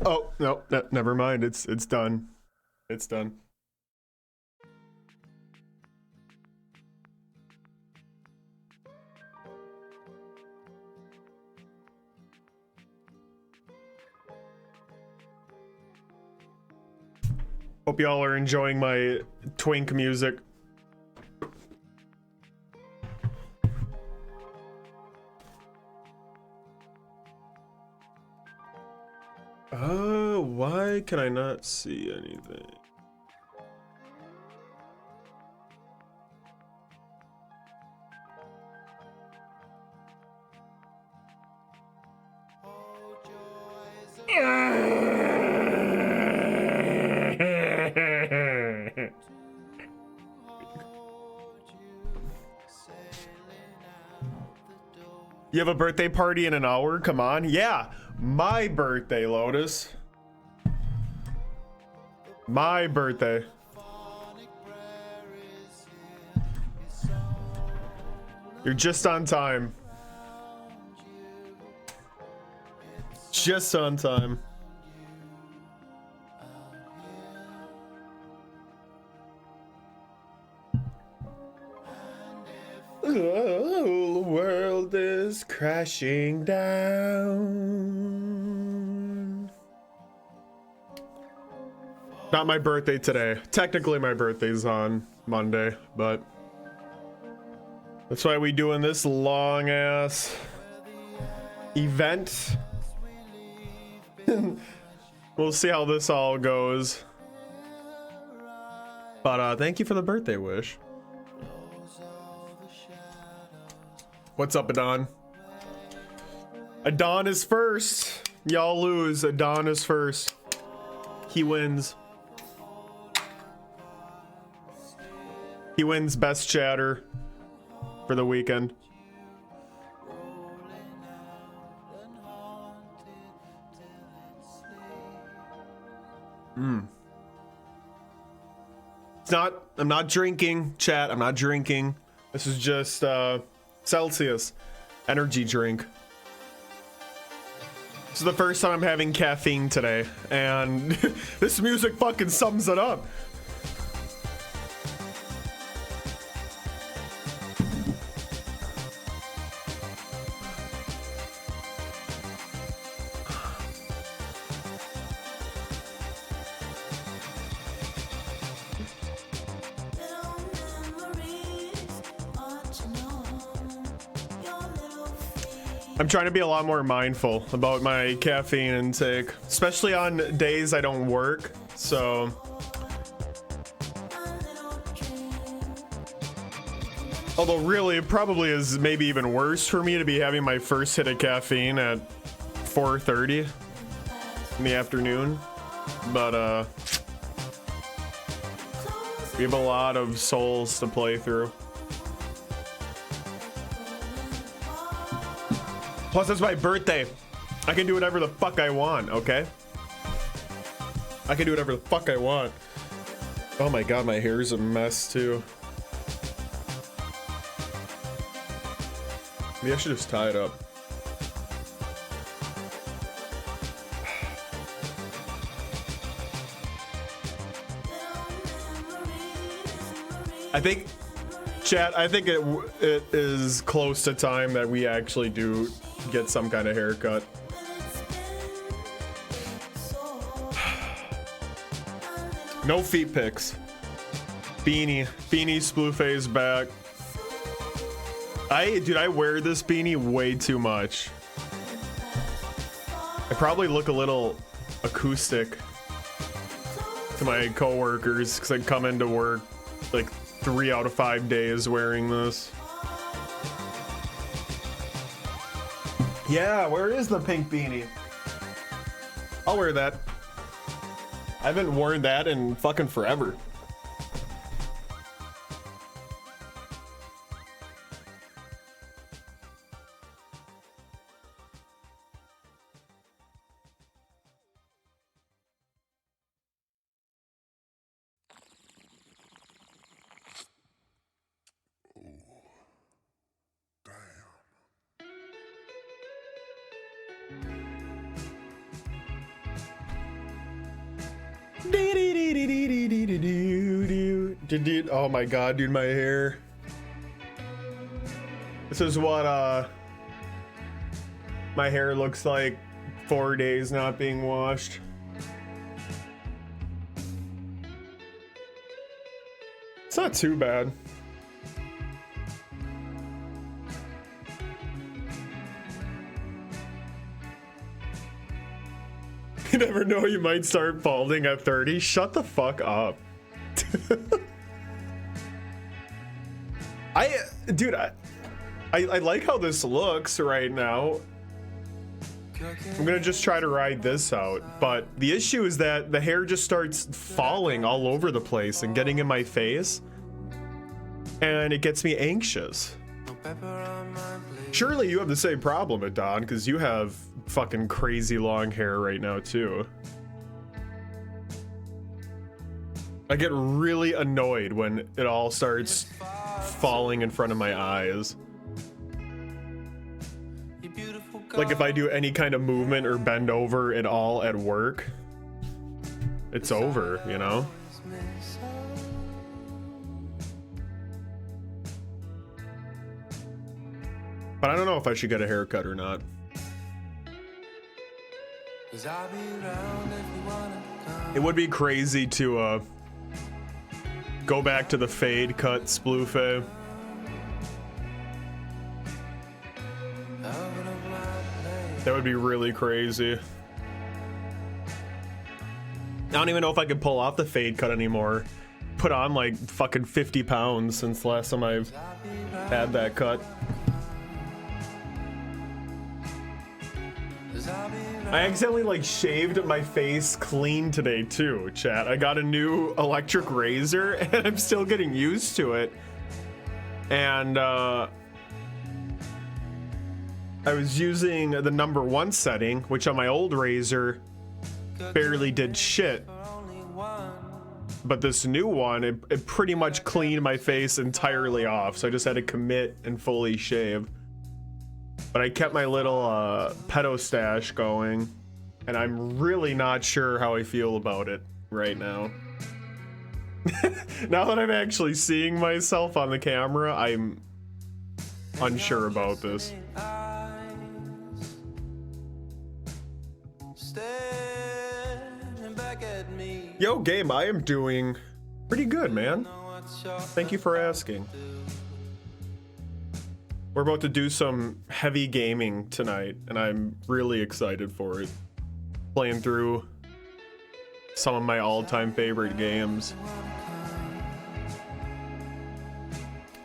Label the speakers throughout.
Speaker 1: Oh, no, never mind. It's done. It's done. Hope y'all are enjoying my twink music. Why can I not see anything? You have a birthday party in an hour? Come on. Yeah, my birthday, Lotus. My birthday. You're just on time. Just on time. Oh, the world is crashing down. Not my birthday today. Technically, my birthday's on Monday, but that's why we doing this long ass event. We'll see how this all goes. But thank you for the birthday wish. What's up, Adon? Adon is first. Y'all lose. Adon is first. He wins. He wins best chatter for the weekend. It's not, I'm not drinking, chat. I'm not drinking. This is just Celsius energy drink. This is the first time I'm having caffeine today, and this music fucking sums it up. I'm trying to be a lot more mindful about my caffeine intake, especially on days I don't work, so. Although really, it probably is maybe even worse for me to be having my first hit of caffeine at 4:30 in the afternoon, but we have a lot of souls to play through. Plus, it's my birthday. I can do whatever the fuck I want, okay? I can do whatever the fuck I want. Oh my god, my hair's a mess too. Maybe I should just tie it up. I think, chat, I think it is close to time that we actually do get some kind of haircut. No feet pics. Beanie Splufay's back. Dude, I wear this beanie way too much. I probably look a little acoustic to my coworkers because I come into work like 3 out of 5 days wearing this. Yeah, where is the pink beanie? I'll wear that. I haven't worn that in fucking forever. Oh my god, dude, my hair. This is what my hair looks like 4 days not being washed. It's not too bad. You never know, you might start balding at 30. Shut the fuck up. Dude, I like how this looks right now. I'm gonna just try to ride this out, but the issue is that the hair just starts falling all over the place and getting in my face, and it gets me anxious. Surely you have the same problem, Adon, because you have fucking crazy long hair right now too. I get really annoyed when it all starts falling in front of my eyes. Like if I do any kind of movement or bend over at all at work, it's over, you know? But I don't know if I should get a haircut or not. It would be crazy to go back to the fade cut Splufay. That would be really crazy. I don't even know if I could pull off the fade cut anymore. Put on like fucking 50 pounds since the last time I've had that cut. I accidentally like shaved my face clean today too, chat. I got a new electric razor and I'm still getting used to it. And I was using the #1 setting, which on my old razor barely did shit. But this new one, it pretty much cleaned my face entirely off. So I just had to commit and fully shave. But I kept my little pedo stash going, and I'm really not sure how I feel about it right now. Now that I'm actually seeing myself on the camera, I'm unsure about this. Yo, game, I am doing pretty good, man. Thank you for asking. We're about to do some heavy gaming tonight, and I'm really excited for it. Playing through some of my all-time favorite games.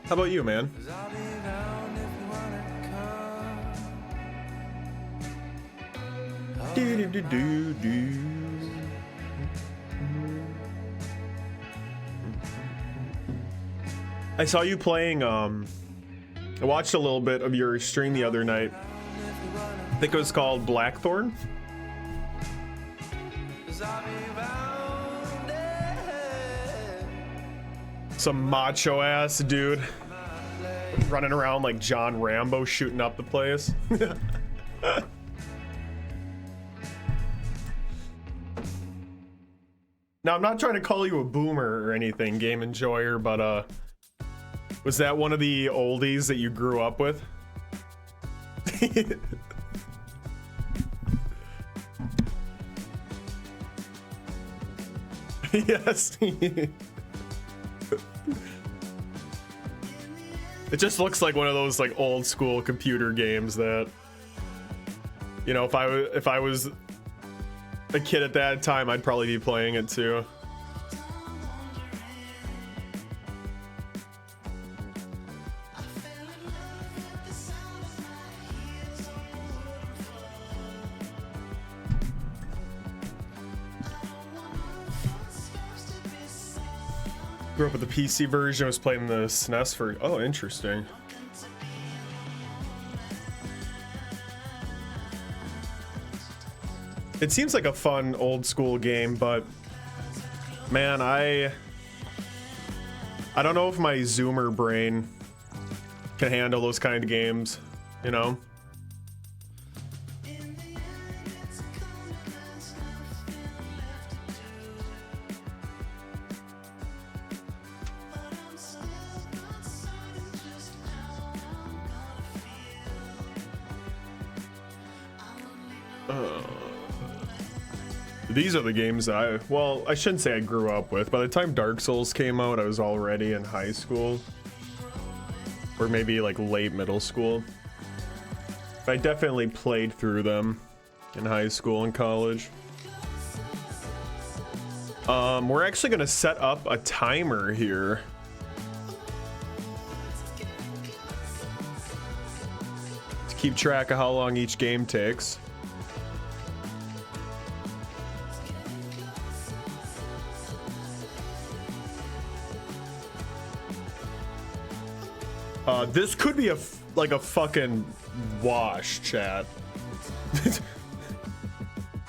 Speaker 1: How about you, man? I saw you playing, I watched a little bit of your stream the other night. I think it was called Blackthorn. Some macho ass dude running around like John Rambo shooting up the place. Now, I'm not trying to call you a boomer or anything, game enjoyer, but was that one of the oldies that you grew up with? Yes. It just looks like one of those like old school computer games that, you know, if I was a kid at that time, I'd probably be playing it too. Grew up with the PC version, was playing the SNES for, oh, interesting. It seems like a fun old school game, but man, I don't know if my Zoomer brain can handle those kind of games, you know? These are the games that well, I shouldn't say I grew up with. By the time Dark Souls came out, I was already in high school. Or maybe like late middle school. But I definitely played through them in high school and college. We're actually gonna set up a timer here. To keep track of how long each game takes. This could be like a fucking wash, chat.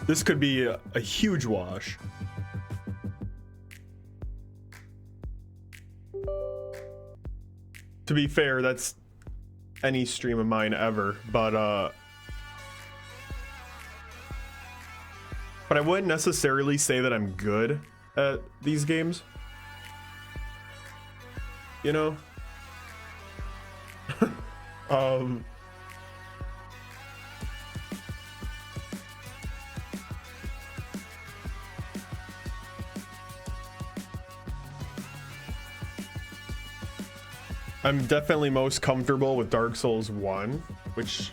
Speaker 1: This could be a huge wash. To be fair, that's any stream of mine ever, but I wouldn't necessarily say that I'm good at these games. You know? I'm definitely most comfortable with Dark Souls 1, which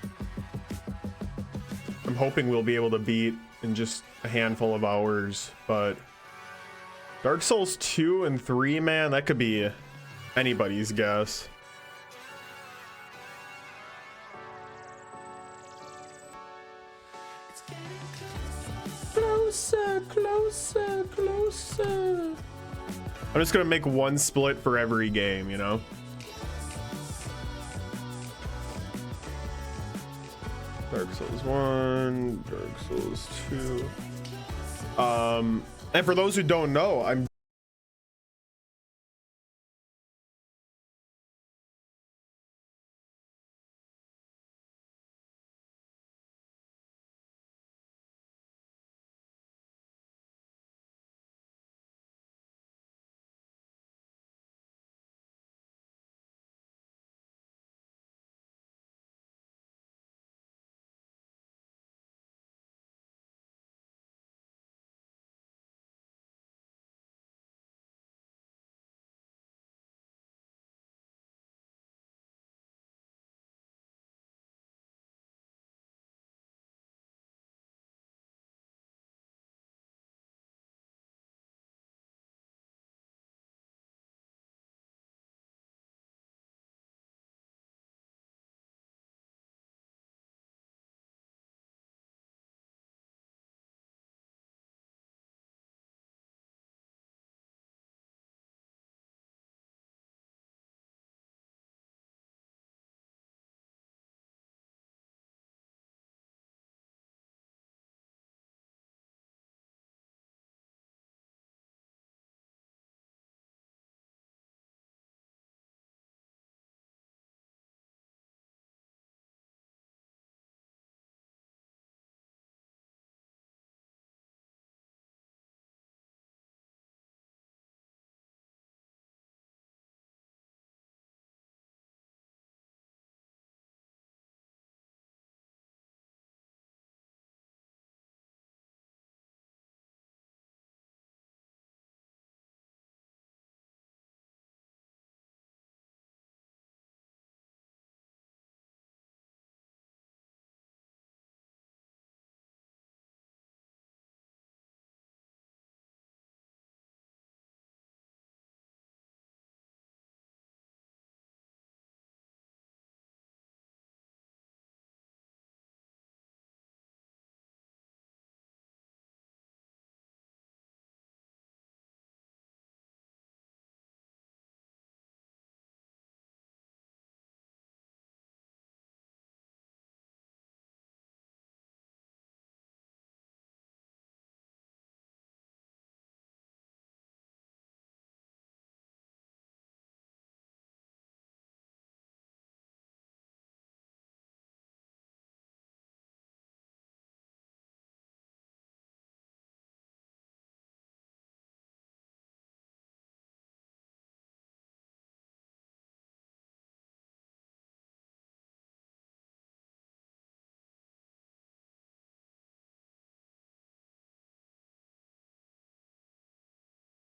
Speaker 1: I'm hoping we'll be able to beat in just a handful of hours, but Dark Souls 2 and 3, man, that could be anybody's guess. Closer, closer, closer. I'm just gonna make one split for every game, you know? Dark Souls 1, Dark Souls 2. And for those who don't know, I'm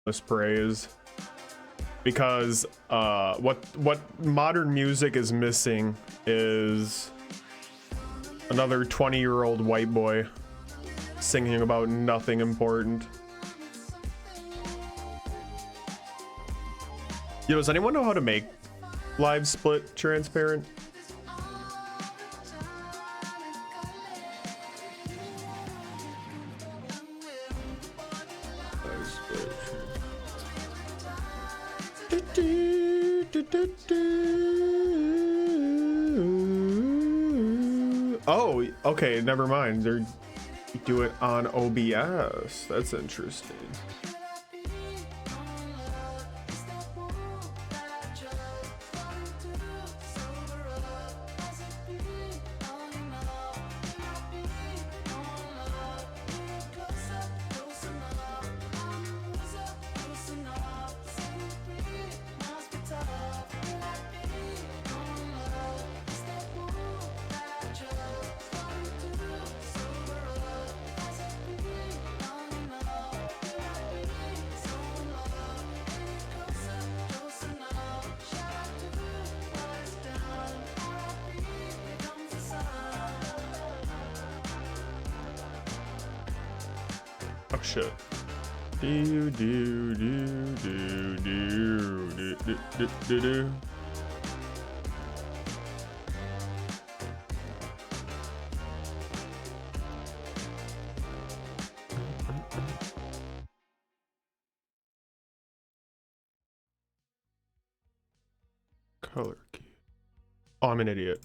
Speaker 1: this praise. Because what modern music is missing is another 20-year-old white boy singing about nothing important. Yo, does anyone know how to make live split transparent? Oh, okay, never mind. You do it on OBS. That's interesting. Oh shit. Do do do do do do do do do. Color key. Oh, I'm an idiot.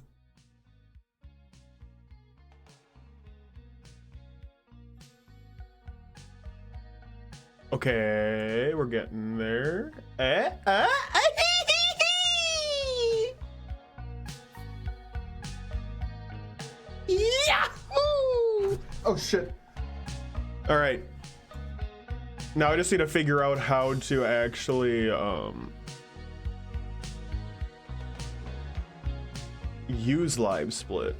Speaker 1: Okay, we're getting there. Yahoo! Oh shit. All right. Now I just need to figure out how to actually use live split.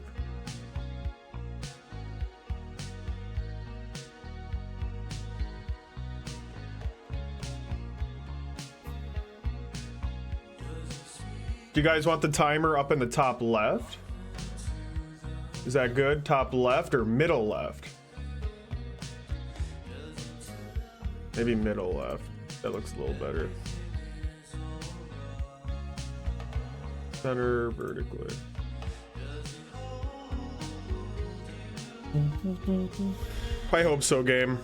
Speaker 1: Do you guys want the timer up in the top left? Is that good? Top left or middle left? Maybe middle left. That looks a little better. Center vertically. I hope so, game.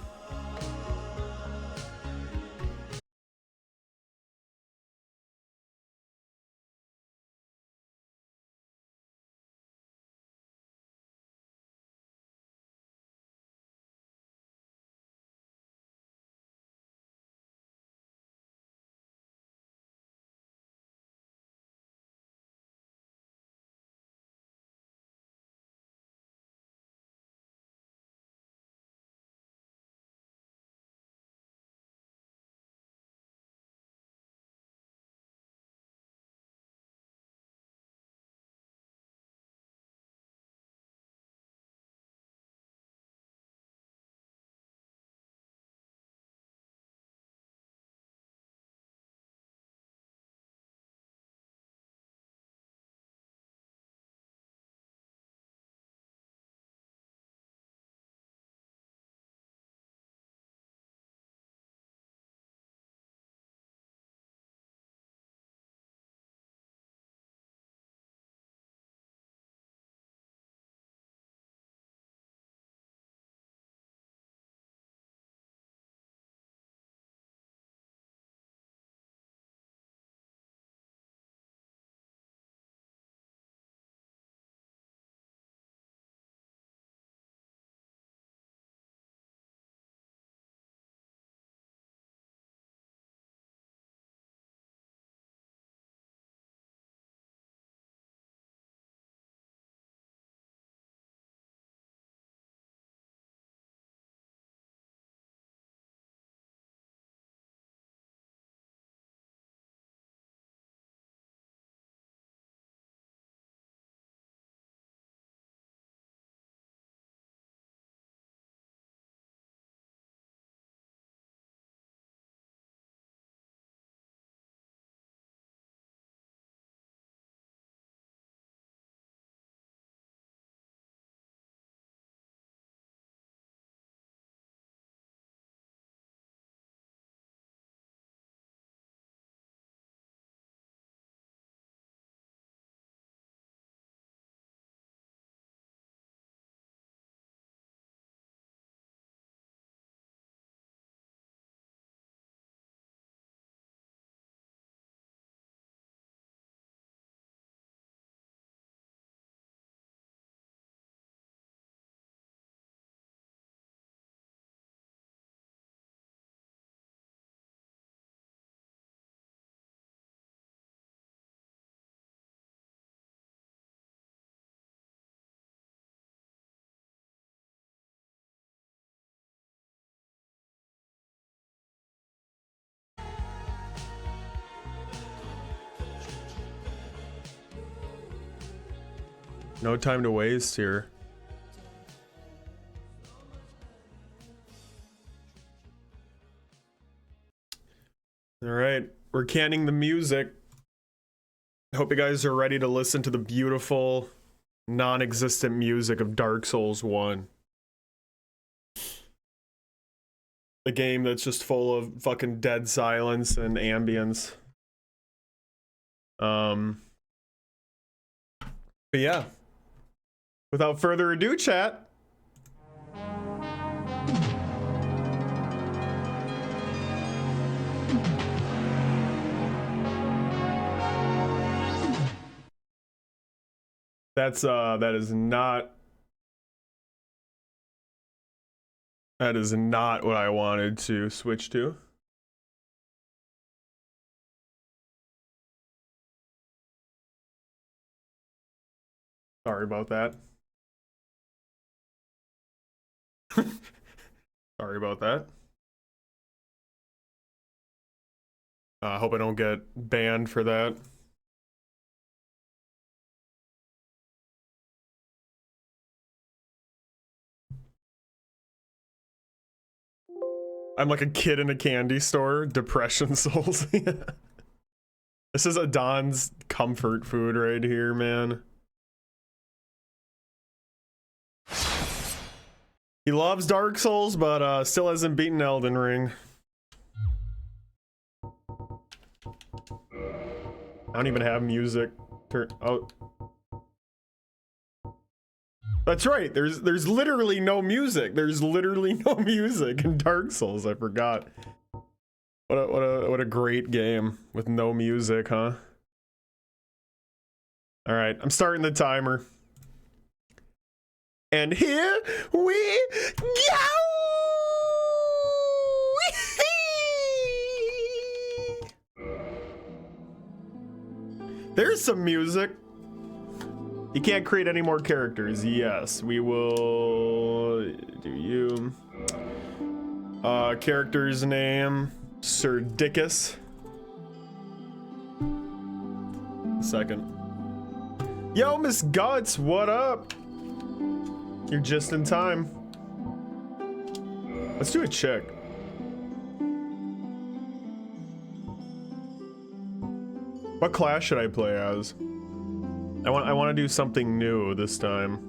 Speaker 1: No time to waste here. All right, we're canning the music. I hope you guys are ready to listen to the beautiful, non-existent music of Dark Souls 1. A game that's just full of fucking dead silence and ambience. But yeah. Without further ado, chat. That is not what I wanted to switch to. Sorry about that. Sorry about that. I hope I don't get banned for that. I'm like a kid in a candy store. Depression Souls. This is Adon's comfort food right here, man. He loves Dark Souls, but still hasn't beaten Elden Ring. I don't even have music. Oh. That's right. There's literally no music. There's literally no music in Dark Souls. I forgot. What a great game with no music, huh? All right, I'm starting the timer. And here we go. There's some music. You can't create any more characters. Yes, we will do you. Character's name, Sir Dickus. Second. Yo, Miss Guts, what up? You're just in time. Let's do a check. What class should I play as? I want to do something new this time.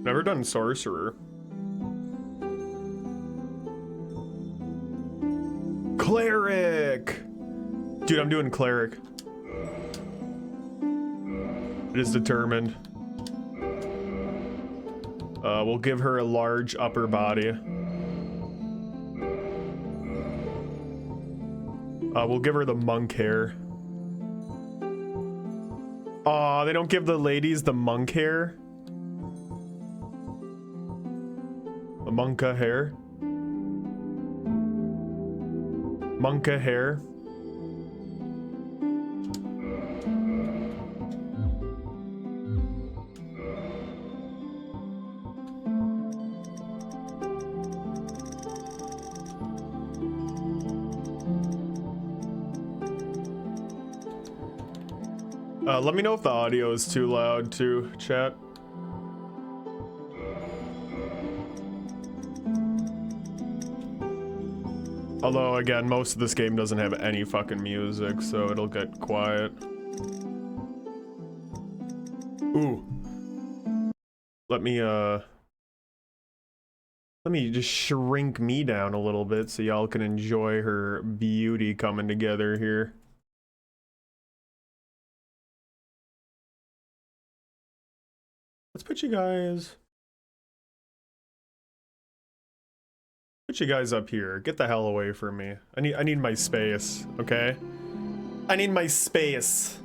Speaker 1: Never done sorcerer. Cleric! Dude, I'm doing cleric. It is determined. We'll give her a large upper body. We'll give her the monk hair. Aw, they don't give the ladies the monk hair? The monka hair? Monka hair? Let me know if the audio is too loud too, chat. Although, again, most of this game doesn't have any fucking music, so it'll get quiet. Ooh. Let me just shrink me down a little bit so y'all can enjoy her beauty coming together here. Let's put you guys up here. Get the hell away from me. I need my space, okay? I need my space.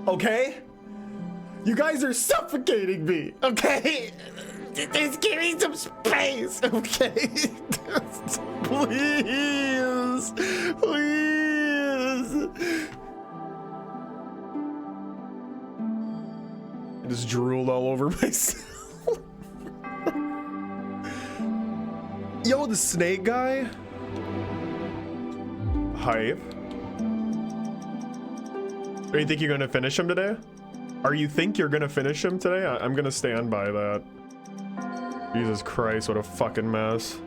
Speaker 1: Okay? You guys are suffocating me, okay? Just give me some space, okay? Please. Please. I just drooled all over myself. Yo, the snake guy? hype. Or you think you're gonna finish him today? Or you think you're gonna finish him today? I'm gonna stand by that. Jesus Christ, what a fucking mess.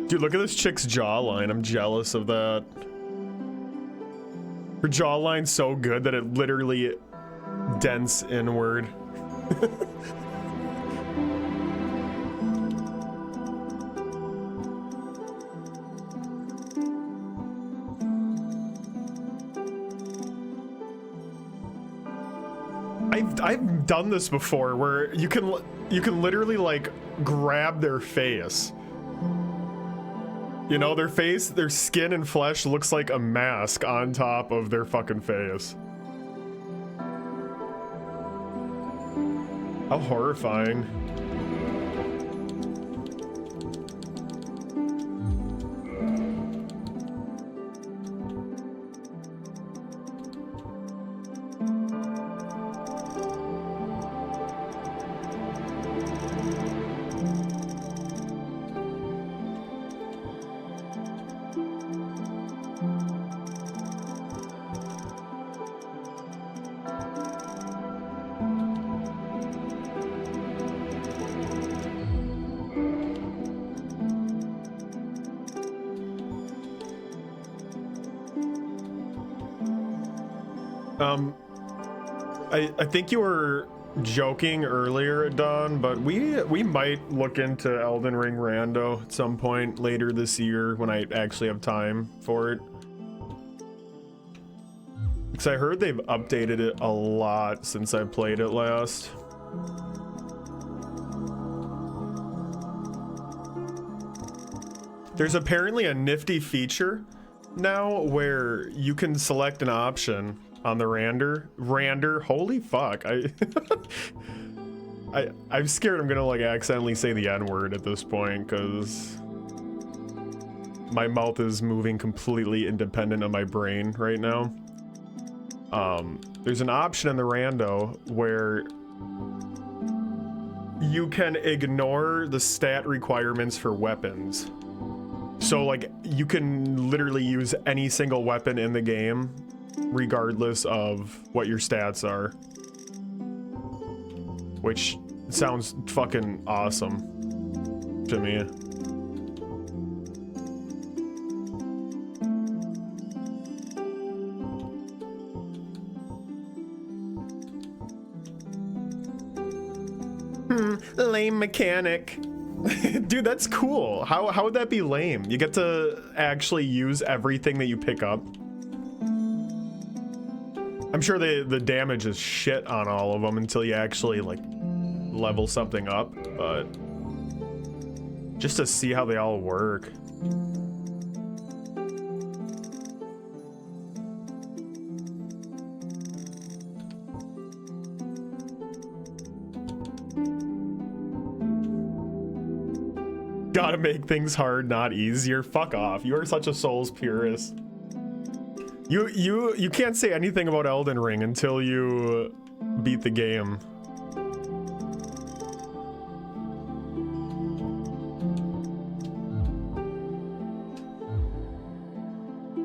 Speaker 1: Dude, look at this chick's jawline. I'm jealous of that. Her jawline's so good that it literally dents inward. I've done this before where you can literally like grab their face. You know, their face, their skin and flesh looks like a mask on top of their fucking face. How horrifying. I think you were joking earlier, Don, but we might look into Elden Ring Rando at some point later this year when I actually have time for it. Because I heard they've updated it a lot since I played it last. There's apparently a nifty feature now where you can select an option on the Rander. Holy fuck. I'm scared I'm gonna like accidentally say the N-word at this point because my mouth is moving completely independent of my brain right now. There's an option in the rando where you can ignore the stat requirements for weapons. So like you can literally use any single weapon in the game regardless of what your stats are, which sounds fucking awesome to me. Lame mechanic. Dude, that's cool. How would that be lame? You get to actually use everything that you pick up. I'm sure the damage is shit on all of them until you actually like level something up, but just to see how they all work. Gotta make things hard, not easier. Fuck off. You are such a Souls purist. You can't say anything about Elden Ring until you beat the game.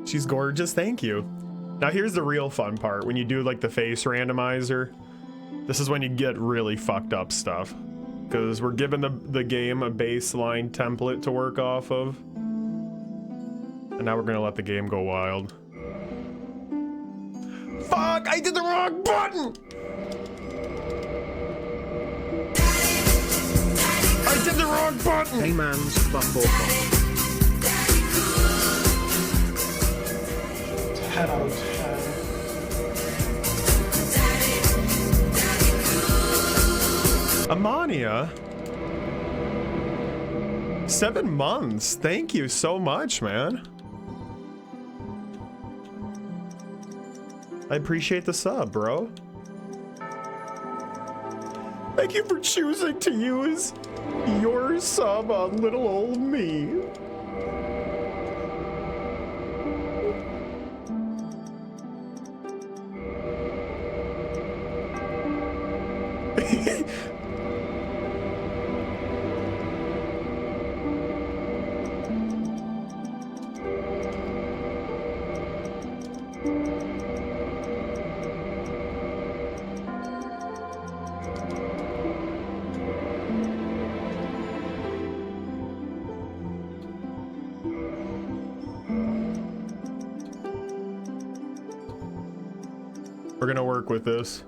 Speaker 1: She's gorgeous, thank you. Now here's the real fun part. When you do like the face randomizer, this is when you get really fucked up stuff. Because we're giving the game a baseline template to work off of. And now we're gonna let the game go wild. Fuck! I did the wrong button! I did the wrong button!
Speaker 2: Hey man's buffalo.
Speaker 1: 10 out of 10. Amania? 7 months. Thank you so much, man. I appreciate the sub, bro. Thank you for choosing to use your sub on little old me. We're gonna work with this.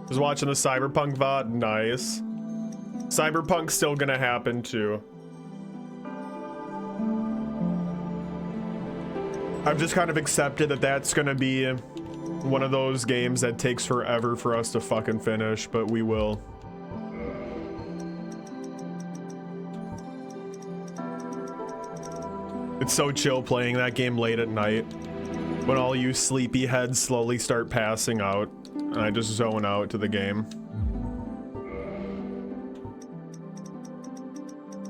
Speaker 1: Was watching the Cyberpunk VOD. Nice. Cyberpunk's still gonna happen too. I've just kind of accepted that that's gonna be one of those games that takes forever for us to fucking finish, but we will. It's so chill playing that game late at night when all you sleepy heads slowly start passing out and I just zone out to the game.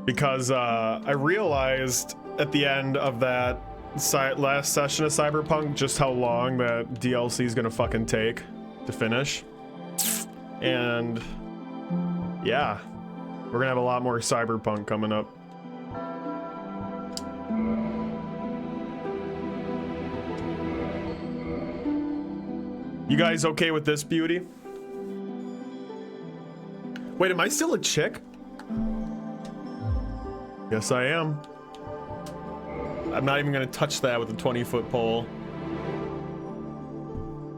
Speaker 1: Because I realized at the end of that last session of Cyberpunk just how long that DLC is gonna fucking take to finish. And yeah, we're gonna have a lot more Cyberpunk coming up. You guys okay with this beauty? Wait, am I still a chick? Yes, I am. I'm not even gonna touch that with a 20-foot pole.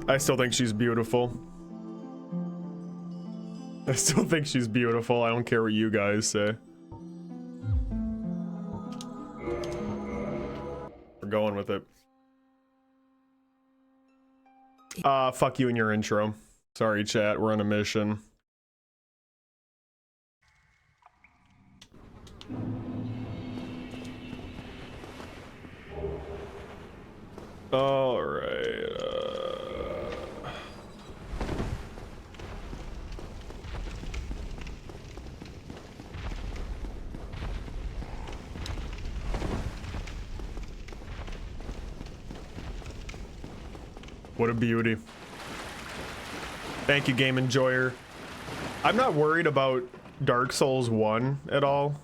Speaker 1: I still think she's beautiful. I still think she's beautiful. I don't care what you guys say. We're going with it. Fuck you and your intro. Sorry, chat. We're on a mission. All right. What a beauty. Thank you, Game Enjoyer. I'm not worried about Dark Souls 1 at all.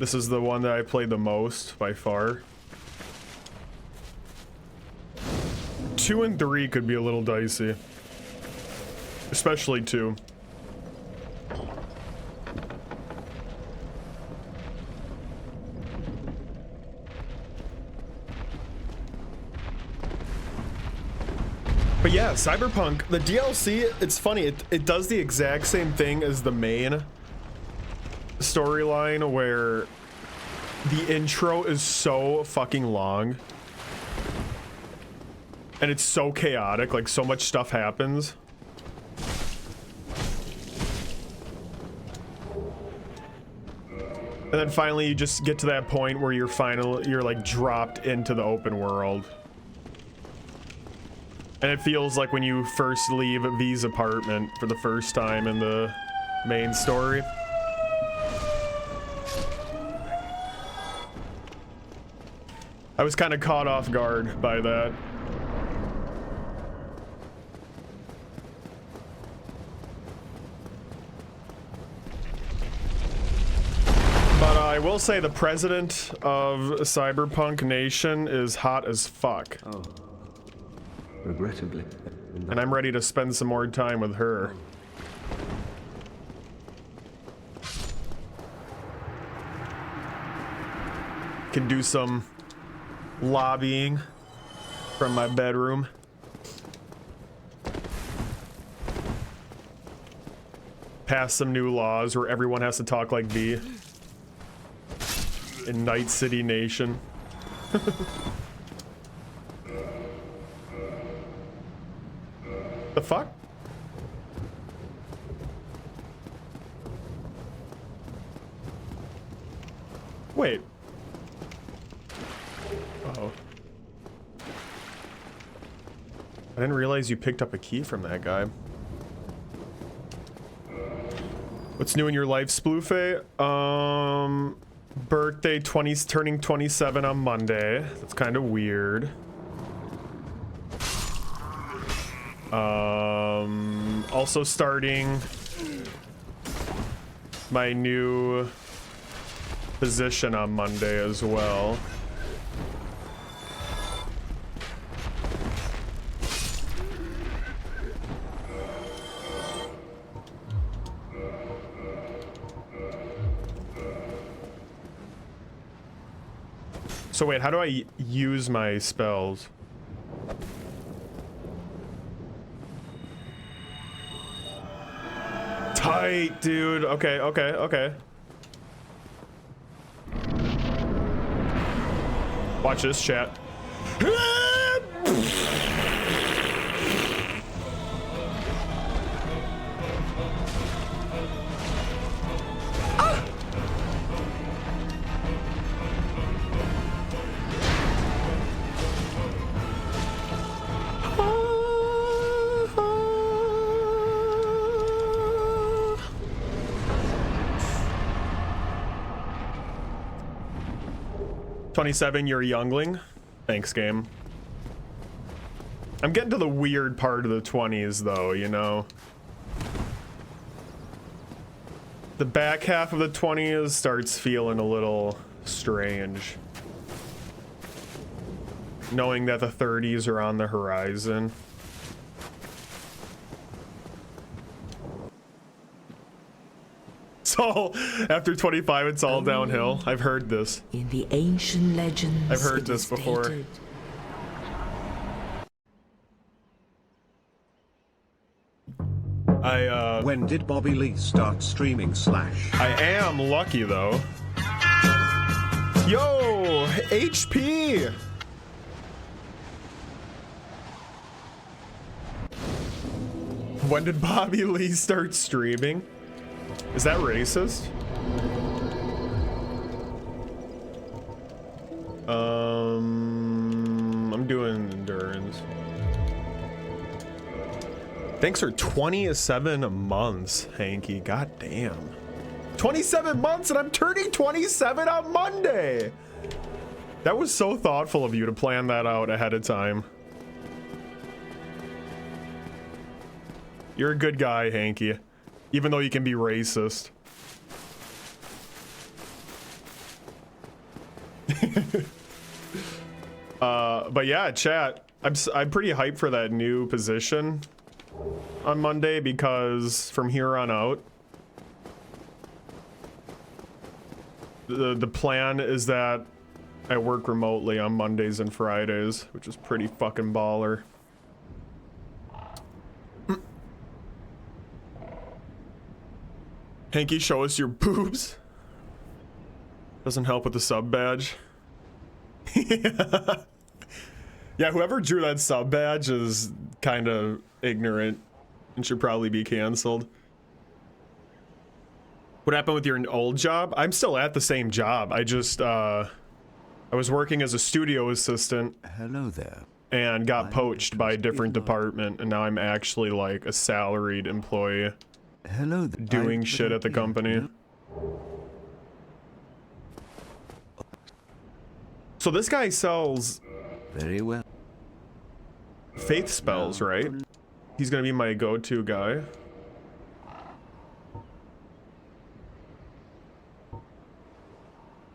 Speaker 1: This is the one that I played the most by far. 2 and 3 could be a little dicey. Especially 2. But yeah, Cyberpunk, the DLC, it's funny, it does the exact same thing as the main storyline, where the intro is so fucking long and it's so chaotic, like so much stuff happens. And then finally you just get to that point where you're like dropped into the open world. And it feels like when you first leave V's apartment for the first time in the main story. I was kind of caught off guard by that. But I will say the president of Cyberpunk Nation is hot as fuck.
Speaker 2: Oh. Regrettably.
Speaker 1: And I'm ready to spend some more time with her. Can do some lobbying from my bedroom. Pass some new laws where everyone has to talk like V in Night City Nation. The fuck? Wait. Uh-oh. I didn't realize you picked up a key from that guy. What's new in your life, Splufay? Birthday, turning 27 on Monday. That's kind of weird. Also starting my new position on Monday as well. So wait, how do I use my spells? Tight, dude. Okay, okay, okay. Watch this, chat. "27, you're a youngling." Thanks, game. I'm getting to the weird part of the 20s, though, you know? The back half of the 20s starts feeling a little strange. Knowing that the 30s are on the horizon. So, after 25, it's all downhill. I've heard this.
Speaker 3: In the ancient legends,
Speaker 1: I've heard
Speaker 3: it
Speaker 1: this
Speaker 3: is
Speaker 1: before.
Speaker 3: stated,
Speaker 4: When did Bobby Lee start streaming Slash?
Speaker 1: I am lucky, though. Yo, HP! When did Bobby Lee start streaming? Is that racist? I'm doing endurance. Thanks for 27 months, Hanky. God damn. 27 months and I'm turning 27 on Monday. That was so thoughtful of you to plan that out ahead of time. You're a good guy, Hanky. Even though you can be racist. But yeah, chat. I'm pretty hyped for that new position on Monday because from here on out, the plan is that I work remotely on Mondays and Fridays, which is pretty fucking baller. Hanky, show us your boobs. Doesn't help with the sub badge. Yeah, whoever drew that sub badge is kind of ignorant and should probably be canceled. What happened with your old job? I'm still at the same job. I just, I was working as a studio assistant.
Speaker 4: Hello there.
Speaker 1: And got poached by a different department, and now I'm actually like a salaried employee.
Speaker 4: Hello there.
Speaker 1: Doing shit at the company. So this guy sells
Speaker 4: Very well.
Speaker 1: faith spells, right? He's gonna be my go-to guy.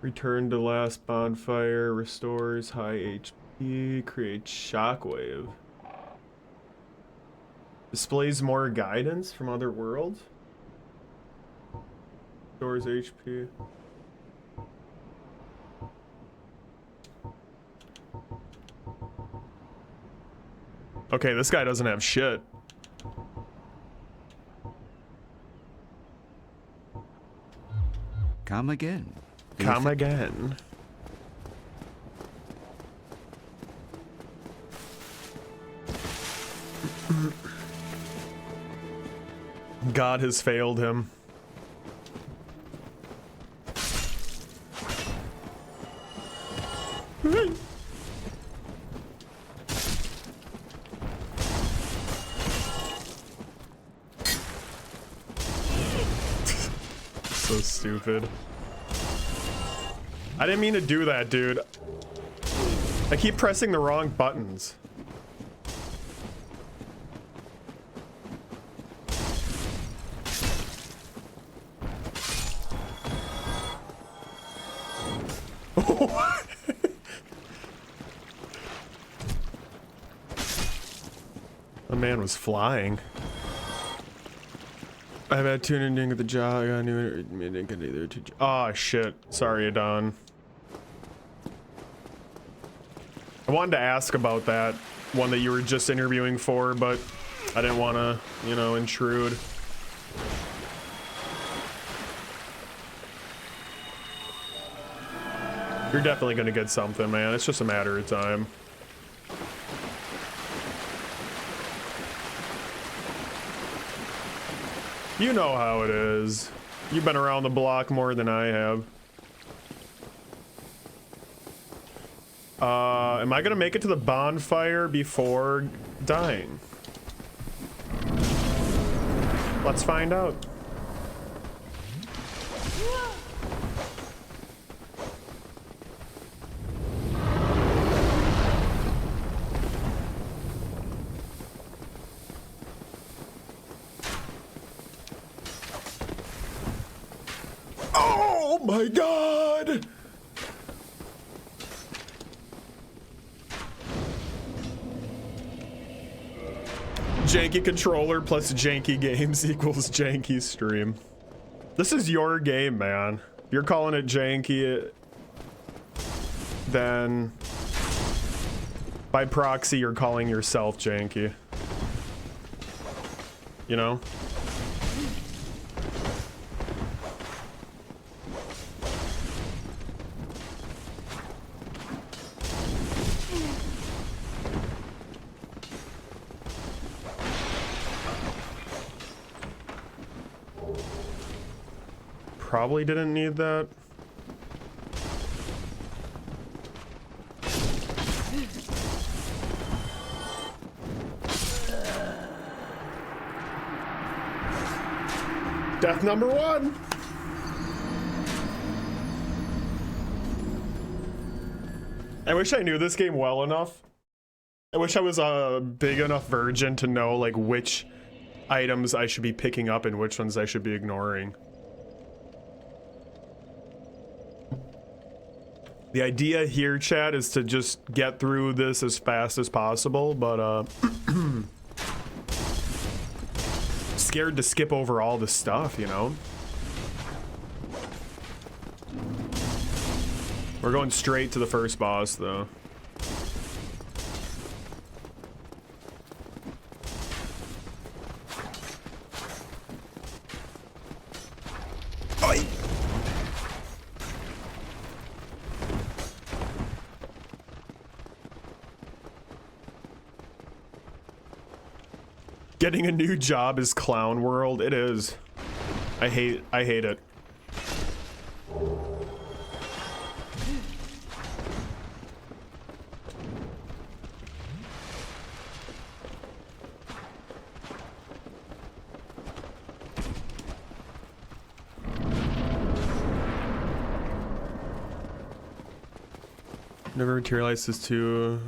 Speaker 1: Return to last bonfire, restores high HP, creates shockwave. Displays more guidance from other worlds. Restores HP. Okay, this guy doesn't have shit.
Speaker 4: Come again.
Speaker 1: Come again. God has failed him. So stupid. I didn't mean to do that, dude. I keep pressing the wrong buttons. The man was flying. I've had tuning at the job. I knew it. Oh shit. Sorry, Adon. I wanted to ask about that one that you were just interviewing for, but I didn't want to, you know, intrude. You're definitely gonna get something, man. It's just a matter of time. You know how it is. You've been around the block more than I have. Am I gonna make it to the bonfire before dying? Let's find out. Oh my God! Janky controller plus janky games equals janky stream. This is your game, man. If you're calling it janky, then by proxy, you're calling yourself janky. You know? Probably didn't need that. Death number 1. I wish I knew this game well enough. I wish I was a big enough virgin to know like which items I should be picking up and which ones I should be ignoring. The idea here, chat, is to just get through this as fast as possible, but scared to skip over all the stuff, you know? We're going straight to the first boss, though. Oi! Getting a new job is clown world. It is. I hate it. Never materialized this too.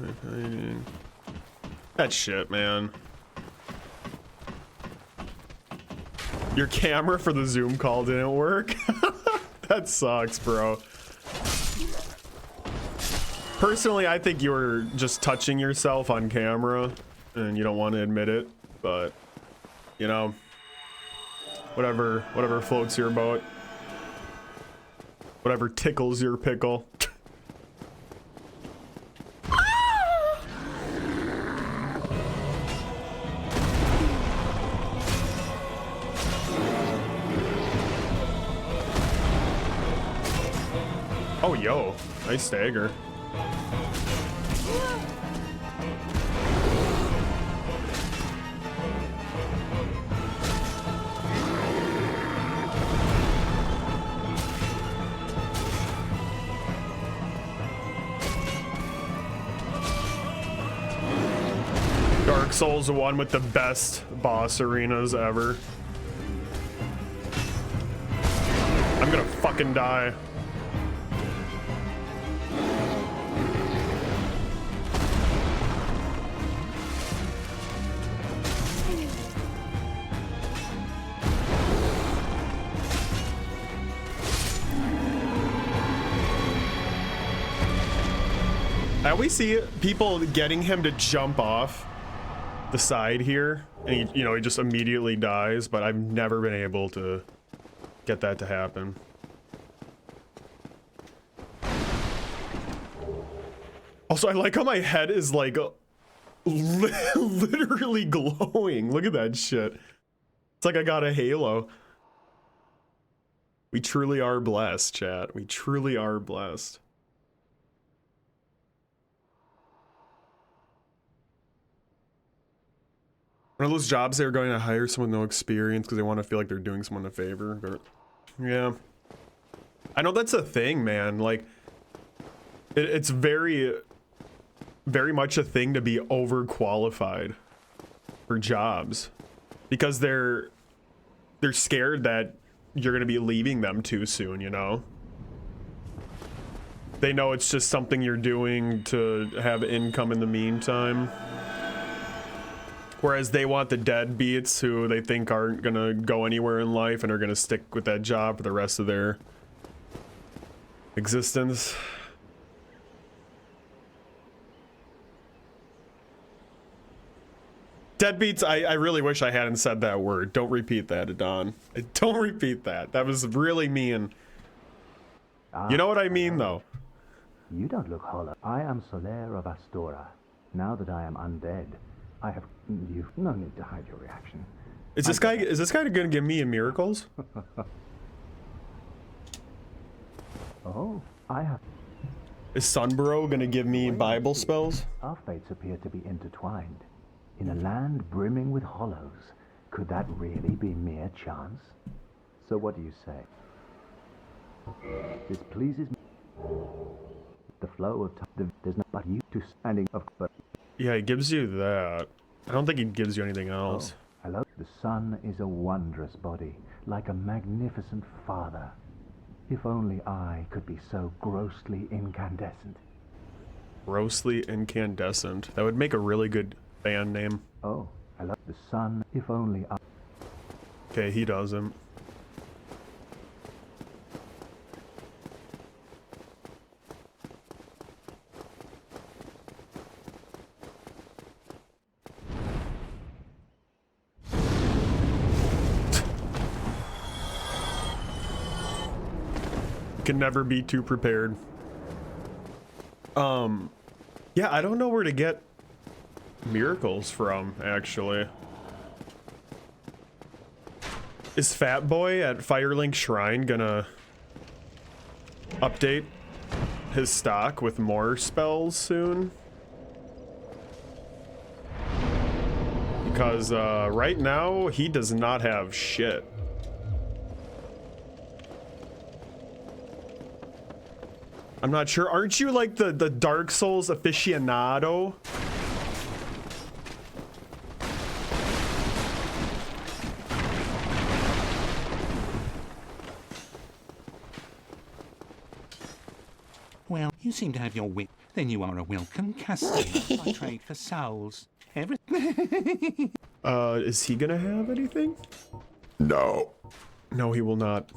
Speaker 1: That shit, man. Your camera for the Zoom call didn't work? That sucks, bro. Personally, I think you were just touching yourself on camera and you don't want to admit it, but you know, whatever floats your boat. Whatever tickles your pickle. Oh, yo, nice stagger. Dark Souls 1 with the best boss arenas ever. I'm gonna fucking die. I always see people getting him to jump off the side here, and he, you know, he just immediately dies, but I've never been able to get that to happen. Also, I like how my head is like literally glowing. Look at that shit. It's like I got a halo. We truly are blessed, chat. We truly are blessed. One of those jobs they're going to hire someone with no experience because they want to feel like they're doing someone a favor. But yeah, I know that's a thing, man. Like, it's very, very much a thing to be overqualified for jobs because they're scared that you're going to be leaving them too soon, you know? They know it's just something you're doing to have income in the meantime. Whereas they want the deadbeats who they think aren't going to go anywhere in life and are going to stick with that job for the rest of their existence. Deadbeats, I really wish I hadn't said that word. Don't repeat that, Adon. Don't repeat that. That was really mean. You know what I mean, though?
Speaker 5: You don't look hollow. I am Soler of Astora. Now that I am undead, I have... You've no need to hide your reaction.
Speaker 1: Is this guy gonna give me a miracles?
Speaker 5: Oh, I have...
Speaker 1: Is Sunbro gonna give me Bible spells?
Speaker 5: Our fates appear to be intertwined. In a land brimming with hollows, could that really be mere chance? So what do you say? This pleases me. The flow of time, there's not but you to standing of... But
Speaker 1: Yeah, he gives you that. I don't think he gives you anything else.
Speaker 5: oh, hello. The sun is a wondrous body, like a magnificent father. If only I could be so grossly incandescent.
Speaker 1: Grossly incandescent. That would make a really good band name.
Speaker 5: Oh, hello. The sun, if only I...
Speaker 1: Okay, he doesn't. Can never be too prepared. Yeah, I don't know where to get miracles from, actually. Is Fat Boy at Firelink Shrine gonna update his stock with more spells soon? Because right now he does not have shit. I'm not sure. Aren't you like the Dark Souls aficionado?
Speaker 6: Well, you seem to have your wit. Then you are a welcome customer. I trade for souls. Everything.
Speaker 1: Is he gonna have anything?
Speaker 7: No.
Speaker 1: No, he will not.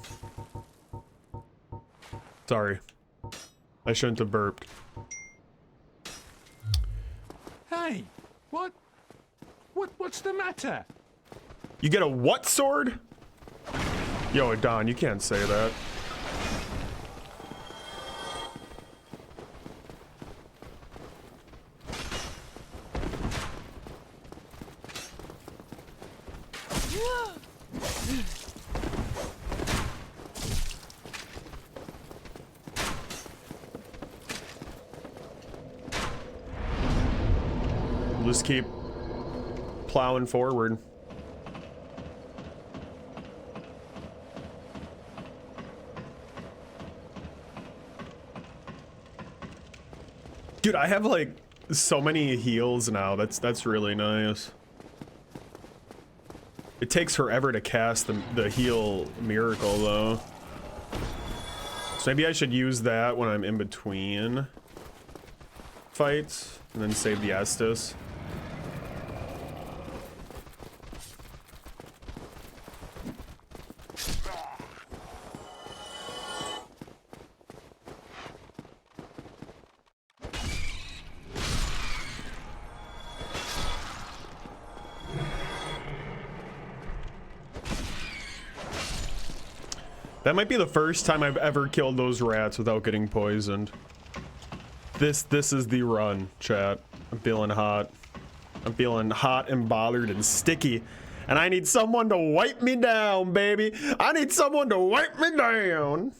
Speaker 1: Sorry. I shouldn't have burped.
Speaker 6: Hey, what's the matter?
Speaker 1: You get a what sword? Yo, Don, you can't say that. We'll just keep plowing forward. Dude, I have like so many heals now. That's really nice. It takes forever to cast the heal miracle though. So maybe I should use that when I'm in between fights and then save the Estus. That might be the first time I've ever killed those rats without getting poisoned. This is the run, chat. I'm feeling hot. I'm feeling hot and bothered and sticky. And I need someone to wipe me down, baby. I need someone to wipe me down.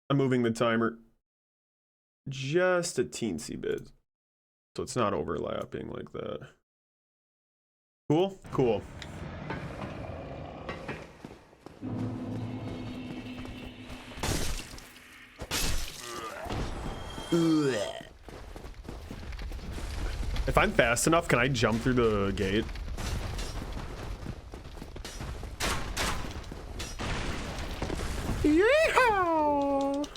Speaker 1: I'm moving the timer just a teensy bit, so it's not overlapping like that. Cool? Cool. If I'm fast enough, can I jump through the gate? Yeehaw!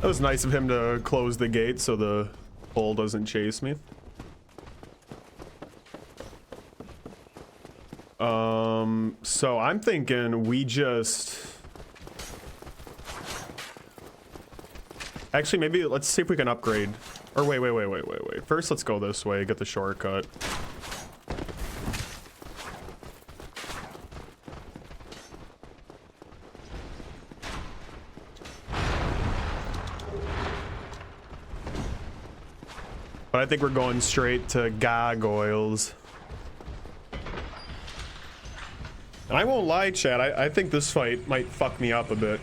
Speaker 1: That was nice of him to close the gate so the bull doesn't chase me. So I'm thinking we just... Actually, maybe let's see if we can upgrade. Or wait. First, let's go this way, get the shortcut. But I think we're going straight to gargoyles. And I won't lie, chat, I think this fight might fuck me up a bit.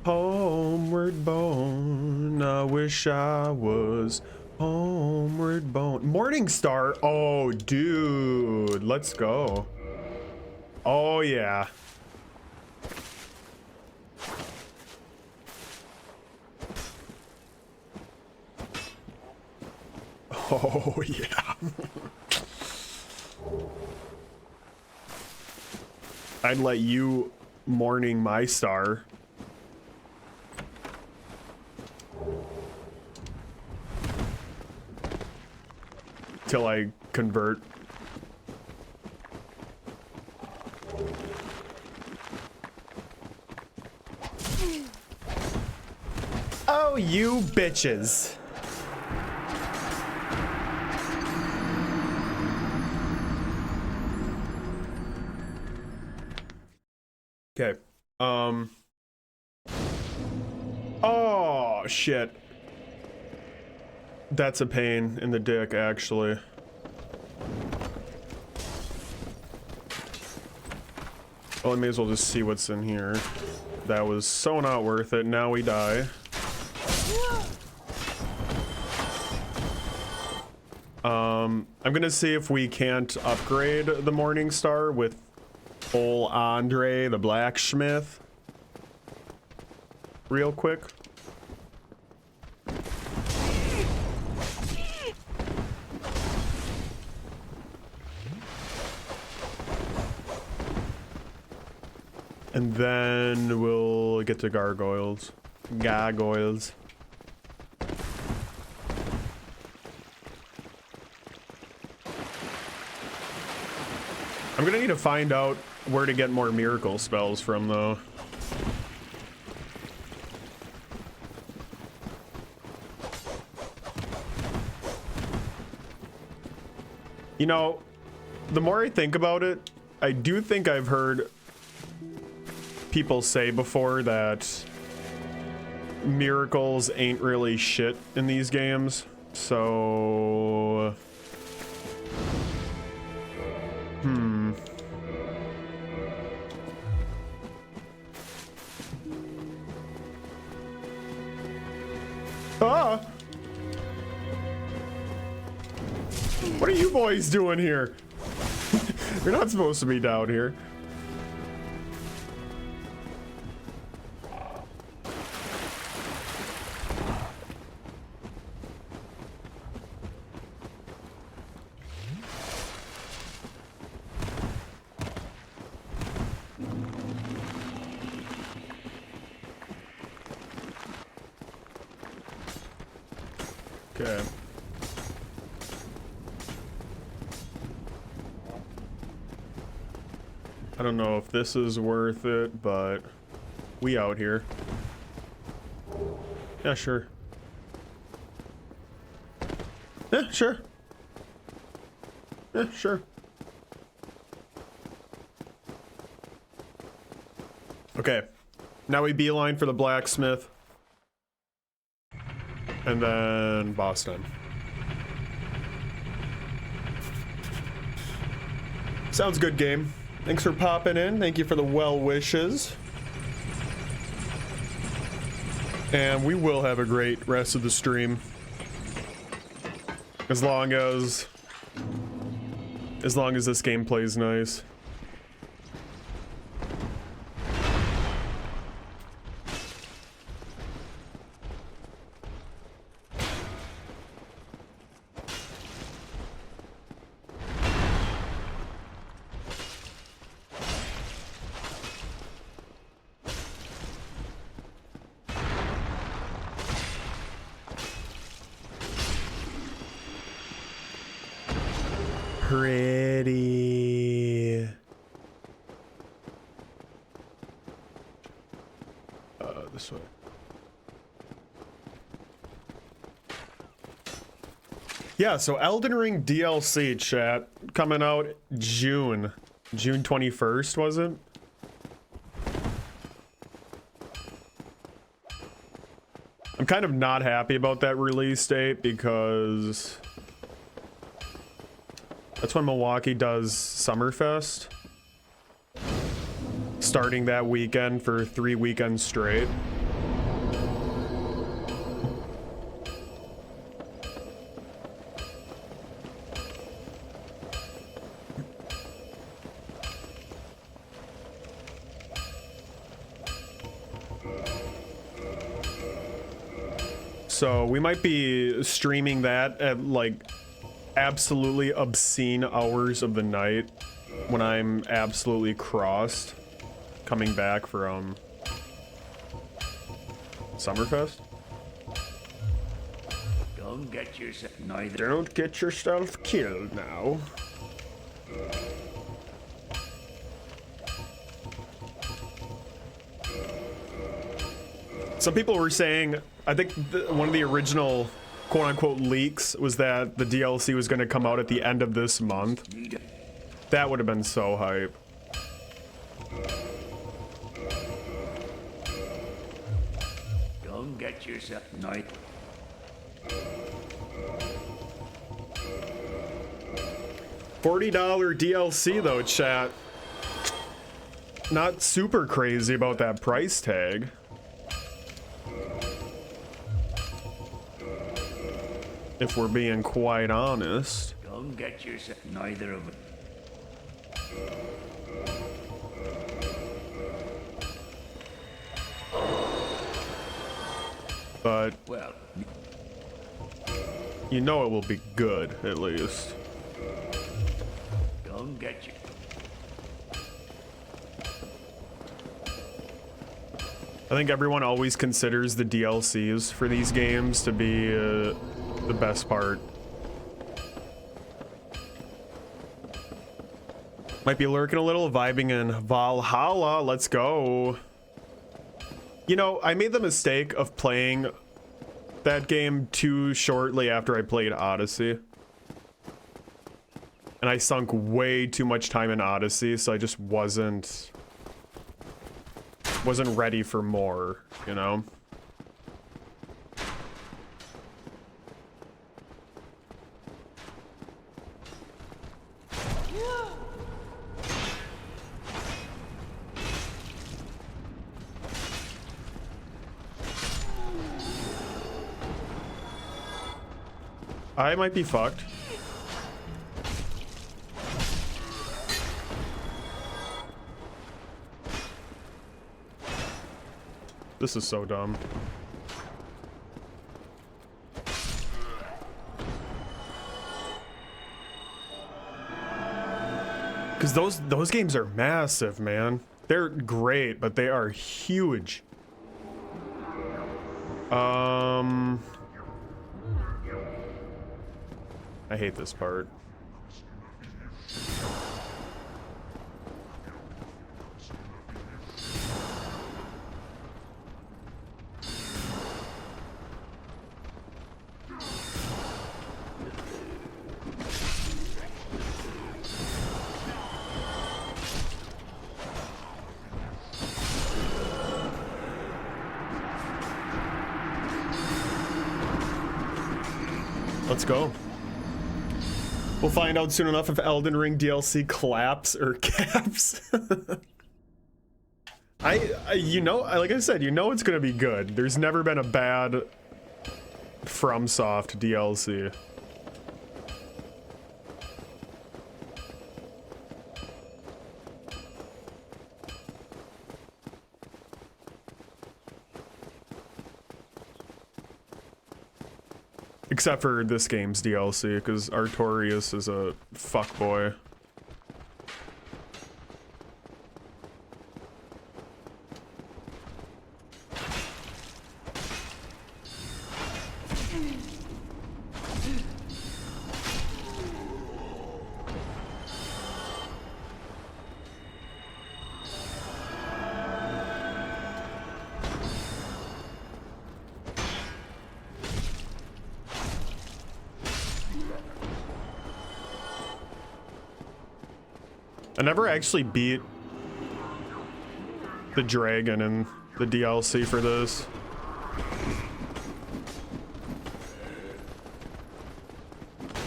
Speaker 1: Homeward Bone, I wish I was Homeward Bone. Morning Star, oh dude, let's go. Oh yeah. Oh yeah. I'd let you morning my star. Till I convert. Oh, you bitches. Okay. Oh, shit. That's a pain in the dick, actually. Well, I may as well just see what's in here. That was so not worth it. Now we die. I'm gonna see if we can't upgrade the Morning Star with old Andre the blacksmith real quick. And then we'll get to gargoyles. Gargoyles. I'm gonna need to find out where to get more miracle spells from, though. You know, the more I think about it, I do think I've heard people say before that miracles ain't really shit in these games, so... Ah! What are you boys doing here? You're not supposed to be down here. Okay. I don't know if this is worth it, but we out here. Yeah, sure. Yeah, sure. Yeah, sure. Okay. Now we beeline for the blacksmith. And then Boston. Sounds good, game. Thanks for popping in. Thank you for the well wishes. And we will have a great rest of the stream. As long as this game plays nice. Pretty. This way. Yeah, so Elden Ring DLC, chat, coming out June 21st, was it? I'm kind of not happy about that release date because that's when Milwaukee does Summerfest. Starting that weekend for 3 weekends straight. So we might be streaming that at like absolutely obscene hours of the night when I'm absolutely crossed coming back from Summerfest.
Speaker 2: Don't get yourself neither.
Speaker 1: Don't get yourself killed now. Some people were saying, I think one of the original quote-unquote leaks was that the DLC was going to come out at the end of this month. That would have been so hype.
Speaker 2: Don't get yourself neither.
Speaker 1: $40 DLC though, chat. Not super crazy about that price tag. If we're being quite honest.
Speaker 2: Don't get yourself neither of it.
Speaker 1: But
Speaker 2: Well,
Speaker 1: you know it will be good, at least.
Speaker 2: don't get you.
Speaker 1: I think everyone always considers the DLCs for these games to be the best part. Might be lurking a little, vibing in Valhalla. Let's go. You know, I made the mistake of playing that game too shortly after I played Odyssey. And I sunk way too much time in Odyssey, so I just wasn't ready for more, you know? I might be fucked. This is so dumb. Because those games are massive, man. They're great, but they are huge. I hate this part. Let's go. We'll find out soon enough if Elden Ring DLC claps or caps. You know, like I said, you know it's gonna be good. There's never been a bad FromSoft DLC. Except for this game's DLC, because Artorias is a fuckboy. I never actually beat the dragon in the DLC for this.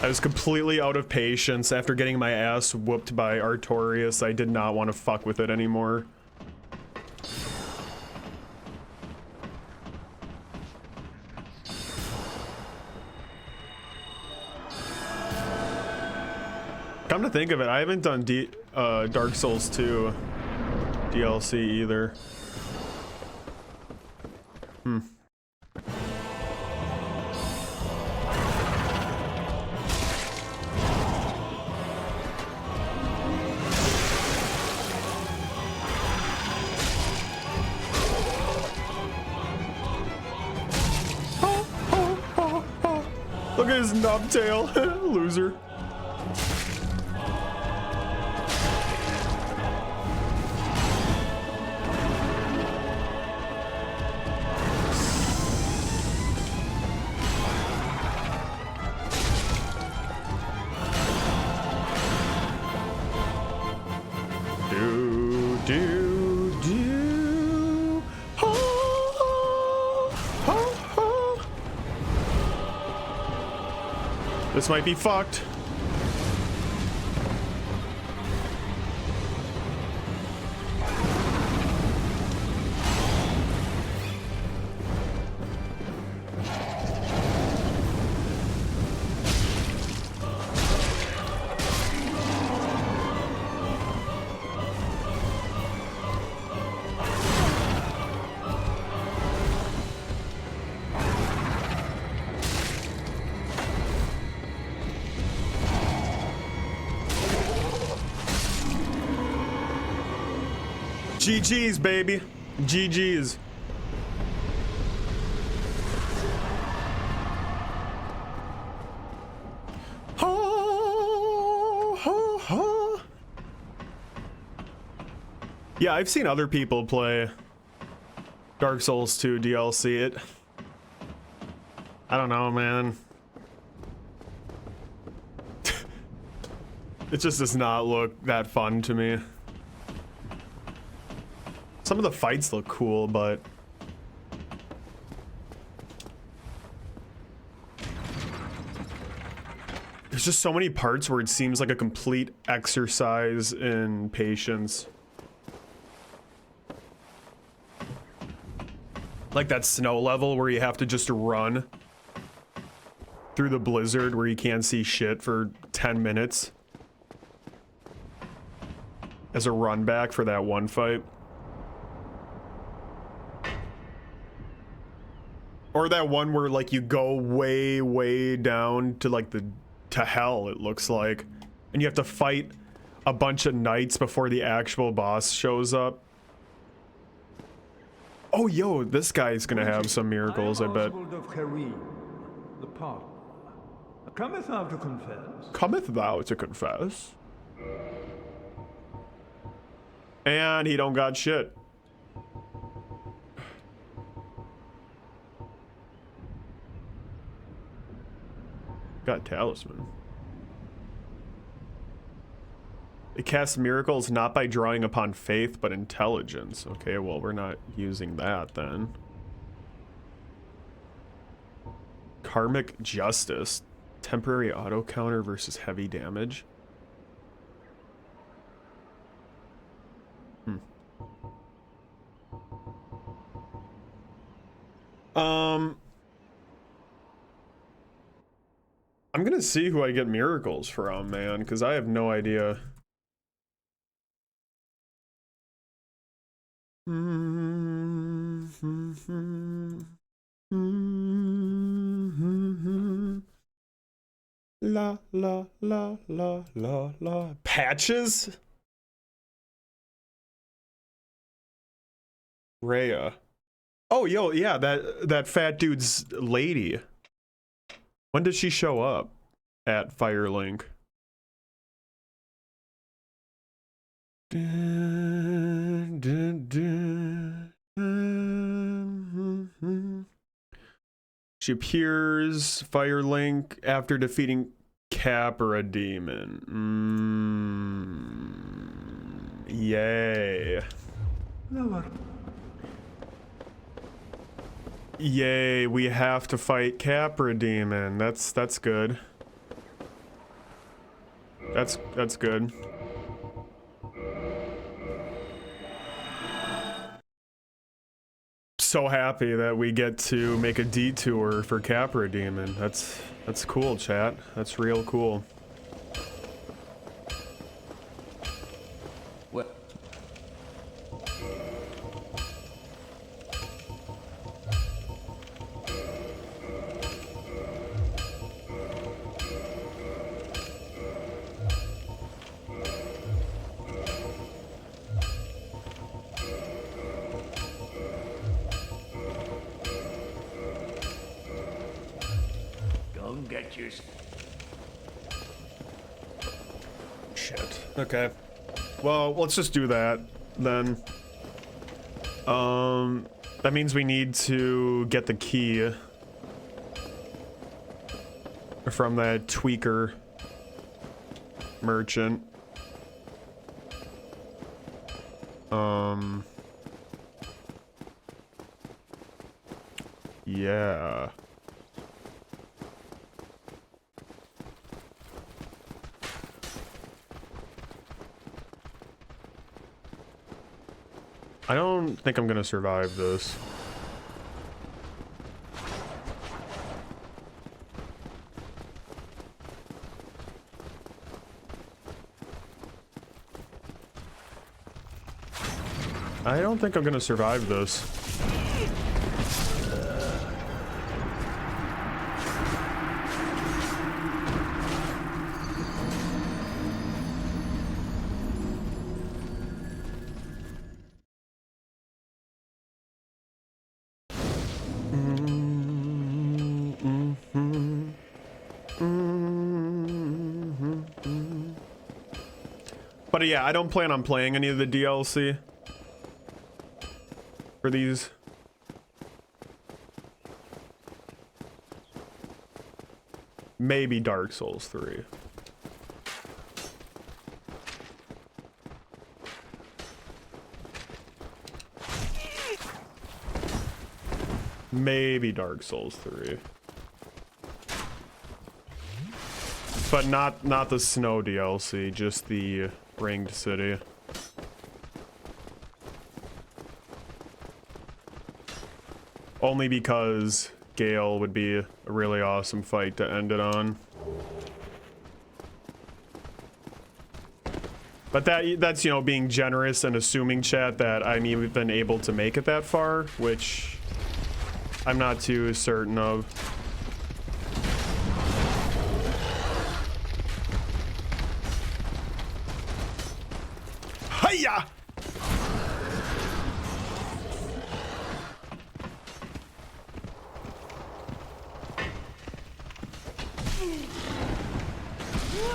Speaker 1: I was completely out of patience after getting my ass whooped by Artorias. I did not want to fuck with it anymore. Come to think of it, I haven't done Dark Souls 2 DLC either. Look at his nubtail, loser. This might be fucked. GG's, baby. GG's. Yeah, I've seen other people play Dark Souls 2 DLC. I don't know, man. It just does not look that fun to me. Some of the fights look cool, but there's just so many parts where it seems like a complete exercise in patience. Like that snow level where you have to just run through the blizzard where you can't see shit for 10 minutes as a run back for that one fight. Or that one where like you go way, way down to like to hell, it looks like. And you have to fight a bunch of knights before the actual boss shows up. Oh, yo, this guy's gonna have some miracles, I bet.
Speaker 7: Of Karim, the partner. Cometh thou to confess?
Speaker 1: Cometh thou to confess? And he don't got shit. Got talisman. It casts miracles not by drawing upon faith, but intelligence. Okay, well, we're not using that then. Karmic Justice. Temporary auto counter versus heavy damage. I'm gonna see who I get miracles from, man, because I have no idea. La la la la la la. Patches? Rhea. Oh, yo, yeah, that fat dude's lady. When did she show up at Firelink? She appears Firelink after defeating Capra Demon. Yay. Yay, we have to fight Capra Demon. That's good. That's good. So happy that we get to make a detour for Capra Demon. That's cool, chat. That's real cool.
Speaker 2: What? Don't get yourself.
Speaker 1: Shit. Okay. Well, let's just do that then. That means we need to get the key from that tweaker merchant. Yeah. I don't think I'm gonna survive this. I don't think I'm gonna survive this. But yeah, I don't plan on playing any of the DLC for these. Maybe Dark Souls 3. Maybe Dark Souls 3. But not the snow DLC, just the Ringed City. Only because Gale would be a really awesome fight to end it on. But that's, you know, being generous and assuming, chat, that I'm even able to make it that far, which I'm not too certain of. Hiya!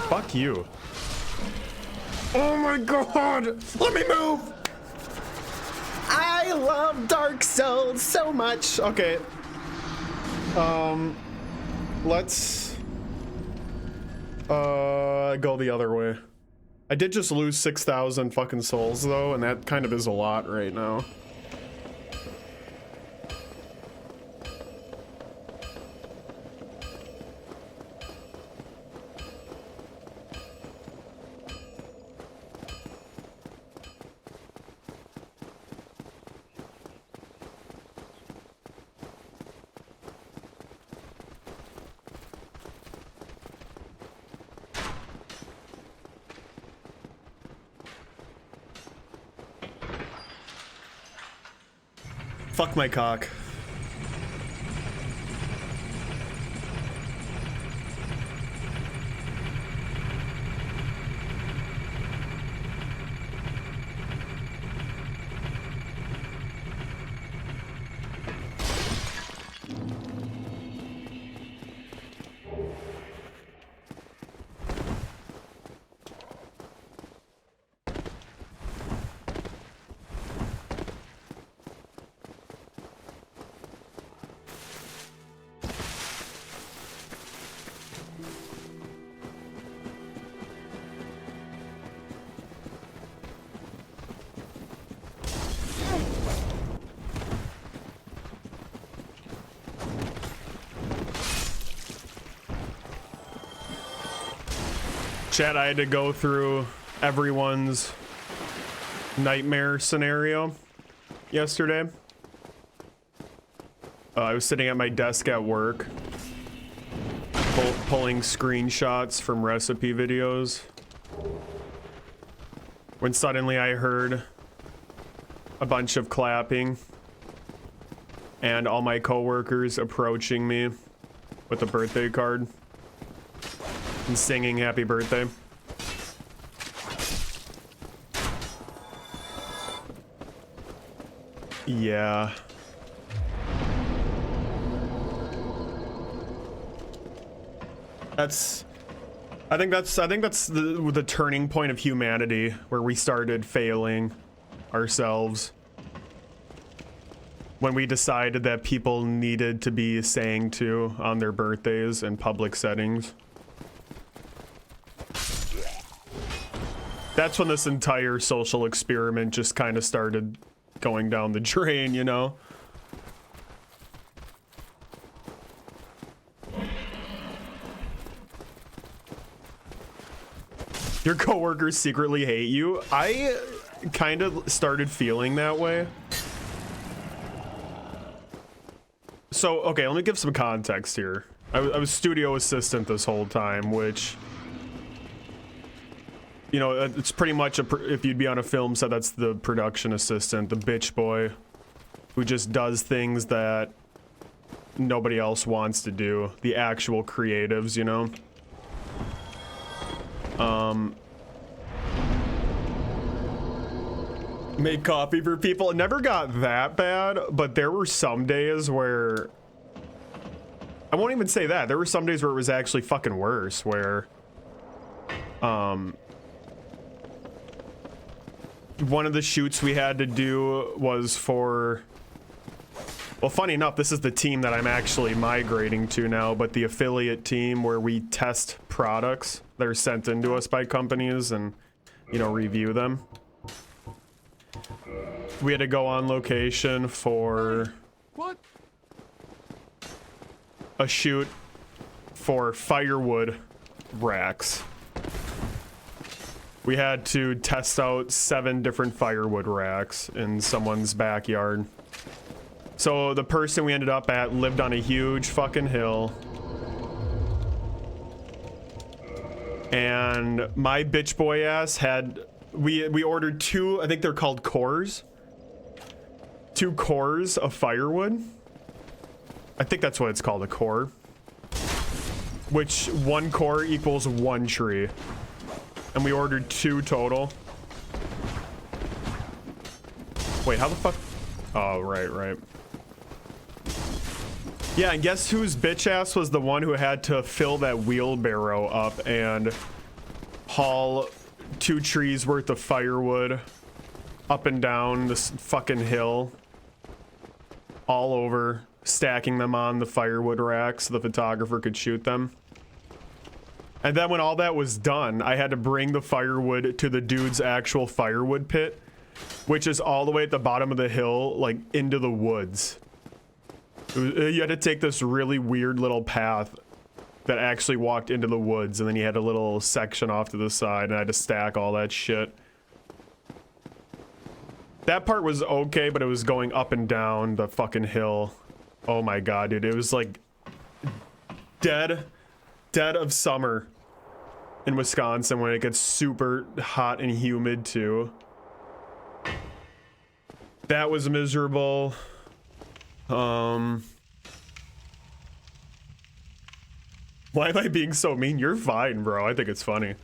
Speaker 1: Fuck you. Oh my god! Let me move! I love Dark Souls so much. Okay. Let's go the other way. I did just lose 6,000 fucking souls though, and that kind of is a lot right now. Fuck my cock. Chat, I had to go through everyone's nightmare scenario yesterday. I was sitting at my desk at work, pulling screenshots from recipe videos, when suddenly I heard a bunch of clapping and all my coworkers approaching me with a birthday card and singing happy birthday. Yeah. I think that's the turning point of humanity, where we started failing ourselves. When we decided that people needed to be sang to on their birthdays in public settings. That's when this entire social experiment just kind of started going down the drain, you know? Your coworkers secretly hate you? I kind of started feeling that way. So, okay, let me give some context here. I was studio assistant this whole time, which, you know, it's pretty much if you'd be on a film set, that's the production assistant, the bitch boy who just does things that nobody else wants to do. The actual creatives, you know? Made coffee for people. It never got that bad, but there were some days where, I won't even say that. There were some days where it was actually fucking worse, where, one of the shoots we had to do was for, well, funny enough, this is the team that I'm actually migrating to now, but the affiliate team where we test products that are sent into us by companies and, you know, review them. We had to go on location for a shoot for firewood racks. We had to test out 7 different firewood racks in someone's backyard. So the person we ended up at lived on a huge fucking hill. And my bitch boy ass had, we ordered 2, I think they're called cores. 2 cores of firewood. I think that's what it's called, a core. Which 1 core equals 1 tree. And we ordered 2 total. Wait, how the fuck? Oh, right. Yeah, and guess whose bitch ass was the one who had to fill that wheelbarrow up and haul 2 trees worth of firewood up and down this fucking hill, all over, stacking them on the firewood rack so the photographer could shoot them. And then when all that was done, I had to bring the firewood to the dude's actual firewood pit, which is all the way at the bottom of the hill, like into the woods. You had to take this really weird little path that actually walked into the woods, and then you had a little section off to the side, and I had to stack all that shit. That part was okay, but it was going up and down the fucking hill. Oh my god, dude. It was like dead of summer in Wisconsin when it gets super hot and humid too. That was miserable. Why am I being so mean? You're fine, bro. I think it's funny.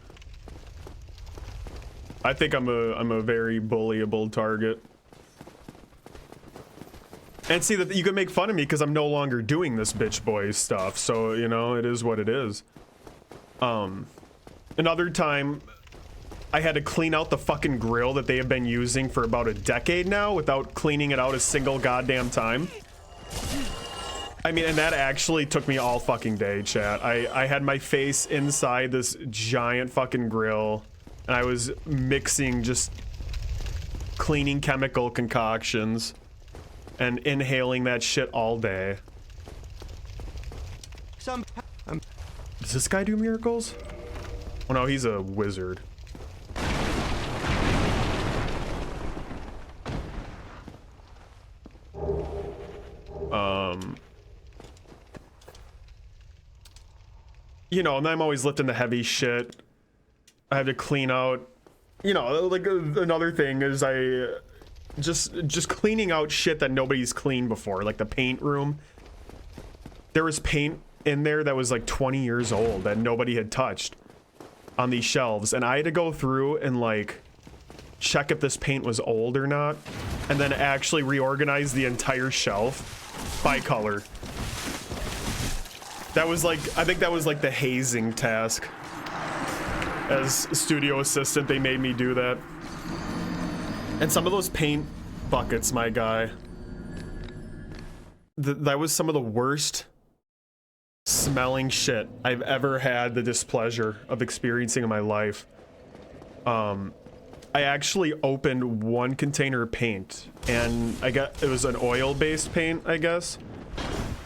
Speaker 1: I think I'm a very bullyable target. And see that you can make fun of me because I'm no longer doing this bitch boy stuff. So, you know, it is what it is. Another time I had to clean out the fucking grill that they have been using for about a decade now without cleaning it out a single goddamn time. I mean, and that actually took me all fucking day, chat. I had my face inside this giant fucking grill, and I was mixing just cleaning chemical concoctions and inhaling that shit all day. Does this guy do miracles? Oh no, he's a wizard. You know, and I'm always lifting the heavy shit. I had to clean out, you know, like another thing is just cleaning out shit that nobody's cleaned before, like the paint room. There was paint in there that was like 20 years old that nobody had touched on these shelves, and I had to go through and like check if this paint was old or not, and then actually reorganize the entire shelf by color. That was like, I think that was like the hazing task. As studio assistant, they made me do that. And some of those paint buckets, my guy, that was some of the worst smelling shit I've ever had the displeasure of experiencing in my life. I actually opened one container of paint, and it was an oil-based paint, I guess.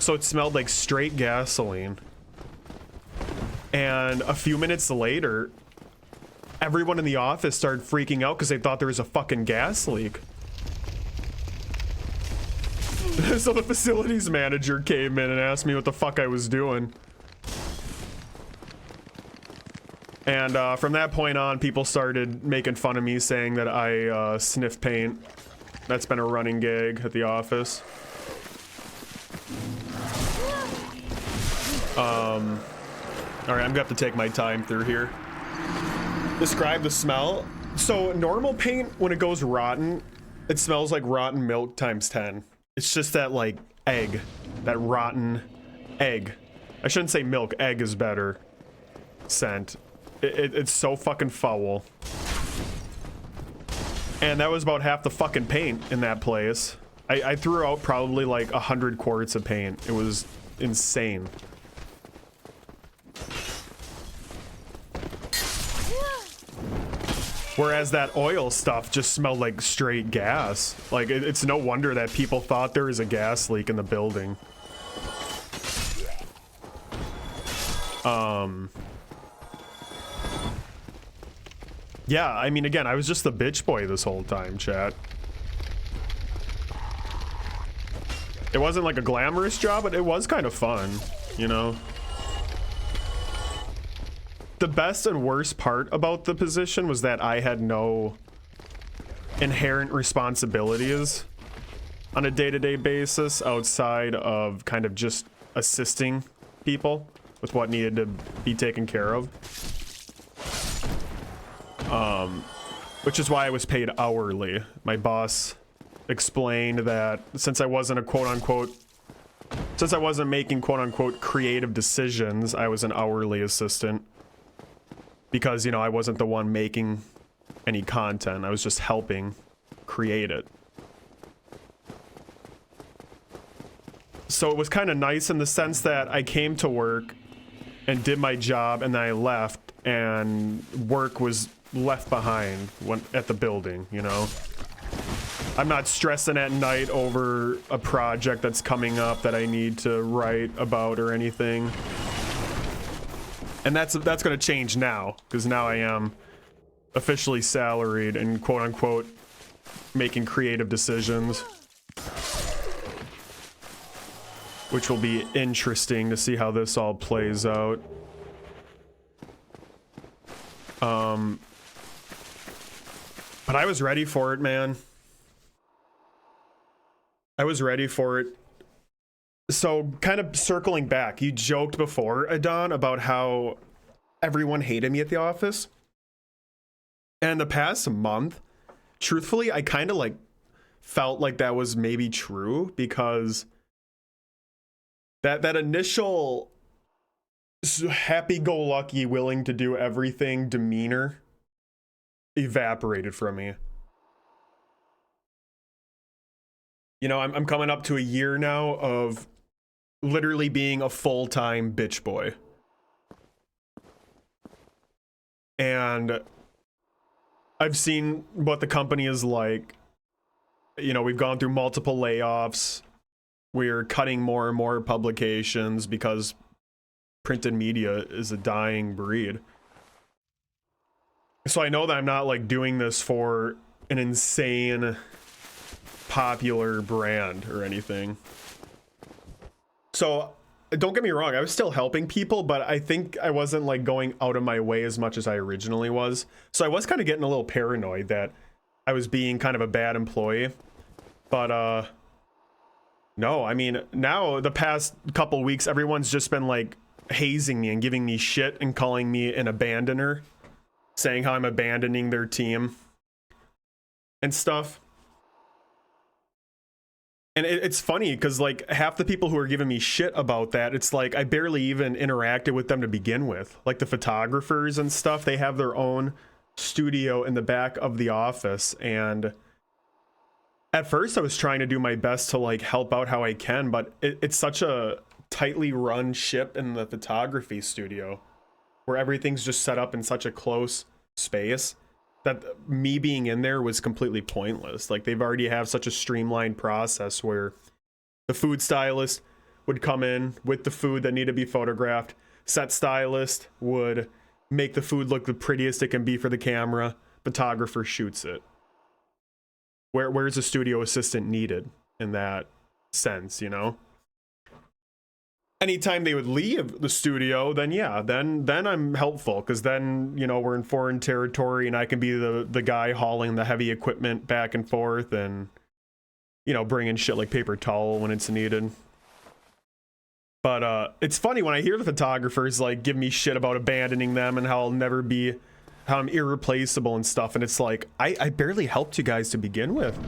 Speaker 1: So it smelled like straight gasoline. And a few minutes later, everyone in the office started freaking out because they thought there was a fucking gas leak. So the facilities manager came in and asked me what the fuck I was doing. And from that point on, people started making fun of me, saying that I sniff paint. That's been a running gag at the office. All right, I'm gonna have to take my time through here. Describe the smell. So normal paint, when it goes rotten, it smells like rotten milk times 10. It's just that like egg, that rotten egg. I shouldn't say milk, egg is better scent. It's so fucking foul. And that was about half the fucking paint in that place. I threw out probably like 100 quarts of paint. It was insane. Whereas that oil stuff just smelled like straight gas. Like, it's no wonder that people thought there was a gas leak in the building. Yeah, I mean, again, I was just the bitch boy this whole time, chat. It wasn't like a glamorous job, but it was kind of fun, you know? The best and worst part about the position was that I had no inherent responsibilities on a day-to-day basis outside of kind of just assisting people with what needed to be taken care of. Which is why I was paid hourly. My boss explained that since I wasn't a quote-unquote Since I wasn't making quote-unquote creative decisions, I was an hourly assistant. Because, you know, I wasn't the one making any content. I was just helping create it. So it was kind of nice in the sense that I came to work and did my job, and then I left, and work was left behind at the building, you know? I'm not stressing at night over a project that's coming up that I need to write about or anything. And that's going to change now, because now I am officially salaried and quote-unquote making creative decisions. Which will be interesting to see how this all plays out. But I was ready for it, man. I was ready for it. So, kind of circling back, you joked before, Adon, about how everyone hated me at the office. And the past month, truthfully, I kind of like felt like that was maybe true, because that initial happy-go-lucky, willing to do everything demeanor evaporated from me. You know, I'm coming up to a year now of literally being a full-time bitch boy. And I've seen what the company is like. You know, we've gone through multiple layoffs. We're cutting more and more publications because printed media is a dying breed. So I know that I'm not like doing this for an insane popular brand or anything. So don't get me wrong, I was still helping people, but I think I wasn't like going out of my way as much as I originally was. So I was kind of getting a little paranoid that I was being kind of a bad employee. But no, I mean, now the past couple weeks, everyone's just been like hazing me and giving me shit and calling me an abandoner, saying how I'm abandoning their team and stuff. And it's funny because like half the people who are giving me shit about that, it's like I barely even interacted with them to begin with. Like the photographers and stuff, they have their own studio in the back of the office. And at first I was trying to do my best to like help out how I can, but it's such a tightly run ship in the photography studio where everything's just set up in such a close space that me being in there was completely pointless. Like they've already have such a streamlined process where the food stylist would come in with the food that needed to be photographed. Set stylist would make the food look the prettiest it can be for the camera. Photographer shoots it. Where's a studio assistant needed in that sense, you know? Anytime they would leave the studio, then yeah, then I'm helpful, because then, you know, we're in foreign territory and I can be the guy hauling the heavy equipment back and forth and, you know, bringing shit like paper towel when it's needed. But it's funny when I hear the photographers like give me shit about abandoning them and how I'll never be, how I'm irreplaceable and stuff, and it's like I barely helped you guys to begin with.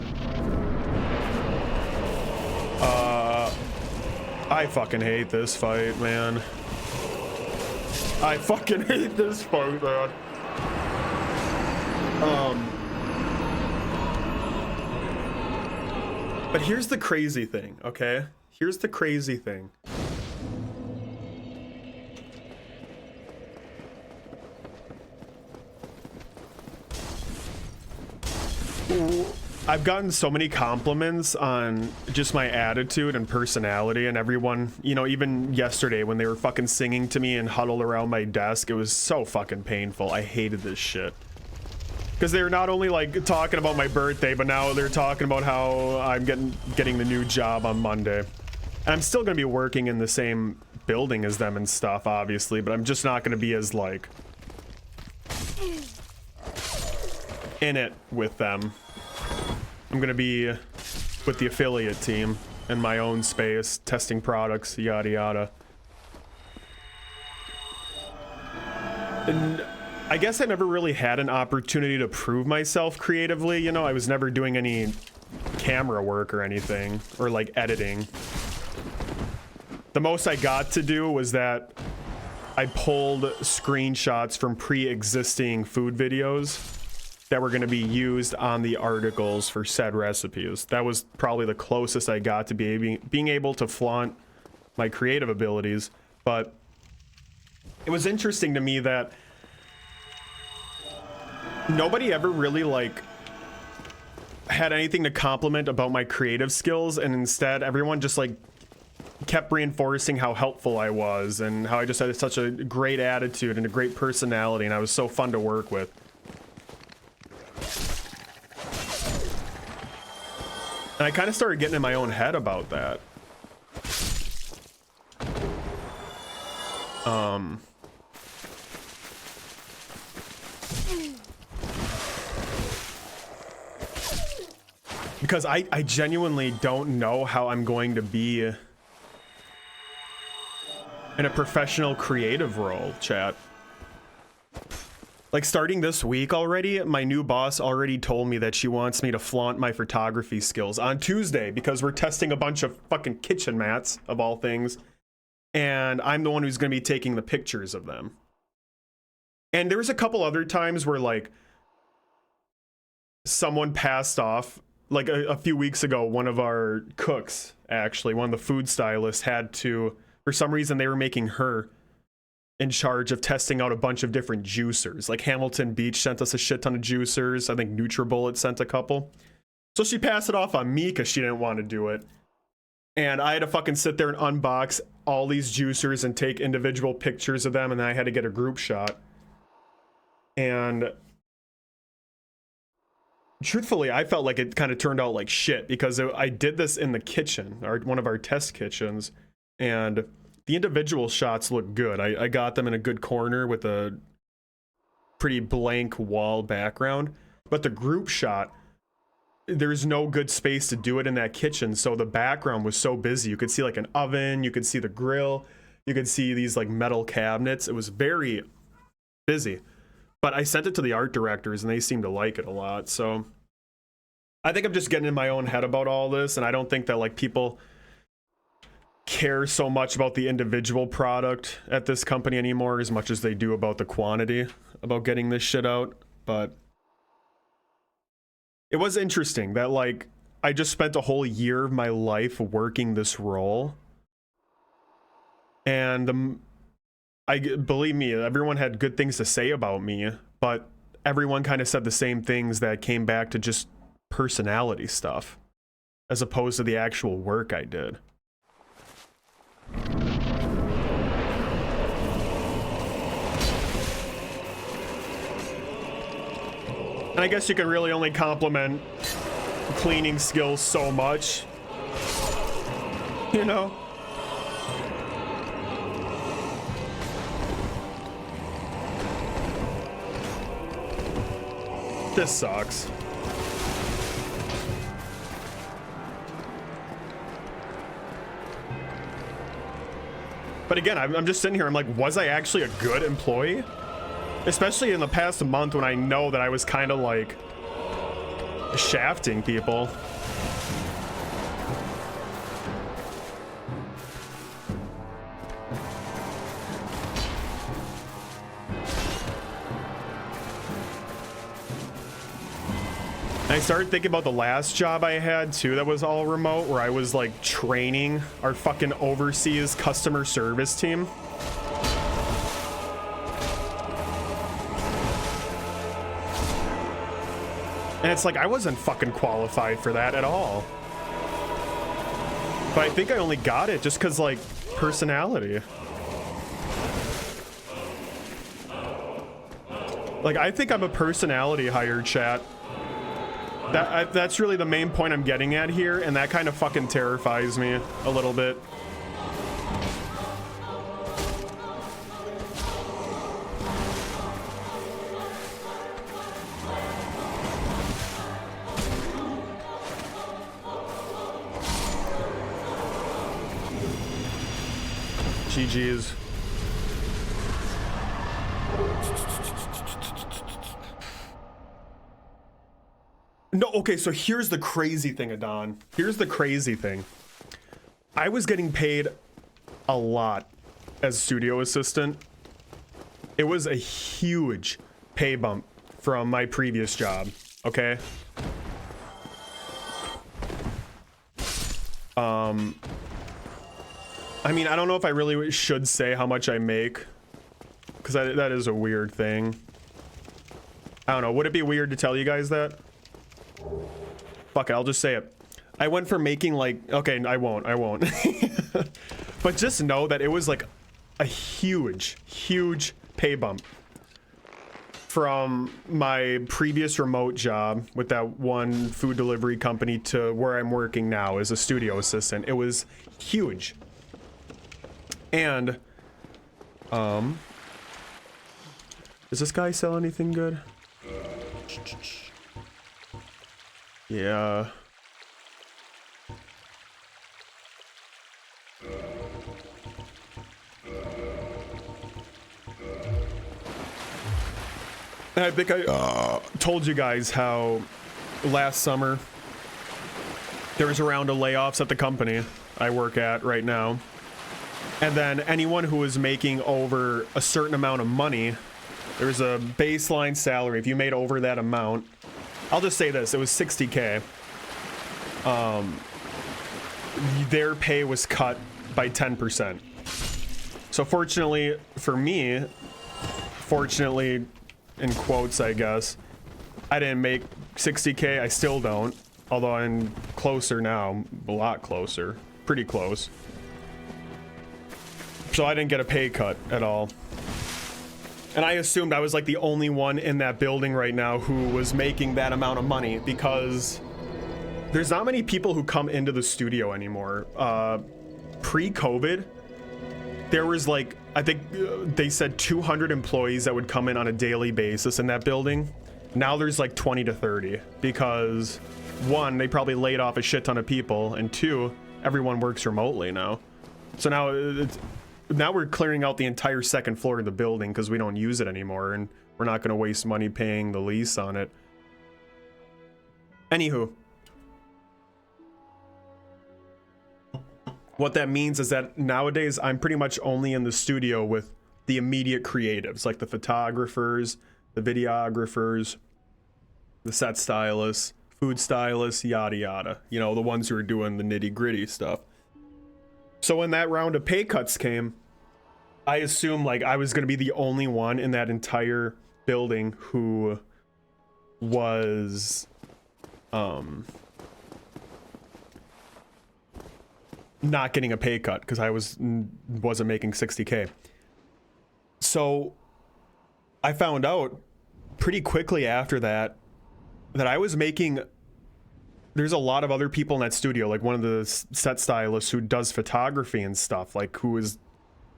Speaker 1: I fucking hate this fight, man. I fucking hate this fight, man. But here's the crazy thing, okay? Here's the crazy thing. I've gotten so many compliments on just my attitude and personality, and everyone, you know, even yesterday when they were fucking singing to me and huddled around my desk, it was so fucking painful. I hated this shit. Because they were not only like talking about my birthday, but now they're talking about how I'm getting the new job on Monday. And I'm still gonna be working in the same building as them and stuff, obviously, but I'm just not gonna be as like in it with them. I'm gonna be with the affiliate team in my own space, testing products, yada yada. And I guess I never really had an opportunity to prove myself creatively, you know? I was never doing any camera work or anything, or like editing. The most I got to do was that I pulled screenshots from pre-existing food videos that were going to be used on the articles for said recipes. That was probably the closest I got to being able to flaunt my creative abilities. But it was interesting to me that nobody ever really like had anything to compliment about my creative skills, and instead everyone just like kept reinforcing how helpful I was and how I just had such a great attitude and a great personality, and I was so fun to work with. And I kind of started getting in my own head about that. Because I genuinely don't know how I'm going to be in a professional creative role, chat. Like, starting this week already, my new boss already told me that she wants me to flaunt my photography skills on Tuesday because we're testing a bunch of fucking kitchen mats, of all things. And I'm the one who's going to be taking the pictures of them. And there was a couple other times where, like, someone passed off. Like, a few weeks ago, one of our cooks, actually, one of the food stylists, had to, for some reason, they were making her in charge of testing out a bunch of different juicers. Like, Hamilton Beach sent us a shit ton of juicers. I think NutriBullet sent a couple. So she passed it off on me because she didn't want to do it. And I had to fucking sit there and unbox all these juicers and take individual pictures of them, and then I had to get a group shot. And truthfully, I felt like it kind of turned out like shit because I did this in the kitchen, one of our test kitchens, and the individual shots look good. I got them in a good corner with a pretty blank wall background, but the group shot, there's no good space to do it in that kitchen, so the background was so busy. You could see like an oven, you could see the grill, you could see these like metal cabinets. It was very busy. But I sent it to the art directors and they seemed to like it a lot. So I think I'm just getting in my own head about all this, and I don't think that like people care so much about the individual product at this company anymore as much as they do about the quantity, about getting this shit out. But it was interesting that like I just spent a whole year of my life working this role, and believe me, everyone had good things to say about me, but everyone kind of said the same things that came back to just personality stuff as opposed to the actual work I did. And I guess you can really only compliment cleaning skills so much, you know? This sucks. But again, I'm just sitting here, I'm like, was I actually a good employee? Especially in the past month when I know that I was kind of like shafting people. I started thinking about the last job I had too that was all remote, where I was like training our fucking overseas customer service team. And it's like I wasn't fucking qualified for that at all. But I think I only got it just because like personality. Like I think I'm a personality hire, chat. That's really the main point I'm getting at here, and that kind of fucking terrifies me a little bit. GG's. No, okay, so here's the crazy thing, Adon. Here's the crazy thing. I was getting paid a lot as studio assistant. It was a huge pay bump from my previous job, okay? I mean, I don't know if I really should say how much I make, because that is a weird thing. I don't know. Would it be weird to tell you guys that? Fuck it, I'll just say it. I went from making like, okay, I won't. But just know that it was like a huge pay bump from my previous remote job with that one food delivery company to where I'm working now as a studio assistant. It was huge. And, does this guy sell anything good? Yeah. And I think I told you guys how last summer there was a round of layoffs at the company I work at right now. And then anyone who was making over a certain amount of money, there was a baseline salary. If you made over that amount, I'll just say this, it was 60K. Their pay was cut by 10%. So fortunately for me, fortunately in quotes, I guess, I didn't make 60K. I still don't, although I'm closer now, a lot closer, pretty close. So I didn't get a pay cut at all. And I assumed I was like the only one in that building right now who was making that amount of money, because there's not many people who come into the studio anymore. Pre-COVID, there was like, I think they said 200 employees that would come in on a daily basis in that building. Now there's like 20 to 30 because one, they probably laid off a shit ton of people, and two, everyone works remotely now. So now we're clearing out the entire second floor of the building because we don't use it anymore, and we're not going to waste money paying the lease on it. Anywho, what that means is that nowadays I'm pretty much only in the studio with the immediate creatives, like the photographers, the videographers, the set stylists, food stylists, yada yada. You know, the ones who are doing the nitty gritty stuff. So when that round of pay cuts came, I assumed like I was going to be the only one in that entire building who was not getting a pay cut because I wasn't making 60K. So I found out pretty quickly after that I was making, there's a lot of other people in that studio, like one of the set stylists who does photography and stuff, like who is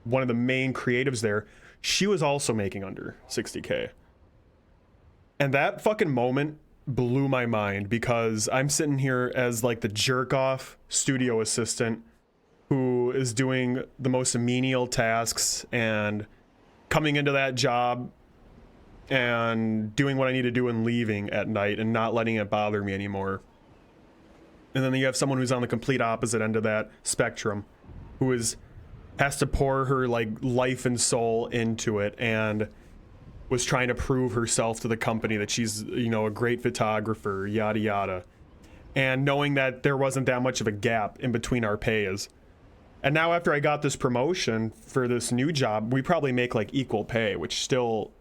Speaker 1: one of the main creatives there. She was also making under 60K. And that fucking moment blew my mind, because I'm sitting here as like the jerk off studio assistant who is doing the most menial tasks and coming into that job and doing what I need to do and leaving at night and not letting it bother me anymore. And then you have someone who's on the complete opposite end of that spectrum, who has to pour her like life and soul into it and was trying to prove herself to the company that she's, you know, a great photographer, yada yada. And knowing that there wasn't that much of a gap in between our pays. And now after I got this promotion for this new job, we probably make like equal pay, which still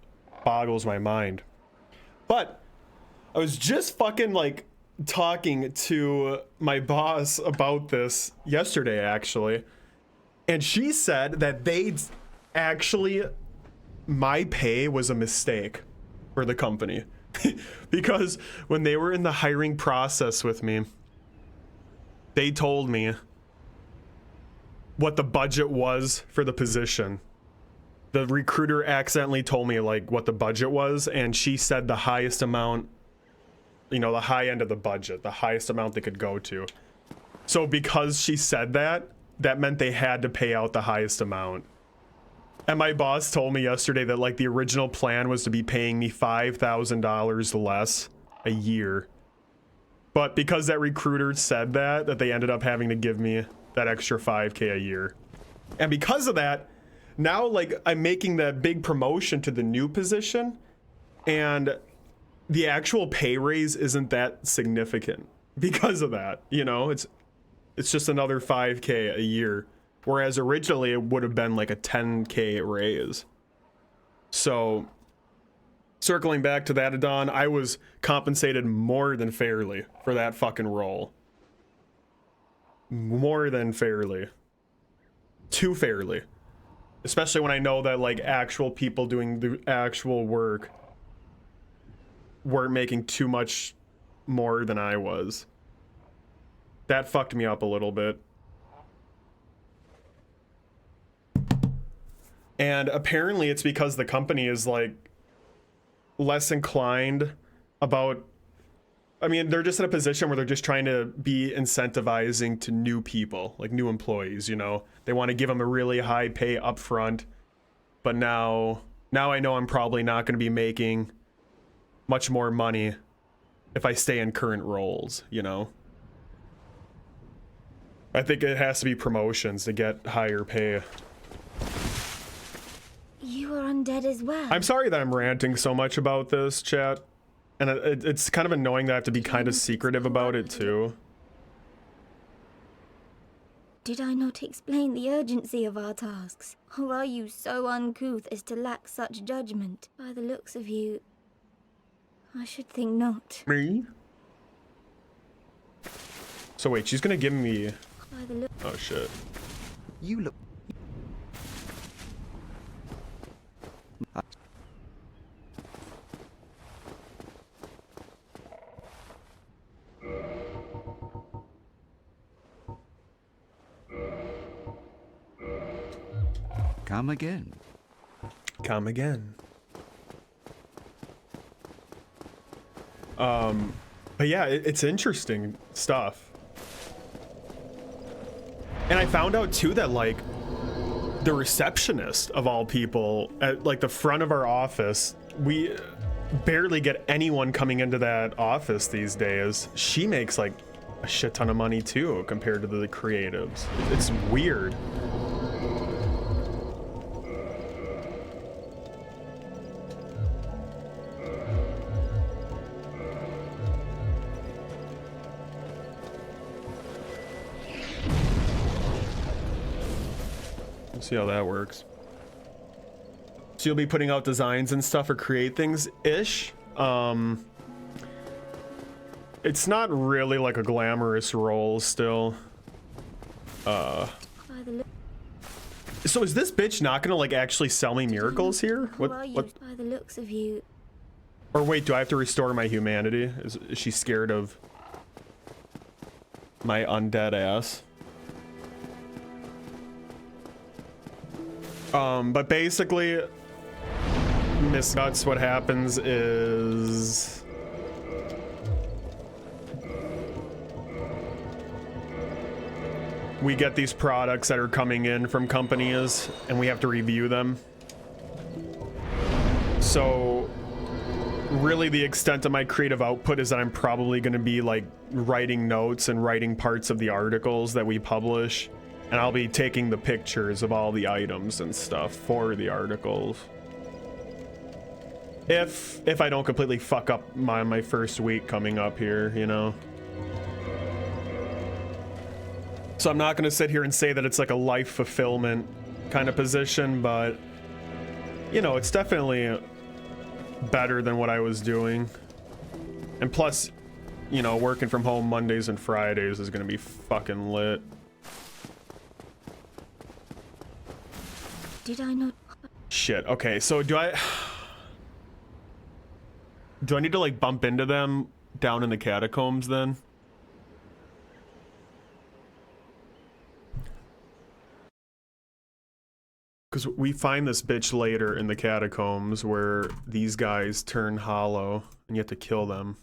Speaker 1: boggles my mind. But I was just fucking like talking to my boss about this yesterday, actually. And she said that my pay was a mistake for the company. Because when they were in the hiring process with me, they told me what the budget was for the position. The recruiter accidentally told me like what the budget was, and she said the highest amount, you know, the high end of the budget, the highest amount they could go to. So because she said that meant they had to pay out the highest amount. And my boss told me yesterday that like the original plan was to be paying me $5,000 less a year. But because that recruiter said that they ended up having to give me that extra $5K a year. And because of that, now like I'm making that big promotion to the new position, and the actual pay raise isn't that significant because of that. You know, it's just another 5K a year, whereas originally it would have been like a 10K raise. So circling back to that, Adon, I was compensated more than fairly for that fucking role. More than fairly. Too fairly. Especially when I know that like actual people doing the actual work weren't making too much more than I was. That fucked me up a little bit. And apparently it's because the company is like less inclined about, I mean, they're just in a position where they're just trying to be incentivizing to new people, like new employees, you know. They want to give them a really high pay up front, but now I know I'm probably not going to be making much more money if I stay in current roles, you know. I think it has to be promotions to get higher pay.
Speaker 8: You are undead as well.
Speaker 1: I'm sorry that I'm ranting so much about this, chat. And it's kind of annoying that I have to be kind of secretive about it, too.
Speaker 8: Did I not explain the urgency of our tasks? Or are you so uncouth as to lack such judgment? By the looks of you, I should think not.
Speaker 1: Me? So wait, she's gonna give me...
Speaker 8: By the look...
Speaker 1: Oh, shit.
Speaker 6: You look... Come again.
Speaker 1: Come again. But yeah, it's interesting stuff. And I found out too that like the receptionist of all people at like the front of our office, we barely get anyone coming into that office these days. She makes like a shit ton of money too compared to the creatives. It's weird. See how that works. So you'll be putting out designs and stuff or create things ish. It's not really like a glamorous role still. So is this bitch not gonna like actually sell me miracles here? What?
Speaker 8: By the looks of you.
Speaker 1: Or wait, do I have to restore my humanity? Is she scared of my undead ass? But basically, Miss Nuts, what happens is we get these products that are coming in from companies and we have to review them. So really the extent of my creative output is that I'm probably going to be like writing notes and writing parts of the articles that we publish. And I'll be taking the pictures of all the items and stuff for the articles. If I don't completely fuck up my first week coming up here, you know. So I'm not gonna sit here and say that it's like a life fulfillment kind of position, but you know, it's definitely better than what I was doing. And plus, you know, working from home Mondays and Fridays is gonna be fucking lit.
Speaker 8: Did I not?
Speaker 1: Shit. Okay, so do I need to like bump into them down in the catacombs then? Because we find this bitch later in the catacombs where these guys turn hollow and you have to kill them.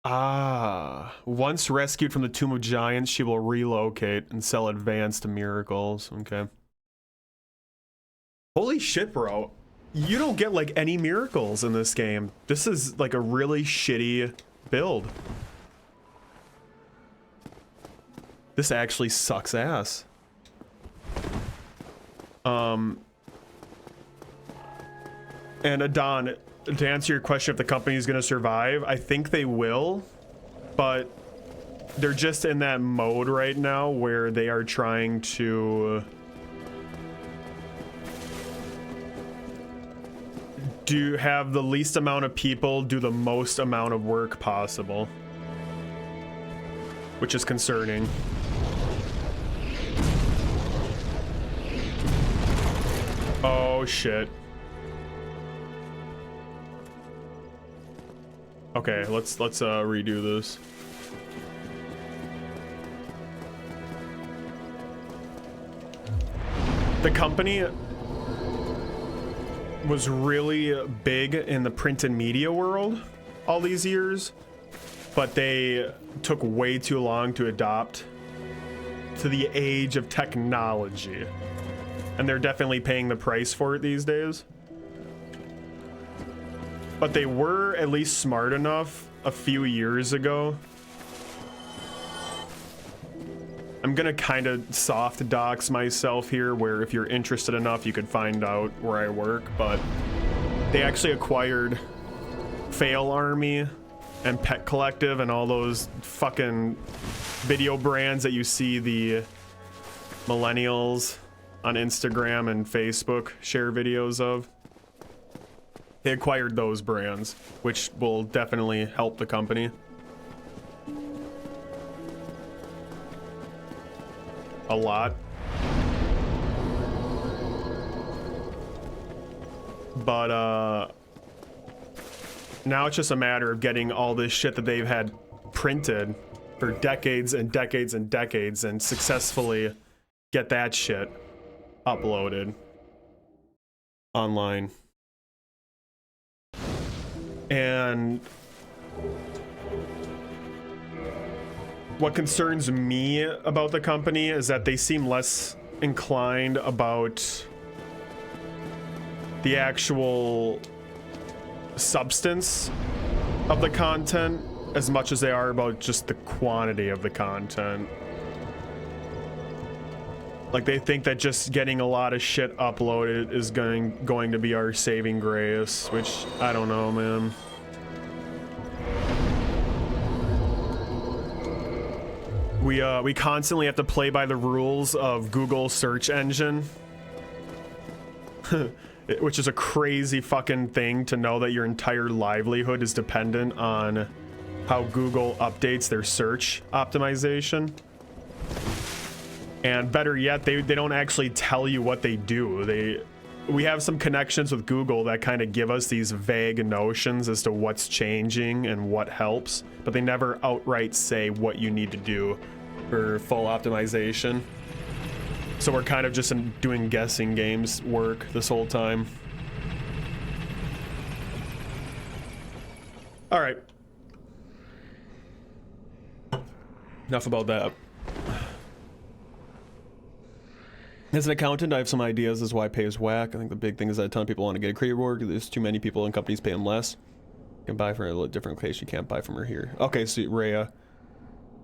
Speaker 1: Ah, once rescued from the Tomb of Giants, she will relocate and sell advanced miracles. Okay. Holy shit, bro. You don't get like any miracles in this game. This is like a really shitty build. This actually sucks ass. And Adon, to answer your question if the company is going to survive, I think they will, but they're just in that mode right now where they are trying to have the least amount of people do the most amount of work possible, which is concerning. Oh shit. Okay, let's redo this. The company was really big in the print and media world all these years, but they took way too long to adopt to the age of technology. And they're definitely paying the price for it these days. But they were at least smart enough a few years ago. I'm gonna kind of soft dox myself here, where if you're interested enough, you could find out where I work, but they actually acquired Fail Army and Pet Collective and all those fucking video brands that you see the millennials on Instagram and Facebook share videos of. They acquired those brands, which will definitely help the company. A lot. But now it's just a matter of getting all this shit that they've had printed for decades and decades and decades and successfully get that shit uploaded online. And what concerns me about the company is that they seem less inclined about the actual substance of the content as much as they are about just the quantity of the content. Like, they think that just getting a lot of shit uploaded is going to be our saving grace, which I don't know, man. We constantly have to play by the rules of Google search engine, which is a crazy fucking thing to know that your entire livelihood is dependent on how Google updates their search optimization. And better yet, they don't actually tell you what they do. We have some connections with Google that kind of give us these vague notions as to what's changing and what helps, but they never outright say what you need to do for full optimization. So we're kind of just doing guessing games work this whole time. All right. Enough about that. As an accountant, I have some ideas as to why pay is whack. I think the big thing is that a ton of people want to get a creative work. There's too many people and companies pay them less. You can buy from a different location. You can't buy from her here. Okay, so Rhea.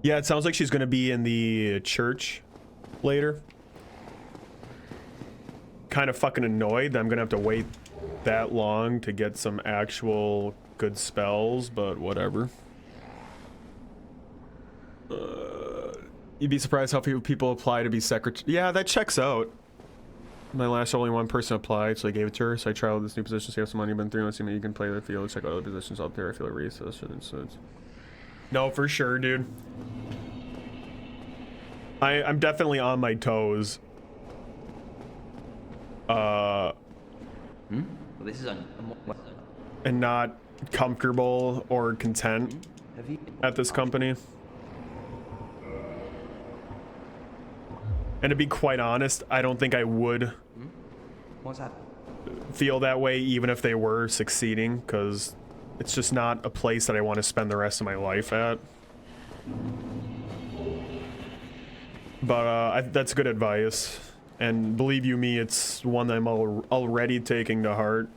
Speaker 1: Yeah, it sounds like she's going to be in the church later. Kind of fucking annoyed that I'm going to have to wait that long to get some actual good spells, but whatever. You'd be surprised how few people apply to be secretary. Yeah, that checks out. My last only one person applied, so I gave it to her. So I tried this new position, save some money, been through, see me, you can play the field, check out other positions out there. I feel like reassess. No, for sure, dude. I'm definitely on my toes.
Speaker 9: Well, this is
Speaker 1: and not comfortable or content at this company. And to be quite honest, I don't think I would feel that way even if they were succeeding, because it's just not a place that I want to spend the rest of my life at. But that's good advice. And believe you me, it's one I'm already taking to heart.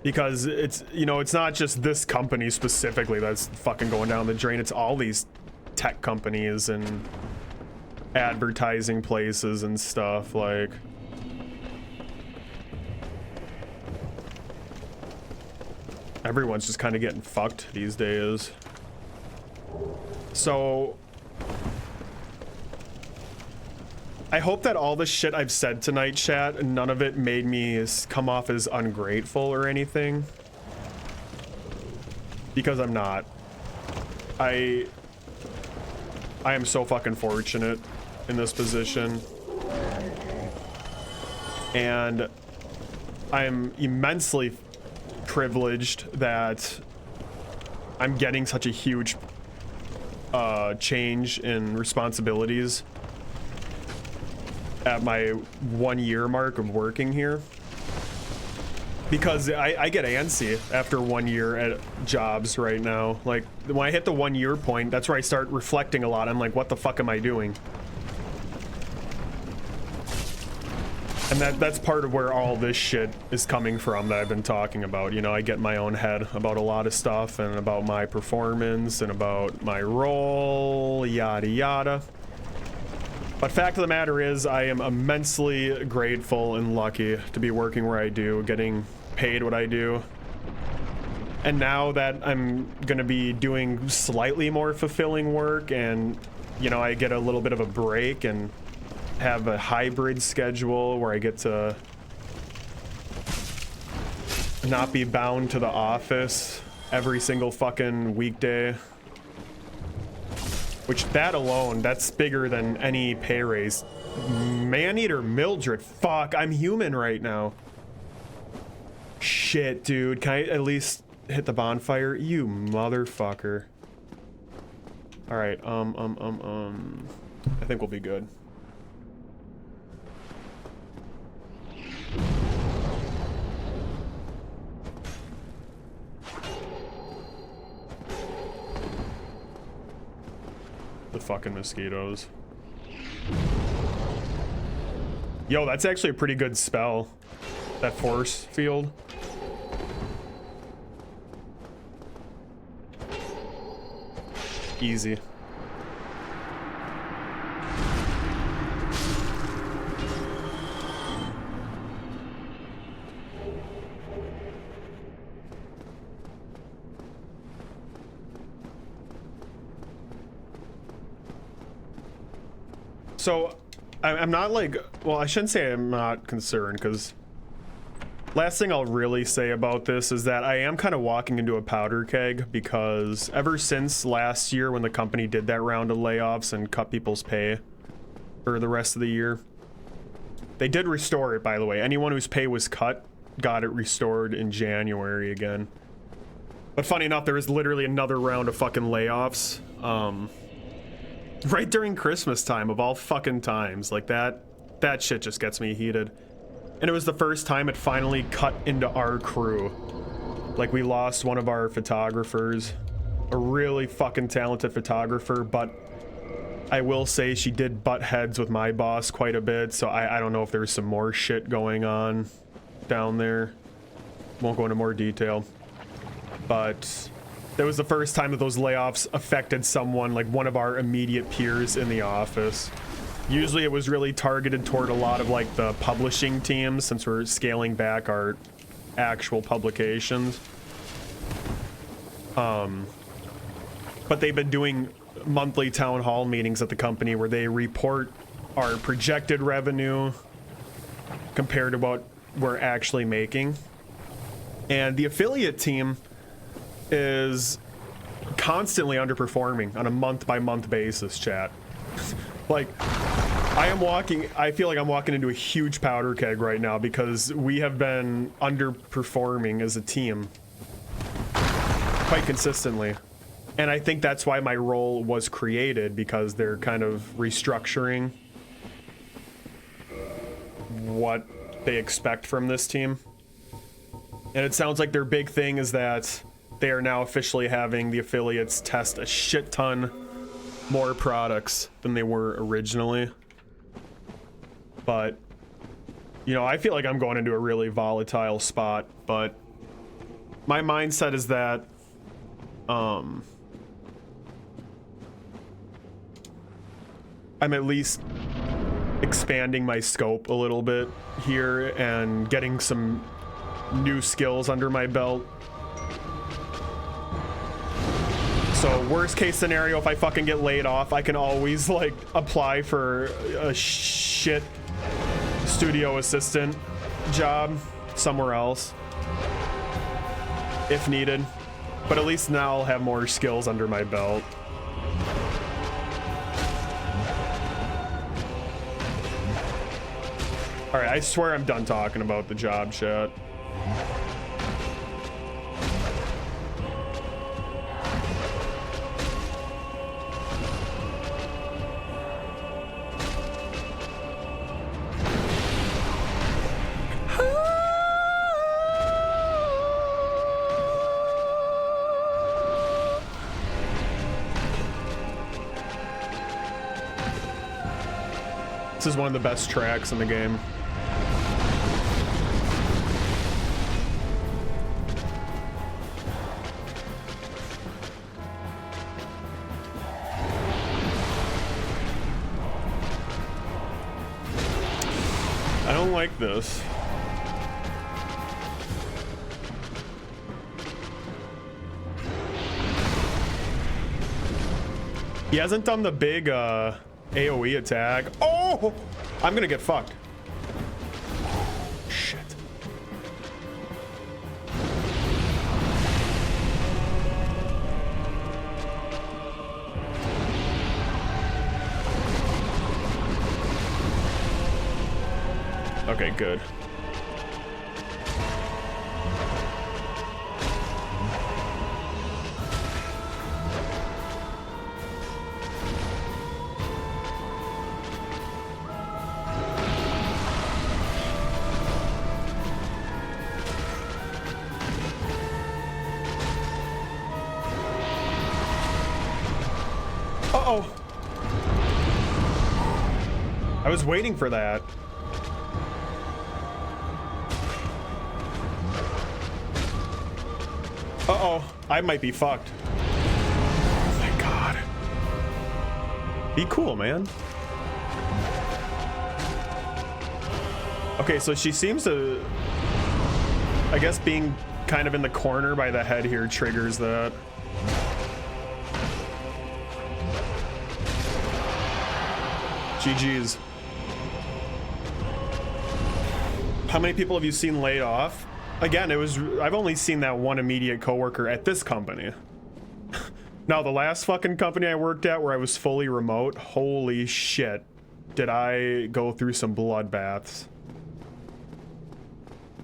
Speaker 1: Because it's, you know, it's not just this company specifically that's fucking going down the drain. It's all these tech companies and advertising places and stuff. Like, everyone's just kind of getting fucked these days. So I hope that all the shit I've said tonight, chat, none of it made me come off as ungrateful or anything. Because I'm not. I am so fucking fortunate in this position. And I am immensely privileged that I'm getting such a huge change in responsibilities at my 1 year mark of working here, because I get antsy after 1 year at jobs right now. Like, when I hit the 1 year point, that's where I start reflecting a lot. I'm like, what the fuck am I doing? And that's part of where all this shit is coming from that I've been talking about. You know, I get in my own head about a lot of stuff, and about my performance and about my role, yada yada. But fact of the matter is, I am immensely grateful and lucky to be working where I do, getting paid what I do. And now that I'm gonna be doing slightly more fulfilling work, and, you know, I get a little bit of a break and have a hybrid schedule where I get to not be bound to the office every single fucking weekday. Which, that alone, that's bigger than any pay raise. Maneater Mildred, fuck, I'm human right now. Shit, dude, can I at least hit the bonfire? You motherfucker. Alright, I think we'll be good. The fucking mosquitoes. Yo, that's actually a pretty good spell. That force field. Easy. So, I'm not like, well, I shouldn't say I'm not concerned, because last thing I'll really say about this is that I am kind of walking into a powder keg, because ever since last year when the company did that round of layoffs and cut people's pay for the rest of the year, they did restore it, by the way. Anyone whose pay was cut got it restored in January again. But funny enough, there was literally another round of fucking layoffs. Right during Christmas time, of all fucking times. Like, that shit just gets me heated. And it was the first time it finally cut into our crew. Like, we lost one of our photographers, a really fucking talented photographer, but I will say she did butt heads with my boss quite a bit, so I don't know if there's some more shit going on down there. Won't go into more detail. But that was the first time that those layoffs affected someone, like one of our immediate peers in the office. Usually it was really targeted toward a lot of like the publishing teams, since we're scaling back our actual publications. But they've been doing monthly town hall meetings at the company where they report our projected revenue compared to what we're actually making. And the affiliate team is constantly underperforming on a month-by-month basis, chat. Like, I feel like I'm walking into a huge powder keg right now, because we have been underperforming as a team quite consistently. And I think that's why my role was created, because they're kind of restructuring what they expect from this team. And it sounds like their big thing is that they are now officially having the affiliates test a shit ton more products than they were originally. But, you know, I feel like I'm going into a really volatile spot, but my mindset is that, I'm at least expanding my scope a little bit here and getting some new skills under my belt. So worst case scenario, if I fucking get laid off, I can always like apply for a shit studio assistant job somewhere else if needed. But at least now I'll have more skills under my belt. All right, I swear I'm done talking about the job chat. This is one of the best tracks in the game. I don't like this. He hasn't done the big AoE attack. Oh! I'm gonna get fucked. Shit. Okay, good. Uh-oh. I was waiting for that. Uh-oh. I might be fucked. Oh my god. Be cool, man. Okay, so she seems to... I guess being kind of in the corner by the head here triggers that. GG's. How many people have you seen laid off? Again, I've only seen that one immediate coworker at this company. Now, the last fucking company I worked at where I was fully remote, holy shit, did I go through some bloodbaths.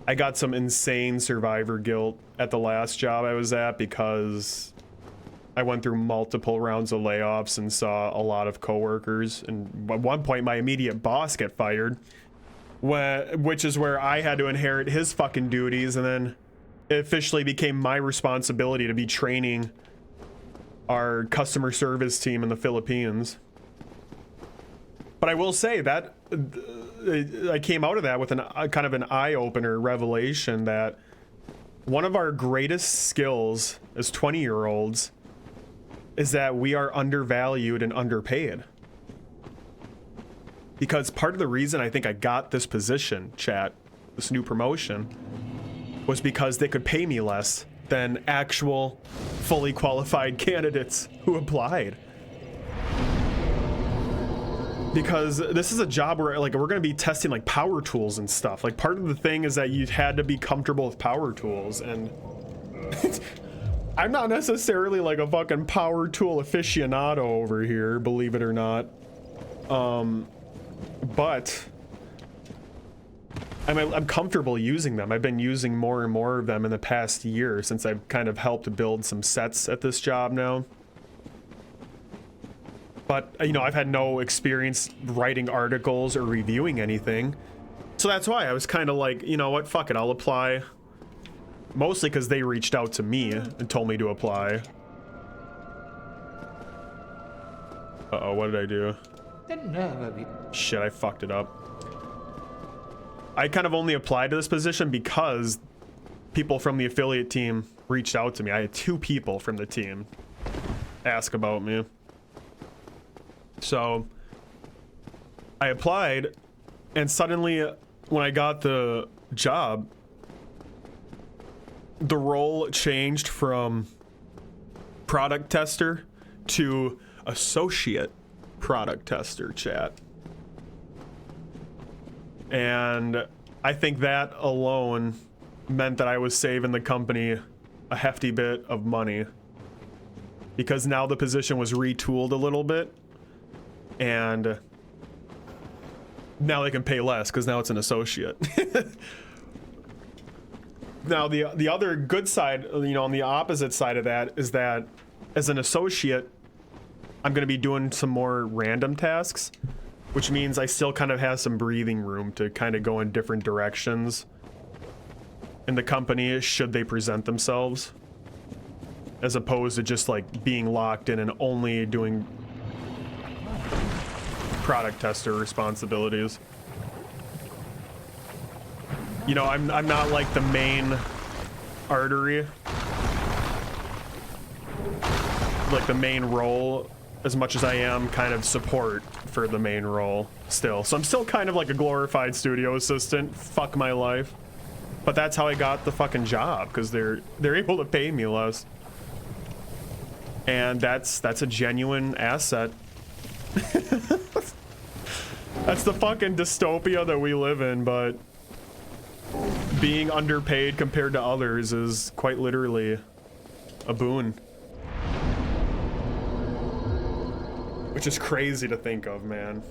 Speaker 1: I got some insane survivor guilt at the last job I was at because I went through multiple rounds of layoffs and saw a lot of coworkers, and at one point my immediate boss get fired, which is where I had to inherit his fucking duties, and then it officially became my responsibility to be training our customer service team in the Philippines. But I will say that I came out of that with a kind of an eye-opener revelation that one of our greatest skills as 20-year-olds is that we are undervalued and underpaid. Because part of the reason I think I got this position, chat, this new promotion, was because they could pay me less than actual fully qualified candidates who applied. Because this is a job where like we're gonna be testing like power tools and stuff. Like part of the thing is that you had to be comfortable with power tools, and I'm not necessarily like a fucking power tool aficionado over here, believe it or not. But I'm comfortable using them. I've been using more and more of them in the past year since I've kind of helped build some sets at this job now. But, you know, I've had no experience writing articles or reviewing anything. So that's why I was kind of like, you know what, fuck it, I'll apply. Mostly because they reached out to me and told me to apply. Uh-oh, what did I do? Shit, I fucked it up. I kind of only applied to this position because people from the affiliate team reached out to me. I had 2 people from the team ask about me. So I applied, and suddenly when I got the job, the role changed from product tester to associate product tester, chat. And I think that alone meant that I was saving the company a hefty bit of money, because now the position was retooled a little bit, and now they can pay less because now it's an associate. Now the other good side, you know, on the opposite side of that, is that as an associate, I'm going to be doing some more random tasks, which means I still kind of have some breathing room to kind of go in different directions in the company should they present themselves, as opposed to just like being locked in and only doing product tester responsibilities. You know, I'm not like the main artery, like the main role, as much as I am kind of support for the main role still. So I'm still kind of like a glorified studio assistant. Fuck my life. But that's how I got the fucking job, because they're able to pay me less. And that's a genuine asset. That's the fucking dystopia that we live in, but being underpaid compared to others is quite literally a boon. Which is crazy to think of, man.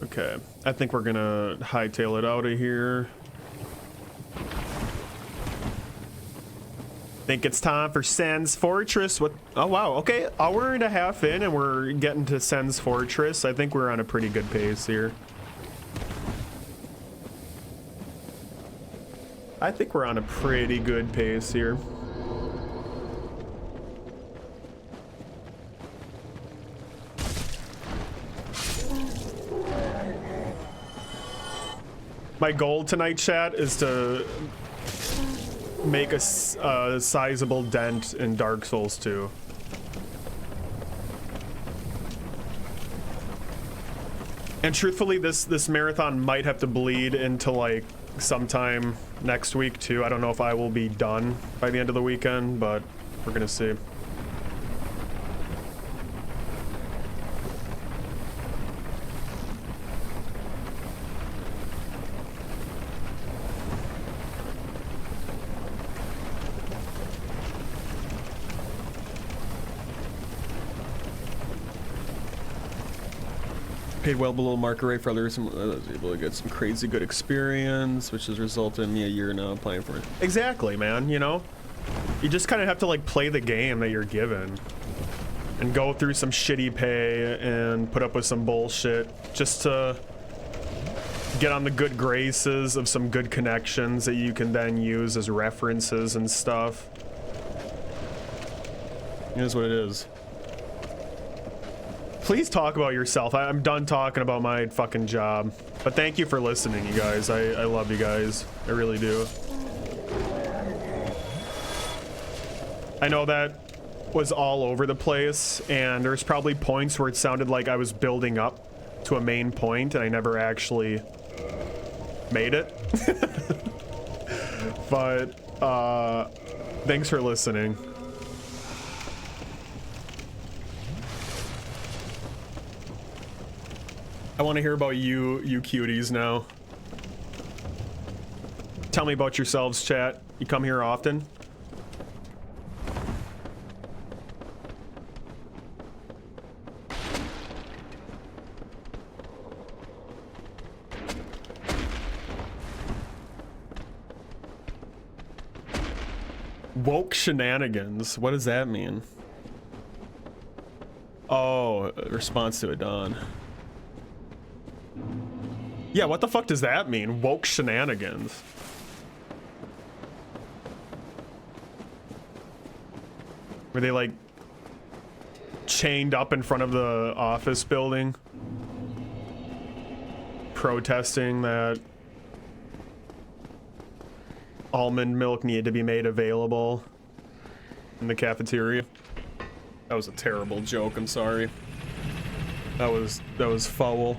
Speaker 1: Okay, I think we're gonna hightail it out of here. Think it's time for Sen's Fortress. What? Oh wow, okay, hour and a half in and we're getting to Sen's Fortress. I think we're on a pretty good pace here. I think we're on a pretty good pace here. My goal tonight, chat, is to make a sizable dent in Dark Souls 2. And truthfully, this marathon might have to bleed into like sometime next week too. I don't know if I will be done by the end of the weekend, but we're gonna see. Paid well below market rate for others. I was able to get some crazy good experience, which has resulted in me a year now applying for it. Exactly, man. You know, you just kind of have to like play the game that you're given and go through some shitty pay and put up with some bullshit just to get on the good graces of some good connections that you can then use as references and stuff. It is what it is. Please talk about yourself. I'm done talking about my fucking job. But thank you for listening, you guys. I love you guys. I really do. I know that was all over the place, and there's probably points where it sounded like I was building up to a main point, and I never actually made it. But, thanks for listening. I want to hear about you cuties now. Tell me about yourselves, chat. You come here often? Woke shenanigans. What does that mean? Oh, response to a Dawn. Yeah, what the fuck does that mean? Woke shenanigans. Were they like chained up in front of the office building? Protesting that almond milk needed to be made available in the cafeteria. That was a terrible joke, I'm sorry. That was foul.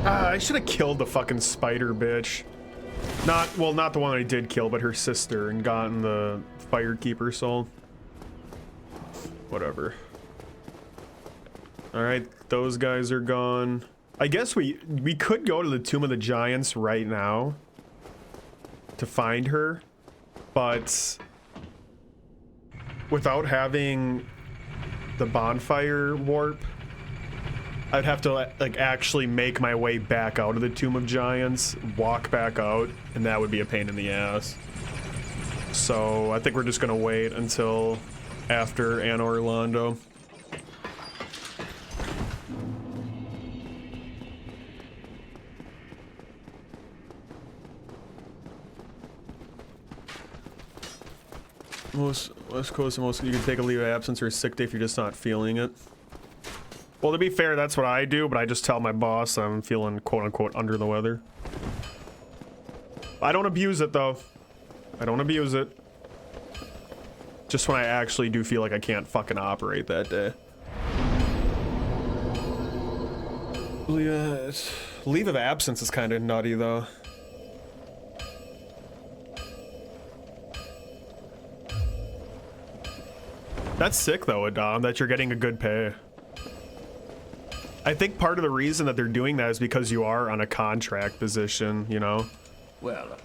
Speaker 1: I should have killed the fucking spider bitch. Not the one I did kill, but her sister, and gotten the firekeeper soul. Whatever. Alright, those guys are gone. I guess we could go to the Tomb of the Giants right now to find her, but without having the bonfire warp, I'd have to like actually make my way back out of the Tomb of Giants, walk back out, and that would be a pain in the ass. So I think we're just gonna wait until after Anne Orlando. Most West Coast, most you can take a leave of absence or a sick day if you're just not feeling it. Well, to be fair, that's what I do, but I just tell my boss I'm feeling quote-unquote under the weather. I don't abuse it, though. I don't abuse it. Just when I actually do feel like I can't fucking operate that day. Leave of absence is kind of nutty, though. That's sick, though, Adam, that you're getting a good pay. I think part of the reason that they're doing that is because you are on a contract position, you know?
Speaker 2: Well,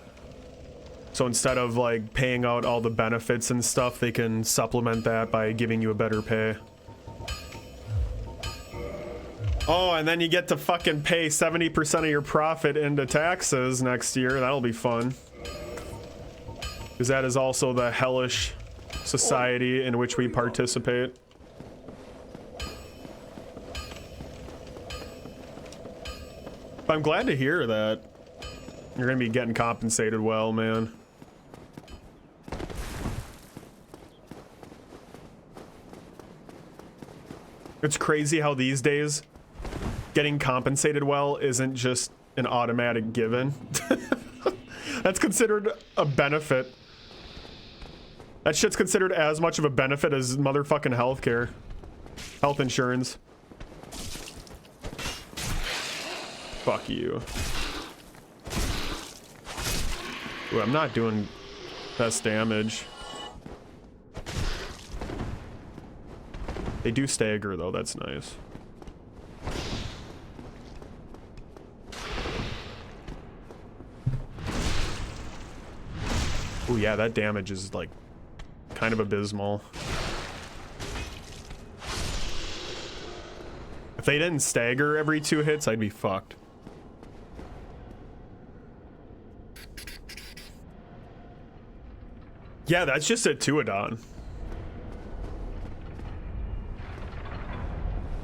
Speaker 1: so instead of like paying out all the benefits and stuff, they can supplement that by giving you a better pay. Oh, and then you get to fucking pay 70% of your profit into taxes next year. That'll be fun. Because that is also the hellish society in which we participate. I'm glad to hear that you're gonna be getting compensated well, man. It's crazy how these days getting compensated well isn't just an automatic given. That's considered a benefit. That shit's considered as much of a benefit as motherfucking healthcare, health insurance. Fuck you. Ooh, I'm not doing best damage. They do stagger though, that's nice. Ooh, yeah, that damage is like kind of abysmal. If they didn't stagger every 2 hits, I'd be fucked. Yeah, that's just a Tuadon.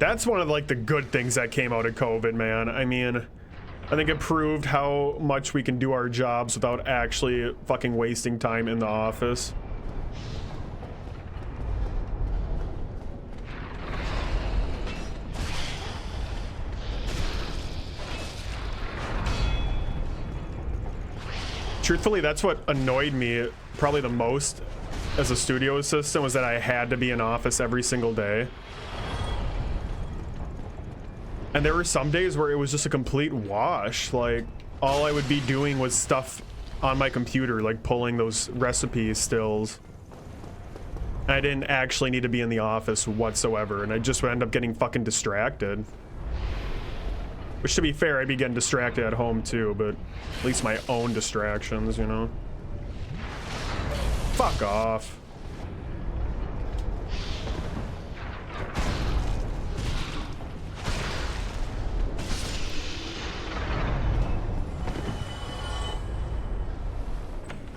Speaker 1: That's one of like the good things that came out of COVID, man. I mean, I think it proved how much we can do our jobs without actually fucking wasting time in the office. Truthfully, that's what annoyed me probably the most as a studio assistant was that I had to be in office every single day. And there were some days where it was just a complete wash. Like, all I would be doing was stuff on my computer, like pulling those recipe stills. I didn't actually need to be in the office whatsoever, and I just would end up getting fucking distracted. Which, to be fair, I'd be getting distracted at home too, but at least my own distractions, you know? Fuck off.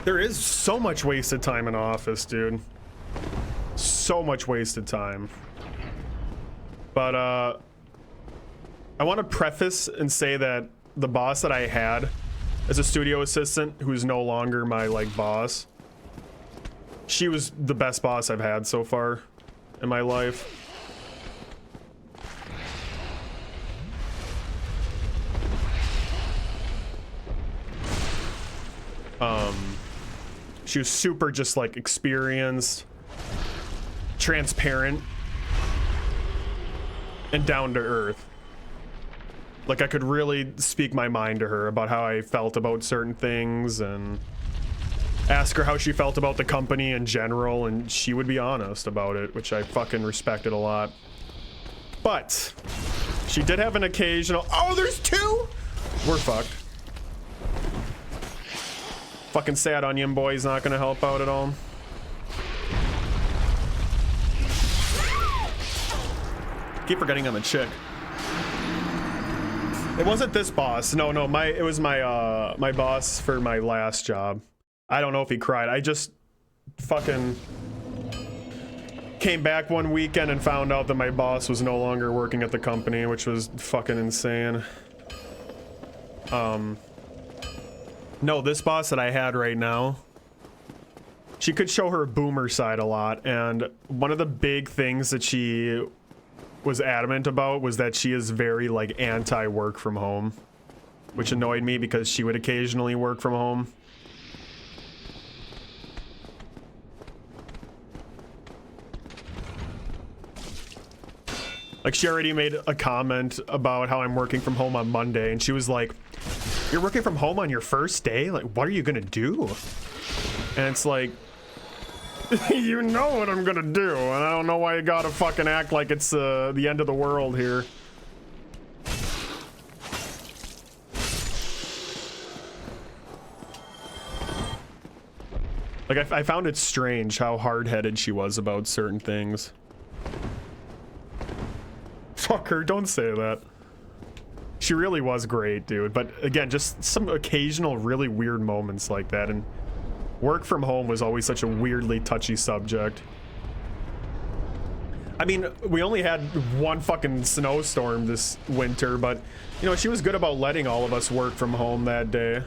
Speaker 1: There is so much wasted time in office, dude. So much wasted time. But, I want to preface and say that the boss that I had as a studio assistant, who's no longer my, like, boss, she was the best boss I've had so far in my life. She was super just like experienced, transparent, and down to earth. Like I could really speak my mind to her about how I felt about certain things and ask her how she felt about the company in general, and she would be honest about it, which I fucking respected a lot. But she did have an occasional, oh, there's two? We're fucked. Fucking sad onion boy's not gonna help out at all. Keep forgetting I'm a chick. It wasn't this boss. No, it was my my boss for my last job. I don't know if he cried. I just fucking came back one weekend and found out that my boss was no longer working at the company, which was fucking insane. No, this boss that I had right now, she could show her boomer side a lot, and one of the big things that she was adamant about was that she is very like anti-work from home, which annoyed me because she would occasionally work from home. Like she already made a comment about how I'm working from home on Monday, and she was like, "You're working from home on your first day? Like, what are you gonna do?" And it's like, you know what I'm gonna do, and I don't know why you gotta fucking act like it's the end of the world here. Like, I found it strange how hard-headed she was about certain things. Fuck her, don't say that. She really was great, dude, but again, just some occasional really weird moments like that, and work from home was always such a weirdly touchy subject. I mean, we only had one fucking snowstorm this winter, but, you know, she was good about letting all of us work from home that day.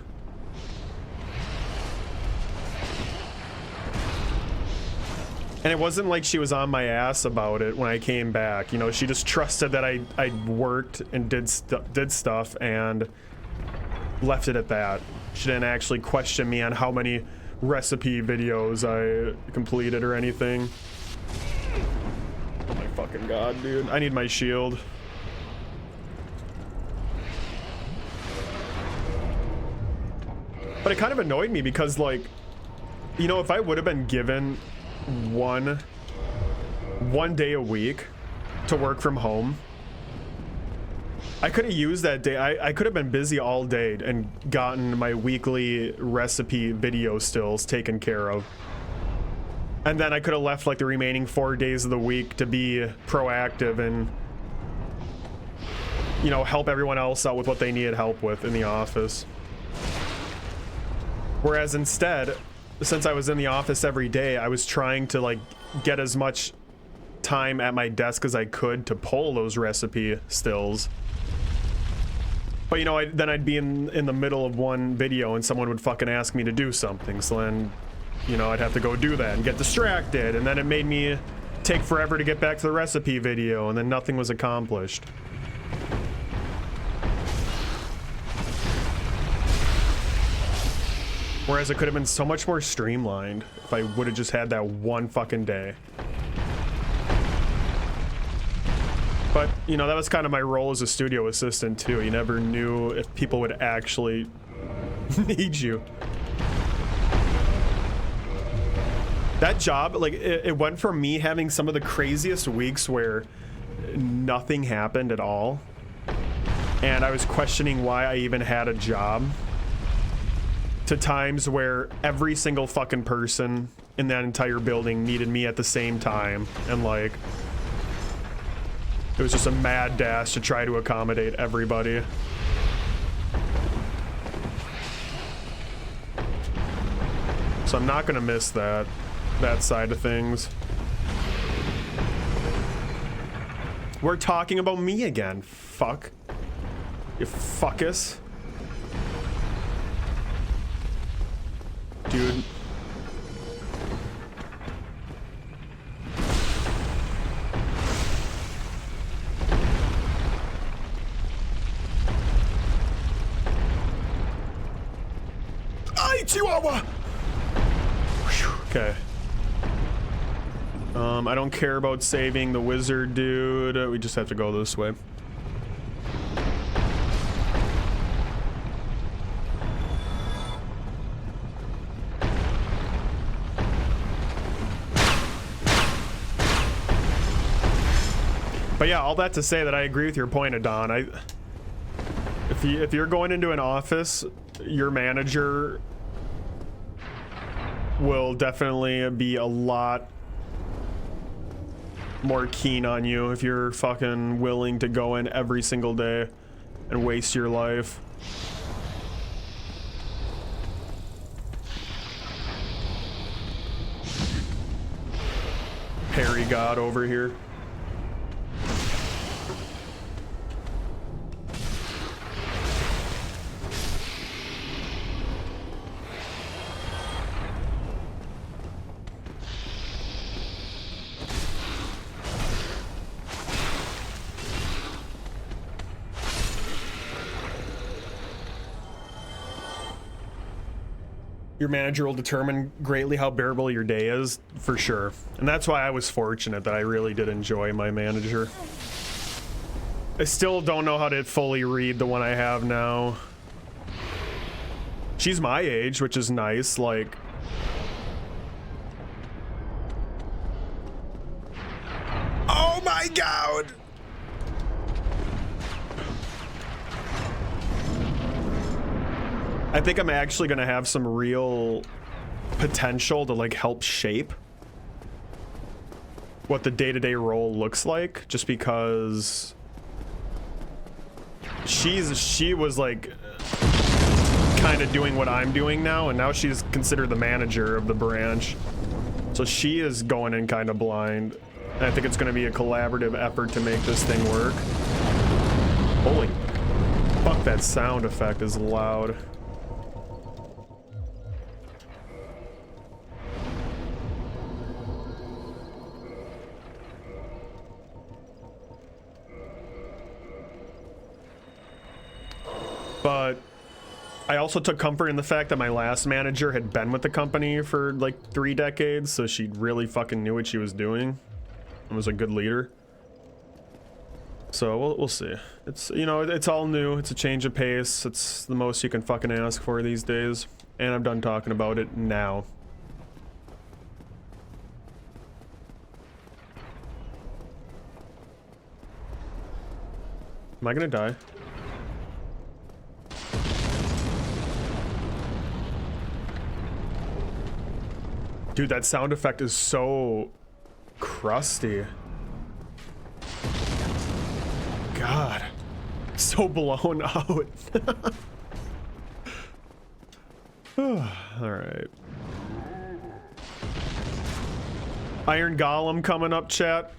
Speaker 1: And it wasn't like she was on my ass about it when I came back. You know, she just trusted that I worked and did stuff and left it at that. She didn't actually question me on how many recipe videos I completed or anything. Oh my fucking god, dude. I need my shield. But it kind of annoyed me because, like, you know, if I would have been given one day a week to work from home, I could have used that day. I could have been busy all day and gotten my weekly recipe video stills taken care of. And then I could have left like the remaining 4 days of the week to be proactive and, you know, help everyone else out with what they needed help with in the office. Whereas instead, since I was in the office every day, I was trying to like get as much time at my desk as I could to pull those recipe stills. But you know, then I'd be in the middle of one video and someone would fucking ask me to do something. So then, you know, I'd have to go do that and get distracted. And then it made me take forever to get back to the recipe video, and then nothing was accomplished. Whereas it could have been so much more streamlined if I would have just had that one fucking day. But, you know, that was kind of my role as a studio assistant too. You never knew if people would actually need you. That job, like, it went from me having some of the craziest weeks where nothing happened at all, and I was questioning why I even had a job, to times where every single fucking person in that entire building needed me at the same time, and like, it was just a mad dash to try to accommodate everybody. So I'm not gonna miss that side of things. We're talking about me again. Fuck. You fuckus. Dude. Ay, Chihuahua! Okay. I don't care about saving the wizard dude. We just have to go this way. But yeah, all that to say that I agree with your point, Adon. If you're going into an office, your manager will definitely be a lot more keen on you if you're fucking willing to go in every single day and waste your life. Harry God over here. Your manager will determine greatly how bearable your day is, for sure. And that's why I was fortunate that I really did enjoy my manager. I still don't know how to fully read the one I have now. She's my age, which is nice, like... Oh my god! I think I'm actually gonna have some real potential to like help shape what the day-to-day role looks like, just because she was like kind of doing what I'm doing now, and now she's considered the manager of the branch, so she is going in kind of blind. And I think it's gonna be a collaborative effort to make this thing work. Holy fuck, that sound effect is loud. But I also took comfort in the fact that my last manager had been with the company for like 3 decades, so she really fucking knew what she was doing and was a good leader. So we'll see. It's, you know, it's all new. It's a change of pace. It's the most you can fucking ask for these days. And I'm done talking about it now. Am I gonna die? Dude, that sound effect is so crusty. God, so blown out. All right. Iron Golem coming up, chat.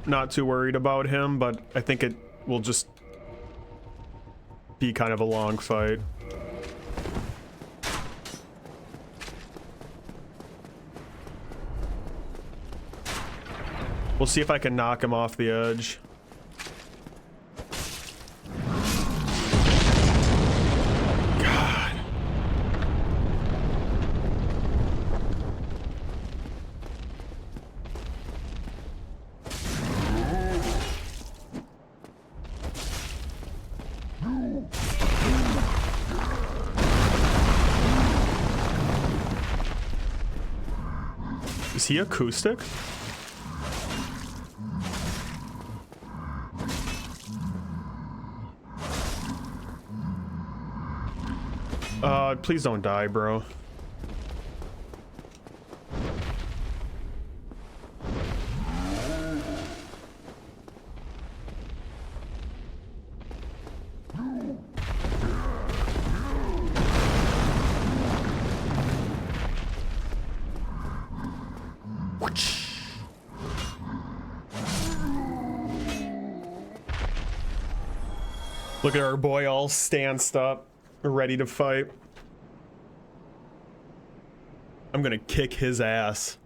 Speaker 1: Not too worried about him, but I think it will just be kind of a long fight. We'll see if I can knock him off the edge. God. Is he acoustic? Please don't die, bro. Look at our boy all stanced up, ready to fight. I'm gonna kick his ass.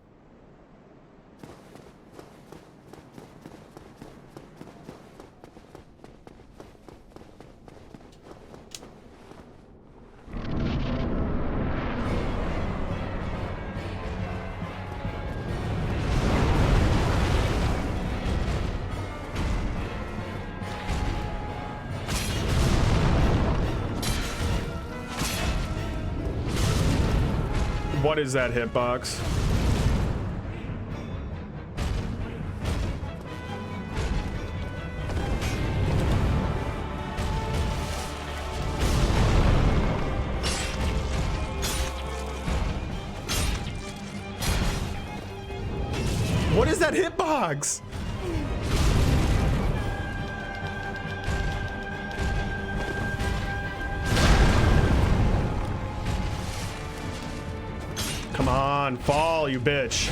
Speaker 1: What is that hitbox? What is that hitbox? Come on, fall, you bitch.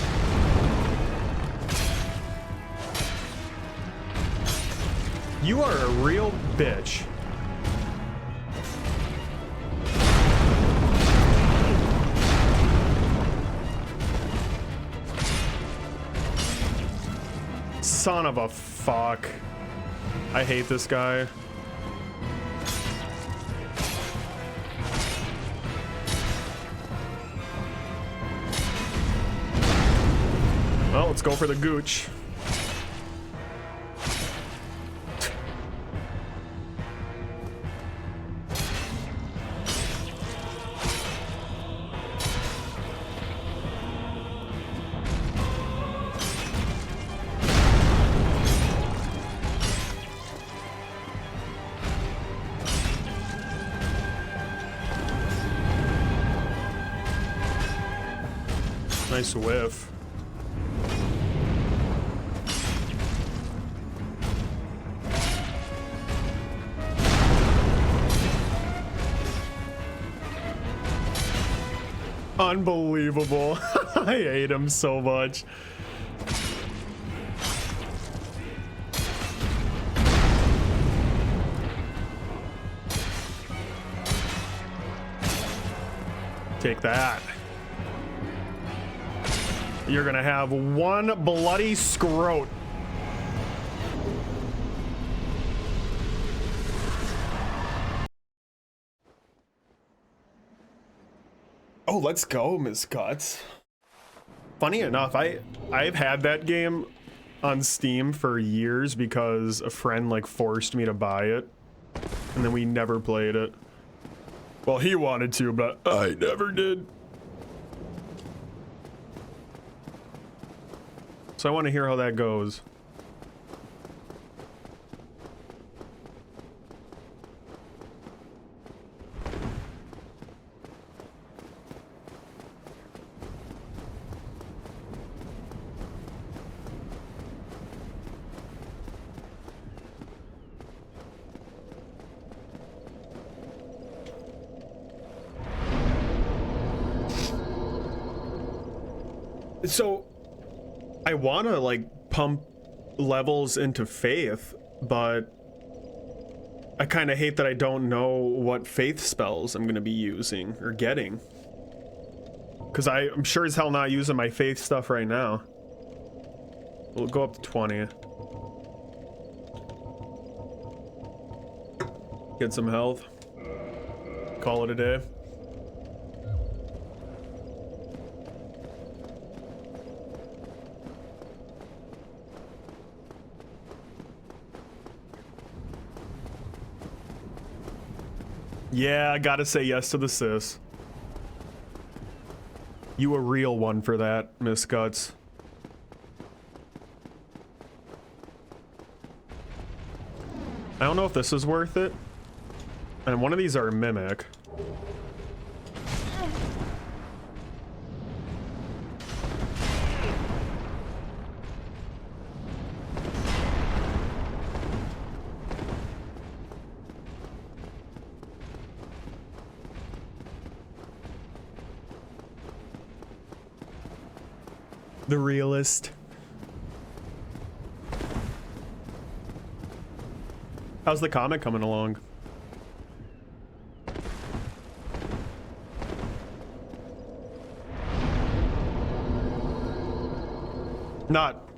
Speaker 1: You are a real bitch. Son of a fuck. I hate this guy. Well, let's go for the gooch. Nice whiff. Unbelievable. I hate him so much. Take that. You're gonna have one bloody scrote. Oh, let's go, Miss Guts. Funny enough, I've had that game on Steam for years because a friend like forced me to buy it, and then we never played it. Well, he wanted to, but I never did. So I want to hear how that goes. So I want to like pump levels into Faith, but I kind of hate that I don't know what Faith spells I'm going to be using or getting. Because I'm sure as hell not using my Faith stuff right now. We'll go up to 20. Get some health. Call it a day. Yeah, I gotta say yes to the sis. You a real one for that, Miss Guts. I don't know if this is worth it. And one of these are a mimic. The realist. How's the comic coming along?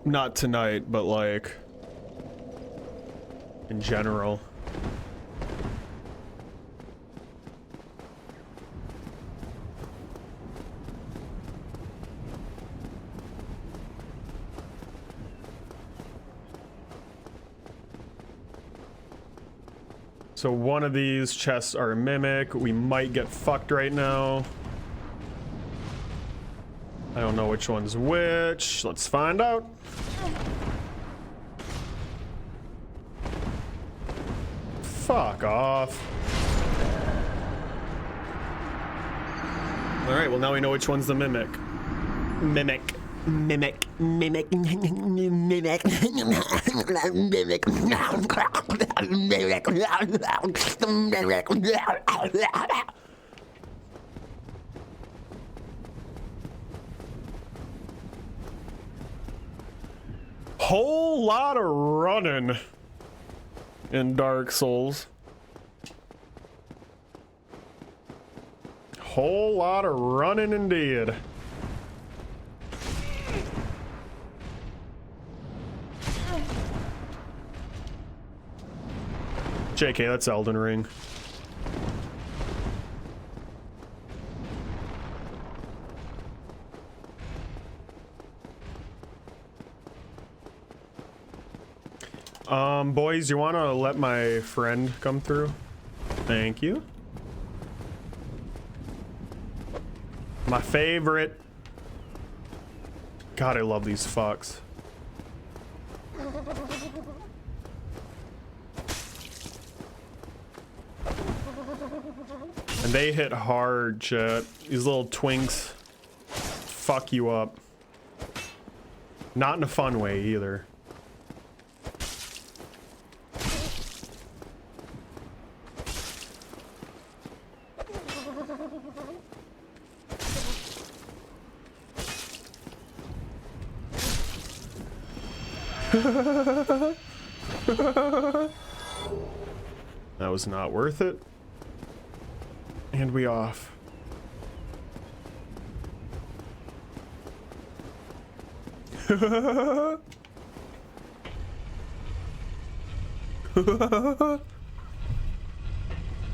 Speaker 1: Not tonight, but like in general. So one of these chests are a mimic. We might get fucked right now. I don't know which one's which. Let's find out. Fuck off. All right, well now we know which one's the mimic. Mimic. Mimic. Mimic. Mimic. Whole lot of running in Dark Souls. Whole lot of running indeed. JK, that's Elden Ring. Boys, you wanna let my friend come through? Thank you. My favorite. God, I love these fucks. And they hit hard, chat. These little twinks fuck you up. Not in a fun way either. That was not worth it. And we off.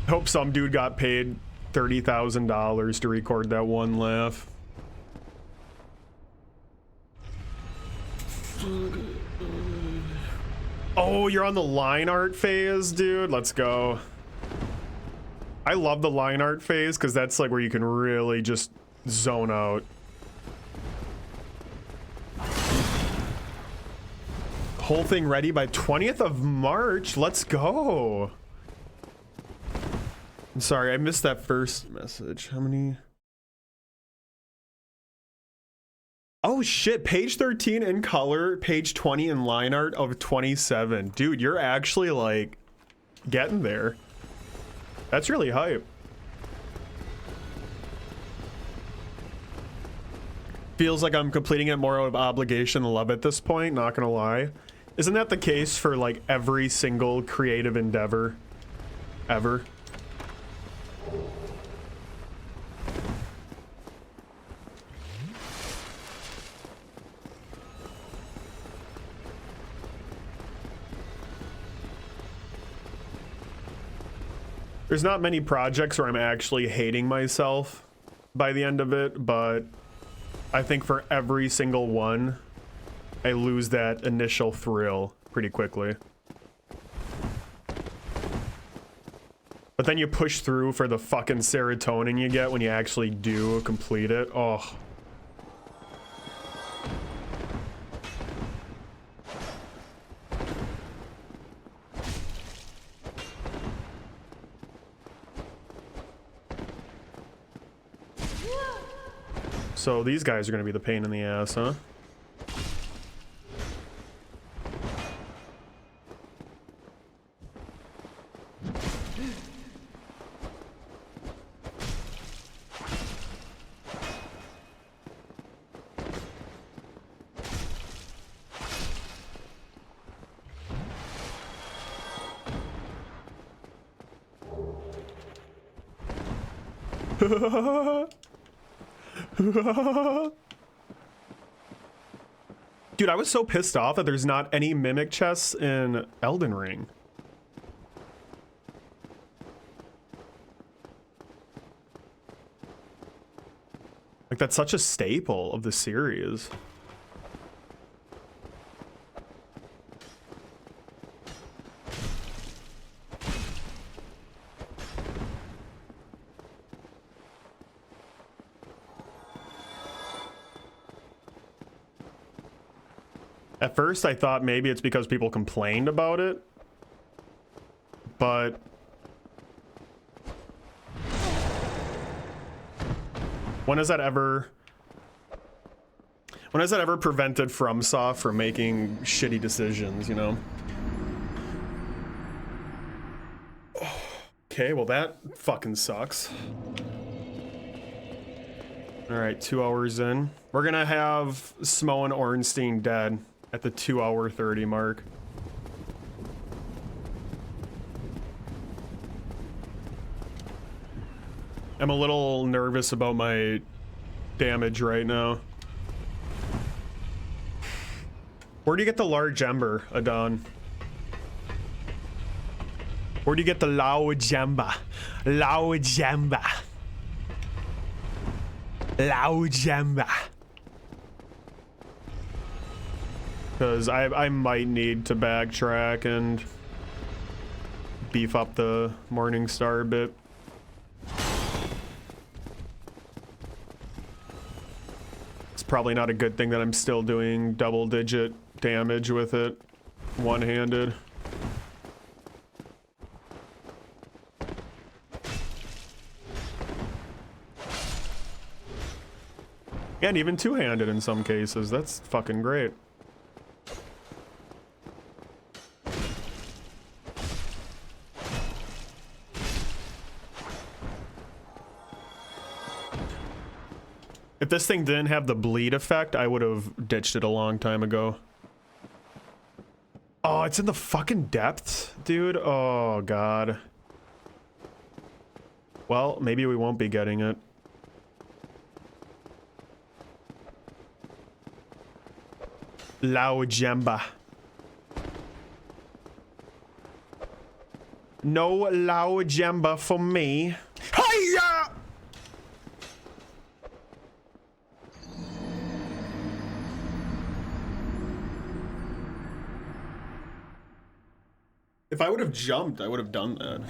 Speaker 1: Hope some dude got paid $30,000 to record that one laugh. Oh, you're on the line art phase, dude? Let's go. I love the line art phase because that's like where you can really just zone out. Whole thing ready by 20th of March. Let's go. I'm sorry, I missed that first message. How many? Oh shit, page 13 in color, page 20 in line art of 27. Dude, you're actually like getting there. That's really hype. Feels like I'm completing it more out of obligation than love at this point, not gonna lie. Isn't that the case for like every single creative endeavor ever? There's not many projects where I'm actually hating myself by the end of it, but I think for every single one, I lose that initial thrill pretty quickly. But then you push through for the fucking serotonin you get when you actually do complete it. Oh, So these guys are gonna be the pain in the ass, huh? Dude, I was so pissed off that there's not any mimic chests in Elden Ring. Like, that's such a staple of the series. At first, I thought maybe it's because people complained about it, but when has that ever prevented FromSoft from making shitty decisions, you know? Okay, well that fucking sucks. All right, 2 hours in. We're gonna have Smo and Ornstein dead at the 2-hour 30 mark. I'm a little nervous about my damage right now. Where do you get the large ember, Adon? Where do you get the Laojamba? Laojamba. Laojamba. Because I might need to backtrack and beef up the Morning Star a bit. It's probably not a good thing that I'm still doing double-digit damage with it, one-handed. And even two-handed in some cases. That's fucking great. If this thing didn't have the bleed effect, I would have ditched it a long time ago. Oh, it's in the fucking depths, dude. Oh, God. Well, maybe we won't be getting it. Laojamba. No Laojamba for me. Hiya! If I would have jumped, I would have done that.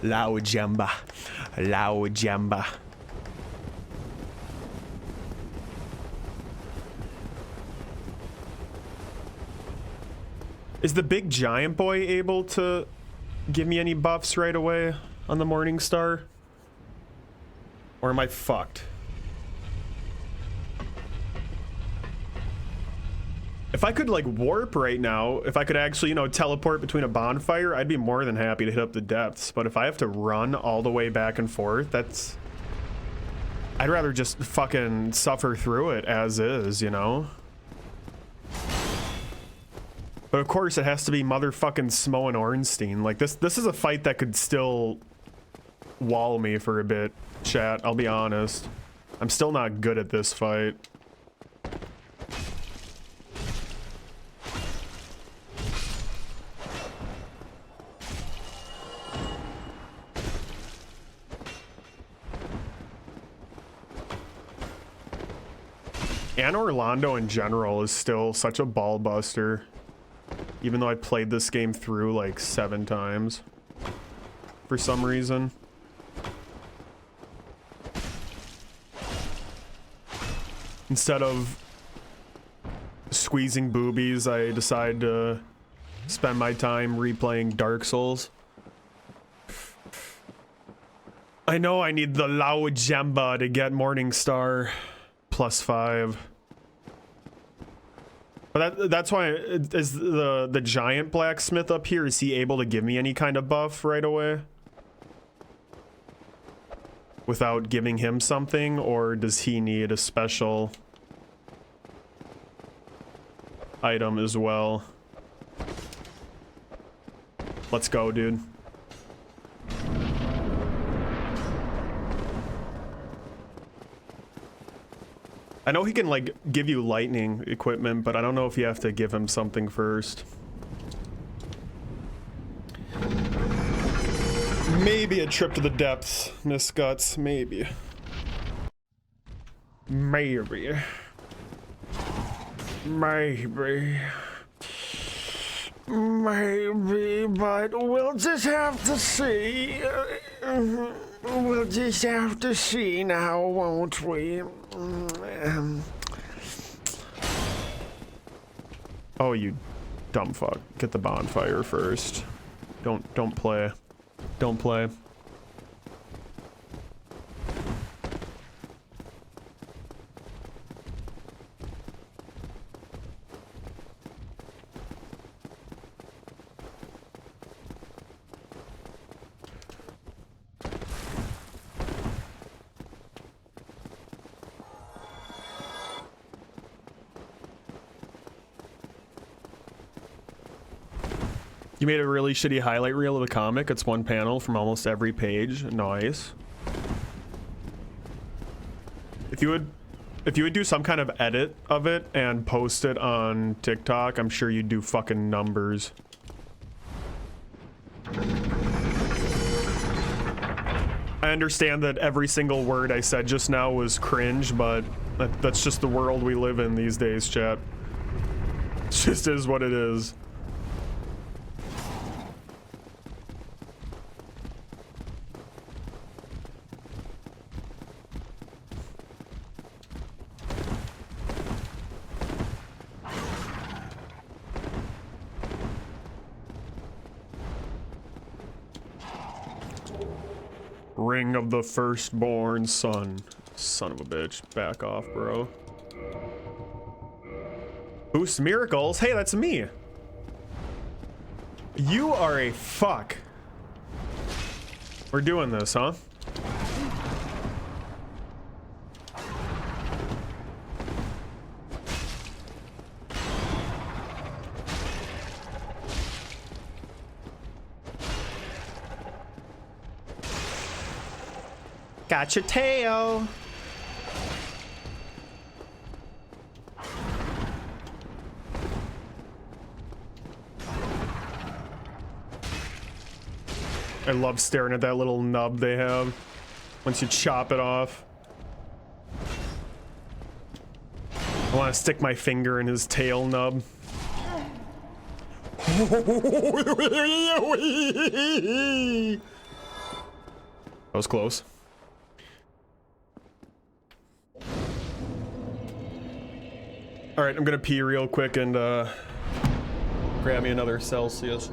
Speaker 1: Laojamba. Laojamba. Is the big giant boy able to give me any buffs right away on the Morning Star? Or am I fucked? If I could, like, warp right now, if I could actually, you know, teleport between a bonfire, I'd be more than happy to hit up the depths. But if I have to run all the way back and forth, that's... I'd rather just fucking suffer through it as is, you know? But of course, it has to be motherfucking Smo and Ornstein. Like, this is a fight that could still wall me for a bit, chat. I'll be honest. I'm still not good at this fight. And Orlando in general is still such a ball buster. Even though I played this game through like 7 times. For some reason. Instead of squeezing boobies, I decide to spend my time replaying Dark Souls. I know I need the Lao Jamba to get Morningstar +5. But that's why is the giant blacksmith up here, is he able to give me any kind of buff right away? Without giving him something, or does he need a special item as well? Let's go, dude. I know he can, like, give you lightning equipment, but I don't know if you have to give him something first. Maybe a trip to the depths, Miss Guts. Maybe. Maybe. Maybe. Maybe, but we'll just have to see. We'll just have to see now, won't we? Oh, you dumb fuck. Get the bonfire first. Don't play. Don't play. You made a really shitty highlight reel of the comic. It's one panel from almost every page. Nice. If you would do some kind of edit of it and post it on TikTok, I'm sure you'd do fucking numbers. I understand that every single word I said just now was cringe, but that's just the world we live in these days, chat. It just is what it is. Ring of the firstborn son. Son of a bitch. Back off, bro. Boost miracles? Hey, that's me. You are a fuck. We're doing this, huh? Got your tail. I love staring at that little nub they have once you chop it off. I want to stick my finger in his tail nub. That was close. All right, I'm gonna pee real quick and grab me another Celsius.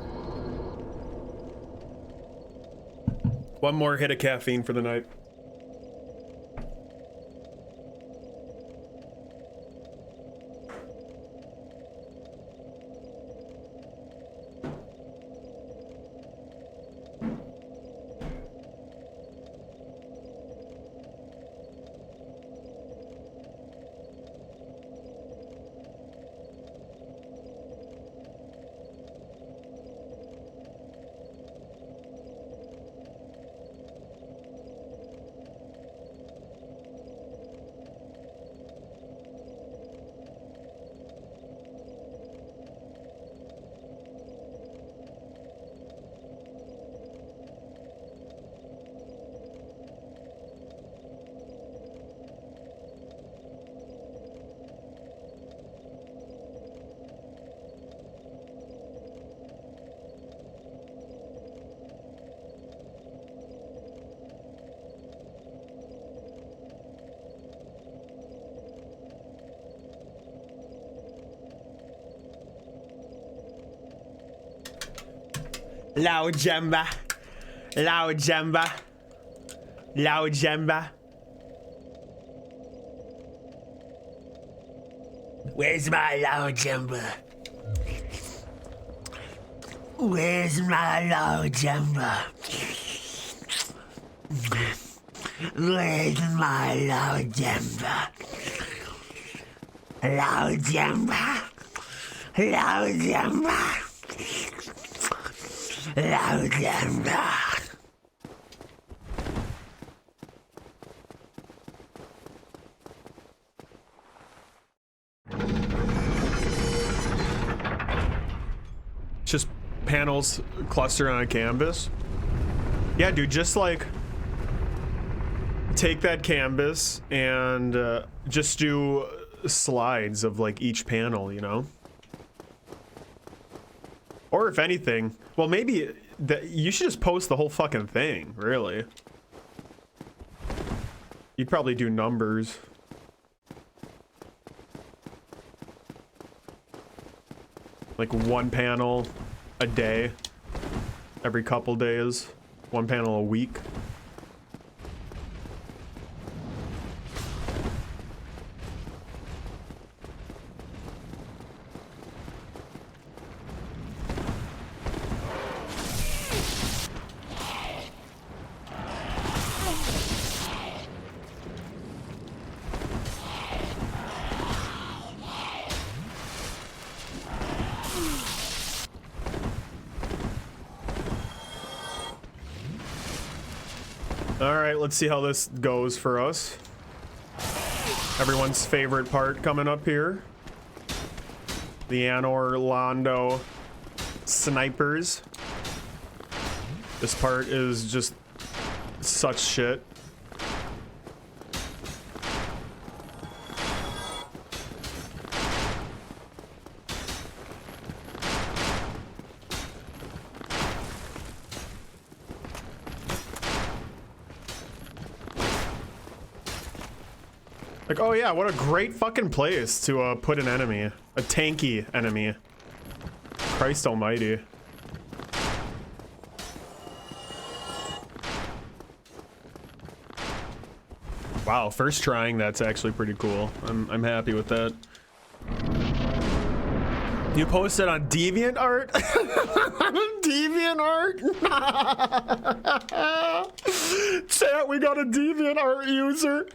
Speaker 1: One more hit of caffeine for the night. Lao Jamba. Lao Jamba. Lao Jemba.
Speaker 2: Where's my Lao Jemba? Where's my Lao Jemba? Where's my Lao Jemba? Lao Jemba? Lao Jemba? Lao Jemba?
Speaker 1: Just panels clustered on a canvas. Yeah, dude, just like take that canvas and just do slides of like each panel, you know? Or if anything, well, maybe that you should just post the whole fucking thing, really. You'd probably do numbers. Like one panel a day, every couple days, one panel a week. Alright, let's see how this goes for us. Everyone's favorite part coming up here. The Anor Londo snipers. This part is just such shit. Like, oh yeah, what a great fucking place to put an enemy. A tanky enemy. Christ almighty. Wow, first trying that's actually pretty cool. I'm happy with that. You posted on DeviantArt? DeviantArt? Chat, we got a DeviantArt user.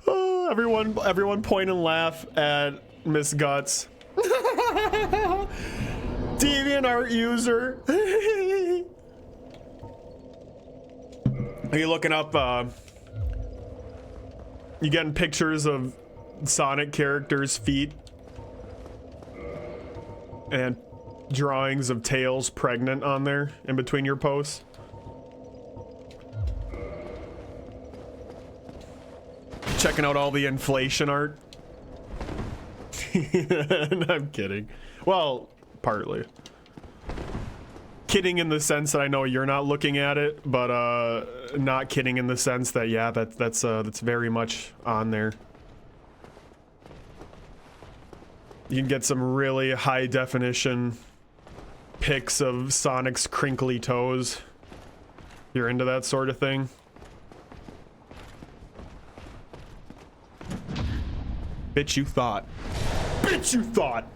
Speaker 1: Oh, everyone point and laugh at Miss Guts. DeviantArt user. Are you looking up, you getting pictures of Sonic characters' feet and drawings of Tails pregnant on there in between your posts? Checking out all the inflation art? I'm kidding. Well, partly. Kidding in the sense that I know you're not looking at it, but not kidding in the sense that yeah, that's very much on there. You can get some really high definition pics of Sonic's crinkly toes. You're into that sort of thing. Bitch, you thought. Bitch, you thought.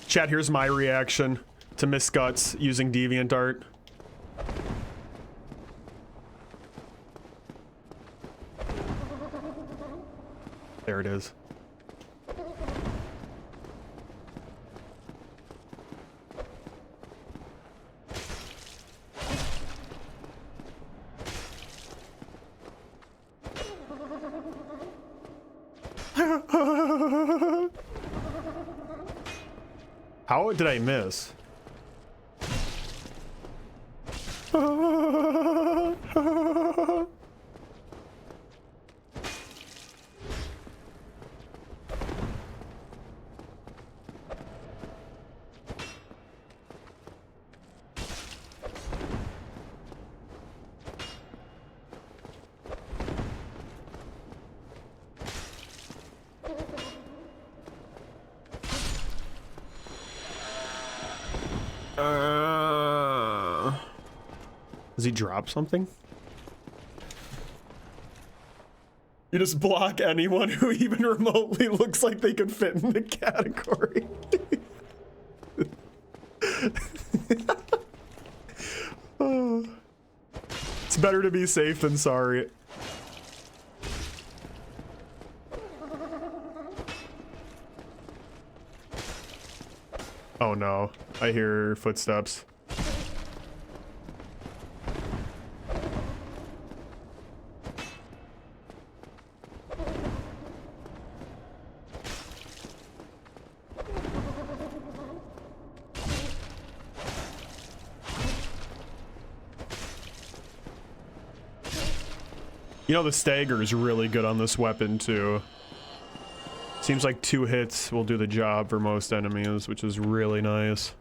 Speaker 1: Chat, here's my reaction to Miss Guts using DeviantArt. There it is. How did I miss? Does he drop something? You just block anyone who even remotely looks like they could fit in the category. Oh. It's better to be safe than sorry. Oh no, I hear footsteps. You know, the stagger is really good on this weapon too. Seems like 2 hits will do the job for most enemies, which is really nice.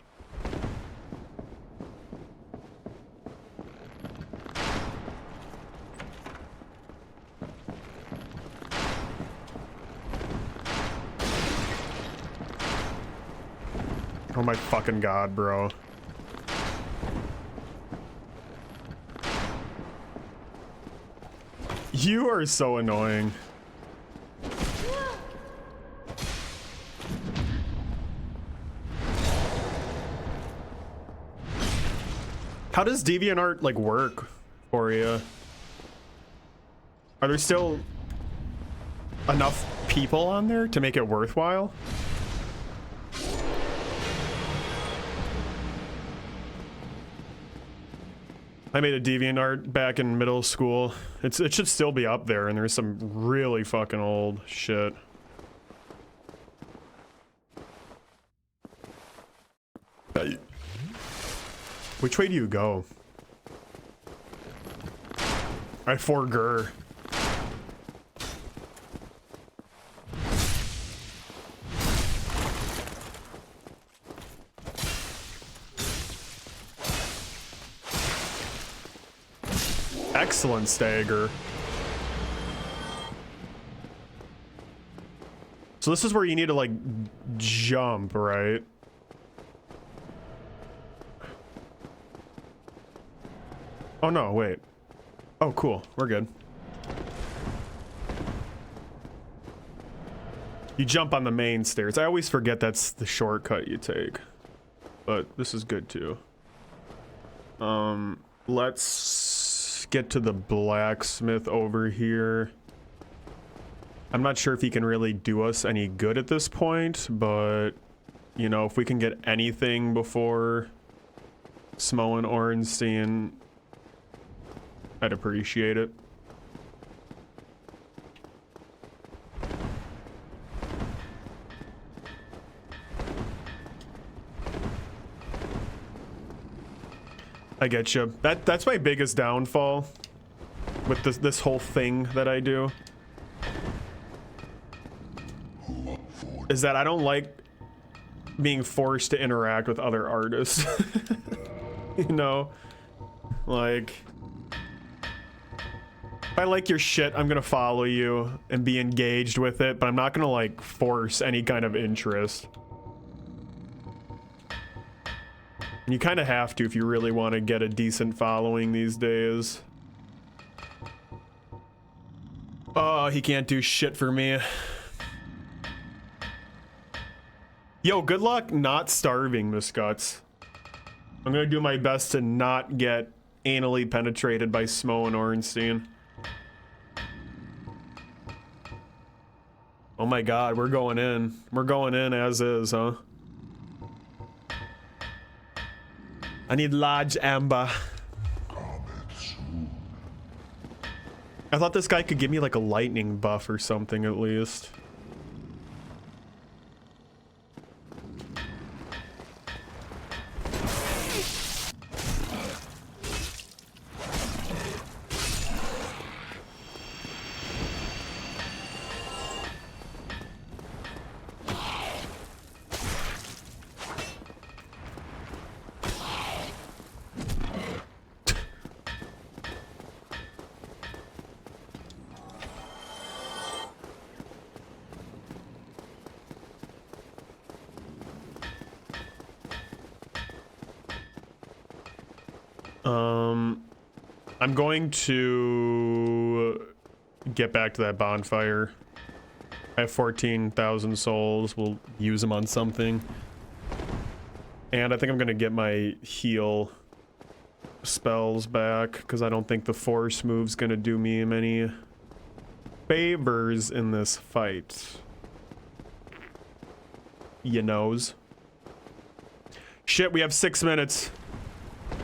Speaker 1: Oh my fucking god, bro. You are so annoying. How does DeviantArt like work for you? Are there still enough people on there to make it worthwhile? I made a DeviantArt back in middle school. It should still be up there, and there's some really fucking old shit. Which way do you go? I forgur. Excellent stagger. So this is where you need to like jump, right? Oh no, wait. Oh cool, we're good. You jump on the main stairs. I always forget that's the shortcut you take. But this is good too. Let's get to the blacksmith over here. I'm not sure if he can really do us any good at this point, but you know, if we can get anything before Smo and Ornstein, I'd appreciate it. I get you. That's my biggest downfall with this whole thing that I do. Is that I don't like being forced to interact with other artists. You know? Like, if I like your shit, I'm gonna follow you and be engaged with it, but I'm not gonna like force any kind of interest. And you kind of have to if you really want to get a decent following these days. Oh, he can't do shit for me. Yo, good luck not starving, Miss Guts. I'm gonna do my best to not get anally penetrated by Smo and Ornstein. Oh my god, we're going in. We're going in as is, huh? I need large amber. I thought this guy could give me like a lightning buff or something at least. I'm going to get back to that bonfire. I have 14,000 souls. We'll use them on something. And I think I'm gonna get my heal spells back because I don't think the force move's gonna do me many favors in this fight. You knows. Shit, we have 6 minutes.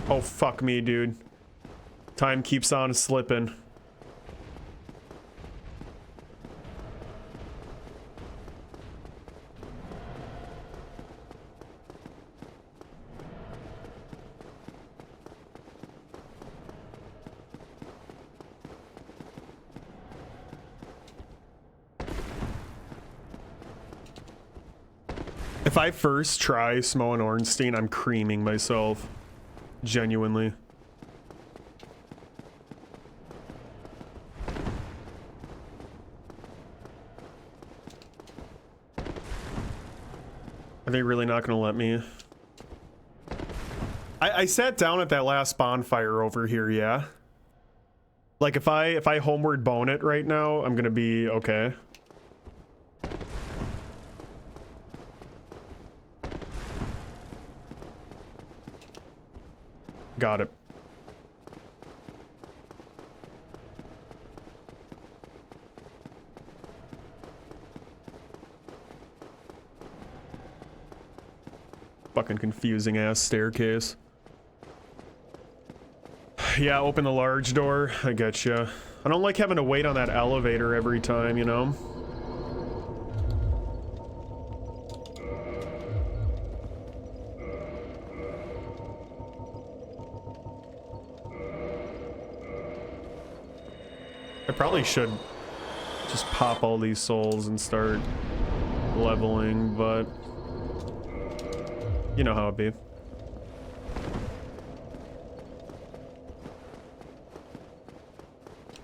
Speaker 1: Oh, fuck me, dude. Time keeps on slipping. If I first try Smo and Ornstein, I'm creaming myself. Genuinely. Are they really not gonna let me? I sat down at that last bonfire over here, yeah? Like if I homeward bone it right now, I'm gonna be okay. Got it. Fucking confusing ass staircase. Yeah, open the large door. I getcha. I don't like having to wait on that elevator every time, you know? I probably should just pop all these souls and start leveling, but you know how it be.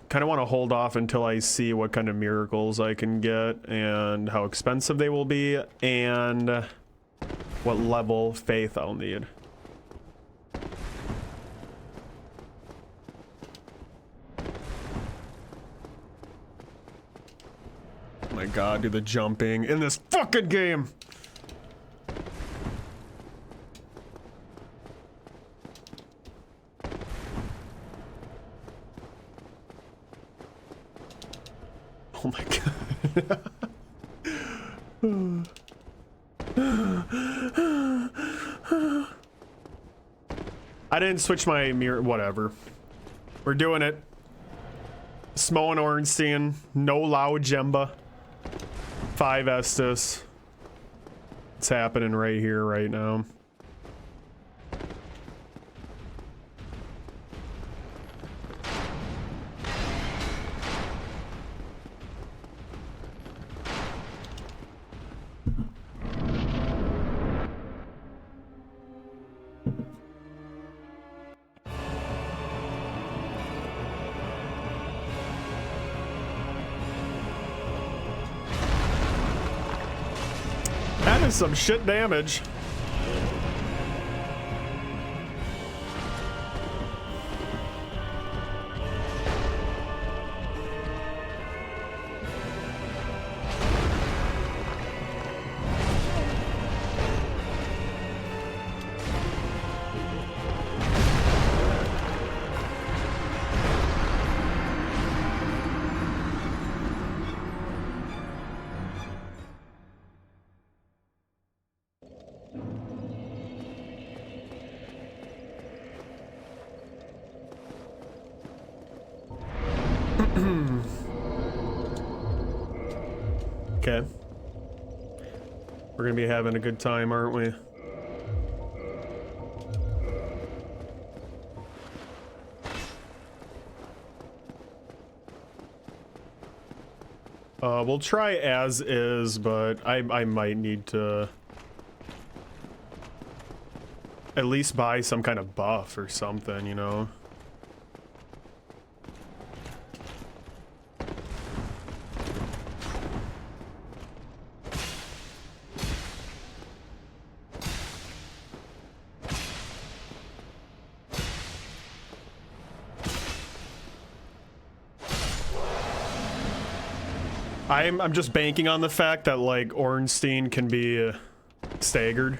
Speaker 1: Kind of want to hold off until I see what kind of miracles I can get and how expensive they will be and what level faith I'll need. Oh my god, dude, the jumping in this fucking game. Oh my god. I didn't switch my mirror, whatever. We're doing it. Smo and Ornstein, no Lao Jemba. 5 Estus. It's happening right here, right now. That is some shit damage. Okay. We're gonna be having a good time, aren't we? We'll try as is, but I might need to at least buy some kind of buff or something, you know? I'm just banking on the fact that like Ornstein can be staggered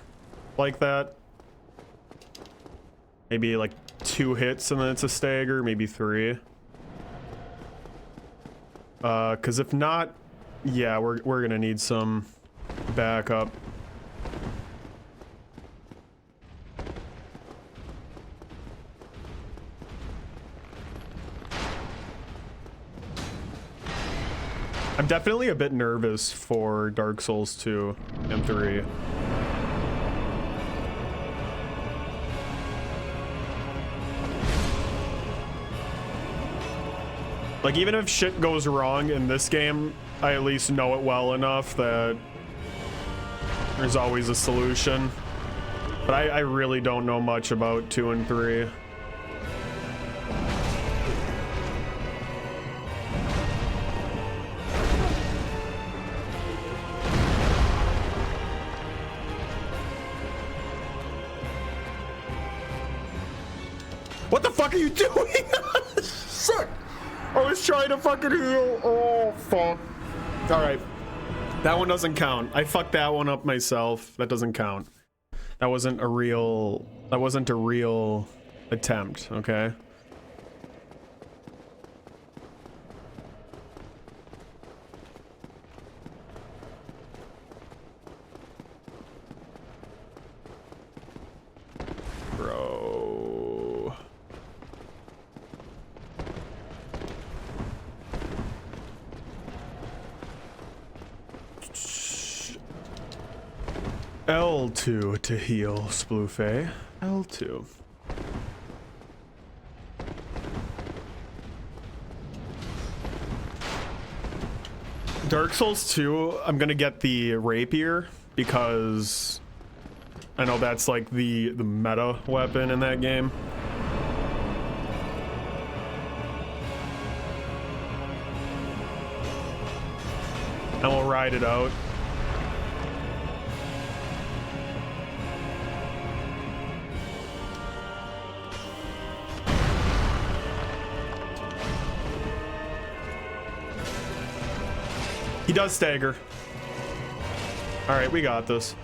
Speaker 1: like that. Maybe like 2 hits and then it's a stagger, maybe 3. Cause if not, yeah, we're gonna need some backup. I'm definitely a bit nervous for Dark Souls 2 and 3. Like, even if shit goes wrong in this game, I at least know it well enough that there's always a solution. But I really don't know much about 2 and 3. What the fuck are you doing? Shit! I was trying to fucking heal. Oh, fuck. Alright. That one doesn't count. I fucked that one up myself. That doesn't count. That wasn't a real attempt, okay? Bro. L2 to heal, Splufay. L2. Dark Souls 2, I'm gonna get the rapier because I know that's like the meta weapon in that game. And we'll ride it out. He does stagger. All right, we got this.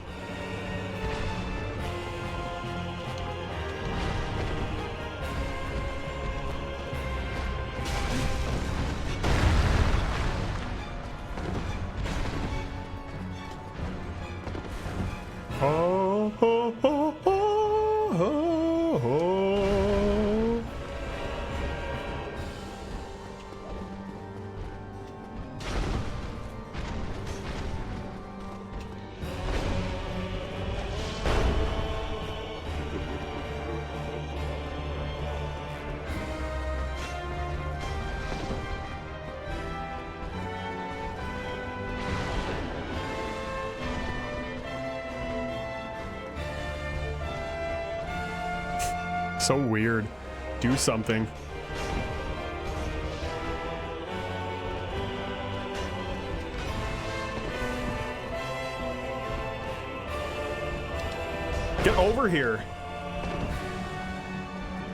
Speaker 1: Oh, oh, oh, oh, oh, oh. So weird. Do something. Get over here.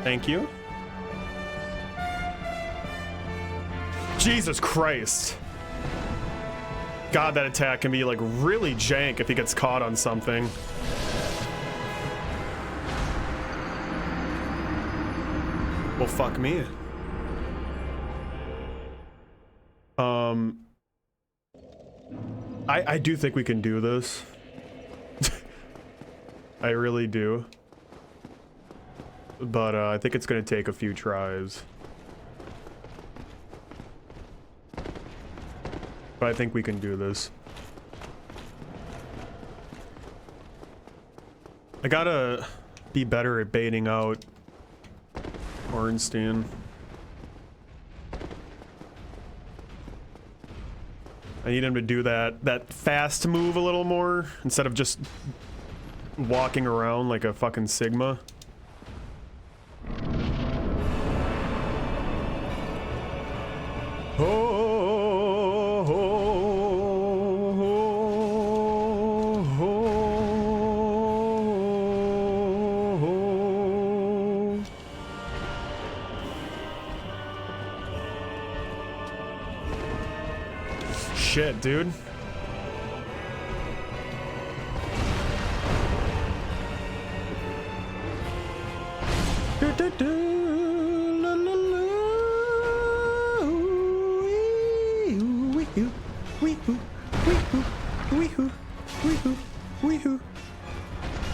Speaker 1: Thank you. Jesus Christ. God, that attack can be like really jank if he gets caught on something. Well, fuck me. I do think we can do this. I really do. But I think it's gonna take a few tries. But I think we can do this. I gotta be better at baiting out Ornstein. I need him to do that fast move a little more instead of just walking around like a fucking Sigma. shit, dude.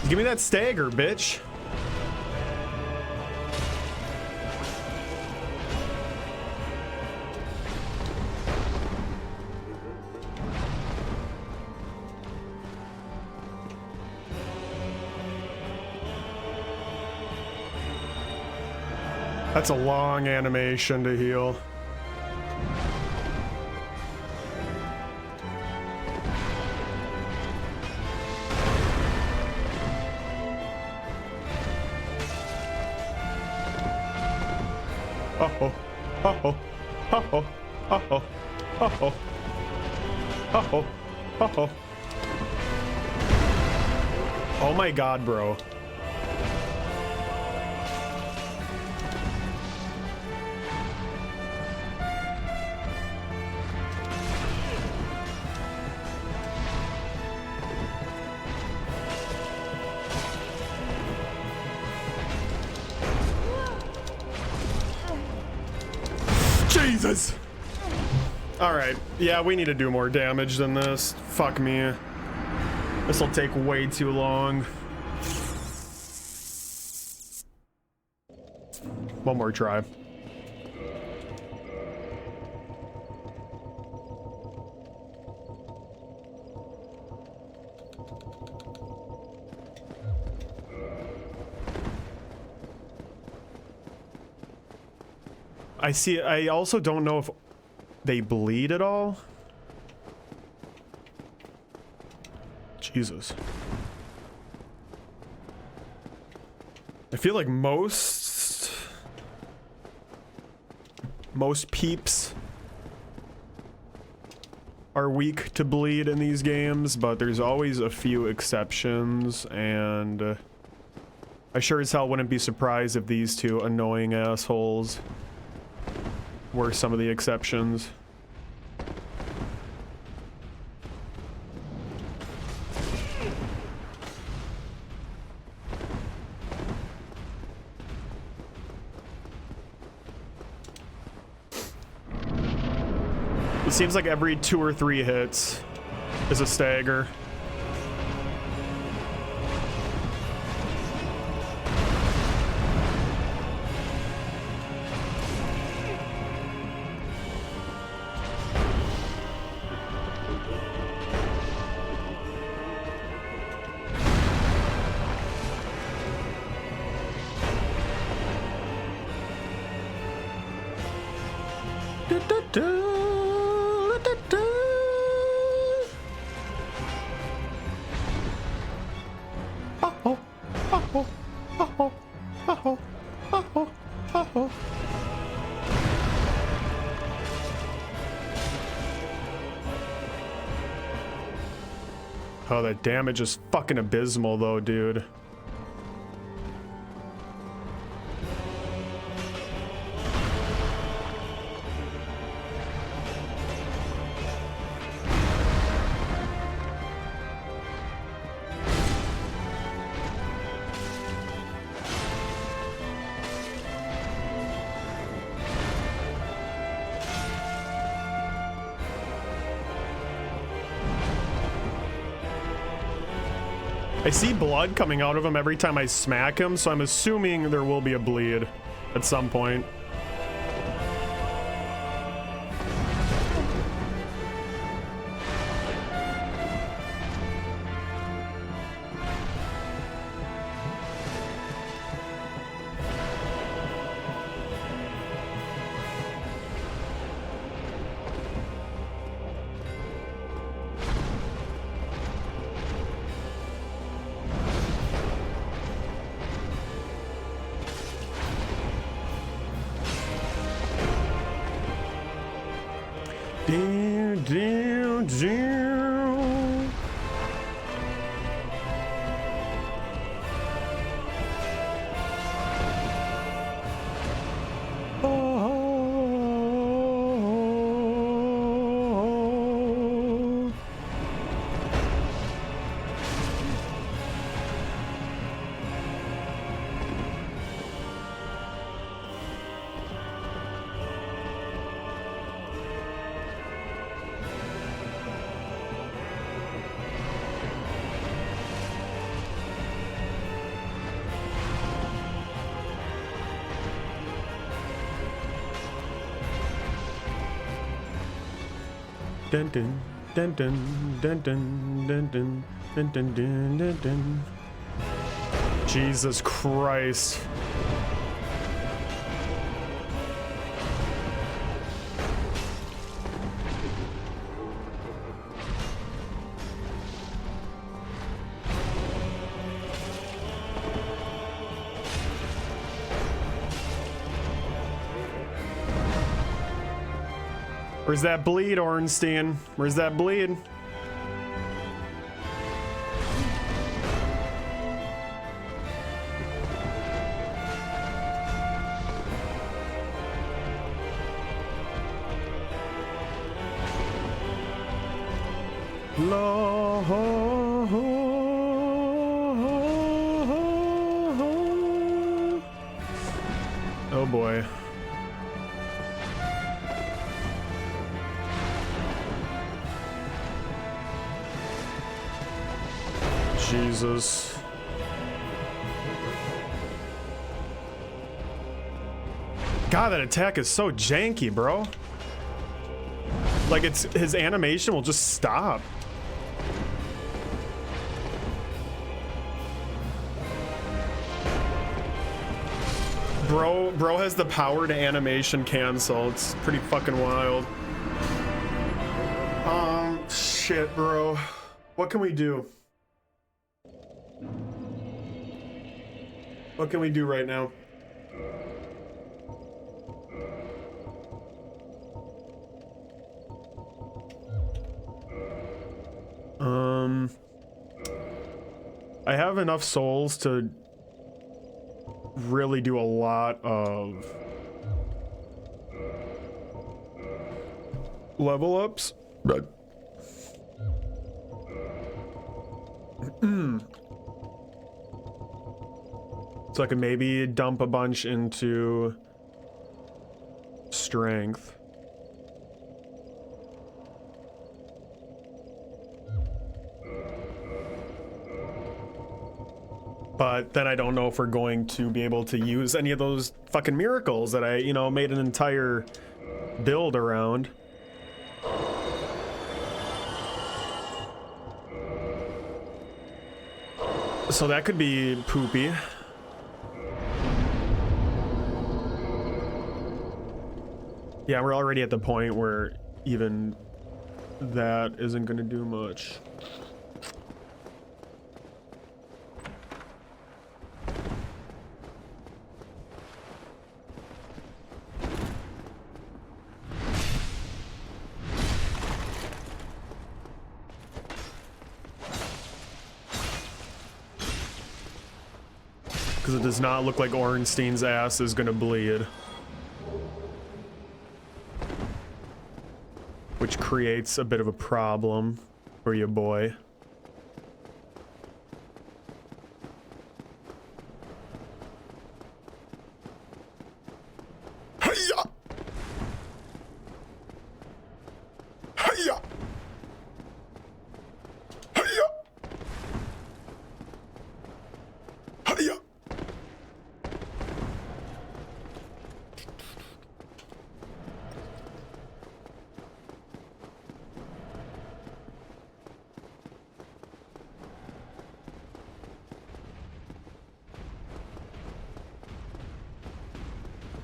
Speaker 1: Give me that stagger, bitch. That's a long animation to heal. Oh, oh, oh, oh, oh, oh, oh, oh, oh, oh my god, bro. Jesus! Alright, yeah, we need to do more damage than this. Fuck me. This'll take way too long. One more try. I also don't know if they bleed at all. Jesus. I feel like most peeps are weak to bleed in these games, but there's always a few exceptions, and I sure as hell wouldn't be surprised if these two annoying assholes were some of the exceptions. It seems like every 2 or 3 hits is a stagger. Oh, that damage is fucking abysmal though, dude. I see blood coming out of him every time I smack him, so I'm assuming there will be a bleed at some point. Dun dun dun dun dun dun dun dun dun dun dun dun dun. Jesus Christ. Where's that bleed, Ornstein? Where's that bleed? Oh boy. Jesus. God, that attack is so janky, bro. Like, it's his animation will just stop. Bro has the power to animation cancel. It's pretty fucking wild. Shit, bro. What can we do? What can we do right now? I have enough souls to really do a lot of level ups. So I could maybe dump a bunch into strength. But then I don't know if we're going to be able to use any of those fucking miracles that I, made an entire build around. So that could be poopy. Yeah, we're already at the point where even that isn't going to do much. Because it does not look like Ornstein's ass is gonna bleed. Which creates a bit of a problem for you, boy. Hiya! Hiya! Hiya! Hiya!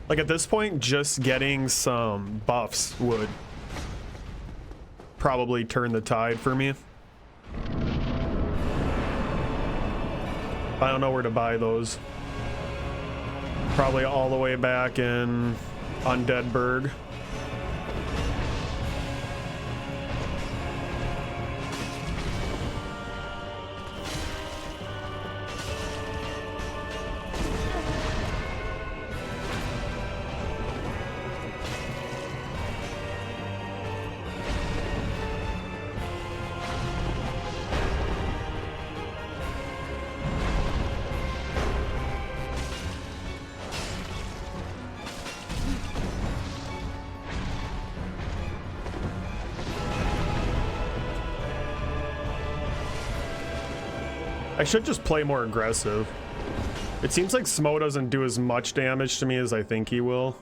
Speaker 1: Like at this point, just getting some buffs would probably turn the tide for me. I don't know where to buy those. Probably all the way back in Undeadburg. I should just play more aggressive. It seems like Smo doesn't do as much damage to me as I think he will.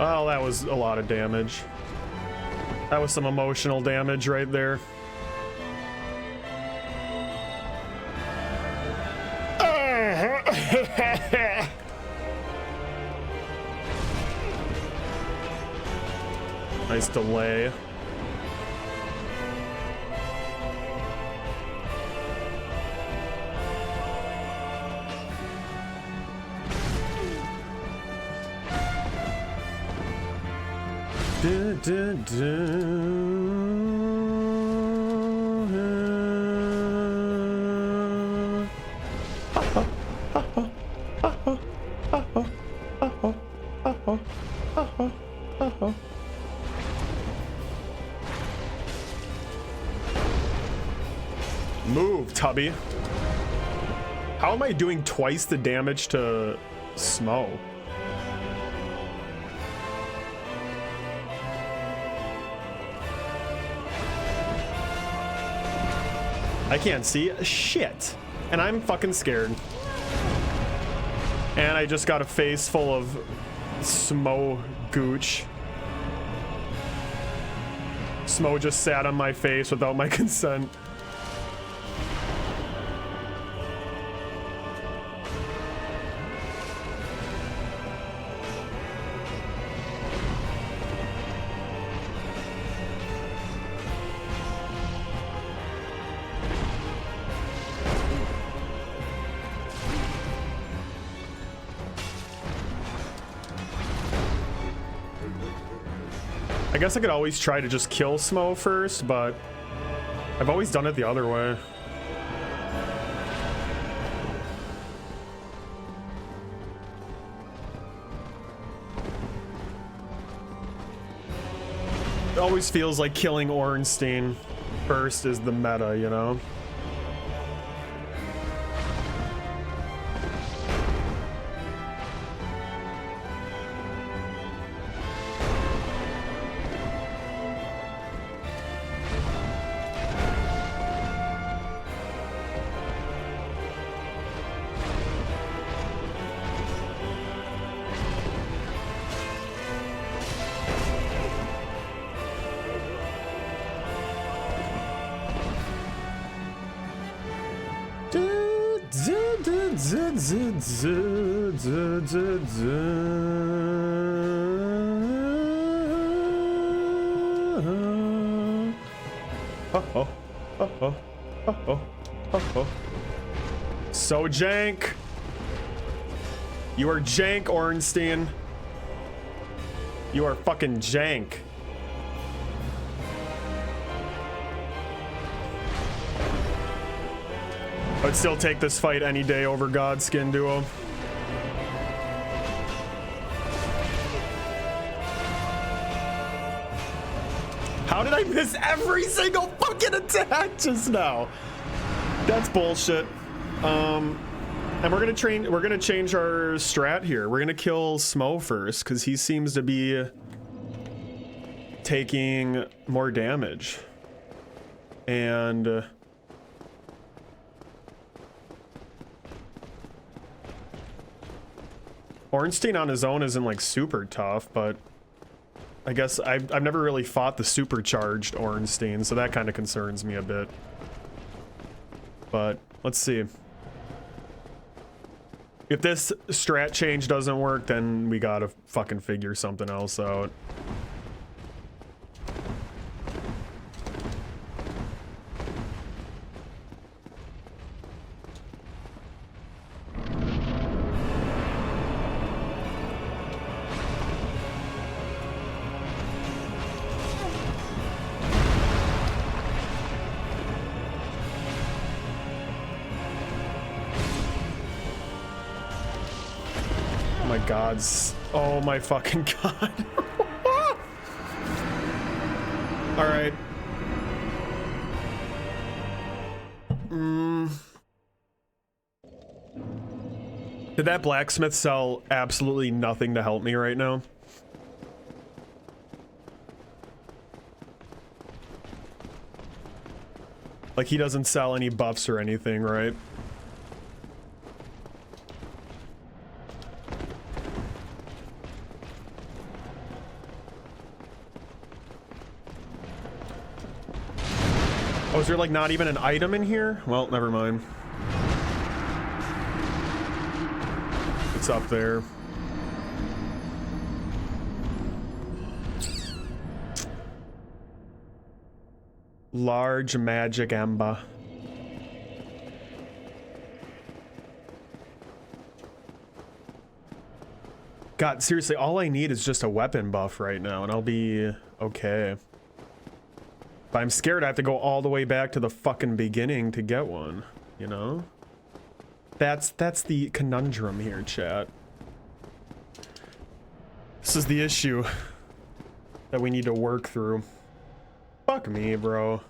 Speaker 1: Oh, that was a lot of damage. That was some emotional damage right there. Nice delay. Move, Tubby. How am I doing twice the damage to Smo? I can't see shit. And I'm fucking scared. And I just got a face full of Smo gooch. Smo just sat on my face without my consent. I guess I could always try to just kill Smo first, but I've always done it the other way. It always feels like killing Ornstein first is the meta, you know? So jank. You are jank, Ornstein. You are fucking jank. I'd still take this fight any day over Godskin Duo. How did I miss every single fucking attack just now? That's bullshit. And we're gonna change our strat here. We're gonna kill Smo first because he seems to be taking more damage. And Ornstein on his own isn't like super tough, but I guess I've never really fought the supercharged Ornstein, so that kind of concerns me a bit. But let's see. If this strat change doesn't work, then we gotta fucking figure something else out. Gods. Oh my fucking god. All right. Did that blacksmith sell absolutely nothing to help me right now? Like he doesn't sell any buffs or anything, right? Oh, is there like not even an item in here? Well, never mind. It's up there. Large magic amber. God, seriously, all I need is just a weapon buff right now, and I'll be okay. But I'm scared I have to go all the way back to the fucking beginning to get one, you know? That's the conundrum here, chat. This is the issue that we need to work through. Fuck me, bro.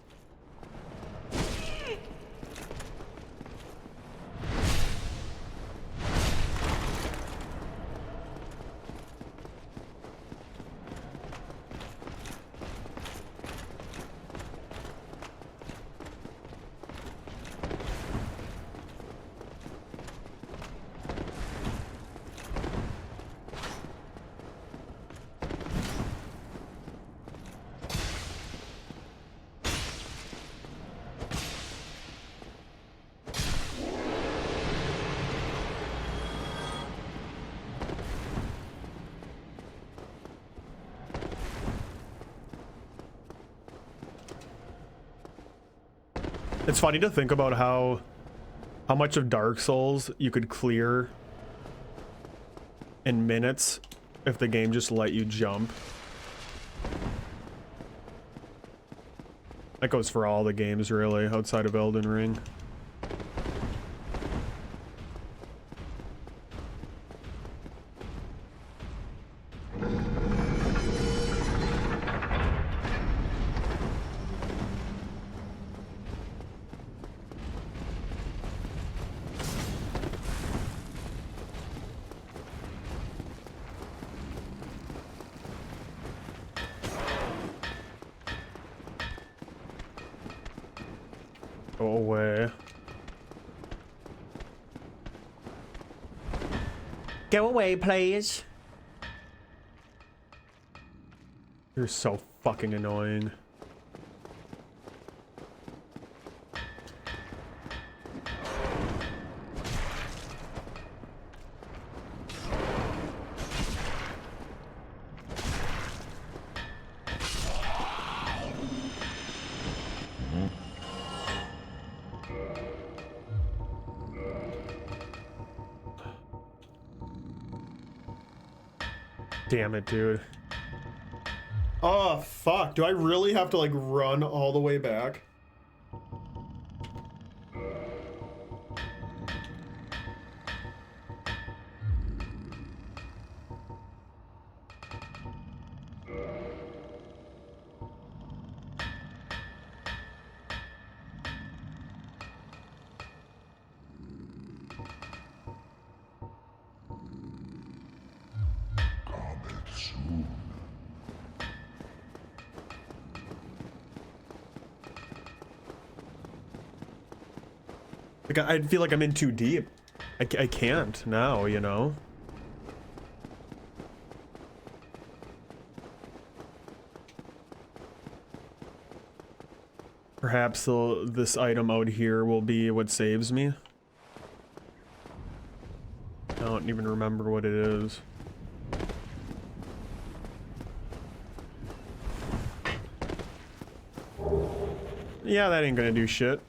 Speaker 1: It's funny to think about how much of Dark Souls you could clear in minutes if the game just let you jump. That goes for all the games really outside of Elden Ring. Go away.
Speaker 2: Go away, please.
Speaker 1: You're so fucking annoying. Damn it, dude. Oh, fuck. Do I really have to, like, run all the way back? Like, I feel like I'm in too deep. I can't now, you know? Perhaps this item out here will be what saves me. I don't even remember what it is. Yeah, that ain't gonna do shit.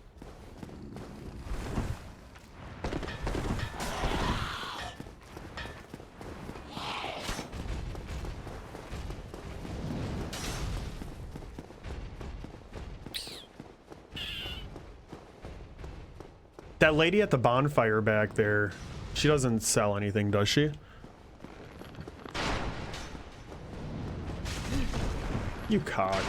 Speaker 1: That lady at the bonfire back there, she doesn't sell anything, does she? You cock.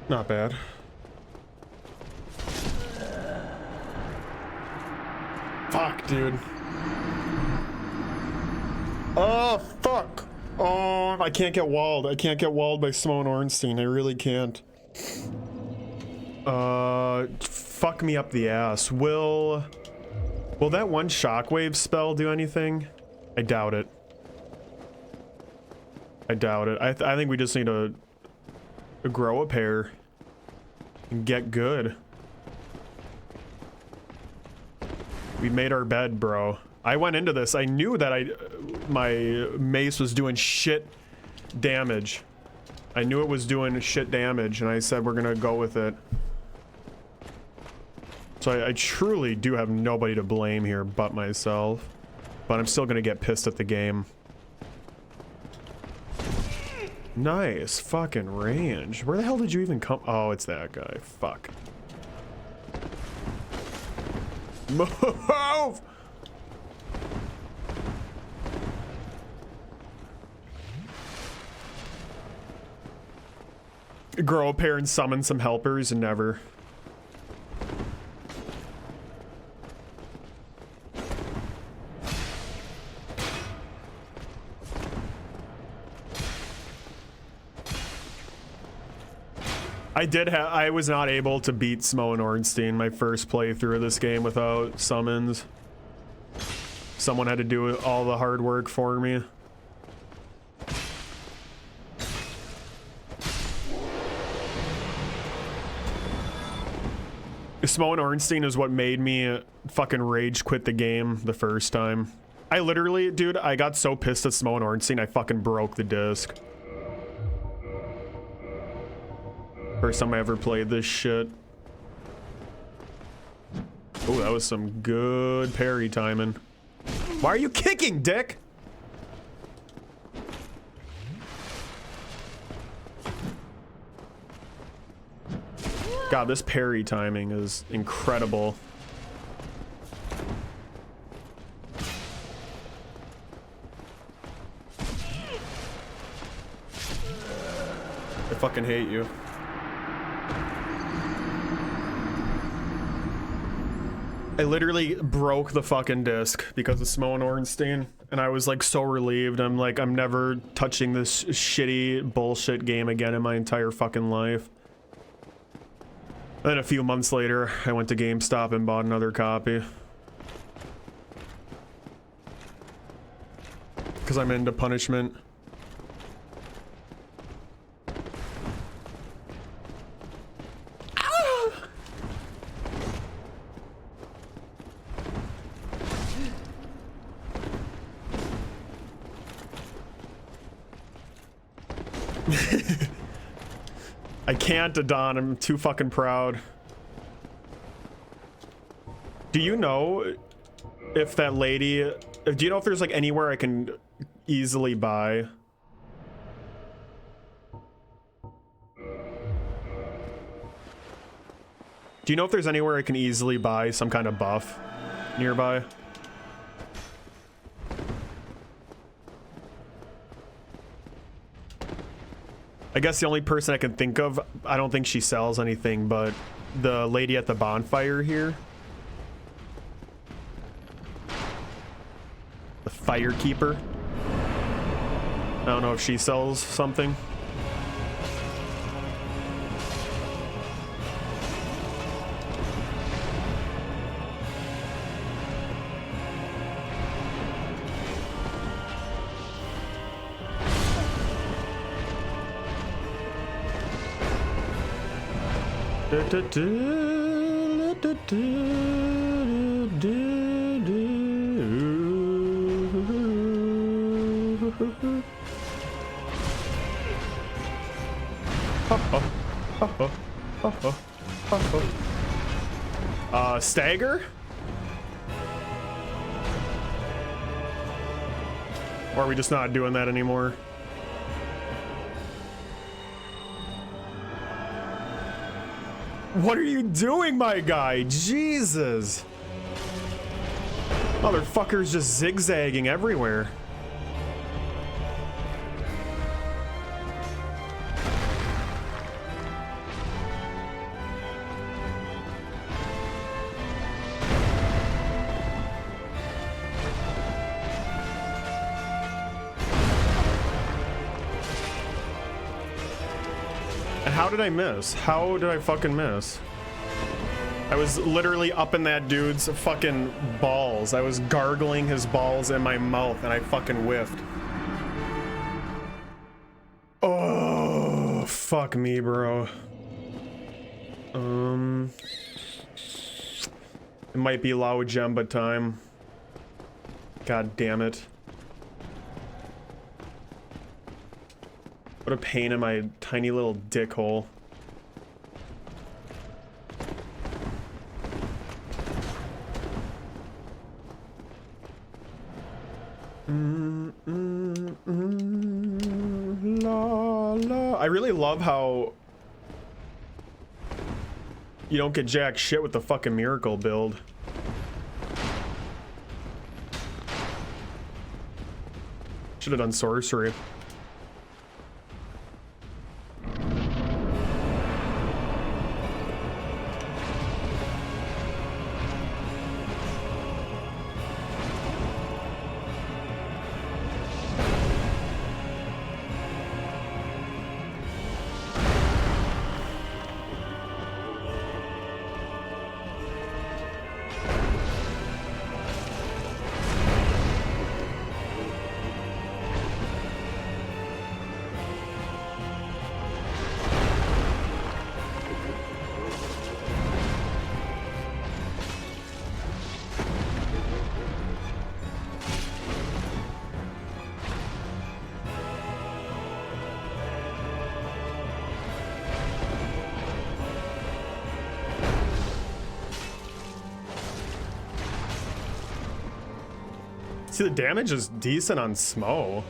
Speaker 1: Not bad. Fuck, dude. Oh, fuck. Oh, I can't get walled. I can't get walled by Simone Ornstein. I really can't. Fuck me up the ass. Will that one shockwave spell do anything? I doubt it. I doubt it. I think we just need to grow a pair and get good. We made our bed, bro. I went into this. I knew that my mace was doing shit damage. I knew it was doing shit damage, and I said we're gonna go with it. So I truly do have nobody to blame here but myself. But I'm still gonna get pissed at the game. Nice fucking range. Where the hell did you even come? Oh, it's that guy. Fuck. Move! Grow a pair and summon some helpers and never. I was not able to beat Simone Ornstein my first playthrough of this game without summons. Someone had to do all the hard work for me. Simone Ornstein is what made me fucking rage quit the game the first time. I literally, dude, I got so pissed at Simone Ornstein, I fucking broke the disc. First time I ever played this shit. Oh, that was some good parry timing. Why are you kicking, dick? God, this parry timing is incredible. I fucking hate you. I literally broke the fucking disc because of Simone Ornstein, and I was like so relieved. I'm like, I'm never touching this shitty bullshit game again in my entire fucking life. Then a few months later, I went to GameStop and bought another copy. Because I'm into punishment. I can't, Adon. I'm too fucking proud. Do you know if that lady... Do you know if there's like anywhere I can easily buy? Do you know if there's anywhere I can easily buy some kind of buff nearby? I guess the only person I can think of, I don't think she sells anything, but the lady at the bonfire here. The firekeeper. I don't know if she sells something. Stagger? Or are we just not doing that anymore? What are you doing, my guy? Jesus. Motherfucker's just zigzagging everywhere. And how did I miss? How did I fucking miss? I was literally up in that dude's fucking balls. I was gargling his balls in my mouth and I fucking whiffed. Oh, fuck me, bro. It might be Lao Jemba time. God damn it. What a pain in my tiny little dick hole. La, la. I really love how you don't get jack shit with the fucking miracle build. Should have done sorcery. See, the damage is decent on Smo.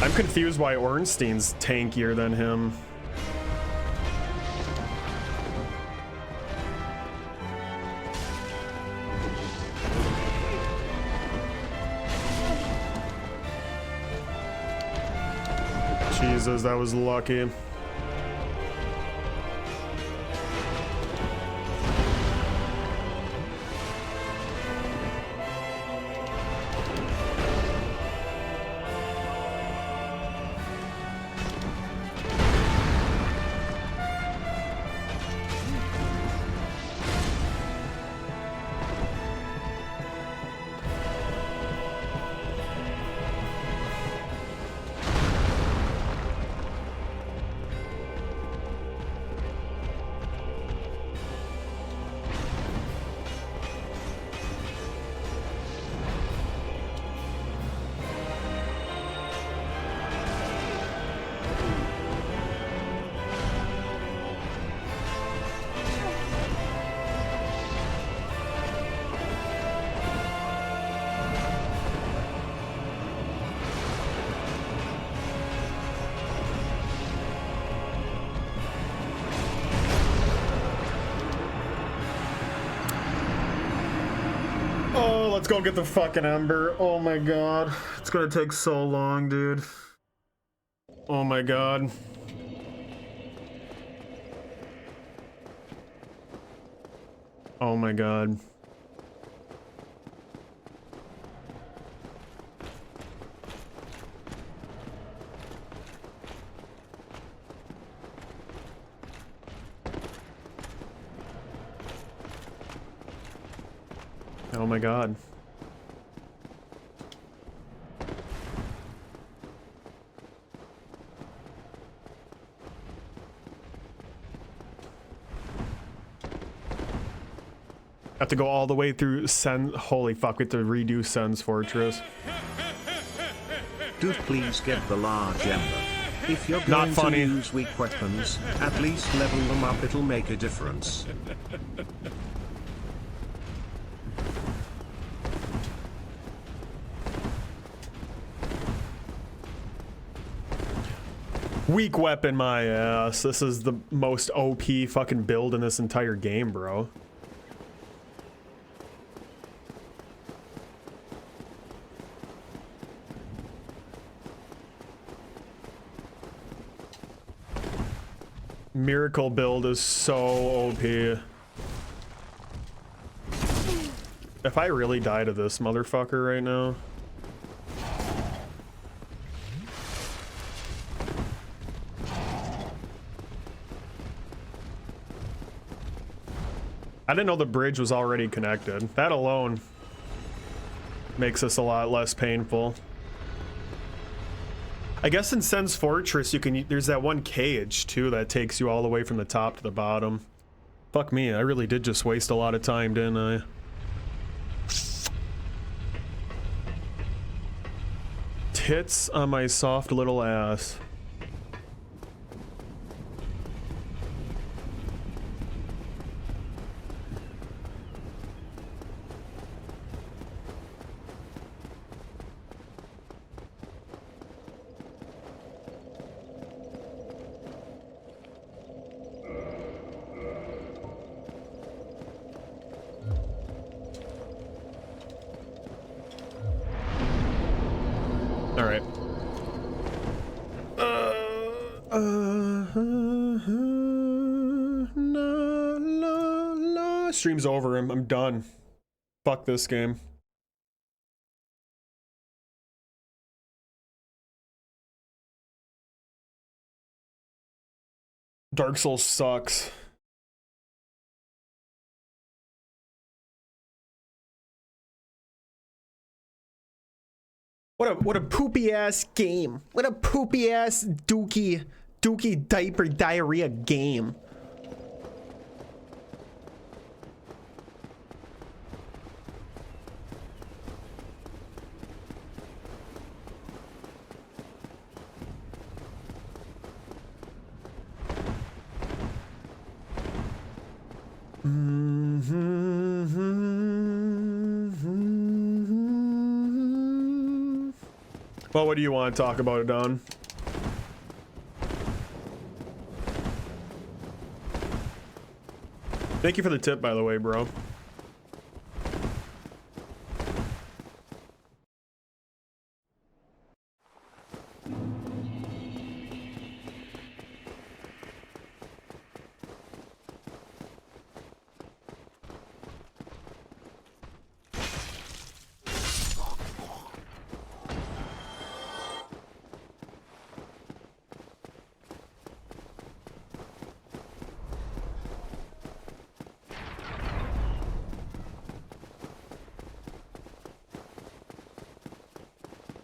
Speaker 1: I'm confused why Ornstein's tankier than him. Jesus, that was lucky. Let's go get the fucking ember. Oh my god. It's gonna take so long, dude. Oh my god. Oh my god. Oh my god. Have to go all the way through Sen. Holy fuck, we have to redo Sen's fortress.
Speaker 4: Dude, please get the large ember. If you're
Speaker 1: Not
Speaker 4: going
Speaker 1: funny.
Speaker 4: to use weak weapons, at least level them up, it'll make a difference.
Speaker 1: Weak weapon my ass. This is the most OP fucking build in this entire game, bro. Miracle build is so OP. If I really die to this motherfucker right now. I didn't know the bridge was already connected. That alone makes this a lot less painful. I guess in Sen's Fortress, you can. There's that one cage too that takes you all the way from the top to the bottom. Fuck me, I really did just waste a lot of time, didn't I? Tits on my soft little ass. Stream's over. I'm done. Fuck this game. Dark Souls sucks. What a poopy ass game. What a poopy ass dookie diaper diarrhea game. Well, what do you want to talk about, Don? Thank you for the tip, by the way, bro.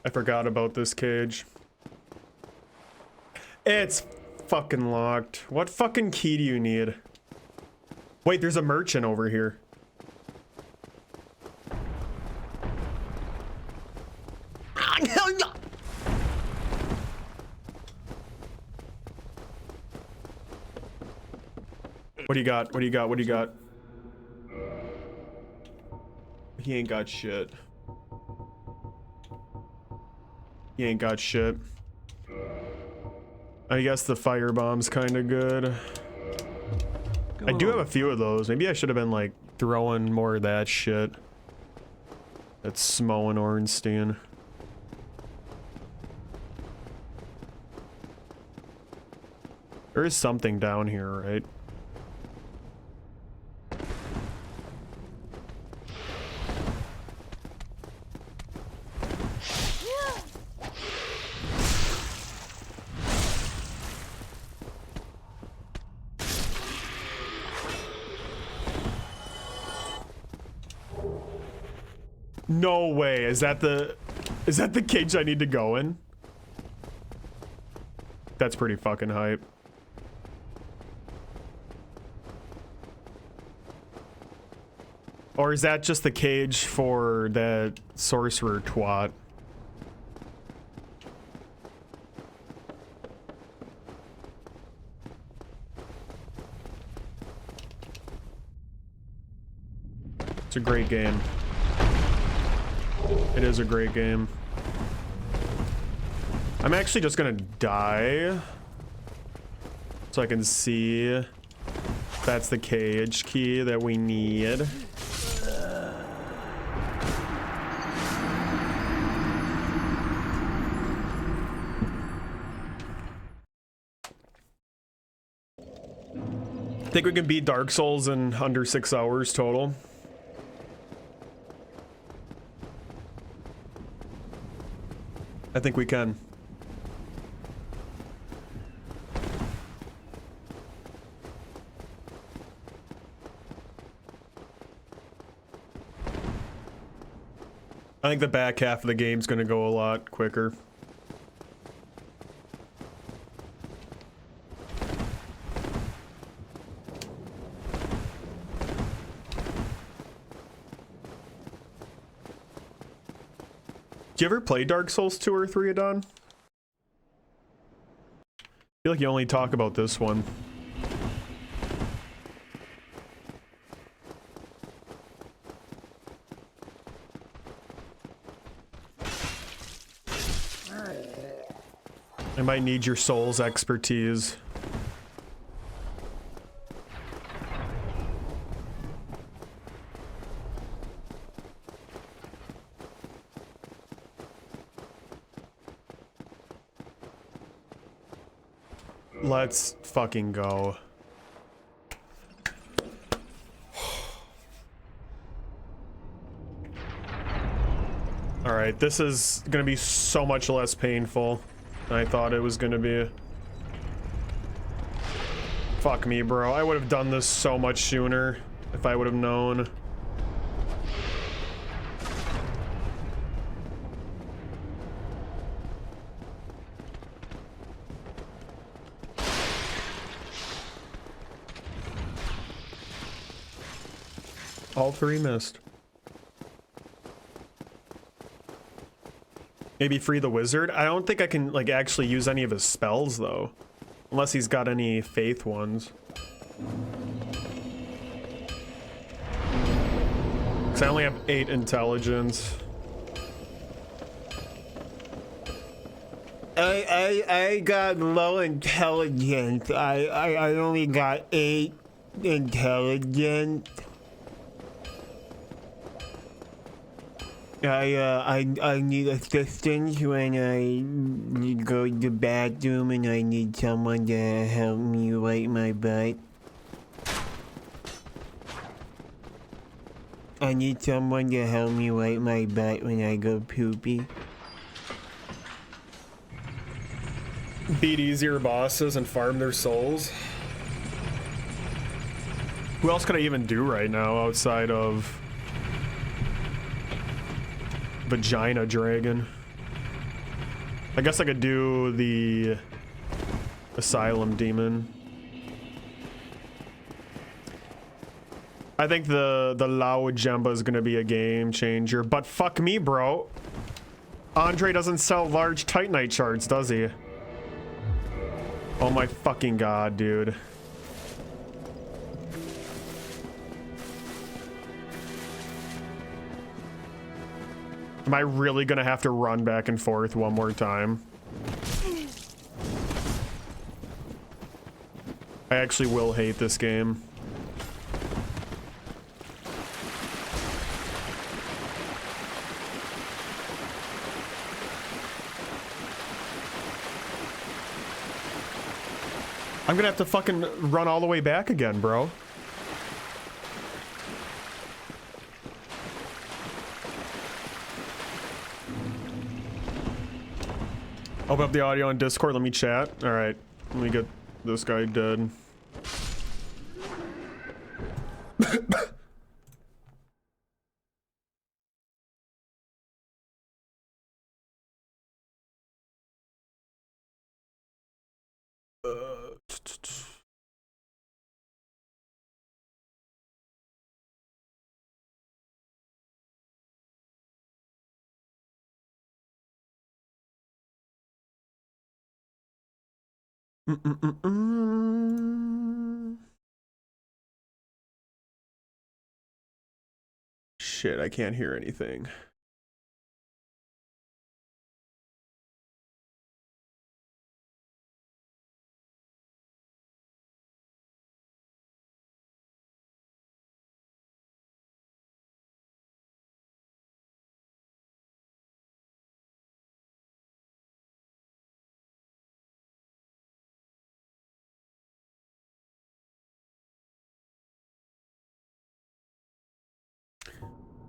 Speaker 1: I forgot about this cage. It's fucking locked. What fucking key do you need? Wait, there's a merchant over here. What do you got? What do you got? What do you got? He ain't got shit. He ain't got shit. I guess the firebomb's kind of good. I do have a few of those. Maybe I should have been like throwing more of that shit. That's Smo and Ornstein. There is something down here, right? No way. Is that the cage I need to go in? That's pretty fucking hype. Or is that just the cage for that sorcerer twat? It's a great game. It is a great game. I'm actually just gonna die So I can see that's the cage key that we need. Think we can beat Dark Souls in under 6 hours total. I think we can. I think the back half of the game's gonna go a lot quicker. Do you ever play Dark Souls 2 or 3, Adon? I feel like you only talk about this one. I might need your Souls expertise. Let's fucking go. Alright, this is gonna be so much less painful than I thought it was gonna be. Fuck me, bro. I would have done this so much sooner if I would have known. All 3 missed. Maybe free the wizard? I don't think I can, like, actually use any of his spells, though. Unless he's got any faith ones. Because I only have 8 intelligence.
Speaker 2: I got low intelligence. I only got 8 intelligence. I need assistance when I need to go to the bathroom and I need someone to help me wipe my butt. I need someone to help me wipe my butt when I go poopy.
Speaker 1: Beat easier bosses and farm their souls. Who else could I even do right now outside of Vagina Dragon? I guess I could do the Asylum Demon. I think the Lao Jemba is gonna be a game changer, but fuck me, bro. Andre doesn't sell large Titanite shards, does he? Oh my fucking god, dude. Am I really gonna have to run back and forth one more time? I actually will hate this game. I'm gonna have to fucking run all the way back again, bro. Open up the audio on Discord, let me chat. Alright, let me get this guy dead. Shit, I can't hear anything.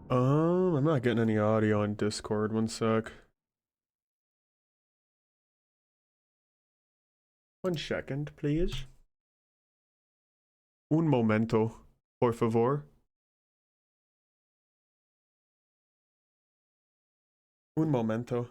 Speaker 1: I'm not getting any audio on Discord. One sec. 1 second, please. Un momento, por favor. Un momento.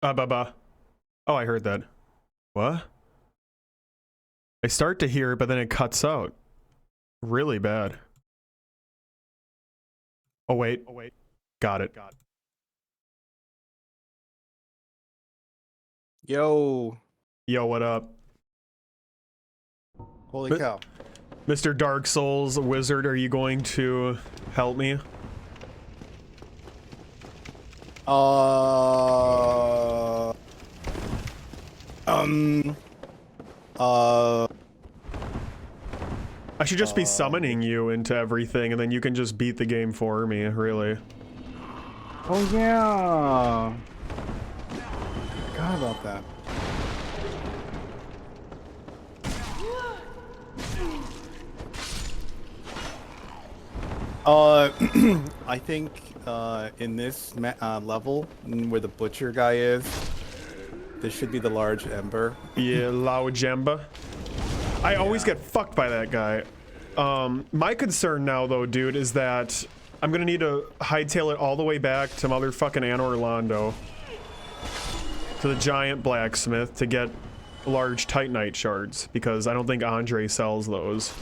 Speaker 1: Baba. Oh, I heard that. What? I start to hear it, but then it cuts out. Really bad. Oh, wait. Got it.
Speaker 10: Yo.
Speaker 1: Yo, what up?
Speaker 10: Holy cow.
Speaker 1: Mr. Dark Souls Wizard, are you going to help me? I should just be summoning you into everything, and then you can just beat the game for me, really.
Speaker 10: Oh, yeah. Forgot about that. I think in this level where the butcher guy is, this should be the large ember.
Speaker 1: Yeah, Lao Jemba. I always get fucked by that guy. My concern now, though, dude, is that I'm gonna need to hightail it all the way back to motherfucking Anne Orlando, to the giant blacksmith, to get large Titanite shards, because I don't think Andre sells those.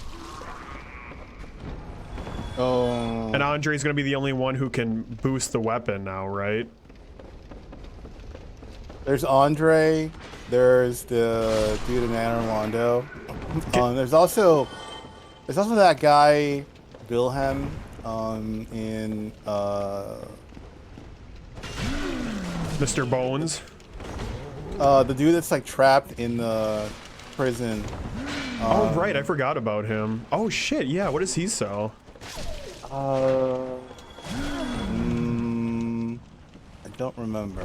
Speaker 10: Oh.
Speaker 1: And Andre's gonna be the only one who can boost the weapon now, right?
Speaker 10: There's Andre. There's the dude in Anne Orlando. There's also that guy Wilhelm in
Speaker 1: Mr. Bones.
Speaker 10: The dude that's like trapped in the prison.
Speaker 1: Oh right, I forgot about him. Oh shit, yeah. What does he sell?
Speaker 10: I don't remember.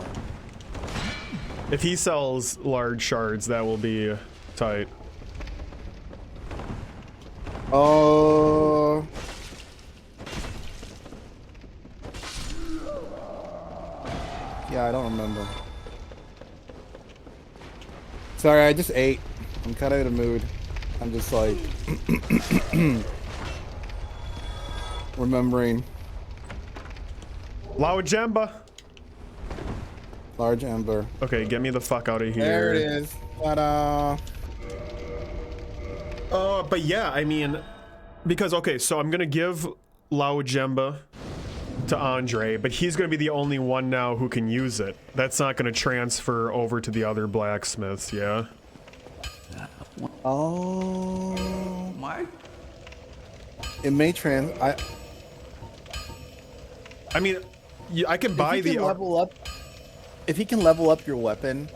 Speaker 1: If he sells large shards, that will be tight.
Speaker 10: Oh. Yeah, I don't remember. Sorry, I just ate. I'm kind of in a mood. I'm just like remembering.
Speaker 1: Lao Jemba.
Speaker 10: Large ember.
Speaker 1: Okay, get me the fuck out of here.
Speaker 10: There it is. Ta-da.
Speaker 1: But yeah, I mean, because, okay, so I'm gonna give Lao Jemba to Andre, but he's gonna be the only one now who can use it. That's not gonna transfer over to the other blacksmiths, yeah?
Speaker 10: Oh. My. It may
Speaker 1: I mean, I can buy the
Speaker 10: level up. If he can level up your weapon,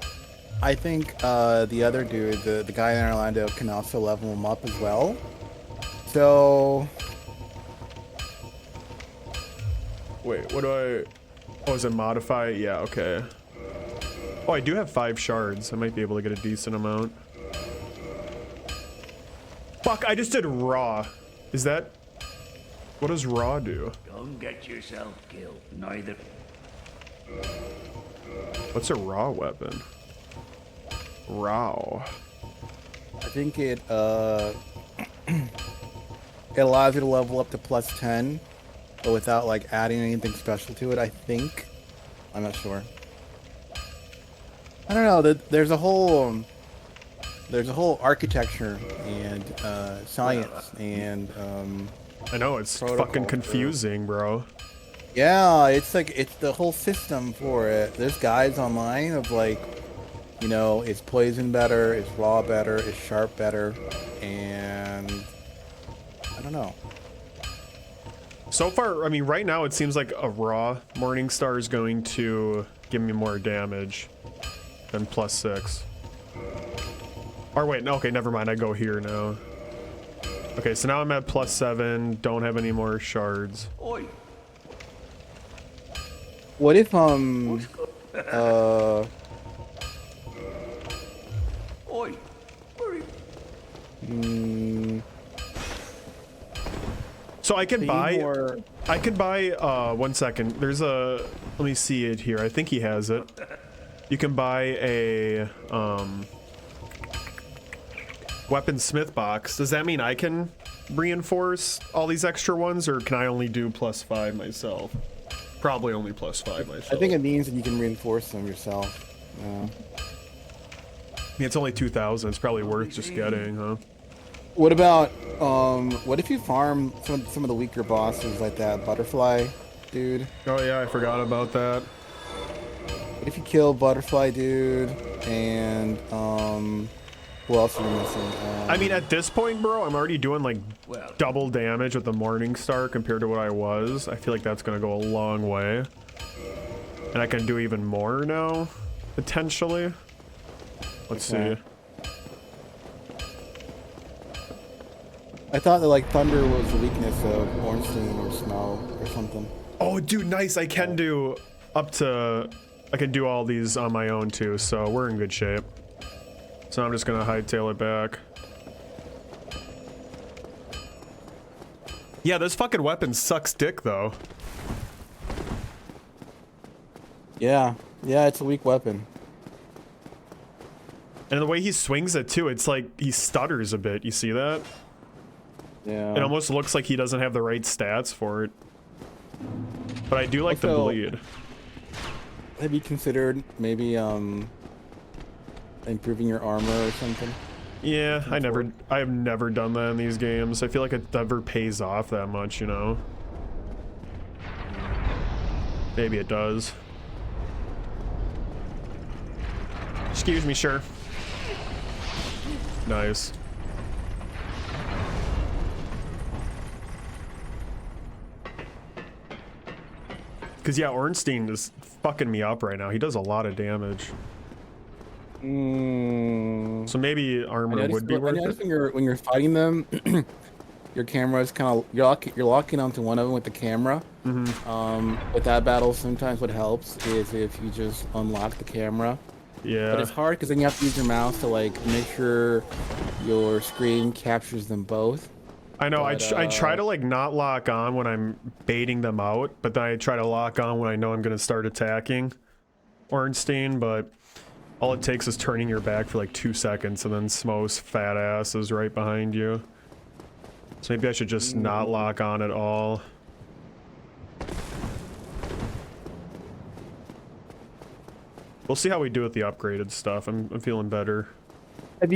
Speaker 10: I think the other dude, the guy in Orlando, can also level him up as well. So.
Speaker 1: Wait, what do I... Oh, is it modify? Yeah, okay. Oh, I do have 5 shards. I might be able to get a decent amount. Fuck, I just did raw. Is that... What does raw do?
Speaker 11: Don't get yourself killed, neither.
Speaker 1: What's a raw weapon? Raw.
Speaker 10: I think it it allows you to level up to +10, but without like adding anything special to it. I think. I'm not sure. I don't know. There's a whole architecture and science and
Speaker 1: I know it's fucking confusing, bro.
Speaker 10: Yeah, it's the whole system for it. There's guides online of like, you know, is poison better, is raw better, is sharp better, and I don't know.
Speaker 1: So far, I mean, right now it seems like a raw Morningstar is going to give me more damage than +6. Or wait, no, okay, never mind. I go here now. Okay, so now I'm at +7. Don't have any more shards.
Speaker 11: Oi.
Speaker 10: What if
Speaker 11: Oi. Hurry.
Speaker 1: So I can
Speaker 10: Need
Speaker 1: buy.
Speaker 10: more-
Speaker 1: I could buy. 1 second. There's a. Let me see it here. I think he has it. You can buy a weaponsmith box. Does that mean I can reinforce all these extra ones, or can I only do +5 myself? Probably only +5 myself.
Speaker 10: I think it means that you can reinforce them yourself.
Speaker 1: I mean, it's only 2,000. It's probably worth just getting, huh?
Speaker 10: What about what if you farm some of the weaker bosses like that butterfly dude?
Speaker 1: Oh yeah, I forgot about that.
Speaker 10: What if you kill butterfly dude and who else are you missing?
Speaker 1: I mean, at this point, bro, I'm already doing like double damage with the Morning Star compared to what I was. I feel like that's gonna go a long way, and I can do even more now, potentially. Let's see.
Speaker 10: I thought that like thunder was the weakness of Ornstein or snow or something.
Speaker 1: Oh, dude, nice. I can do up to. I can do all these on my own too, so we're in good shape. So I'm just gonna hightail it back. Yeah, this fucking weapon sucks dick though.
Speaker 10: Yeah, it's a weak weapon.
Speaker 1: And the way he swings it too, it's like he stutters a bit. You see that?
Speaker 10: Yeah.
Speaker 1: It almost looks like he doesn't have the right stats for it. But I do like the
Speaker 10: Also,
Speaker 1: bleed.
Speaker 10: Have you considered maybe improving your armor or something?
Speaker 1: Yeah, I have never done that in these games. I feel like it never pays off that much, you know? Maybe it does. Excuse me, sure. Nice. Because, yeah, Ornstein is fucking me up right now. He does a lot of damage. So maybe armor would be worth it.
Speaker 10: When you're fighting them, your camera is kind of you're locking onto one of them with the camera. With that battle, sometimes what helps is if you just unlock the camera.
Speaker 1: Yeah.
Speaker 10: But it's hard because then you have to use your mouse to like make sure your screen captures them both.
Speaker 1: I know.
Speaker 10: But,
Speaker 1: I try to like not lock on when I'm baiting them out, but then I try to lock on when I know I'm gonna start attacking Ornstein. But all it takes is turning your back for like 2 seconds, and then Smo's fat ass is right behind you. So maybe I should just not lock on at all. We'll see how we do with the upgraded stuff. I'm feeling better.
Speaker 10: If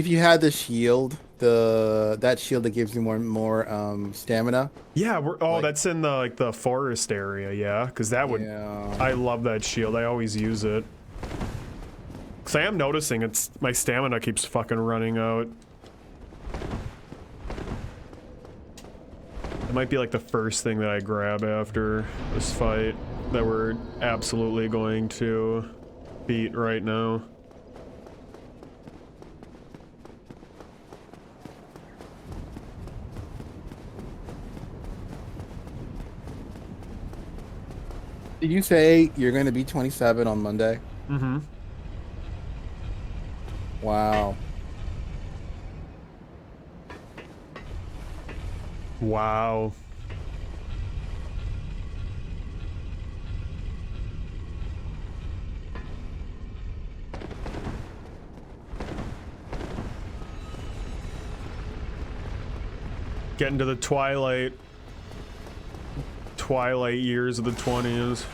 Speaker 10: you had the shield, that shield that gives you more stamina.
Speaker 1: Yeah, that's in the forest area, yeah, because that would.
Speaker 10: Yeah.
Speaker 1: I love that shield. I always use it. Cause I am noticing my stamina keeps fucking running out. It might be like the first thing that I grab after this fight that we're absolutely going to beat right now.
Speaker 10: Did you say you're going to be 27 on Monday?
Speaker 1: Mm-hmm.
Speaker 10: Wow.
Speaker 1: Wow. Getting to the twilight years of the 20s.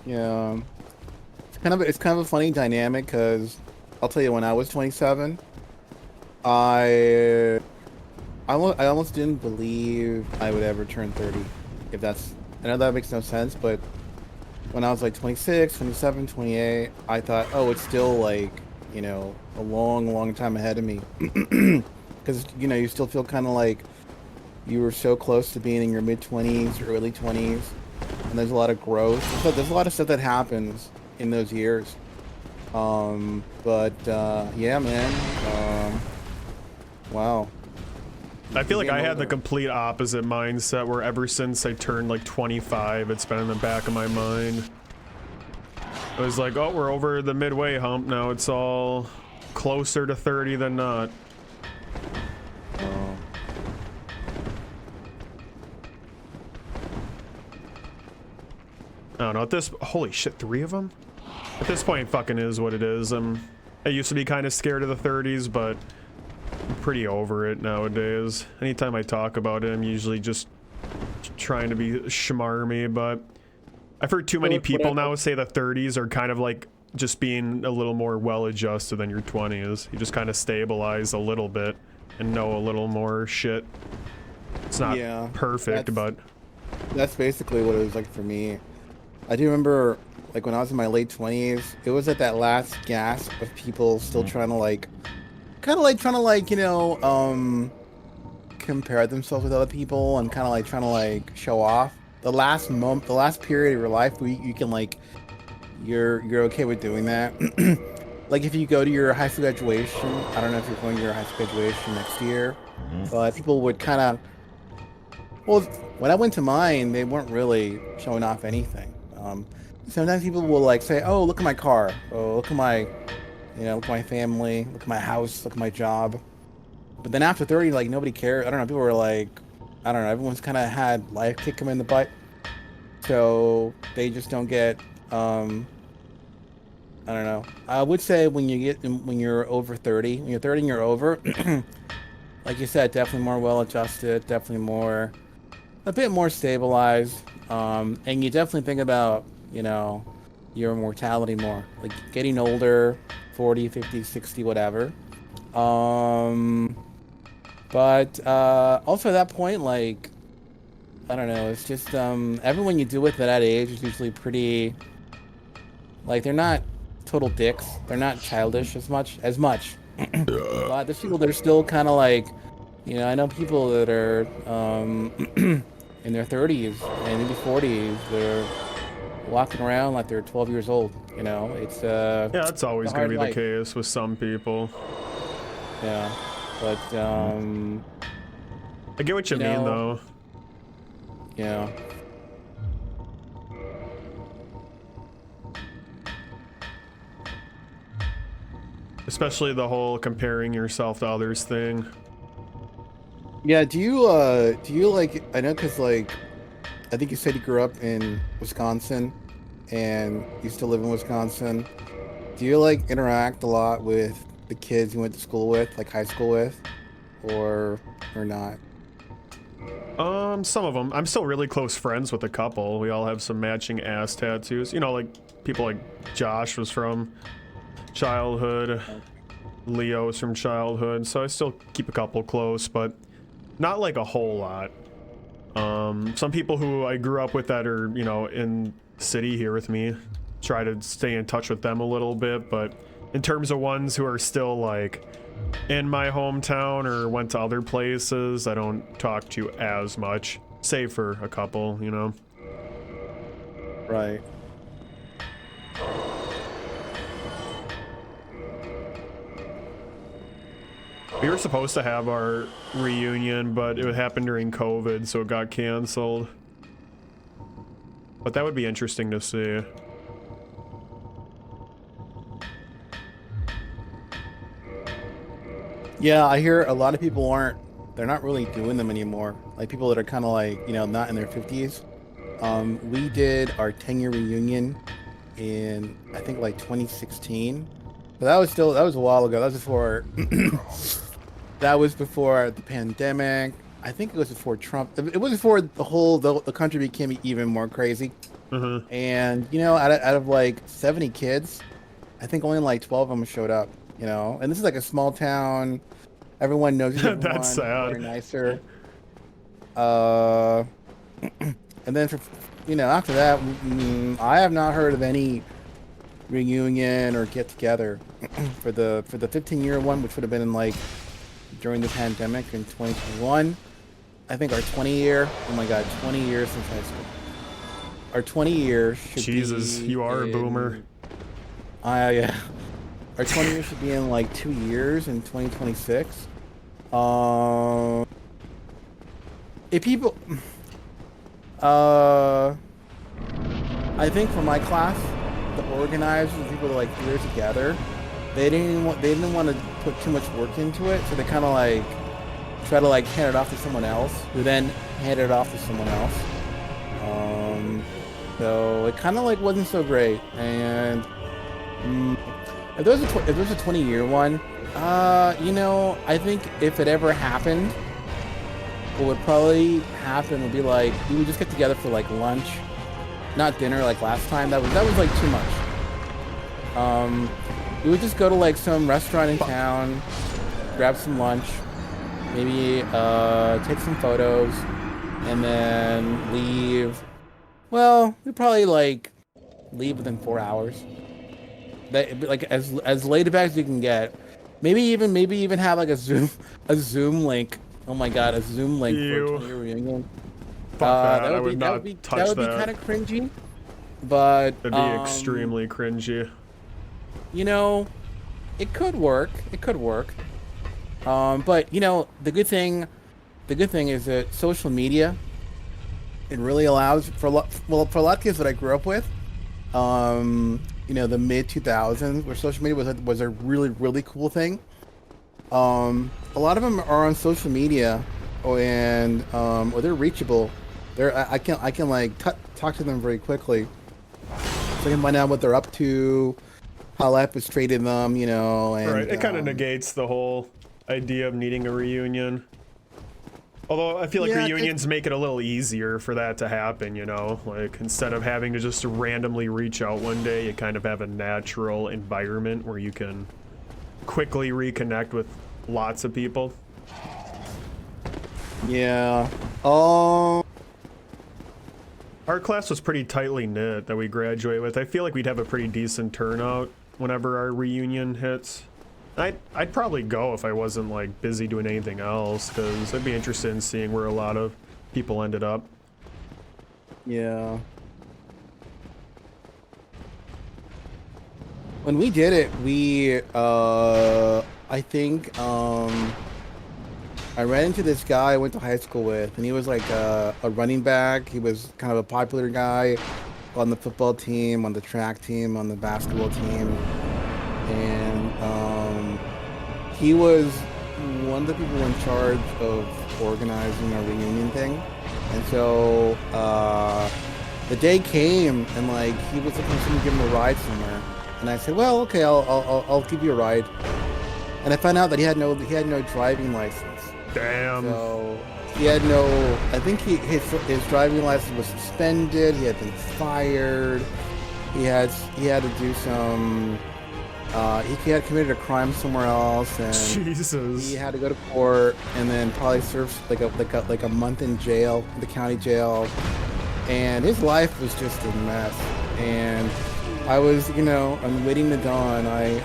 Speaker 10: Yeah. It's kind of a funny dynamic because I'll tell you, when I was 27, I almost didn't believe I would ever turn 30. I know that makes no sense, but when I was like 26, 27, 28, I thought, oh, it's still like, you know, a long time ahead of me. Because, you know, you still feel kind of like you were so close to being in your mid-20s, early 20s, and there's a lot of growth. So there's a lot of stuff that happens in those years. Yeah, man. Wow.
Speaker 1: I feel like I had the complete opposite mindset where ever since I turned like 25, it's been in the back of my mind. It was like, oh, we're over the midway hump now. It's all closer to 30 than not.
Speaker 10: Oh.
Speaker 1: I don't know. At this, holy shit, 3 of them? At this point, it fucking is what it is. I used to be kind of scared of the 30s, but I'm pretty over it nowadays. Anytime I talk about it, I'm usually just trying to be schmarmy, but I've heard too many people now say the 30s are kind of like just being a little more well-adjusted than your 20s. You just kind of stabilize a little bit and know a little more shit. It's not perfect, but
Speaker 10: that's basically what it was like for me. I do remember, like, when I was in my late 20s, it was at that last gasp of people still trying to, like, you know, compare themselves with other people and kind of, like, trying to, like, show off. The last period of your life where you can, like, you're okay with doing that. Like, if you go to your high school graduation, I don't know if you're going to your high school graduation next year, but people would kind of, well, when I went to mine, they weren't really showing off anything. Sometimes people will like say, "Oh, look at my car. Oh, look at my, you know, look at my family. Look at my house. Look at my job." But then after 30, like nobody cared. I don't know. People were like, I don't know. Everyone's kind of had life kick them in the butt, so they just don't get. I don't know. I would say when you're over 30, when you're 30 and you're over, like you said, definitely more well-adjusted, definitely more, a bit more stabilized. And you definitely think about, you know, your mortality more, like getting older, 40, 50, 60, whatever. But also at that point, like, I don't know, it's just, everyone you deal with at that age is usually pretty, like, they're not total dicks. They're not childish as much. But there's people that are still kind of like, you know, I know people that are, in their 30s and maybe 40s, they're walking around like they're 12 years old. You know, it's
Speaker 1: yeah, that's always going to be the case with some people.
Speaker 10: Yeah, but
Speaker 1: I get what you mean, though.
Speaker 10: Yeah.
Speaker 1: Especially the whole comparing yourself to others thing.
Speaker 10: Yeah, do you like, I know, because like I think you said you grew up in Wisconsin and you still live in Wisconsin. Do you like interact a lot with the kids you went to school with, like high school with, or not?
Speaker 1: Some of them. I'm still really close friends with a couple. We all have some matching ass tattoos. You know, like people like Josh was from childhood. Leo's from childhood. So I still keep a couple close, but not like a whole lot. Some people who I grew up with that are, you know, in city here with me, try to stay in touch with them a little bit, but in terms of ones who are still like in my hometown or went to other places, I don't talk to as much, save for a couple, you know.
Speaker 10: Right.
Speaker 1: We were supposed to have our reunion, but it happened during COVID, so it got canceled. But that would be interesting to see.
Speaker 10: Yeah, I hear a lot of people they're not really doing them anymore. Like people that are kind of like, you know, not in their 50s. We did our 10-year reunion in, I think, like 2016. But that was a while ago. That was before the pandemic. I think it was before Trump. It was before the country became even more crazy.
Speaker 1: Mm-hmm.
Speaker 10: And, you know, out of like 70 kids, I think only like 12 of them showed up, you know. And this is like a small town. Everyone knows everyone.
Speaker 1: That's sad.
Speaker 10: Very nicer. And then, after that, I have not heard of any reunion or get together for the 15-year one, which would have been in like during the pandemic in 2021. I think our 20-year. Oh my God, 20 years since high school. Our 20 years should
Speaker 1: Jesus,
Speaker 10: be
Speaker 1: you are a boomer.
Speaker 10: Our 20 years should be in like 2 years in 2026. If people, I think for my class, the organizers, the people that like threw it together, they didn't want to put too much work into it, so they kind of like try to like hand it off to someone else, who then handed it off to someone else. So it kind of like wasn't so great. And if there's a 20-year one, you know, I think if it ever happened, what would probably happen would be like we would just get together for like lunch, not dinner like last time. That was like too much. We would just go to like some restaurant in town, grab some lunch, maybe take some photos, and then leave. Well, we'd probably like leave within 4 hours. That like as laid back as you can get. Maybe even have like a Zoom link. Oh my god, a Zoom link for a 20-year reunion.
Speaker 1: Fuck that. I would not touch that.
Speaker 10: That would be kind of cringy, but
Speaker 1: it'd be extremely cringy.
Speaker 10: You know, it could work. It could work. But you know, the good thing is that social media, it really allows for a lot of kids that I grew up with, you know, the mid 2000s, where social media was a really cool thing. A lot of them are on social media, or they're reachable. I can like talk to them very quickly, so I can find out what they're up to, how life has treated them, you know. And,
Speaker 1: right, it kind of negates the whole idea of needing a reunion. Although I feel like reunions make it a little easier for that to happen, you know? Like, instead of having to just randomly reach out one day, you kind of have a natural environment where you can quickly reconnect with lots of people.
Speaker 10: Yeah.
Speaker 1: Our class was pretty tightly knit that we graduate with. I feel like we'd have a pretty decent turnout whenever our reunion hits. I'd probably go if I wasn't like busy doing anything else, because I'd be interested in seeing where a lot of people ended up.
Speaker 10: Yeah. When we did it, we I think I ran into this guy I went to high school with, and he was like a running back. He was kind of a popular guy on the football team, on the track team, on the basketball team, and he was one of the people in charge of organizing our reunion thing. And so the day came, and like he was looking for someone to give him a ride somewhere, and I said, well, okay, I'll give you a ride. And I found out that he had no driving license.
Speaker 1: Damn.
Speaker 10: So he had no. I think his driving license was suspended. He had been fired. He had to do some. He had committed a crime somewhere else, and
Speaker 1: Jesus.
Speaker 10: He had to go to court, and then probably serve like a month in jail, the county jail, and his life was just a mess. And I was, you know, I'm waiting the dawn. I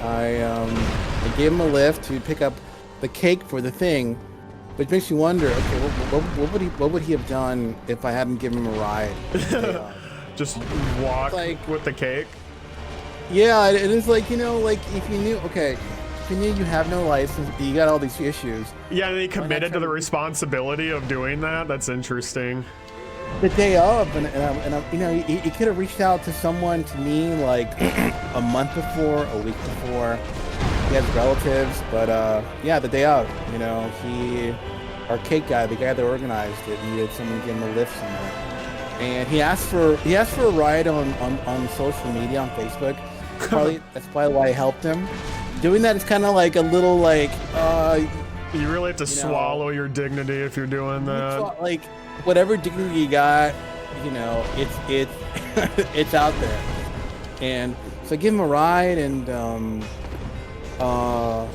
Speaker 10: gave him a lift to pick up the cake for the thing, which makes you wonder, okay, what would he have done if I hadn't given him a ride?
Speaker 1: Just walk like with the cake.
Speaker 10: Yeah, it is like, you know, like if you knew, okay, if you knew you have no license, but you got all these issues.
Speaker 1: Yeah, and he committed to the responsibility of doing that. That's interesting.
Speaker 10: The day of, and you know, he could have reached out to someone, to me, like a month before, a week before. He has relatives, but yeah, the day of, you know, our cake guy, the guy that organized it, needed someone to give him a lift somewhere, and he asked for a ride on social media, on Facebook. That's probably why I helped him. Doing that is kind of like a little like
Speaker 1: you really have to swallow your dignity if you're doing that.
Speaker 10: Like whatever dignity you got, you know, it's it's out there. And so I give him a ride, and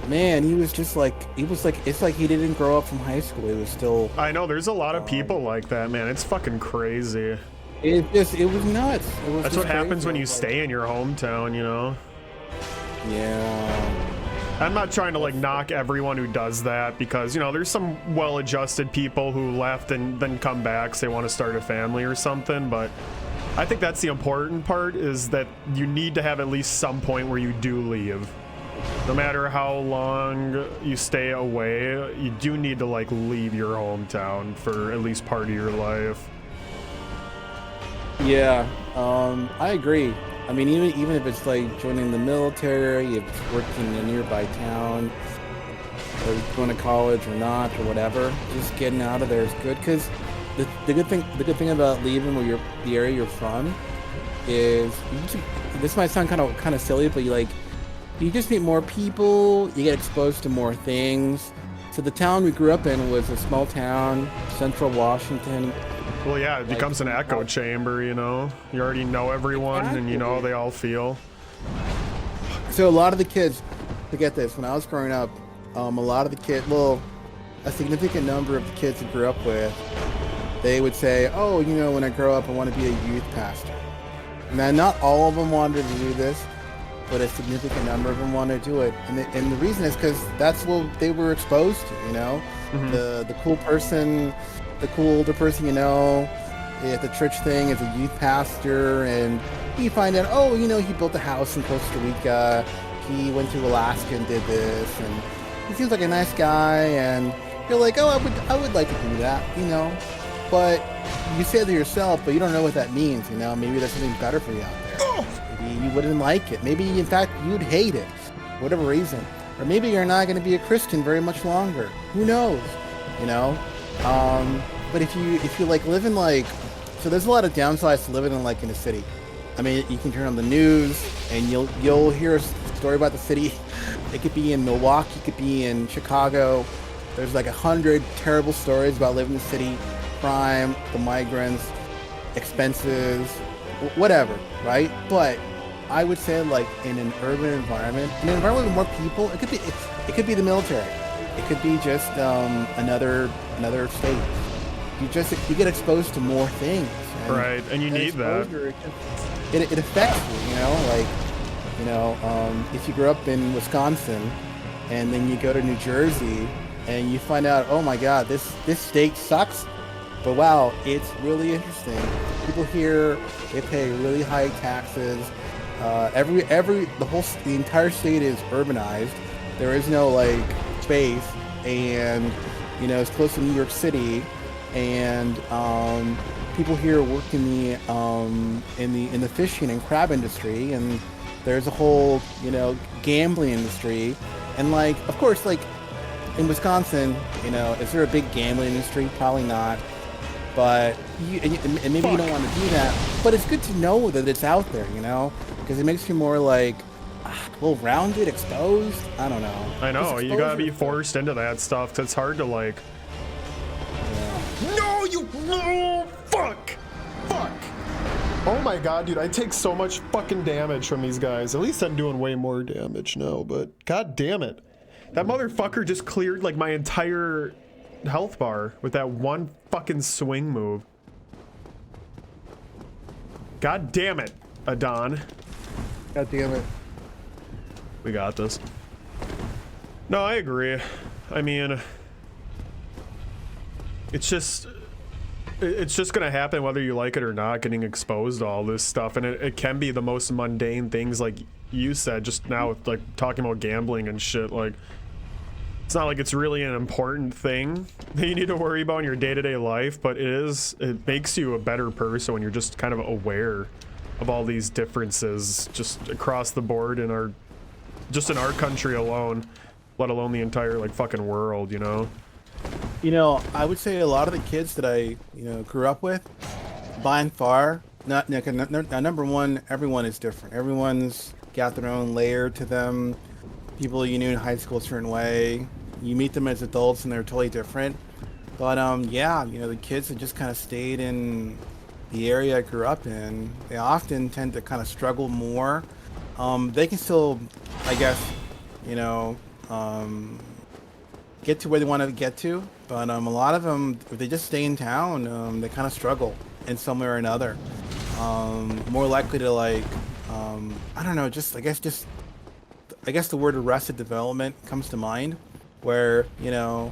Speaker 10: man, he was like it's like he didn't grow up from high school. He was still.
Speaker 1: I know there's a lot of people like that, man. It's fucking crazy.
Speaker 10: It was nuts.
Speaker 1: That's what happens when you stay in your hometown, you know?
Speaker 10: Yeah.
Speaker 1: I'm not trying to like knock everyone who does that, because, you know, there's some well-adjusted people who left and then come back, say want to start a family or something, but I think that's the important part, is that you need to have at least some point where you do leave. No matter how long you stay away, you do need to like leave your hometown for at least part of your life.
Speaker 10: Yeah, I agree. I mean, even if it's like joining the military, if it's working in a nearby town, or going to college or not, or whatever, just getting out of there is good. Because the good thing about leaving where the area you're from is, this might sound kind of silly, but you just meet more people, you get exposed to more things. So the town we grew up in was a small town, central Washington.
Speaker 1: Well, yeah, it becomes an echo chamber, you know? You already know everyone, exactly. And you know how they all feel.
Speaker 10: So a lot of the kids, forget this, when I was growing up, a lot of the kids, well, a significant number of the kids I grew up with, they would say, oh, you know, when I grow up, I want to be a youth pastor. Now, not all of them wanted to do this, but a significant number of them wanted to do it. And the reason is because that's what they were exposed to, you know? Mm-hmm. The cool person, the cool older person, you know, at the church thing is a youth pastor, and you find out, oh, you know, he built a house in Costa Rica, he went to Alaska and did this, and he seems like a nice guy, and you're like, oh, I would like to do that, you know? But you say it to yourself, but you don't know what that means, you know? Maybe there's something better for you out there. Maybe you wouldn't like it. Maybe, in fact, you'd hate it, for whatever reason. Or maybe you're not going to be a Christian very much longer. Who knows? You know? But if you like live in like, so there's a lot of downsides to living in like in a city. I mean, you can turn on the news and you'll hear a story about the city. It could be in Milwaukee, it could be in Chicago. There's like 100 terrible stories about living in the city, crime, the migrants, expenses, whatever, right? But I would say like in an urban environment, in an environment with more people, it could be the military. It could be just another state. You get exposed to more things.
Speaker 1: Right, and you need that.
Speaker 10: It affects you, you know, like, you know, if you grew up in Wisconsin and then you go to New Jersey and you find out, oh my God, this state sucks, but wow, it's really interesting. People here, they pay really high taxes. The entire state is urbanized. There is no like space, and you know, it's close to New York City, and people here work in the fishing and crab industry, and there's a whole, you know, gambling industry, and like, of course, like in Wisconsin, you know, is there a big gambling industry? Probably not, but maybe you don't want to do that, but it's good to know that it's out there, you know, because it makes you more like well-rounded, exposed. I don't know.
Speaker 1: I know, you gotta be forced into that stuff. It's hard to like. No, fuck. Oh my God, dude, I take so much fucking damage from these guys. At least I'm doing way more damage now, but God damn it. That motherfucker just cleared like my entire health bar with that one fucking swing move. God damn it, Adon.
Speaker 10: God damn it.
Speaker 1: We got this. No, I agree. I mean, it's just gonna happen whether you like it or not, getting exposed to all this stuff, and it can be the most mundane things, like you said just now, with like talking about gambling and shit. Like, it's not like it's really an important thing that you need to worry about in your day-to-day life, but it makes you a better person when you're just kind of aware of all these differences just across the board in our country alone, let alone the entire like fucking world, you know?
Speaker 10: You know, I would say a lot of the kids that I, you know, grew up with, by and far, number one, everyone is different. Everyone's got their own layer to them. People you knew in high school a certain way. You meet them as adults and they're totally different. But yeah, you know, the kids that just kind of stayed in the area I grew up in, they often tend to kind of struggle more. They can still, I guess, you know, get to where they want to get to, but a lot of them, if they just stay in town, they kind of struggle in some way or another. More likely to like, I don't know, I guess the word arrested development comes to mind, where, you know,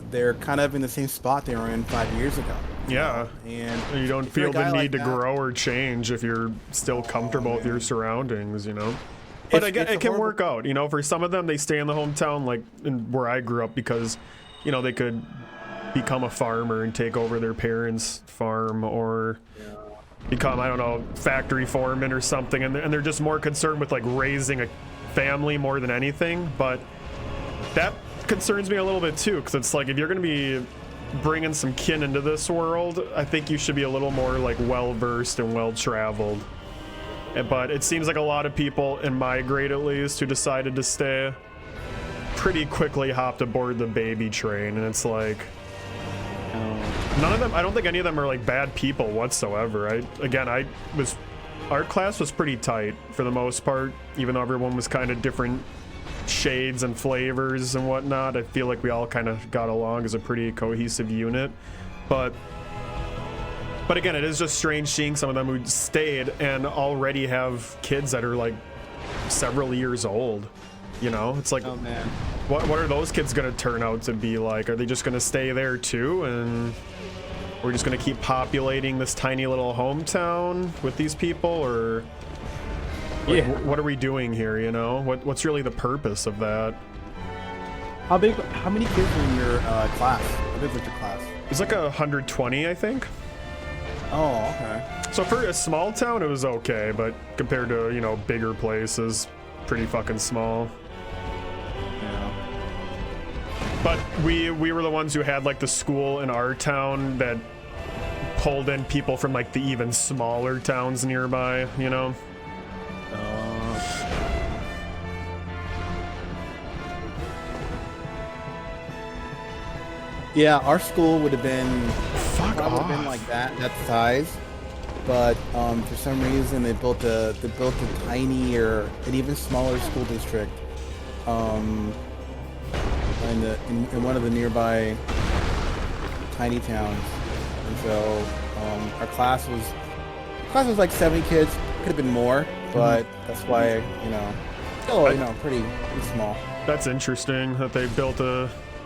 Speaker 10: they're kind of in the same spot they were in 5 years ago.
Speaker 1: Yeah,
Speaker 10: And
Speaker 1: you don't
Speaker 10: if you're
Speaker 1: feel
Speaker 10: a guy
Speaker 1: the need
Speaker 10: like
Speaker 1: to
Speaker 10: that-
Speaker 1: grow or change if you're still comfortable with your surroundings, you know. But
Speaker 10: It's-
Speaker 1: again,
Speaker 10: it's a
Speaker 1: it can
Speaker 10: horrible-
Speaker 1: work out, you know. For some of them, they stay in the hometown, like where I grew up, because, you know, they could become a farmer and take over their parents' farm, or become, I don't know, factory foreman or something, and they're just more concerned with like raising a family more than anything. But that concerns me a little bit too, because it's like, if you're going to be bringing some kin into this world, I think you should be a little more like well versed and well traveled. But it seems like a lot of people in my grade, at least, who decided to stay, pretty quickly hopped aboard the baby train, and it's like, none of them, I don't think any of them are like bad people whatsoever. Our class was pretty tight for the most part, even though everyone was kind of different shades and flavors and whatnot. I feel like we all kind of got along as a pretty cohesive unit. But again, it is just strange seeing some of them who stayed and already have kids that are like several years old. You know, it's like,
Speaker 10: Oh man.
Speaker 1: what are those kids gonna turn out to be like? Are they just gonna stay there too, and we're just gonna keep populating this tiny little hometown with these people, or like, what are we doing here? You know, what's really the purpose of that?
Speaker 10: How many kids were in your class? How big was your class?
Speaker 1: It's like 120, I think.
Speaker 10: Oh, okay.
Speaker 1: So for a small town, it was okay, but compared to, you know, bigger places, pretty fucking small.
Speaker 10: Yeah.
Speaker 1: But we were the ones who had like the school in our town that pulled in people from like the even smaller towns nearby, you know?
Speaker 10: Yeah, our school would have been
Speaker 1: Fuck off.
Speaker 10: like that size, but for some reason they built a tinier, an even smaller school district, in one of the nearby tiny towns, and so our class was like 70 kids. Could have been more, but that's why, you know, still, you know, pretty small.
Speaker 1: That's interesting that they built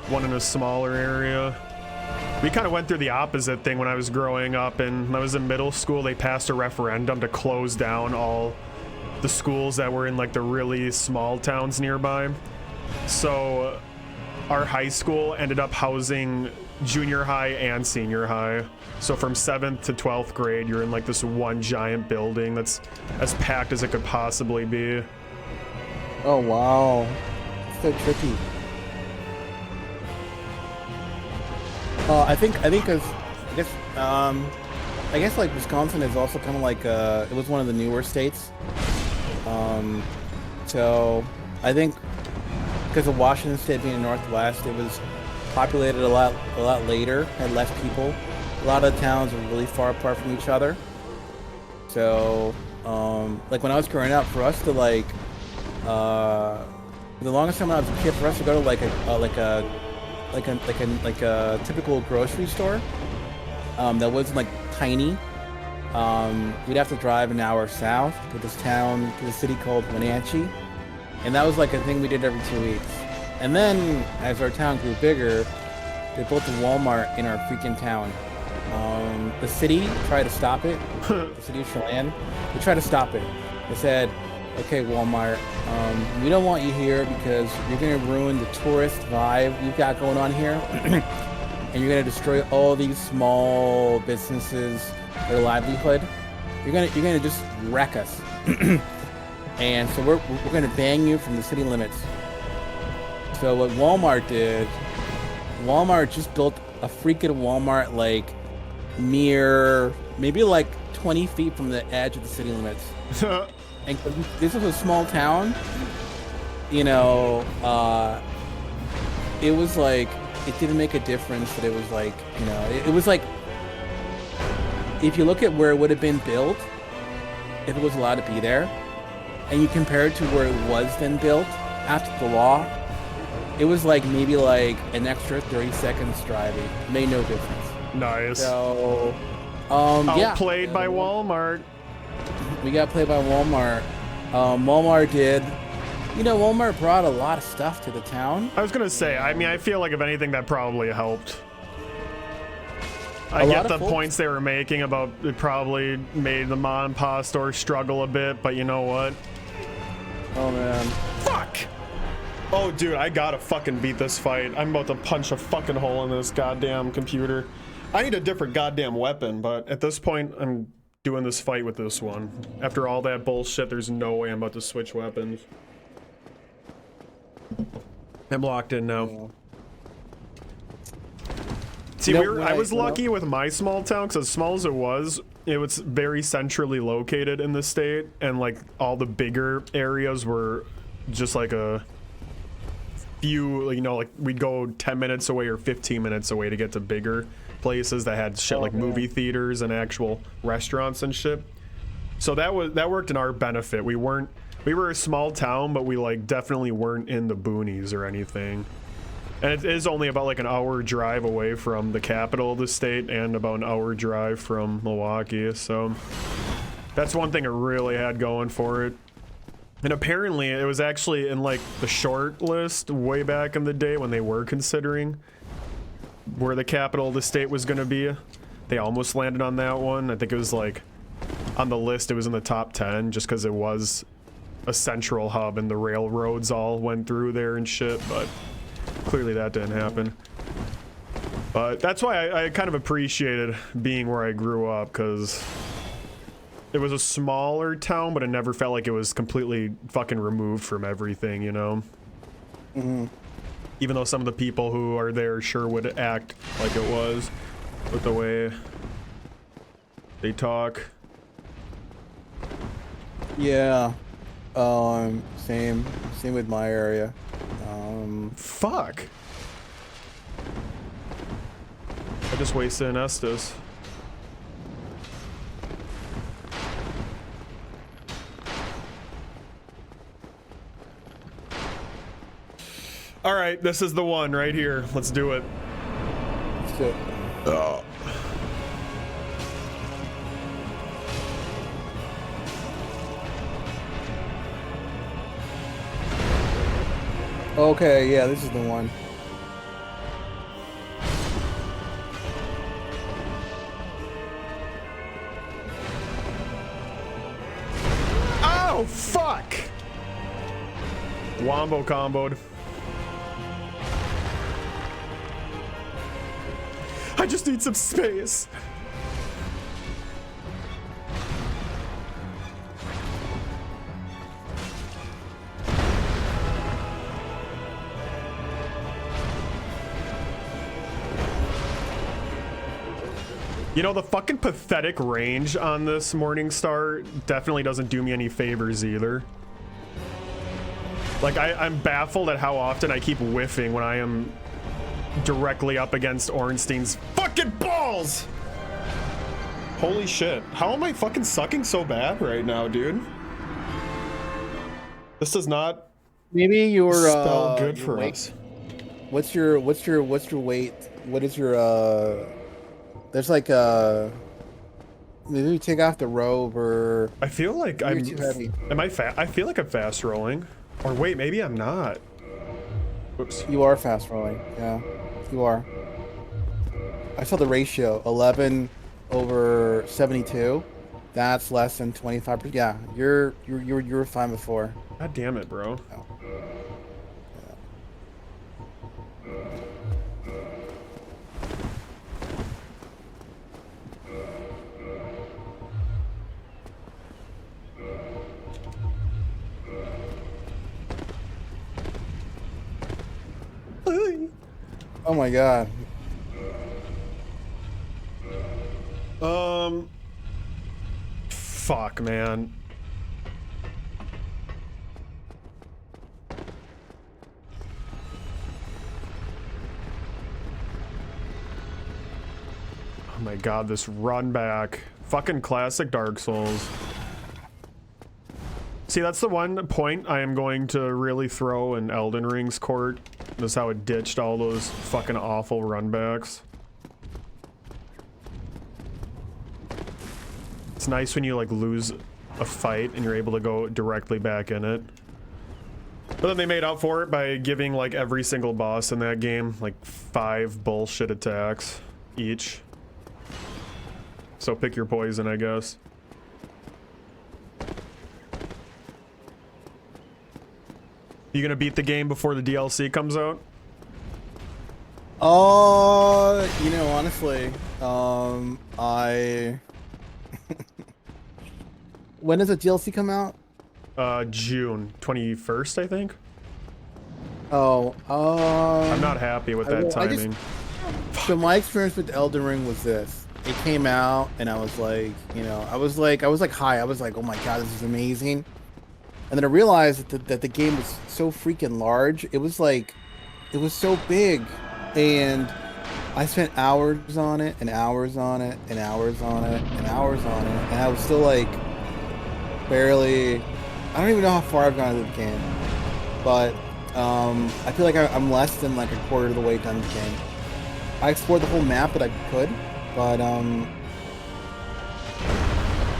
Speaker 1: one in a smaller area. We kind of went through the opposite thing when I was growing up, and when I was in middle school, they passed a referendum to close down all the schools that were in like the really small towns nearby. So our high school ended up housing junior high and senior high. So from 7th to 12th grade, you're in like this one giant building that's as packed as it could possibly be.
Speaker 10: Oh wow, it's so tricky. I guess like Wisconsin is also kind of like it was one of the newer states. So I think because of Washington State being Northwest, it was populated a lot later, had less people. A lot of towns were really far apart from each other. So like when I was growing up, for us to like the longest time when I was a kid, for us to go to like a typical grocery store that wasn't like tiny, we'd have to drive an hour south to this city called Wenatchee, and that was like a thing we did every 2 weeks. And then as our town grew bigger, they built a Walmart in our freaking town. The city tried to stop it. The city of Chelan, they tried to stop it. They said, okay, Walmart, we don't want you here because you're going to ruin the tourist vibe you've got going on here. And you're going to destroy all these small businesses, their livelihood. You're going to just wreck us. And so we're going to ban you from the city limits. So what Walmart did, Walmart just built a freaking Walmart like maybe like 20 feet from the edge of the city limits. And this was a small town, you know, it was like, it didn't make a difference that it was like, you know, it was like, if you look at where it would have been built, if it was allowed to be there, and you compare it to where it was then built after the law, it was like maybe like an extra 30 seconds driving. It made no difference.
Speaker 1: Nice.
Speaker 10: So,
Speaker 1: outplayed by Walmart.
Speaker 10: We got played by Walmart. Walmart did You know, Walmart brought a lot of stuff to the town.
Speaker 1: I was gonna say, I mean, I feel like if anything, that probably helped. I get the points they were making about it probably made the mom and pop store struggle a bit, but you know what?
Speaker 10: Oh man.
Speaker 1: Fuck! Oh dude, I gotta fucking beat this fight. I'm about to punch a fucking hole in this goddamn computer. I need a different goddamn weapon, but at this point, I'm doing this fight with this one. After all that bullshit, there's no way I'm about to switch weapons. I'm locked in now. See, I was lucky with my small town, because as small as it was very centrally located in the state, and like all the bigger areas were just like a few, you know, like we'd go 10 minutes away or 15 minutes away to get to bigger places that had shit like movie theaters and actual restaurants and shit. So that worked in our benefit. We were a small town, but we like definitely weren't in the boonies or anything. And it is only about like an hour drive away from the capital of the state and about an hour drive from Milwaukee. So that's one thing it really had going for it. And apparently it was actually in like the short list way back in the day when they were considering where the capital of the state was going to be. They almost landed on that one. I think it was like on the list, it was in the top 10 just because it was a central hub and the railroads all went through there and shit, but clearly that didn't happen. But that's why I kind of appreciated being where I grew up, because it was a smaller town, but it never felt like it was completely fucking removed from everything, you know?
Speaker 10: Mm-hmm.
Speaker 1: Even though some of the people who are there sure would act like it was with the way they talk.
Speaker 10: Yeah. Same with my area.
Speaker 1: Fuck. I just wasted an Estus. All right, this is the one right here. Let's do it.
Speaker 10: Let's do it.
Speaker 1: Oh.
Speaker 10: Okay, yeah, this is the one.
Speaker 1: Oh, fuck! Wombo comboed. I just need some space. You know, the fucking pathetic range on this Morningstar definitely doesn't do me any favors either. Like, I'm baffled at how often I keep whiffing when I am directly up against Ornstein's fucking balls! Holy shit. How am I fucking sucking so bad right now, dude? This does not
Speaker 10: maybe your
Speaker 1: spell good
Speaker 10: your
Speaker 1: for
Speaker 10: weight.
Speaker 1: us.
Speaker 10: What's your weight? What is your there's like maybe we take off the robe, or
Speaker 1: I feel like I'm
Speaker 10: too heavy.
Speaker 1: Am I fat? I feel like I'm fast rolling. Or wait, maybe I'm not. Whoops.
Speaker 10: You are fast rolling. Yeah, you are. I saw the ratio 11/72. That's less than 25%. Yeah, you were fine before.
Speaker 1: God damn it, bro.
Speaker 10: Oh. Oh my god.
Speaker 1: Fuck, man. Oh my god, this run back. Fucking classic Dark Souls. See, that's the one point I am going to really throw in Elden Ring's court. That's how it ditched all those fucking awful runbacks. It's nice when you like lose a fight and you're able to go directly back in it. But then they made up for it by giving like every single boss in that game like 5 bullshit attacks each. So pick your poison, I guess. You gonna beat the game before the DLC comes out?
Speaker 10: You know, honestly, I when does the DLC come out?
Speaker 1: June 21st, I think.
Speaker 10: Oh,
Speaker 1: I'm not happy with that timing.
Speaker 10: So my experience with Elden Ring was this. It came out and I was like, you know, I was like high. I was like, oh my god, this is amazing. And then I realized that the game was so freaking large. It was like, it was so big. And I spent hours on it and hours on it and hours on it and hours on it. And I was still like, barely, I don't even know how far I've gone into the game. But I feel like I'm less than like a quarter of the way done the game. I explored the whole map that I could, but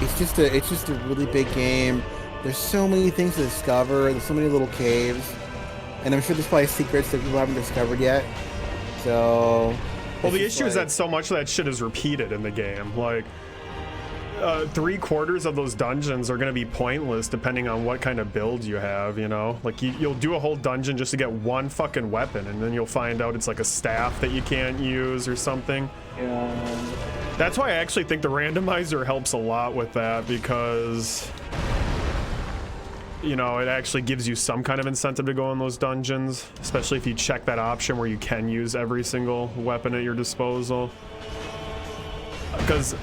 Speaker 10: it's just a really big game. There's so many things to discover. There's so many little caves, and I'm sure there's probably secrets that people haven't discovered yet. So,
Speaker 1: well, the issue is that so much of that shit is repeated in the game. Like, 3/4 of those dungeons are going to be pointless depending on what kind of build you have, you know? Like, you'll do a whole dungeon just to get one fucking weapon, and then you'll find out it's like a staff that you can't use or something.
Speaker 10: Yeah.
Speaker 1: That's why I actually think the randomizer helps a lot with that, because, you know, it actually gives you some kind of incentive to go in those dungeons, especially if you check that option where you can use every single weapon at your disposal. Because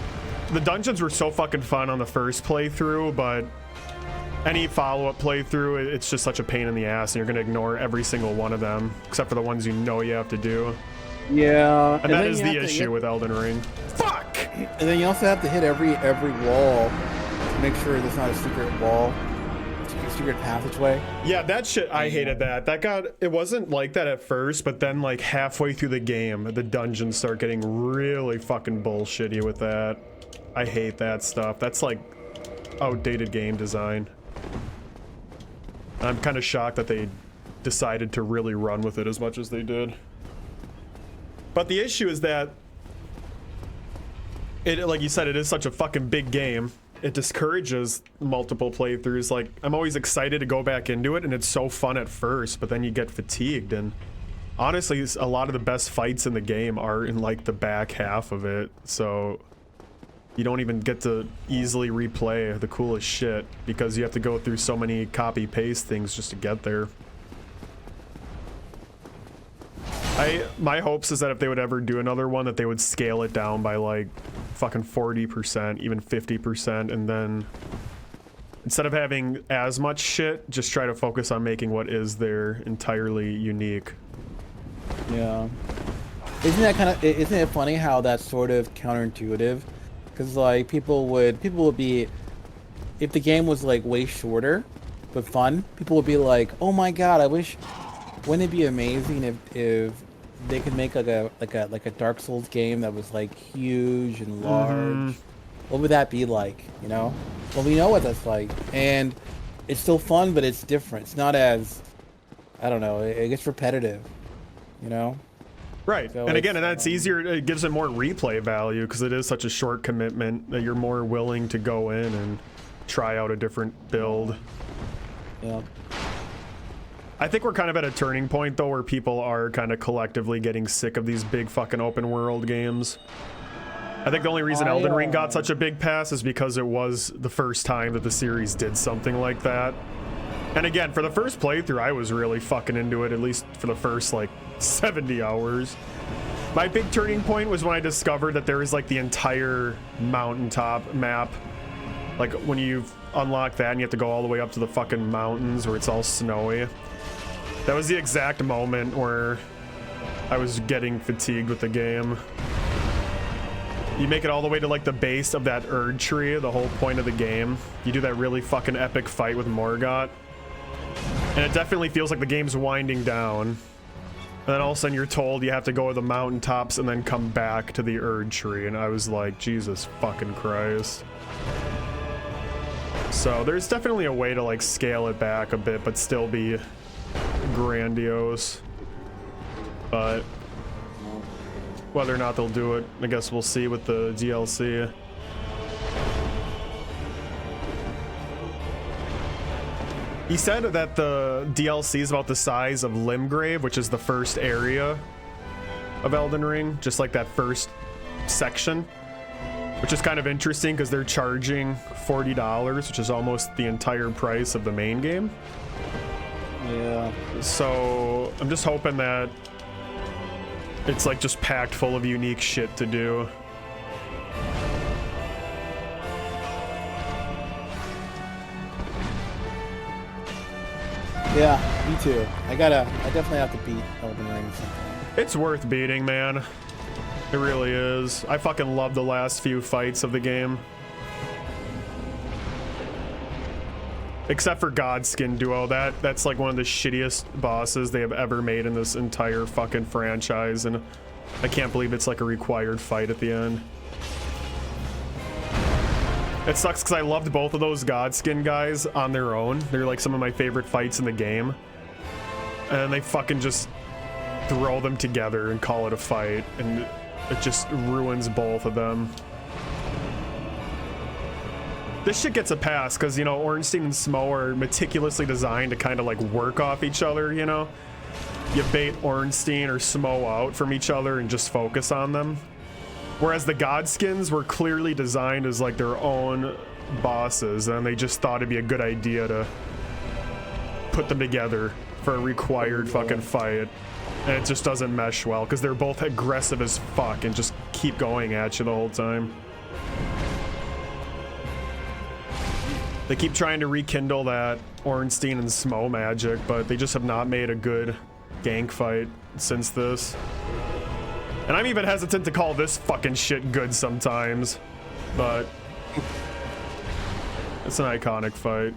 Speaker 1: the dungeons were so fucking fun on the first playthrough, but any follow-up playthrough, it's just such a pain in the ass, and you're gonna ignore every single one of them, except for the ones you know you have to do.
Speaker 10: Yeah.
Speaker 1: And that is the issue with Elden Ring. Fuck!
Speaker 10: And then you also have to hit every wall to make sure there's not a secret wall, secret passageway.
Speaker 1: Yeah, that shit, I hated that. It wasn't like that at first, but then like halfway through the game, the dungeons start getting really fucking bullshitty with that. I hate that stuff. That's like outdated game design. I'm kind of shocked that they decided to really run with it as much as they did. But the issue is that it, like you said, it is such a fucking big game. It discourages multiple playthroughs. Like, I'm always excited to go back into it, and it's so fun at first, but then you get fatigued. And honestly, a lot of the best fights in the game are in like the back half of it. So you don't even get to easily replay the coolest shit because you have to go through so many copy paste things just to get there. My hopes is that if they would ever do another one, that they would scale it down by like fucking 40%, even 50%, and then instead of having as much shit, just try to focus on making what is there entirely unique.
Speaker 10: Yeah. Isn't it funny how that's sort of counterintuitive? Because like people would be, if the game was like way shorter but fun, people would be like, oh my god, wouldn't it be amazing if they could make like a Dark Souls game that was like huge and large? What would that be like, you know? Well, we know what that's like, and it's still fun, but it's different. It's not as, I don't know, it gets repetitive, you know?
Speaker 1: Right,
Speaker 10: So
Speaker 1: and again, and that's easier, it gives it more replay value because it is such a short commitment that you're more willing to go in and try out a different build.
Speaker 10: Yeah.
Speaker 1: I think we're kind of at a turning point though where people are kind of collectively getting sick of these big fucking open world games. I think the only reason Elden Ring got such a big pass is because it was the first time that the series did something like that. And again, for the first playthrough, I was really fucking into it, at least for the first like 70 hours. My big turning point was when I discovered that there is like the entire mountaintop map. Like when you unlock that and you have to go all the way up to the fucking mountains where it's all snowy. That was the exact moment where I was getting fatigued with the game. You make it all the way to like the base of that Erd tree, the whole point of the game. You do that really fucking epic fight with Morgott. And it definitely feels like the game's winding down. And then all of a sudden you're told you have to go to the mountaintops and then come back to the Erd tree. And I was like, Jesus fucking Christ. So there's definitely a way to like scale it back a bit, but still be grandiose. But whether or not they'll do it, I guess we'll see with the DLC. He said that the DLC is about the size of Limgrave, which is the first area of Elden Ring, just like that first section, which is kind of interesting because they're charging $40, which is almost the entire price of the main game.
Speaker 10: Yeah.
Speaker 1: So I'm just hoping that it's like just packed full of unique shit to do.
Speaker 10: Yeah, me too. I definitely have to beat Elden Ring sometime.
Speaker 1: It's worth beating, man. It really is. I fucking love the last few fights of the game. Except for Godskin Duo. That's like one of the shittiest bosses they have ever made in this entire fucking franchise, and I can't believe it's like a required fight at the end. It sucks because I loved both of those Godskin guys on their own. They're like some of my favorite fights in the game. And they fucking just throw them together and call it a fight, and it just ruins both of them. This shit gets a pass because, you know, Ornstein and Smo are meticulously designed to kind of like work off each other, you know? You bait Ornstein or Smo out from each other and just focus on them. Whereas the Godskins were clearly designed as like their own bosses, and they just thought it'd be a good idea to put them together for a required fucking fight. And it just doesn't mesh well because they're both aggressive as fuck and just keep going at you the whole time. They keep trying to rekindle that Ornstein and Smo magic, but they just have not made a good gank fight since this. And I'm even hesitant to call this fucking shit good sometimes, but it's an iconic fight.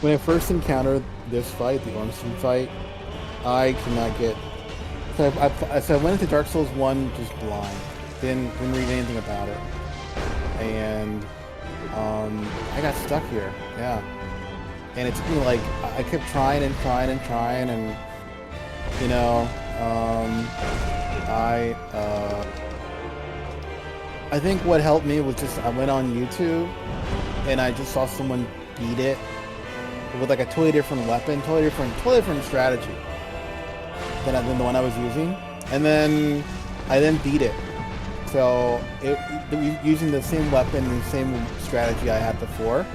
Speaker 10: When I first encountered this fight, the Ornstein fight, I could not get... So I went into Dark Souls 1 just blind. Didn't read anything about it. And I got stuck here, yeah. And it took me like, I kept trying and trying and trying, and you know, I think what helped me was just I went on YouTube and I just saw someone beat it with like a totally different weapon, totally different strategy than the one I was using, and then I then beat it. So using the same weapon and the same strategy I had before.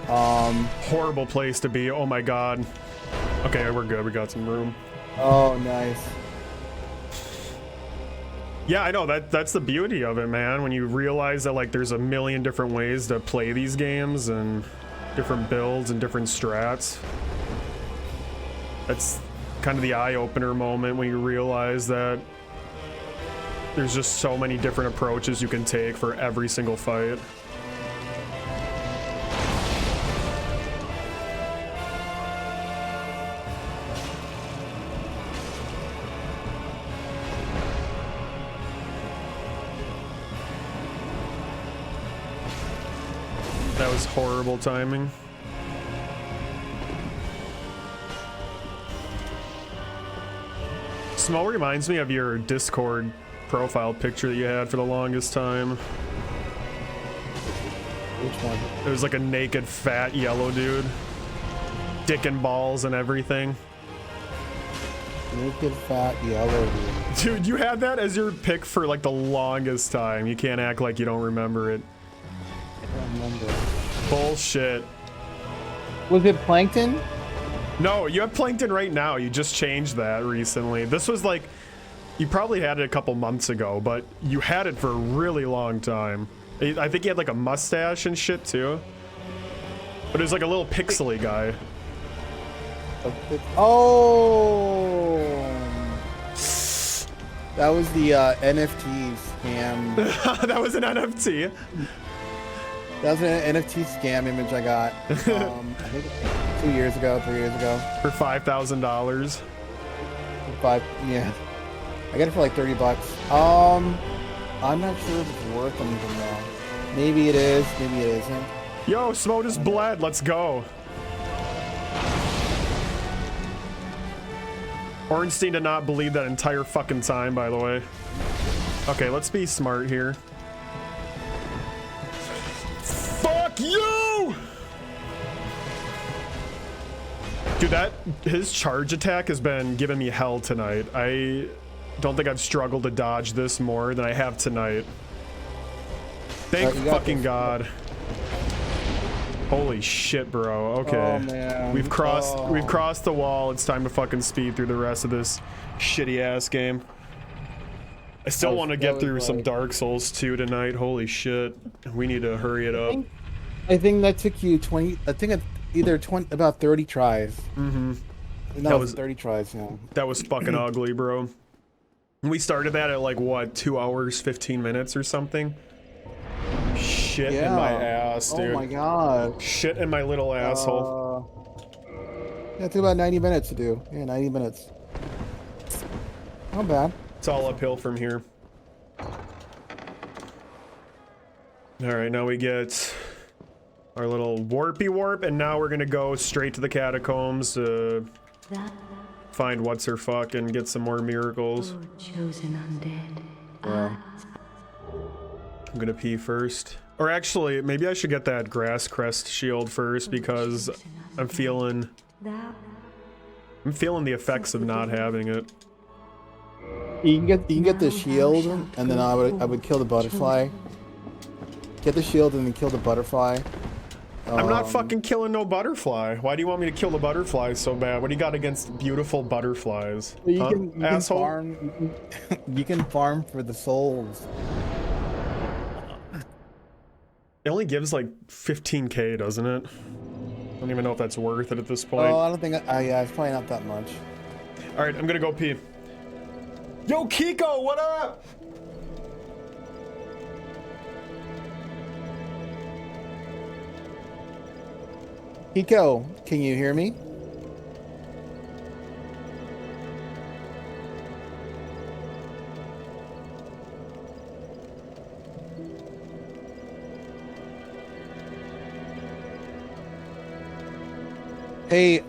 Speaker 1: Horrible place to be. Oh my god. Okay, we're good. We got some room.
Speaker 10: Oh, nice.
Speaker 1: Yeah, I know, that's the beauty of it, man. When you realize that like there's a million different ways to play these games and different builds and different strats. That's kind of the eye-opener moment when you realize that there's just so many different approaches you can take for every single fight. That was horrible timing. Smo reminds me of your Discord profile picture that you had for the longest time.
Speaker 10: Which one?
Speaker 1: It was like a naked, fat, yellow dude. Dick and balls and everything.
Speaker 10: Naked, fat, yellow dude.
Speaker 1: Dude, you had that as your pick for like the longest time. You can't act like you don't remember it.
Speaker 10: I don't remember.
Speaker 1: Bullshit.
Speaker 10: Was it Plankton?
Speaker 1: No, you have Plankton right now. You just changed that recently. This was like, you probably had it a couple months ago, but you had it for a really long time. I think he had like a mustache and shit too. But it was like a little pixely guy.
Speaker 10: Oh! That was the NFT scam.
Speaker 1: That was an NFT.
Speaker 10: That was an NFT scam image I got, I think 2 years ago, 3 years ago.
Speaker 1: For $5,000.
Speaker 10: Yeah. I got it for like $30. I'm not sure if it's worth anything though. Maybe it is, maybe it isn't.
Speaker 1: Yo, Smo just bled. Let's go. Ornstein did not believe that entire fucking time, by the way. Okay, let's be smart here. Fuck you! Dude, his charge attack has been giving me hell tonight. I don't think I've struggled to dodge this more than I have tonight. Thank fucking God. Holy shit, bro. Okay.
Speaker 10: Oh, man.
Speaker 1: We've crossed the wall. It's time to fucking speed through the rest of this shitty ass game. I still want to get through some Dark Souls 2 tonight. Holy shit. We need to hurry it up.
Speaker 10: I think that took you 20, I think it's either about 30 tries.
Speaker 1: Mm-hmm.
Speaker 10: That was 30 tries, yeah.
Speaker 1: That was fucking ugly, bro. We started that at like, what, 2 hours, 15 minutes or something? Shit in my ass, dude.
Speaker 10: Oh my God.
Speaker 1: Shit in my little asshole.
Speaker 10: Yeah, it took about 90 minutes to do. Yeah, 90 minutes. Not bad.
Speaker 1: It's all uphill from here. Alright, now we get our little warpy warp, and now we're gonna go straight to the catacombs to find what's her fuck and get some more miracles.
Speaker 3: Chosen undead.
Speaker 10: Yeah.
Speaker 1: I'm gonna pee first. Or actually, maybe I should get that grass crest shield first because I'm feeling the effects of not having it.
Speaker 10: You can get the shield, and then I would kill the butterfly. Get the shield and then kill the butterfly.
Speaker 1: I'm not fucking killing no butterfly. Why do you want me to kill the butterfly so bad? What do you got against beautiful butterflies?
Speaker 10: You
Speaker 1: huh?
Speaker 10: can
Speaker 1: Asshole?
Speaker 10: farm. You can farm for the souls.
Speaker 1: It only gives like 15k, doesn't it? I don't even know if that's worth it at this point.
Speaker 10: Oh, I don't think. Yeah, it's probably not that much.
Speaker 1: All right, I'm gonna go pee. Yo, Kiko, what up?
Speaker 10: Kiko, can you hear me? Hey,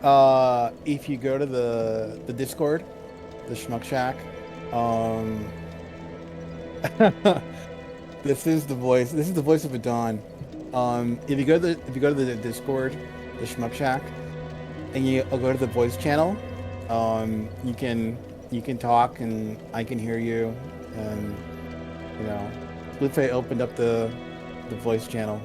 Speaker 10: if you go to the Discord, the Schmuck Shack, this is the voice. This is the voice of Adon. If you go to the Discord, the Schmuck Shack, and you go to the voice channel, you can talk and I can hear you, and you know, Splufay opened up the voice channel.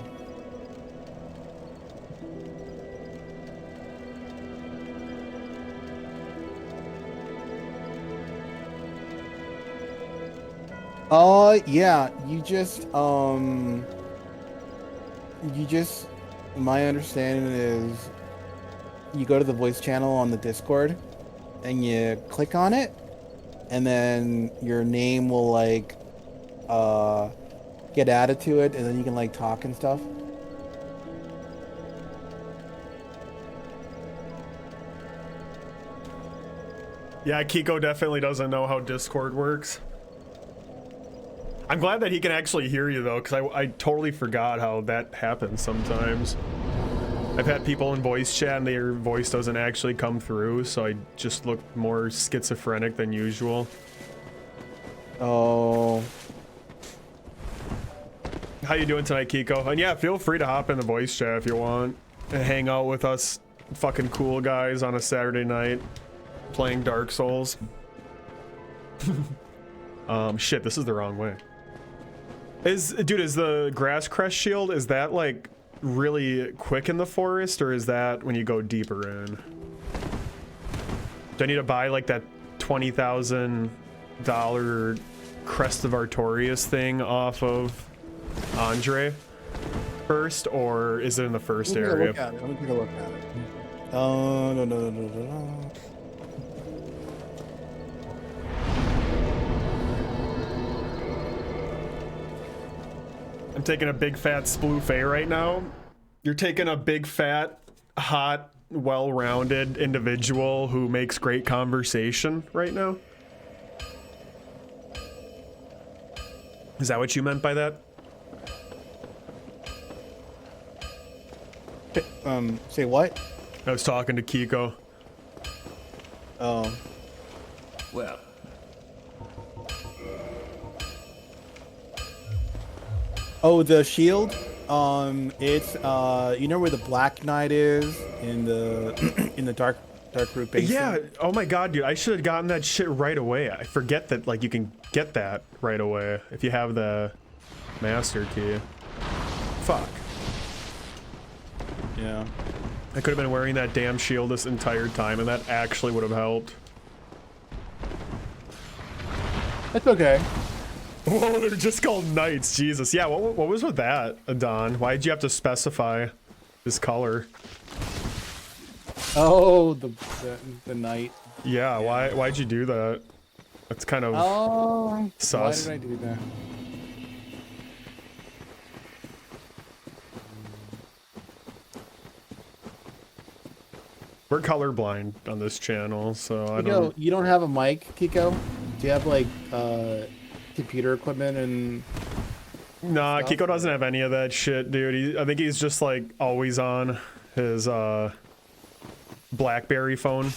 Speaker 10: Yeah, you just, my understanding is you go to the voice channel on the Discord and you click on it, and then your name will like, get added to it, and then you can like talk and stuff.
Speaker 1: Yeah, Kiko definitely doesn't know how Discord works. I'm glad that he can actually hear you though, because I totally forgot how that happens sometimes. I've had people in voice chat and their voice doesn't actually come through, so I just look more schizophrenic than usual.
Speaker 10: Oh.
Speaker 1: How you doing tonight, Kiko? And yeah, feel free to hop in the voice chat if you want and hang out with us fucking cool guys on a Saturday night playing Dark Souls. Shit, this is the wrong way. Dude, is the grass crest shield, is that like really quick in the forest, or is that when you go deeper in? Do I need to buy like that $20,000 Crest of Artorias thing off of Andre first, or is it in the first area?
Speaker 10: Let me take a look at it. No.
Speaker 1: I'm taking a big fat Splufay right now. You're taking a big fat, hot, well-rounded individual who makes great conversation right now? Is that what you meant by that?
Speaker 10: Say what?
Speaker 1: I was talking to Kiko.
Speaker 10: Oh.
Speaker 11: Well,
Speaker 10: Oh, the shield. It's you know where the Black Knight is in the in the dark root basin.
Speaker 1: Yeah. Oh my god, dude. I should have gotten that shit right away. I forget that like you can get that right away if you have the master key. Fuck.
Speaker 10: Yeah.
Speaker 1: I could have been wearing that damn shield this entire time, and that actually would have helped.
Speaker 10: It's okay.
Speaker 1: Whoa, they're just called knights. Jesus. Yeah. What was with that, Adon? Why'd you have to specify this color?
Speaker 10: Oh, the knight.
Speaker 1: Yeah. Why'd you do that? That's kind of sus.
Speaker 10: Why did I do that?
Speaker 1: We're colorblind on this channel, so I don't.
Speaker 10: You don't have a mic, Kiko? Do you have like computer equipment and?
Speaker 1: Nah,
Speaker 10: stuff?
Speaker 1: Kiko doesn't have any of that shit, dude. I think he's just like always on his BlackBerry phone,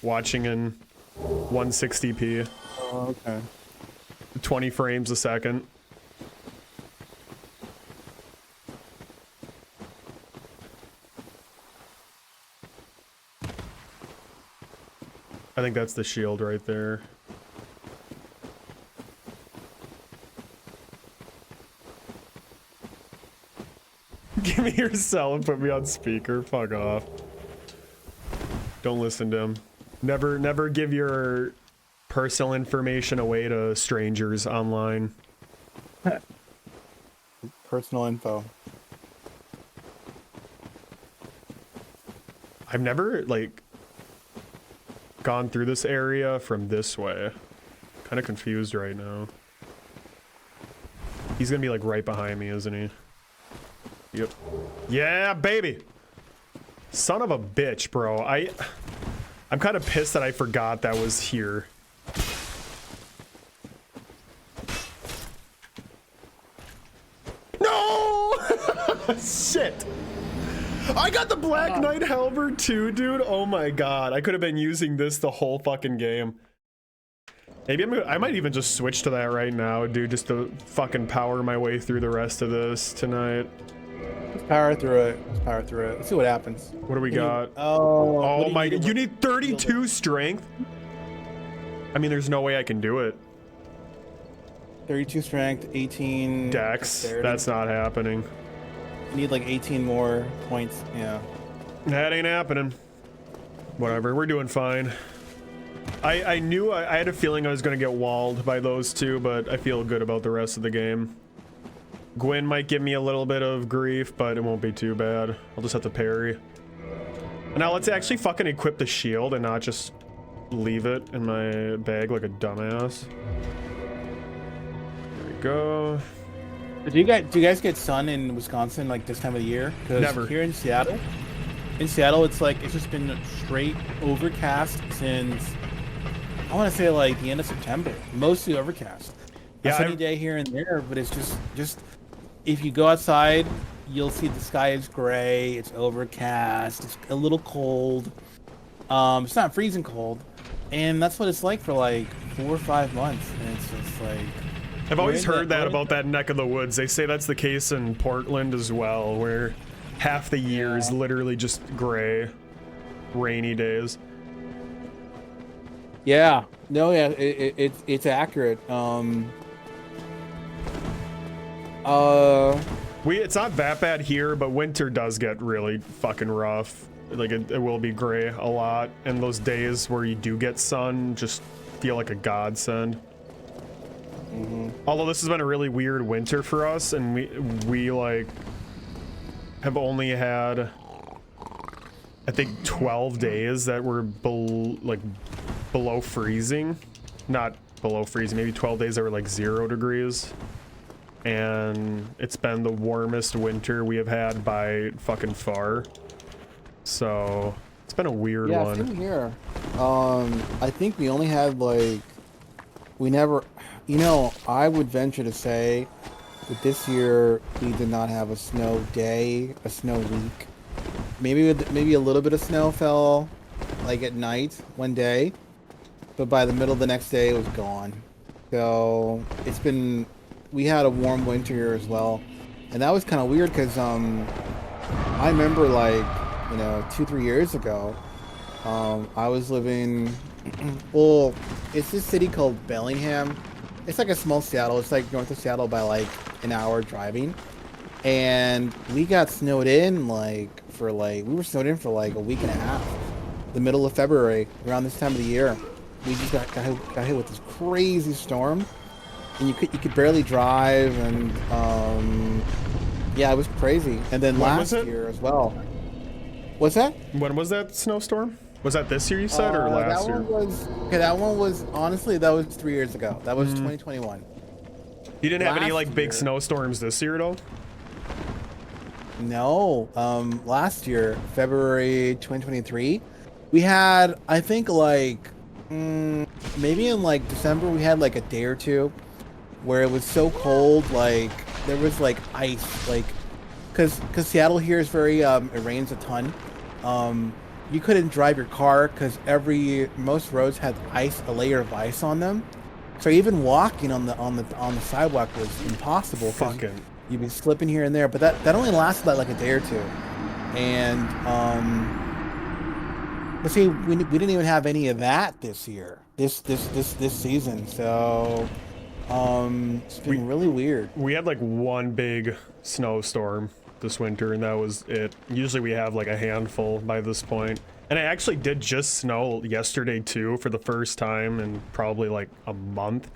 Speaker 1: watching in 160p,
Speaker 10: Oh, okay.
Speaker 1: 20 frames a second. I think that's the shield right there. Give me your cell and put me on speaker. Fuck off. Don't listen to him. Never give your personal information away to strangers online.
Speaker 10: Personal info.
Speaker 1: I've never like gone through this area from this way. Kind of confused right now. He's gonna be like right behind me, isn't he? Yep. Yeah, baby. Son of a bitch, bro. I'm kind of pissed that I forgot that was here. No! Shit. I got the Black Knight halberd too, dude. Oh my god. I could have been using this the whole fucking game. Maybe I might even just switch to that right now, dude, just to fucking power my way through the rest of this tonight.
Speaker 10: Let's power through it. Let's power through it. Let's see what happens.
Speaker 1: What do we got?
Speaker 10: Oh
Speaker 1: my god. You need 32 strength? I mean, there's no way I can do it.
Speaker 10: 32 strength, 18
Speaker 1: Dex.
Speaker 10: dexterity.
Speaker 1: That's not happening.
Speaker 10: You need like 18 more points. Yeah.
Speaker 1: That ain't happening. Whatever. We're doing fine. I knew I had a feeling I was going to get walled by those two, but I feel good about the rest of the game. Gwen might give me a little bit of grief, but it won't be too bad. I'll just have to parry. Now let's actually fucking equip the shield and not just leave it in my bag like a dumbass. There we go.
Speaker 10: Do you guys get sun in Wisconsin like this time of the year?
Speaker 1: Never.
Speaker 10: Here in Seattle, it's like it's just been straight overcast since I want to say like the end of September. Mostly overcast.
Speaker 1: Yeah,
Speaker 10: A sunny day here and there, but it's just if you go outside, you'll see the sky is gray. It's overcast. It's a little cold. It's not freezing cold, and that's what it's like for like 4 or 5 months. And it's just like.
Speaker 1: I've always heard that about that neck of the woods. They say that's the case in Portland as well, where half the year is literally just gray, rainy days.
Speaker 10: Yeah. No. Yeah. It's accurate.
Speaker 1: It's not that bad here, but winter does get really fucking rough. Like it will be gray a lot, and those days where you do get sun just feel like a godsend. Although this has been a really weird winter for us, and we like have only had I think 12 days that were below freezing. Not below freezing, maybe 12 days that were like 0 degrees. And it's been the warmest winter we have had by fucking far. So it's been a weird one.
Speaker 10: Yeah, same here. I think we only had I would venture to say that this year we did not have a snow day, a snow week. Maybe a little bit of snow fell like at night one day, but by the middle of the next day, it was gone. So we had a warm winter here as well, and that was kind of weird because I remember like 2-3 years ago, I was living. Well, it's this city called Bellingham. It's like a small Seattle. It's like north of Seattle by like an hour driving. And we got snowed in we were snowed in for like a week and a half. The middle of February, around this time of the year. We just got hit with this crazy storm. And you could barely drive, and yeah, it was crazy. And then last year as well. What's that?
Speaker 1: When was that snowstorm? Was that this year you said, or last year?
Speaker 10: That one was, honestly, that was 3 years ago. That was 2021.
Speaker 1: You didn't have any like big snowstorms this year, though?
Speaker 10: No. Last year, February 2023, we had, I think like, maybe in like December, we had like a day or two where it was so cold, like there was like ice, like, cause Seattle here is very, it rains a ton. You couldn't drive your car because most roads had a layer of ice on them. So even walking on the sidewalk was impossible.
Speaker 1: Fucking.
Speaker 10: You'd be slipping here and there, but that only lasted like a day or two. And but see, we didn't even have any of that this year, this season. So it's been really weird.
Speaker 1: We had like one big snowstorm this winter, and that was it. Usually we have like a handful by this point. And it actually did just snow yesterday too, for the first time in probably like a month.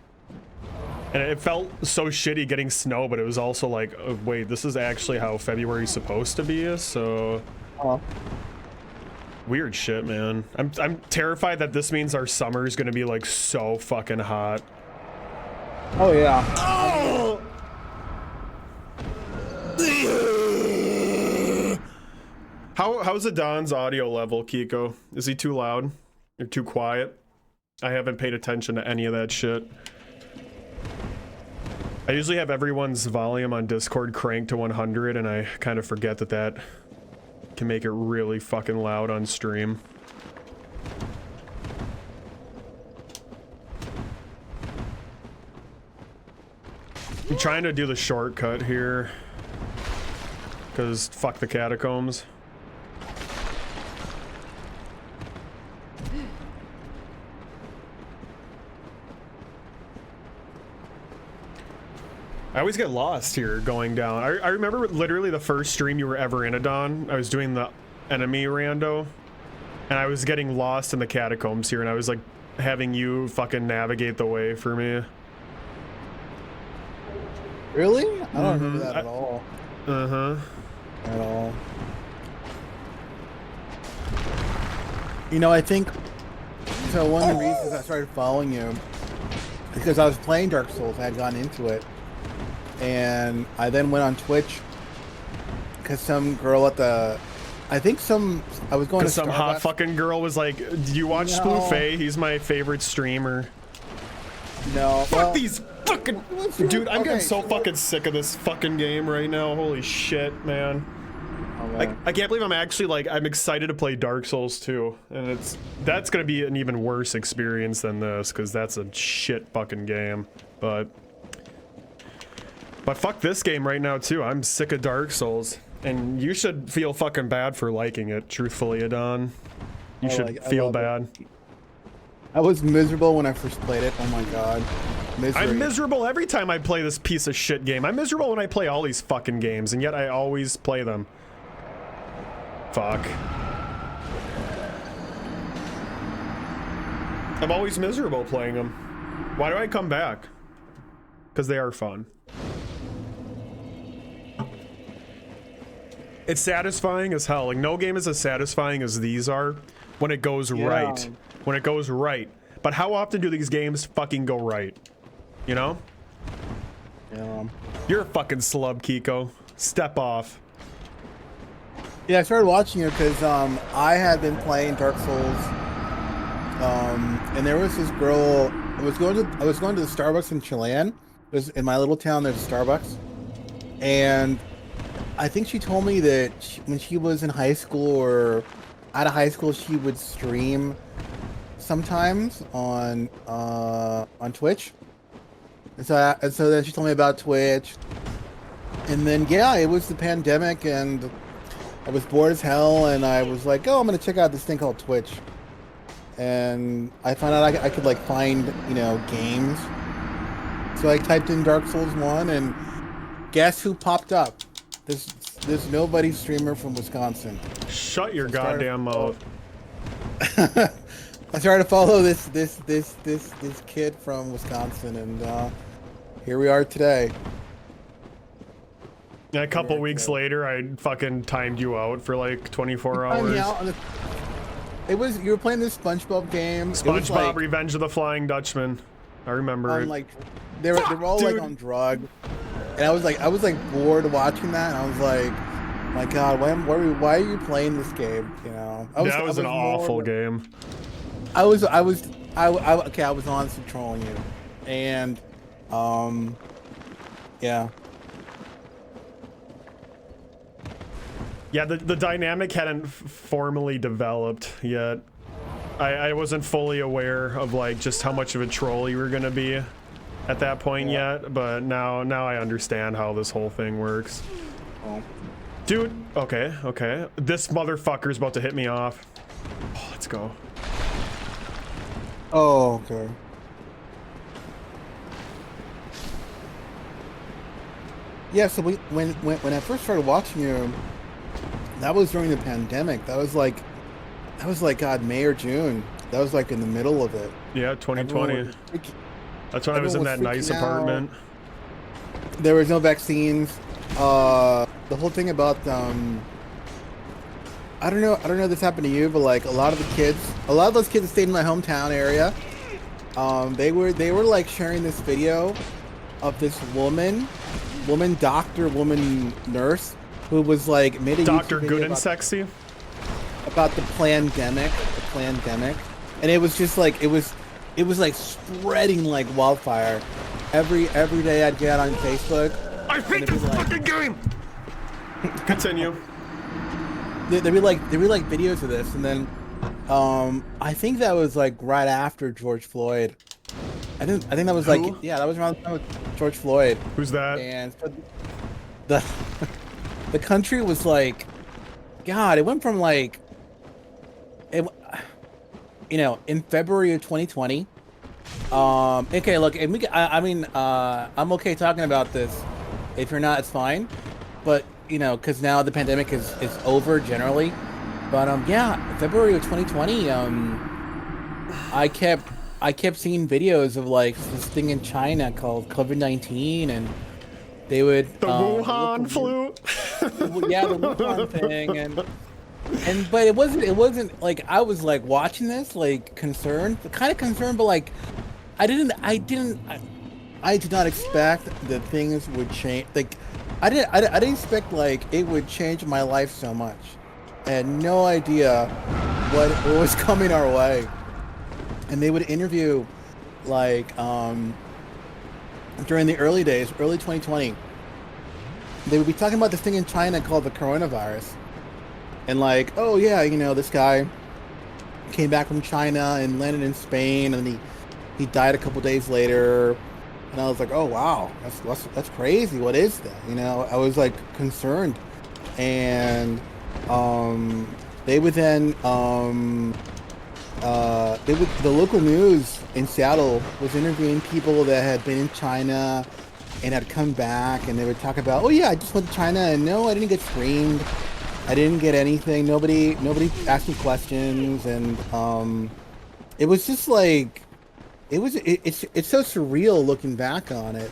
Speaker 1: And it felt so shitty getting snow, but it was also like, oh, wait, this is actually how February's supposed to be, so... Weird shit, man. I'm terrified that this means our summer is gonna be like so fucking hot.
Speaker 10: Oh yeah.
Speaker 1: Oh! How's Adon's audio level, Kiko? Is he too loud or too quiet? I haven't paid attention to any of that shit. I usually have everyone's volume on Discord cranked to 100, and I kind of forget that can make it really fucking loud on stream. I'm trying to do the shortcut here, because fuck the catacombs. I always get lost here going down. I remember literally the first stream you were ever in, Adon. I was doing the enemy rando, and I was getting lost in the catacombs here, and I was like having you fucking navigate the way for me.
Speaker 10: Really? I don't remember that at all.
Speaker 1: Uh-huh.
Speaker 10: At all. You know, I think, so one of the reasons I started following you, because I was playing Dark Souls, I had gotten into it. And I then went on Twitch because some girl at the, I was going to
Speaker 1: some hot fucking girl was like, "Do you watch Splufay? He's my favorite streamer."
Speaker 10: No.
Speaker 1: Fuck these fucking dude. I'm getting so fucking sick of this fucking game right now. Holy shit, man. I can't believe I'm actually like, I'm excited to play Dark Souls 2, and that's gonna be an even worse experience than this, because that's a shit fucking game. But fuck this game right now too. I'm sick of Dark Souls, and you should feel fucking bad for liking it, truthfully, Adon. You should feel bad.
Speaker 10: I was miserable when I first played it. Oh my god. Misery.
Speaker 1: I'm miserable every time I play this piece of shit game. I'm miserable when I play all these fucking games, and yet I always play them. Fuck. I'm always miserable playing them. Why do I come back? Because they are fun. It's satisfying as hell. Like, no game is as satisfying as these are when it goes right. When it goes right. But how often do these games fucking go right? You know?
Speaker 10: Yeah.
Speaker 1: You're a fucking slub, Kiko. Step off.
Speaker 10: Yeah, I started watching it because I had been playing Dark Souls, and there was this girl. I was going to the Starbucks in Chilean. In my little town, there's a Starbucks, and I think she told me that when she was in high school or out of high school, she would stream sometimes on Twitch. And so then she told me about Twitch. And then yeah, it was the pandemic and I was bored as hell and I was like, oh, I'm gonna check out this thing called Twitch. And I found out I could like find, you know, games. So I typed in Dark Souls 1 and guess who popped up? This nobody streamer from Wisconsin.
Speaker 1: Shut your goddamn mouth.
Speaker 10: I started to follow this kid from Wisconsin, and here we are today.
Speaker 1: And a couple weeks later, I fucking timed you out for like 24 hours.
Speaker 10: It was, you were playing this SpongeBob game.
Speaker 1: SpongeBob
Speaker 10: like,
Speaker 1: Revenge of the Flying Dutchman. I remember it.
Speaker 10: Like, they were all
Speaker 1: dude.
Speaker 10: like on drugs, and I was like bored watching that, and I was like, my God, why are you playing this game? You know,
Speaker 1: That was an awful game.
Speaker 10: I was honestly trolling you, and yeah.
Speaker 1: Yeah, the dynamic hadn't formally developed yet. I wasn't fully aware of like just how much of a troll you were gonna be at that point yet, but now I understand how this whole thing works.
Speaker 10: Oh.
Speaker 1: Dude, okay. This motherfucker's about to hit me off. Oh, let's go.
Speaker 10: Oh, okay. Yeah, so when I first started watching you, that was during the pandemic. That was like God, May or June. That was like in the middle of it.
Speaker 1: Yeah, 2020. That's when I was in that nice apartment.
Speaker 10: There was no vaccines. The whole thing about I don't know if this happened to you, but like a lot of those kids that stayed in my hometown area, they were like sharing this video of this woman doctor, woman nurse, who was like made a
Speaker 1: Dr.
Speaker 10: YouTube video
Speaker 1: Good and Sexy
Speaker 10: about the pandemic, and it was just like it was like spreading like wildfire. Every day I'd get on Facebook.
Speaker 1: I hate this fucking game. Continue.
Speaker 10: There'd be like videos of this, and then I think that was like right after George Floyd. I think that was like that was around the time with George Floyd.
Speaker 1: Who's that?
Speaker 10: And so the country was like, God, it went from like in February of 2020. Okay, look, and I'm okay talking about this. If you're not, it's fine. But because now the pandemic is over generally. But yeah, February of 2020. I kept seeing videos of like this thing in China called COVID-19, and they would
Speaker 1: the Wuhan flu.
Speaker 10: Yeah, the Wuhan thing, but it wasn't like I was like watching this like concerned, kind of concerned, but like I did not expect that things would change. Like I didn't expect like it would change my life so much. I had no idea what was coming our way. And they would interview like during the early days, early 2020. They would be talking about this thing in China called the coronavirus. And like, oh yeah, this guy came back from China and landed in Spain, and he died a couple days later. And I was like, oh wow, that's crazy. What is that? I was like concerned. And they would then the local news in Seattle was interviewing people that had been in China and had come back, and they would talk about, oh yeah, I just went to China and no, I didn't get screened. I didn't get anything. Nobody asked me questions, and it was just like it's so surreal looking back on it.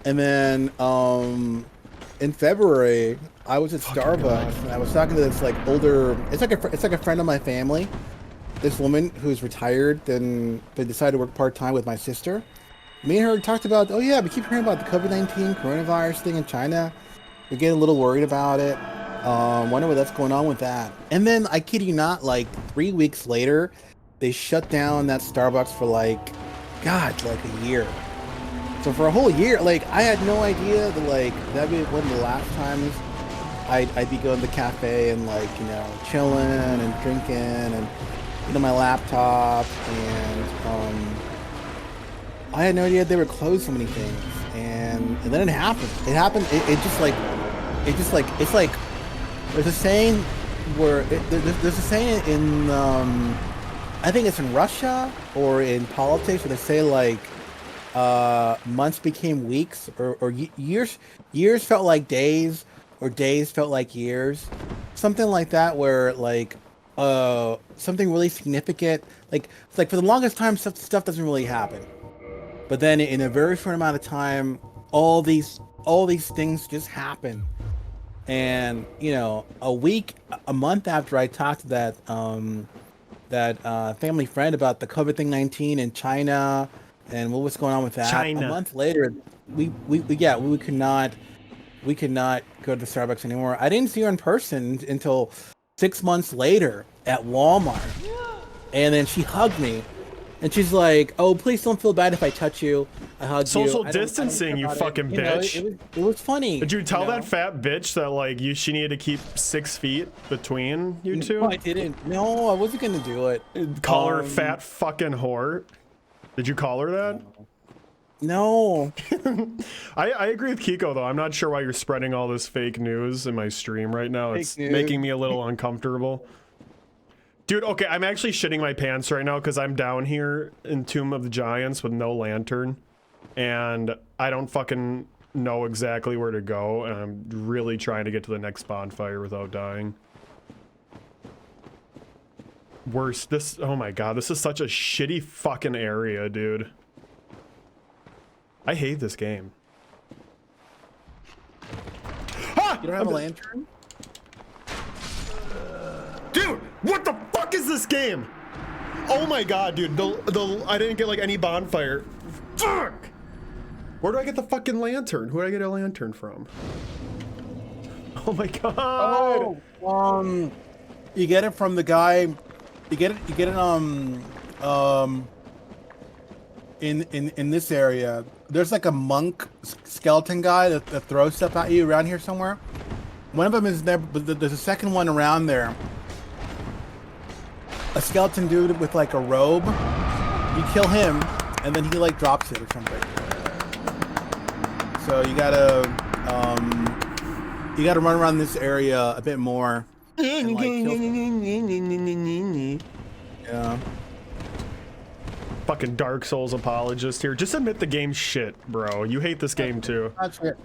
Speaker 10: And then in February, I was at Starbucks and I was talking to this like older. It's like a friend of my family. This woman who's retired and they decided to work part-time with my sister. Me and her talked about, oh yeah, we keep hearing about the COVID-19 coronavirus thing in China. We're getting a little worried about it. Wonder what that's going on with that. And then, I kid you not, like 3 weeks later, they shut down that Starbucks for like a year. So for a whole year, like I had no idea that like that'd be one of the last times I'd be going to the cafe and like chilling and drinking, and my laptop, and I had no idea they were closed so many things, and then it happened. It happened. It's like there's a saying where there's a saying in I think it's in Russia or in politics where they say like months became weeks, or years felt like days, or days felt like years, something like that, where like something really significant, like it's like for the longest time stuff doesn't really happen, but then in a very short amount of time all these things just happen. And a month after I talked to that family friend about the COVID-19 in China and what was going on with that, a month later we could not go to the Starbucks anymore. I didn't see her in person until 6 months later at Walmart, and then she hugged me, and she's like, "Oh, please don't feel bad if I touch you. I hug you."
Speaker 1: Social distancing, you fucking bitch.
Speaker 10: It was funny.
Speaker 1: Did you tell that fat bitch that like she needed to keep 6 feet between you two?
Speaker 10: No, I didn't. No, I wasn't gonna do it.
Speaker 1: Call her fat fucking whore. Did you call her that?
Speaker 10: No.
Speaker 1: I agree with Kiko though. I'm not sure why you're spreading all this fake news in my stream right now. It's making me a little uncomfortable. Dude, okay, I'm actually shitting my pants right now because I'm down here in Tomb of the Giants with no lantern. And I don't fucking know exactly where to go. And I'm really trying to get to the next bonfire without dying. Worse, oh my god, this is such a shitty fucking area, dude. I hate this game. Ah!
Speaker 10: You don't have a lantern?
Speaker 1: Dude, what the fuck is this game? Oh my god, dude. I didn't get like any bonfire. Fuck! Where do I get the fucking lantern? Who do I get a lantern from? Oh my god.
Speaker 10: Oh, you get it from the guy. You get it in this area. There's like a monk skeleton guy that throws stuff at you around here somewhere. One of them is there, but there's a second one around there. A skeleton dude with like a robe. You kill him, and then he like drops it or something. So you gotta run around this area a bit more. And, like, yeah.
Speaker 1: Fucking Dark Souls apologist here. Just admit the game's shit, bro. You hate this game too.
Speaker 10: That's it.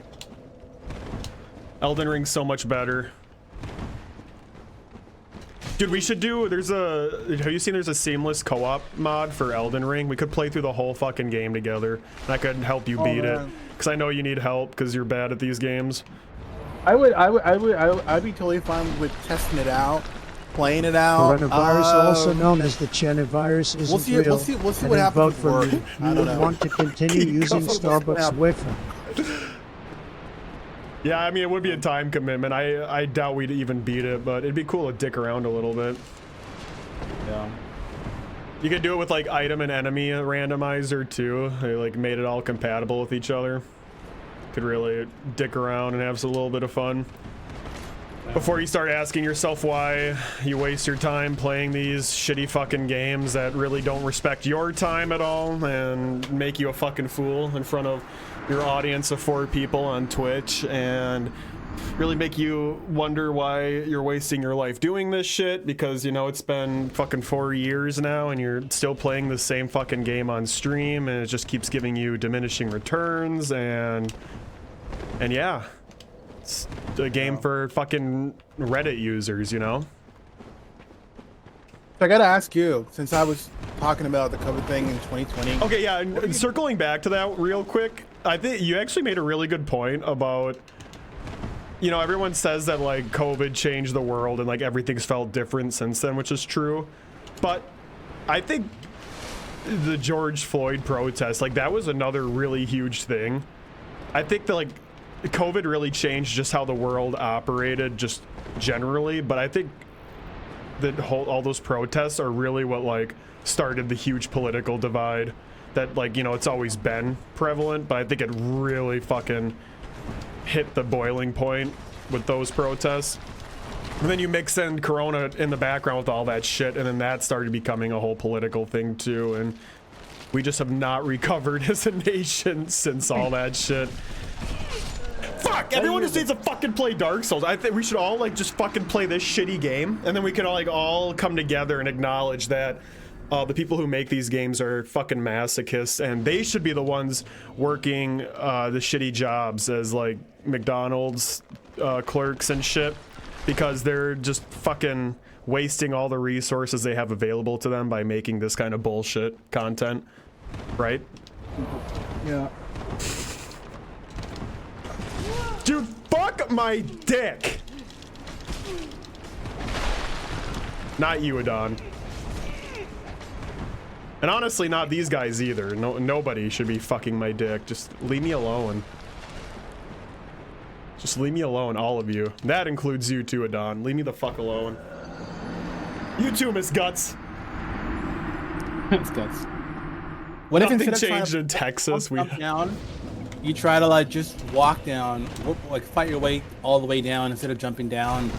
Speaker 1: Elden Ring's so much better. Dude, we should do, have you seen there's a seamless co-op mod for Elden Ring? We could play through the whole fucking game together. And I could help you beat it. Because I know you need help because you're bad at these games.
Speaker 10: I'd be totally fine with testing it out, playing it out.
Speaker 12: Coronavirus, also known as the China-virus, isn't real.
Speaker 10: We'll see what happens.
Speaker 12: For me. You would want to continue using Starbucks Wi-Fi.
Speaker 1: Yeah, I mean, it would be a time commitment. I doubt we'd even beat it, but it'd be cool to dick around a little bit.
Speaker 10: Yeah.
Speaker 1: You could do it with like item and enemy randomizer too. They like made it all compatible with each other. Could really dick around and have a little bit of fun. Before you start asking yourself why you waste your time playing these shitty fucking games that really don't respect your time at all and make you a fucking fool in front of your audience of 4 people on Twitch and really make you wonder why you're wasting your life doing this shit because, you know, it's been fucking 4 years now and you're still playing the same fucking game on stream and it just keeps giving you diminishing returns and yeah. It's a game for fucking Reddit users, you know?
Speaker 10: I gotta ask you, since I was talking about the COVID thing in 2020.
Speaker 1: Okay, yeah, and circling back to that real quick, I think you actually made a really good point about, you know, everyone says that like COVID changed the world and like everything's felt different since then, which is true. But I think the George Floyd protest, like that was another really huge thing. I think that like COVID really changed just how the world operated just generally, but I think that all those protests are really what like started the huge political divide that like, you know, it's always been prevalent, but I think it really fucking hit the boiling point with those protests. And then you mix in Corona in the background with all that shit, and then that started becoming a whole political thing too, and we just have not recovered as a nation since all that shit. Fuck! Everyone just needs to fucking play Dark Souls. I think we should all like just fucking play this shitty game, and then we can all like all come together and acknowledge that the people who make these games are fucking masochists, and they should be the ones working the shitty jobs as like McDonald's clerks and shit, because they're just fucking wasting all the resources they have available to them by making this kind of bullshit content, right?
Speaker 10: Yeah.
Speaker 1: Dude, fuck my dick! Not you, Adon. And honestly, not these guys either. Nobody should be fucking my dick. Just leave me alone. Just leave me alone, all of you. That includes you too, Adon. Leave me the fuck alone. You too, Miss Guts.
Speaker 10: Miss Guts. What if
Speaker 1: Nothing
Speaker 10: instead of
Speaker 1: changed
Speaker 10: trying
Speaker 1: in
Speaker 10: to
Speaker 1: Texas?
Speaker 10: jump down, you try to like just walk down, like fight your way all the way down instead of jumping down.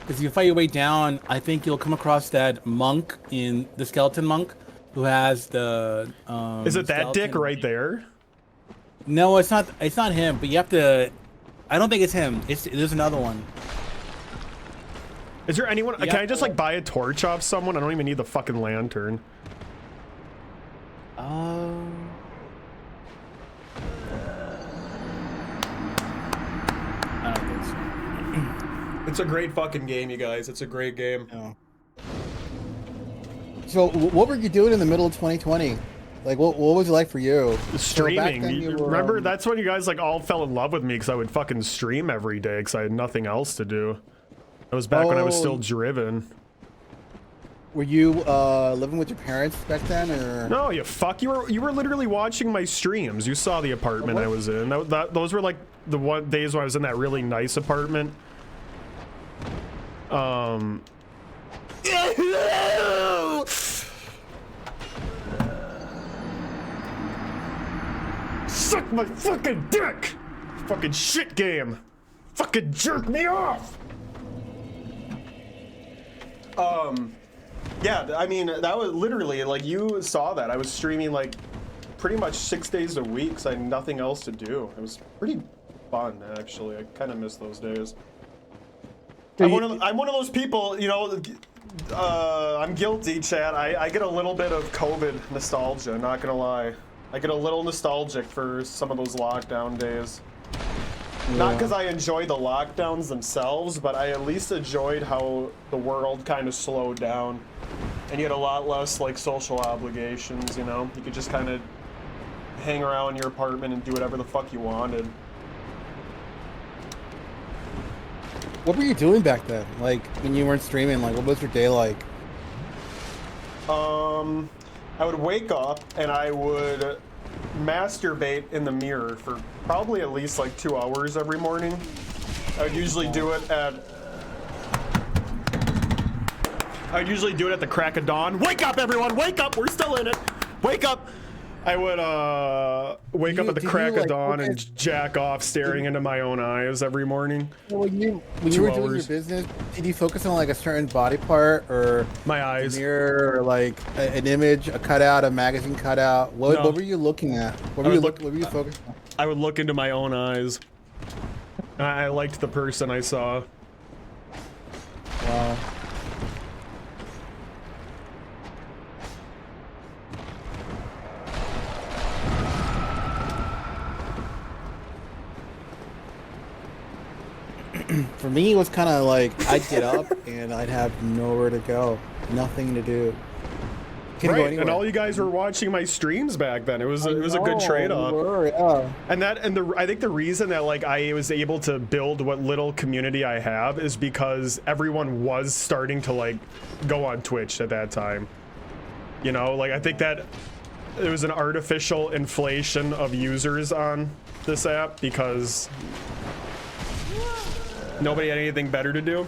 Speaker 10: Because if you fight your way down, I think you'll come across that monk in the skeleton monk who has the.
Speaker 1: Is it that
Speaker 10: skeleton.
Speaker 1: dick right there?
Speaker 10: No, it's not. It's not him. But you have to. I don't think it's him. There's another one.
Speaker 1: Is there anyone? Can I just like buy a torch off someone? I don't even need the fucking lantern.
Speaker 10: I don't think so.
Speaker 1: It's a great fucking game, you guys. It's a great game.
Speaker 10: Yeah. So, what were you doing in the middle of 2020? Like, what was it like for you?
Speaker 1: Streaming.
Speaker 10: So you were,
Speaker 1: remember, that's when you guys like all fell in love with me because I would fucking stream every day because I had nothing else to do. It was back when I was still driven.
Speaker 10: Were you living with your parents back then, or?
Speaker 1: No, you fuck. You were literally watching my streams. You saw the apartment I was in. Those were like the days when I was in that really nice apartment. Suck my fucking dick! Fucking shit game! Fucking jerk me off! Yeah, I mean, that was literally, like, you saw that. I was streaming, like, pretty much 6 days a week because I had nothing else to do. It was pretty fun, actually. I kind of miss those days. I'm one of those people, you know, I'm guilty, Chad. I get a little bit of COVID nostalgia, not gonna lie. I get a little nostalgic for some of those lockdown days. Yeah. Not because I enjoy the lockdowns themselves, but I at least enjoyed how the world kind of slowed down. And you had a lot less, like, social obligations, you know? You could just kind of hang around your apartment and do whatever the fuck you wanted.
Speaker 10: What were you doing back then? Like, when you weren't streaming, like, what was your day like?
Speaker 1: I would wake up and I would masturbate in the mirror for probably at least like 2 hours every morning. I would usually do it at the crack of dawn. Wake up, everyone! Wake up! We're still in it. Wake up! I would wake up at the crack of dawn and jack off, staring into my own eyes every morning.
Speaker 10: When you were doing your business, did you focus on like a certain body part or
Speaker 1: my eyes,
Speaker 10: a mirror, or like an image, a cutout, a magazine cutout? What were you looking at? What were you focused on?
Speaker 1: I would look into my own eyes. I liked the person I saw.
Speaker 10: Wow. For me, it was kind of like I'd get up and I'd have nowhere to go, nothing to do. Couldn't go anywhere.
Speaker 1: And all you guys were watching my streams back then. It was a good trade-off.
Speaker 10: Yeah.
Speaker 1: And I think the reason that like I was able to build what little community I have is because everyone was starting to like go on Twitch at that time. You know, like I think that there was an artificial inflation of users on this app because nobody had anything better to do.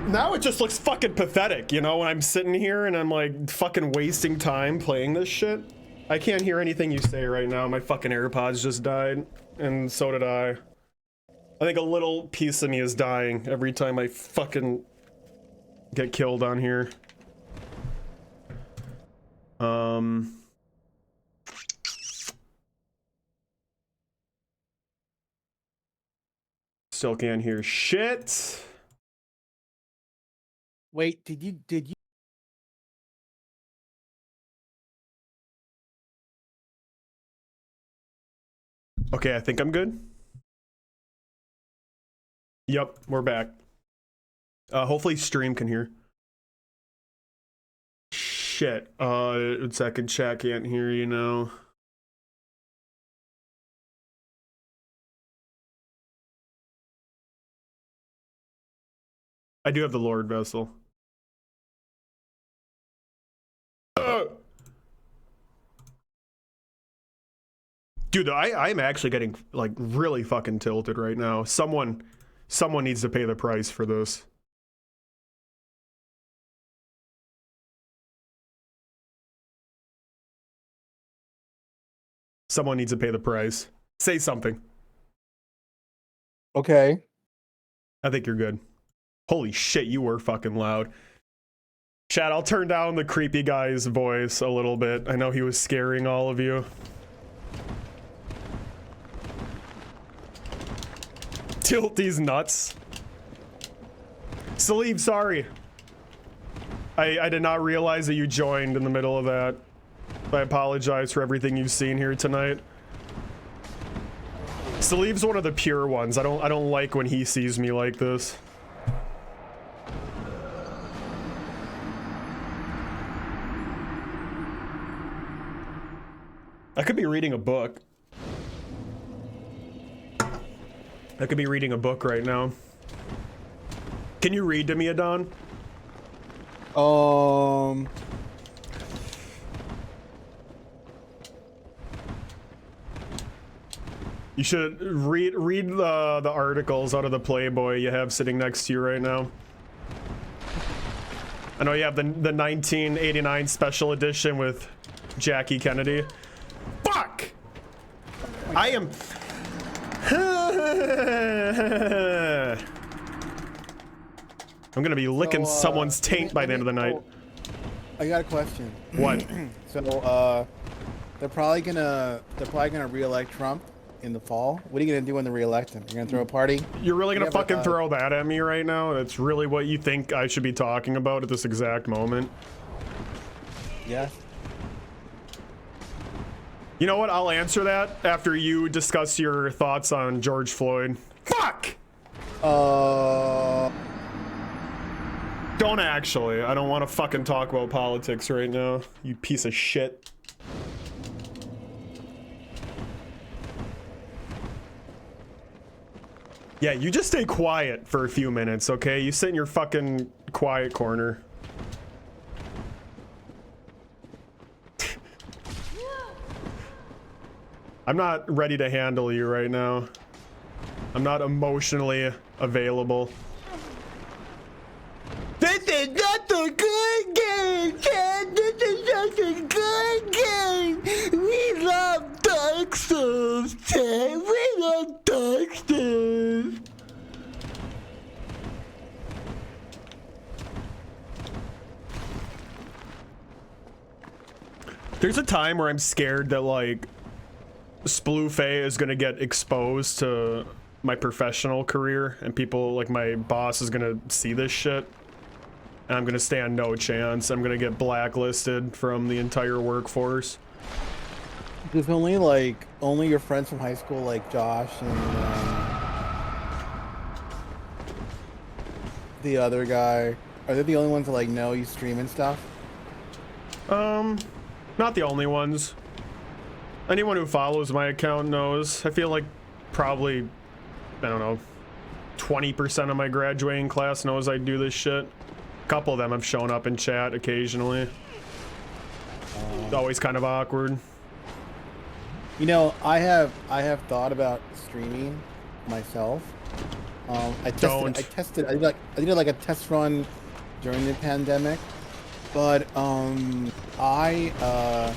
Speaker 1: Now it just looks fucking pathetic, you know, when I'm sitting here and I'm like fucking wasting time playing this shit. I can't hear anything you say right now. My fucking AirPods just died, and so did I. I think a little piece of me is dying every time I fucking get killed on here. Still can't hear shit.
Speaker 10: Wait, did you?
Speaker 1: Okay, I think I'm good. Yep, we're back. Hopefully stream can hear. Shit. Second chat can't hear you now. I do have the Lord Vessel. Dude, I'm actually getting like really fucking tilted right now. Someone needs to pay the price for this. Someone needs to pay the price. Say something.
Speaker 10: Okay.
Speaker 1: I think you're good. Holy shit, you were fucking loud. Chat, I'll turn down the creepy guy's voice a little bit. I know he was scaring all of you. Tilt these nuts. Salib, sorry. I did not realize that you joined in the middle of that. I apologize for everything you've seen here tonight. Salib's one of the pure ones. I don't like when he sees me like this. I could be reading a book. I could be reading a book right now. Can you read to me, Adon? You should read the articles out of the Playboy you have sitting next to you right now. I know you have the 1989 special edition with Jackie Kennedy. Fuck! I am... I'm gonna be licking someone's taint by the end of the night.
Speaker 10: I got a question.
Speaker 1: What?
Speaker 10: So, they're probably gonna re-elect Trump in the fall. What are you gonna do when they re-elect him? You're gonna throw a party?
Speaker 1: You're really gonna fucking throw that at me right now? That's really what you think I should be talking about at this exact moment?
Speaker 10: Yeah.
Speaker 1: You know what? I'll answer that after you discuss your thoughts on George Floyd. Fuck! Don't actually. I don't want to fucking talk about politics right now, you piece of shit. Yeah, you just stay quiet for a few minutes, okay? You sit in your fucking quiet corner. I'm not ready to handle you right now. I'm not emotionally available.
Speaker 2: This is not a good game, Chad. This is not a good game. We love Dark Souls, Chad. We love Dark Souls.
Speaker 1: There's a time where I'm scared that, like, Splufay is gonna get exposed to my professional career and people, like, my boss is gonna see this shit. And I'm gonna stand no chance. I'm gonna get blacklisted from the entire workforce.
Speaker 10: There's only your friends from high school, like Josh and the other guy. Are they the only ones that like know you stream and stuff?
Speaker 1: Not the only ones. Anyone who follows my account knows. I feel like probably, I don't know, 20% of my graduating class knows I do this shit. A couple of them have shown up in chat occasionally. It's always kind of awkward.
Speaker 10: You know, I have thought about streaming myself. I did like a test run during the pandemic, but I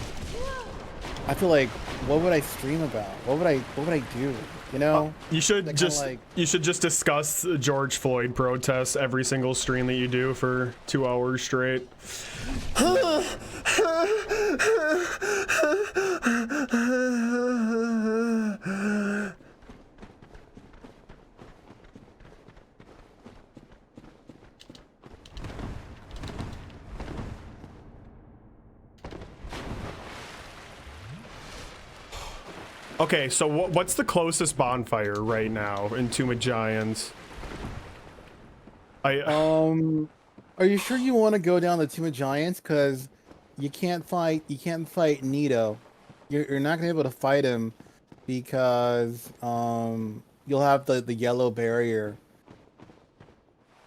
Speaker 10: feel like what would I stream about? What would I do? You know?
Speaker 1: You should just
Speaker 10: like...
Speaker 1: you should just discuss the George Floyd protests every single stream that you do for 2 hours straight. Okay, so what's the closest bonfire right now in Tomb of Giants?
Speaker 10: Are you sure you want to go down the Tomb of Giants? Because you can't fight Nito. You're not gonna be able to fight him because you'll have the yellow barrier.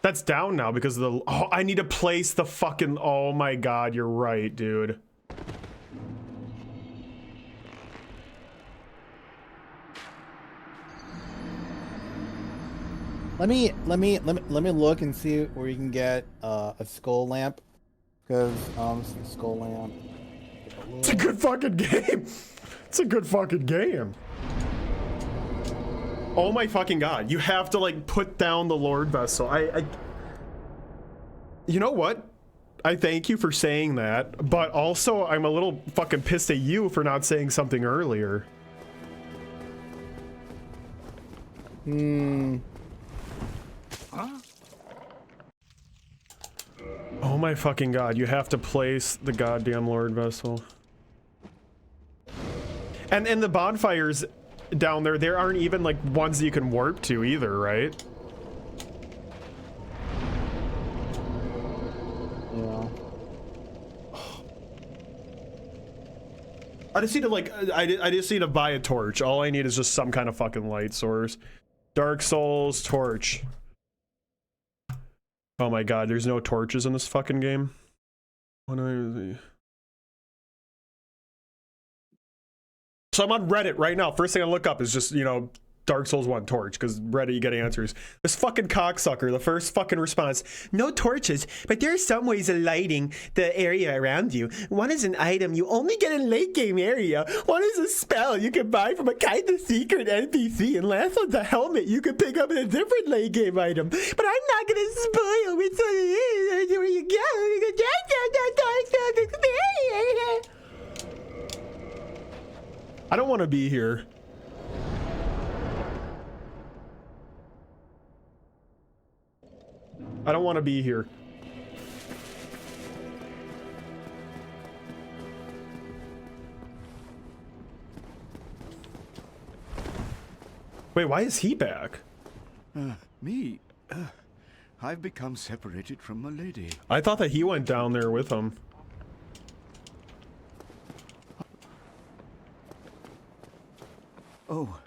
Speaker 1: That's down now because of the. Oh, I need to place the fucking. Oh my god, you're right, dude.
Speaker 10: Let me look and see where you can get a skull lamp, because skull lamp.
Speaker 1: It's a good fucking game. It's a good fucking game. Oh my fucking god, you have to like put down the Lord Vessel. You know what? I thank you for saying that, but also I'm a little fucking pissed at you for not saying something earlier. Oh my fucking god, you have to place the goddamn Lord Vessel. And the bonfires down there aren't even like ones that you can warp to either, right?
Speaker 10: Yeah.
Speaker 1: I just need to like, I just need to buy a torch. All I need is just some kind of fucking light source. Dark Souls torch. Oh my god, there's no torches in this fucking game. So I'm on Reddit right now. First thing I look up is just, you know, Dark Souls 1 torch, because Reddit, you get answers. This fucking cocksucker, the first fucking response, no torches, but there are some ways of lighting the area around you. One is an item you only get in late game area. One is a spell you can buy from a kind of secret NPC, and last one's a helmet you can pick up in a different late game item. But I'm not gonna spoil which one it is. Where you go? I don't want to be here. I don't want to be here. Wait, why is he back?
Speaker 13: Me? I've become separated from my lady.
Speaker 1: I thought that he went down there with him.
Speaker 13: Oh,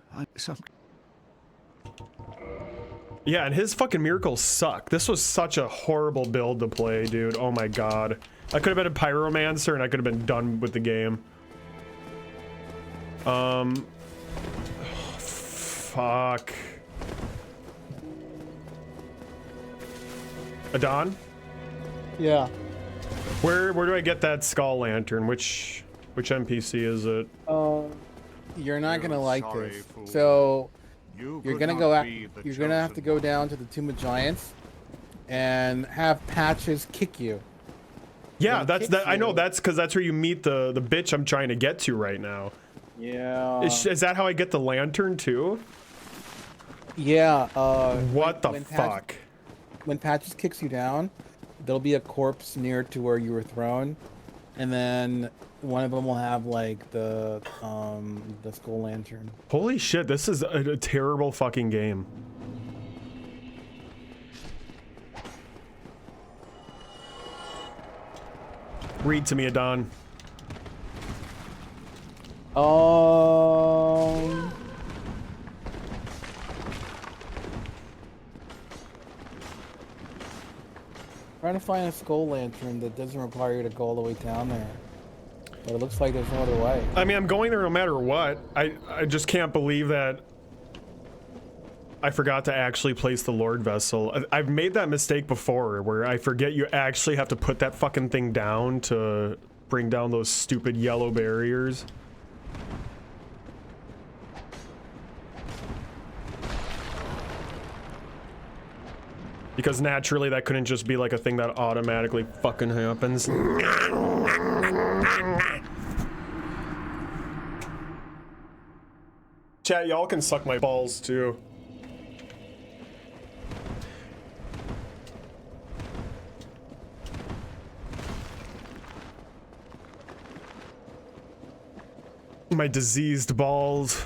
Speaker 1: Yeah, and his fucking miracles suck. This was such a horrible build to play, dude. Oh my god. I could have been a pyromancer and I could have been done with the game. Fuck. Adon?
Speaker 10: Yeah.
Speaker 1: Where do I get that skull lantern? Which NPC is it?
Speaker 10: You're not gonna like this. So you're gonna go out. You're gonna have to go down to the Tomb of Giants and have Patches kick you.
Speaker 1: Yeah, that's that. I know that's because that's where you meet the bitch I'm trying to get to right now.
Speaker 10: Yeah.
Speaker 1: Is that how I get the lantern too?
Speaker 10: Yeah.
Speaker 1: What the fuck?
Speaker 10: When Patches kicks you down, there'll be a corpse near to where you were thrown, and then one of them will have like the skull lantern.
Speaker 1: Holy shit, this is a terrible fucking game. Read to me, Adon.
Speaker 10: Trying to find a skull lantern that doesn't require you to go all the way down there. But it looks like there's no other way.
Speaker 1: I mean, I'm going there no matter what. I just can't believe that I forgot to actually place the Lord Vessel. I've made that mistake before where I forget you actually have to put that fucking thing down to bring down those stupid yellow barriers. Because naturally that couldn't just be like a thing that automatically fucking happens. Chat, y'all can suck my balls too. My diseased balls.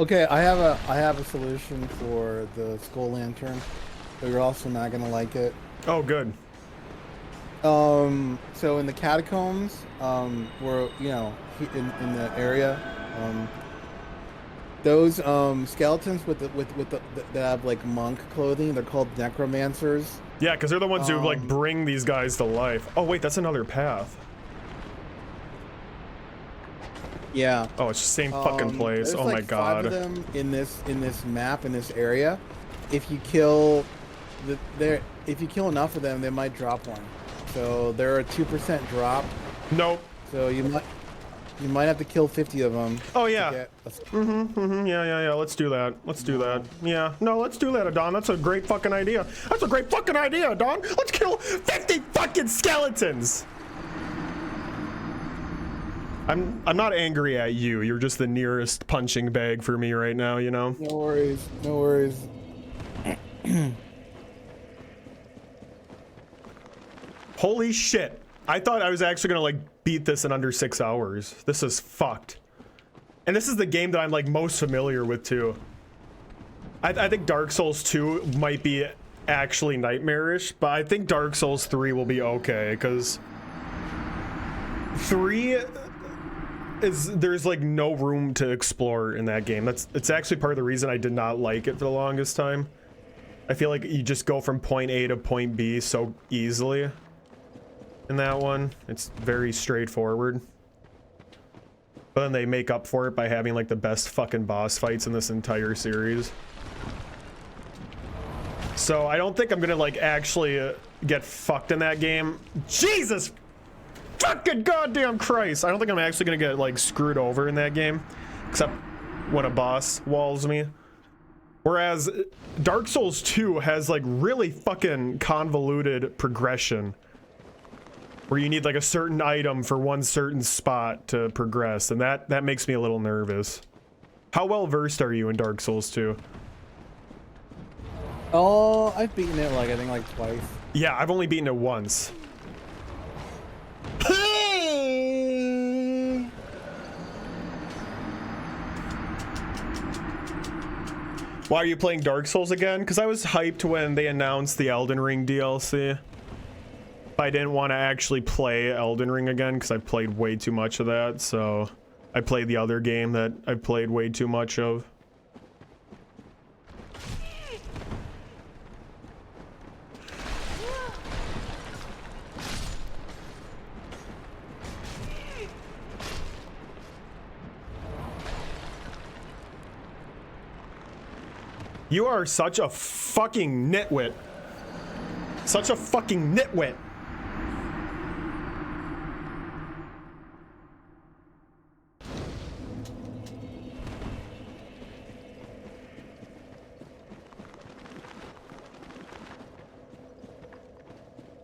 Speaker 10: Okay, I have a solution for the skull lantern, but you're also not gonna like it.
Speaker 1: Oh, good.
Speaker 10: So in the catacombs, where in the area, those skeletons with the that have like monk clothing, they're called necromancers.
Speaker 1: Yeah, because they're the ones who like bring these guys to life. Oh wait, that's another path.
Speaker 10: Yeah.
Speaker 1: Oh, it's the same fucking place. Oh
Speaker 10: like
Speaker 1: my god.
Speaker 10: 5 of them in this map in this area. If you kill if you kill enough of them, they might drop one. So they're a 2% drop.
Speaker 1: Nope.
Speaker 10: So you might have to kill 50 of them.
Speaker 1: Oh yeah. Yeah. Let's do that. Let's do that. Yeah. No, let's do that, Adon. That's a great fucking idea. That's a great fucking idea, Adon. Let's kill 50 fucking skeletons. I'm not angry at you. You're just the nearest punching bag for me right now, you know?
Speaker 10: No worries. No worries.
Speaker 1: Holy shit. I thought I was actually gonna like beat this in under 6 hours. This is fucked. And this is the game that I'm like most familiar with too. I think Dark Souls 2 might be actually nightmarish, but I think Dark Souls 3 will be okay, because 3 there's like no room to explore in that game. It's actually part of the reason I did not like it for the longest time. I feel like you just go from point A to point B so easily in that one. It's very straightforward. But then they make up for it by having like the best fucking boss fights in this entire series. So I don't think I'm gonna like actually get fucked in that game. Jesus fucking goddamn Christ. I don't think I'm actually gonna get like screwed over in that game, except when a boss walls me. Whereas Dark Souls 2 has like really fucking convoluted progression, where you need like a certain item for one certain spot to progress, and that makes me a little nervous. How well versed are you in Dark Souls 2?
Speaker 10: Oh, I've beaten it like I think like twice.
Speaker 1: Yeah, I've only beaten it once. Why are you playing Dark Souls again? Because I was hyped when they announced the Elden Ring DLC. I didn't want to actually play Elden Ring again because I played way too much of that, so I played the other game that I played way too much of. You are such a fucking nitwit. Such a fucking nitwit.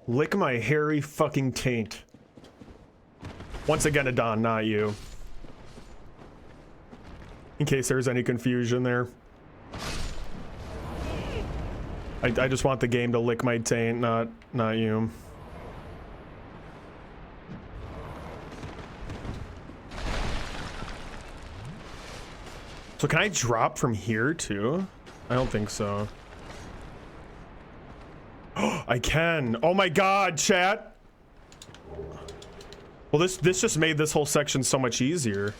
Speaker 1: Lick my hairy fucking taint. Once again, Adon, not you. In case there's any confusion there. I just want the game to lick my taint, not you. So can I drop from here too? I don't think so. I can. Oh my god, chat. Well, this just made this whole section so much easier.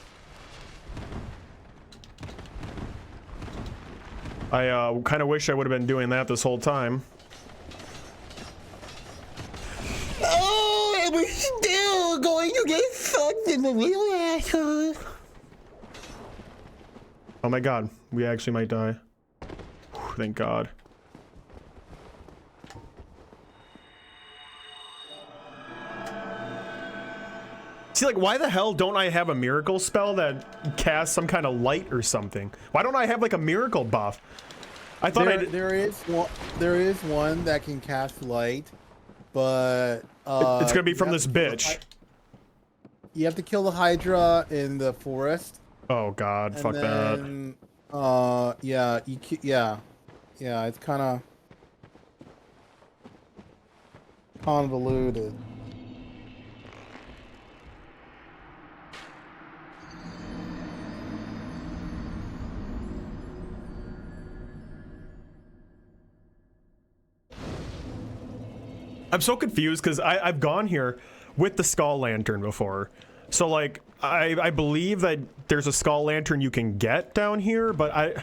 Speaker 1: I kind of wish I would have been doing that this whole time.
Speaker 2: Oh, and we're still going to get fucked in the real asshole.
Speaker 1: Oh my god, we actually might die. Whew, thank god. See, like, why the hell don't I have a miracle spell that casts some kind of light or something? Why don't I have like a miracle buff? I thought
Speaker 10: there is one that can cast light, but
Speaker 1: it's gonna be from this bitch.
Speaker 10: You have to kill the Hydra in the forest.
Speaker 1: Oh God,
Speaker 10: and
Speaker 1: fuck
Speaker 10: then,
Speaker 1: that.
Speaker 10: Yeah, it's kind of convoluted.
Speaker 1: I'm so confused because I've gone here with the skull lantern before. So like I believe that there's a skull lantern you can get down here, but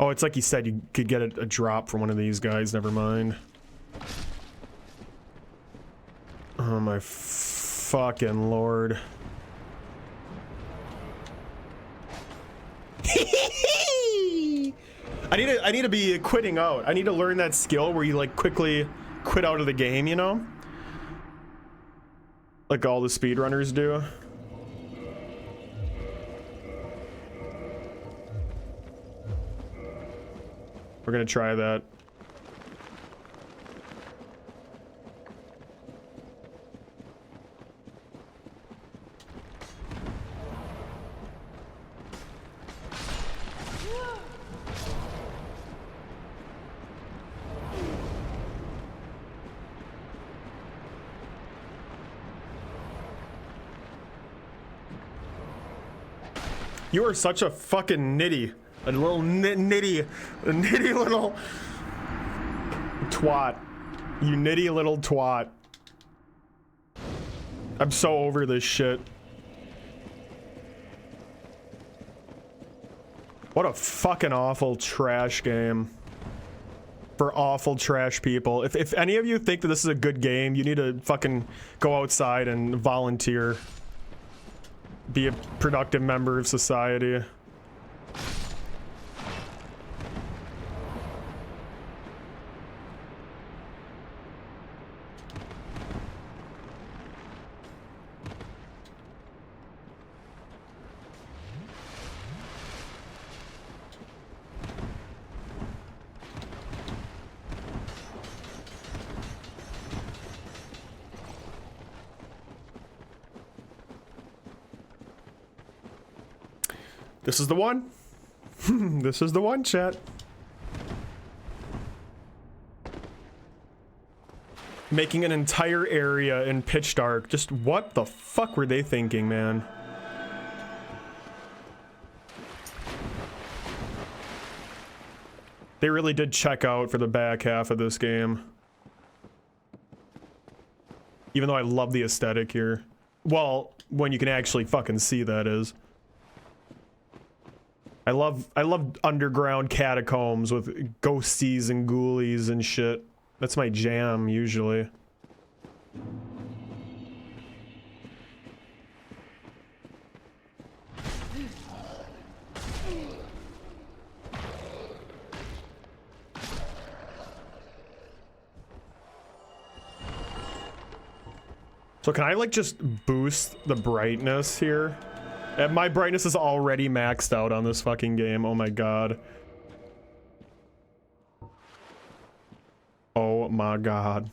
Speaker 1: oh, it's like you said you could get a drop from one of these guys. Never mind. Oh my fucking lord. I need to be quitting out. I need to learn that skill where you like quickly quit out of the game, you know? Like all the speedrunners do. We're gonna try that. You are such a fucking nitty. A little nitty little twat. You nitty little twat. I'm so over this shit. What a fucking awful trash game. For awful trash people. If any of you think that this is a good game, you need to fucking go outside and volunteer. Be a productive member of society. This is the one. This is the one, chat. Making an entire area in pitch dark. Just what the fuck were they thinking, man? They really did check out for the back half of this game. Even though I love the aesthetic here. Well, when you can actually fucking see that is. I love underground catacombs with ghosties and ghoulies and shit. That's my jam usually. So can I like just boost the brightness here? And my brightness is already maxed out on this fucking game. Oh my god. Oh my god.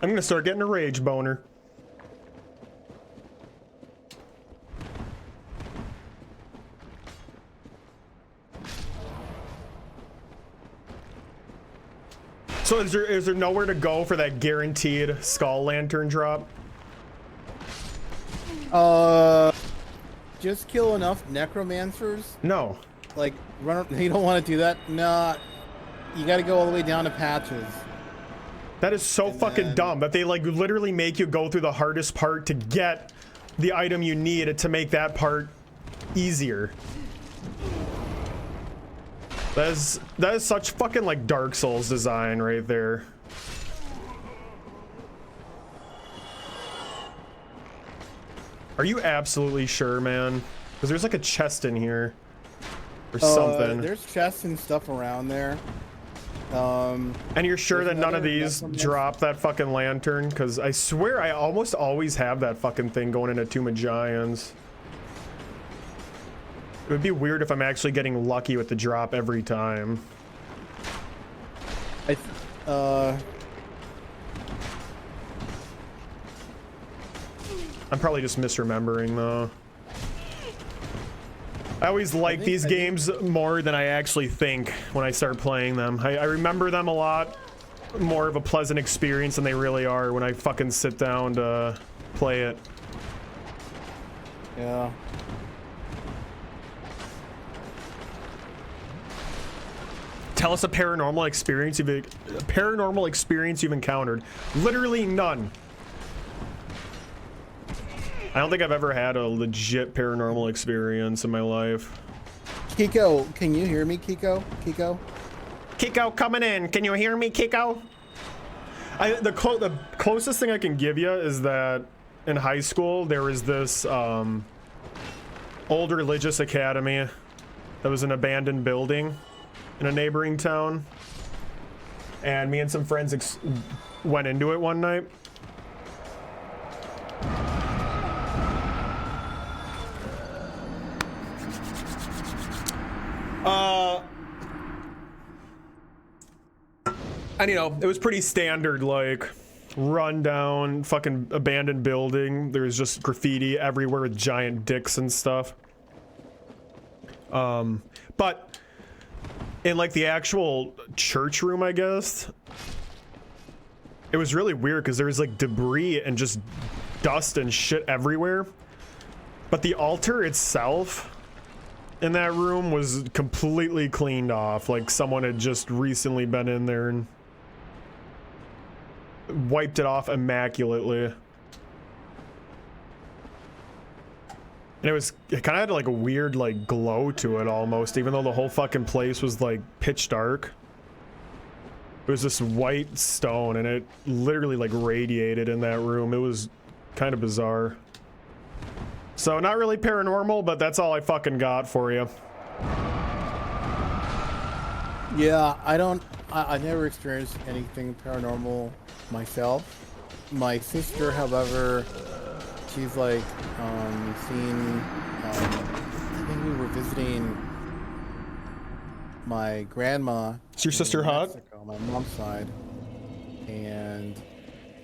Speaker 1: I'm gonna start getting a rage boner. So is there nowhere to go for that guaranteed skull lantern drop?
Speaker 10: Just kill enough necromancers.
Speaker 1: No.
Speaker 10: Like, you don't want to do that? Nah. You gotta go all the way down to patches.
Speaker 1: That is so fucking dumb that they like literally make you go through the hardest part to get the item you need to make that part easier. That is such fucking like Dark Souls design right there. Are you absolutely sure, man? Because there's like a chest in here or something.
Speaker 10: There's chests and stuff around there.
Speaker 1: And you're sure that none of these drop that fucking lantern? Because I swear I almost always have that fucking thing going into Tomb of Giants. It would be weird if I'm actually getting lucky with the drop every time. I'm probably just misremembering though. I always like these games more than I actually think when I start playing them. I remember them a lot more of a pleasant experience than they really are when I fucking sit down to play it.
Speaker 10: Yeah.
Speaker 1: Tell us a paranormal experience you've encountered. Literally none. I don't think I've ever had a legit paranormal experience in my life.
Speaker 10: Kiko, can you hear me, Kiko?
Speaker 1: Kiko coming in. Can you hear me, Kiko? The closest thing I can give you is that in high school there was this old religious academy that was an abandoned building in a neighboring town, and me and some friends went into it one night. And you know, it was pretty standard, like rundown fucking abandoned building. There was just graffiti everywhere with giant dicks and stuff. But in like the actual church room, I guess, it was really weird because there was like debris and just dust and shit everywhere. But the altar itself in that room was completely cleaned off. Like someone had just recently been in there and wiped it off immaculately. And it kind of had like a weird like glow to it almost, even though the whole fucking place was like pitch dark. It was this white stone and it literally like radiated in that room. It was kind of bizarre. So not really paranormal, but that's all I fucking got for you.
Speaker 10: Yeah, I never experienced anything paranormal myself. My sister, however, she's like seen, I think we were visiting my grandma.
Speaker 1: Is your sister hot?
Speaker 10: Mexico, my mom's side. And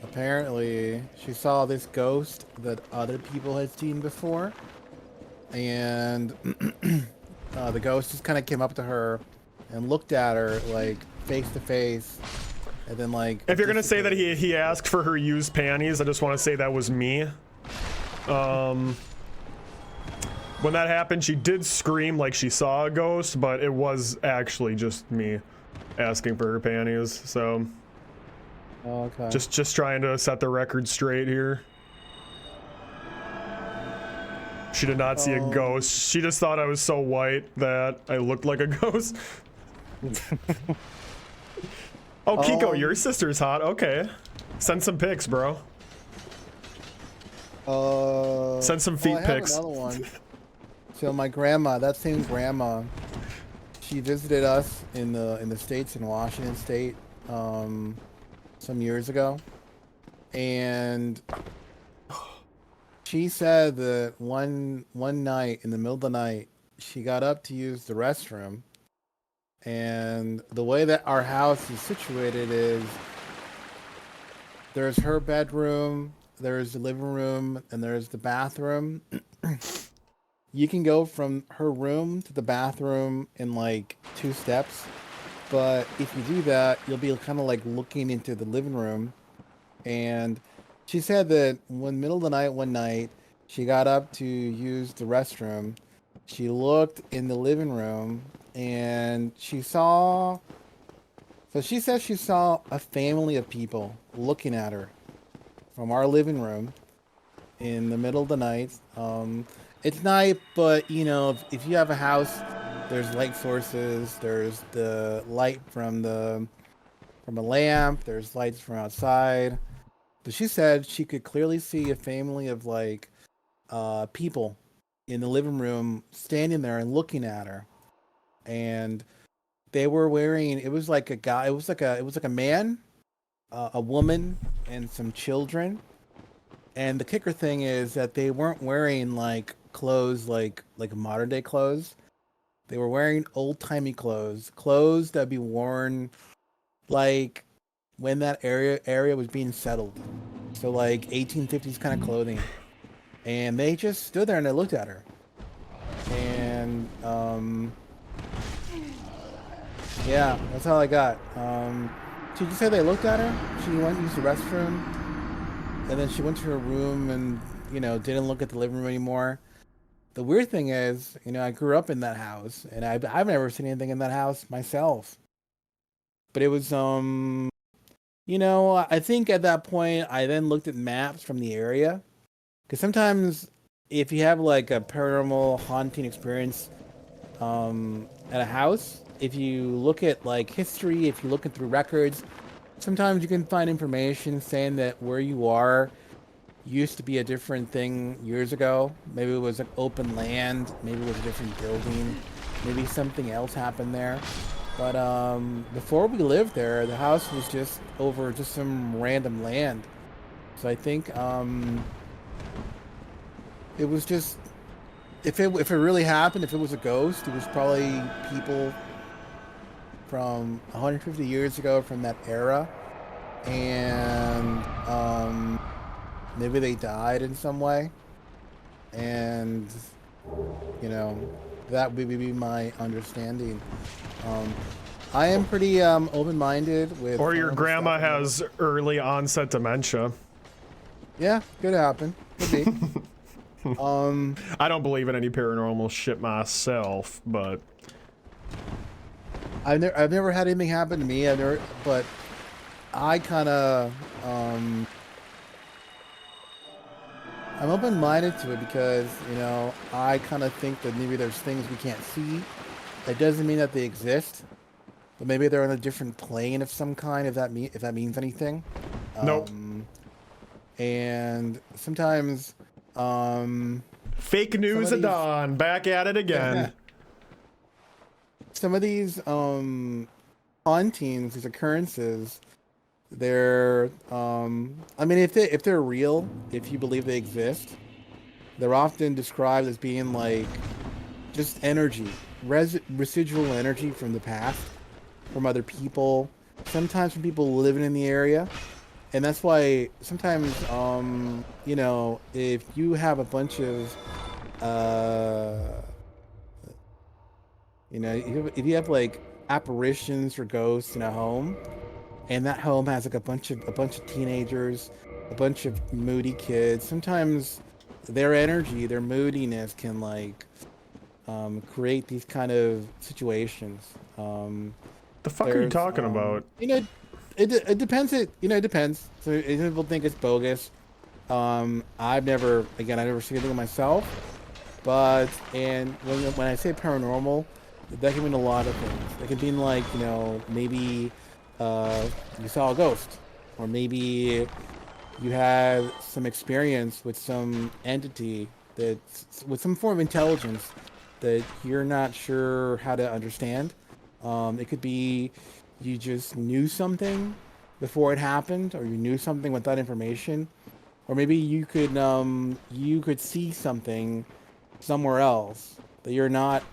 Speaker 10: apparently she saw this ghost that other people had seen before. And the ghost just kind of came up to her and looked at her like face to face. And then like,
Speaker 1: if you're gonna say that he asked for her used panties, I just want to say that was me. When that happened, she did scream like she saw a ghost, but it was actually just me asking for her panties. So
Speaker 10: okay.
Speaker 1: Just trying to set the record straight here. She did not see a ghost. She just thought I was so white that I looked like a ghost. Oh, Kiko, your sister's hot. Okay. Send some pics, bro. Send some feet pics.
Speaker 10: Another one. So my grandma, that same grandma, she visited us in the States, in Washington State, some years ago. And she said that one night, in the middle of the night, she got up to use the restroom. And the way that our house is situated is there's her bedroom, there's the living room, and there's the bathroom. You can go from her room to the bathroom in like 2 steps. But if you do that, you'll be kind of like looking into the living room. And she said that when middle of the night, one night, she got up to use the restroom. She looked in the living room and she saw So she says she saw a family of people looking at her from our living room in the middle of the night. It's night, but you know, if you have a house, there's light sources. There's the light from a lamp. There's lights from outside. But she said she could clearly see a family of like people in the living room standing there and looking at her. And they were wearing, it was like a man, a woman, and some children. And the kicker thing is that they weren't wearing like clothes like modern day clothes. They were wearing old timey clothes that'd be worn like when that area was being settled. So like 1850s kind of clothing. And they just stood there and they looked at her. And yeah, that's all I got. She just said they looked at her. She went to use the restroom, and then she went to her room and, you know, didn't look at the living room anymore. The weird thing is, you know, I grew up in that house, and I've never seen anything in that house myself. But it was, you know, I think at that point I then looked at maps from the area, because sometimes if you have like a paranormal haunting experience at a house, if you look at like history, if you look through records, sometimes you can find information saying that where you are used to be a different thing years ago. Maybe it was like open land, maybe it was a different building, maybe something else happened there. But before we lived there, the house was just over just some random land. So I think it was just, if it really happened, if it was a ghost, it was probably people from 150 years ago from that era, and maybe they died in some way, and you know, that would be my understanding. I am pretty open-minded with,
Speaker 1: or your grandma has early onset dementia.
Speaker 10: Yeah, could happen. Could be.
Speaker 1: I don't believe in any paranormal shit myself, but
Speaker 10: I've never had anything happen to me. But I kind of I'm open-minded to it because, you know, I kind of think that maybe there's things we can't see. That doesn't mean that they exist, but maybe they're on a different plane of some kind. If that means anything.
Speaker 1: Nope.
Speaker 10: And sometimes
Speaker 1: fake news at dawn, back at it again.
Speaker 10: Some of these hauntings, these occurrences, they're I mean, if they're real, if you believe they exist, they're often described as being like just energy, residual energy from the past, from other people, sometimes from people living in the area. And that's why sometimes, you know, if you have a bunch of, you know, if you have like apparitions or ghosts in a home, and that home has like a bunch of teenagers, a bunch of moody kids, sometimes their energy, their moodiness can like create these kind of situations.
Speaker 1: The fuck are you talking about?
Speaker 10: You know, it depends. You know, it depends. So people think it's bogus. I've never seen anything myself. But when I say paranormal, that can mean a lot of things. It can mean like, you know, maybe you saw a ghost, or maybe you had some experience with some entity with some form of intelligence that you're not sure how to understand. It could be you just knew something before it happened, or you knew something without information, or maybe you could see something somewhere else that you're not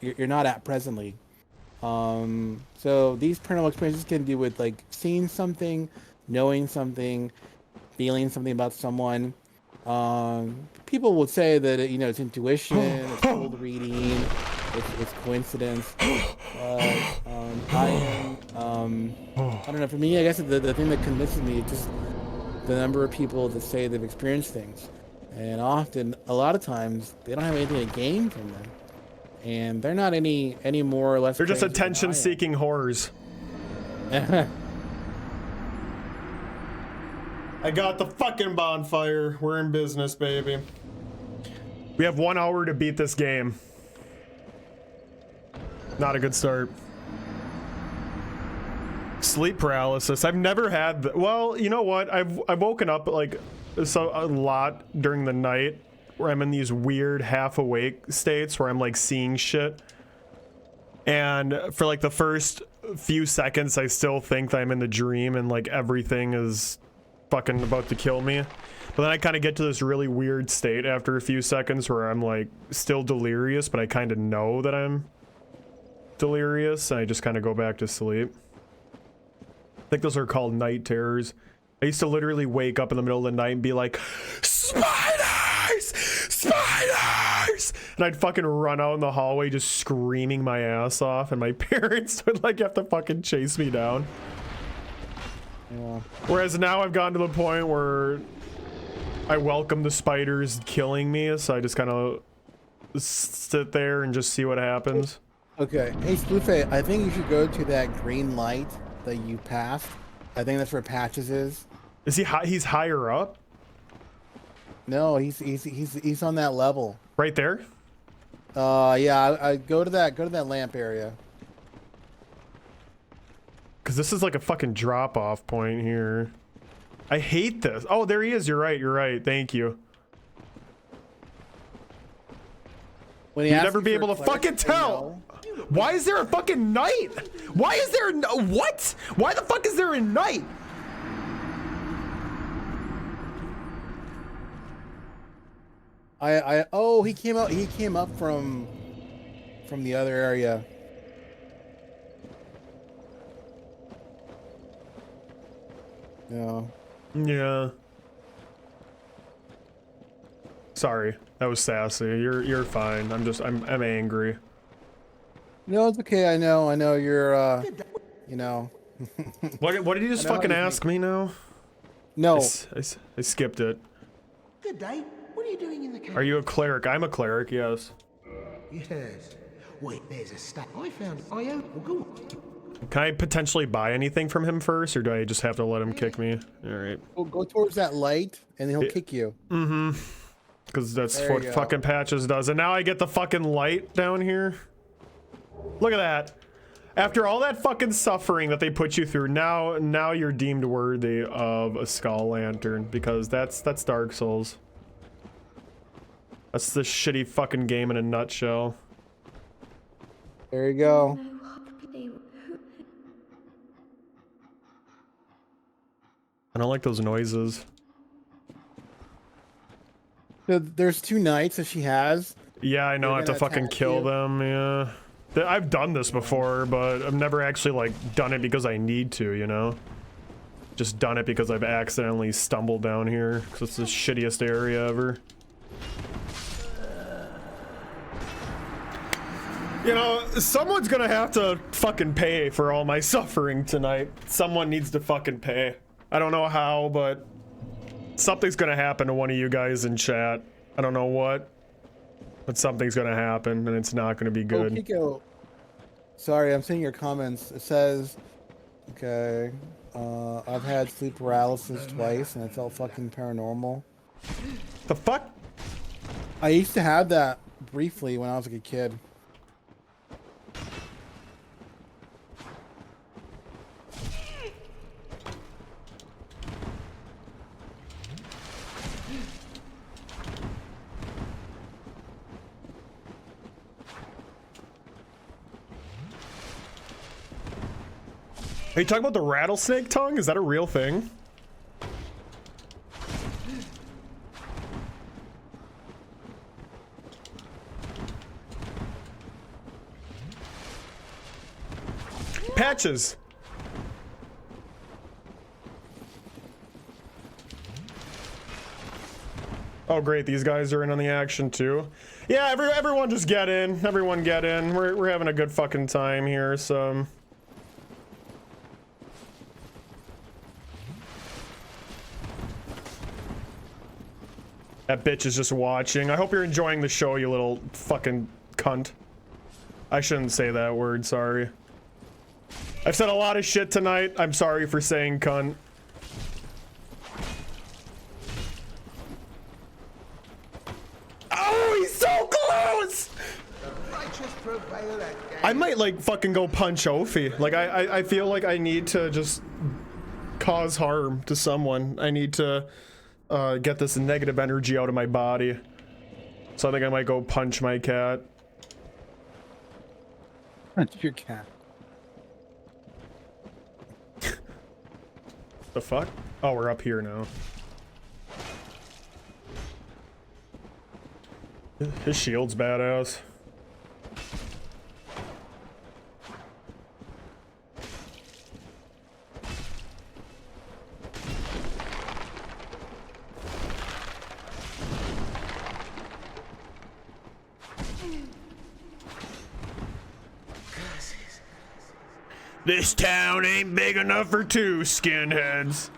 Speaker 10: you're not at presently. So these paranormal experiences can do with like seeing something, knowing something, feeling something about someone. People would say that you know, it's intuition, it's cold reading, it's coincidence. I don't know. For me, I guess the thing that convinces me is just the number of people that say they've experienced things, and often, a lot of times, they don't have anything to gain from them, and they're not any more or less.
Speaker 1: They're just attention-seeking horrors. I got the fucking bonfire. We're in business, baby. We have 1 hour to beat this game. Not a good start. Sleep paralysis. I've never had. Well, you know what? I've woken up like a lot during the night where I'm in these weird half awake states where I'm like seeing shit. And for like the first few seconds, I still think that I'm in the dream and like everything is fucking about to kill me. But then I kind of get to this really weird state after a few seconds where I'm like still delirious, but I kind of know that I'm delirious, and I just kind of go back to sleep. I think those are called night terrors. I used to literally wake up in the middle of the night and be like, spiders! Spiders! And I'd fucking run out in the hallway just screaming my ass off, and my parents would like have to fucking chase me down. Yeah. Whereas now I've gotten to the point where I welcome the spiders killing me, so I just kind of sit there and just see what happens.
Speaker 10: Okay. Hey, Splufay, I think you should go to that green light that you passed. I think that's where Patches is.
Speaker 1: Is he high? He's higher up?
Speaker 10: No, he's on that level.
Speaker 1: Right there?
Speaker 10: Yeah, I go to that lamp area.
Speaker 1: Cause this is like a fucking drop off point here. I hate this. Oh, there he is. You're right. Thank you.
Speaker 10: When
Speaker 1: you'd never be able to fucking tell. Why is there a fucking night? Why is there what? Why the fuck is there a night?
Speaker 10: Oh, he came up from the other area.
Speaker 1: Yeah. Sorry, that was sassy. You're fine. I'm angry.
Speaker 10: No, it's okay. I know you're you know.
Speaker 1: What did you just fucking ask me now?
Speaker 10: No.
Speaker 1: I skipped it.
Speaker 2: Good day. What are you doing in the cave?
Speaker 1: Are you a cleric? I'm a cleric, yes.
Speaker 2: Yes. Wait, there's a stack I found. Well, go on.
Speaker 1: Can I potentially buy anything from him first, or do I just have to let him kick me? All right.
Speaker 10: Go towards that light, and he'll kick you.
Speaker 1: Mm-hmm. Because that's what fucking Patches does. And now I get the fucking light down here. Look at that. After all that fucking suffering that they put you through, now you're deemed worthy of a skull lantern, because that's Dark Souls. That's the shitty fucking game in a nutshell.
Speaker 10: There you go.
Speaker 1: I don't like those noises.
Speaker 10: So there's 2 knights that she has.
Speaker 1: Yeah, I know. I have to fucking kill them. Yeah. I've done this before, but I've never actually like done it because I need to, you know? Just done it because I've accidentally stumbled down here because it's the shittiest area ever. You know, someone's gonna have to fucking pay for all my suffering tonight. Someone needs to fucking pay. I don't know how, but something's gonna happen to one of you guys in chat. I don't know what, but something's gonna happen, and it's not gonna be good.
Speaker 10: Oh, Kiko. Sorry, I'm seeing your comments. It says, okay, I've had sleep paralysis twice, and it felt fucking paranormal.
Speaker 1: The fuck?
Speaker 10: I used to have that briefly when I was like a kid.
Speaker 1: Are you talking about the rattlesnake tongue? Is that a real thing? Patches. Oh great, these guys are in on the action too. Yeah, everyone just get in. Everyone get in. We're having a good fucking time here, so. That bitch is just watching. I hope you're enjoying the show, you little fucking cunt. I shouldn't say that word, sorry. I've said a lot of shit tonight. I'm sorry for saying cunt. Oh, he's so close! I might like fucking go punch Ophi. Like I feel like I need to just cause harm to someone. I need to get this negative energy out of my body. So I think I might go punch my cat.
Speaker 10: Punch your cat.
Speaker 1: The fuck? Oh, we're up here now. His shield's badass. This town ain't big enough for two skinheads.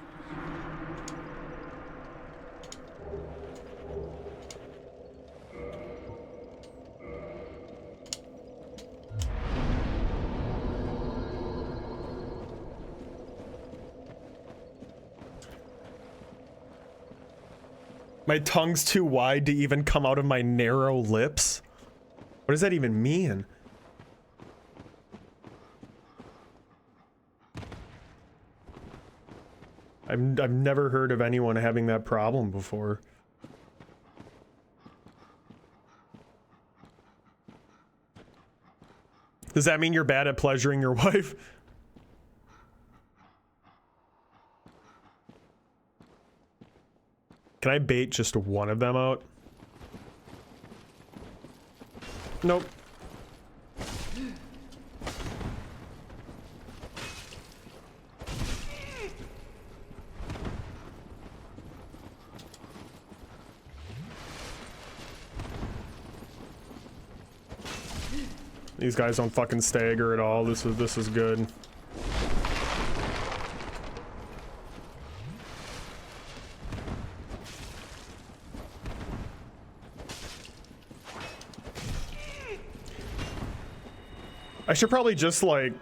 Speaker 1: My tongue's too wide to even come out of my narrow lips? What does that even mean? I've never heard of anyone having that problem before. Does that mean you're bad at pleasuring your wife? Can I bait just one of them out? Nope. These guys don't fucking stagger at all. This is good. I should probably just like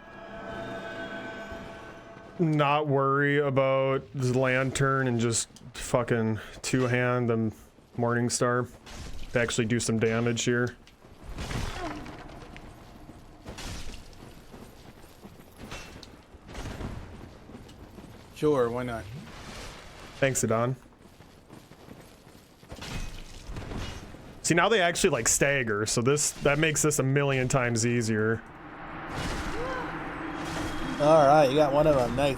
Speaker 1: not worry about the lantern and just fucking two-hand the Morning Star to actually do some damage here.
Speaker 10: Sure, why not?
Speaker 1: Thanks, Adon. See, now they actually like stagger, so that makes this a million times easier.
Speaker 10: All right, you got one of them. Nice.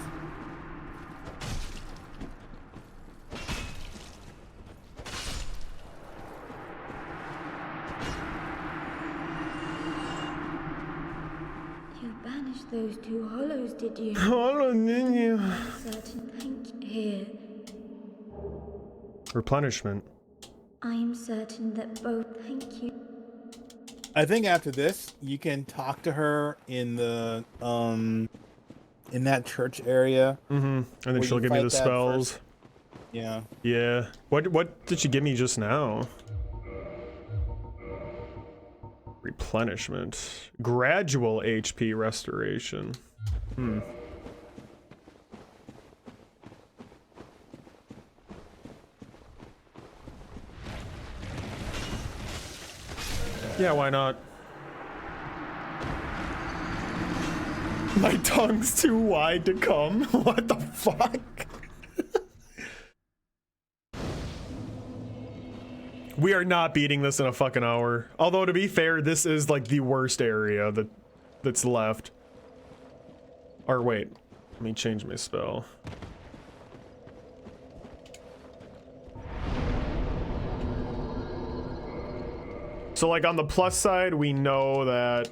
Speaker 8: You banished those two hollows, did you?
Speaker 1: Hollow, didn't you?
Speaker 8: Certain thank you here.
Speaker 1: Replenishment.
Speaker 8: I am certain that both thank you.
Speaker 10: I think after this, you can talk to her in the in that church area.
Speaker 1: Mm-hmm. And then she'll give me the spells.
Speaker 10: First. Yeah.
Speaker 1: Yeah. What did she give me just now? Replenishment. Gradual HP restoration. Hmm. Yeah, why not? My tongue's too wide to come. What the fuck? We are not beating this in a fucking hour. Although, to be fair, this is like the worst area that's left. Or wait, let me change my spell. So like on the plus side, we know that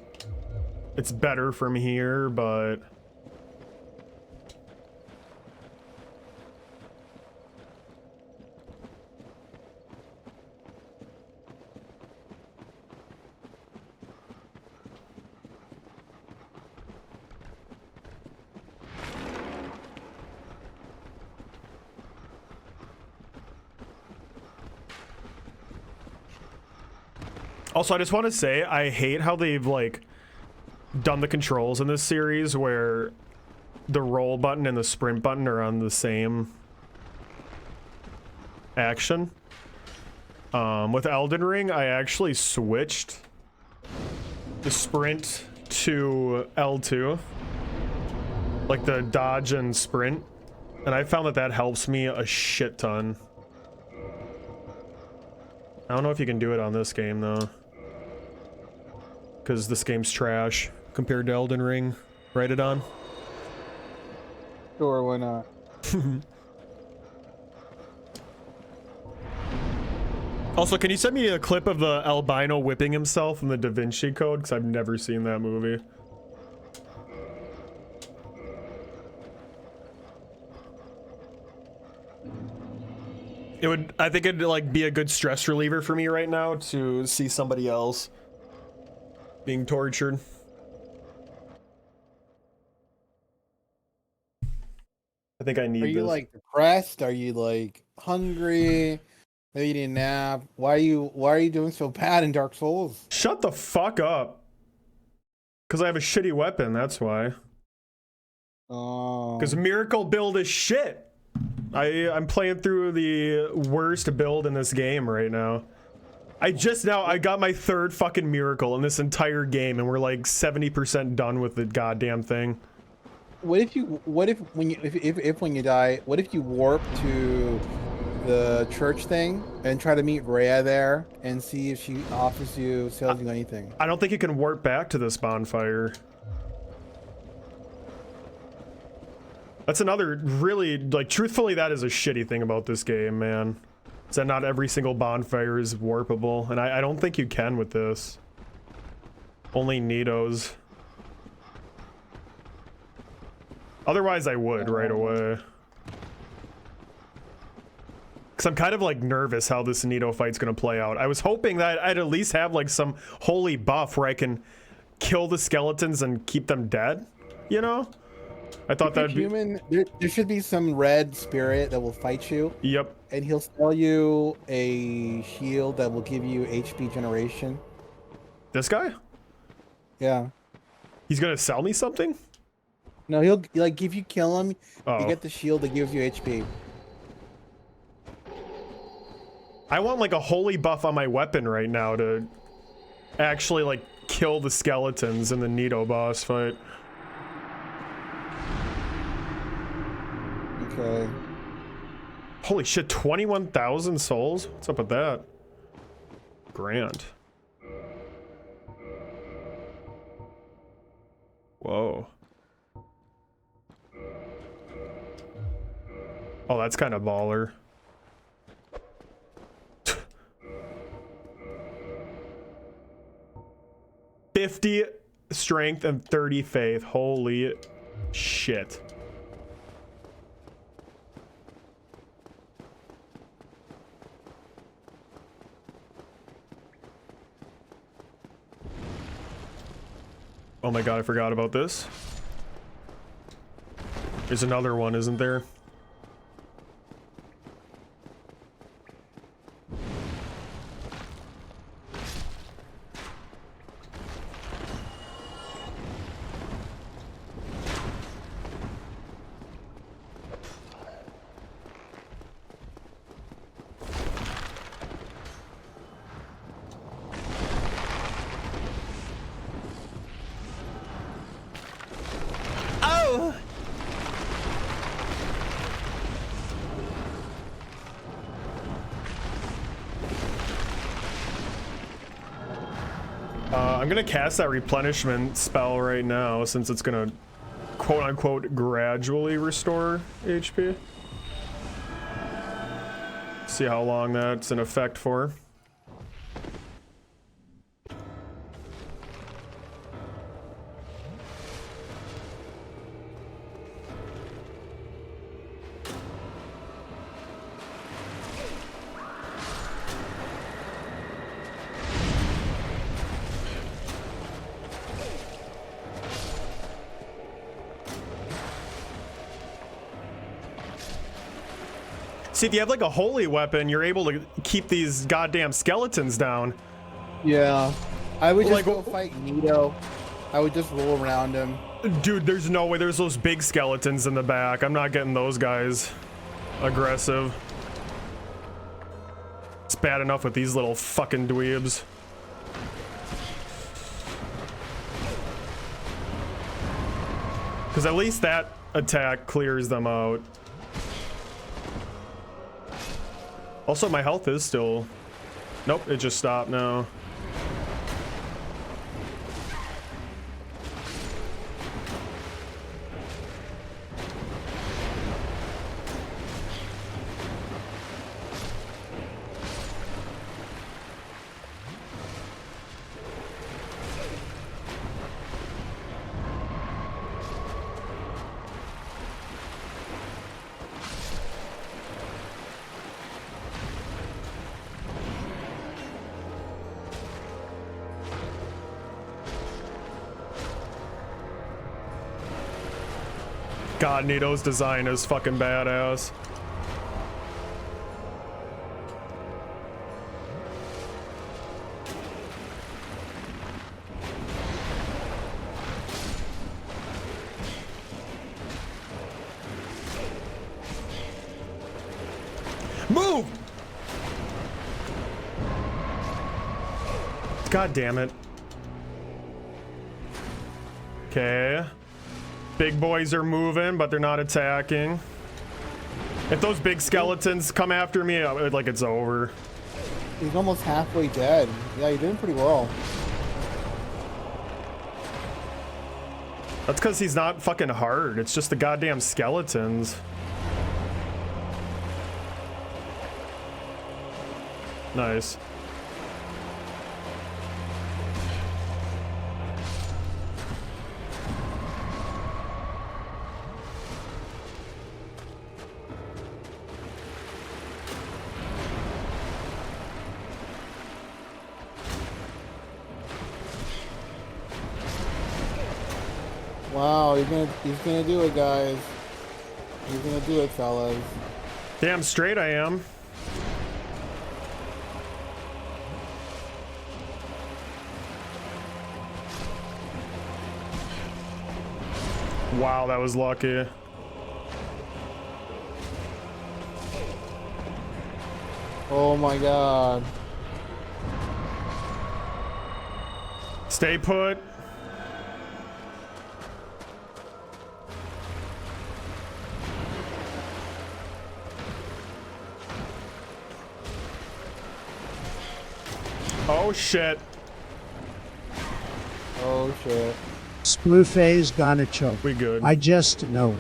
Speaker 1: it's better from here, but also, I just want to say, I hate how they've, like, done the controls in this series where the roll button and the sprint button are on the same action. With Elden Ring, I actually switched the sprint to L2, like the dodge and sprint, and I found that that helps me a shit ton. I don't know if you can do it on this game though, because this game's trash compared to Elden Ring. Write it on.
Speaker 10: Sure, why not?
Speaker 1: Also, can you send me a clip of the albino whipping himself in the Da Vinci Code? Because I've never seen that movie. It would, I think it'd like be a good stress reliever for me right now to see somebody else being tortured. I think I need this.
Speaker 10: Are you like depressed? Are you like hungry? Maybe you need a nap. Why are you doing so bad in Dark Souls?
Speaker 1: Shut the fuck up. Because I have a shitty weapon, that's why.
Speaker 10: Oh.
Speaker 1: Because Miracle build is shit. I'm playing through the worst build in this game right now. I got my 3rd fucking Miracle in this entire game, and we're like 70% done with the goddamn thing.
Speaker 10: What if when you die, what if you warp to the church thing and try to meet Rhea there and see if she sells you anything?
Speaker 1: I don't think you can warp back to this bonfire. That's another really, like, truthfully, that is a shitty thing about this game, man. Is that not every single bonfire is warpable, and I don't think you can with this. Only Nidos. Otherwise, I would right away. Because I'm kind of like nervous how this Nido fight's gonna play out. I was hoping that I'd at least have like some holy buff where I can kill the skeletons and keep them dead, you know? I thought that'd be...
Speaker 10: There should be some red spirit that will fight you.
Speaker 1: Yep.
Speaker 10: And he'll sell you a shield that will give you HP generation.
Speaker 1: This guy?
Speaker 10: Yeah.
Speaker 1: He's gonna sell me something?
Speaker 10: No, he'll, like, if you kill him,
Speaker 1: Oh.
Speaker 10: you get the shield that gives you HP.
Speaker 1: I want like a holy buff on my weapon right now to actually like kill the skeletons in the Nido boss fight.
Speaker 10: Okay.
Speaker 1: Holy shit, 21,000 souls? What's up with that? Grand. Whoa. Oh, that's kind of baller. $50 strength and 30 faith. Holy shit. Oh my god, I forgot about this. There's another one, isn't there? I'm gonna cast that replenishment spell right now since it's gonna quote-unquote gradually restore HP. See how long that's in effect for. See, if you have like a holy weapon, you're able to keep these goddamn skeletons down.
Speaker 10: Yeah. I would just
Speaker 1: Like,
Speaker 10: go fight Nido. I would just roll around him
Speaker 1: Dude, there's no way. There's those big skeletons in the back. I'm not getting those guys aggressive. It's bad enough with these little fucking dweebs. Because at least that attack clears them out. Also, my health is still... Nope, it just stopped now. God, Nito's design is fucking badass. Move! God damn it. Okay. Big boys are moving, but they're not attacking. If those big skeletons come after me, like it's over.
Speaker 10: He's almost halfway dead. Yeah, you're doing pretty well.
Speaker 1: That's because he's not fucking hard. It's just the goddamn skeletons. Nice.
Speaker 10: Wow, he's gonna do it, guys. He's gonna do it, fellas.
Speaker 1: Damn straight I am. Wow, that was lucky.
Speaker 10: Oh my god.
Speaker 1: Stay put. Oh shit.
Speaker 10: Oh shit.
Speaker 12: Splufay's gonna choke.
Speaker 1: We good.
Speaker 12: I just know.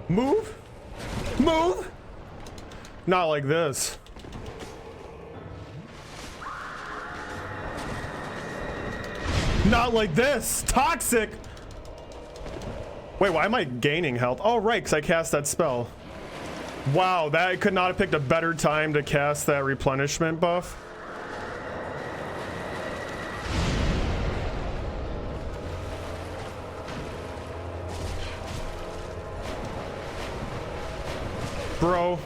Speaker 1: Move. Move. Not like this. Not like this. Toxic. Wait, why am I gaining health? Oh, right, because I cast that spell. Wow, that could not have picked a better time to cast that replenishment buff. Bro.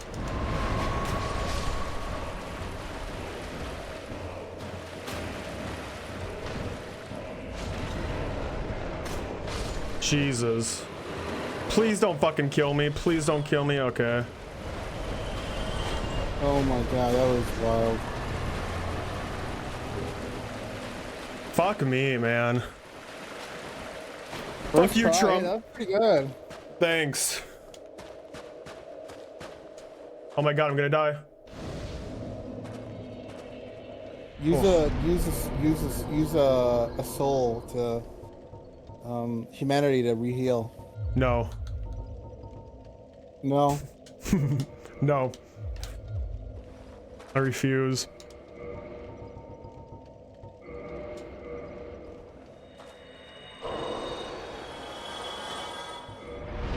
Speaker 1: Jesus. Please don't fucking kill me. Please don't kill me. Okay.
Speaker 10: Oh my god, that was wild.
Speaker 1: Fuck me, man.
Speaker 10: First
Speaker 1: Fuck you,
Speaker 10: try,
Speaker 1: Trump.
Speaker 10: That was pretty good.
Speaker 1: Thanks. Oh my god, I'm gonna die.
Speaker 10: Use a soul to humanity to re-heal.
Speaker 1: No.
Speaker 10: No.
Speaker 1: No. I refuse.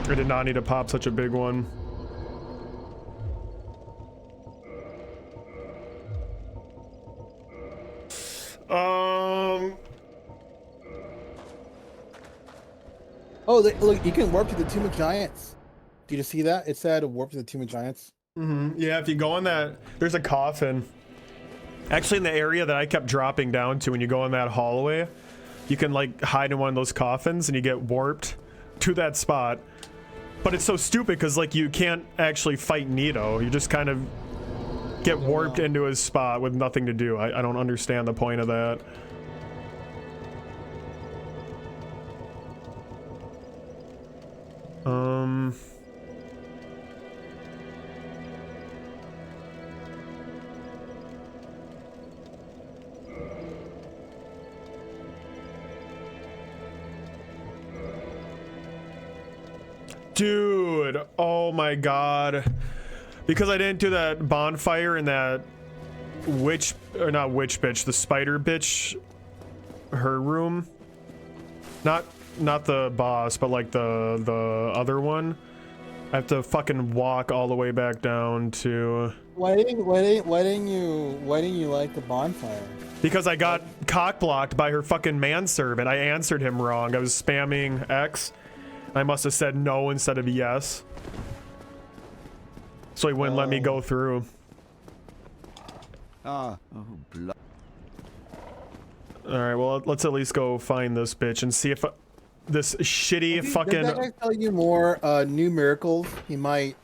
Speaker 1: I did not need to pop such a big one.
Speaker 10: Oh, look, you can warp to the Tomb of Giants. Did you see that? It said warp to the Tomb of Giants.
Speaker 1: Mm-hmm. Yeah, if you go in that, there's a coffin. Actually, in the area that I kept dropping down to, when you go in that hallway, you can like hide in one of those coffins and you get warped to that spot. But it's so stupid because like you can't actually fight Nito. You just kind of get warped into his spot with nothing to do. I don't understand the point of that. Dude, oh my god. Because I didn't do that bonfire in that witch, or not witch bitch, the spider bitch, her room. Not the boss, but like the other one. I have to fucking walk all the way back down to...
Speaker 10: Why didn't you like the bonfire?
Speaker 1: Because I got cock blocked by her fucking manservant. I answered him wrong. I was spamming X. I must have said no instead of yes. So he wouldn't let me go through.
Speaker 13: Oh,
Speaker 1: Alright, well, let's at least go find this bitch and see if this shitty fucking...
Speaker 10: Does that guy tell you more new miracles? He might...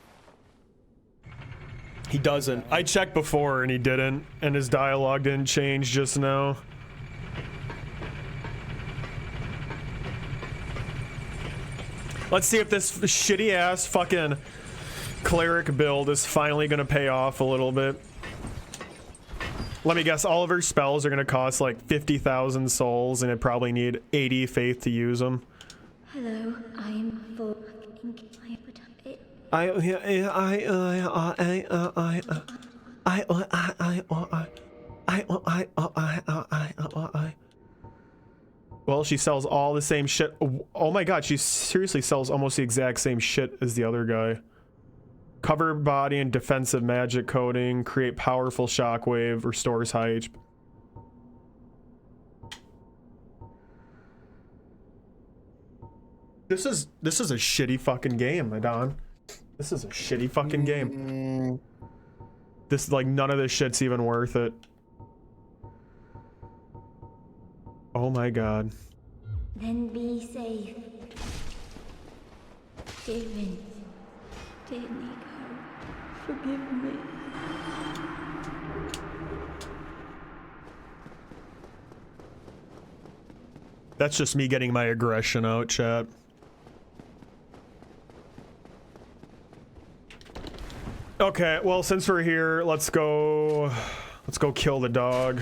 Speaker 1: He doesn't. I checked before and he didn't, and his dialogue didn't change just now. Let's see if this shitty ass fucking cleric build is finally gonna pay off a little bit. Let me guess, all of her spells are gonna cost like 50,000 souls and I probably need 80 faith to use them.
Speaker 8: Hello, I'm for
Speaker 1: Well, she sells all the same shit. Oh my god, she seriously sells almost the exact same shit as the other guy. Cover body and defensive magic coating, create powerful shockwave, restores high HP. This is a shitty fucking game, Adon. This is a shitty fucking game. This, like, none of this shit's even worth it. Oh my god.
Speaker 8: Then be safe. Dear Vince, dear Nico, forgive me.
Speaker 1: That's just me getting my aggression out, chat. Okay, well, since we're here, let's go kill the dog.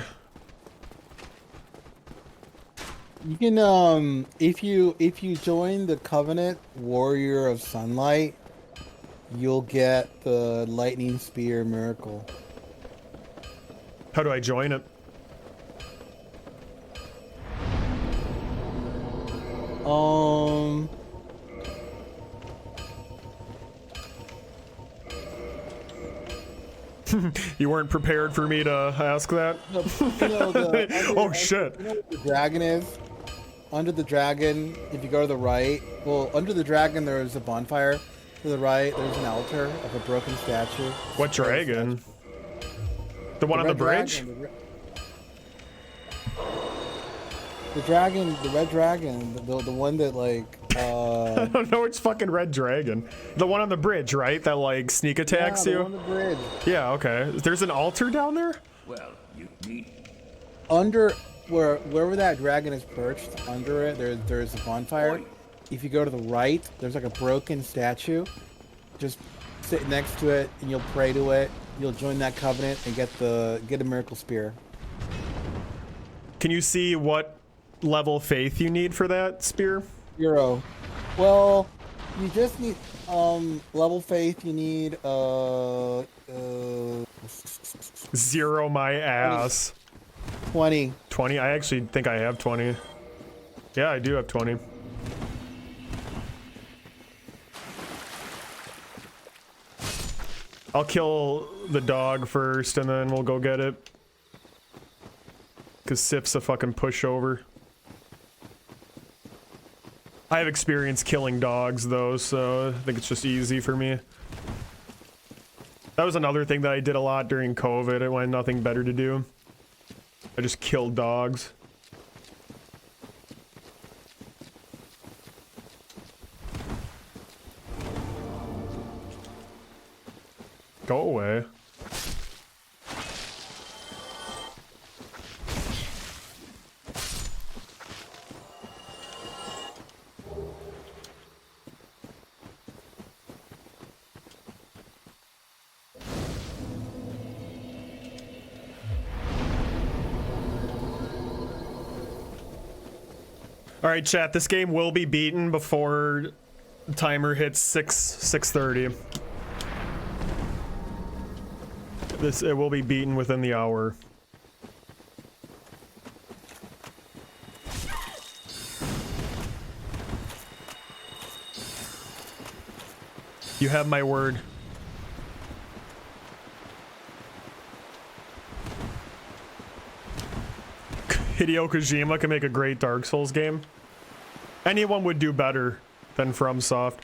Speaker 10: You can if you join the Covenant Warrior of Sunlight, you'll get the Lightning Spear miracle.
Speaker 1: How do I join it? You weren't prepared for me to ask that? Oh shit.
Speaker 10: You know what the dragon is? Under the dragon, if you go to the right, well, under the dragon there's a bonfire. To the right, there's an altar of a broken statue.
Speaker 1: What dragon? The one on the bridge?
Speaker 10: The dragon, the red dragon, the one that like
Speaker 1: I don't know which fucking red dragon. The one on the bridge, right? That like sneak attacks you?
Speaker 10: The one on the bridge.
Speaker 1: Yeah, okay. There's an altar down there?
Speaker 11: Well, you need...
Speaker 10: Under wherever that dragon is perched, under it there's a bonfire. If you go to the right, there's like a broken statue. Just sit next to it and you'll pray to it. You'll join that covenant and get a miracle spear.
Speaker 1: Can you see what level faith you need for that spear?
Speaker 10: 0. Well, you just need level faith. You need
Speaker 1: 0 my ass.
Speaker 10: 20.
Speaker 1: 20? I actually think I have 20. Yeah, I do have 20. I'll kill the dog first and then we'll go get it. Cause Sif's a fucking pushover. I have experience killing dogs though, so I think it's just easy for me. That was another thing that I did a lot during COVID when I had nothing better to do. I just killed dogs. Go away. All right, chat, this game will be beaten before the timer hits 6:30. It will be beaten within the hour. You have my word. Hideo Kojima can make a great Dark Souls game. Anyone would do better than FromSoft.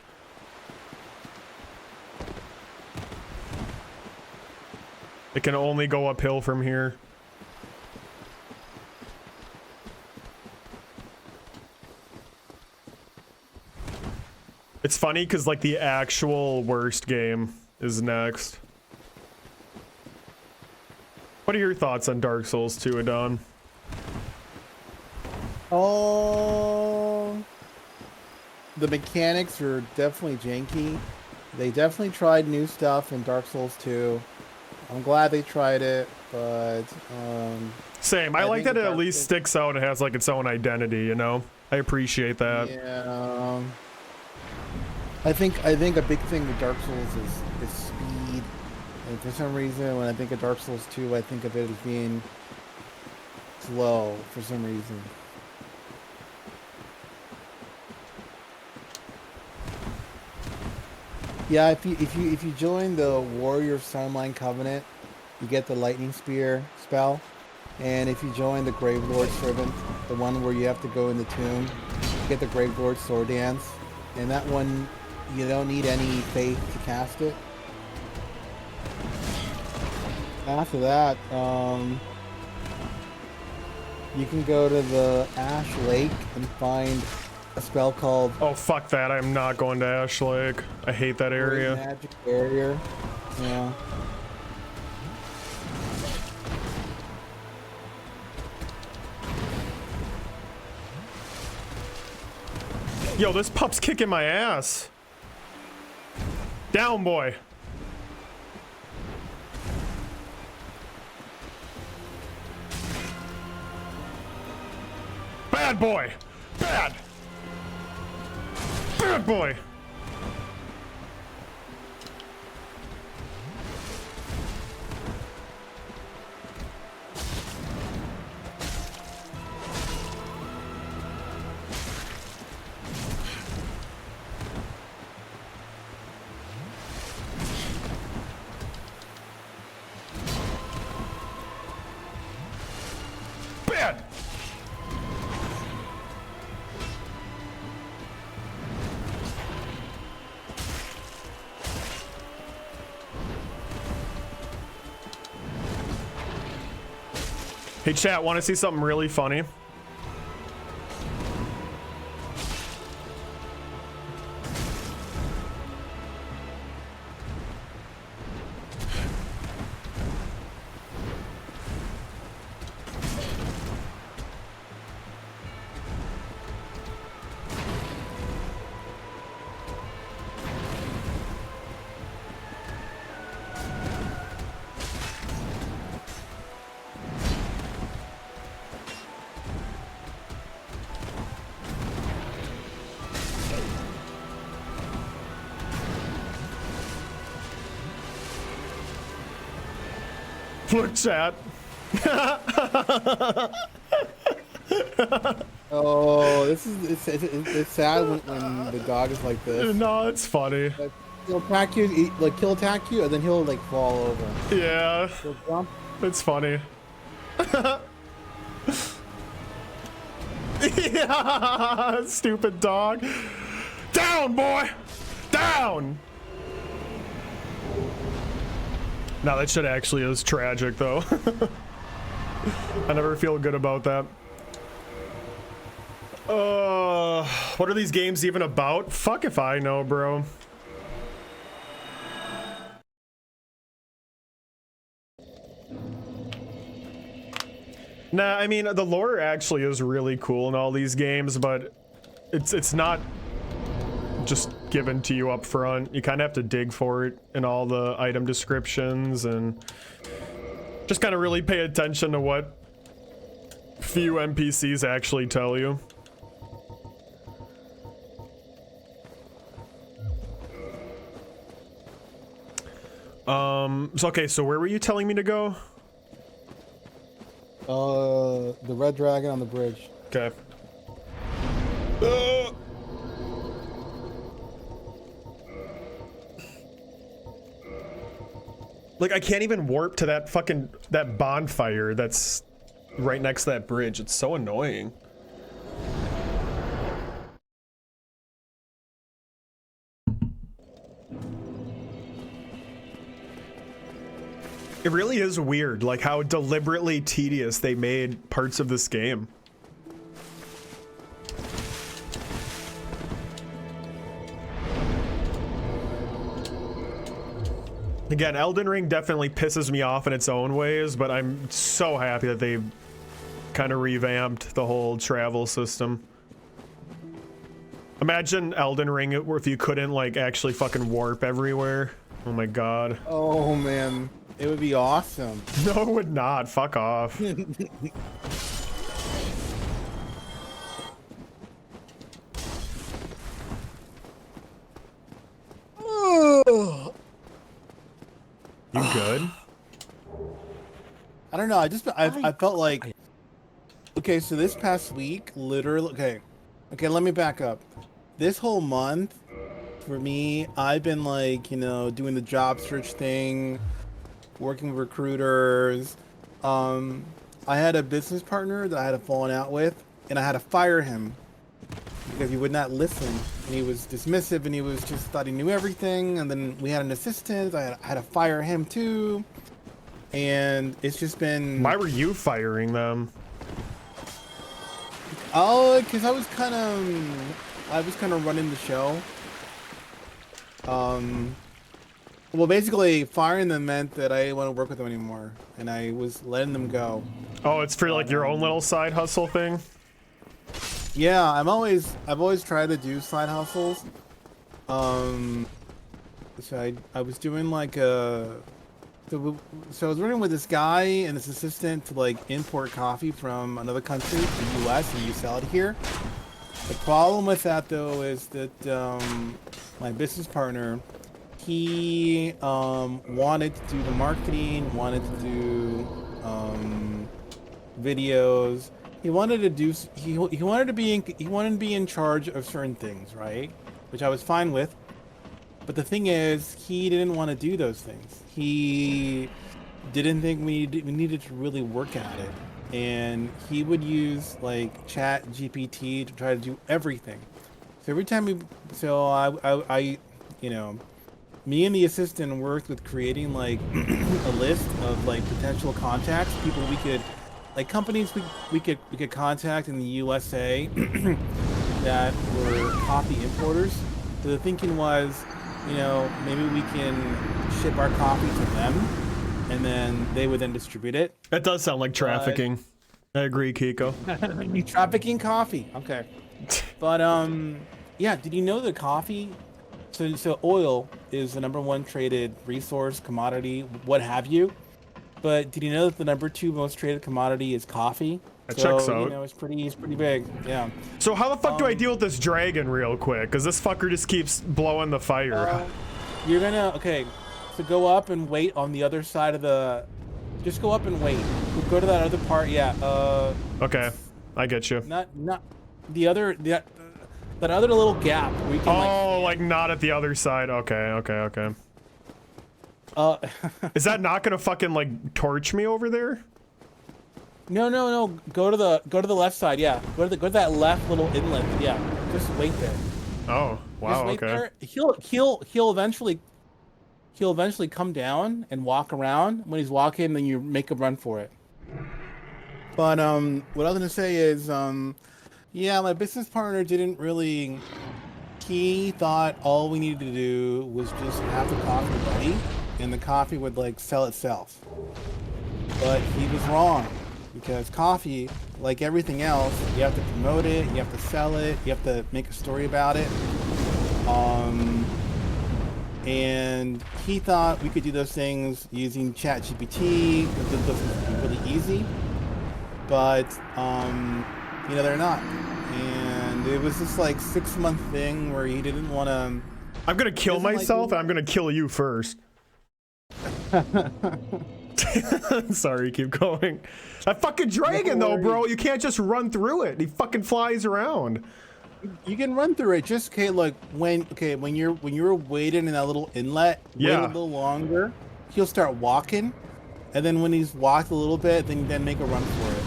Speaker 1: It can only go uphill from here. It's funny because like the actual worst game is next. What are your thoughts on Dark Souls 2, Adon?
Speaker 10: Oh, the mechanics are definitely janky. They definitely tried new stuff in Dark Souls 2. I'm glad they tried it, but
Speaker 1: same. I like that it at least sticks out and has like its own identity, you know? I appreciate that.
Speaker 10: Yeah. I think a big thing with Dark Souls is speed. And for some reason, when I think of Dark Souls 2, I think of it as being slow for some reason. Yeah, if you join the Warrior Sunline Covenant, you get the Lightning Spear spell, and if you join the Gravelord Servant, the one where you have to go in the tomb, you get the Gravelord Sword Dance, and that one you don't need any faith to cast it. After that, you can go to the Ash Lake and find a spell called...
Speaker 1: Oh, fuck that. I'm not going to Ash Lake. I hate that area.
Speaker 10: Magic Barrier. Yeah.
Speaker 1: Yo, this pup's kicking my ass. Down, boy. Bad boy. Bad. Bad boy. Bad. Hey chat, want to see something really funny? Look, chat.
Speaker 10: Oh, this is it's sad when the dog is like this.
Speaker 1: No, it's funny.
Speaker 10: Like, he'll attack you, he'll attack you, and then he'll like fall over.
Speaker 1: Yeah,
Speaker 10: He'll jump.
Speaker 1: it's funny. Yeah, stupid dog. Down, boy. Down. No, that shit actually is tragic, though. I never feel good about that. What are these games even about? Fuck if I know, bro. Nah, I mean, the lore actually is really cool in all these games, but it's not just given to you up front. You kind of have to dig for it in all the item descriptions and just kind of really pay attention to what few NPCs actually tell you. So okay, so where were you telling me to go?
Speaker 10: The red dragon on the bridge.
Speaker 1: Okay. Like, I can't even warp to that bonfire that's right next to that bridge. It's so annoying. It really is weird, like how deliberately tedious they made parts of this game. Again, Elden Ring definitely pisses me off in its own ways, but I'm so happy that they kind of revamped the whole travel system. Imagine Elden Ring if you couldn't like actually fucking warp everywhere. Oh my god.
Speaker 10: Oh man, it would be awesome.
Speaker 1: No, it would not. Fuck off. You good?
Speaker 10: I don't know. I felt like, okay, so this past week, literally, okay, let me back up. This whole month, for me, I've been like, you know, doing the job search thing, working with recruiters. I had a business partner that I had a falling out with, and I had to fire him because he would not listen, and he was dismissive, and he was just thought he knew everything. And then we had an assistant. I had to fire him too, and it's just been.
Speaker 1: Why were you firing them?
Speaker 10: Oh, because I was kind of running the show. Well, basically, firing them meant that I didn't want to work with them anymore, and I was letting them go.
Speaker 1: Oh, it's for like your own little side hustle thing?
Speaker 10: Yeah, I've always tried to do side hustles. So I was doing like so I was working with this guy and his assistant to like import coffee from another country to the US and you sell it here. The problem with that though is that my business partner, he wanted to do the marketing, wanted to do videos. He wanted to do he wanted to be in charge of certain things, right? Which I was fine with. But the thing is, he didn't want to do those things. He didn't think we needed to really work at it. And he would use like Chat GPT to try to do everything. So every time I you know, me and the assistant worked with creating like a list of like potential contacts, people we could, like companies we could contact in the USA that were coffee importers. So the thinking was, you know, maybe we can ship our coffee to them, and then they would then distribute it.
Speaker 1: That does sound like trafficking. I agree, Kiko.
Speaker 10: Trafficking coffee. Okay. But yeah. Did you know that coffee? So oil is the #1 traded resource, commodity, what have you. But did you know that the #2 most traded commodity is coffee?
Speaker 1: That checks out.
Speaker 10: You know, it's pretty big. Yeah.
Speaker 1: So how the fuck do I deal with this dragon real quick? Because this fucker just keeps blowing the fire.
Speaker 10: You're gonna, okay, so go up and wait on the other side of the, just go up and wait. Go to that other part, yeah.
Speaker 1: Okay, I get you.
Speaker 10: Not the other, that other little gap where you can
Speaker 1: like not at the other side. Okay. Is that not gonna fucking like torch me over there?
Speaker 10: No. Go to the left side. Yeah. Go to that left little inlet. Yeah. Just wait there.
Speaker 1: Oh wow.
Speaker 10: Just wait there. He'll eventually come down and walk around. When he's walking, then you make a run for it. But what I was gonna say is yeah, my business partner didn't really. He thought all we needed to do was just have the coffee ready, and the coffee would like sell itself. But he was wrong, because coffee, like everything else, you have to promote it, you have to sell it, you have to make a story about it. And he thought we could do those things using ChatGPT, because those things would be really easy. But you know, they're not. And it was this like 6-month thing where he didn't want to.
Speaker 1: I'm gonna kill myself, and I'm gonna kill you first. Sorry, keep going. That fucking dragon, though, bro. You can't just run through it. He fucking flies around.
Speaker 10: You can run through it. Just when you're waiting in that little inlet, wait a little longer. He'll start walking, and then when he's walked a little bit, then make a run for it.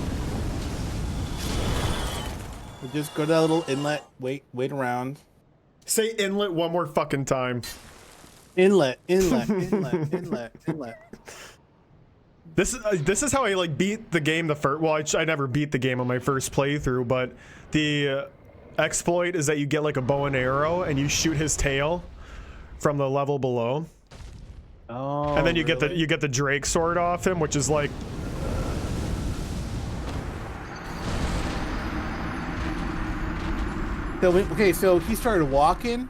Speaker 10: Just go to that little inlet, wait around.
Speaker 1: Say inlet one more fucking time.
Speaker 10: Inlet.
Speaker 1: This is how I like beat the game the first. Well, I never beat the game on my first playthrough, but the exploit is that you get like a bow and arrow and you shoot his tail from the level below.
Speaker 10: Oh.
Speaker 1: And then you get the Drake sword off him, which is like.
Speaker 10: So he started walking,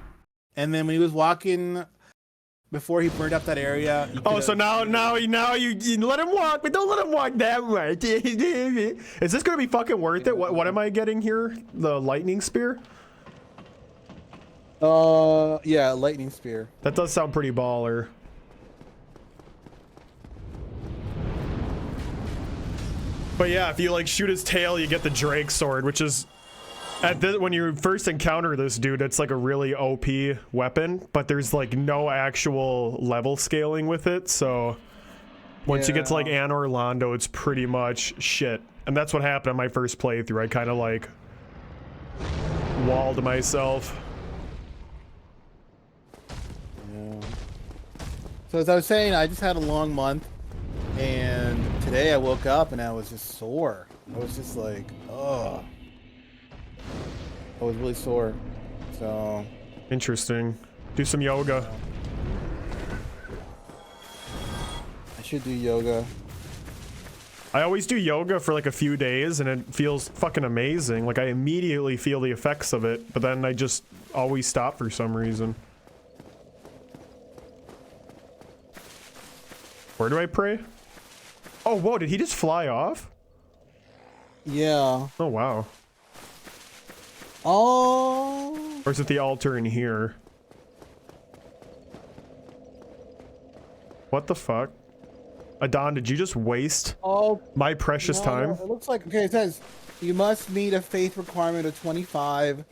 Speaker 10: and then when he was walking, before he burned up that area.
Speaker 1: Oh, so now you let him walk, but don't let him walk that way. Is this gonna be fucking worth it? What am I getting here? The lightning spear?
Speaker 10: Yeah, lightning spear.
Speaker 1: That does sound pretty baller. But yeah, if you like shoot his tail, you get the Drake sword, which is. When you first encounter this dude, it's like a really OP weapon, but there's like no actual level scaling with it. So once you get to like Anne Orlando, it's pretty much shit. And that's what happened on my first playthrough. I kind of like walled myself.
Speaker 10: Yeah. So as I was saying, I just had a long month, and today I woke up and I was just sore. I was just like, oh. I was really sore, so.
Speaker 1: Interesting. Do some yoga.
Speaker 10: I should do yoga.
Speaker 1: I always do yoga for like a few days and it feels fucking amazing. Like I immediately feel the effects of it, but then I just always stop for some reason. Where do I pray? Oh, whoa, did he just fly off?
Speaker 10: Yeah.
Speaker 1: Oh, wow.
Speaker 10: Oh.
Speaker 1: Or is it the altar in here? What the fuck? Adon, did you just waste my precious time?
Speaker 10: No, it looks like, okay, it says, you must meet a faith requirement of 25,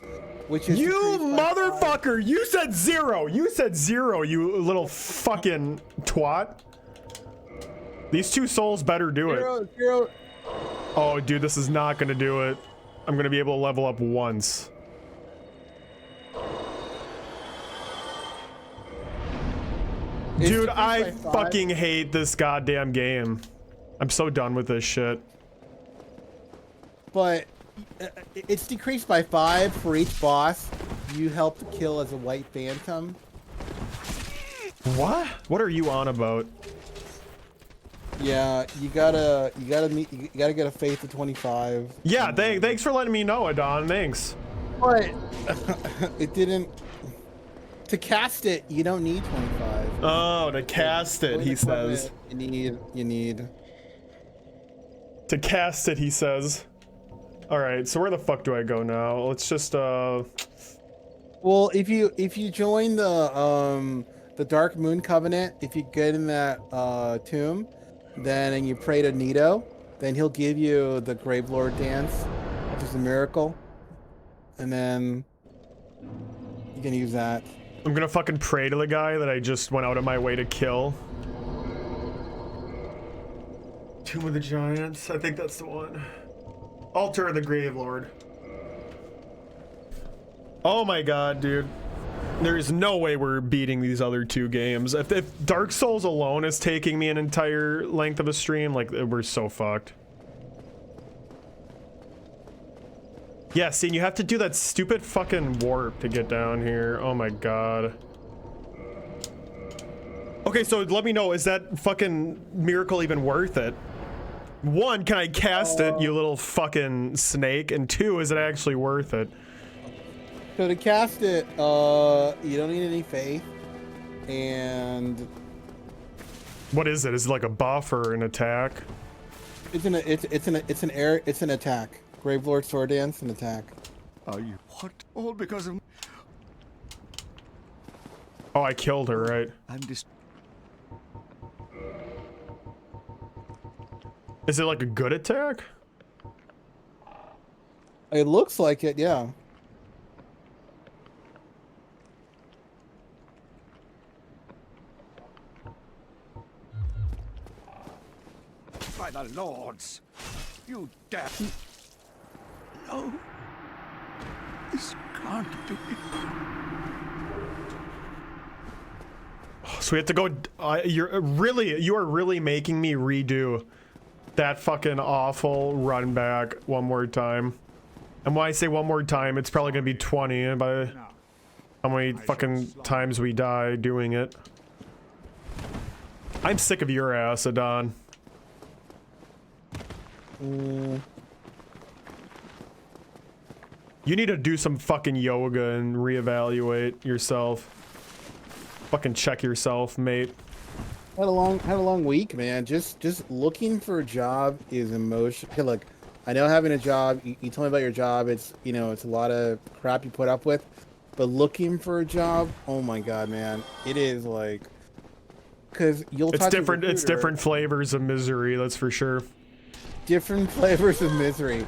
Speaker 10: which is...
Speaker 1: You motherfucker! You said 0! You said 0, you little fucking twat. These 2 souls better do it.
Speaker 10: 0.
Speaker 1: Oh, dude, this is not gonna do it. I'm gonna be able to level up once. Dude, I fucking hate this goddamn game. I'm so done with this shit.
Speaker 10: But it's decreased by 5 for each boss you help to kill as a white phantom.
Speaker 1: What? What are you on about?
Speaker 10: Yeah, you gotta get a faith of 25.
Speaker 1: Yeah, thanks for letting me know, Adon. Thanks.
Speaker 10: But it didn't. To cast it, you don't need 25.
Speaker 1: Oh, to cast it, he says.
Speaker 10: You need.
Speaker 1: To cast it, he says. All right, so where the fuck do I go now? Let's just
Speaker 10: Well, if you join the Dark Moon Covenant, if you get in that tomb, then and you pray to Nito, then he'll give you the Gravelord dance, which is a miracle, and then you can use that.
Speaker 1: I'm gonna fucking pray to the guy that I just went out of my way to kill. Tomb of the Giants, I think that's the one. Altar of the Gravelord. Oh my god, dude. There is no way we're beating these other 2 games. If Dark Souls alone is taking me an entire length of a stream, like, we're so fucked. Yeah, see, and you have to do that stupid fucking warp to get down here. Oh my god. Okay, so let me know, is that fucking miracle even worth it? One, can I cast it, you little fucking snake? And two, is it actually worth it?
Speaker 10: So to cast it, you don't need any faith, and
Speaker 1: what is it? Is it like a buff or an attack?
Speaker 10: It's an attack. Gravelord Sword Dance, an attack.
Speaker 13: Are you what? All because of.
Speaker 1: Oh, I killed her, right?
Speaker 13: I'm just.
Speaker 1: Is it like a good attack?
Speaker 10: It looks like it, yeah.
Speaker 13: By the lords, you dare. No. This can't be.
Speaker 1: So we have to go. You are really making me redo that fucking awful run back one more time. And when I say one more time, it's probably gonna be 20 by how many fucking times we die doing it. I'm sick of your ass, Adon. You need to do some fucking yoga and reevaluate yourself. Fucking check yourself, mate.
Speaker 10: Had a long week, man. Just looking for a job is emotion. Hey, look, I know having a job. You told me about your job. It's it's a lot of crap you put up with, but looking for a job, oh my god, man, it is like, because you'll.
Speaker 1: It's different. It's different flavors of misery. That's for sure.
Speaker 10: Different flavors of misery.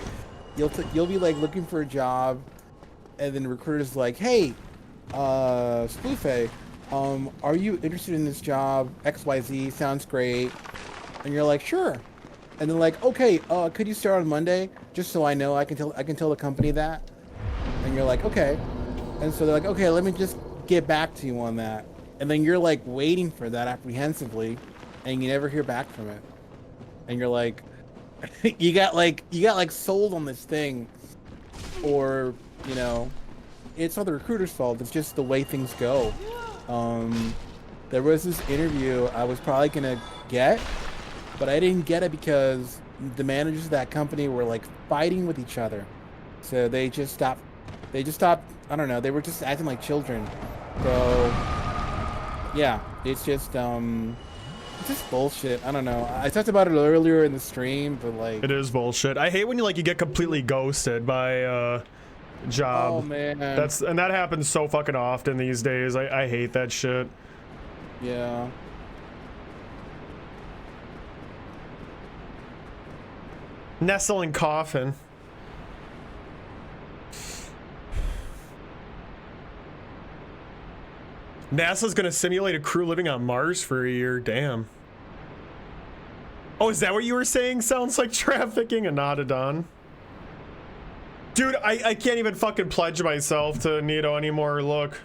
Speaker 10: You'll be like looking for a job, and then the recruiter's like, "Hey, Splufay, are you interested in this job? XYZ sounds great." And you're like, "Sure." And then like, "Okay, could you start on Monday? Just so I know, I can tell the company that." And you're like, "Okay." And so they're like, "Okay, let me just get back to you on that." And then you're like waiting for that apprehensively, and you never hear back from it. And you're like, you got like sold on this thing, or it's not the recruiter's fault. It's just the way things go. There was this interview I was probably gonna get, but I didn't get it because the managers of that company were like fighting with each other. So they just stopped. I don't know. They were just acting like children. So yeah, it's just bullshit. I don't know. I talked about it earlier in the stream, but like,
Speaker 1: it is bullshit. I hate when you get completely ghosted by job.
Speaker 10: Oh man,
Speaker 1: that happens so fucking often these days. I hate that shit.
Speaker 10: Yeah.
Speaker 1: Nestle and coffin. NASA's gonna simulate a crew living on Mars for a year. Damn. Oh, is that what you were saying? Sounds like trafficking. Anododon. Dude, I can't even fucking pledge myself to Nito anymore. Look.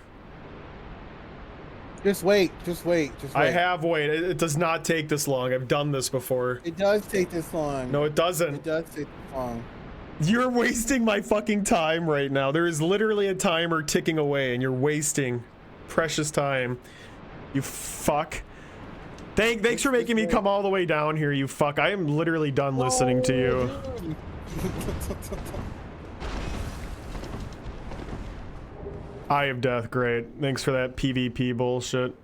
Speaker 10: Just wait.
Speaker 1: I have waited. It does not take this long. I've done this before.
Speaker 10: It does take this long.
Speaker 1: No, it doesn't.
Speaker 10: It does take this long.
Speaker 1: You're wasting my fucking time right now. There is literally a timer ticking away and you're wasting precious time. You fuck. Thanks for making me come all the way down here, you fuck. I am literally done listening to you. Eye of Death, great. Thanks for that PvP bullshit.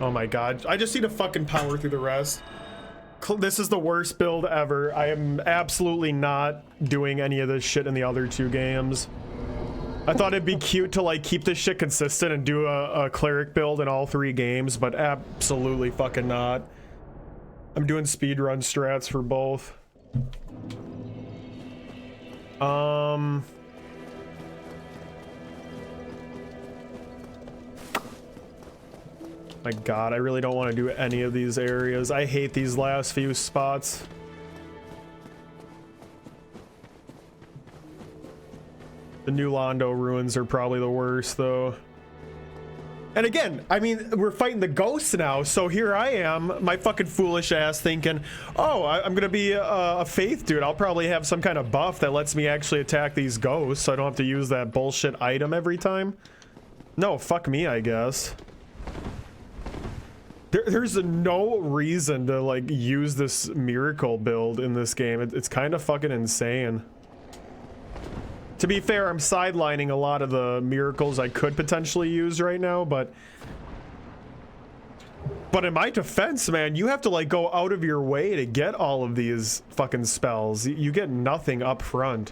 Speaker 1: Oh my god. I just need to fucking power through the rest. This is the worst build ever. I am absolutely not doing any of this shit in the other two games. I thought it'd be cute to like keep this shit consistent and do a cleric build in all three games, but absolutely fucking not. I'm doing speedrun strats for both. My god, I really don't want to do any of these areas. I hate these last few spots. The new Londo ruins are probably the worst, though. And again, I mean, we're fighting the ghosts now, so here I am, my fucking foolish ass thinking, oh, I'm gonna be a faith dude. I'll probably have some kind of buff that lets me actually attack these ghosts, so I don't have to use that bullshit item every time. No, fuck me, I guess. There's no reason to, like, use this miracle build in this game. It's kind of fucking insane. To be fair, I'm sidelining a lot of the miracles I could potentially use right now, but in my defense, man, you have to, like, go out of your way to get all of these fucking spells. You get nothing up front.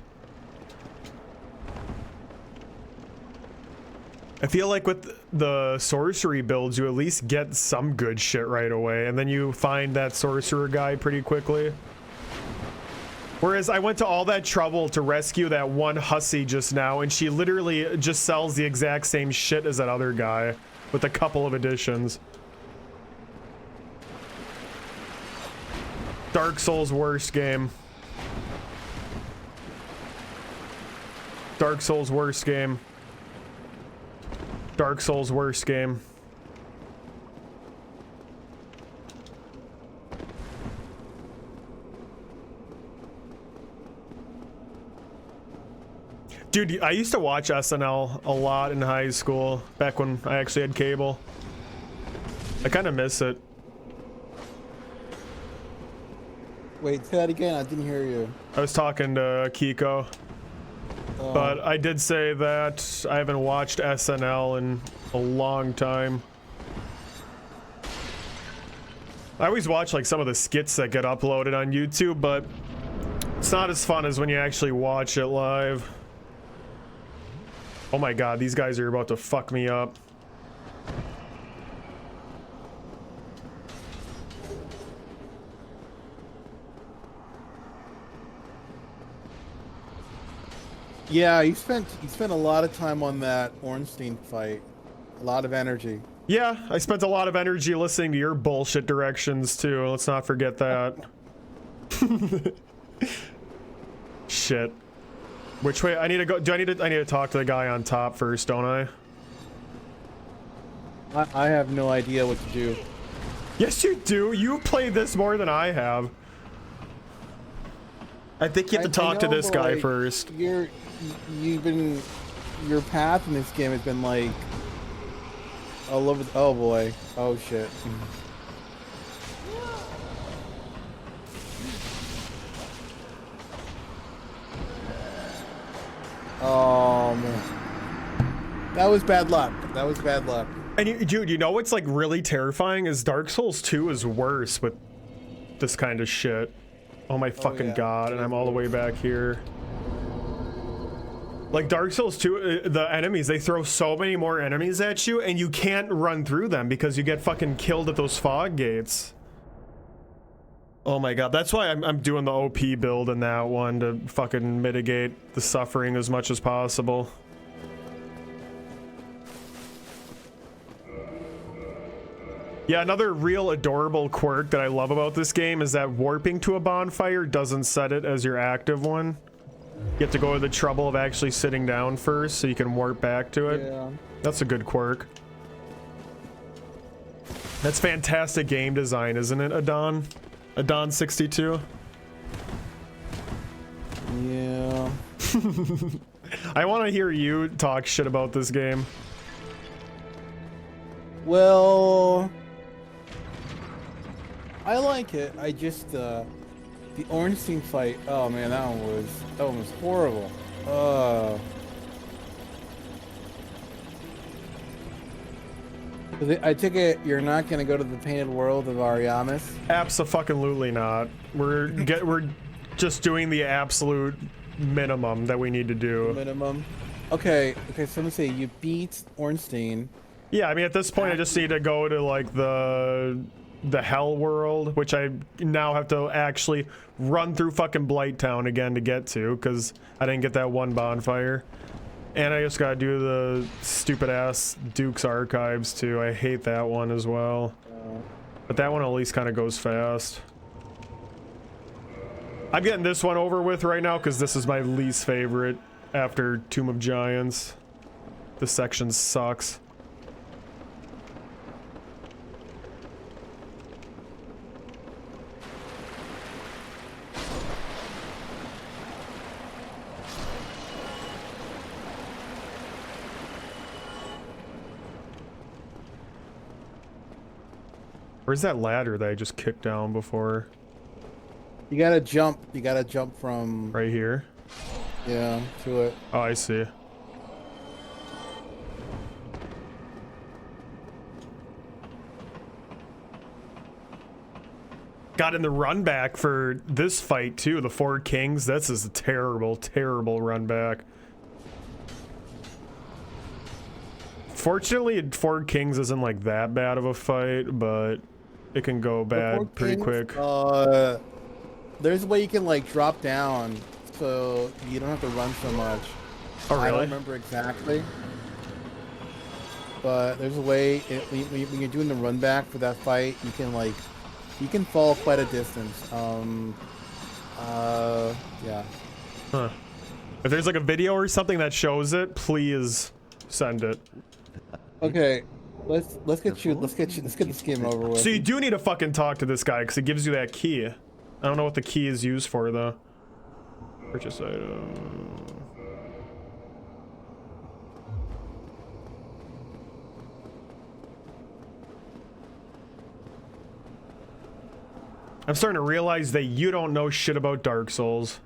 Speaker 1: I feel like with the sorcery builds, you at least get some good shit right away, and then you find that sorcerer guy pretty quickly. Whereas I went to all that trouble to rescue that one hussy just now, and she literally just sells the exact same shit as that other guy with a couple of additions. Dark Souls worst game. Dark Souls worst game. Dark Souls worst game. Dude, I used to watch SNL a lot in high school, back when I actually had cable. I kind of miss it.
Speaker 10: Wait, say that again. I didn't hear you.
Speaker 1: I was talking to Kiko. But I did say that I haven't watched SNL in a long time. I always watch, like, some of the skits that get uploaded on YouTube, but it's not as fun as when you actually watch it live. Oh my god, these guys are about to fuck me up.
Speaker 10: Yeah, you spent a lot of time on that Ornstein fight. A lot of energy.
Speaker 1: Yeah, I spent a lot of energy listening to your bullshit directions too. Let's not forget that. Shit. Which way? I need to go. I need to talk to the guy on top first, don't I?
Speaker 10: I have no idea what to do.
Speaker 1: Yes, you do. You played this more than I have. I think you have to talk to this guy first.
Speaker 10: Your path in this game has been like all over. Oh boy. Oh shit. Oh man, that was bad luck. That was bad luck.
Speaker 1: And dude, you know what's like really terrifying is Dark Souls 2 is worse with this kind of shit. Oh my fucking god! And I'm all the way back here. Like Dark Souls 2, the enemies, they throw so many more enemies at you, and you can't run through them because you get fucking killed at those fog gates. Oh my god, that's why I'm doing the OP build in that one, to fucking mitigate the suffering as much as possible. Yeah, another real adorable quirk that I love about this game is that warping to a bonfire doesn't set it as your active one. You have to go to the trouble of actually sitting down first so you can warp back to it.
Speaker 10: Yeah.
Speaker 1: That's a good quirk. That's fantastic game design, isn't it, Adon? Adon 62.
Speaker 10: Yeah.
Speaker 1: I want to hear you talk shit about this game.
Speaker 10: Well, I like it. I just the Ornstein fight. Oh man, that one was horrible. I take it you're not gonna go to the painted world of Ariamis?
Speaker 1: Abso-fucking-lutely not. We're just doing the absolute minimum that we need to do.
Speaker 10: Minimum. Okay. So let me see. You beat Ornstein.
Speaker 1: Yeah, I mean at this point I just need to go to like the hell world, which I now have to actually run through fucking Blighttown again to get to, because I didn't get that one bonfire. And I just gotta do the stupid ass Duke's Archives too. I hate that one as well. But that one at least kind of goes fast. I'm getting this one over with right now because this is my least favorite after Tomb of Giants. This section sucks. Where's that ladder that I just kicked down before?
Speaker 10: You gotta jump. You gotta jump from...
Speaker 1: Right here?
Speaker 10: Yeah, to it.
Speaker 1: Oh, I see. Got in the run back for this fight too, the Four Kings. This is a terrible, terrible run back. Fortunately, Four Kings isn't like that bad of a fight, but it can go bad pretty quick.
Speaker 10: There's a way you can like drop down, so you don't have to run so much.
Speaker 1: Oh, really?
Speaker 10: I don't remember exactly, but there's a way. When you're doing the run back for that fight, you can like, you can fall quite a distance. Yeah.
Speaker 1: Huh. If there's like a video or something that shows it, please send it.
Speaker 10: Okay. Let's get this game over with.
Speaker 1: So you do need to fucking talk to this guy because it gives you that key. I don't know what the key is used for though. Purchase item. I'm starting to realize that you don't know shit about Dark Souls.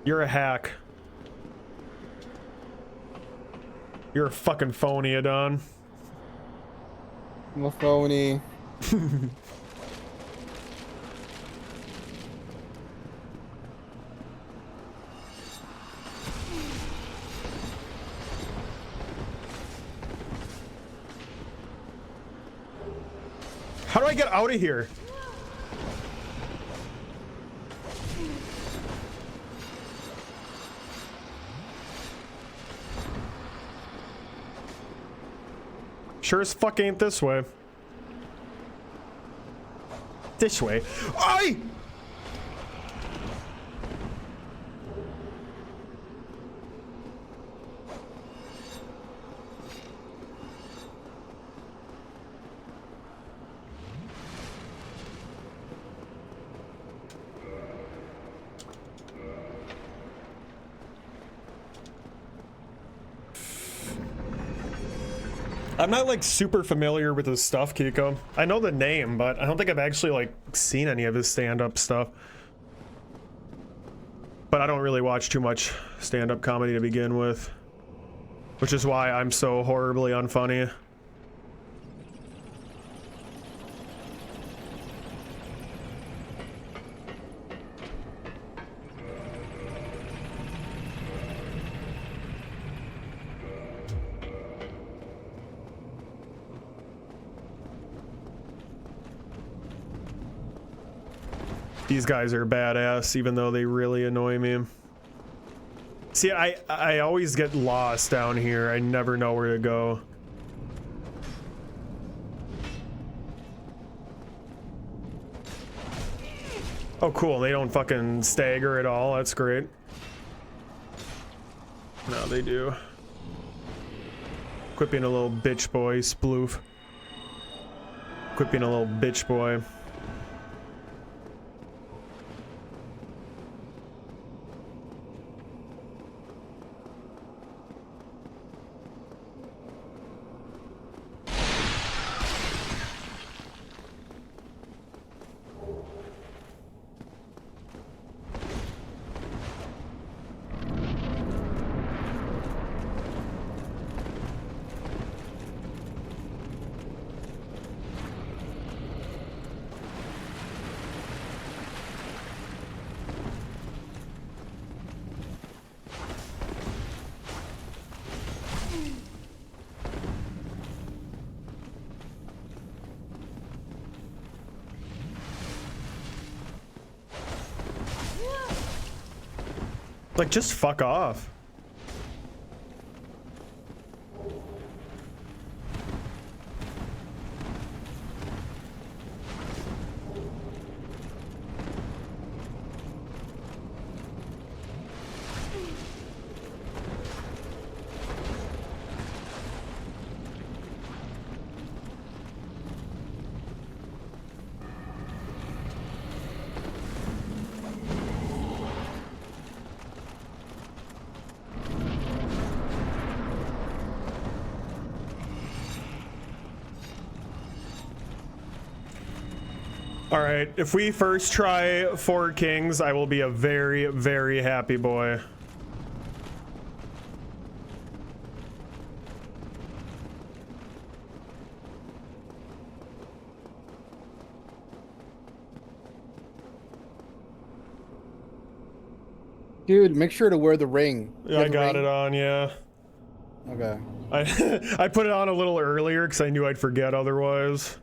Speaker 1: You're a hack. You're a fucking phony, Adon.
Speaker 10: I'm a phony.
Speaker 1: How do I get out of here? Sure as fuck ain't this way. This way. Aye! I'm not like super familiar with his stuff, Kiko. I know the name, but I don't think I've actually like seen any of his stand-up stuff. But I don't really watch too much stand-up comedy to begin with, which is why I'm so horribly unfunny. These guys are badass, even though they really annoy me. See, I always get lost down here. I never know where to go. Oh, cool. They don't fucking stagger at all. That's great. No, they do. Quit being a little bitch boy, Sploof. Quit being a little bitch boy. Like, just fuck off. All right, if we first try 4 kings, I will be a very, very happy boy.
Speaker 10: Dude, make sure to wear the ring.
Speaker 1: Yeah, I got it on, yeah.
Speaker 10: Okay.
Speaker 1: I put it on a little earlier because I knew I'd forget otherwise.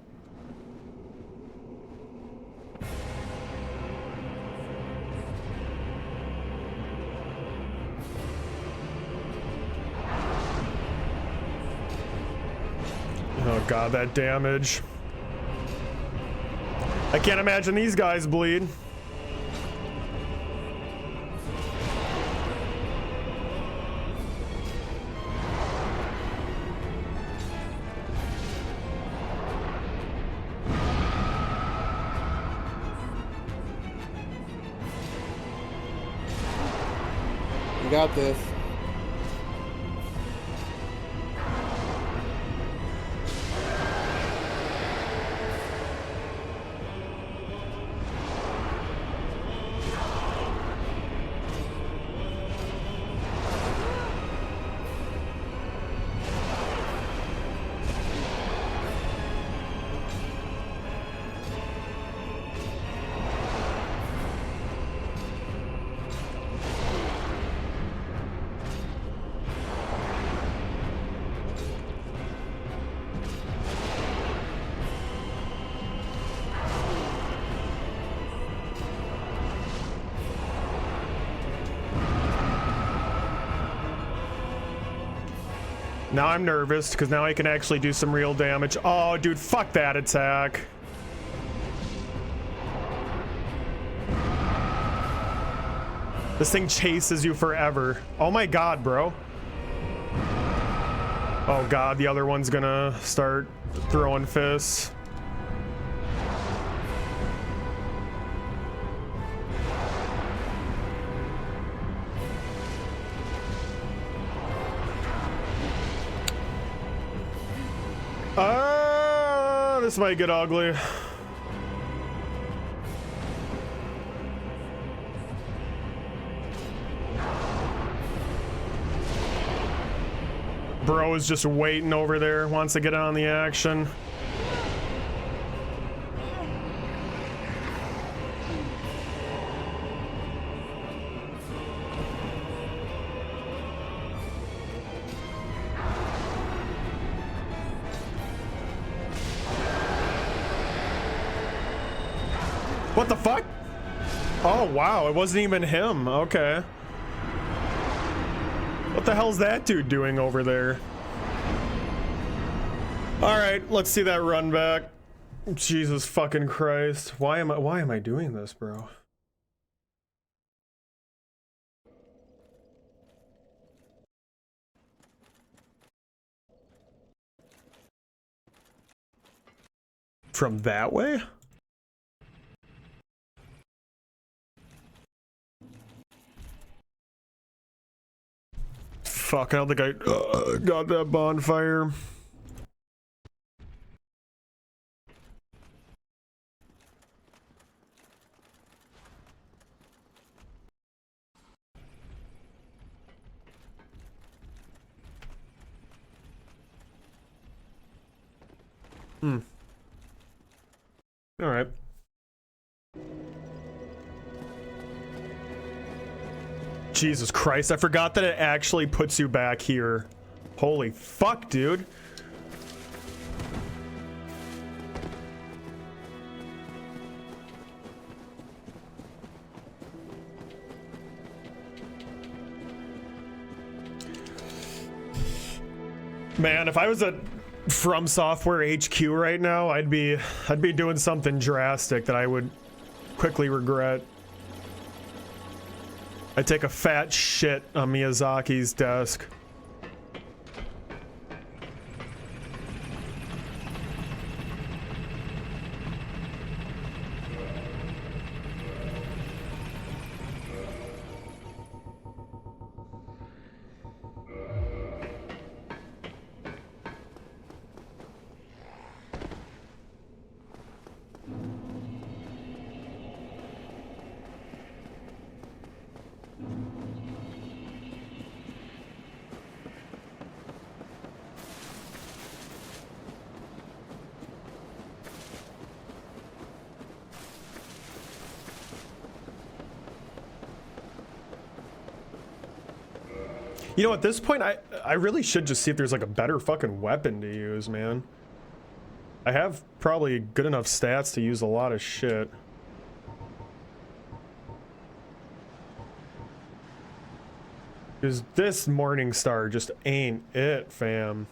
Speaker 1: Oh god, that damage. I can't imagine these guys bleed.
Speaker 10: You got this.
Speaker 1: Now I'm nervous because now I can actually do some real damage. Oh, dude, fuck that attack. This thing chases you forever. Oh my god, bro. Oh god, the other one's gonna start throwing fists. This might get ugly. Bro is just waiting over there, wants to get on the action. What the fuck? Oh, wow, it wasn't even him. Okay. What the hell's that dude doing over there? All right, let's see that run back. Jesus fucking Christ. Why am I doing this, bro? From that way? Fuck, I don't think I got that bonfire. All right. Jesus Christ, I forgot that it actually puts you back here. Holy fuck, dude. Man, if I was at From Software HQ right now, I'd be doing something drastic that I would quickly regret. I'd take a fat shit on Miyazaki's desk. You know, at this point, I really should just see if there's like a better fucking weapon to use, man. I have probably good enough stats to use a lot of shit. Because this Morning Star just ain't it, fam.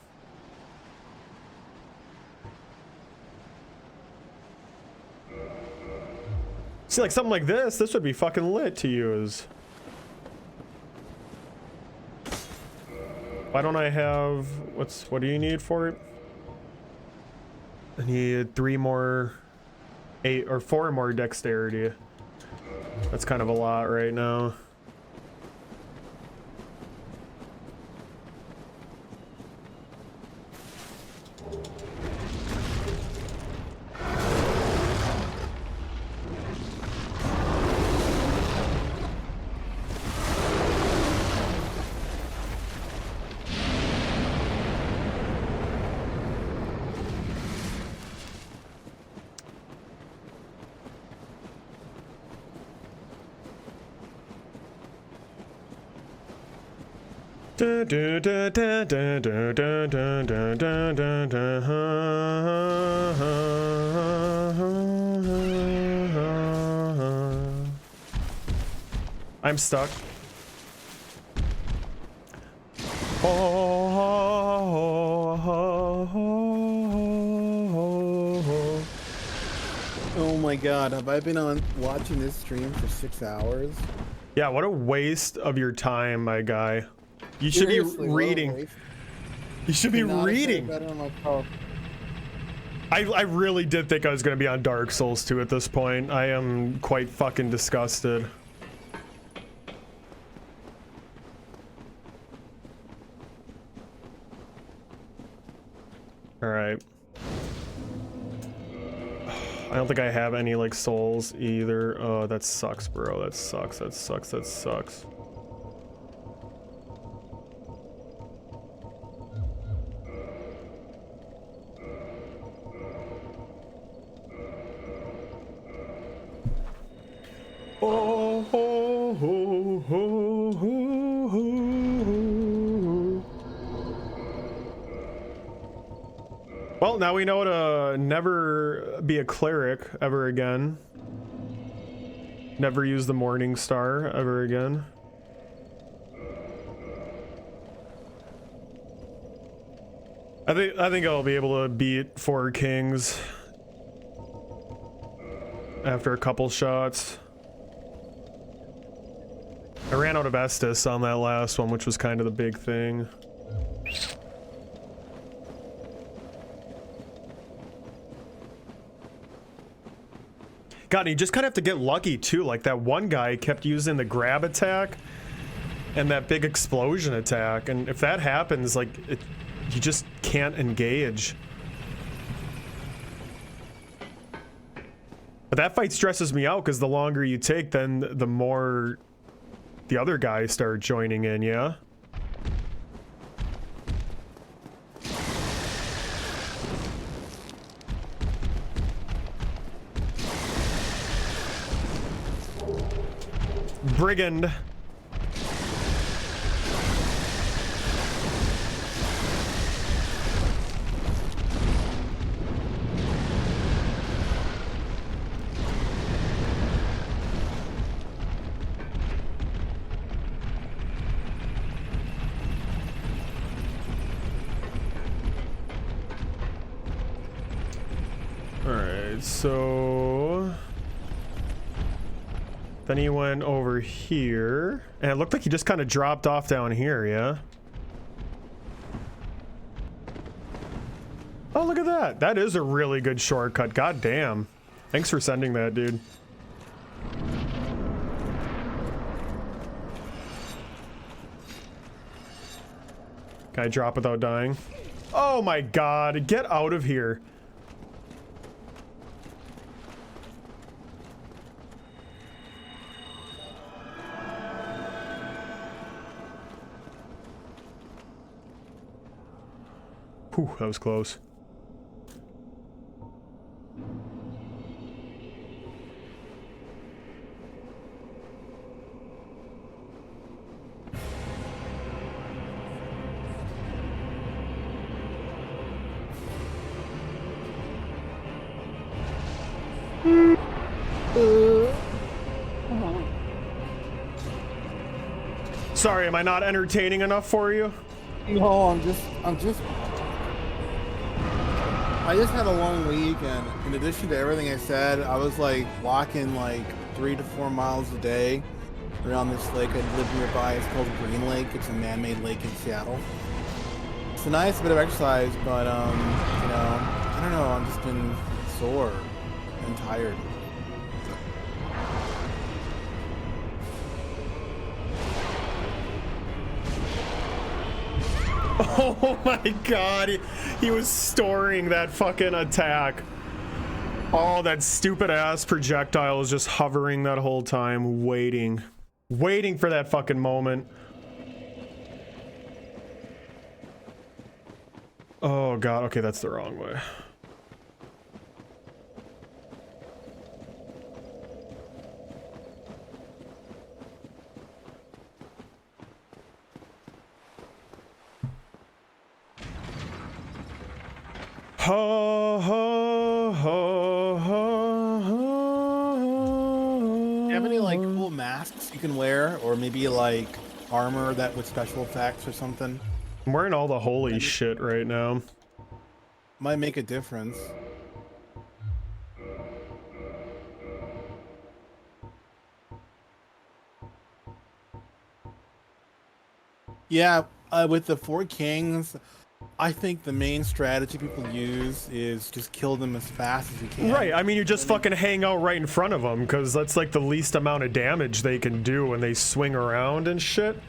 Speaker 1: See, like something like this would be fucking lit to use. Why don't I have, what do you need for it? I need 4 more dexterity. That's kind of a lot right now. I'm stuck.
Speaker 10: Oh my god, have I been on watching this stream for 6 hours?
Speaker 1: Yeah, what a waste of your time, my guy. You should
Speaker 10: Seriously,
Speaker 1: be reading. You should be reading. I really did think I was going to be on Dark Souls 2 at this point. I am quite fucking disgusted. Alright. I don't think I have any, like, souls either. Oh, that sucks, bro. That sucks, that sucks, that sucks. Oh, ho, ho, ho, ho, ho. Well, now we know to never be a cleric ever again. Never use the Morning Star ever again. I think I'll be able to beat 4 kings after a couple shots. I ran out of Estus on that last one, which was kind of the big thing. God, you just kind of have to get lucky too. Like that one guy kept using the grab attack and that big explosion attack, and if that happens, like you just can't engage. But that fight stresses me out because the longer you take, then the more the other guys start joining in, yeah? Brigand. Alright, so then he went over here, and it looked like he just kind of dropped off down here, yeah? Oh, look at that. That is a really good shortcut. God damn. Thanks for sending that, dude. Can I drop without dying? Oh my god, get out of here. Whew, that was close. Sorry, am I not entertaining enough for you?
Speaker 10: No, I just had a long week, and in addition to everything I said, I was like walking like 3 to 4 miles a day around this lake I live nearby. It's called Green Lake. It's a man-made lake in Seattle. It's a nice bit of exercise, but you know, I don't know. I've just been sore and tired.
Speaker 1: Oh my god, he was storing that fucking attack. Oh, that stupid ass projectile was just hovering that whole time, waiting for that fucking moment. Oh god, okay, that's the wrong way. Ho, ho, ho, ho, ho.
Speaker 10: Do you have any like cool masks you can wear, or maybe like armor that with special effects or something?
Speaker 1: I'm wearing all the holy shit right now.
Speaker 10: Might make a difference. Yeah, with the 4 kings, I think the main strategy people use is just kill them as fast as you can.
Speaker 1: Right, I mean, you just fucking hang out right in front of them, because that's like the least amount of damage they can do when they swing around and shit.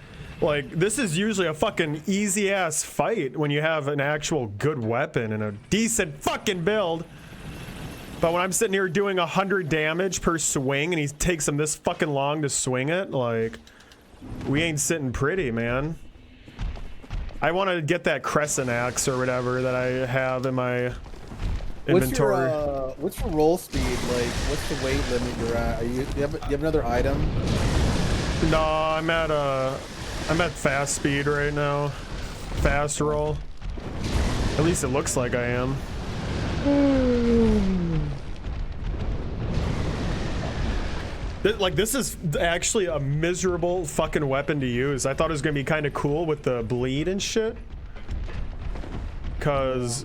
Speaker 1: Like, this is usually a fucking easy-ass fight when you have an actual good weapon and a decent fucking build. But when I'm sitting here doing 100 damage per swing and he takes him this fucking long to swing it, like, we ain't sitting pretty, man. I want to get that crescent axe or whatever that I have in my inventory.
Speaker 10: What's your roll speed? Like, what's the weight limit you're at? Do you have another item?
Speaker 1: No, I'm at fast speed right now. Fast roll. At least it looks like I am. Like, this is actually a miserable fucking weapon to use. I thought it was gonna be kind of cool with the bleed and shit. Cause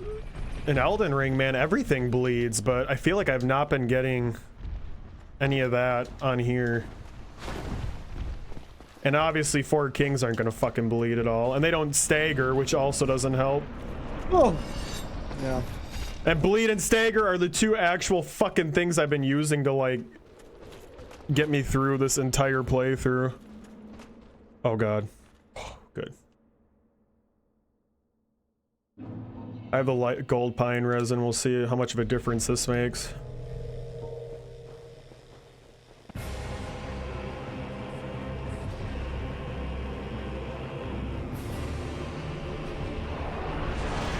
Speaker 1: in Elden Ring, man, everything bleeds, but I feel like I've not been getting any of that on here. And obviously 4 kings aren't gonna fucking bleed at all. And they don't stagger, which also doesn't help.
Speaker 10: Oh. Yeah.
Speaker 1: And bleed and stagger are the 2 actual fucking things I've been using to, like, get me through this entire playthrough. Oh god. Oh, good. I have the light gold pine resin. We'll see how much of a difference this makes.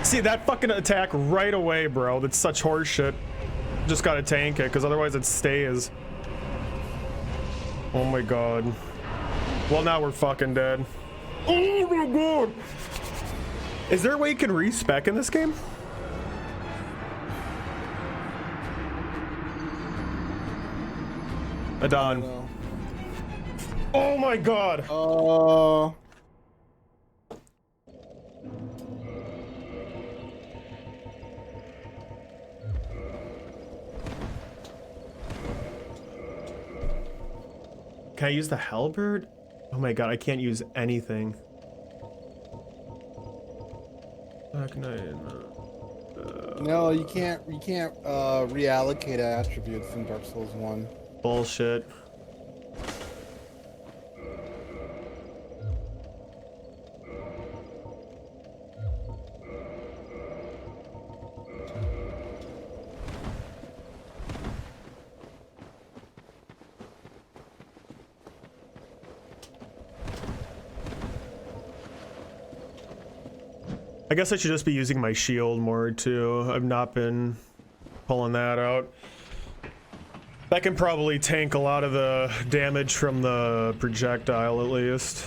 Speaker 1: See that fucking attack right away, bro. That's such horseshit. Just gotta tank it, because otherwise it stays. Oh my god. Well, now we're fucking dead. Oh my god! Is there a way you can respec in this game? Adon. Oh my god! Can I use the halberd? Oh my god, I can't use anything.
Speaker 10: No, you can't reallocate attributes in Dark Souls 1.
Speaker 1: Bullshit. I guess I should just be using my shield more too. I've not been pulling that out. That can probably tank a lot of the damage from the projectile at least.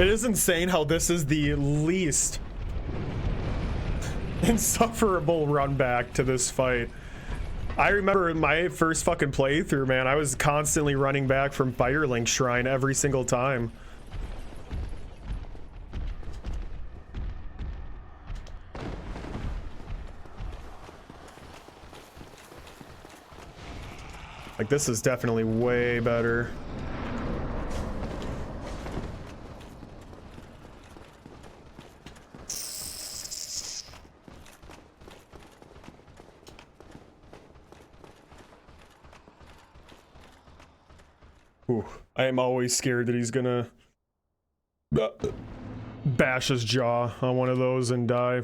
Speaker 1: It is insane how this is the least insufferable run back to this fight. I remember my first fucking playthrough, man, I was constantly running back from Firelink Shrine every single time. Like, this is definitely way better. Ooh, I am always scared that he's gonna bash his jaw on one of those and die.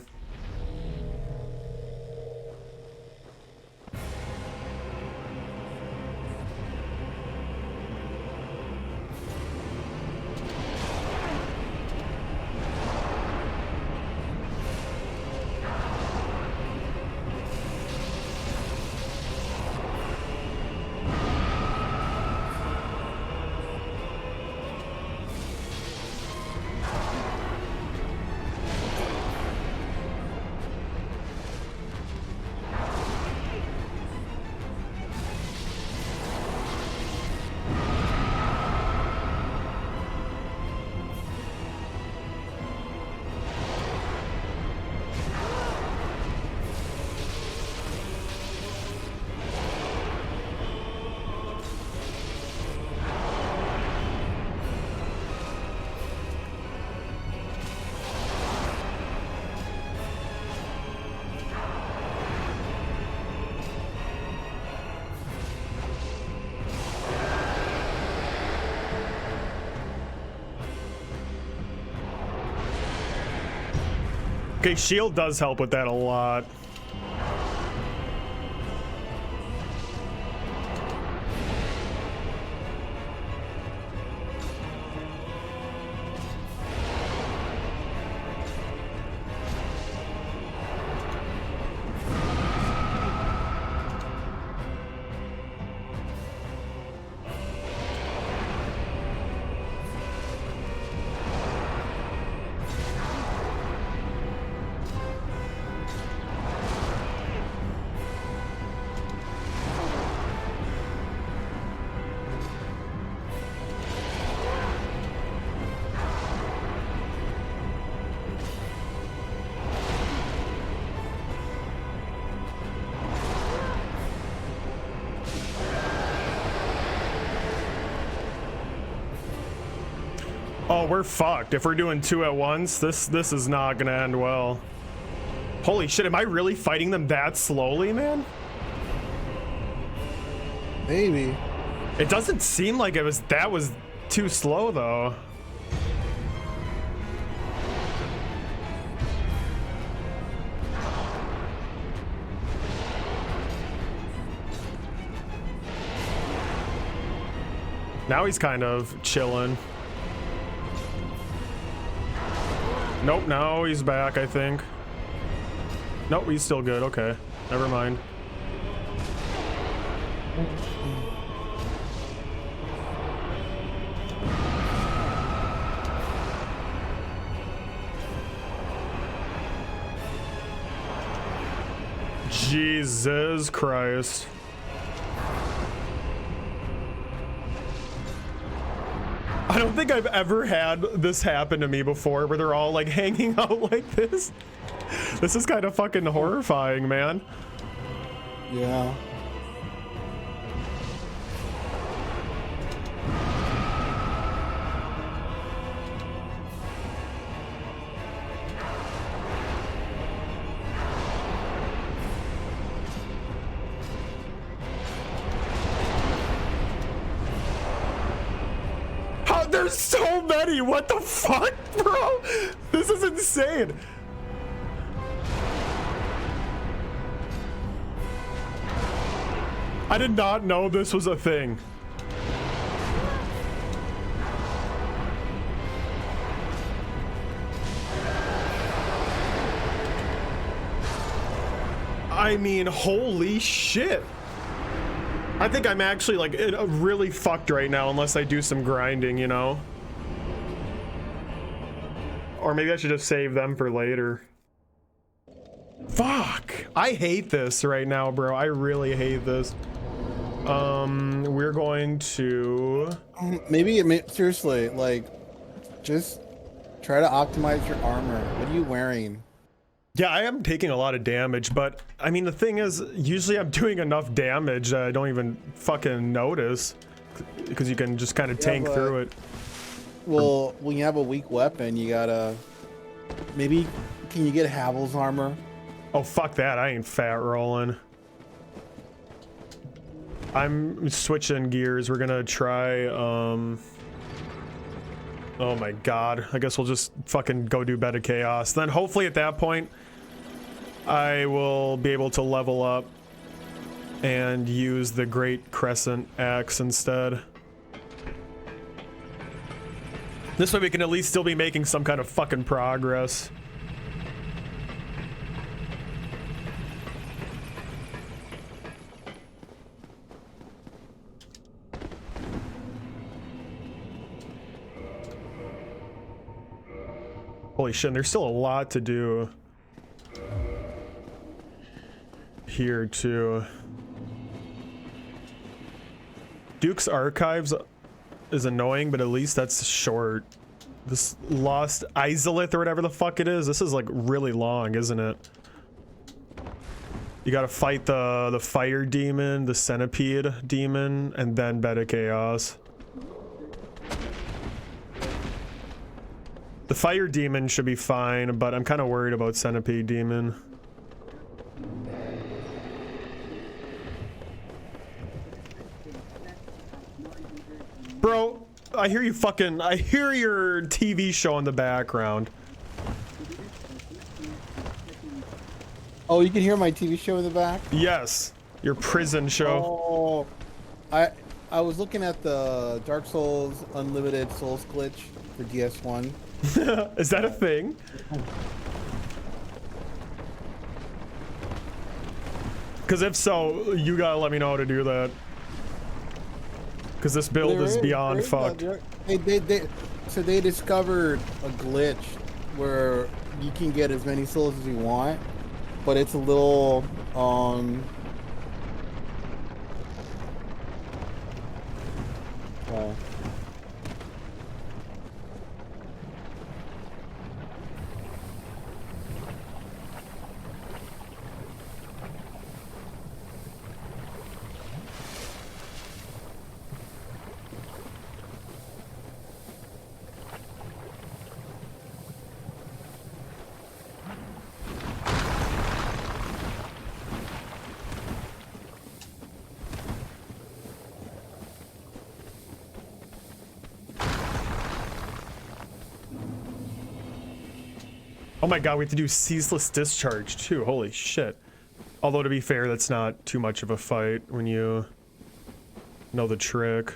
Speaker 1: Okay, shield does help with that a lot. Oh, we're fucked. If we're doing two at once, this is not gonna end well. Holy shit, am I really fighting them that slowly, man?
Speaker 10: Maybe.
Speaker 1: It doesn't seem like that was too slow though. Now he's kind of chilling. Nope, no, he's back, I think. Nope, he's still good. Okay, never mind. Jesus Christ. I don't think I've ever had this happen to me before, where they're all like hanging out like this. This is kind of fucking horrifying, man.
Speaker 10: Yeah.
Speaker 1: There's so many. What the fuck, bro? This is insane. I did not know this was a thing. I mean, holy shit. I think I'm actually like really fucked right now unless I do some grinding, you know? Or maybe I should just save them for later. Fuck! I hate this right now, bro. I really hate this. We're going to...
Speaker 10: Seriously, like, just try to optimize your armor. What are you wearing?
Speaker 1: Yeah, I am taking a lot of damage, but I mean, the thing is, usually I'm doing enough damage that I don't even fucking notice. Because you can just kind of tank through it.
Speaker 10: Well, when you have a weak weapon, you gotta... Maybe, can you get Havel's armor?
Speaker 1: Oh, fuck that. I ain't fat rolling. I'm switching gears. We're gonna try, oh my god. I guess we'll just fucking go do Beta Chaos. Then hopefully at that point, I will be able to level up and use the Great Crescent Axe instead. This way we can at least still be making some kind of fucking progress. Holy shit, there's still a lot to do here too. Duke's Archives is annoying, but at least that's short. This Lost Izalith or whatever the fuck it is, this is like really long, isn't it? You gotta fight the fire demon, the centipede demon, and then Beta Chaos. The fire demon should be fine, but I'm kind of worried about centipede demon. Bro, I hear you fucking... I hear your TV show in the background.
Speaker 10: Oh, you can hear my TV show in the back?
Speaker 1: Yes, your prison show.
Speaker 10: Oh, I was looking at the Dark Souls Unlimited Souls glitch for DS1.
Speaker 1: Is that a thing? Because if so, you gotta let me know how to do that. Because this build is beyond fucked.
Speaker 10: So they discovered a glitch where you can get as many souls as you want, but it's a little
Speaker 1: Oh my god, we have to do Ceaseless Discharge too. Holy shit. Although to be fair, that's not too much of a fight when you know the trick.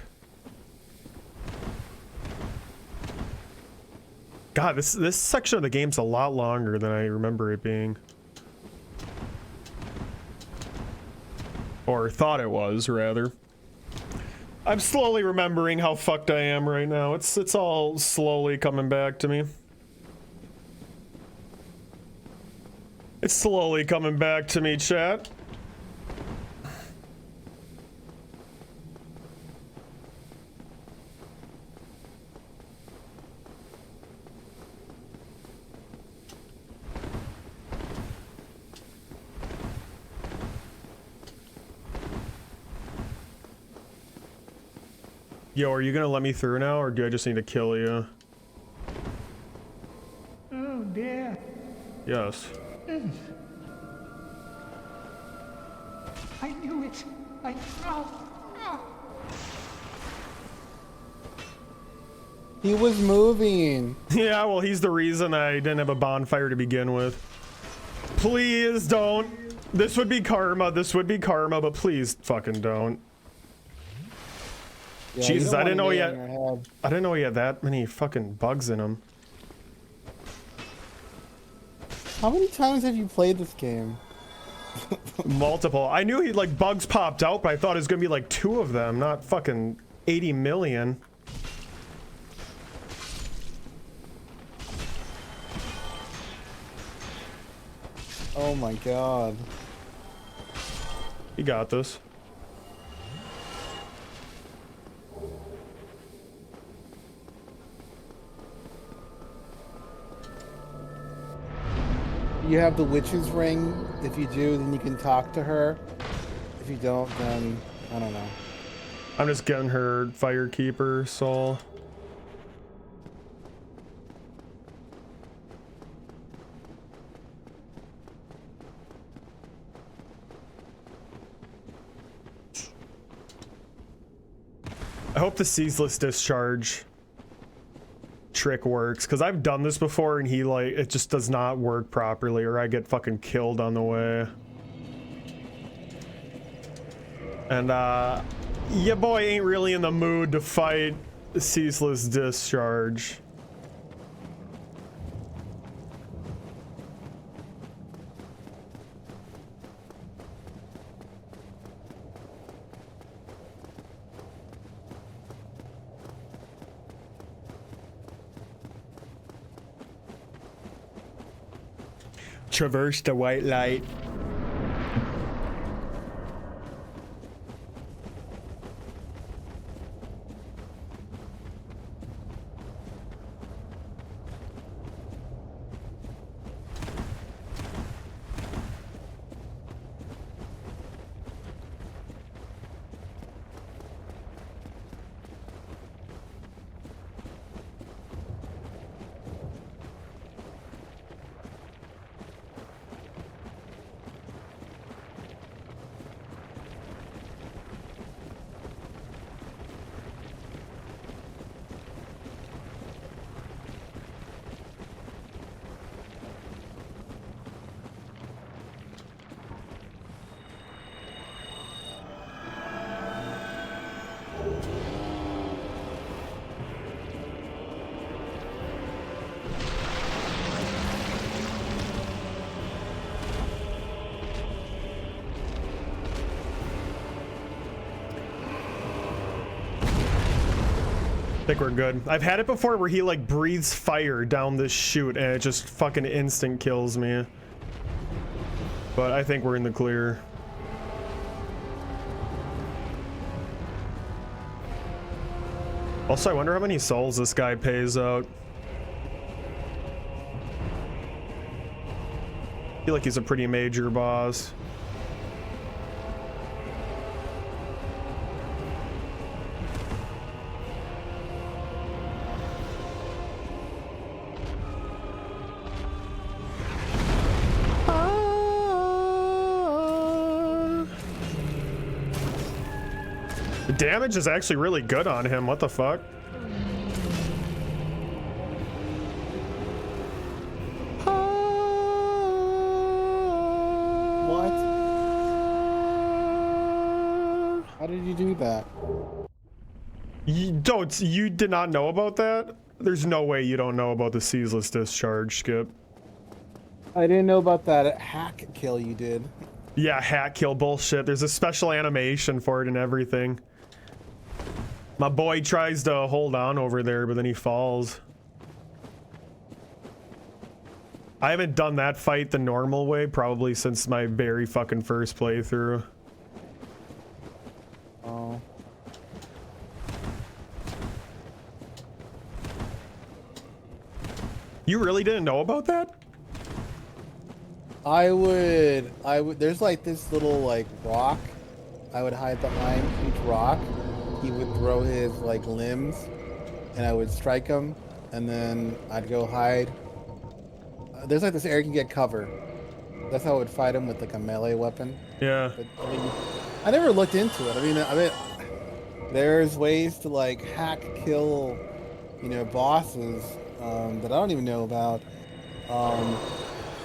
Speaker 1: God, this section of the game's a lot longer than I remember it being. Or thought it was, rather. I'm slowly remembering how fucked I am right now. It's all slowly coming back to me. It's slowly coming back to me, chat. Yo, are you gonna let me through now, or do I just need to kill you?
Speaker 2: Oh dear.
Speaker 1: Yes.
Speaker 2: I knew it.
Speaker 10: He was moving.
Speaker 1: Yeah, well, he's the reason I didn't have a bonfire to begin with. Please don't. This would be karma. This would be karma, but please fucking don't.
Speaker 10: Yeah,
Speaker 1: Jesus, I didn't know he had. I didn't know he had that many fucking bugs in him.
Speaker 10: How many times have you played this game?
Speaker 1: Multiple. I knew he like bugs popped out, but I thought it was gonna be like 2 of them, not fucking 80 million.
Speaker 10: Oh my god.
Speaker 1: You got this.
Speaker 10: You have the witch's ring. If you do, then you can talk to her. If you don't, then I don't know.
Speaker 1: I'm just getting her Firekeeper soul. I hope the ceaseless discharge trick works, because I've done this before and he like it just does not work properly, or I get fucking killed on the way. And yeah, boy ain't really in the mood to fight ceaseless discharge. Traverse the white light. I think we're good. I've had it before where he like breathes fire down this chute and it just fucking instant kills me. But I think we're in the clear. Also, I wonder how many souls this guy pays out. I feel like he's a pretty major boss. The damage is actually really good on him. What the fuck?
Speaker 10: What? How did you do that?
Speaker 1: You did not know about that? There's no way you don't know about the ceaseless discharge, Skip.
Speaker 10: I didn't know about that hack kill you did.
Speaker 1: Yeah, hack kill bullshit. There's a special animation for it and everything. My boy tries to hold on over there, but then he falls. I haven't done that fight the normal way probably since my very fucking first playthrough.
Speaker 10: Oh.
Speaker 1: You really didn't know about that?
Speaker 10: I would, there's like this little like rock. I would hide behind each rock. He would throw his like limbs and I would strike him and then I'd go hide. There's like this area you can get cover. That's how I would fight him with like a melee weapon.
Speaker 1: Yeah.
Speaker 10: But, I mean, I never looked into it. I mean, there's ways to like hack kill, you know, bosses that I don't even know about.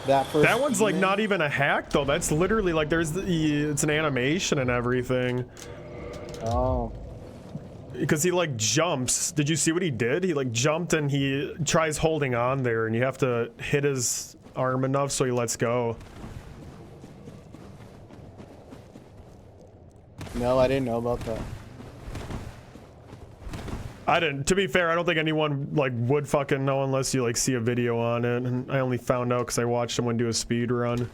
Speaker 1: That one's like not even a hack though. That's literally like it's an animation and everything.
Speaker 10: Oh.
Speaker 1: Because he like jumps. Did you see what he did? He like jumped and he tries holding on there and you have to hit his arm enough so he lets go.
Speaker 10: No, I didn't know about that.
Speaker 1: I didn't. To be fair, I don't think anyone like would fucking know unless you like see a video on it. And I only found out because I watched someone do a speed run.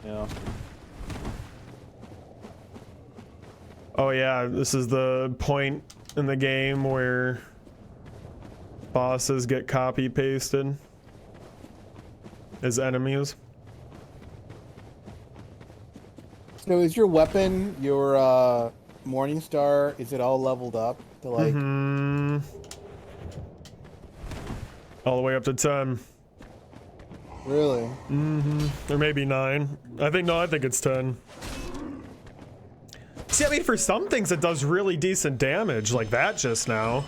Speaker 10: Yeah.
Speaker 1: Oh yeah, this is the point in the game where bosses get copy pasted as enemies.
Speaker 10: So is your weapon, your Morningstar, is it all leveled up to like?
Speaker 1: All the way up to 10.
Speaker 10: Really?
Speaker 1: Or maybe 9. I think it's 10. See, I mean, for some things it does really decent damage, like that just now.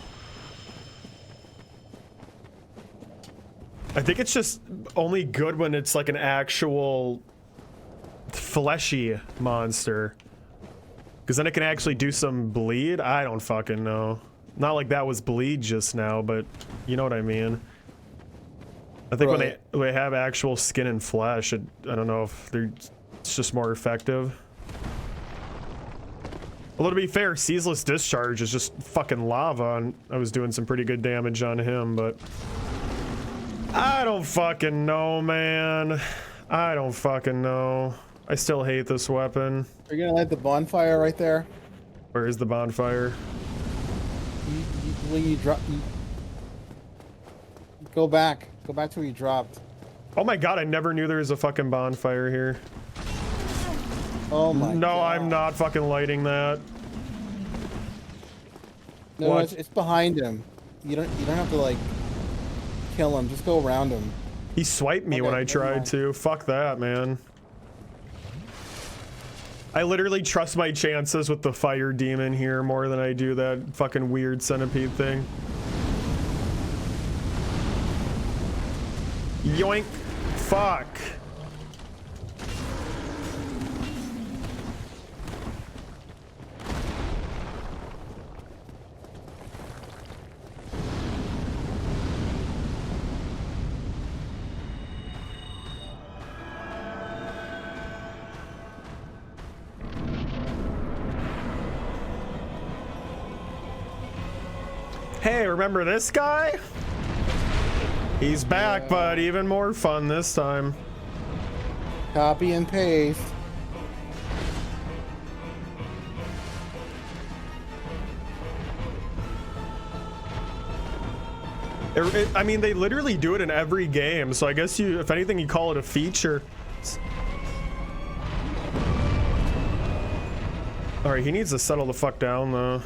Speaker 1: I think it's just only good when it's like an actual fleshy monster. Because then it can actually do some bleed? I don't fucking know. Not like that was bleed just now, but you know what I mean. I think when they have actual skin and flesh, I don't know if it's just more effective. Although to be fair, Ceaseless Discharge is just fucking lava, and I was doing some pretty good damage on him, but I don't fucking know, man. I don't fucking know. I still hate this weapon.
Speaker 10: Are you gonna light the bonfire right there?
Speaker 1: Where is the bonfire?
Speaker 10: When you drop, go back. Go back to where you dropped.
Speaker 1: Oh my god, I never knew there was a fucking bonfire here.
Speaker 10: Oh my god.
Speaker 1: No, I'm not fucking lighting that.
Speaker 10: No,
Speaker 1: what?
Speaker 10: it's behind him. You don't have to like kill him. Just go around him.
Speaker 1: He swiped me when I tried to. Fuck that, man. I literally trust my chances with the fire demon here more than I do that fucking weird centipede thing. Yoink. Fuck. Hey, remember this guy? He's back, but even more fun this time.
Speaker 10: Copy and paste.
Speaker 1: I mean, they literally do it in every game, so I guess if anything, you call it a feature. Alright, he needs to settle the fuck down, though.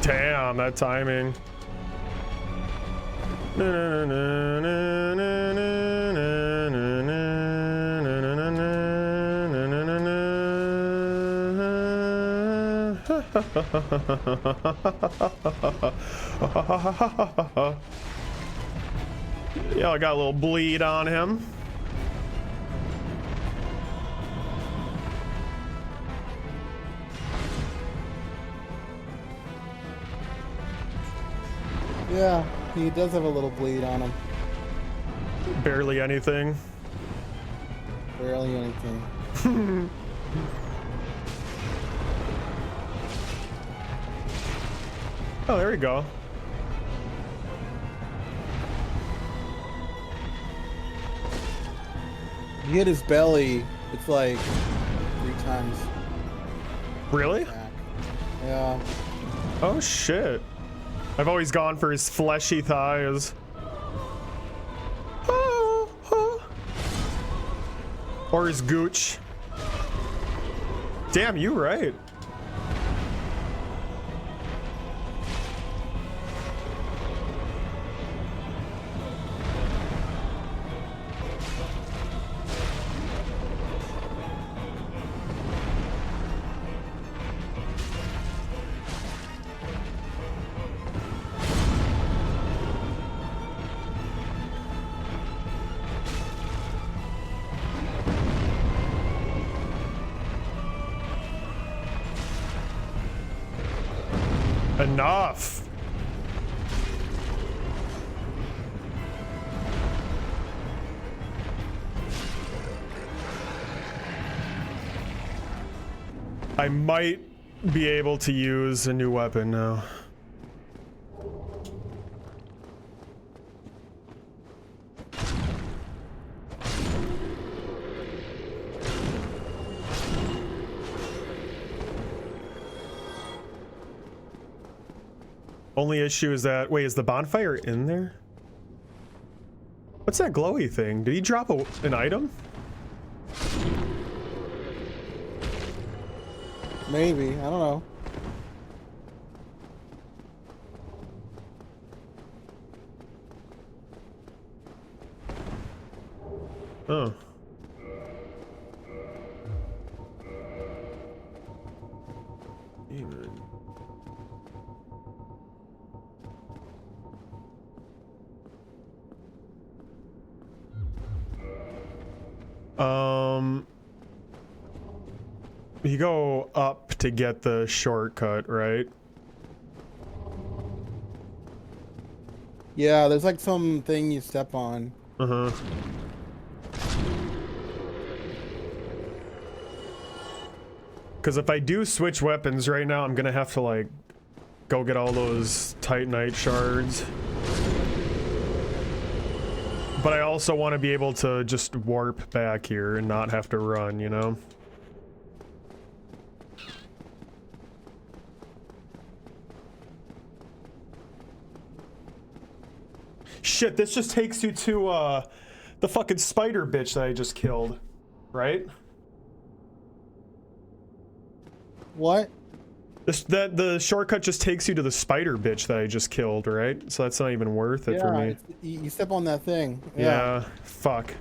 Speaker 1: Damn, that timing. Yeah, I got a little bleed on him.
Speaker 10: Yeah, he does have a little bleed on him.
Speaker 1: Barely anything.
Speaker 10: Barely anything.
Speaker 1: Oh, there we go.
Speaker 10: You hit his belly, it's like 3 times.
Speaker 1: Really?
Speaker 10: Back. Yeah.
Speaker 1: Oh shit. I've always gone for his fleshy thighs. Or his gooch. Damn, you right. Enough. I might be able to use a new weapon now. Only issue is that, wait, is the bonfire in there? What's that glowy thing? Did he drop an item?
Speaker 10: Maybe, I don't know.
Speaker 1: Oh. Even. You go up to get the shortcut, right?
Speaker 10: Yeah, there's like some thing you step on.
Speaker 1: Uh-huh. Because if I do switch weapons right now, I'm gonna have to like go get all those Titanite shards. But I also want to be able to just warp back here and not have to run, you know? Shit, this just takes you to the fucking spider bitch that I just killed, right?
Speaker 10: What?
Speaker 1: The shortcut just takes you to the spider bitch that I just killed, right? So that's not even worth it for me.
Speaker 10: You step on that thing.
Speaker 1: Yeah, fuck.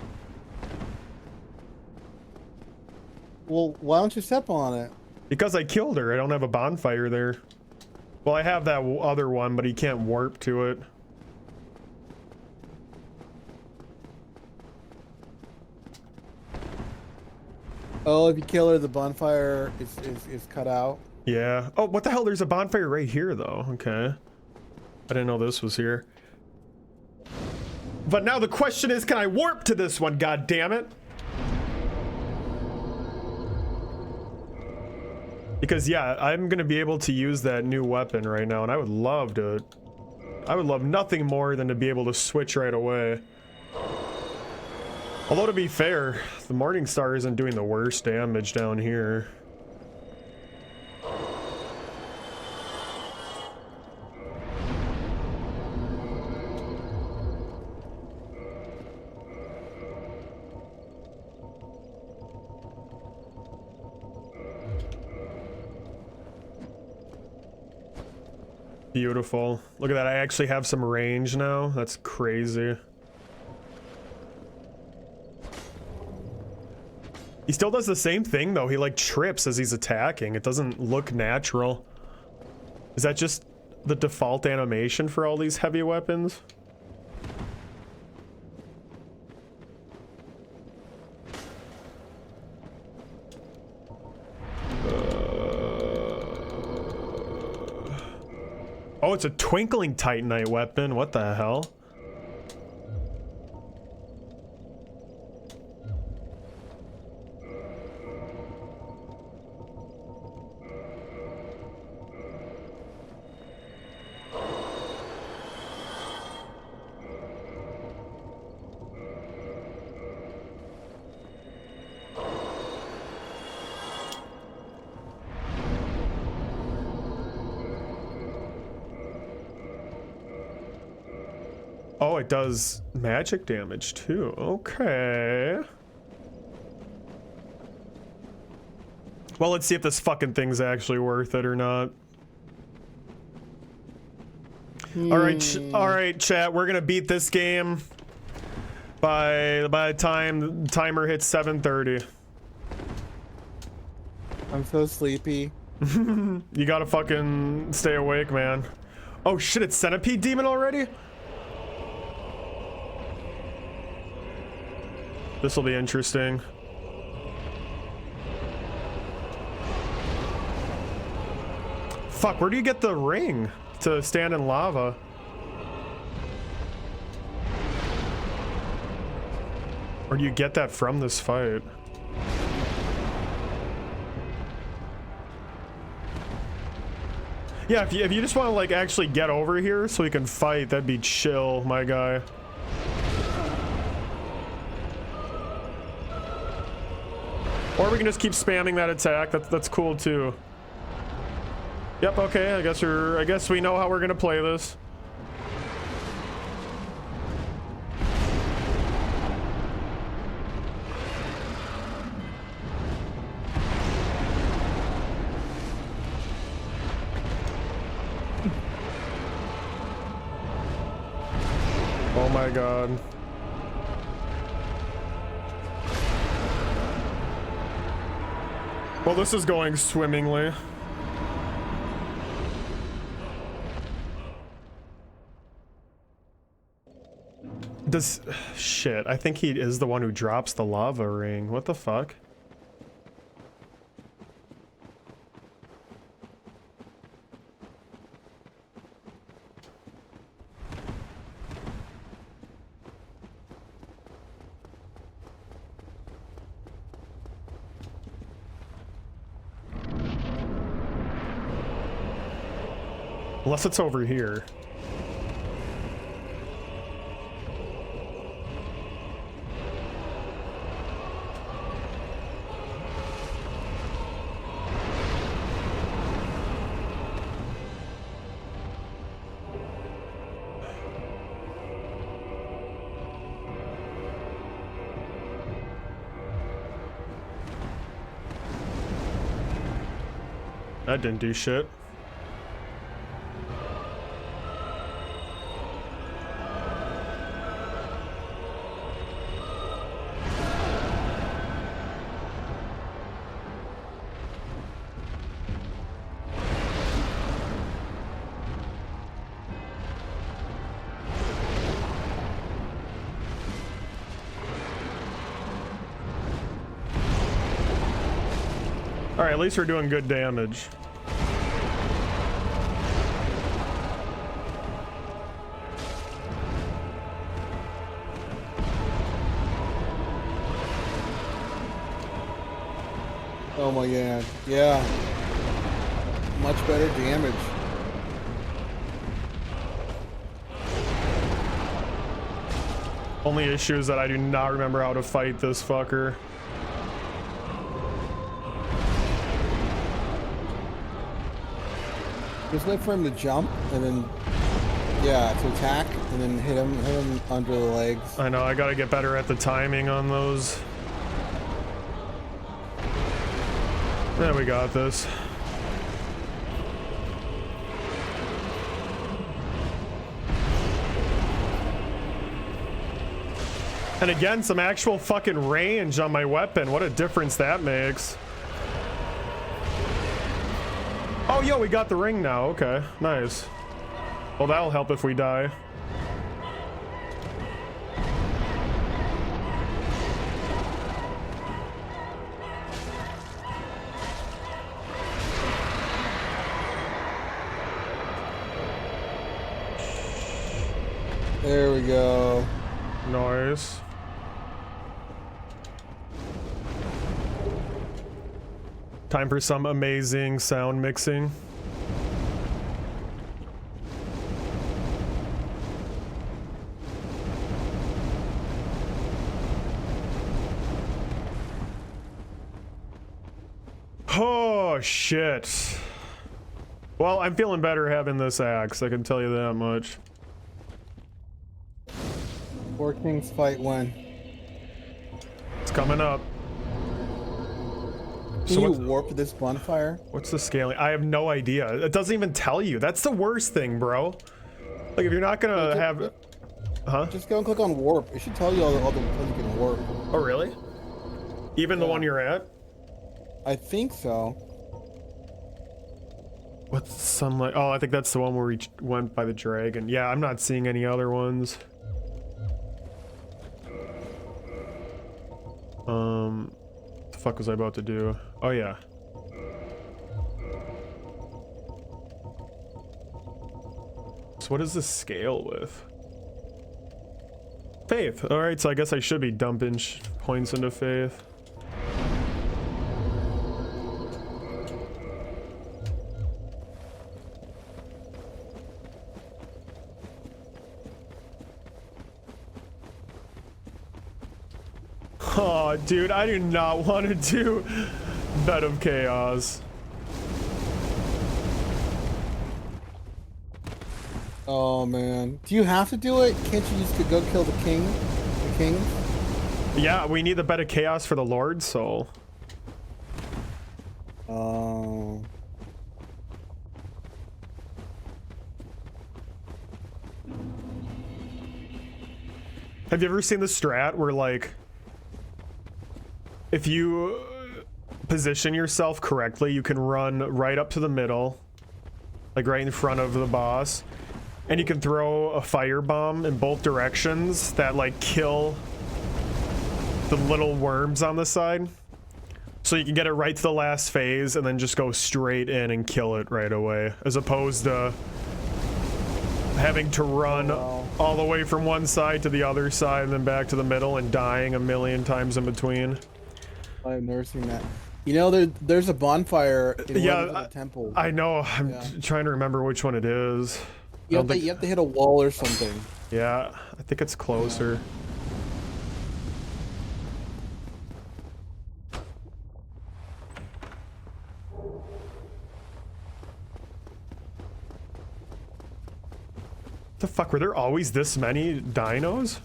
Speaker 10: Well, why don't you step on it?
Speaker 1: Because I killed her. I don't have a bonfire there. Well, I have that other one, but he can't warp to it.
Speaker 10: Oh, if you kill her, the bonfire is cut out.
Speaker 1: Yeah. Oh, what the hell? There's a bonfire right here, though. Okay. I didn't know this was here. But now the question is, can I warp to this one? God damn it! Because yeah, I'm gonna be able to use that new weapon right now, and I would love to. I would love nothing more than to be able to switch right away. Although to be fair, the Morning Star isn't doing the worst damage down here. Beautiful. Look at that, I actually have some range now. That's crazy. He still does the same thing though. He like trips as he's attacking. It doesn't look natural. Is that just the default animation for all these heavy weapons? Oh, it's a twinkling Titanite weapon. What the hell? Oh, it does magic damage too. Okay. Well, let's see if this fucking thing's actually worth it or not. All right, chat. We're gonna beat this game by the time the timer hits 7:30.
Speaker 10: I'm so sleepy.
Speaker 1: You gotta fucking stay awake, man. Oh shit! It's Centipede Demon already. This will be interesting. Fuck, where do you get the ring to stand in lava? Or do you get that from this fight? Yeah, if you just want to like actually get over here so we can fight, that'd be chill, my guy. Or we can just keep spamming that attack. That's cool too. Yep, okay, I guess we know how we're gonna play this. Oh my god. Well, this is going swimmingly. Shit, I think he is the one who drops the lava ring. What the fuck? Unless it's over here. That didn't do shit. Alright, at least we're doing good damage.
Speaker 10: Oh my god. Yeah. Much better damage.
Speaker 1: Only issue is that I do not remember how to fight this fucker.
Speaker 10: Just wait for him to jump and then, yeah, to attack and then hit him under the legs.
Speaker 1: I know, I gotta get better at the timing on those. Yeah, we got this. And again, some actual fucking range on my weapon. What a difference that makes. Oh, yo, we got the ring now. Okay, nice. Well, that'll help if we die.
Speaker 10: There we go.
Speaker 1: Nice. Time for some amazing sound mixing. Oh, shit. Well, I'm feeling better having this axe, I can tell you that much.
Speaker 10: Four Kings fight one.
Speaker 1: It's coming up.
Speaker 10: Can you warp this bonfire?
Speaker 1: What's the scaling? I have no idea. It doesn't even tell you. That's the worst thing, bro. Like, if you're not gonna have... Huh?
Speaker 10: Just go and click on warp. It should tell you all the places you can warp.
Speaker 1: Oh, really? Even the one you're at?
Speaker 10: I think so.
Speaker 1: What's the sunlight? Oh, I think that's the one where we went by the dragon. Yeah, I'm not seeing any other ones. What the fuck was I about to do? Oh, yeah. So what does this scale with? Faith. Alright, so I guess I should be dumping points into faith. Oh, dude, I do not want to do Bed of Chaos.
Speaker 10: Oh man, do you have to do it? Can't you just go kill the king? The king?
Speaker 1: Yeah, we need the Bed of Chaos for the Lord Soul.
Speaker 10: Oh.
Speaker 1: Have you ever seen the strat where, like, if you position yourself correctly, you can run right up to the middle, like right in front of the boss, and you can throw a firebomb in both directions that, like, kill the little worms on the side. So you can get it right to the last phase and then just go straight in and kill it right away, as opposed to having to run all the way from one side to the other side and then back to the middle and dying a million times in between.
Speaker 10: I've never seen that. You know, there's a bonfire in one of the temples.
Speaker 1: I know. I'm trying to remember which one it is.
Speaker 10: You have to hit a wall or something.
Speaker 1: Yeah, I think it's closer. The fuck, were there always this many dinos?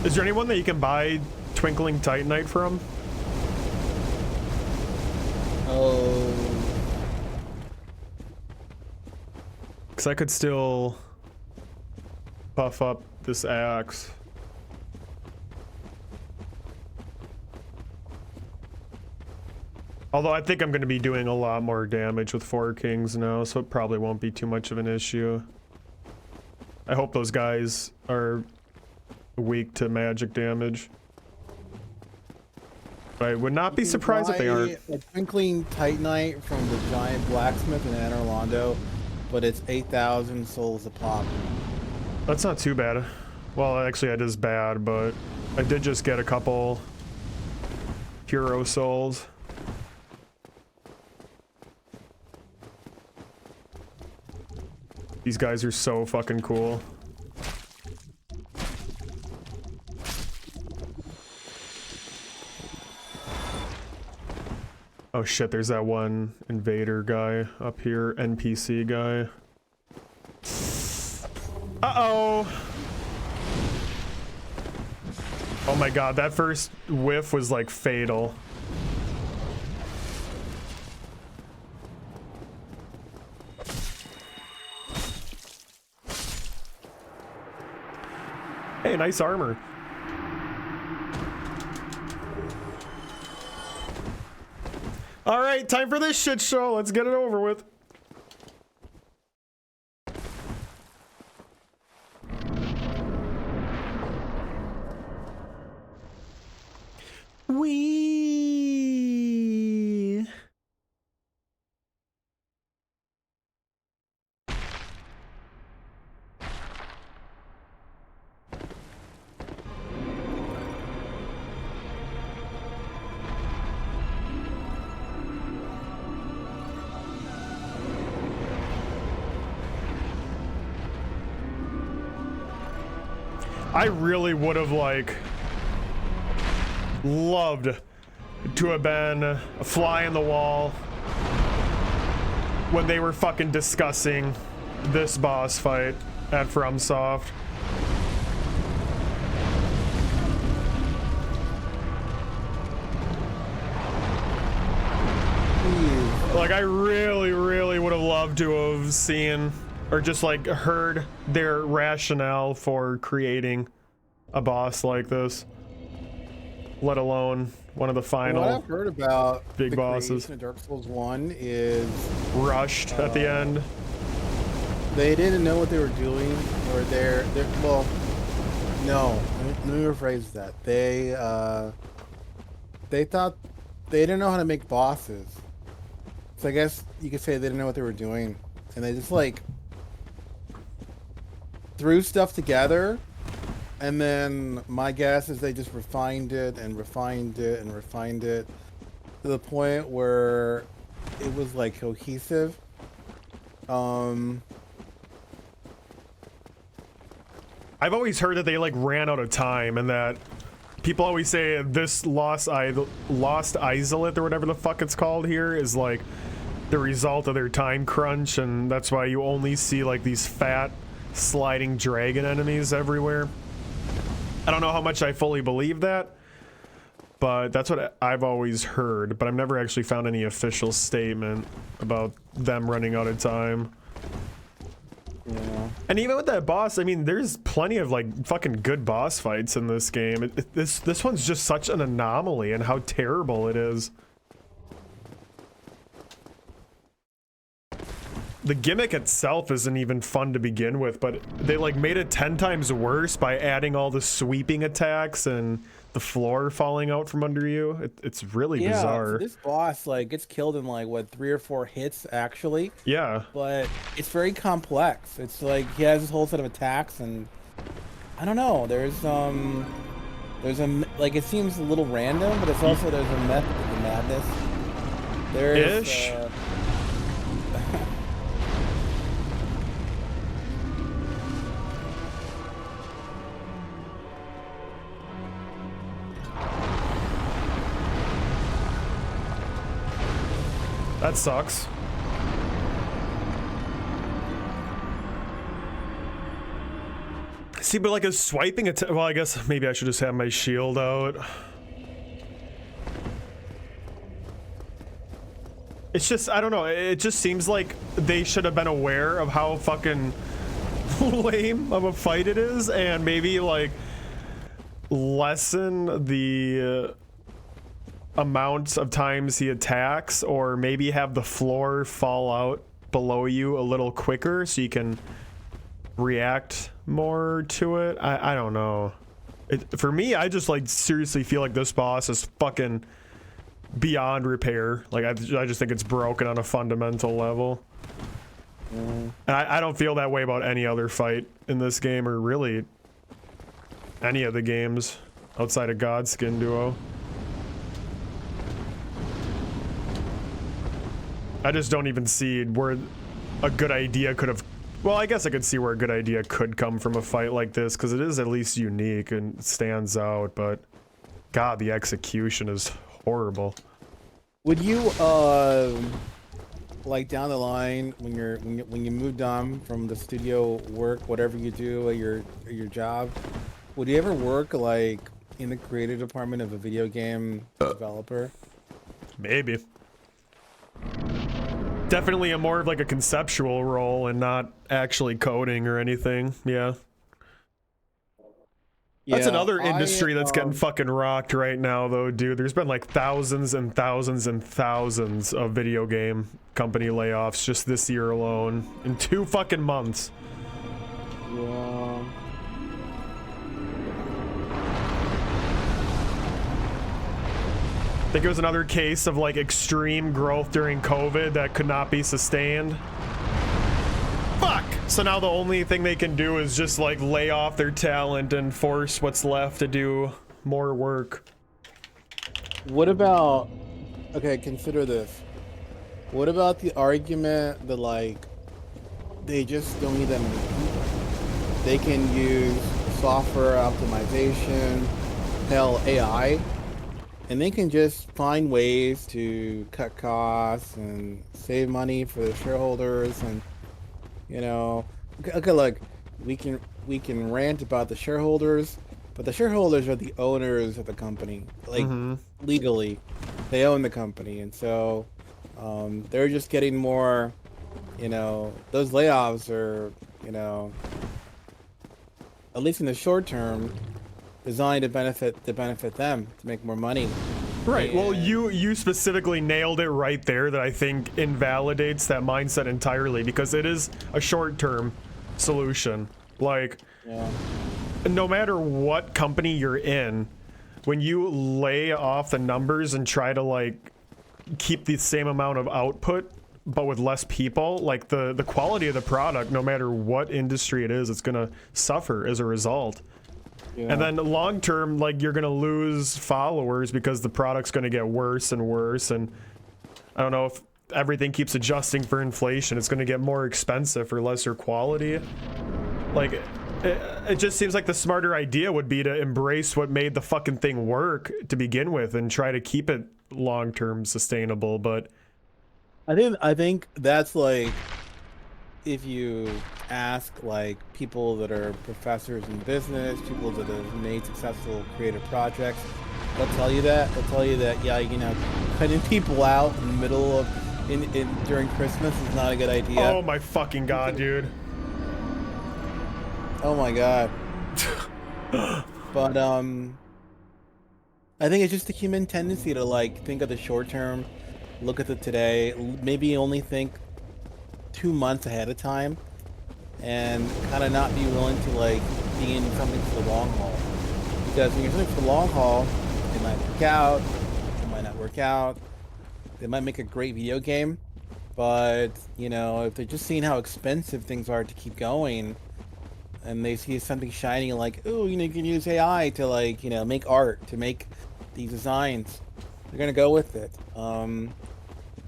Speaker 1: Is there anyone that you can buy Twinkling Titanite from?
Speaker 10: Oh.
Speaker 1: Because I could still buff up this axe. Although I think I'm going to be doing a lot more damage with 4 kings now, so it probably won't be too much of an issue. I hope those guys are weak to magic damage. But I would not be surprised if they aren't.
Speaker 10: A Twinkling Titanite from the giant blacksmith in Anne Orlando, but it's 8,000 souls a pop.
Speaker 1: That's not too bad. Well, actually, it is bad, but I did just get a couple hero souls. These guys are so fucking cool. Oh shit, there's that one invader guy up here, NPC guy. Uh-oh! Oh my god, that first whiff was like fatal. Hey, nice armor. All right, time for this shit show. Let's get it over with. Wee. I really would have, like, loved to have been a fly in the wall when they were fucking discussing this boss fight at FromSoft. Like, I really would have loved to have seen or just like heard their rationale for creating a boss like this, let alone one of the final
Speaker 10: what I've heard about
Speaker 1: big
Speaker 10: the
Speaker 1: bosses.
Speaker 10: creation of Dark Souls 1 is
Speaker 1: rushed at the end.
Speaker 10: They didn't know what they were doing, or well, No, let me rephrase that. They thought they didn't know how to make bosses. So I guess you could say they didn't know what they were doing, and they just like threw stuff together, and then my guess is they just refined it and refined it and refined it to the point where it was like cohesive.
Speaker 1: I've always heard that they like ran out of time, and that people always say this lost isolate or whatever the fuck it's called here is like the result of their time crunch, and that's why you only see like these fat sliding dragon enemies everywhere. I don't know how much I fully believe that, but that's what I've always heard, but I've never actually found any official statement about them running out of time.
Speaker 10: Yeah.
Speaker 1: And even with that boss, I mean, there's plenty of like fucking good boss fights in this game. This one's just such an anomaly and how terrible it is. The gimmick itself isn't even fun to begin with, but they like made it 10 times worse by adding all the sweeping attacks and the floor falling out from under you. It's really bizarre.
Speaker 10: So this boss like gets killed in like what 3 or 4 hits actually.
Speaker 1: Yeah.
Speaker 10: But it's very complex. It's like he has this whole set of attacks, and I don't know. There's a like it seems a little random, but it's also there's a method to the madness. There's
Speaker 1: Ish. That sucks. See, but like a swiping attack. Well, I guess maybe I should just have my shield out. It's just, I don't know. It just seems like they should have been aware of how fucking lame of a fight it is, and maybe like lessen the amount of times he attacks, or maybe have the floor fall out below you a little quicker so you can react more to it. I don't know. For me, I just like seriously feel like this boss is fucking beyond repair. Like I just think it's broken on a fundamental level. And I don't feel that way about any other fight in this game, or really any of the games outside of Godskin Duo. I just don't even see where a good idea could have... Well, I guess I could see where a good idea could come from a fight like this, because it is at least unique and stands out, but God, the execution is horrible.
Speaker 10: Would you, like down the line, when you moved on from the studio work, whatever you do at your job, would you ever work like in the creative department of a video game developer?
Speaker 1: Maybe. Definitely more of like a conceptual role and not actually coding or anything. Yeah. That's another industry that's getting fucking rocked right now, though, dude. There's been like thousands and thousands and thousands of video game company layoffs just this year alone in 2 fucking months.
Speaker 10: Yeah.
Speaker 1: I think it was another case of like extreme growth during COVID that could not be sustained. Fuck! So now the only thing they can do is just like lay off their talent and force what's left to do more work.
Speaker 10: What about, okay, consider this. What about the argument that like they just don't need that many people? They can use software optimization, hell, AI, and they can just find ways to cut costs and save money for the shareholders. And you know, okay, look, we can rant about the shareholders, but the shareholders are the owners of the company. Like legally, they own the company, and so they're just getting more. You know, those layoffs are, you know, at least in the short term, designed to benefit them, to make more money.
Speaker 1: Right.
Speaker 10: And
Speaker 1: well, you specifically nailed it right there. That I think invalidates that mindset entirely, because it is a short-term solution. Like,
Speaker 10: yeah.
Speaker 1: no matter what company you're in, when you lay off the numbers and try to like keep the same amount of output but with less people, like the quality of the product, no matter what industry it is, it's gonna suffer as a result. Yeah. And then long term, like, you're gonna lose followers because the product's gonna get worse and worse. And I don't know, if everything keeps adjusting for inflation, it's gonna get more expensive for lesser quality. Like, it just seems like the smarter idea would be to embrace what made the fucking thing work to begin with and try to keep it long-term sustainable. But
Speaker 10: I think that's like, if you ask like people that are professors in business, people that have made successful creative projects, they'll tell you that. They'll tell you that, yeah, you know, cutting people out in the middle of during Christmas is not a good idea.
Speaker 1: Oh my fucking god, dude.
Speaker 10: Oh my god. But I think it's just a human tendency to like think of the short term, look at the today, maybe only think 2 months ahead of time, and kind of not be willing to like be in something for the long haul. Because when you're something for the long haul, it might work out, it might not work out. They might make a great video game, but you know, if they're just seeing how expensive things are to keep going, and they see something shiny like, oh, you know, you can use AI to like, you know, make art, to make these designs, they're gonna go with it.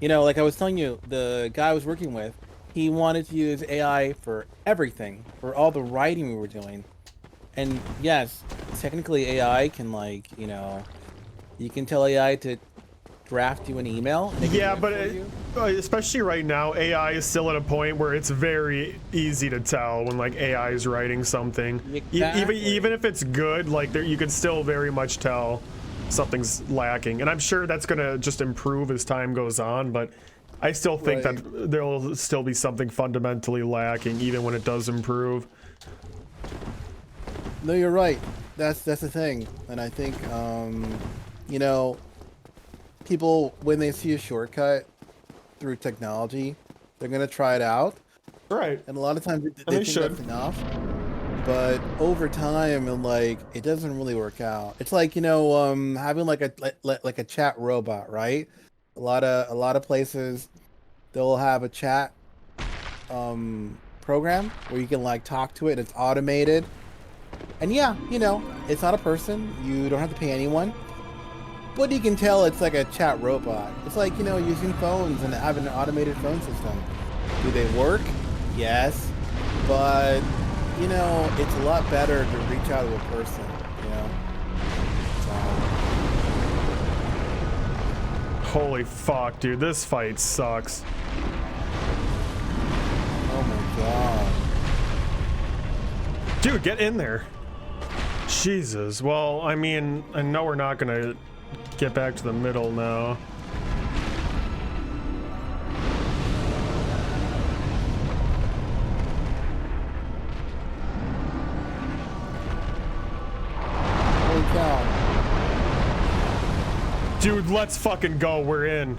Speaker 10: You know, like I was telling you, the guy I was working with, he wanted to use AI for everything, for all the writing we were doing. And yes, technically AI can, like, you know, you can tell AI to draft you an email.
Speaker 1: Yeah, but especially right now, AI is still at a point where it's very easy to tell when like AI is writing something.
Speaker 10: Exactly.
Speaker 1: Even if it's good, like you can still very much tell something's lacking. And I'm sure that's gonna just improve as time goes on, but I still think that there'll still be something fundamentally lacking even when it does improve.
Speaker 10: No, you're right. That's the thing. And I think, you know, people, when they see a shortcut through technology, they're gonna try it out.
Speaker 1: Right.
Speaker 10: And a lot of times they think that's enough. But over time, and like, it doesn't really work out. It's like, you know, having like a chat robot, right? A lot of places, they'll have a chat program where you can like talk to it. It's automated, and yeah, you know, it's not a person. You don't have to pay anyone, but you can tell it's like a chat robot. It's like, you know, using phones and having an automated phone system. Do they work? Yes, but you know, it's a lot better to reach out to a person, you know?
Speaker 1: Holy fuck, dude, this fight sucks.
Speaker 10: Oh my god.
Speaker 1: Dude, get in there. Jesus. Well, I mean, I know we're not gonna get back to the middle now. Dude, let's fucking go. We're in.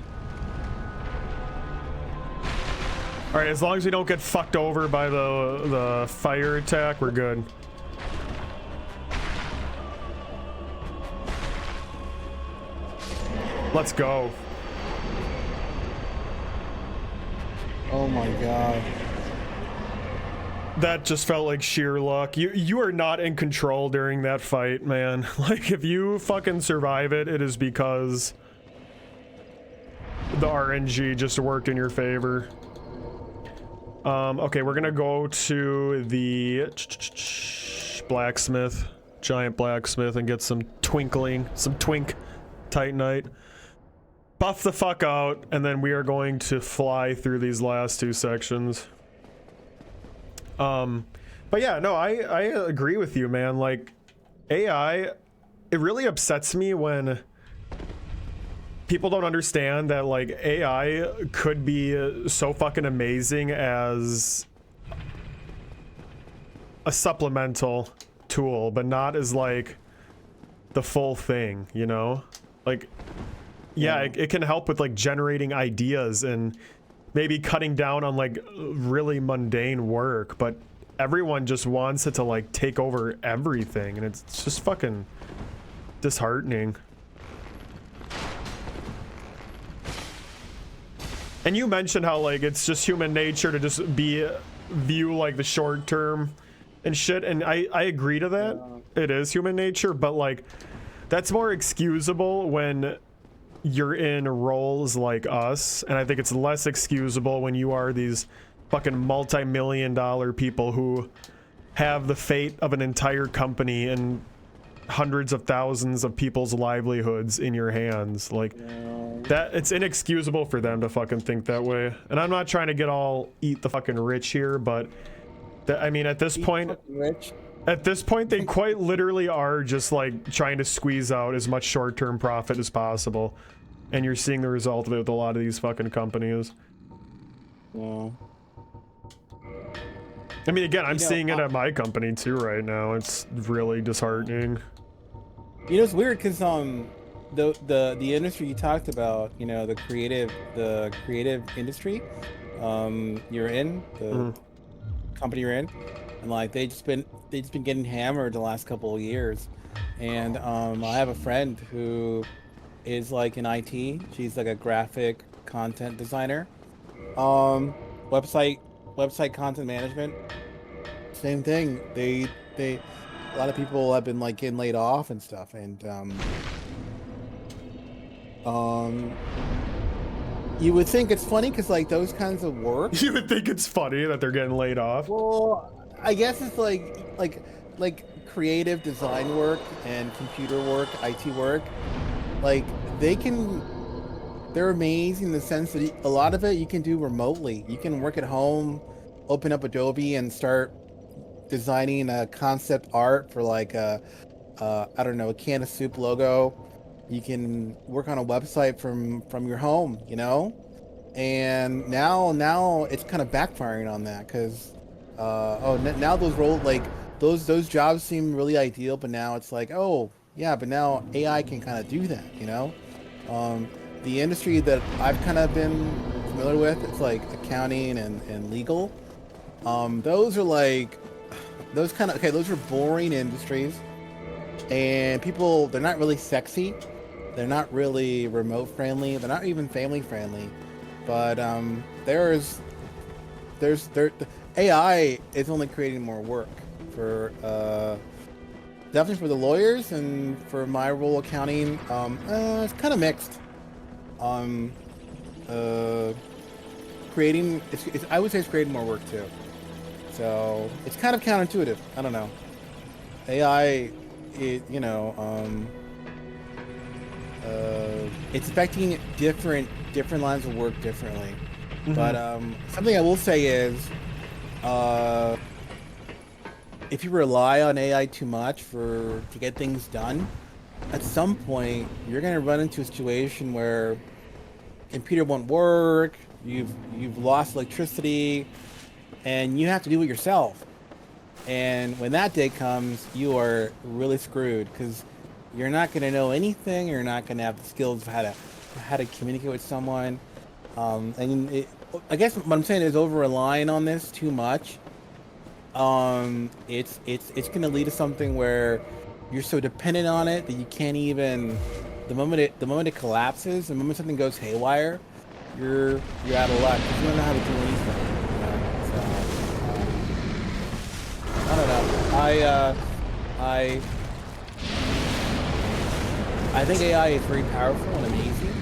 Speaker 1: All right, as long as we don't get fucked over by the fire attack, we're good. Let's go.
Speaker 10: Oh my god.
Speaker 1: That just felt like sheer luck. You are not in control during that fight, man. Like, if you fucking survive it, it is because the RNG just worked in your favor. Okay, we're gonna go to the blacksmith, giant blacksmith, and get some twink titanite. Buff the fuck out, and then we are going to fly through these last two sections. But yeah, no, I agree with you, man. Like, AI, it really upsets me when people don't understand that, like, AI could be so fucking amazing as a supplemental tool, but not as, like, the full thing, you know? Like, yeah, it can help with, like, generating ideas and maybe cutting down on like really mundane work, but everyone just wants it to like take over everything, and it's just fucking disheartening. And you mentioned how like it's just human nature to just view like the short term and shit, and I agree to that. It is human nature, but like that's more excusable when you're in roles like us, and I think it's less excusable when you are these fucking multi-million-dollar people who have the fate of an entire company and hundreds of thousands of people's livelihoods in your hands. Like that, it's inexcusable for them to fucking think that way. And I'm not trying to get all eat the fucking rich here, but I mean, at this point, they quite literally are just like trying to squeeze out as much short-term profit as possible. And you're seeing the result of it with a lot of these fucking companies.
Speaker 10: Yeah.
Speaker 1: I mean, again, I'm seeing it at my company too right now. It's really disheartening.
Speaker 10: You know, it's weird because the industry you talked about, you know, the creative industry, you're in the company you're in, and like they just been getting hammered the last couple of years, and I have a friend who is like in IT. She's like a graphic content designer, website content management. Same thing. They a lot of people have been like getting laid off and stuff, and you would think it's funny because like those kinds of work.
Speaker 1: You would think it's funny that they're getting laid off.
Speaker 10: Well, I guess it's like creative design work and computer work, IT work. Like they're amazing in the sense that a lot of it you can do remotely. You can work at home, open up Adobe and start designing a concept art for like I don't know, a can of soup logo. You can work on a website from your home, you know? And now it's kind of backfiring on that because now those roles, like those jobs seem really ideal, but now it's like, oh yeah, but now AI can kind of do that, you know? The industry that I've kind of been familiar with, it's like accounting and legal. Those are like, those are boring industries, and people, they're not really sexy. They're not really remote friendly. They're not even family friendly. But there's AI is only creating more work for definitely for the lawyers, and for my role accounting, it's kind of mixed. Creating, I would say it's creating more work too. So it's kind of counterintuitive. I don't know. AI, you know, it's affecting different lines of work differently. Mm-hmm. But something I will say is, if you rely on AI too much to get things done, at some point you're going to run into a situation where computer won't work, you've lost electricity, and you have to do it yourself. And when that day comes, you are really screwed because you're not going to know anything. You're not going to have the skills of how to communicate with someone. I guess what I'm saying is, over relying on this too much. It's going to lead to something where you're so dependent on it that you can't even. The moment it collapses, the moment something goes haywire, you're out of luck because you don't know how to do anything. You know? So, I don't know. I think AI is very powerful and amazing,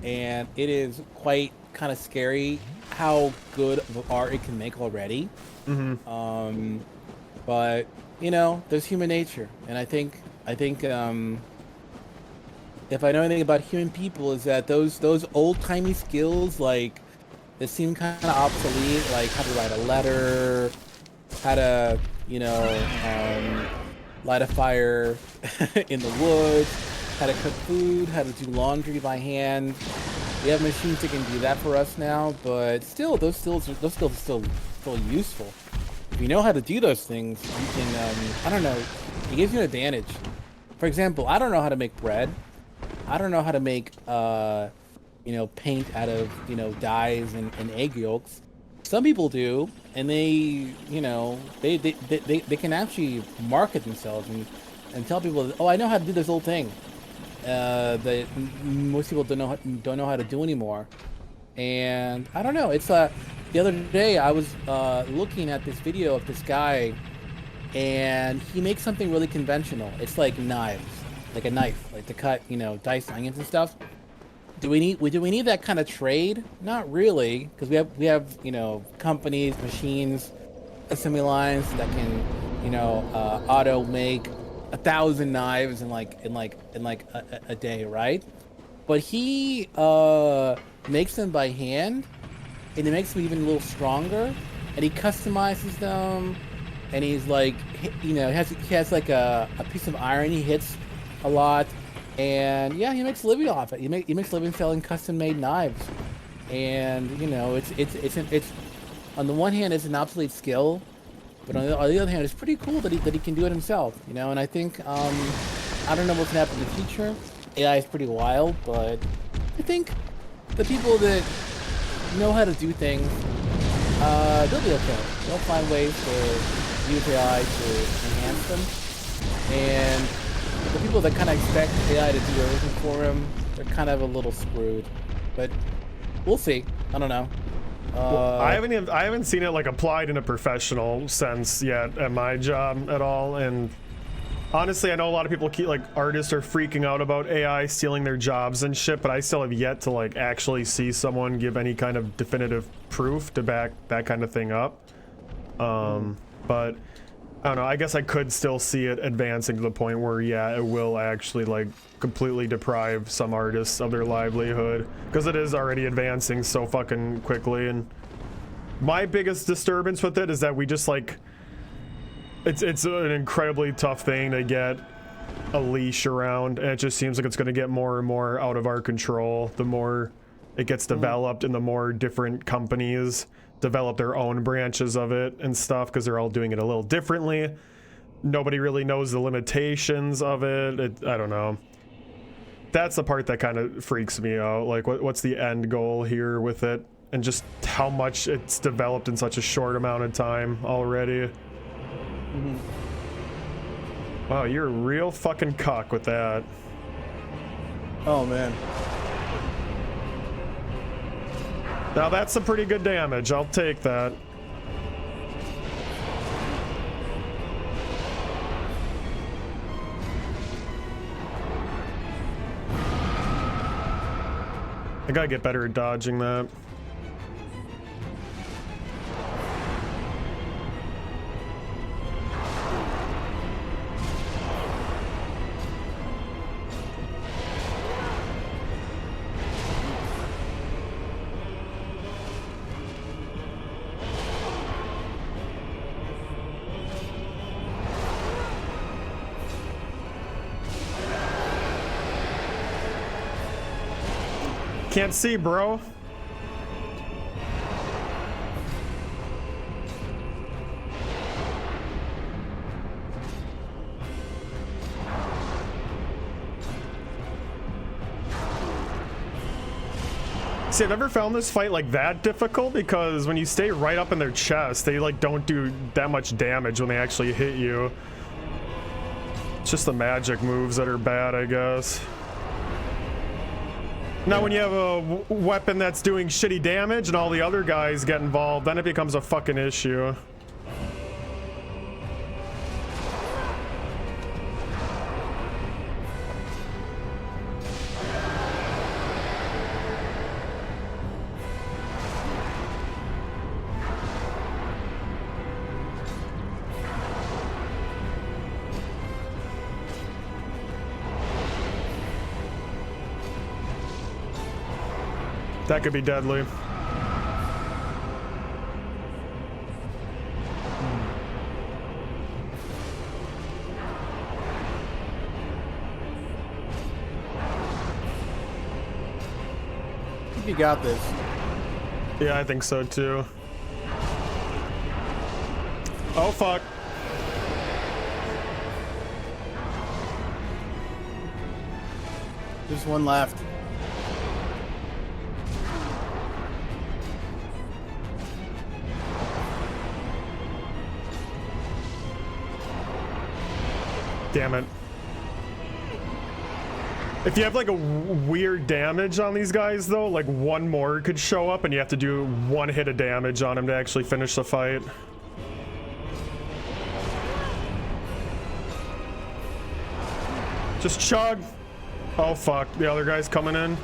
Speaker 10: and it is quite kind of scary how good of art it can make already. Mm-hmm. But you know, there's human nature, and I think if I know anything about human people, is that those old-timey skills, like, that seem kind of obsolete, like how to write a letter, how to, you know, light a fire in the woods, how to cook food, how to do laundry by hand. We have machines that can do that for us now, but still, those skills are still useful. If you know how to do those things, you can, I don't know, it gives you an advantage. For example, I don't know how to make bread. I don't know how to make, you know, paint out of, you know, dyes and egg yolks. some people do, and they, you know, they can actually market themselves and tell people, that, oh, I know how to do this whole thing that most people don't know how to do anymore. And I don't know. It's the other day I was looking at this video of this guy, and he makes something really conventional. It's like knives, like a knife, like to cut, you know, diced onions and stuff. Do we need that kind of trade? Not really, because we have you know, companies, machines, assembly lines that can, you know, auto make 1,000 knives in like a day, right? But he makes them by hand, and it makes them even a little stronger, and he customizes them, and he's like, you know, he has like a piece of iron he hits a lot. And yeah, he makes a living off it. He makes a living selling custom-made knives, and you know, it's on the one hand it's an obsolete skill, but on the other hand it's pretty cool that he can do it himself. You know, and I think I don't know what's gonna happen in the future. AI is pretty wild, but I think the people that know how to do things, they'll be okay. They'll find ways to use AI to enhance them, and the people that kind of expect AI to do everything for them, they're kind of a little screwed. But we'll see. I don't know.
Speaker 1: Well, I haven't seen it like applied in a professional sense yet at my job at all. And honestly, I know a lot of people artists are freaking out about AI stealing their jobs and shit, but I still have yet to like actually see someone give any kind of definitive proof to back that kind of thing up. But I don't know, I guess I could still see it advancing to the point where, yeah, it will actually like completely deprive some artists of their livelihood, because it is already advancing so fucking quickly. And my biggest disturbance with it is that we just like, it's an incredibly tough thing to get a leash around, and it just seems like it's going to get more and more out of our control the more it gets developed, and the more different companies develop their own branches of it and stuff, because they're all doing it a little differently. Nobody really knows the limitations of it. I don't know. That's the part that kind of freaks me out. Like, what's the end goal here with it, and just how much it's developed in such a short amount of time already. Wow, you're a real fucking cuck with that.
Speaker 10: Oh man.
Speaker 1: Now that's some pretty good damage. I'll take that. I gotta get better at dodging that. Can't see, bro. See, I've never found this fight like that difficult, because when you stay right up in their chest, they like don't do that much damage when they actually hit you. It's just the magic moves that are bad, I guess. Now, when you have a weapon that's doing shitty damage and all the other guys get involved, then it becomes a fucking issue. That could be deadly.
Speaker 10: I think you got this.
Speaker 1: Yeah, I think so too. Oh fuck.
Speaker 10: There's one left.
Speaker 1: Damn it. If you have like a weird damage on these guys though, like one more could show up and you have to do one hit of damage on him to actually finish the fight. Just chug. Oh fuck, the other guy's coming in.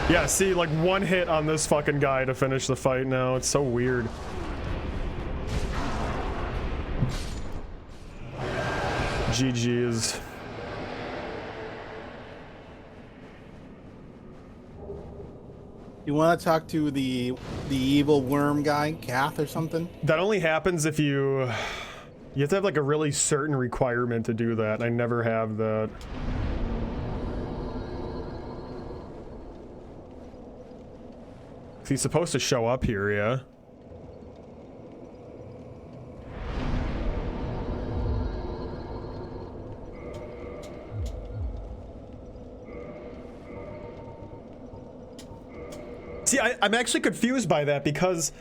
Speaker 1: Yeah, see, like one hit on this fucking guy to finish the fight now. It's so weird. GG's.
Speaker 10: You want to talk to the evil worm guy, Kath or something?
Speaker 1: That only happens if you have to have like a really certain requirement to do that. I never have that. He's supposed to show up here, yeah. See, I'm actually confused by that because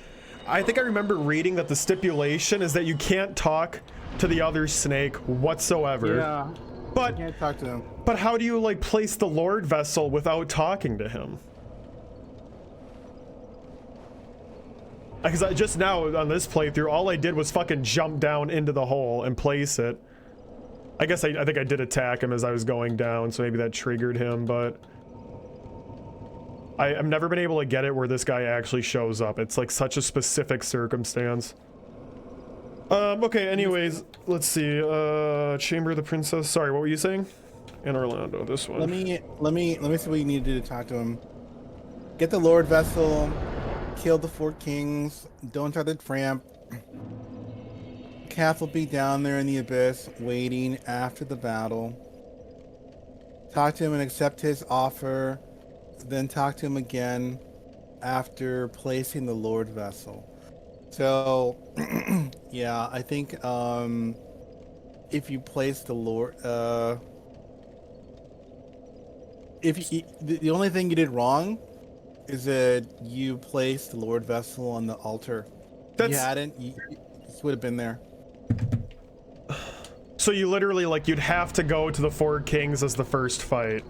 Speaker 1: I think I remember reading that the stipulation is that you can't talk to the other snake whatsoever.
Speaker 10: Yeah,
Speaker 1: but
Speaker 10: you can't talk to him.
Speaker 1: But how do you like place the Lord vessel without talking to him? Because just now on this playthrough, all I did was fucking jump down into the hole and place it. I guess I think I did attack him as I was going down, so maybe that triggered him, but I've never been able to get it where this guy actually shows up. It's like such a specific circumstance. Okay, anyways, let's see. Chamber of the Princess. Sorry, what were you saying? In Orlando, this one.
Speaker 10: Let me see what you need to do to talk to him. Get the Lord vessel. Kill the 4 kings. Don't try to tramp. Kath will be down there in the abyss, waiting after the battle. Talk to him and accept his offer. Then talk to him again after placing the Lord vessel. So, yeah, I think if you place the Lord, the only thing you did wrong is that you placed the Lord vessel on the altar. If you hadn't, you would have been there.
Speaker 1: So you literally, like, you'd have to go to the 4 kings as the first fight.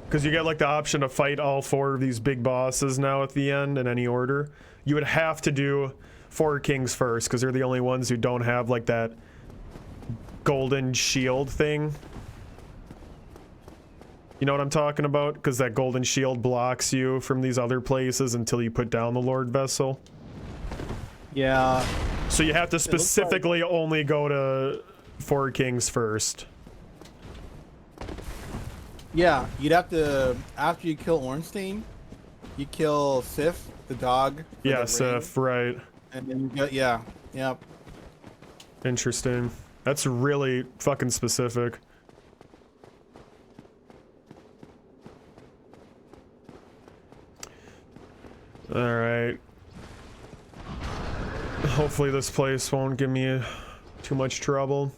Speaker 1: Because you get, like, the option to fight all 4 of these big bosses now at the end in any order. You would have to do 4 kings first, because they're the only ones who don't have, like, that golden shield thing. You know what I'm talking about? Because that golden shield blocks you from these other places until you put down the Lord vessel.
Speaker 10: Yeah.
Speaker 1: So you have to specifically only go to 4 kings first.
Speaker 10: Yeah, you'd have to, after you kill Ornstein, you kill Sif, the dog.
Speaker 1: Yeah, Sif, right.
Speaker 10: And then you go, yeah, yep.
Speaker 1: Interesting. That's really fucking specific. Alright. Hopefully this place won't give me too much trouble.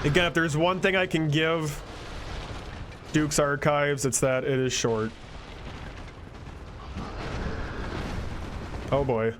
Speaker 1: Again, if there's one thing I can give Duke's Archives, it's that it is short. Oh boy.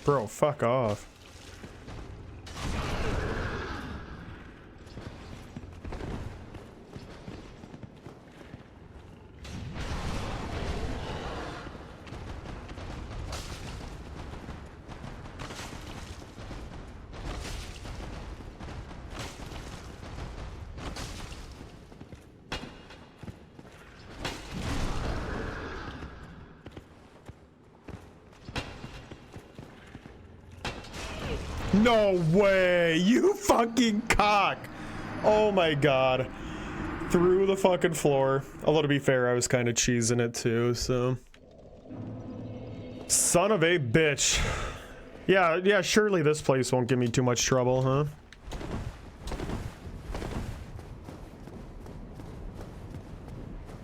Speaker 1: Bro, fuck off. No way! You fucking cock! Oh my god. Through the fucking floor. Although to be fair, I was kind of cheesing it too, so. Son of a bitch. Yeah, surely this place won't give me too much trouble, huh?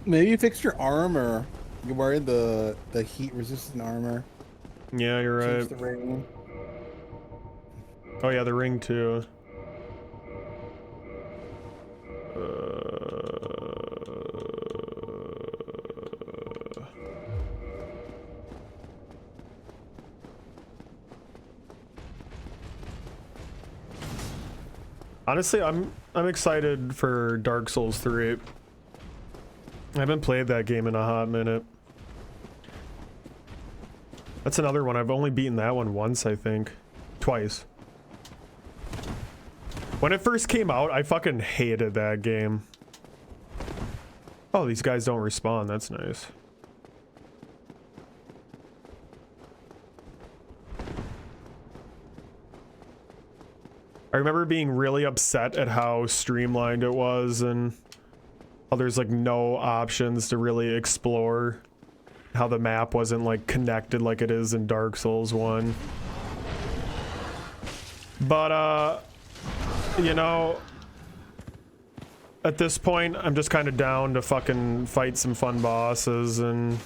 Speaker 10: Maybe you fixed your armor. You're wearing the heat resistant armor.
Speaker 1: Yeah, you're right.
Speaker 10: Change the ring.
Speaker 1: Oh yeah, the ring too. Honestly, I'm excited for Dark Souls 3. I haven't played that game in a hot minute. That's another one. I've only beaten that one once, I think. Twice. When it first came out, I fucking hated that game. Oh, these guys don't respawn. That's nice. I remember being really upset at how streamlined it was and how there's like no options to really explore. How the map wasn't like connected like it is in Dark Souls 1. But you know, at this point I'm just kind of down to fucking fight some fun bosses, and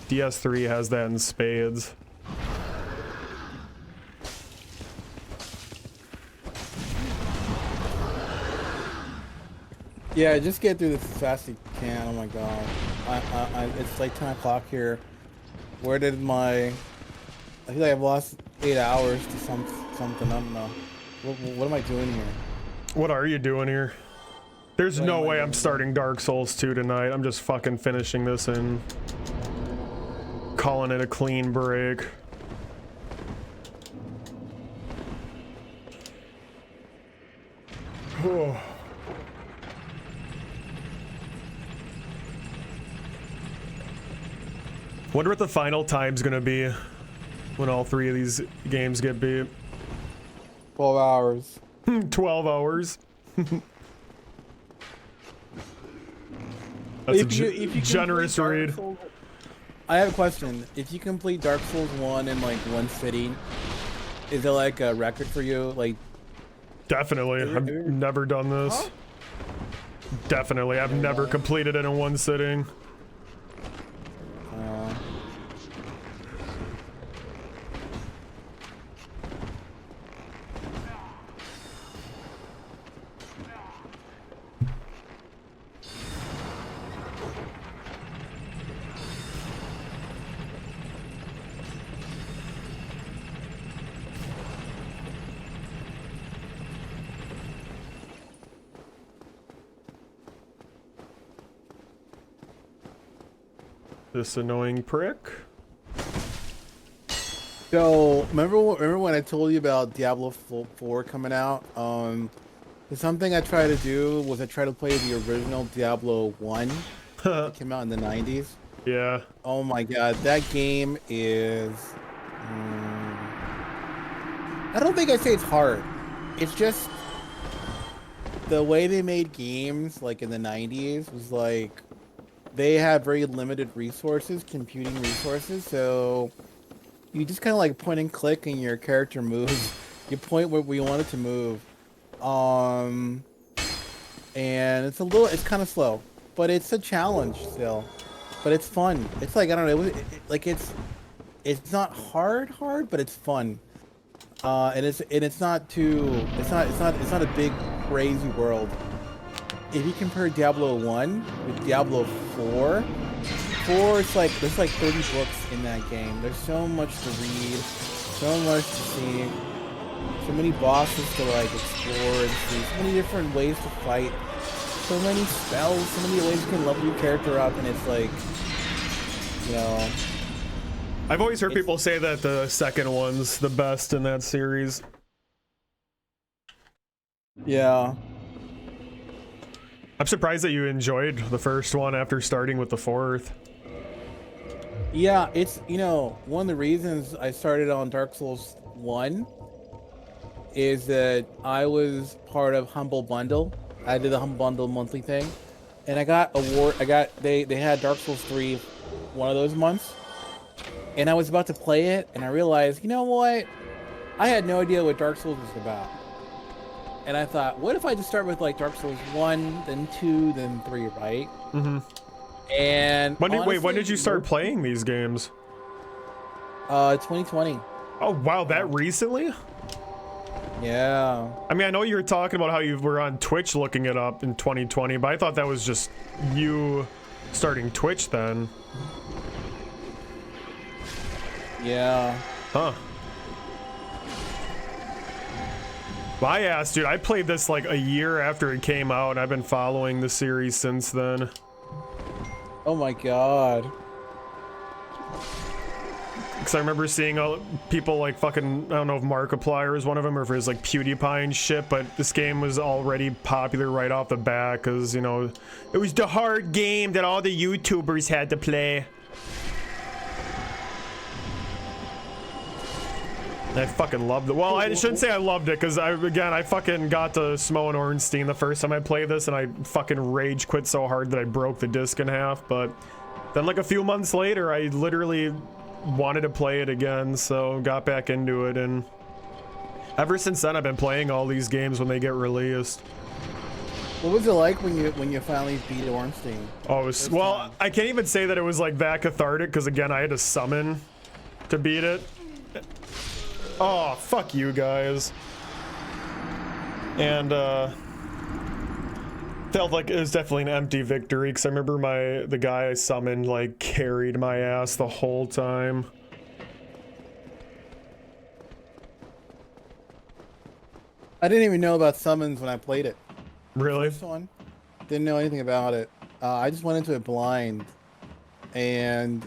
Speaker 1: DS3 has that in spades.
Speaker 10: Yeah, just get through this as fast as you can. Oh my god. It's like 10 o'clock here. Where did my... I feel like I've lost 8 hours to something. I don't know. What am I doing here?
Speaker 1: What are you doing here? There's no way I'm starting Dark Souls 2 tonight. I'm just fucking finishing this and calling it a clean break. Oh. Wonder what the final time's gonna be when all 3 of these games get beat.
Speaker 10: 12 hours.
Speaker 1: 12 hours. That's a generous read.
Speaker 10: I have a question. If you complete Dark Souls 1 in like one sitting, is it like a record for you? Like,
Speaker 1: definitely. I've never done this. Huh? Definitely. I've never completed it in one sitting. This annoying prick.
Speaker 10: So remember when I told you about Diablo 4 coming out? Something I try to do was I try to play the original Diablo 1. It came out in the 90s.
Speaker 1: Yeah.
Speaker 10: Oh my god, that game is... I don't think I say it's hard. It's just... the way they made games, like in the 90s, was like... they have very limited resources, computing resources, so... you just kind of like point and click and your character moves. You point where we want it to move. And it's kind of slow, but it's a challenge still. But it's fun. It's like, I don't know, it's not hard, but it's fun. And it's not a big crazy world. If you compare Diablo 1 with Diablo 4, it's like there's like 30 books in that game. There's so much to read, so much to see, so many bosses to like explore and see, so many different ways to fight, so many spells, so many ways you can level your character up, and it's like, you know.
Speaker 1: I've always heard people say that the second one's the best in that series.
Speaker 10: Yeah.
Speaker 1: I'm surprised that you enjoyed the first one after starting with the fourth.
Speaker 10: Yeah, it's, you know, one of the reasons I started on Dark Souls 1 is that I was part of Humble Bundle. I did the Humble Bundle monthly thing, and I got they had Dark Souls 3 one of those months, and I was about to play it, and I realized, you know what? I had no idea what Dark Souls was about. And I thought, what if I just start with like Dark Souls 1, then 2, then 3, right?
Speaker 1: Mm-hmm.
Speaker 10: And
Speaker 1: when did you start playing these games?
Speaker 10: 2020.
Speaker 1: Oh wow, that recently?
Speaker 10: Yeah.
Speaker 1: I mean, I know you were talking about how you were on Twitch looking it up in 2020, but I thought that was just you starting Twitch then.
Speaker 10: Yeah.
Speaker 1: Huh. My ass, dude, I played this like a year after it came out, and I've been following the series since then.
Speaker 10: Oh my god.
Speaker 1: Because I remember seeing people like fucking, I don't know if Markiplier is one of them, or if it was like PewDiePie and shit, but this game was already popular right off the bat, because, you know, it was the hard game that all the YouTubers had to play. I fucking loved it. Well, I shouldn't say I loved it, because I fucking got to Smo and Ornstein the first time I played this, and I fucking rage quit so hard that I broke the disc in half. But then like a few months later, I literally wanted to play it again, so got back into it, and ever since then I've been playing all these games when they get released.
Speaker 10: What was it like when you finally beat Ornstein?
Speaker 1: Oh, well, I can't even say that it was like that cathartic, because again, I had to summon to beat it. Oh, fuck you guys. And felt like it was definitely an empty victory, because I remember the guy I summoned like carried my ass the whole time.
Speaker 10: I didn't even know about summons when I played it.
Speaker 1: Really?
Speaker 10: First one. Didn't know anything about it. I just went into it blind, and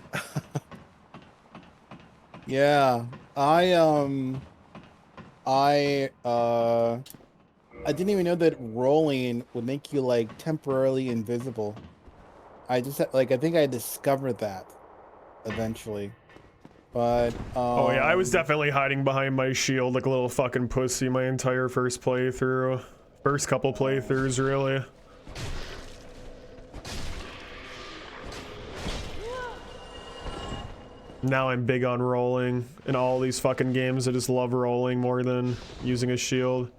Speaker 10: yeah, I didn't even know that rolling would make you like temporarily invisible. I just like, I think I discovered that eventually, but
Speaker 1: oh yeah, I was definitely hiding behind my shield like a little fucking pussy my entire first couple playthroughs, really. Now I'm big on rolling in all these fucking games. I just love rolling more than using a shield.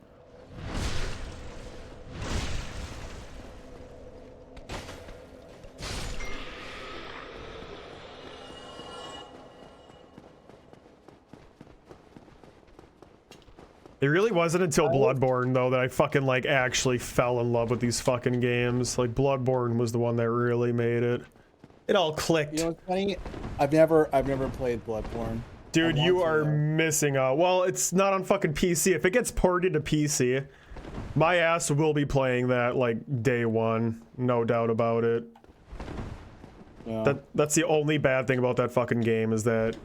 Speaker 1: It really wasn't until Bloodborne, though, that I fucking, like, actually fell in love with these fucking games. Like, Bloodborne was the one that really made it. It all clicked.
Speaker 10: You know what's funny? I've never played Bloodborne.
Speaker 1: Dude, you are missing out. Well, it's not on fucking PC. If it gets ported to PC, my ass will be playing that, like, day one. No doubt about it.
Speaker 10: Yeah.
Speaker 1: That's the only bad thing about that fucking game, is that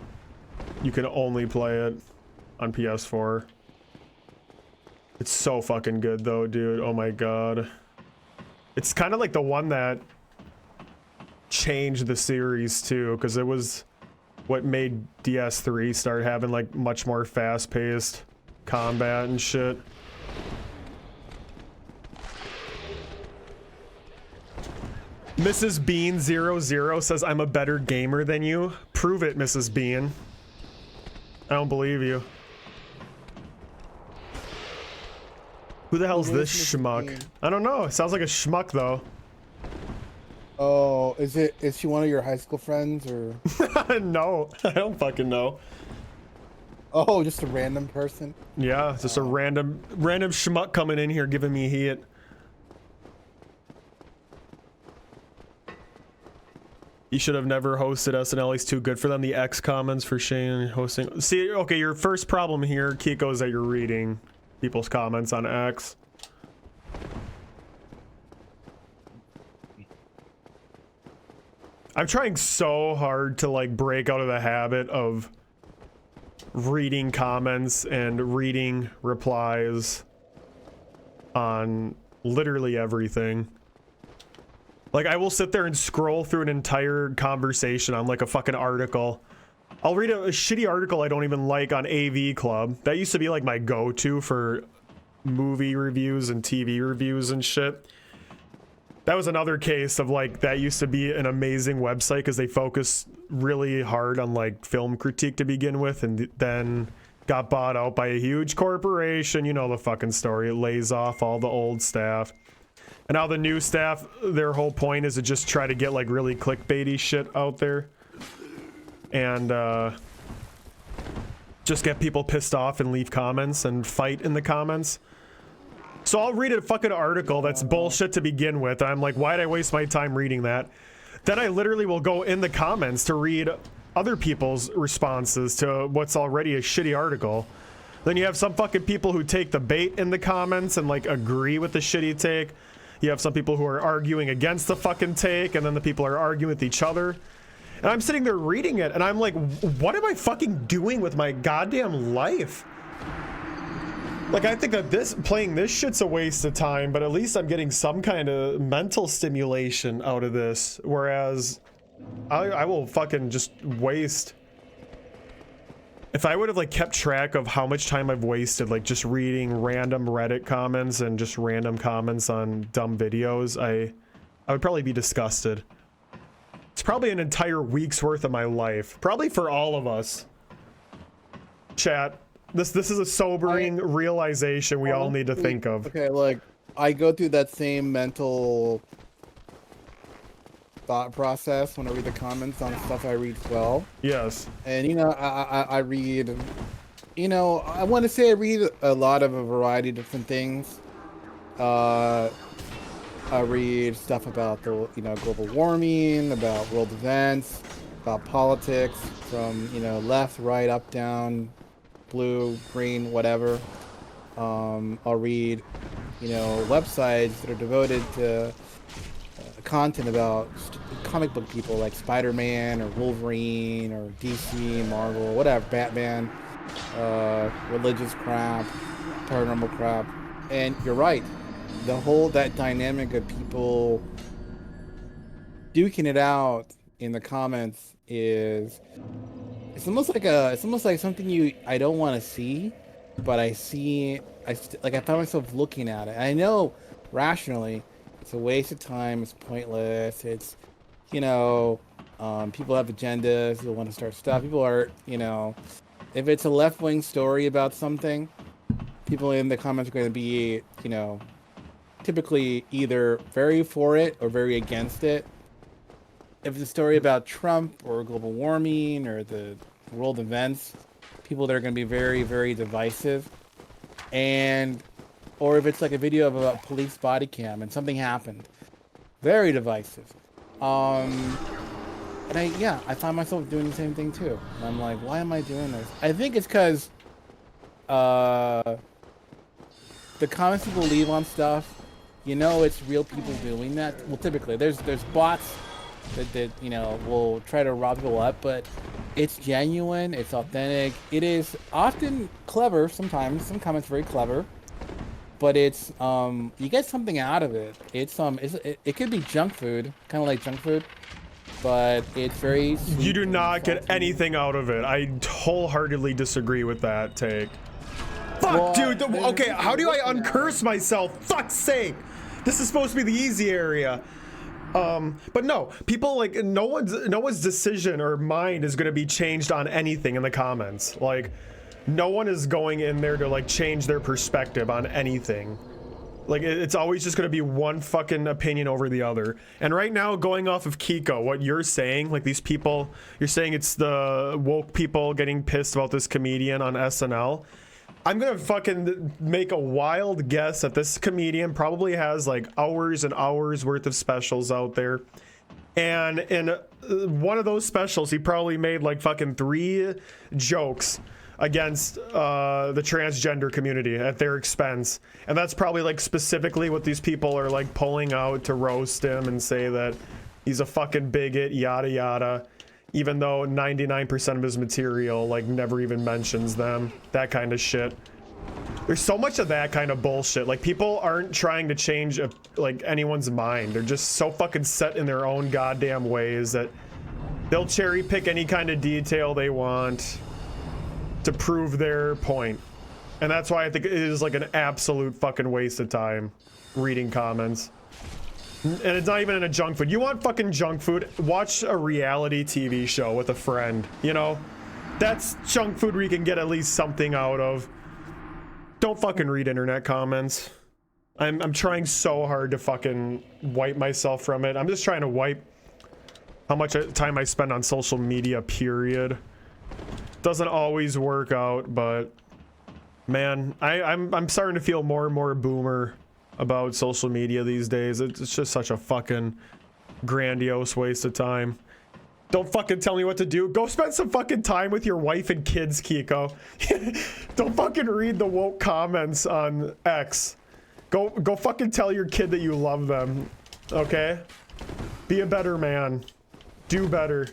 Speaker 1: you can only play it on PS4. It's so fucking good though, dude. Oh my god. It's kind of like the one that changed the series too, because it was what made DS3 start having like much more fast-paced combat and shit. Mrs. Bean 00 says, I'm a better gamer than you. Prove it, Mrs. Bean. I don't believe you. Who the hell's this schmuck? I don't know. It sounds like a schmuck though.
Speaker 10: Oh, is she one of your high school friends or?
Speaker 1: No, I don't fucking know.
Speaker 10: Oh, just a random person?
Speaker 1: Yeah, just a random schmuck coming in here giving me heat. You should have never hosted SNL. He's too good for them. The X comments for Shane hosting. See, okay, your first problem here, Kiko, is that you're reading people's comments on X. I'm trying so hard to like break out of the habit of reading comments and reading replies on literally everything. Like, I will sit there and scroll through an entire conversation on like a fucking article I'll read a shitty article I don't even like on AV Club. That used to be like my go-to for movie reviews and TV reviews and shit. That was another case of like, that used to be an amazing website because they focused really hard on like film critique to begin with, and then got bought out by a huge corporation. You know the fucking story. It lays off all the old staff. And now the new staff, their whole point is to just try to get like really clickbaity shit out there. And just get people pissed off and leave comments and fight in the comments. So I'll read a fucking article that's bullshit to begin with. And I'm like, why'd I waste my time reading that? Then I literally will go in the comments to read other people's responses to what's already a shitty article. Then you have some fucking people who take the bait in the comments and like agree with the shitty take. You have some people who are arguing against the fucking take, and then the people are arguing with each other. And I'm sitting there reading it, and I'm like, what am I fucking doing with my goddamn life? Like, I think that playing this shit's a waste of time, but at least I'm getting some kind of mental stimulation out of this. Whereas I will fucking just waste. If I would have like kept track of how much time I've wasted like just reading random Reddit comments and just random comments on dumb videos, I would probably be disgusted. It's probably an entire week's worth of my life. Probably for all of us. Chat, this is a sobering realization we all need to think of.
Speaker 10: Okay, like, I go through that same mental thought process when I read the comments on stuff I read as well.
Speaker 1: Yes.
Speaker 10: And, you know, I read, you know, I want to say I read a lot of a variety of different things. I read stuff about the, you know, global warming, about world events, about politics, from, you know, left, right, up, down, blue, green, whatever. I'll read, you know, websites that are devoted to content about comic book people like Spider-Man or Wolverine or DC, Marvel, whatever, Batman, religious crap, paranormal crap. And you're right. That dynamic of people duking it out in the comments it's almost like something I don't want to see, but I find myself looking at it. I know rationally it's a waste of time, it's pointless, it's, you know, people have agendas, people want to start stuff, people are, you know, if it's a left-wing story about something, people in the comments are going to be, you know, typically either very for it or very against it. If it's a story about Trump or global warming or the world events, people that are going to be very, very divisive. Or if it's like a video of a police body cam and something happened, very divisive. And I find myself doing the same thing too. And I'm like, why am I doing this? I think it's because the comments people leave on stuff, you know, it's real people doing that. Well, typically there's bots that you know will try to rob people up, but it's genuine, it's authentic. It is often clever sometimes. Some comments very clever, but it's you get something out of it. It could be junk food, kind of like junk food, but it's very sweet.
Speaker 1: You do not get anything out of it. I wholeheartedly disagree with that take. Fuck, well, dude. Okay, how do I uncurse myself? Fuck's sake. This is supposed to be the easy area. But no, people like no one's decision or mind is going to be changed on anything in the comments. Like, no one is going in there to like change their perspective on anything. Like, it's always just going to be one fucking opinion over the other. And right now, going off of Kiko, what you're saying, like these people, you're saying it's the woke people getting pissed about this comedian on SNL. I'm gonna fucking make a wild guess that this comedian probably has like hours and hours worth of specials out there. And in one of those specials, he probably made like fucking 3 jokes against the transgender community at their expense. And that's probably like specifically what these people are like pulling out to roast him and say that he's a fucking bigot, yada yada. Even though 99% of his material like never even mentions them, that kind of shit. There's so much of that kind of bullshit. Like, people aren't trying to change like anyone's mind. They're just so fucking set in their own goddamn ways that They'll cherry pick any kind of detail they want to prove their point. And that's why I think it is like an absolute fucking waste of time reading comments. And it's not even in a junk food. You want fucking junk food? Watch a reality TV show with a friend, you know? That's junk food where you can get at least something out of. Don't fucking read internet comments. I'm trying so hard to fucking wipe myself from it. I'm just trying to wipe how much time I spend on social media, period. Doesn't always work out, but man, I'm starting to feel more and more boomer about social media these days. It's just such a fucking grandiose waste of time. Don't fucking tell me what to do. Go spend some fucking time with your wife and kids, Kiko. Don't fucking read the woke comments on X. Go fucking tell your kid that you love them, okay? Be a better man. Do better.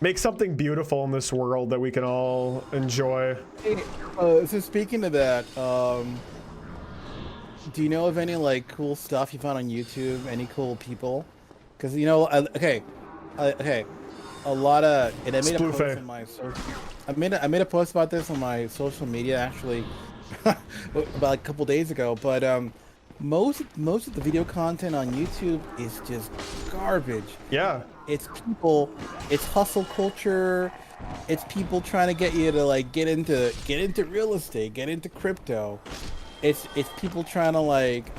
Speaker 1: Make something beautiful in this world that we can all enjoy.
Speaker 10: Hey, so speaking of that, do you know of any like cool stuff you found on YouTube? Any cool people? Because you know, okay, a lot of, and I made a post on my I made a post about this on my social media actually about a couple days ago. But most of the video content on YouTube is just garbage.
Speaker 1: Yeah.
Speaker 10: It's people, it's hustle culture, it's people trying to get you to like get into real estate, get into crypto. It's people trying to like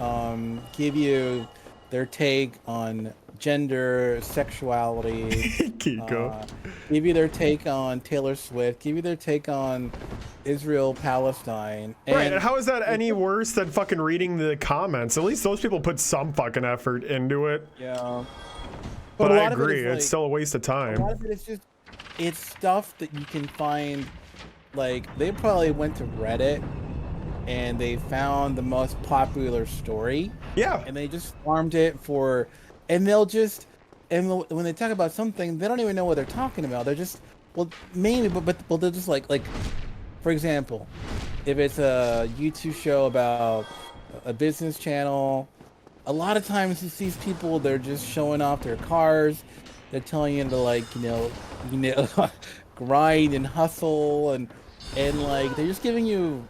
Speaker 10: give you their take on gender, sexuality,
Speaker 1: Kiko.
Speaker 10: Give you their take on Taylor Swift, give you their take on Israel, Palestine.
Speaker 1: Right, and how is that any worse than fucking reading the comments? At least those people put some fucking effort into it.
Speaker 10: Yeah.
Speaker 1: But I agree, it's still a waste of time.
Speaker 10: A lot of it is just, it's stuff that you can find, like, they probably went to Reddit and they found the most popular story.
Speaker 1: Yeah.
Speaker 10: And they just farmed it for, and they'll just, and when they talk about something, they don't even know what they're talking about. They're just, well, maybe, but they're just like, for example, if it's a YouTube show about a business channel, a lot of times it's these people, they're just showing off their cars. They're telling you to like, you know, grind and hustle and like, they're just giving you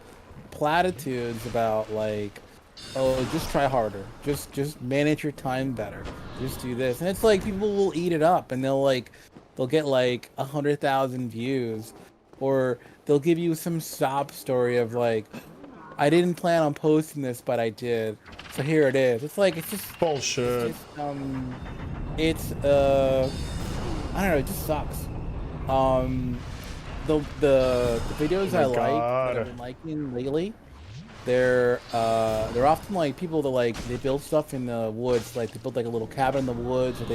Speaker 10: platitudes about like, oh, just try harder. Just manage your time better. Just do this. And it's like, people will eat it up and they'll get like 100,000 views, or they'll give you some sob story of like, I didn't plan on posting this, but I did. So here it is. It's like, it's just
Speaker 1: bullshit.
Speaker 10: It's I don't know, it just sucks. The videos I like that I've been liking lately, they're often like people that like, they build stuff in the woods, like they build like a little cabin in the woods, or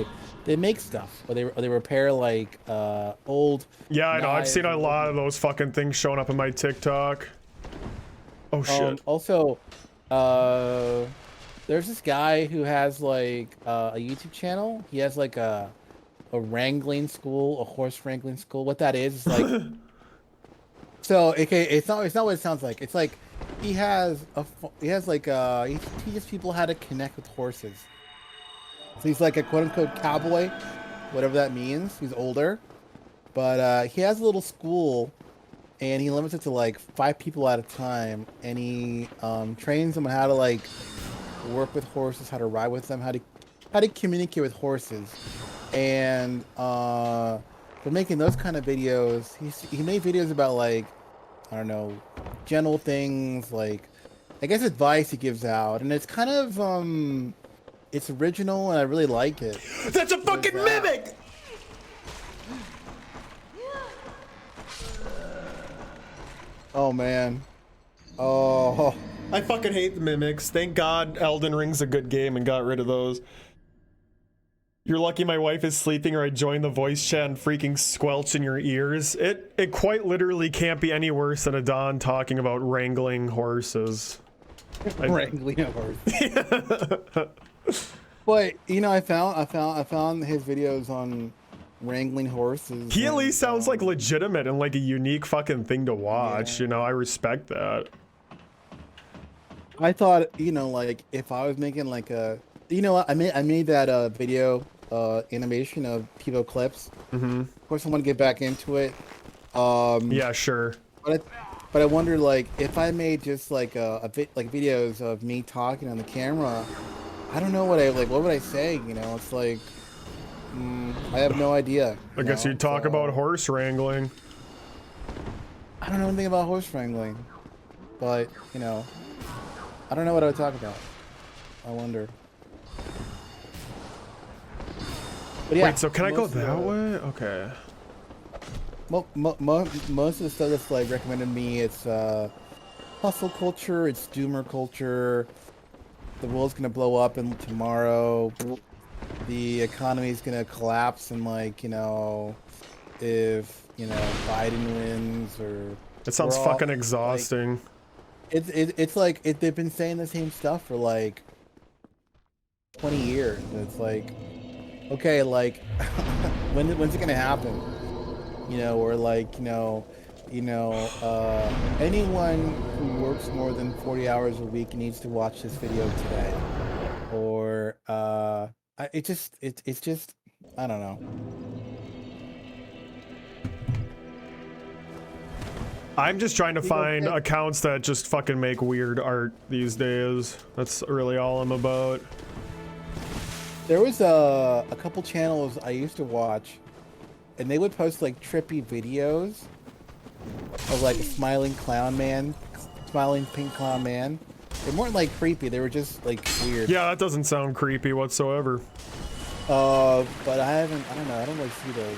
Speaker 10: they make stuff, or they repair like old.
Speaker 1: Yeah, I know. I've seen a lot of those fucking things showing up in my TikTok. Oh shit.
Speaker 10: Also, there's this guy who has like a YouTube channel. He has like a wrangling school, a horse wrangling school. What that is like. So okay, it's not what it sounds like. It's like he teaches people how to connect with horses. So he's like a quote unquote cowboy, whatever that means. He's older, but he has a little school. And he limits it to like 5 people at a time, and he trains them on how to like work with horses, how to ride with them, how to communicate with horses. And for making those kind of videos, he made videos about like, I don't know, general things, like I guess advice he gives out, and it's kind of it's original and I really like it.
Speaker 1: That's a fucking mimic.
Speaker 10: Oh man. Oh.
Speaker 1: I fucking hate the mimics. Thank God Elden Ring's a good game and got rid of those. You're lucky my wife is sleeping or I joined the voice chat and freaking squelch in your ears. It quite literally can't be any worse than a Don talking about wrangling horses.
Speaker 10: Wrangling horses. But you know, I found his videos on wrangling horses.
Speaker 1: He at least sounds like legitimate and like a unique fucking thing to watch. Yeah. You know, I respect that.
Speaker 10: I thought, you know, like if I was making like a, you know, I made that video animation of Pivo clips.
Speaker 1: Mm-hmm.
Speaker 10: Of course, I want to get back into it.
Speaker 1: Yeah, sure.
Speaker 10: But I wonder, like, if I made just like like videos of me talking on the camera, I don't know what would I say? You know, it's like I have no idea.
Speaker 1: I guess you'd talk about horse wrangling.
Speaker 10: I don't know anything about horse wrangling, but you know, I don't know what I would talk about. I wonder. But yeah,
Speaker 1: wait, so can I go that way? Okay.
Speaker 10: Most of the stuff that's like recommended to me, it's hustle culture, it's doomer culture. The world's gonna blow up tomorrow. The economy's gonna collapse, and like, you know, if you know Biden wins or.
Speaker 1: It sounds fucking exhausting.
Speaker 10: Like, it's like they've been saying the same stuff for like 20 years. And it's like, okay, like when's it gonna happen? You know, or like, anyone who works more than 40 hours a week needs to watch this video today. Or it's just I don't know.
Speaker 1: I'm just trying to find accounts that just fucking make weird art these days. That's really all I'm about.
Speaker 10: There was a couple channels I used to watch, and they would post like trippy videos of like a smiling pink clown man. They weren't like creepy, they were just like weird.
Speaker 1: Yeah, that doesn't sound creepy whatsoever.
Speaker 10: But I don't know, I don't really see those.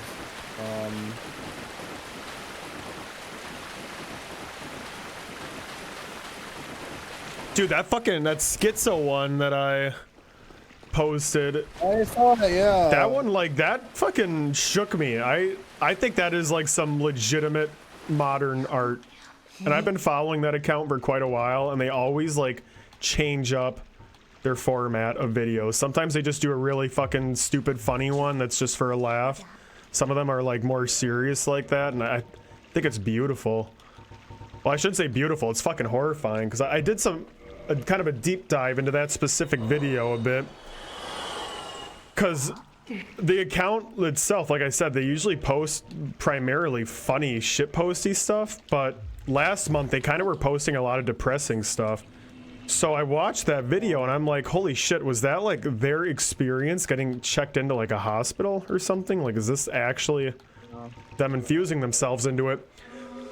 Speaker 1: Dude, that schizo one that I posted.
Speaker 10: I saw that, yeah.
Speaker 1: That one, like, that fucking shook me. I think that is like some legitimate modern art. And I've been following that account for quite a while, and they always like change up their format of videos. Sometimes they just do a really fucking stupid funny one that's just for a laugh. Some of them are like more serious like that, and I think it's beautiful. Well, I shouldn't say beautiful, it's fucking horrifying, because I did kind of a deep dive into that specific video a bit. Because the account itself, like I said, they usually post primarily funny shitposty stuff, but last month they kind of were posting a lot of depressing stuff. So I watched that video and I'm like, holy shit, was that like their experience getting checked into like a hospital or something? Like, is this actually them infusing themselves into it?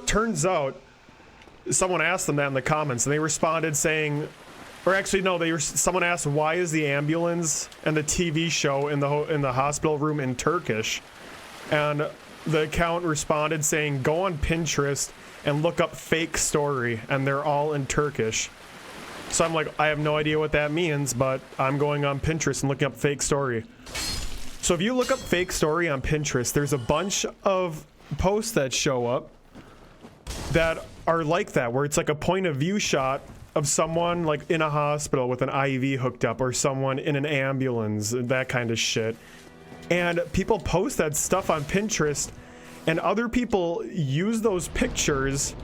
Speaker 1: Turns out, someone asked them that in the comments and they responded saying, or actually no, someone asked, why is the ambulance and the TV show in the hospital room in Turkish? And the account responded saying, go on Pinterest and look up fake story, and they're all in Turkish. So I'm like, I have no idea what that means, but I'm going on Pinterest and looking up fake story. So if you look up fake story on Pinterest, there's a bunch of posts that show up that are like that, where it's like a point of view shot of someone like in a hospital with an IV hooked up, or someone in an ambulance, that kind of shit. And people post that stuff on Pinterest, and other people use those pictures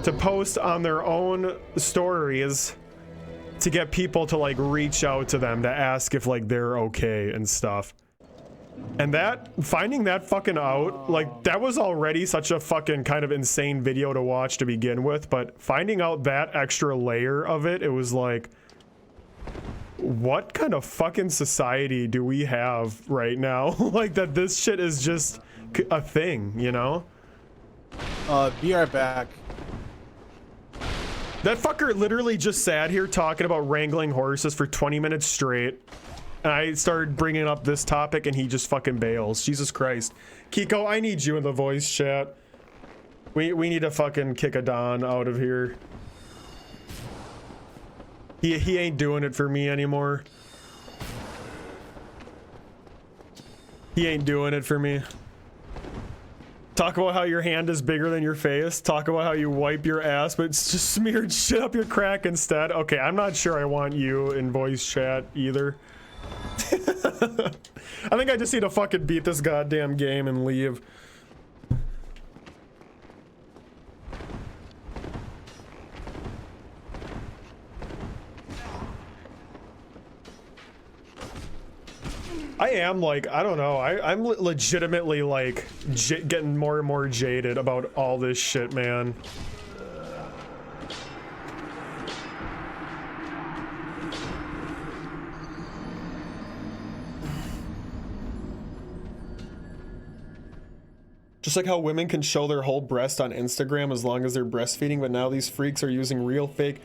Speaker 1: to post on their own stories to get people to like reach out to them to ask if like they're okay and stuff. And finding that fucking out, like, that was already such a fucking kind of insane video to watch to begin with, but finding out that extra layer of it, it was like, what kind of fucking society do we have right now? Like, that this shit is just a thing, you know?
Speaker 10: Be right back.
Speaker 1: That fucker literally just sat here talking about wrangling horses for 20 minutes straight. And I started bringing up this topic and he just fucking bails. Jesus Christ. Kiko, I need you in the voice chat. We need to fucking kick a Don out of here. He ain't doing it for me anymore. He ain't doing it for me. Talk about how your hand is bigger than your face. Talk about how you wipe your ass, but it's just smeared shit up your crack instead. Okay, I'm not sure I want you in voice chat either. I think I just need to fucking beat this goddamn game and leave. I am like, I don't know. I'm legitimately like getting more and more jaded about all this shit, man. Just like how women can show their whole breast on Instagram as long as they're breastfeeding, but now these freaks are using real fake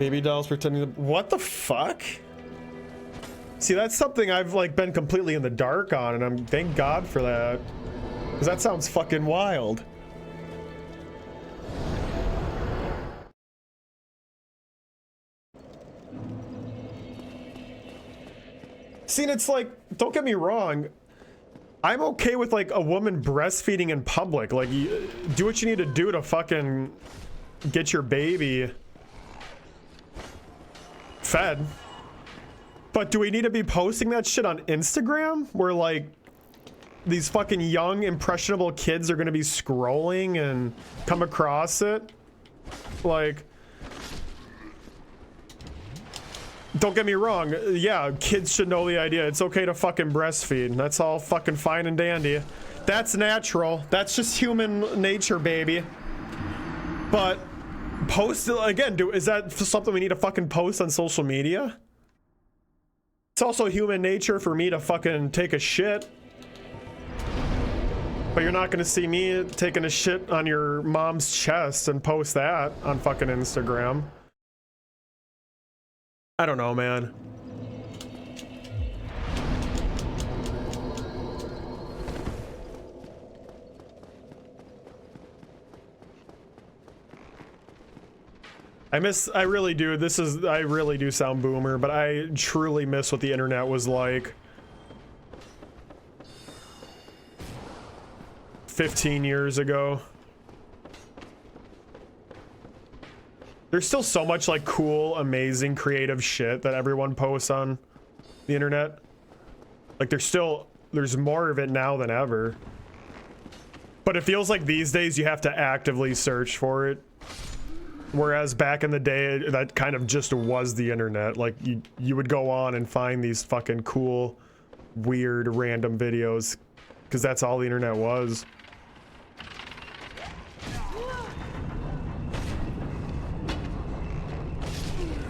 Speaker 1: baby dolls pretending to... What the fuck? See, that's something I've like been completely in the dark on, and I'm thank God for that. Because that sounds fucking wild. See, and it's like, don't get me wrong, I'm okay with like a woman breastfeeding in public. Like, you do what you need to do to fucking get your baby fed. But do we need to be posting that shit on Instagram? Where like these fucking young impressionable kids are gonna be scrolling and come across it? Like, don't get me wrong, yeah, kids should know the idea. It's okay to fucking breastfeed. That's all fucking fine and dandy. That's natural. That's just human nature, baby. But post, again, is that something we need to fucking post on social media? It's also human nature for me to fucking take a shit. But you're not gonna see me taking a shit on your mom's chest and post that on fucking Instagram. I don't know, man. I really do. I really do sound boomer, but I truly miss what the internet was like 15 years ago. There's still so much like cool, amazing, creative shit that everyone posts on the internet. Like there's more of it now than ever. But it feels like these days you have to actively search for it. Whereas back in the day, that kind of just was the internet. Like you would go on and find these fucking cool, weird, random videos, because that's all the internet was.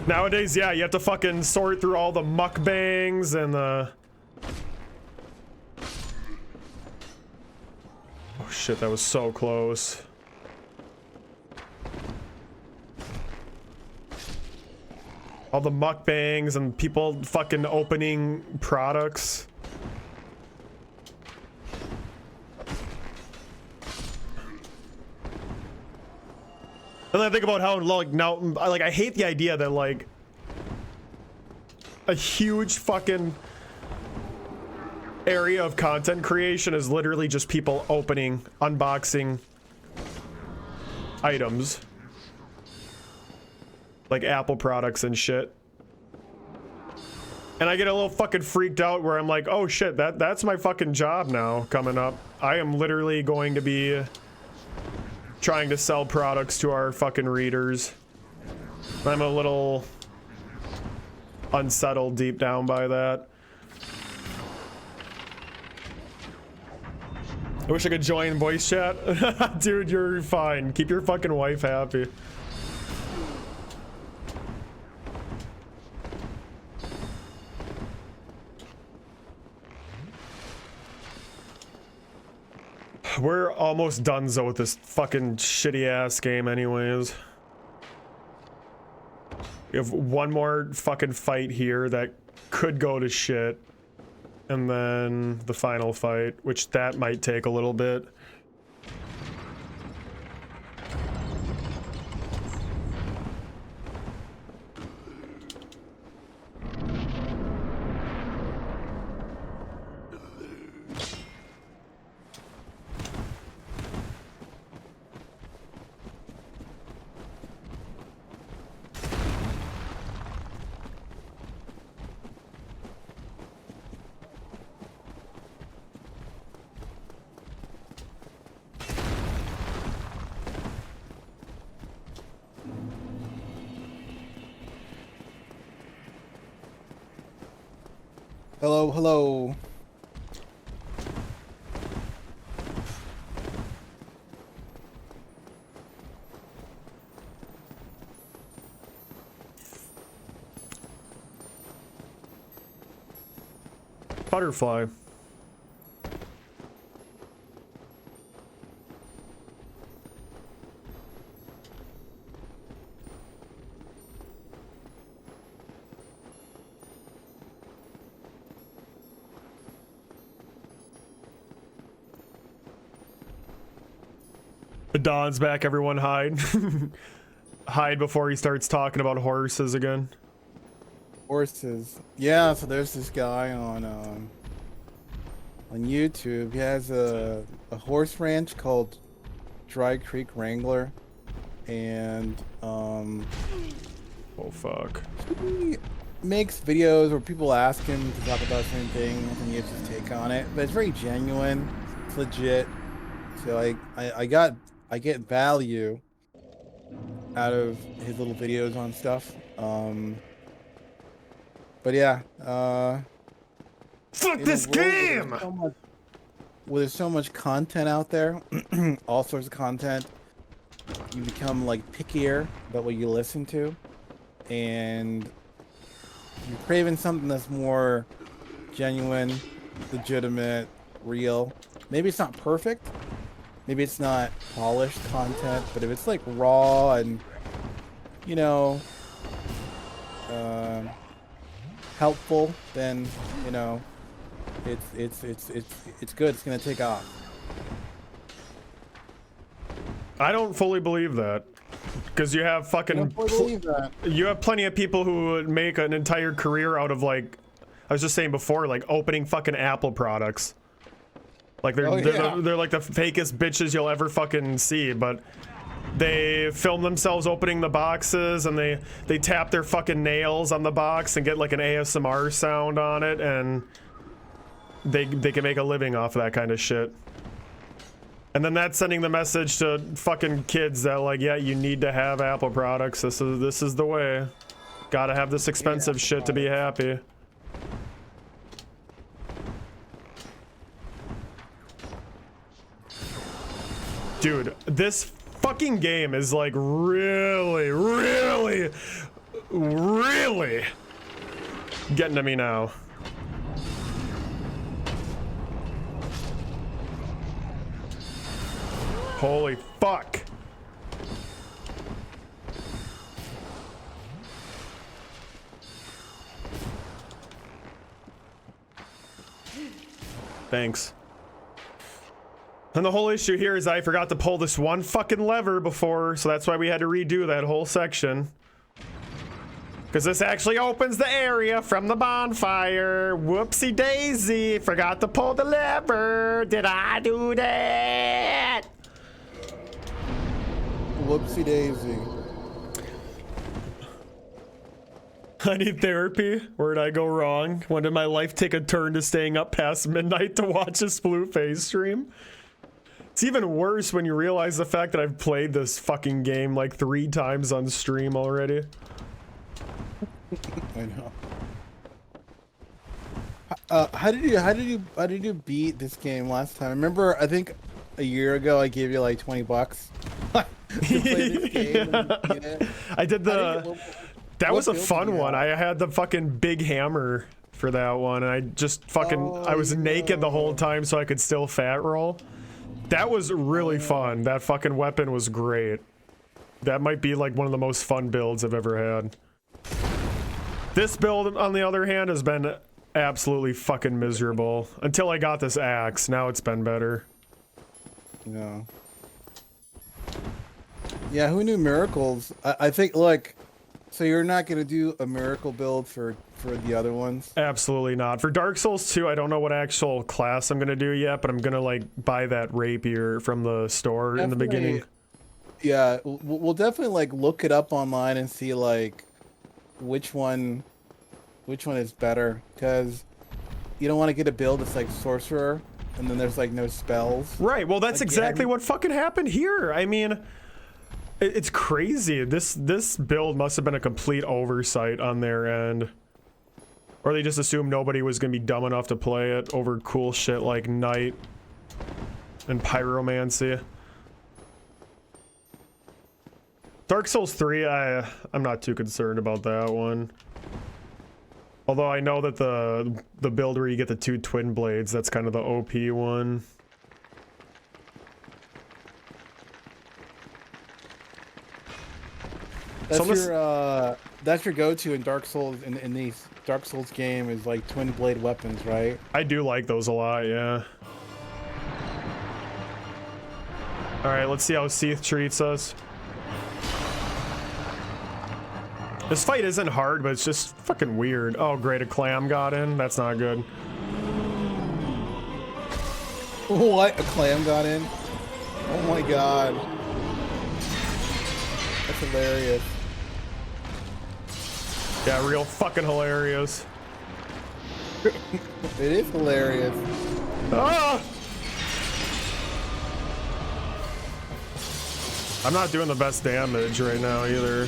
Speaker 1: Nowadays, yeah, you have to fucking sort through all the mukbangs and the... Oh shit, that was so close. All the mukbangs and people fucking opening products. And then I think about how like now, like I hate the idea that like a huge fucking area of content creation is literally just people opening, unboxing items. Like Apple products and shit. And I get a little fucking freaked out where I'm like, oh shit, that's my fucking job now coming up. I am literally going to be trying to sell products to our fucking readers. I'm a little unsettled deep down by that. I wish I could join voice chat. Dude, you're fine. Keep your fucking wife happy. We're almost donezo with this fucking shitty ass game anyways. We have one more fucking fight here that could go to shit. And then the final fight, which that might take a little bit.
Speaker 10: Hello, hello.
Speaker 1: Butterfly. Don's back, everyone hide. Hide before he starts talking about horses again.
Speaker 10: Horses. Yeah, so there's this guy on YouTube. He has a horse ranch called Dry Creek Wrangler. And
Speaker 1: oh fuck.
Speaker 10: He makes videos where people ask him to talk about certain things and he gives his take on it. But it's very genuine. It's legit. So I get value out of his little videos on stuff. But yeah,
Speaker 1: fuck this game!
Speaker 10: There's so much content out there, all sorts of content, you become like pickier about what you listen to, and you're craving something that's more genuine, legitimate, real. Maybe it's not perfect, maybe it's not polished content, but if it's like raw and, you know, helpful, then, you know, it's good. It's gonna take off.
Speaker 1: I don't fully believe that, because you have fucking you have plenty of people who would make an entire career out of, like I was just saying before, like opening fucking Apple products. Like they're like the fakest bitches you'll ever fucking see, but they film themselves opening the boxes and they tap their fucking nails on the box and get like an ASMR sound on it, and they can make a living off of that kind of shit. And then that's sending the message to fucking kids that, like, yeah, you need to have Apple products. This is the way. Gotta have this expensive shit to be happy. Dude, this fucking game is like really getting to me now. Holy fuck. Thanks. And the whole issue here is I forgot to pull this one fucking lever before, so that's why we had to redo that whole section. Because this actually opens the area from the bonfire. Whoopsie daisy, forgot to pull the lever. Did I do that?
Speaker 10: Whoopsie daisy.
Speaker 1: I need therapy. Where did I go wrong? When did my life take a turn to staying up past midnight to watch a Splufay stream? It's even worse when you realize the fact that I've played this fucking game like 3 times on stream already.
Speaker 10: I know. How did you beat this game last time? I remember, I think a year ago I gave you like $20 to play this game. Yeah.
Speaker 1: I did the. That was a fun one. I had the fucking big hammer for that one, and I just fucking I was naked the whole time so I could still fat roll. That was really fun. That fucking weapon was great. That might be like one of the most fun builds I've ever had. This build, on the other hand, has been absolutely fucking miserable. Until I got this axe. Now it's been better.
Speaker 10: Yeah. Yeah, who knew miracles? I think, look, so you're not going to do a miracle build for the other ones?
Speaker 1: Absolutely not. For Dark Souls 2, I don't know what actual class I'm going to do yet, but I'm going to, like, buy that rapier from the store in the beginning.
Speaker 10: Yeah, we'll definitely, like, look it up online and see, like, which one is better, because you don't want to get a build that's like sorcerer and then there's like no spells.
Speaker 1: Right, well that's exactly what fucking happened here. I mean, it's crazy. This build must have been a complete oversight on their end. Or they just assumed nobody was gonna be dumb enough to play it over cool shit like Night and Pyromancy. Dark Souls 3, I'm not too concerned about that one. Although I know that the build where you get the 2 twin blades, that's kind of the OP one.
Speaker 10: That's your go-to in Dark Souls in these Dark Souls game is like twin blade weapons, right?
Speaker 1: I do like those a lot, yeah. Alright, let's see how Seath treats us. This fight isn't hard, but it's just fucking weird. Oh great, a clam got in? That's not good.
Speaker 10: What? A clam got in? Oh my god. That's hilarious.
Speaker 1: Yeah, real fucking hilarious.
Speaker 10: It is hilarious.
Speaker 1: Ah! I'm not doing the best damage right now either.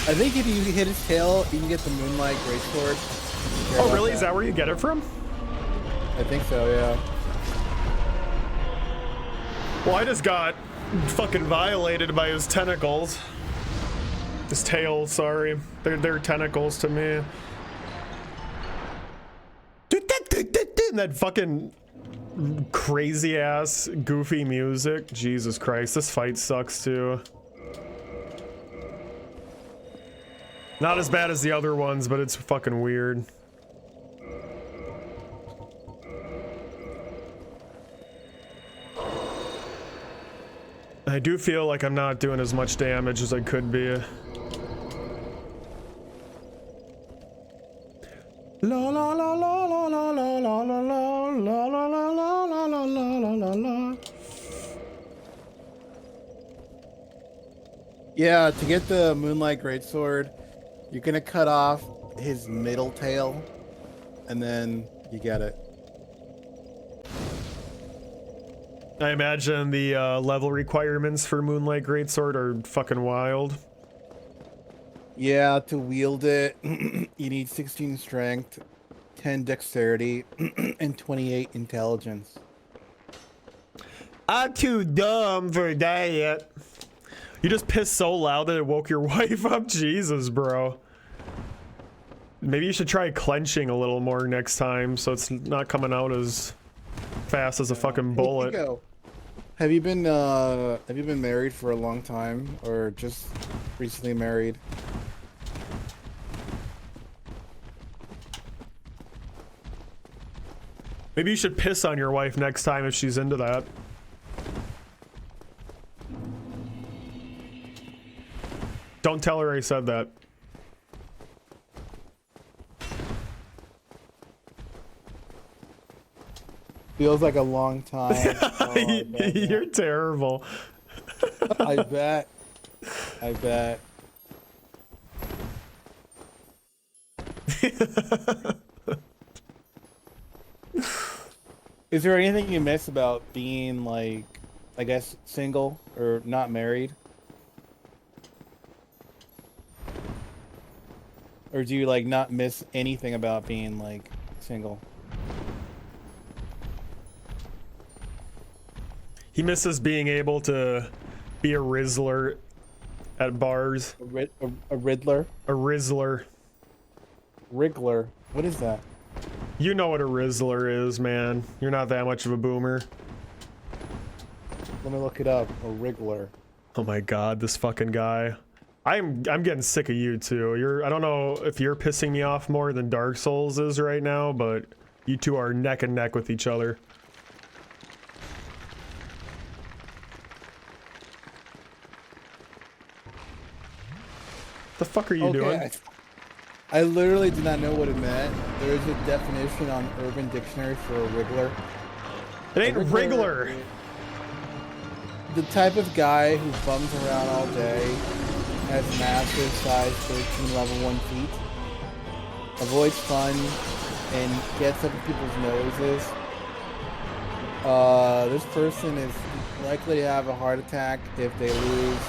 Speaker 10: I think if you hit his tail, you can get the Moonlight Greatsword.
Speaker 1: Oh really? Is that where you get it from?
Speaker 10: I think so, yeah.
Speaker 1: Well, I just got fucking violated by his tentacles. His tail, sorry. They're tentacles to me. That fucking crazy ass goofy music. Jesus Christ, this fight sucks too. Not as bad as the other ones, but it's fucking weird. I do feel like I'm not doing as much damage as I could be. La la la la la la la la la la la la la la la la la la.
Speaker 10: Yeah, to get the Moonlight Greatsword, you're gonna cut off his middle tail, and then you get it.
Speaker 1: I imagine the level requirements for Moonlight Greatsword are fucking wild.
Speaker 10: Yeah, to wield it, you need 16 strength, 10 dexterity, and 28 intelligence.
Speaker 1: I'm too dumb for that. You just pissed so loud that it woke your wife up? Jesus, bro. Maybe you should try clenching a little more next time so it's not coming out as fast as a fucking bullet.
Speaker 10: Have you been married for a long time or just recently married?
Speaker 1: Maybe you should piss on your wife next time if she's into that. Don't tell her I said that.
Speaker 10: Feels like a long time. Oh,
Speaker 1: You're terrible.
Speaker 10: I bet. I bet. Is there anything you miss about being, like, I guess, single or not married? Or do you, like, not miss anything about being, like, single?
Speaker 1: He misses being able to be a Rizzler at bars.
Speaker 10: A Riddler?
Speaker 1: A Rizzler.
Speaker 10: Wriggler? What is that?
Speaker 1: You know what a Rizzler is, man. You're not that much of a boomer.
Speaker 10: Let me look it up. A Wriggler.
Speaker 1: Oh my god, this fucking guy. I'm getting sick of you too. I don't know if you're pissing me off more than Dark Souls is right now, but you two are neck and neck with each other. The fuck are you doing?
Speaker 10: I literally did not know what it meant. There is a definition on Urban Dictionary for a Wriggler.
Speaker 1: It ain't Wriggler.
Speaker 10: The type of guy who bums around all day, has massive size 13 level 1 feet, avoids fun, and gets up in people's noses. This person is likely to have a heart attack if they lose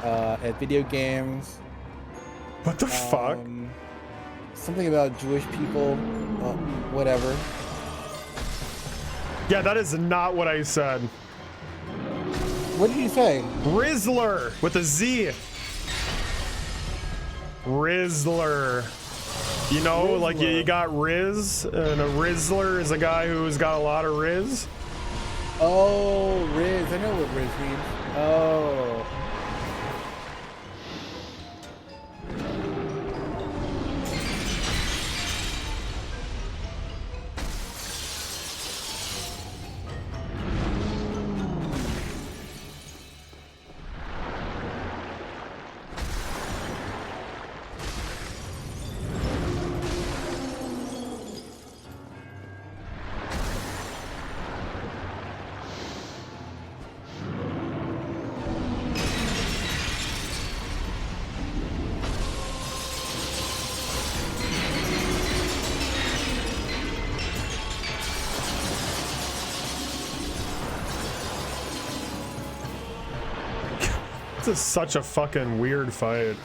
Speaker 10: at video games.
Speaker 1: What the fuck?
Speaker 10: Something about Jewish people. Whatever.
Speaker 1: Yeah, that is not what I said.
Speaker 10: What did you say?
Speaker 1: Rizzler with a Z. Rizzler. You know,
Speaker 10: Rizzler.
Speaker 1: like you got Riz, and a Rizzler is a guy who's got a lot of Riz.
Speaker 10: Oh, Riz. I know what Riz means. Oh.
Speaker 1: This is such a fucking weird fight.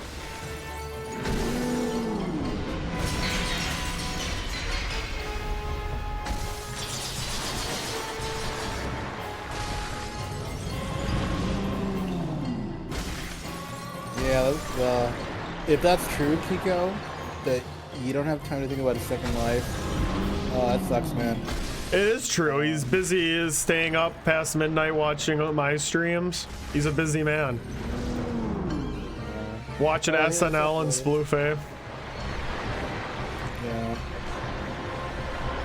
Speaker 10: Yeah, if that's true, Kiko, that you don't have time to think about a second life, that sucks, man.
Speaker 1: It is true. He's busy staying up past midnight watching my streams. He's a busy man. Watching SNL and Splufay.
Speaker 10: Yeah.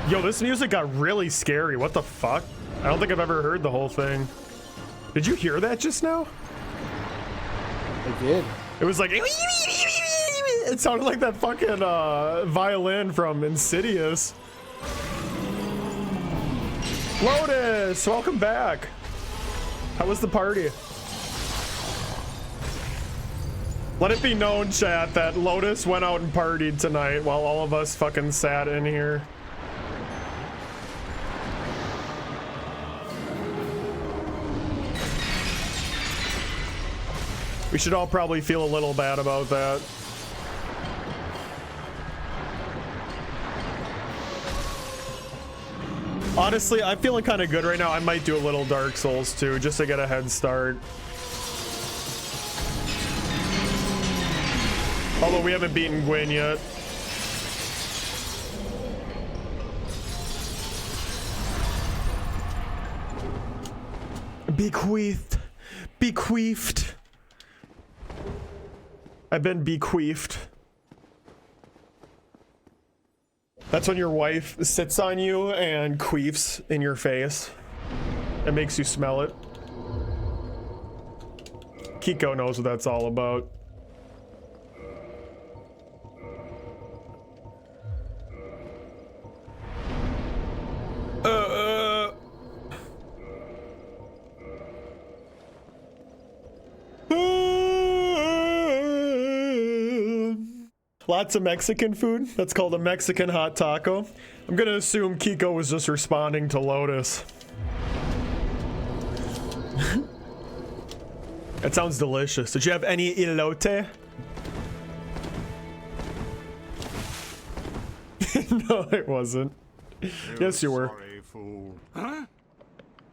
Speaker 1: Yo, this music got really scary. What the fuck? I don't think I've ever heard the whole thing. Did you hear that just now?
Speaker 10: I did.
Speaker 1: It was like... It sounded like that fucking violin from Insidious. Lotus, welcome back. How was the party? Let it be known, chat, that Lotus went out and partied tonight while all of us fucking sat in here. We should all probably feel a little bad about that. Honestly, I'm feeling kind of good right now. I might do a little Dark Souls too, just to get a head start. Although we haven't beaten Gwyn yet. Bequeathed. Bequeathed. I've been bequeathed. That's when your wife sits on you and queefs in your face. It makes you smell it. Kiko knows what that's all about. Lots of Mexican food. That's called a Mexican hot taco. I'm gonna assume Kiko was just responding to Lotus. That sounds delicious. Did you have any elote? No, it wasn't. Yes, you were.
Speaker 13: Sorry, fool. Huh?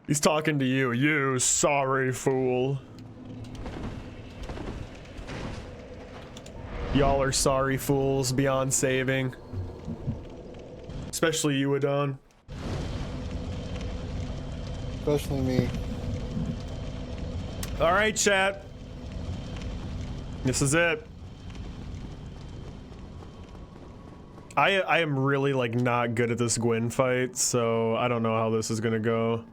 Speaker 1: He's talking to you. You sorry fool. Y'all are sorry fools beyond saving. Especially you, Adon.
Speaker 10: Especially me.
Speaker 1: All right, chat. This is it. I am really like not good at this Gwyn fight, so I don't know how this is gonna go.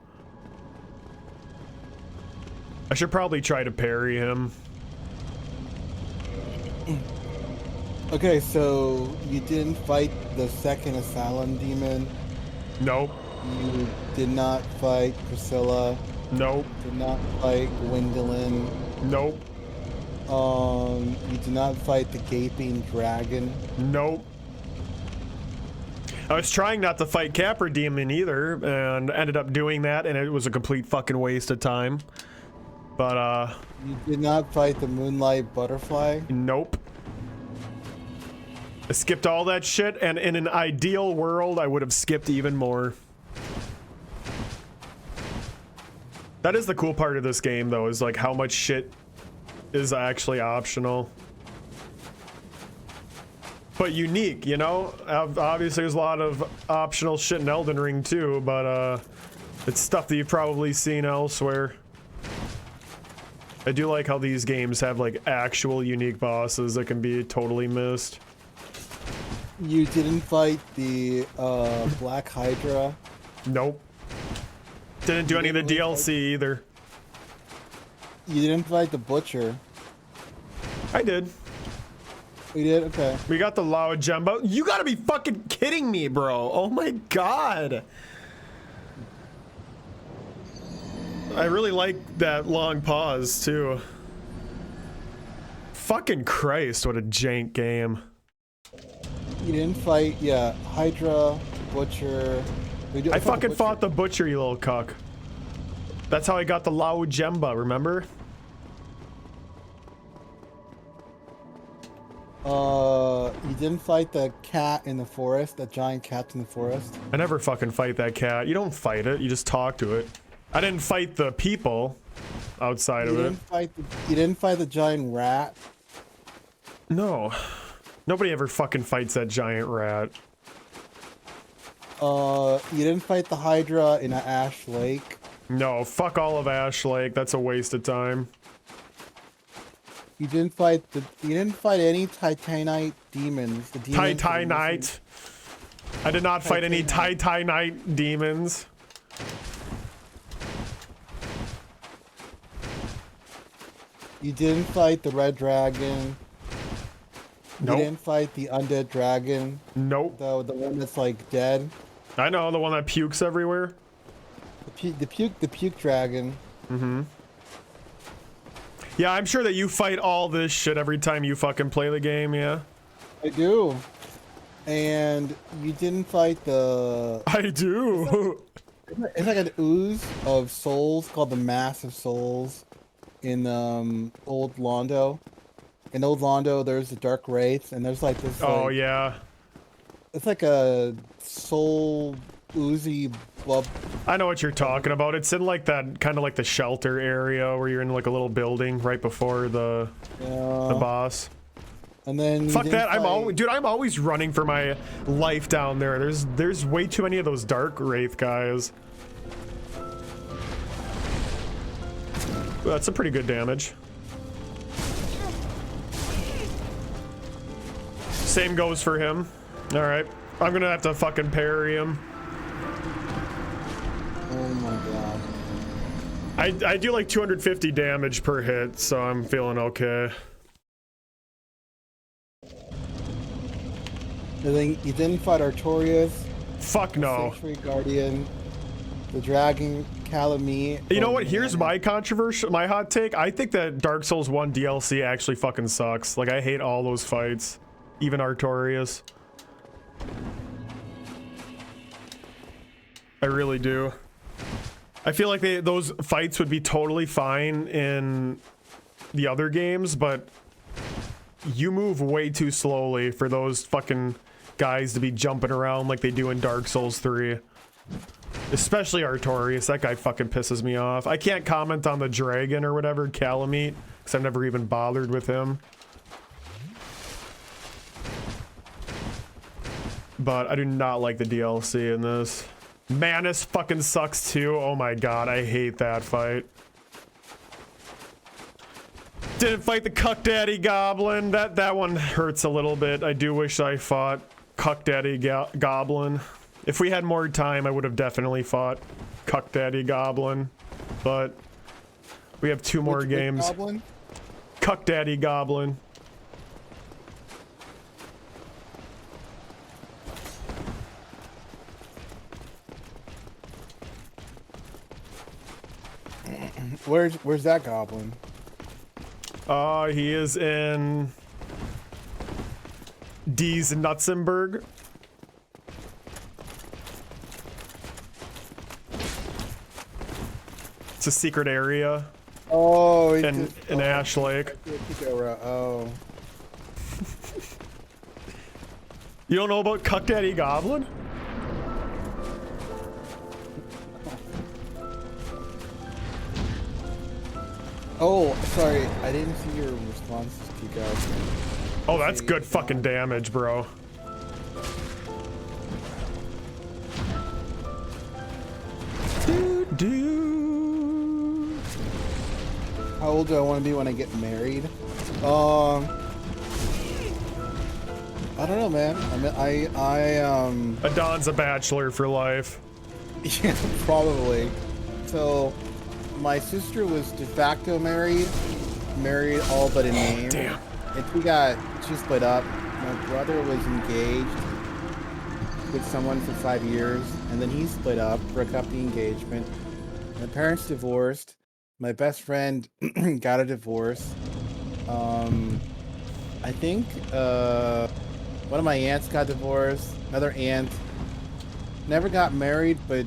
Speaker 1: I should probably try to parry him.
Speaker 10: Okay, so you didn't fight the second Asylum demon?
Speaker 1: Nope.
Speaker 10: You did not fight Priscilla?
Speaker 1: Nope.
Speaker 10: Did not fight Gwendolyn?
Speaker 1: Nope.
Speaker 10: You did not fight the Gaping Dragon?
Speaker 1: Nope. I was trying not to fight Capra Demon either, and ended up doing that, and it was a complete fucking waste of time. But
Speaker 10: You did not fight the Moonlight Butterfly?
Speaker 1: nope. I skipped all that shit, and in an ideal world, I would have skipped even more. That is the cool part of this game, though, is like how much shit is actually optional. But unique, you know? Obviously, there's a lot of optional shit in Elden Ring, too, but it's stuff that you've probably seen elsewhere. I do like how these games have, like, actual unique bosses that can be totally missed.
Speaker 10: You didn't fight the Black Hydra?
Speaker 1: Nope. Didn't do any of the DLC either.
Speaker 10: You didn't fight the Butcher?
Speaker 1: I did.
Speaker 10: We did? Okay.
Speaker 1: We got the Lao Gemba. You gotta be fucking kidding me, bro. Oh my god. I really like that long pause, too. Fucking Christ, what a jank game.
Speaker 10: You didn't fight, yeah, Hydra, Butcher.
Speaker 1: I fucking fought the Butcher, you little cuck. That's how I got the Lao Gemba, remember?
Speaker 10: You didn't fight the cat in the forest, that giant cat in the forest?
Speaker 1: I never fucking fight that cat. You don't fight it, you just talk to it. I didn't fight the people outside of it.
Speaker 10: You didn't fight the giant rat?
Speaker 1: No. Nobody ever fucking fights that giant rat.
Speaker 10: You didn't fight the Hydra in Ash Lake?
Speaker 1: No, fuck all of Ash Lake. That's a waste of time.
Speaker 10: You didn't fight any Titanite demons. The demons
Speaker 1: Titanite. I did not fight any Titanite demons.
Speaker 10: You didn't fight the red dragon.
Speaker 1: Nope.
Speaker 10: You didn't fight the undead dragon.
Speaker 1: Nope.
Speaker 10: The one that's like dead.
Speaker 1: I know, the one that pukes everywhere.
Speaker 10: The puke dragon.
Speaker 1: Mm-hmm. Yeah, I'm sure that you fight all this shit every time you fucking play the game, yeah?
Speaker 10: I do. And you didn't fight the...
Speaker 1: I do.
Speaker 10: It's like an ooze of souls called the Mass of Souls in Old Londo. In Old Londo, there's the Dark Wraith, and there's like this...
Speaker 1: Oh,
Speaker 10: like,
Speaker 1: yeah.
Speaker 10: It's like a soul oozy bub.
Speaker 1: I know what you're talking about. It's in like that, kind of like the shelter area where you're in like a little building right before the boss.
Speaker 10: And then
Speaker 1: fuck that! I'm always running for my life down there. There's way too many of those Dark Wraith guys. That's a pretty good damage. Same goes for him. All right, I'm gonna have to fucking parry him.
Speaker 10: Oh my god.
Speaker 1: I do like 250 damage per hit, so I'm feeling okay.
Speaker 10: And then you didn't fight Artorias.
Speaker 1: Fuck no.
Speaker 10: Sanctuary Guardian. The Dragon Calamite.
Speaker 1: You know what? Here's my controversial, my hot take. I think that Dark Souls 1 DLC actually fucking sucks. Like, I hate all those fights. Even Artorias. I really do. I feel like those fights would be totally fine in the other games, but you move way too slowly for those fucking guys to be jumping around like they do in Dark Souls 3. Especially Artorias. That guy fucking pisses me off. I can't comment on the dragon or whatever, Calamite, because I've never even bothered with him. But I do not like the DLC in this. Manus fucking sucks too. Oh my god, I hate that fight. Didn't fight the Cuck Daddy Goblin. That one hurts a little bit. I do wish I fought Cuck Daddy Goblin. If we had more time, I would have definitely fought Cuck Daddy Goblin. But we have two more games.
Speaker 10: Goblin?
Speaker 1: Cuck Daddy Goblin.
Speaker 10: Where's that goblin?
Speaker 1: He is in D's Nutzenberg. It's a secret area.
Speaker 10: Oh,
Speaker 1: in Ash Lake.
Speaker 10: Oh.
Speaker 1: You don't know about Cuck Daddy Goblin?
Speaker 10: Oh, sorry. I didn't see your responses to you guys.
Speaker 1: Oh, that's good fucking damage, bro.
Speaker 10: How old do I want to be when I get married? I don't know, man. I mean,
Speaker 1: Adon's a bachelor for life.
Speaker 10: Yeah, probably. So, my sister was de facto married all but in name.
Speaker 1: Damn.
Speaker 10: And she split up. My brother was engaged with someone for 5 years, and then he split up, broke up the engagement. My parents divorced. My best friend got a divorce. I think one of my aunts got divorced. Another aunt never got married, but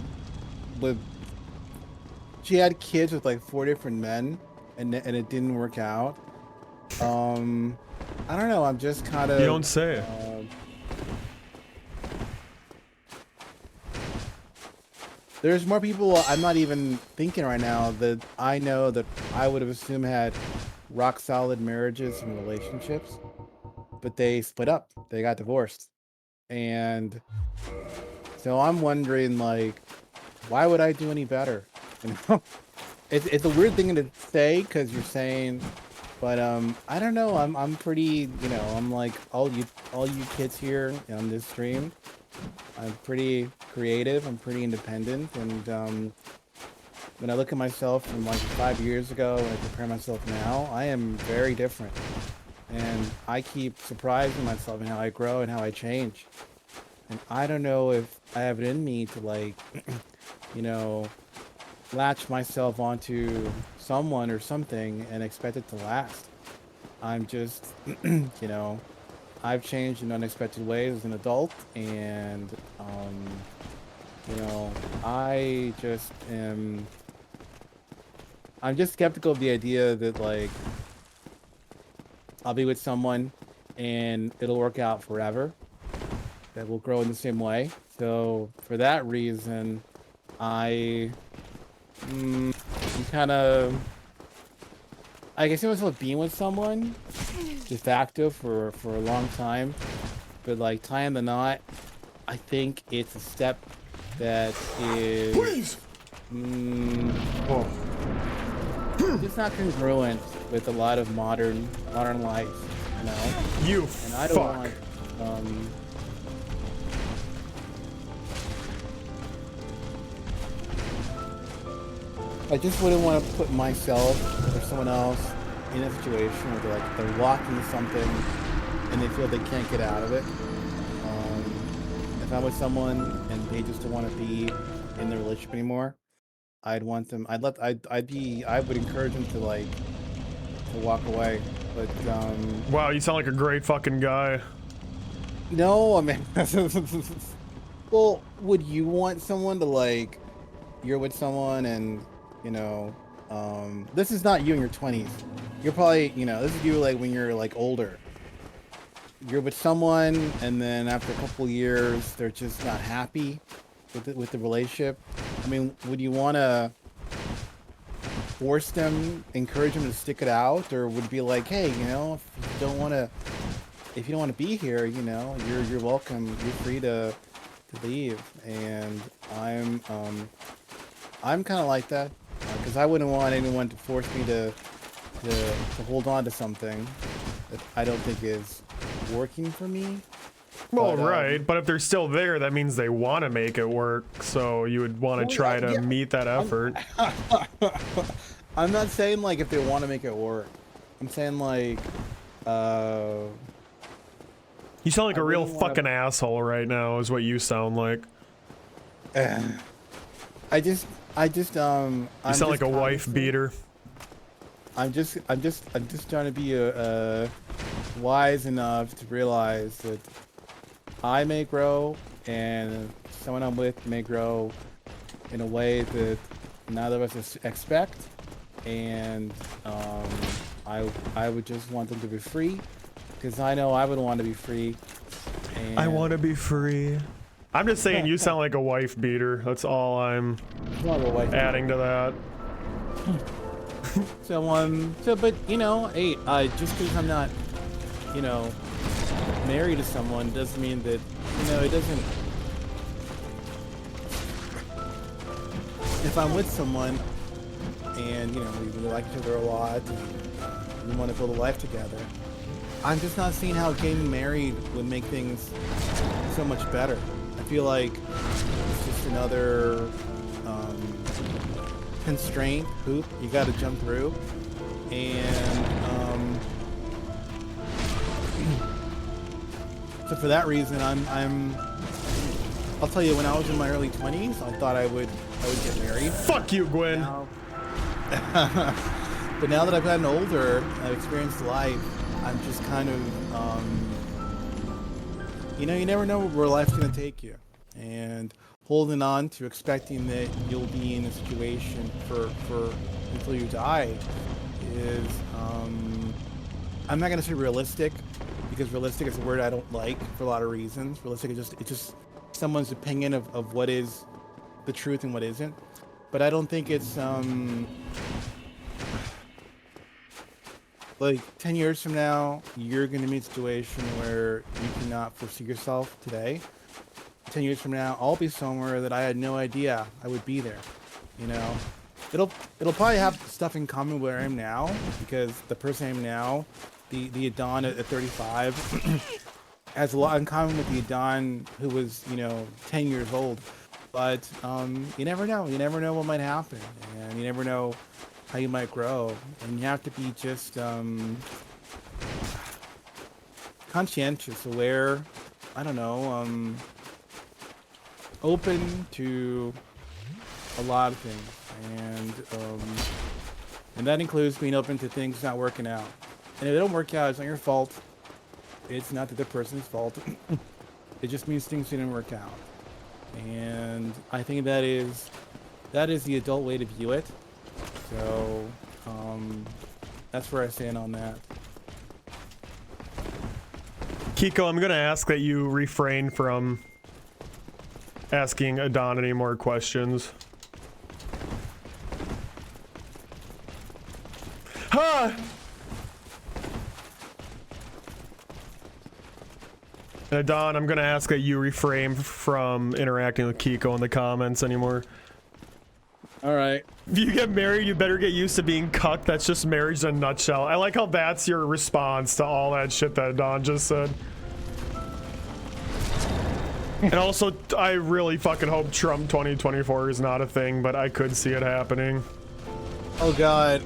Speaker 10: she had kids with like 4 different men, and it didn't work out. I don't know. I'm just kind of.
Speaker 1: You don't say.
Speaker 10: There's more people I'm not even thinking right now that I know that I would have assumed had rock solid marriages and relationships, but they split up. They got divorced. And so I'm wondering, like, why would I do any better? You know, it's a weird thing to say because you're saying, but I don't know. I'm pretty, you know, I'm like all you kids here on this stream. I'm pretty creative. I'm pretty independent, and when I look at myself from like 5 years ago and I compare myself now, I am very different. And I keep surprising myself in how I grow and how I change. And I don't know if I have it in me to, like, you know, latch myself onto someone or something and expect it to last. I'm just, you know, I've changed in unexpected ways as an adult, and, you know, I'm just skeptical of the idea that, like, I'll be with someone and it'll work out forever, that we'll grow in the same way. So for that reason, I'm kind of, I guess I myself being with someone de facto for a long time, but like tying the knot, I think it's a step that is just not congruent with a lot of modern life, you know.
Speaker 1: You
Speaker 10: and I don't
Speaker 1: fuck.
Speaker 10: Want, I just wouldn't want to put myself or someone else in a situation where they're locked into something and they feel they can't get out of it. If I'm with someone and they just don't want to be in the relationship anymore, I'd want them. I would encourage them to walk away. But
Speaker 1: wow, you sound like a great fucking guy.
Speaker 10: no, I mean, well, would you want someone to, like, you're with someone and, you know, this is not you in your 20s. You're probably, you know, this is you like when you're like older. You're with someone and then after a couple years, they're just not happy with the relationship. I mean, would you want to force them, encourage them to stick it out, or would it be like, hey, you know, if you don't want to be here, you know, you're welcome. You're free to leave. And I'm kind of like that. Because I wouldn't want anyone to force me to hold on to something that I don't think is working for me.
Speaker 1: Well, right, but if they're still there, that means they want to make it work, so you would want to try to meet that effort.
Speaker 10: I'm not saying, like, if they want to make it work. I'm saying, like,
Speaker 1: you sound like a real fucking asshole right now, is what you sound like.
Speaker 10: You sound
Speaker 1: like a wife beater.
Speaker 10: I'm just trying to be wise enough to realize that I may grow and someone I'm with may grow in a way that neither of us expect, and I would just want them to be free, because I know I would want to be free. And
Speaker 1: I want to be free. I'm just saying you sound like a wife beater. That's all I'm adding to that.
Speaker 10: So but you know, hey, just because I'm not, you know, married to someone doesn't mean that, you know, it doesn't. If I'm with someone and, you know, we really like each other a lot and we want to build a life together, I'm just not seeing how getting married would make things so much better. I feel like it's just another constraint hoop you got to jump through, and so for that reason, I'll tell you, when I was in my early 20s, I thought I would get married.
Speaker 1: Fuck you, Gwen.
Speaker 10: But now that I've gotten older, I've experienced life, I'm just kind of, you know, you never know where life's going to take you. And holding on to expecting that you'll be in a situation for until you die is, I'm not going to say realistic, because realistic is a word I don't like for a lot of reasons. Realistic is just someone's opinion of what is the truth and what isn't. But I don't think it's, like 10 years from now, you're going to be in a situation where you cannot foresee yourself today. 10 years from now, I'll be somewhere that I had no idea I would be there. You know, it'll probably have stuff in common where I am now, because the person I am now, the Adon at 35, has a lot in common with the Adon who was, you know, 10 years old. But you never know. You never know what might happen, and you never know how you might grow. And you have to be just conscientious, aware. I don't know. Open to a lot of things, and that includes being open to things not working out. And if they don't work out, it's not your fault. It's not the other person's fault. It just means things didn't work out. And I think that is the adult way to view it. So that's where I stand on that.
Speaker 1: Kiko, I'm gonna ask that you refrain from asking Adon any more questions. Ha! Adon, I'm gonna ask that you refrain from interacting with Kiko in the comments anymore.
Speaker 10: Alright.
Speaker 1: If you get married, you better get used to being cucked. That's just marriage in a nutshell. I like how that's your response to all that shit that Adon just said. And also, I really fucking hope Trump 2024 is not a thing, but I could see it happening.
Speaker 10: Oh god,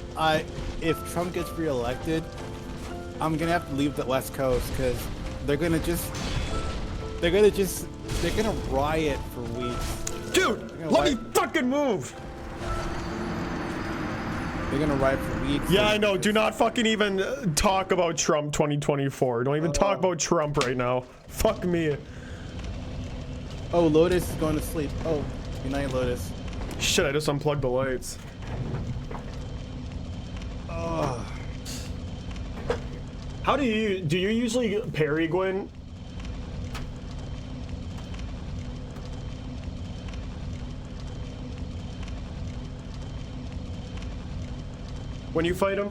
Speaker 10: if Trump gets reelected, I'm gonna have to leave the West Coast, because they're gonna riot for weeks.
Speaker 1: Dude, let me fucking move!
Speaker 10: They're gonna riot for weeks.
Speaker 1: Yeah, I know. Do not fucking even talk about Trump 2024. Don't even talk about Trump right now. Fuck me.
Speaker 10: Oh, Lotus is going to sleep. Oh, good night, Lotus.
Speaker 1: Shit, I just unplugged the lights. How do you usually parry, Gwen? When you fight him?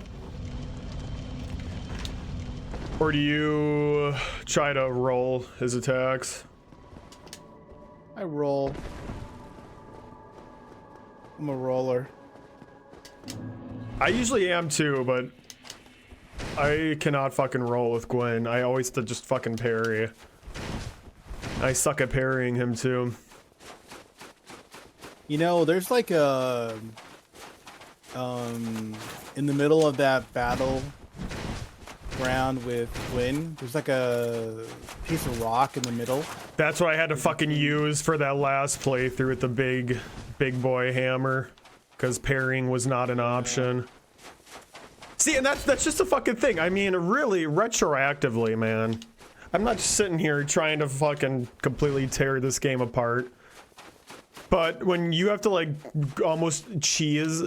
Speaker 1: Or do you try to roll his attacks?
Speaker 10: I roll. I'm a roller.
Speaker 1: I usually am too, but I cannot fucking roll with Gwen. I always just fucking parry. I suck at parrying him too.
Speaker 10: You know, there's like a in the middle of that battle ground with Gwen, there's like a piece of rock in the middle.
Speaker 1: That's what I had to fucking use for that last playthrough with the big boy hammer, because parrying was not an option. See, and that's just a fucking thing. I mean, really, retroactively, man. I'm not just sitting here trying to fucking completely tear this game apart. But when you have to, like, almost cheese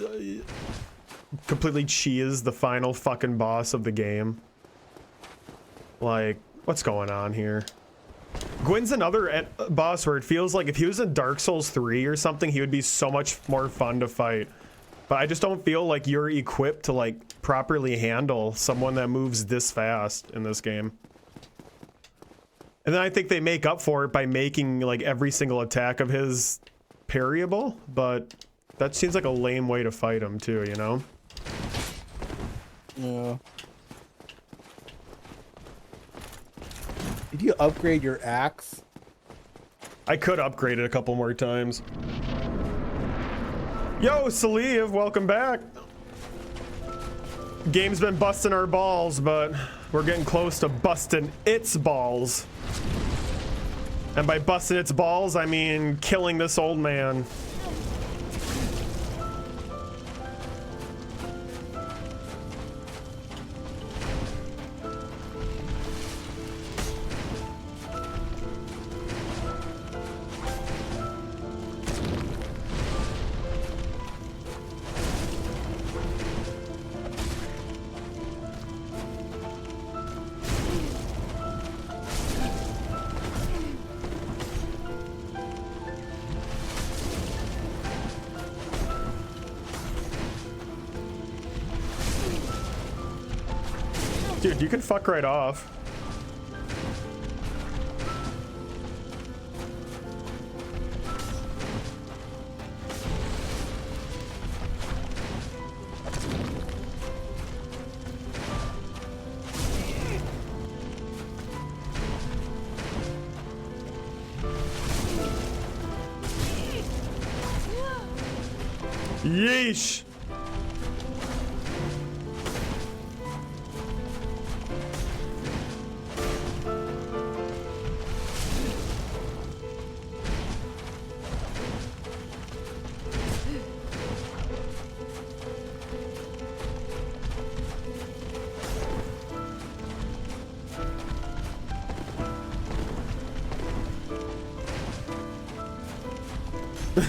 Speaker 1: completely cheese the final fucking boss of the game. Like, what's going on here? Gwyn's another boss where it feels like if he was in Dark Souls 3 or something, he would be so much more fun to fight. But I just don't feel like you're equipped to like properly handle someone that moves this fast in this game. And then I think they make up for it by making like every single attack of his parryable, but that seems like a lame way to fight him too, you know?
Speaker 10: Yeah. Did you upgrade your axe?
Speaker 1: I could upgrade it a couple more times. Yo, Saliv, welcome back. Game's been busting our balls, but we're getting close to busting its balls. And by busting its balls, I mean killing this old man. Dude, you can fuck right off. Yeesh.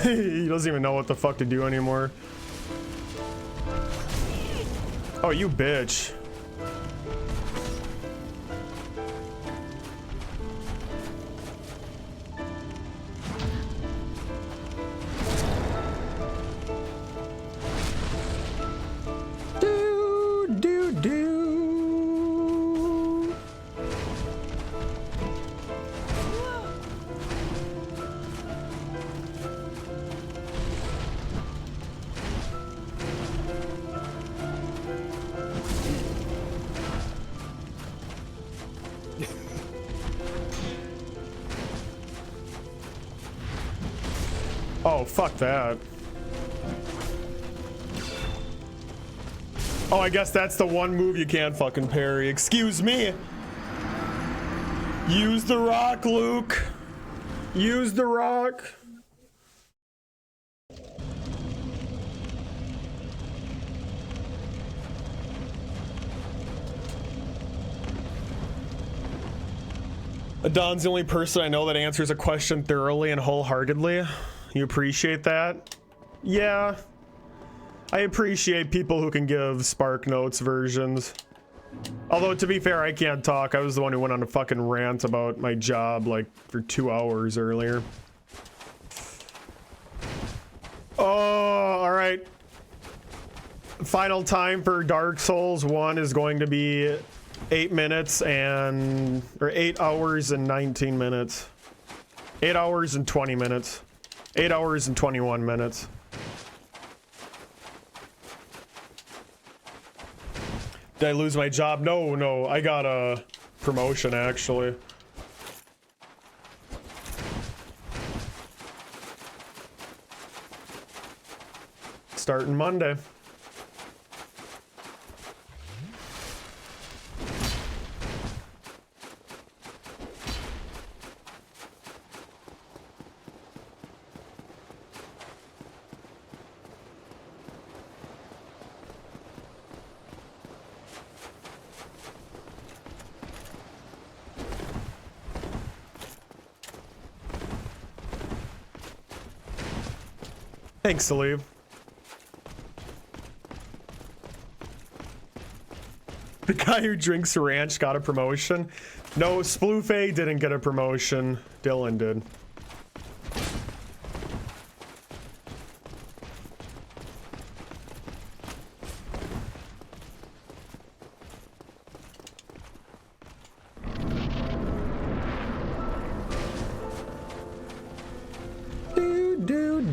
Speaker 1: He doesn't even know what the fuck to do anymore. Oh, you bitch. Oh, fuck that. Oh, I guess that's the one move you can't fucking parry. Excuse me. Use the rock, Luke. Use the rock. Don's the only person I know that answers a question thoroughly and wholeheartedly. You appreciate that? Yeah. I appreciate people who can give Spark Notes versions. Although, to be fair, I can't talk. I was the one who went on a fucking rant about my job, like, for 2 hours earlier. Oh, alright. Final time for Dark Souls 1 is going to be 8 minutes and... or 8 hours and 19 minutes. 8 hours and 20 minutes. 8 hours and 21 minutes. Did I lose my job? No, I got a promotion actually. Starting Monday. Thanks, Saliv. The guy who drinks ranch got a promotion. No, Splufay didn't get a promotion. Dylan did.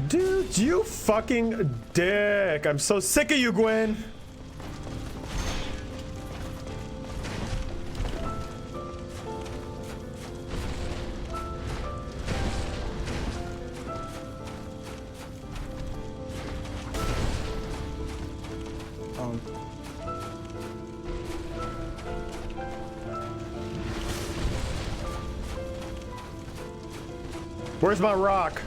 Speaker 1: Dude, you fucking dick. I'm so sick of you, Gwen. Where's my rock?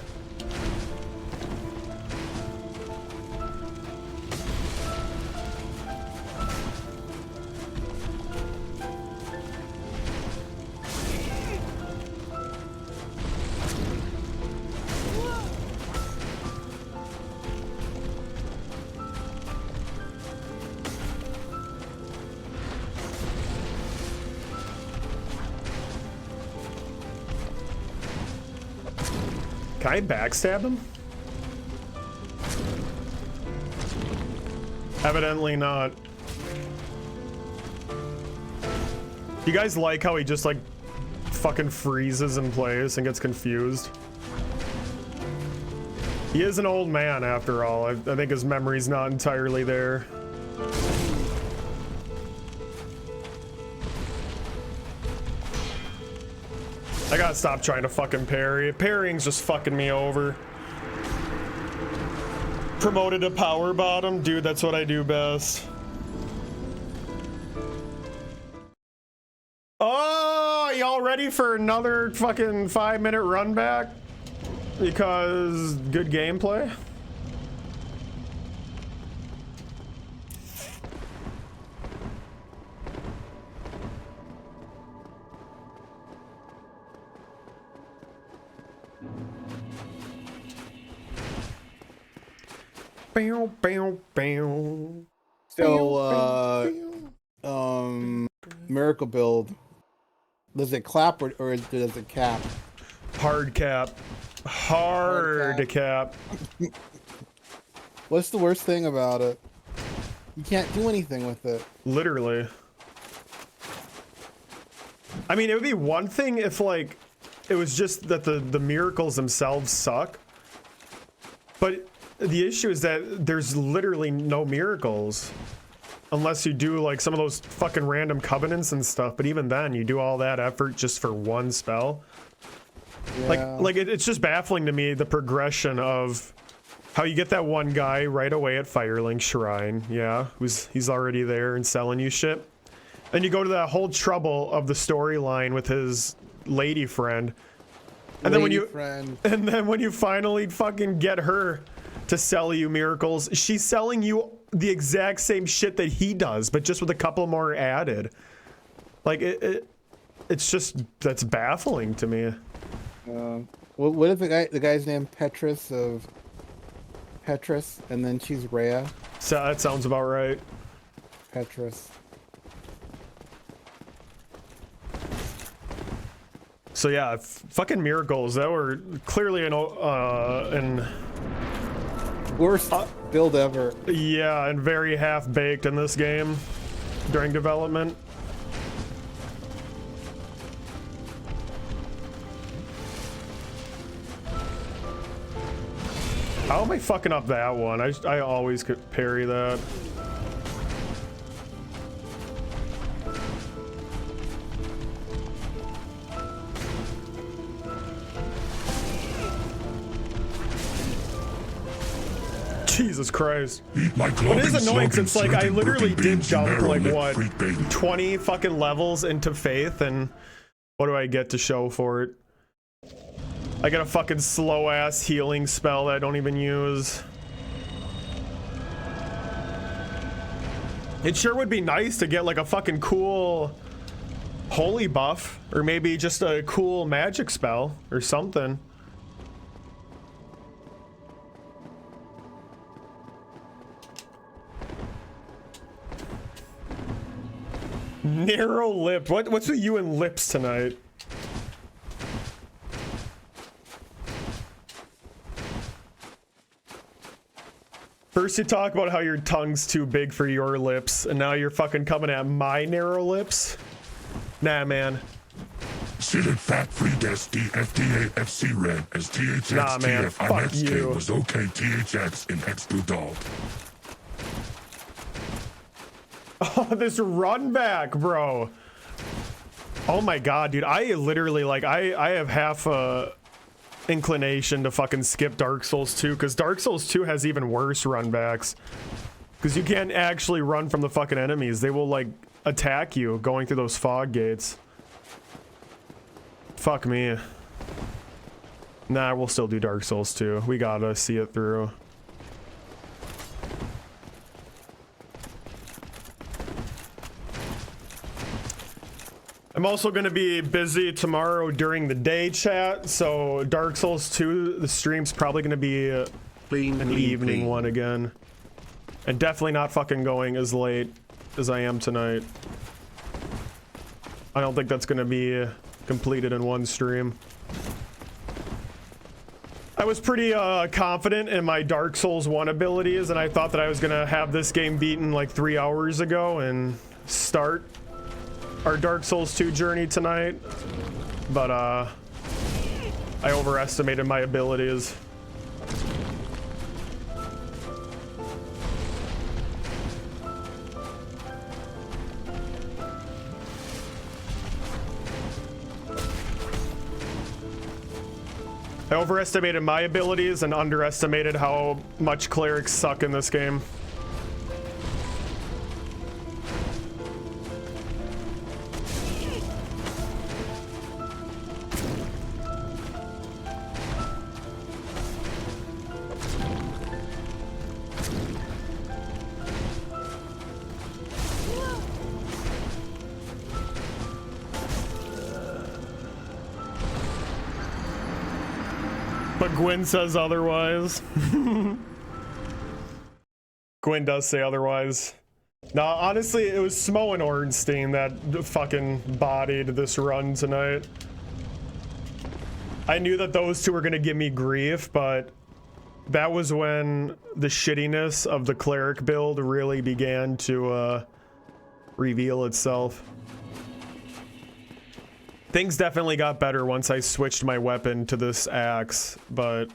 Speaker 1: Can I backstab him? Evidently not. You guys like how he just like fucking freezes in place and gets confused? He is an old man after all. I think his memory's not entirely there. I gotta stop trying to fucking parry. Parrying's just fucking me over. Promoted to power bottom? Dude, that's what I do best. Oh, y'all ready for another fucking 5-minute run back? Because good gameplay?
Speaker 10: So, miracle build. Does it clap or does it cap?
Speaker 1: Hard cap. Hard cap.
Speaker 10: What's the worst thing about it? You can't do anything with it.
Speaker 1: Literally. I mean, it would be one thing if, like, it was just that the miracles themselves suck. But the issue is that there's literally no miracles. Unless you do, like, some of those fucking random covenants and stuff. But even then, you do all that effort just for one spell. Yeah. Like it's just baffling to me, the progression of how you get that one guy right away at Firelink Shrine. Yeah, he's already there and selling you shit. And you go to that whole trouble of the storyline with his lady friend. And then when you finally fucking get her to sell you miracles, she's selling you the exact same shit that he does, but just with a couple more added. Like it's just, that's baffling to me.
Speaker 10: What if the guy's name Petrus, and then she's Rhea?
Speaker 1: So that sounds about right.
Speaker 10: Petrus.
Speaker 1: So yeah, fucking miracles that were clearly an
Speaker 10: worst build ever.
Speaker 1: Yeah, and very half-baked in this game during development. How am I fucking up that one? I always could parry that. Jesus Christ. What is annoying, it's like I literally did jump like what, 20 fucking levels into Faith, and what do I get to show for it? I get a fucking slow ass healing spell that I don't even use. It sure would be nice to get like a fucking cool holy buff, or maybe just a cool magic spell or something. Narrow lip. What's with you and lips tonight? First you talk about how your tongue's too big for your lips, and now you're fucking coming at my narrow lips? Nah, man.
Speaker 14: Seated fat-free DSD FDA FC red as THX
Speaker 1: Nah, man,
Speaker 14: TF
Speaker 1: fuck
Speaker 14: IXK
Speaker 1: you.
Speaker 14: was okay THX in X2 dog.
Speaker 1: Oh, this run back, bro. Oh my god, dude. I literally, like, I have half a inclination to fucking skip Dark Souls 2, because Dark Souls 2 has even worse run backs. Because you can't actually run from the fucking enemies. They will, like, attack you going through those fog gates. Fuck me. Nah, we'll still do Dark Souls 2. We gotta see it through. I'm also going to be busy tomorrow during the day, chat, so Dark Souls 2, the stream's probably going to be an evening one again. And definitely not fucking going as late as I am tonight. I don't think that's going to be completed in one stream. I was pretty confident in my Dark Souls 1 abilities, and I thought that I was going to have this game beaten like 3 hours ago and start our Dark Souls 2 journey tonight, but I overestimated my abilities. I overestimated my abilities and underestimated how much clerics suck in this game. But Gwen says otherwise. Gwen does say otherwise. Nah, honestly, it was Smo and Ornstein that fucking bodied this run tonight. I knew that those two were gonna give me grief, but that was when the shittiness of the cleric build really began to reveal itself. Things definitely got better once I switched my weapon to this axe, but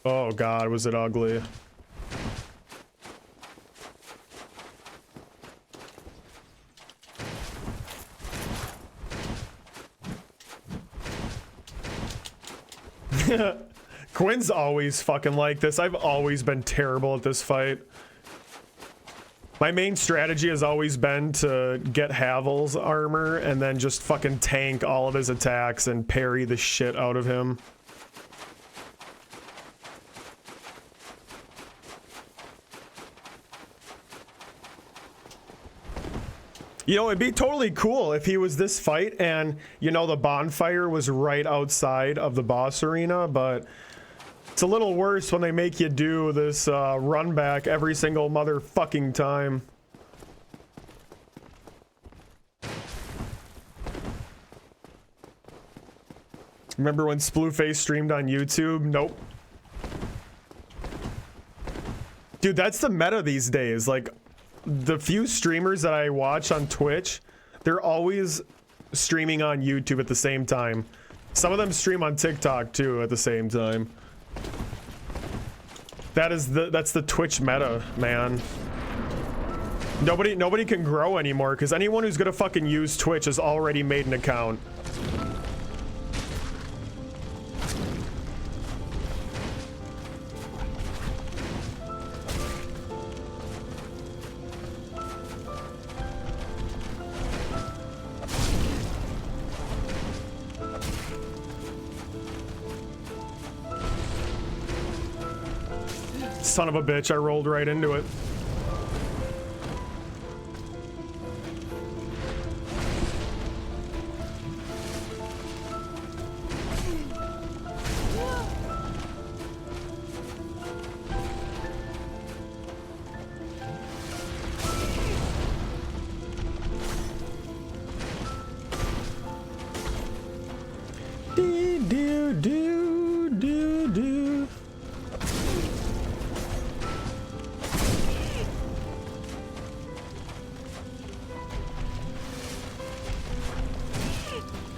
Speaker 1: oh god, was it ugly. Quinn's always fucking like this. I've always been terrible at this fight. My main strategy has always been to get Havel's armor and then just fucking tank all of his attacks and parry the shit out of him. You know, it'd be totally cool if he was this fight and, you know, the bonfire was right outside of the boss arena, but it's a little worse when they make you do this run back every single motherfucking time. Remember when Splufay streamed on YouTube? Nope. Dude, that's the meta these days. Like, the few streamers that I watch on Twitch, they're always streaming on YouTube at the same time. Some of them stream on TikTok too at the same time. That's the Twitch meta, man. Nobody can grow anymore because anyone who's gonna fucking use Twitch has already made an account. Son of a bitch, I rolled right into it. Do, do, do, do, do.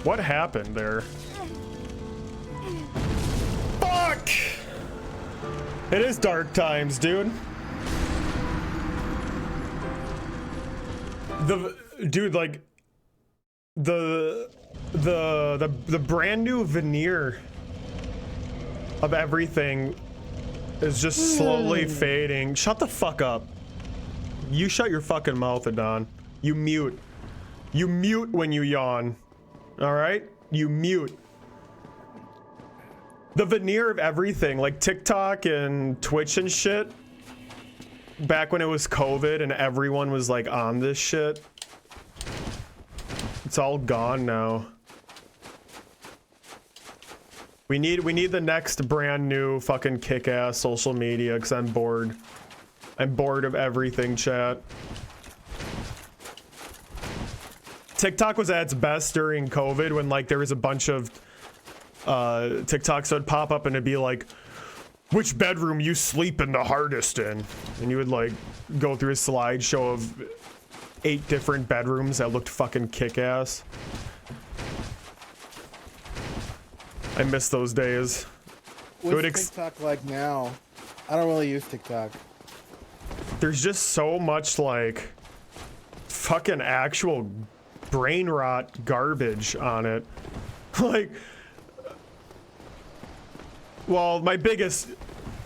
Speaker 1: What happened there? Fuck! It is dark times, dude. Dude, like the brand new veneer of everything is just slowly fading. Shut the fuck up. You shut your fucking mouth, Adon. You mute. You mute when you yawn. All right? You mute. The veneer of everything, like TikTok and Twitch and shit, back when it was COVID and everyone was like on this shit, it's all gone now. We need the next brand new fucking kick-ass social media, because I'm bored. I'm bored of everything, chat. TikTok was at its best during COVID when like there was a bunch of TikToks that would pop up and it'd be like, which bedroom you sleep in the hardest in? And you would like go through a slideshow of 8 different bedrooms that looked fucking kick-ass. I miss those days.
Speaker 10: What's TikTok like now? I don't really use TikTok.
Speaker 1: There's just so much like fucking actual brain rot garbage on it. Like, well, my biggest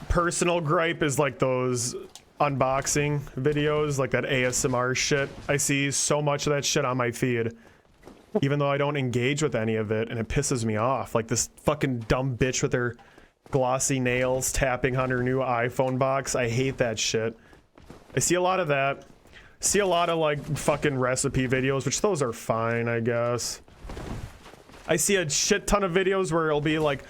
Speaker 1: personal gripe is like those unboxing videos, like that ASMR shit. I see so much of that shit on my feed, even though I don't engage with any of it, and it pisses me off. Like this fucking dumb bitch with her glossy nails tapping on her new iPhone box. I hate that shit. I see a lot of that. See a lot of like fucking recipe videos, which those are fine, I guess. I see a shit ton of videos where it'll be like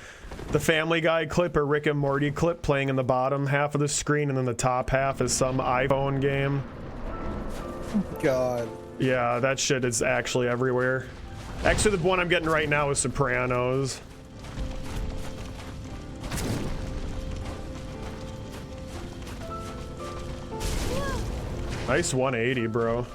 Speaker 1: the Family Guy clip or Rick and Morty clip playing in the bottom half of the screen, and then the top half is some iPhone game.
Speaker 10: God.
Speaker 1: Yeah, that shit is actually everywhere. Actually, the one I'm getting right now is Sopranos. Nice 180, bro.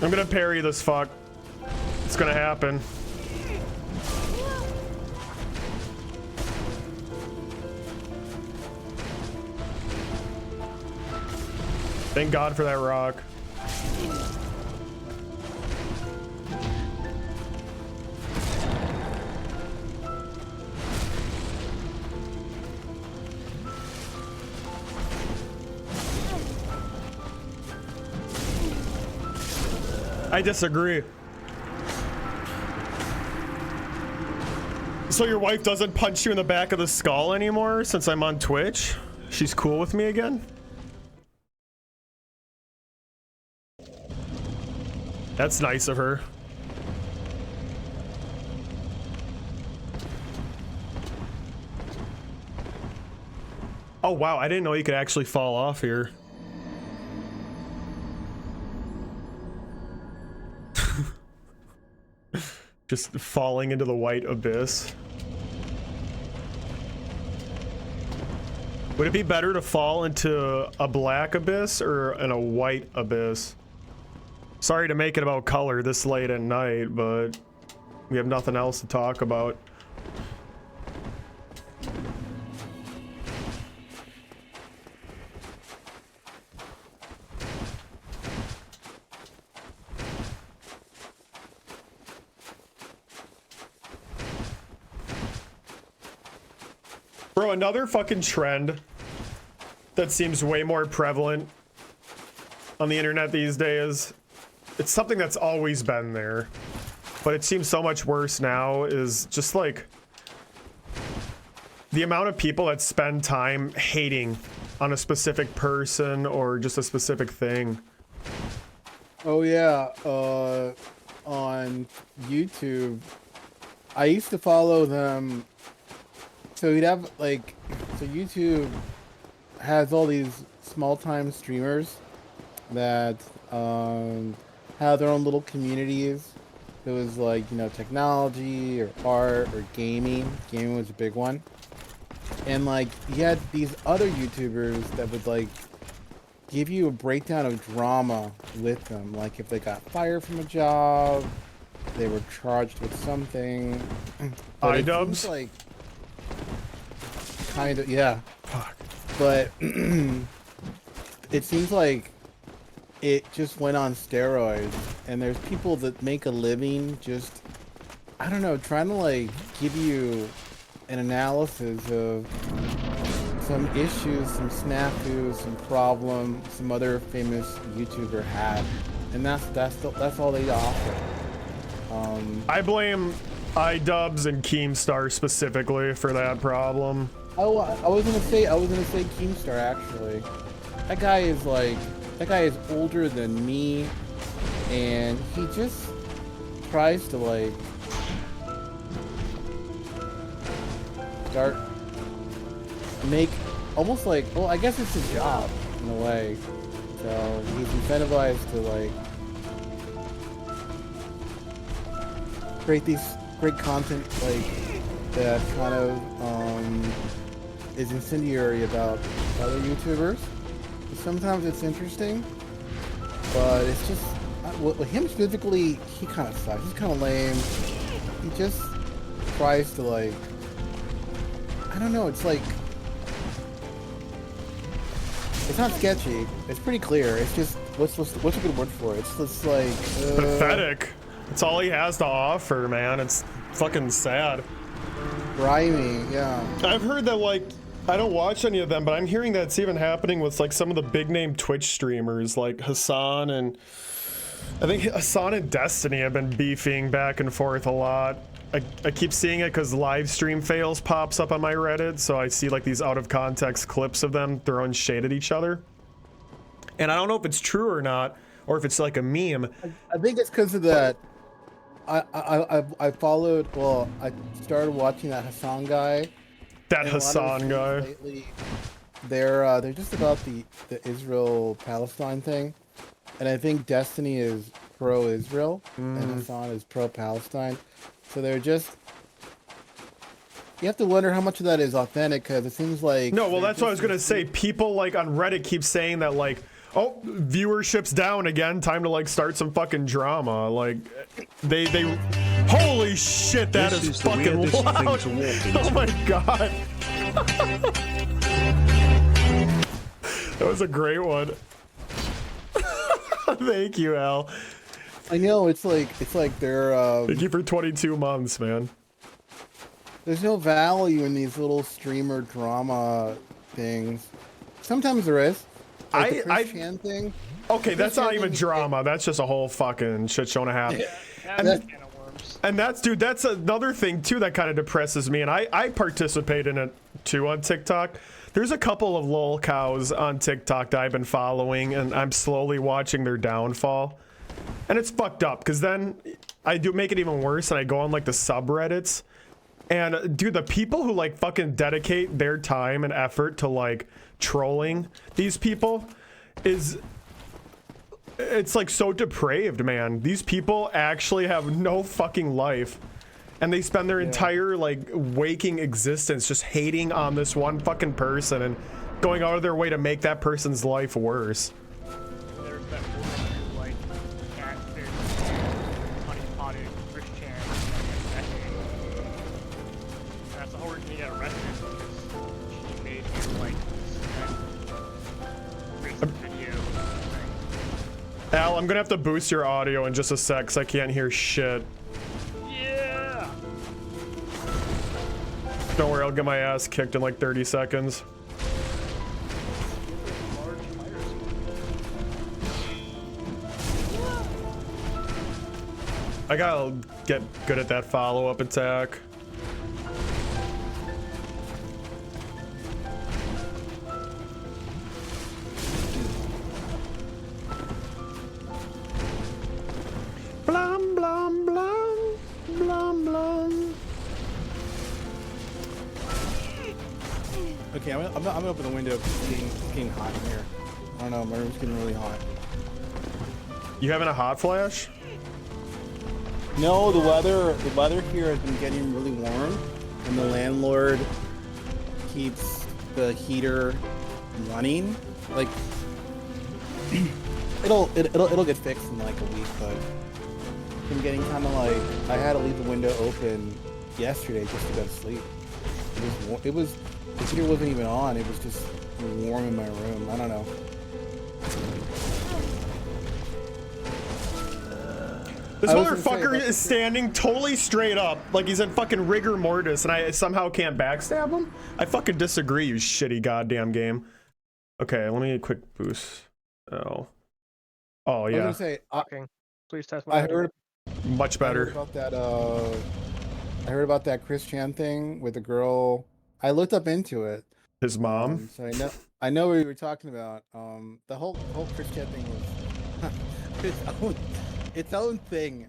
Speaker 1: I'm gonna parry this fuck. It's gonna happen. Thank God for that rock. I disagree. So your wife doesn't punch you in the back of the skull anymore since I'm on Twitch? She's cool with me again? That's nice of her. Oh wow, I didn't know you could actually fall off here. Just falling into the white abyss. Would it be better to fall into a black abyss or in a white abyss? Sorry to make it about color this late at night, but we have nothing else to talk about. Bro, another fucking trend that seems way more prevalent on the internet these days, it's something that's always been there, but it seems so much worse now, is just like the amount of people that spend time hating on a specific person or just a specific thing.
Speaker 10: Oh yeah, on YouTube, I used to follow them. So you'd have like, so YouTube has all these small-time streamers that have their own little communities. It was like, you know, technology or art or gaming. Gaming was a big one. And like, you had these other YouTubers that would like give you a breakdown of drama with them. Like if they got fired from a job, they were charged with something.
Speaker 1: iDubbbz?
Speaker 10: Like, kind of, yeah.
Speaker 1: Fuck.
Speaker 10: But it seems like it just went on steroids, and there's people that make a living just, I don't know, trying to like give you an analysis of some issues, some snafus, some problem some other famous YouTuber had, and that's all they offer.
Speaker 1: I blame iDubbbz and Keemstar specifically for that problem.
Speaker 10: Oh, I was gonna say Keemstar actually. That guy is older than me, and he just tries to like start make almost like, well, I guess it's his job in a way. So he's incentivized to like create these great content like that kind of is incendiary about other YouTubers. Sometimes it's interesting, but it's just well, him specifically. He kind of sucks. He's kind of lame. He just tries to like, I don't know. It's like, it's not sketchy. It's pretty clear. It's just what's a good word for it? It's just like
Speaker 1: pathetic. It's all he has to offer, man. It's fucking sad.
Speaker 10: Grimy, yeah.
Speaker 1: I've heard that like. I don't watch any of them, but I'm hearing that it's even happening with like some of the big name Twitch streamers like Hassan, and I think Hassan and Destiny have been beefing back and forth a lot. I keep seeing it because live stream fails pops up on my Reddit, so I see like these out of context clips of them throwing shade at each other. And I don't know if it's true or not, or if it's like a meme.
Speaker 10: I think it's because of that. I followed. Well, I started watching that Hassan guy.
Speaker 1: That Hassan guy.
Speaker 10: Lately, they're just about the Israel-Palestine thing, and I think Destiny is pro-Israel and Hassan is pro-Palestine. So they're just. You have to wonder how much of that is authentic, because it seems like.
Speaker 1: No, well, that's what I was gonna say. People like on Reddit keep saying that like, oh, viewership's down again. Time to like start some fucking drama. Like, they. Holy shit, that is fucking loud. Oh my god. That was a great one. Thank you, Al.
Speaker 10: I know, it's like they're
Speaker 1: Thank you for 22 months, man.
Speaker 10: There's no value in these little streamer drama things. Sometimes there is. Like the Chris Chan thing.
Speaker 1: Okay, that's not even drama. That's just a whole fucking shit show and a half. And that's, dude, that's another thing too that kind of depresses me, and I participate in it too on TikTok. There's a couple of lol cows on TikTok that I've been following, and I'm slowly watching their downfall. And it's fucked up, because then I do make it even worse, and I go on like the subreddits, and dude, the people who like fucking dedicate their time and effort to like trolling these people it's like so depraved, man. These people actually have no fucking life, and they spend their entire like waking existence just hating on this one fucking person and going out of their way to make that person's life worse.
Speaker 15: There's that woman who like catfished honey-potted Christian and that's the whole reason he got arrested, because she made him like racist video.
Speaker 1: Al, I'm gonna have to boost your audio in just a sec, because I can't hear shit.
Speaker 15: Yeah.
Speaker 1: Don't worry, I'll get my ass kicked in like 30 seconds. I gotta get good at that follow-up attack. Blum, blum, blum, blum, blum.
Speaker 10: Okay, I'm gonna open the window. It's getting hot in here. I don't know, my room's getting really hot.
Speaker 1: You having a hot flash?
Speaker 10: No, the weather here has been getting really warm, and the landlord keeps the heater running. Like, it'll get fixed in like a week, but I'm getting kind of like, I had to leave the window open yesterday just to go to sleep. The heater wasn't even on. It was just warm in my room. I don't know.
Speaker 1: This motherfucker is standing totally straight up, like he's in fucking rigor mortis, and I somehow can't backstab him? I fucking disagree, you shitty goddamn game. Okay, let me quick boost. Oh. Oh, yeah.
Speaker 10: I was gonna say,
Speaker 15: please test my audio.
Speaker 1: Much better.
Speaker 10: I heard about that Chris Chan thing with the girl. I looked up into it.
Speaker 1: His mom?
Speaker 10: So I know what you were talking about. The whole Chris Chan thing was its own thing.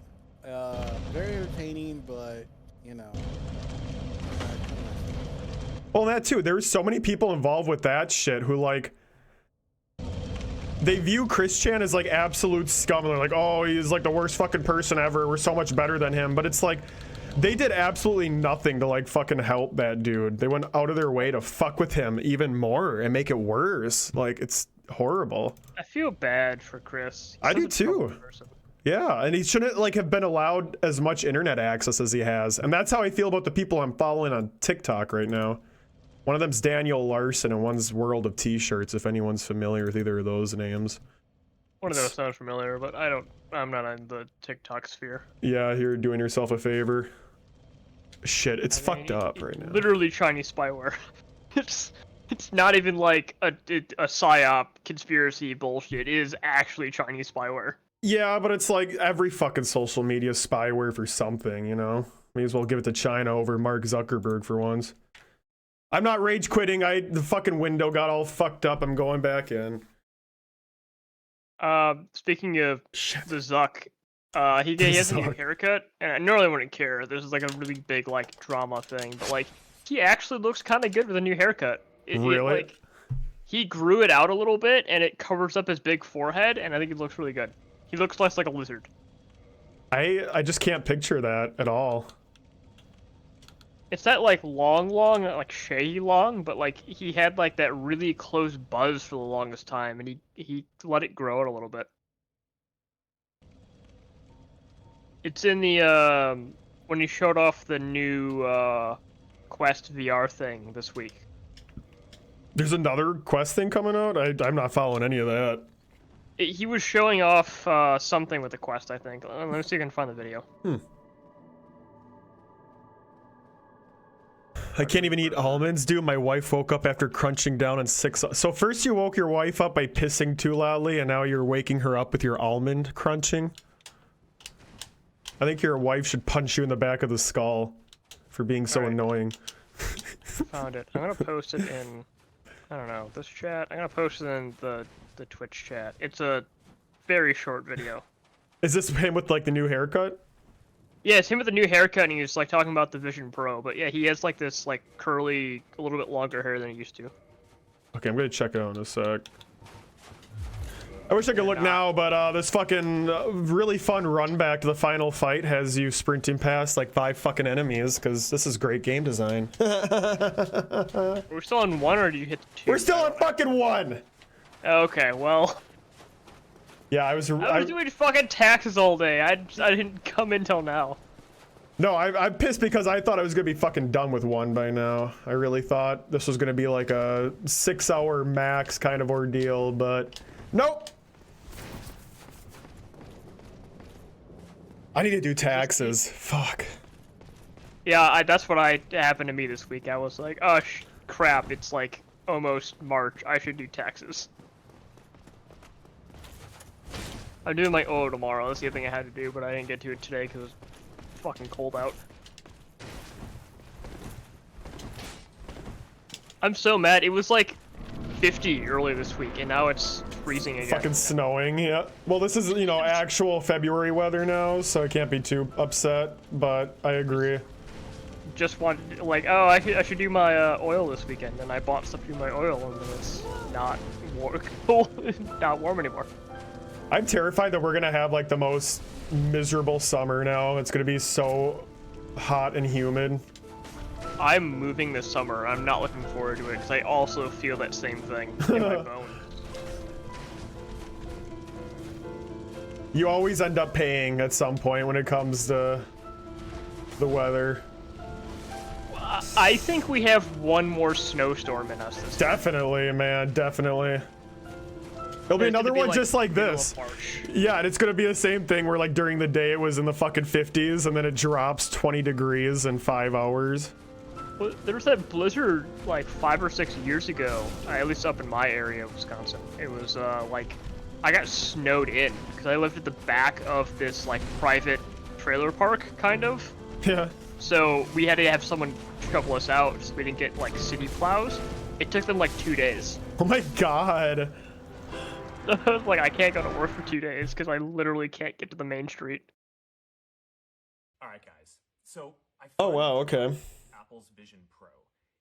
Speaker 10: Very entertaining, but you know.
Speaker 1: Well, that too. There's so many people involved with that shit who like, they view Chris Chan as like absolute scum. They're like, oh, he's like the worst fucking person ever. We're so much better than him. But it's like, they did absolutely nothing to like fucking help that dude. They went out of their way to fuck with him even more and make it worse. Like, it's horrible.
Speaker 15: I feel bad for Chris.
Speaker 1: I do too. Yeah, and he shouldn't like have been allowed as much internet access as he has. And that's how I feel about the people I'm following on TikTok right now. One of them's Daniel Larson and one's World of T-Shirts, if anyone's familiar with either of those names.
Speaker 15: One of those sounds familiar, but I'm not in the TikTok sphere.
Speaker 1: Yeah, you're doing yourself a favor. Shit, it's fucked up right now.
Speaker 15: Literally Chinese spyware. It's not even like a psyop conspiracy bullshit. It is actually Chinese spyware.
Speaker 1: Yeah, but it's like every fucking social media spyware for something, you know? May as well give it to China over Mark Zuckerberg for once. I'm not rage quitting. The fucking window got all fucked up. I'm going back in.
Speaker 15: Speaking of the Zuck, he has a new haircut, and I normally wouldn't care. This is like a really big like drama thing, but like he actually looks kind of good with a new haircut.
Speaker 1: Really?
Speaker 15: Like, he grew it out a little bit, and it covers up his big forehead, and I think it looks really good. He looks less like a lizard.
Speaker 1: I just can't picture that at all.
Speaker 15: It's not like long, like shaggy long, but like he had like that really close buzz for the longest time, and he let it grow out a little bit. It's in the when he showed off the new Quest VR thing this week.
Speaker 1: There's another Quest thing coming out? I'm not following any of that.
Speaker 15: He was showing off something with the Quest, I think. Let me see if I can find the video.
Speaker 1: I can't even eat almonds, dude. My wife woke up after crunching down on 6. So first you woke your wife up by pissing too loudly, and now you're waking her up with your almond crunching? I think your wife should punch you in the back of the skull for being so annoying.
Speaker 15: Found it. I'm gonna post it in, I don't know, this chat. I'm gonna post it in the Twitch chat. It's a very short video.
Speaker 1: Is this him with like the new haircut?
Speaker 15: Yeah, it's him with the new haircut, and he's like talking about the Vision Pro. But yeah, he has like this like curly, a little bit longer hair than he used to.
Speaker 1: Okay, I'm gonna check it out in a sec. I wish I could look now, but this fucking really fun run back to the final fight has you sprinting past like 5 fucking enemies, because this is great game design.
Speaker 15: We're still on 1, or do you hit 2?
Speaker 1: We're still on fucking 1!
Speaker 15: Okay, well.
Speaker 1: Yeah, I was
Speaker 15: doing fucking taxes all day. I didn't come in till now.
Speaker 1: No, I'm pissed because I thought I was gonna be fucking done with 1 by now. I really thought this was gonna be like a 6-hour max kind of ordeal, but nope. I need to do taxes. Fuck.
Speaker 15: Yeah, that's what happened to me this week. I was like, oh crap, it's like almost March. I should do taxes. I'm doing my O tomorrow. That's the other thing I had to do, but I didn't get to it today because it was fucking cold out. I'm so mad. It was like 50 earlier this week, and now it's freezing again.
Speaker 1: Fucking snowing, yeah. Well, this is, you know, actual February weather now, so I can't be too upset, but I agree.
Speaker 15: just wanted, like, oh, I should do my oil this weekend, and I bought stuff to do my oil, and then it's not not warm anymore.
Speaker 1: I'm terrified that we're gonna have like the most miserable summer now. It's gonna be so hot and humid.
Speaker 15: I'm moving this summer. I'm not looking forward to it because I also feel that same thing in my bone.
Speaker 1: You always end up paying at some point when it comes to the weather.
Speaker 15: I think we have one more snowstorm in us this
Speaker 1: Definitely, man, definitely. There'll be another one just like this. Yeah, and it's gonna be the same thing where like during the day it was in the fucking 50s and then it drops 20 degrees in 5 hours.
Speaker 15: Well, there was that blizzard like 5 or 6 years ago, at least up in my area of Wisconsin. It was like, I got snowed in because I lived at the back of this like private trailer park, kind of.
Speaker 1: Yeah.
Speaker 15: So we had to have someone shovel us out so we didn't get like city plows. It took them like 2 days.
Speaker 1: Oh my god.
Speaker 15: Like, I can't go to work for 2 days because I literally can't get to the main street.
Speaker 16: Alright guys, so
Speaker 1: Oh wow, okay.
Speaker 16: Apple's Vision Pro.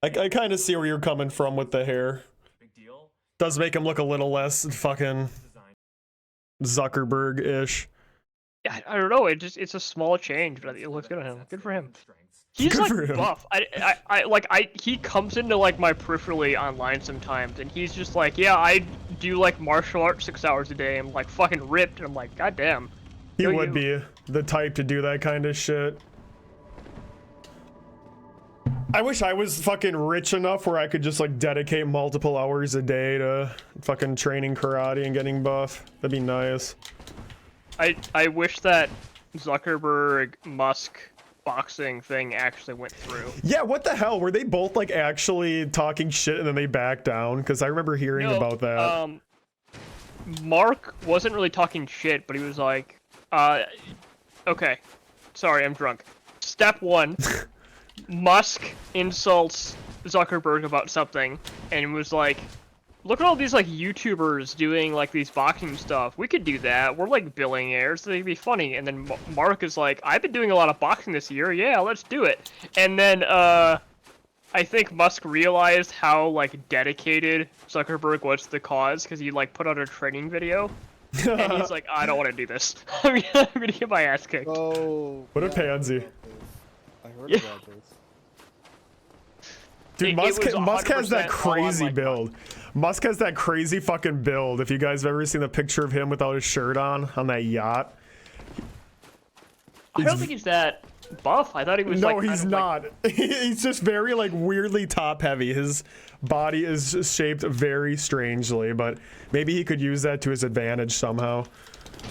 Speaker 1: I kind of see where you're coming from with the hair.
Speaker 16: Big deal.
Speaker 1: Does make him look a little less fucking Zuckerberg-ish.
Speaker 15: Yeah, I don't know. It's a small change, but it looks good on him. Good for him. He's
Speaker 1: Good
Speaker 15: like
Speaker 1: for him.
Speaker 15: buff. He comes into like my peripherally online sometimes, and he's just like, yeah, I do like martial arts 6 hours a day. I'm like fucking ripped, and I'm like, goddamn.
Speaker 1: He would be the type to do that kind of shit. I wish I was fucking rich enough where I could just like dedicate multiple hours a day to fucking training karate and getting buff. That'd be nice.
Speaker 15: I wish that Zuckerberg Musk boxing thing actually went through.
Speaker 1: Yeah, what the hell? Were they both like actually talking shit and then they backed down? Because I remember hearing about that.
Speaker 15: Mark wasn't really talking shit, but he was like, okay, sorry, I'm drunk. Step 1, Musk insults Zuckerberg about something, and was like, look at all these like YouTubers doing like these boxing stuff. We could do that. We're like billionaires. They'd be funny. And then Mark is like, I've been doing a lot of boxing this year. Yeah, let's do it. And then I think Musk realized how like dedicated Zuckerberg was to the cause because he like put out a training video. And he's like, I don't want to do this. I'm gonna get my ass kicked.
Speaker 10: Oh,
Speaker 1: what a pansy.
Speaker 10: I heard about this.
Speaker 1: Dude, Musk has that crazy build. Musk has that crazy fucking build. If you guys have ever seen the picture of him without his shirt on that yacht.
Speaker 15: I don't think he's that buff. I thought he was
Speaker 1: no,
Speaker 15: like...
Speaker 1: he's not. He's just very like weirdly top heavy. His body is shaped very strangely, but maybe he could use that to his advantage somehow.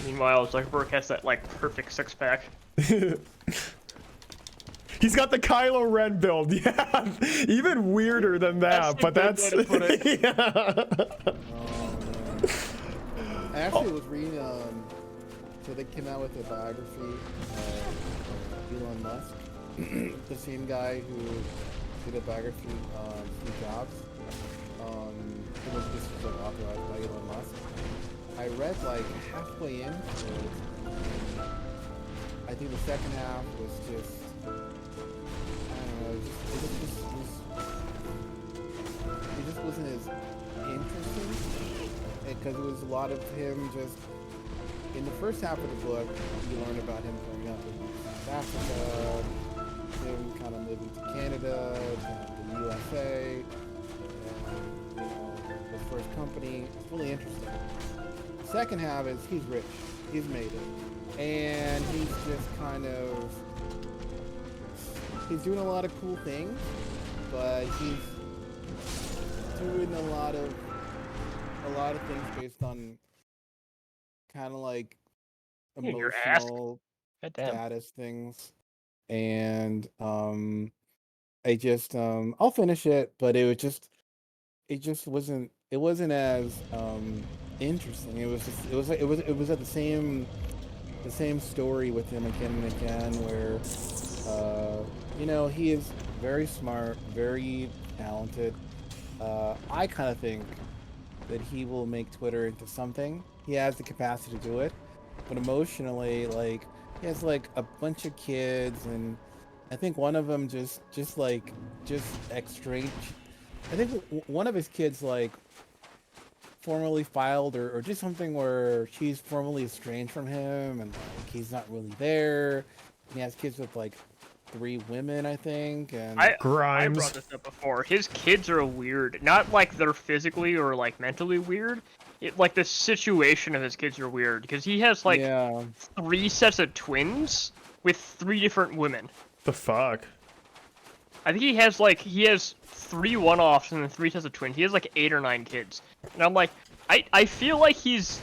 Speaker 15: Meanwhile, Zuckerberg has that like perfect six-pack.
Speaker 1: He's got the Kylo Ren build, yeah. Even weirder than that, but that's yeah.
Speaker 10: I actually was reading, so they came out with a biography of Elon Musk, the same guy who did a biography on Steve Jobs. This was like authorized by Elon Musk. I read like halfway into it. I think the second half was just, it just wasn't as interesting because it was a lot of him just in the first half of the book. You learn about him growing up in South Africa, him kind of moving to Canada, to the USA, and, you know, his first company. It's really interesting. The second half is he's rich, he's made it, and he's just kind of. He's doing a lot of cool things, but he's doing a lot of things based on kind of like emotional status things. And I just I'll finish it, but it just wasn't as interesting. It was at the same story with him again and again where you know, he is very smart, very talented. I kind of think that he will make Twitter into something. He has the capacity to do it, but emotionally, like, he has like a bunch of kids, and I think one of them just estranged. I think one of his kids like formally filed or just something where she's formally estranged from him and like he's not really there. He has kids with like 3 women, I think, and
Speaker 15: I brought this up before. His kids are weird. Not like they're physically or like mentally weird. Like the situation of his kids are weird because he has like 3 sets of twins with 3 different women.
Speaker 1: The fuck?
Speaker 15: I think he has 3 one-offs and then 3 sets of twins. He has like 8 or 9 kids. And I'm like, I feel like he's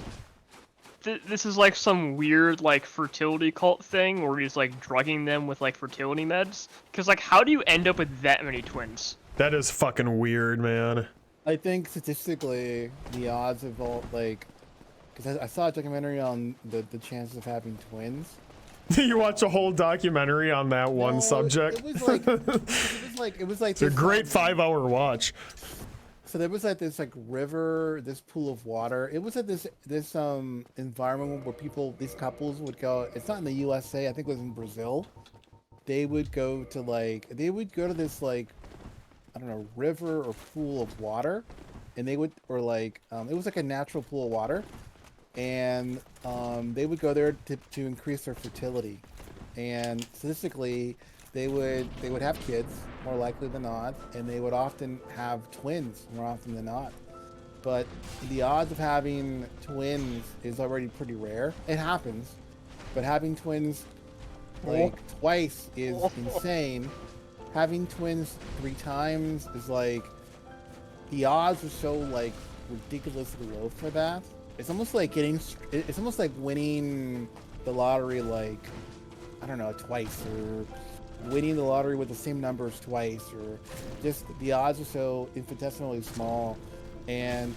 Speaker 15: this is like some weird like fertility cult thing where he's like drugging them with like fertility meds. Cause like how do you end up with that many twins?
Speaker 1: That is fucking weird, man.
Speaker 10: I think statistically the odds of all like, because I saw a documentary on the chances of having twins.
Speaker 1: You watch a whole documentary on that one subject?
Speaker 10: It was like
Speaker 1: it's a great 5-hour watch.
Speaker 10: So there was like this like river, this pool of water. It was at this environment where these couples would go. It's not in the USA. I think it was in Brazil. They would go to this like, I don't know, river or pool of water, and it was like a natural pool of water, and they would go there to increase their fertility, and statistically they would have kids more likely than not, and they would often have twins more often than not. But the odds of having twins is already pretty rare. It happens, but having twins like twice is insane. Having twins 3 times is like, the odds are so like ridiculously low for that. It's almost like winning the lottery like, I don't know, twice, or winning the lottery with the same numbers twice, or just the odds are so infinitesimally small. And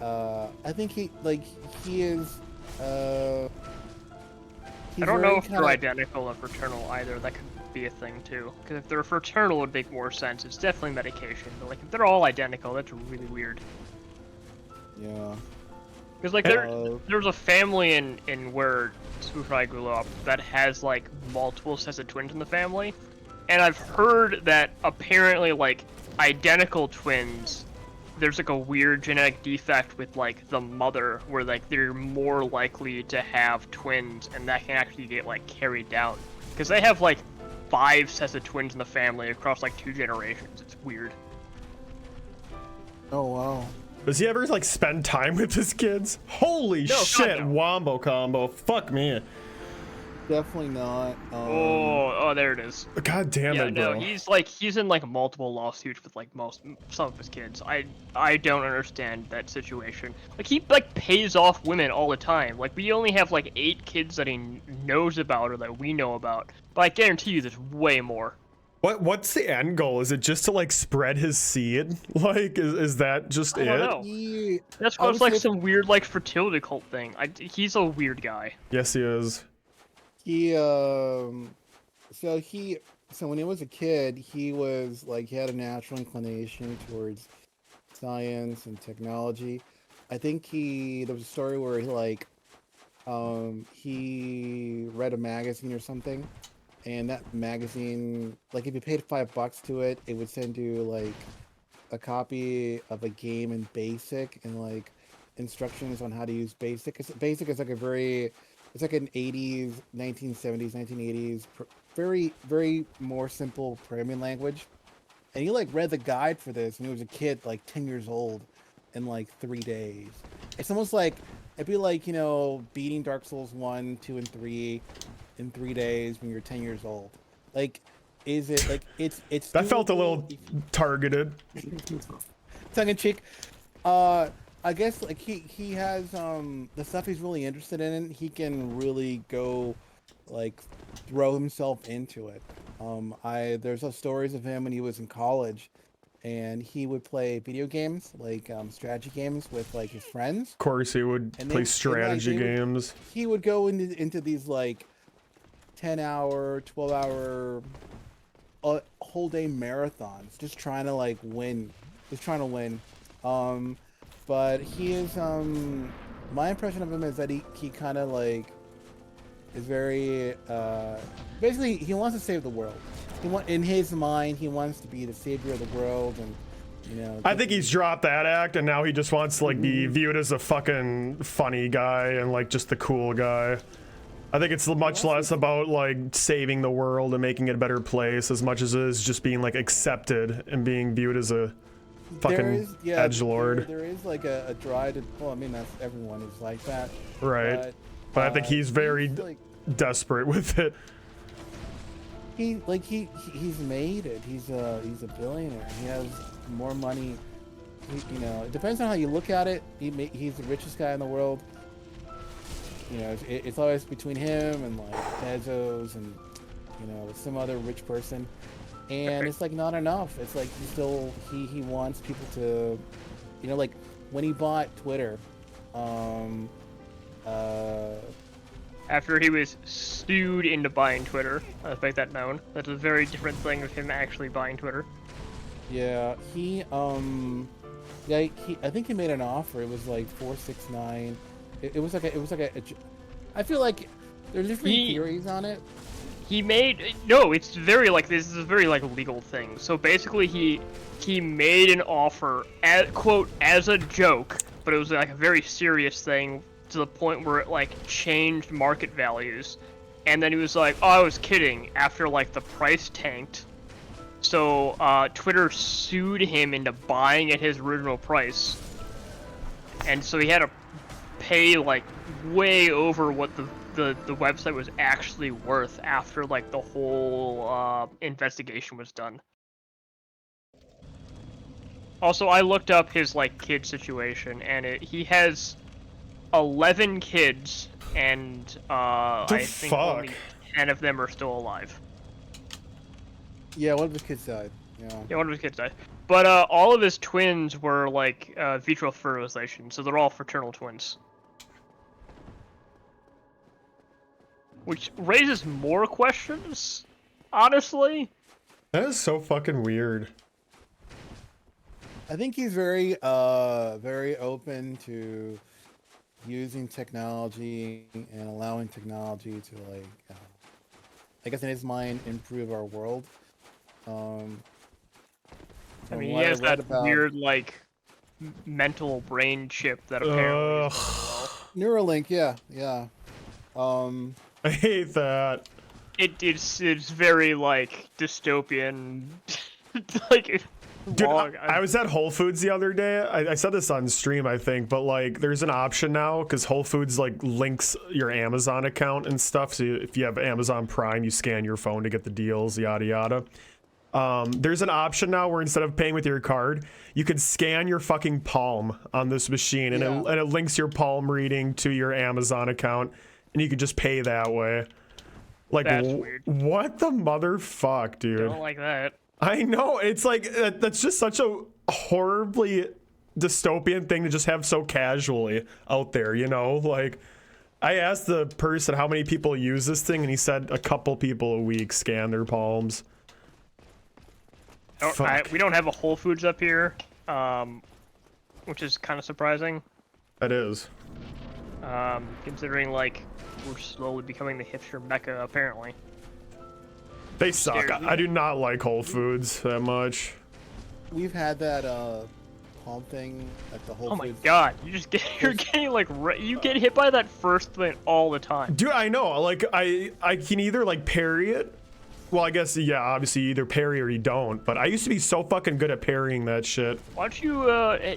Speaker 10: I think he is
Speaker 15: I don't know if they're identical or fraternal either. That could be a thing too. Because if they're fraternal, it would make more sense. It's definitely medication. But like if they're all identical, that's really weird.
Speaker 10: Yeah.
Speaker 15: Because like there's a family in where Splufay grew up that has like multiple sets of twins in the family, and I've heard that apparently like identical twins, there's like a weird genetic defect with like the mother where like they're more likely to have twins, and that can actually get like carried down because they have like 5 sets of twins in the family across like 2 generations. It's weird.
Speaker 10: Oh wow.
Speaker 1: Does he ever like spend time with his kids? Holy shit, wombo combo. Fuck me.
Speaker 10: Definitely not.
Speaker 15: Oh, there it is.
Speaker 1: God damn it, bro.
Speaker 15: No, he's in like multiple lawsuits with like some of his kids. I don't understand that situation. Like he like pays off women all the time. Like we only have like 8 kids that he knows about or that we know about. But I guarantee you there's way more.
Speaker 1: What's the end goal? Is it just to like spread his seed? Like is that just
Speaker 15: I don't know. That's cause like some weird like fertility cult thing. He's a weird guy.
Speaker 1: Yes, he is.
Speaker 10: So when he was a kid, he was like, he had a natural inclination towards science and technology. I think there was a story where he read a magazine or something, and that magazine, like if you paid $5 to it, it would send you like a copy of a game in BASIC and like instructions on how to use BASIC. BASIC is like it's like an 80s, 1970s, 1980s, very, very more simple programming language. And he like read the guide for this when he was a kid, like 10 years old, in like 3 days. It's almost like, it'd be like, you know, beating Dark Souls 1, 2, and 3 in 3 days when you're 10 years old. Like, is it like, it's
Speaker 1: that felt a little targeted.
Speaker 10: Tongue in cheek. I guess like he has the stuff he's really interested in, he can really go like throw himself into it. There's stories of him when he was in college, and he would play video games like strategy games with like his friends.
Speaker 1: Of course, he would play strategy games.
Speaker 10: He would go into these like 10-hour, 12-hour, whole day marathons, just trying to like win, But he is, my impression of him is that he kind of like is very basically he wants to save the world. In his mind, he wants to be the savior of the world, and you know.
Speaker 1: I think he's dropped that act, and now he just wants to like be viewed as a fucking funny guy and like just the cool guy. I think it's much less about like saving the world and making it a better place as much as it is just being like accepted and being viewed as a fucking edgelord.
Speaker 10: There is like a drive to. Well, I mean that's everyone is like that.
Speaker 1: Right. But I think he's very desperate with it.
Speaker 10: He's made it. He's a billionaire. He has more money. You know, it depends on how you look at it. He's the richest guy in the world. You know, it's always between him and like Bezos and you know some other rich person, and it's like not enough. It's like he wants people to, you know, like when he bought Twitter,
Speaker 15: after he was sued into buying Twitter. Let's make that known. That's a very different thing of him actually buying Twitter.
Speaker 10: Yeah, I think he made an offer. It was like 469. It was like a. I feel like there's different theories on it.
Speaker 15: It's very like this is a very like legal thing. So basically, he made an offer as a joke, but it was like a very serious thing, to the point where it like changed market values, and then he was like, "Oh, I was kidding." After like the price tanked, so Twitter sued him into buying at his original price, and so he had to pay like way over what the website was actually worth after like the whole investigation was done. Also, I looked up his like kid situation, and he has 11 kids, and I think only 10 of them are still alive.
Speaker 10: Yeah, one of his kids died. Yeah,
Speaker 15: one of his kids died. But all of his twins were like vitro fertilization, so they're all fraternal twins. Which raises more questions, honestly.
Speaker 1: That is so fucking weird.
Speaker 10: I think he's very open to using technology and allowing technology to like, I guess in his mind, improve our world.
Speaker 15: I mean, he has that weird like mental brain chip that apparently is
Speaker 10: Neuralink, yeah.
Speaker 1: I hate that.
Speaker 15: It's very like dystopian. Like,
Speaker 1: dude, I was at Whole Foods the other day. I said this on stream, I think, but like there's an option now because Whole Foods like links your Amazon account and stuff. So if you have Amazon Prime, you scan your phone to get the deals, yada yada. There's an option now where instead of paying with your card, you can scan your fucking palm on this machine, and it links your palm reading to your Amazon account, and you can just pay that way. Like,
Speaker 15: that's weird.
Speaker 1: What the motherfuck, dude?
Speaker 15: I don't like that.
Speaker 1: I know, it's like that's just such a horribly dystopian thing to just have so casually out there, you know? Like, I asked the person how many people use this thing, and he said a couple people a week scan their palms.
Speaker 15: We don't have a Whole Foods up here, which is kind of surprising.
Speaker 1: It is.
Speaker 15: Considering like we're slowly becoming the hipster mecca, apparently.
Speaker 1: They suck. I do not like Whole Foods that much.
Speaker 10: We've had that palm thing at the Whole Foods.
Speaker 15: Oh my god, you're getting like you get hit by that first thing all the time.
Speaker 1: Dude, I know. Like I can either like parry it. Well, I guess yeah, obviously you either parry or you don't. But I used to be so fucking good at parrying that shit.
Speaker 15: Why don't you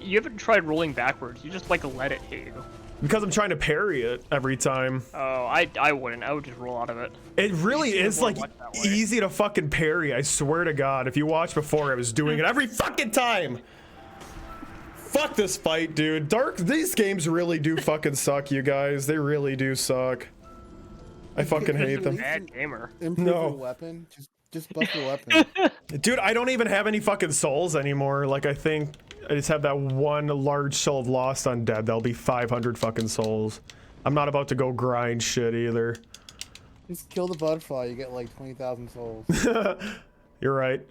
Speaker 15: you haven't tried rolling backwards? You just like let it hit you.
Speaker 1: Because I'm trying to parry it every time.
Speaker 15: Oh, I wouldn't. I would just roll out of it.
Speaker 1: It really is like easy to fucking parry. I swear to God. If you watched before, I was doing it every fucking time. Fuck this fight, dude. These games really do fucking suck, you guys. They really do suck. I fucking hate them.
Speaker 15: Bad gamer.
Speaker 10: Improve your weapon. Just bust your weapon.
Speaker 1: Dude, I don't even have any fucking souls anymore. Like, I think I just have that one large soul of Lost Undead. That'll be 500 fucking souls. I'm not about to go grind shit either.
Speaker 10: Just kill the butterfly. You get like 20,000 souls.
Speaker 1: You're right.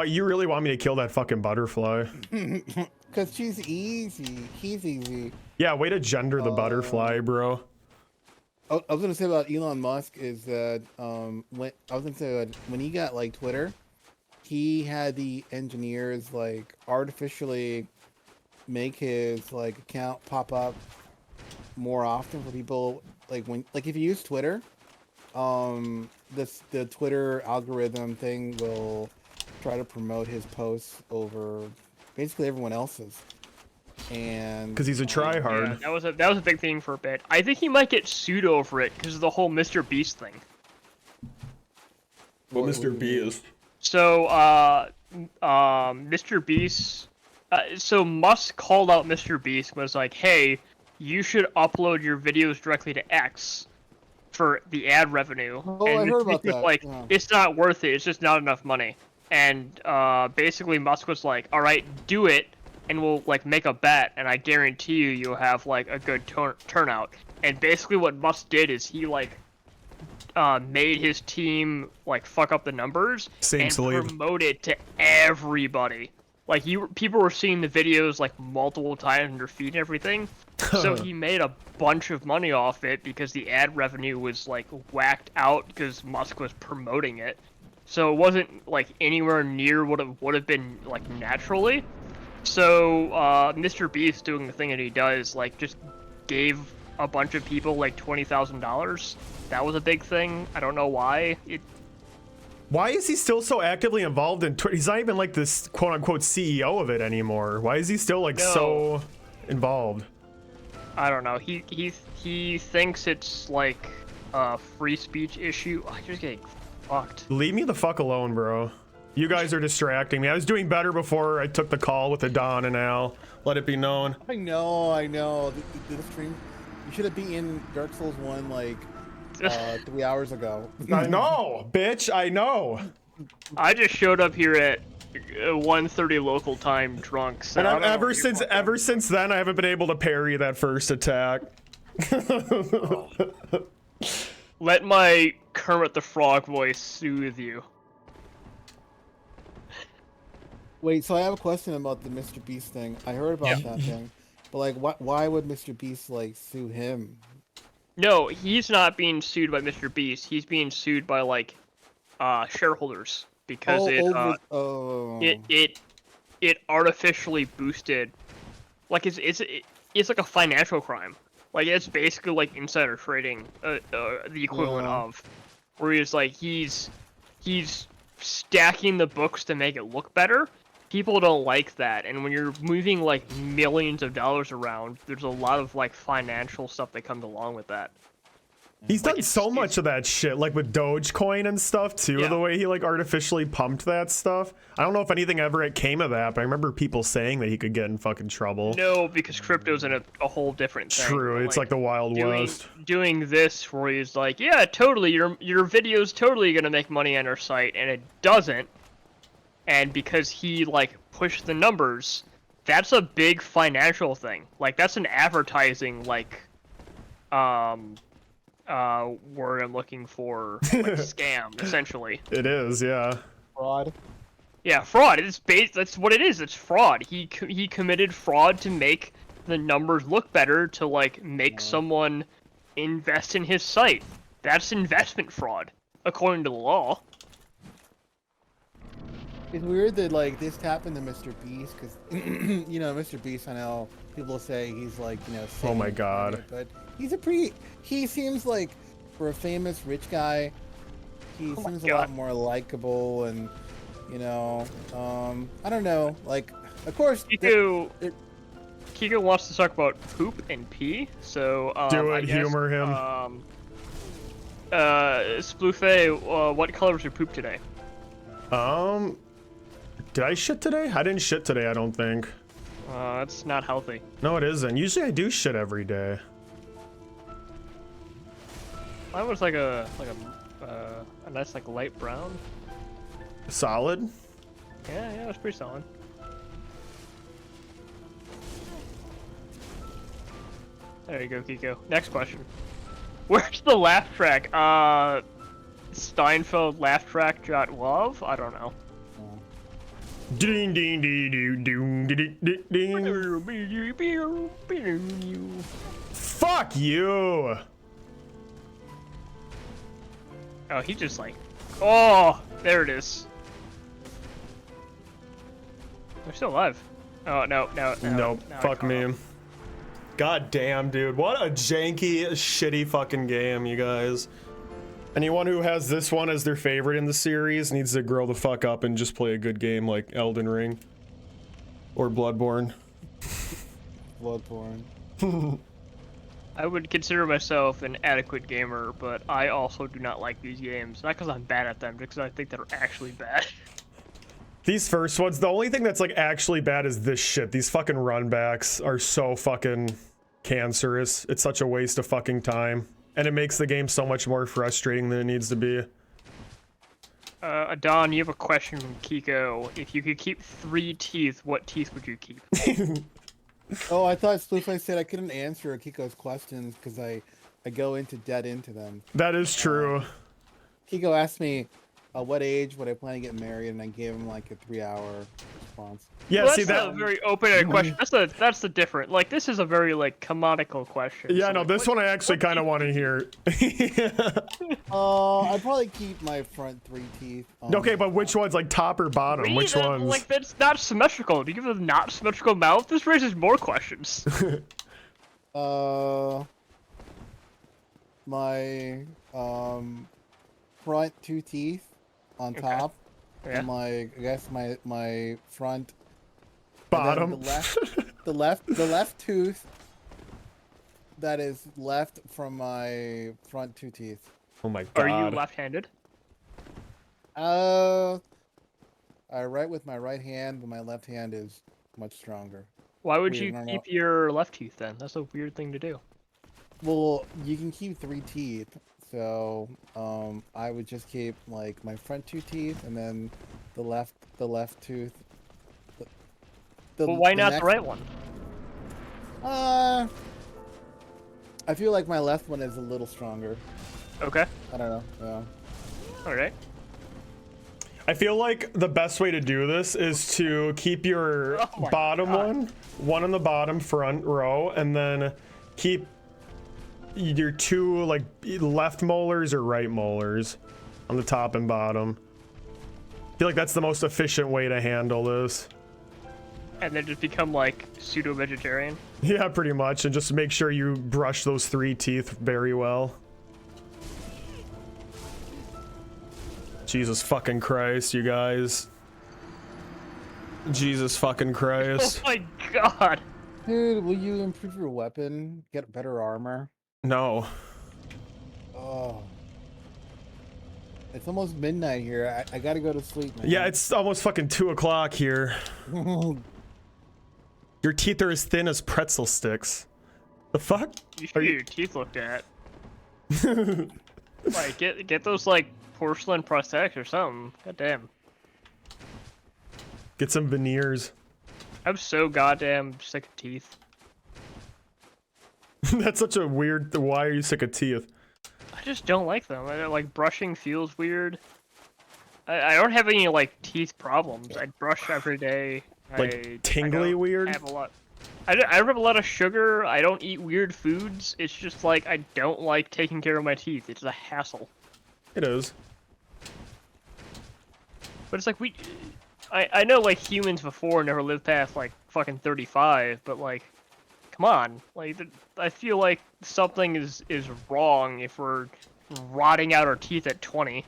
Speaker 1: You really want me to kill that fucking butterfly?
Speaker 10: Because she's easy. He's easy.
Speaker 1: Yeah, way to gender the butterfly, bro.
Speaker 10: I was gonna say about Elon Musk is that when he got like Twitter, he had the engineers like artificially make his like account pop up more often for people like if you use Twitter, the Twitter algorithm thing will try to promote his posts over basically everyone else's. And
Speaker 1: because he's a tryhard.
Speaker 15: Yeah, that was a big thing for a bit. I think he might get sued over it because of the whole Mr. Beast thing.
Speaker 1: What Mr. Beast?
Speaker 15: So, Mr. Beast. So Musk called out Mr. Beast and was like, "Hey, you should upload your videos directly to X for the ad revenue."
Speaker 10: Oh,
Speaker 15: and
Speaker 10: I heard about
Speaker 15: was
Speaker 10: that.
Speaker 15: like,
Speaker 10: Yeah.
Speaker 15: "It's not worth it. It's just not enough money." And basically, Musk was like, "All right, do it, and we'll like make a bet, and I guarantee you'll have like a good turnout." And basically, what Musk did is he like made his team like fuck up the numbers and promote it to everybody. Like people were seeing the videos like multiple times in their feed and everything. So he made a bunch of money off it because the ad revenue was like whacked out because Musk was promoting it. So it wasn't like anywhere near what it would have been like naturally. So Mr. Beast doing the thing that he does, like just gave a bunch of people like $20,000. That was a big thing. I don't know why.
Speaker 1: Why is he still so actively involved in Twitter? He's not even like this quote unquote CEO of it anymore. Why is he still like so involved?
Speaker 15: I don't know. He thinks it's like a free speech issue. I just getting fucked.
Speaker 1: Leave me the fuck alone, bro. You guys are distracting me. I was doing better before I took the call with Adon and Al. Let it be known.
Speaker 10: I know. The stream. You should have been in Dark Souls 1 like 3 hours ago.
Speaker 1: I know, bitch. I know.
Speaker 15: I just showed up here at 1:30 local time, drunk. So
Speaker 1: and ever since then, I haven't been able to parry that first attack.
Speaker 15: Let my Kermit the Frog voice soothe you.
Speaker 10: Wait, so I have a question about the Mr. Beast thing. I heard about that thing, but like, why would Mr. Beast like sue him?
Speaker 15: No, he's not being sued by Mr. Beast. He's being sued by like shareholders because it artificially boosted. Like it's like a financial crime. Like it's basically like insider trading, the equivalent of, where he's stacking the books to make it look better. People don't like that, and when you're moving like millions of dollars around, there's a lot of like financial stuff that comes along with that.
Speaker 1: He's done so much of that shit, like with Dogecoin and stuff too. The way he like artificially pumped that stuff. I don't know if anything ever came of that, but I remember people saying that he could get in fucking trouble.
Speaker 15: No, because crypto's in a whole different thing.
Speaker 1: True, it's like the Wild West.
Speaker 15: Doing this where he's like, yeah, totally, your video's totally gonna make money on our site, and it doesn't. And because he like pushed the numbers, that's a big financial thing. Like that's an advertising like word I'm looking for, like scam essentially.
Speaker 1: It is, yeah.
Speaker 10: Fraud.
Speaker 15: Yeah, fraud. That's what it is. It's fraud. He committed fraud to make the numbers look better, to like make someone invest in his site. That's investment fraud according to the law.
Speaker 10: It's weird that like this happened to Mr. Beast because you know Mr. Beast. I know people say he's like
Speaker 1: oh my god,
Speaker 10: but he's he seems like, for a famous rich guy, he seems a lot more likable, and I don't know, like, of course
Speaker 15: Kiko wants to talk about poop and pee, so
Speaker 1: do it. Humor him.
Speaker 15: Splufay, what color was your poop today?
Speaker 1: Did I shit today? I didn't shit today, I don't think.
Speaker 15: That's not healthy.
Speaker 1: No, it isn't. Usually I do shit every day.
Speaker 15: Mine was like a nice like light brown.
Speaker 1: Solid?
Speaker 15: Yeah, it was pretty solid. There you go, Kiko. Next question. Where's the laugh track? Steinfeld laugh track .love? I don't know.
Speaker 1: Ding ding ding ding ding ding ding. Fuck you!
Speaker 15: Oh, he just like... Oh! There it is. They're still alive. Oh, no.
Speaker 1: Nope. Fuck me. God damn, dude. What a janky, shitty fucking game, you guys. Anyone who has this one as their favorite in the series needs to grow the fuck up and just play a good game like Elden Ring. Or Bloodborne.
Speaker 10: Bloodborne.
Speaker 15: I would consider myself an adequate gamer, but I also do not like these games. Not because I'm bad at them, just because I think they're actually bad.
Speaker 1: These first ones, the only thing that's like actually bad is this shit. These fucking runbacks are so fucking cancerous. It's such a waste of fucking time. And it makes the game so much more frustrating than it needs to be.
Speaker 15: Adon, you have a question from Kiko. If you could keep 3 teeth, what teeth would you keep?
Speaker 10: Oh, I thought Splufay said I couldn't answer Kiko's questions because I go into them.
Speaker 1: That is true.
Speaker 10: Kiko asked me what age would I plan to get married, and I gave him like a 3-hour response.
Speaker 1: Yeah,
Speaker 15: well,
Speaker 1: see
Speaker 15: that's a very open-ended question. That's the different. Like, this is a very like canonical question.
Speaker 1: Yeah,
Speaker 15: so,
Speaker 1: no,
Speaker 15: like,
Speaker 1: this one I actually kind of want to hear.
Speaker 10: I'd probably keep my front 3 teeth.
Speaker 1: Okay, but which ones, like top or bottom?
Speaker 15: really?
Speaker 1: Which ones?
Speaker 15: Like, that's not symmetrical. Do you give a not symmetrical mouth? This raises more questions.
Speaker 10: My front 2 teeth on top,
Speaker 15: Yeah.
Speaker 10: and I guess my front
Speaker 1: bottom.
Speaker 10: And then the left tooth that is left from my front 2 teeth.
Speaker 1: Oh my god.
Speaker 15: Are you left-handed?
Speaker 10: I write with my right hand, but my left hand is much stronger.
Speaker 15: Why would
Speaker 10: Weird,
Speaker 15: you
Speaker 10: I don't know.
Speaker 15: keep your left tooth then? That's a weird thing to do.
Speaker 10: Well, you can keep 3 teeth, so I would just keep like my front 2 teeth and then the left tooth.
Speaker 15: Well, why not the right one?
Speaker 10: I feel like my left one is a little stronger.
Speaker 15: Okay.
Speaker 10: I don't know. Yeah.
Speaker 15: All right.
Speaker 1: I feel like the best way to do this is to keep your bottom one on the bottom front row, and then keep your 2 like left molars or right molars on the top and bottom. I feel like that's the most efficient way to handle this.
Speaker 15: And then just become like pseudo-vegetarian?
Speaker 1: Yeah, pretty much, and just make sure you brush those 3 teeth very well. Jesus fucking Christ, you guys. Jesus fucking Christ.
Speaker 15: Oh my god.
Speaker 10: Dude, will you improve your weapon? Get better armor?
Speaker 1: No.
Speaker 10: Oh. It's almost midnight here. I gotta go to sleep, man.
Speaker 1: Yeah, it's almost fucking 2 o'clock here. Your teeth are as thin as pretzel sticks. The fuck?
Speaker 15: You should get your teeth looked at. Like, get those, like, porcelain prosthetics or something. God damn.
Speaker 1: Get some veneers.
Speaker 15: I'm so goddamn sick of teeth.
Speaker 1: That's such a weird... Why are you sick of teeth?
Speaker 15: I just don't like them. Like, brushing feels weird. I don't have any, like, teeth problems. I brush every day.
Speaker 1: Like, tingly weird?
Speaker 15: I don't have a lot of sugar. I don't eat weird foods. It's just, like, I don't like taking care of my teeth. It's a hassle.
Speaker 1: It is.
Speaker 15: But it's like, I know, like, humans before never lived past, like, fucking 35, but, like, come on. Like, I feel like something is wrong if we're rotting out our teeth at 20.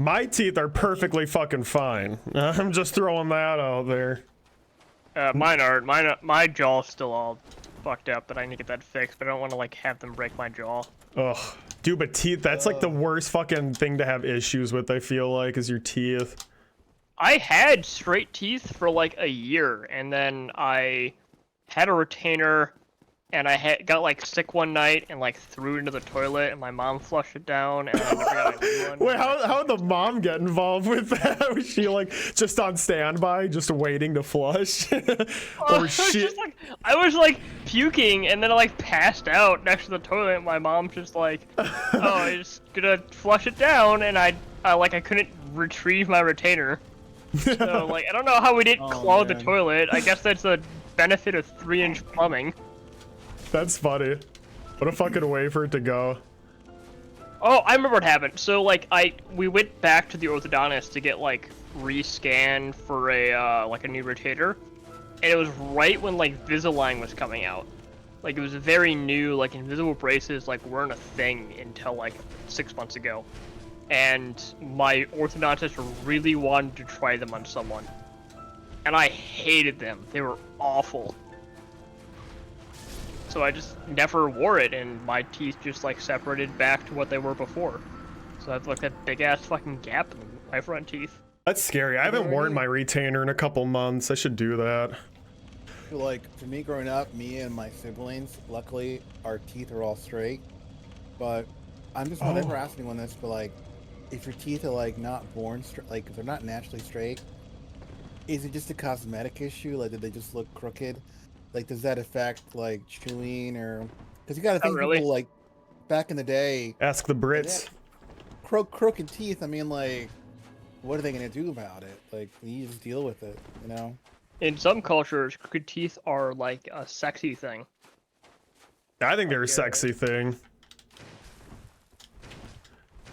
Speaker 1: My teeth are perfectly fucking fine. I'm just throwing that out there.
Speaker 15: Mine aren't. My jaw's still all fucked up, but I need to get that fixed, but I don't want to, like, have them break my jaw.
Speaker 1: Ugh. Dude, but teeth, that's like the worst fucking thing to have issues with, I feel like, is your teeth.
Speaker 15: I had straight teeth for, like, a year, and then I had a retainer, and I got, like, sick one night and, like, threw it into the toilet, and my mom flushed it down, and I never got a new one.
Speaker 1: Wait, how did the mom get involved with that? Was she, like, just on standby, just waiting to flush? Or
Speaker 15: I was, like, puking, and then I, like, passed out next to the toilet, and my mom's just like, oh, I'm just gonna flush it down, and I couldn't retrieve my retainer. So, like, I don't know how we didn't clog the toilet. I guess that's the benefit of 3-inch plumbing.
Speaker 1: That's funny. What a fucking way for it to go.
Speaker 15: Oh, I remember what happened. So like we went back to the orthodontist to get like rescanned for a like a new rotator, and it was right when like Invisalign was coming out. Like it was very new. Like invisible braces like weren't a thing until like 6 months ago, and my orthodontist really wanted to try them on someone, and I hated them. They were awful. So I just never wore it, and my teeth just like separated back to what they were before. So I have like that big ass fucking gap in my front teeth.
Speaker 1: That's scary. I haven't worn my retainer in a couple months. I should do that.
Speaker 10: Like, for me growing up, me and my siblings, luckily, our teeth are all straight. But I'm just never asked anyone this, but like, if your teeth are like not born straight, like if they're not naturally straight, is it just a cosmetic issue? Like, did they just look crooked? Like, does that affect like chewing or? Because you got to think people like back in the day.
Speaker 1: Ask the Brits.
Speaker 10: Crooked teeth. I mean, like, what are they gonna do about it? Like, you just deal with it, you know?
Speaker 15: In some cultures, crooked teeth are like a sexy thing.
Speaker 1: I think they're a sexy thing.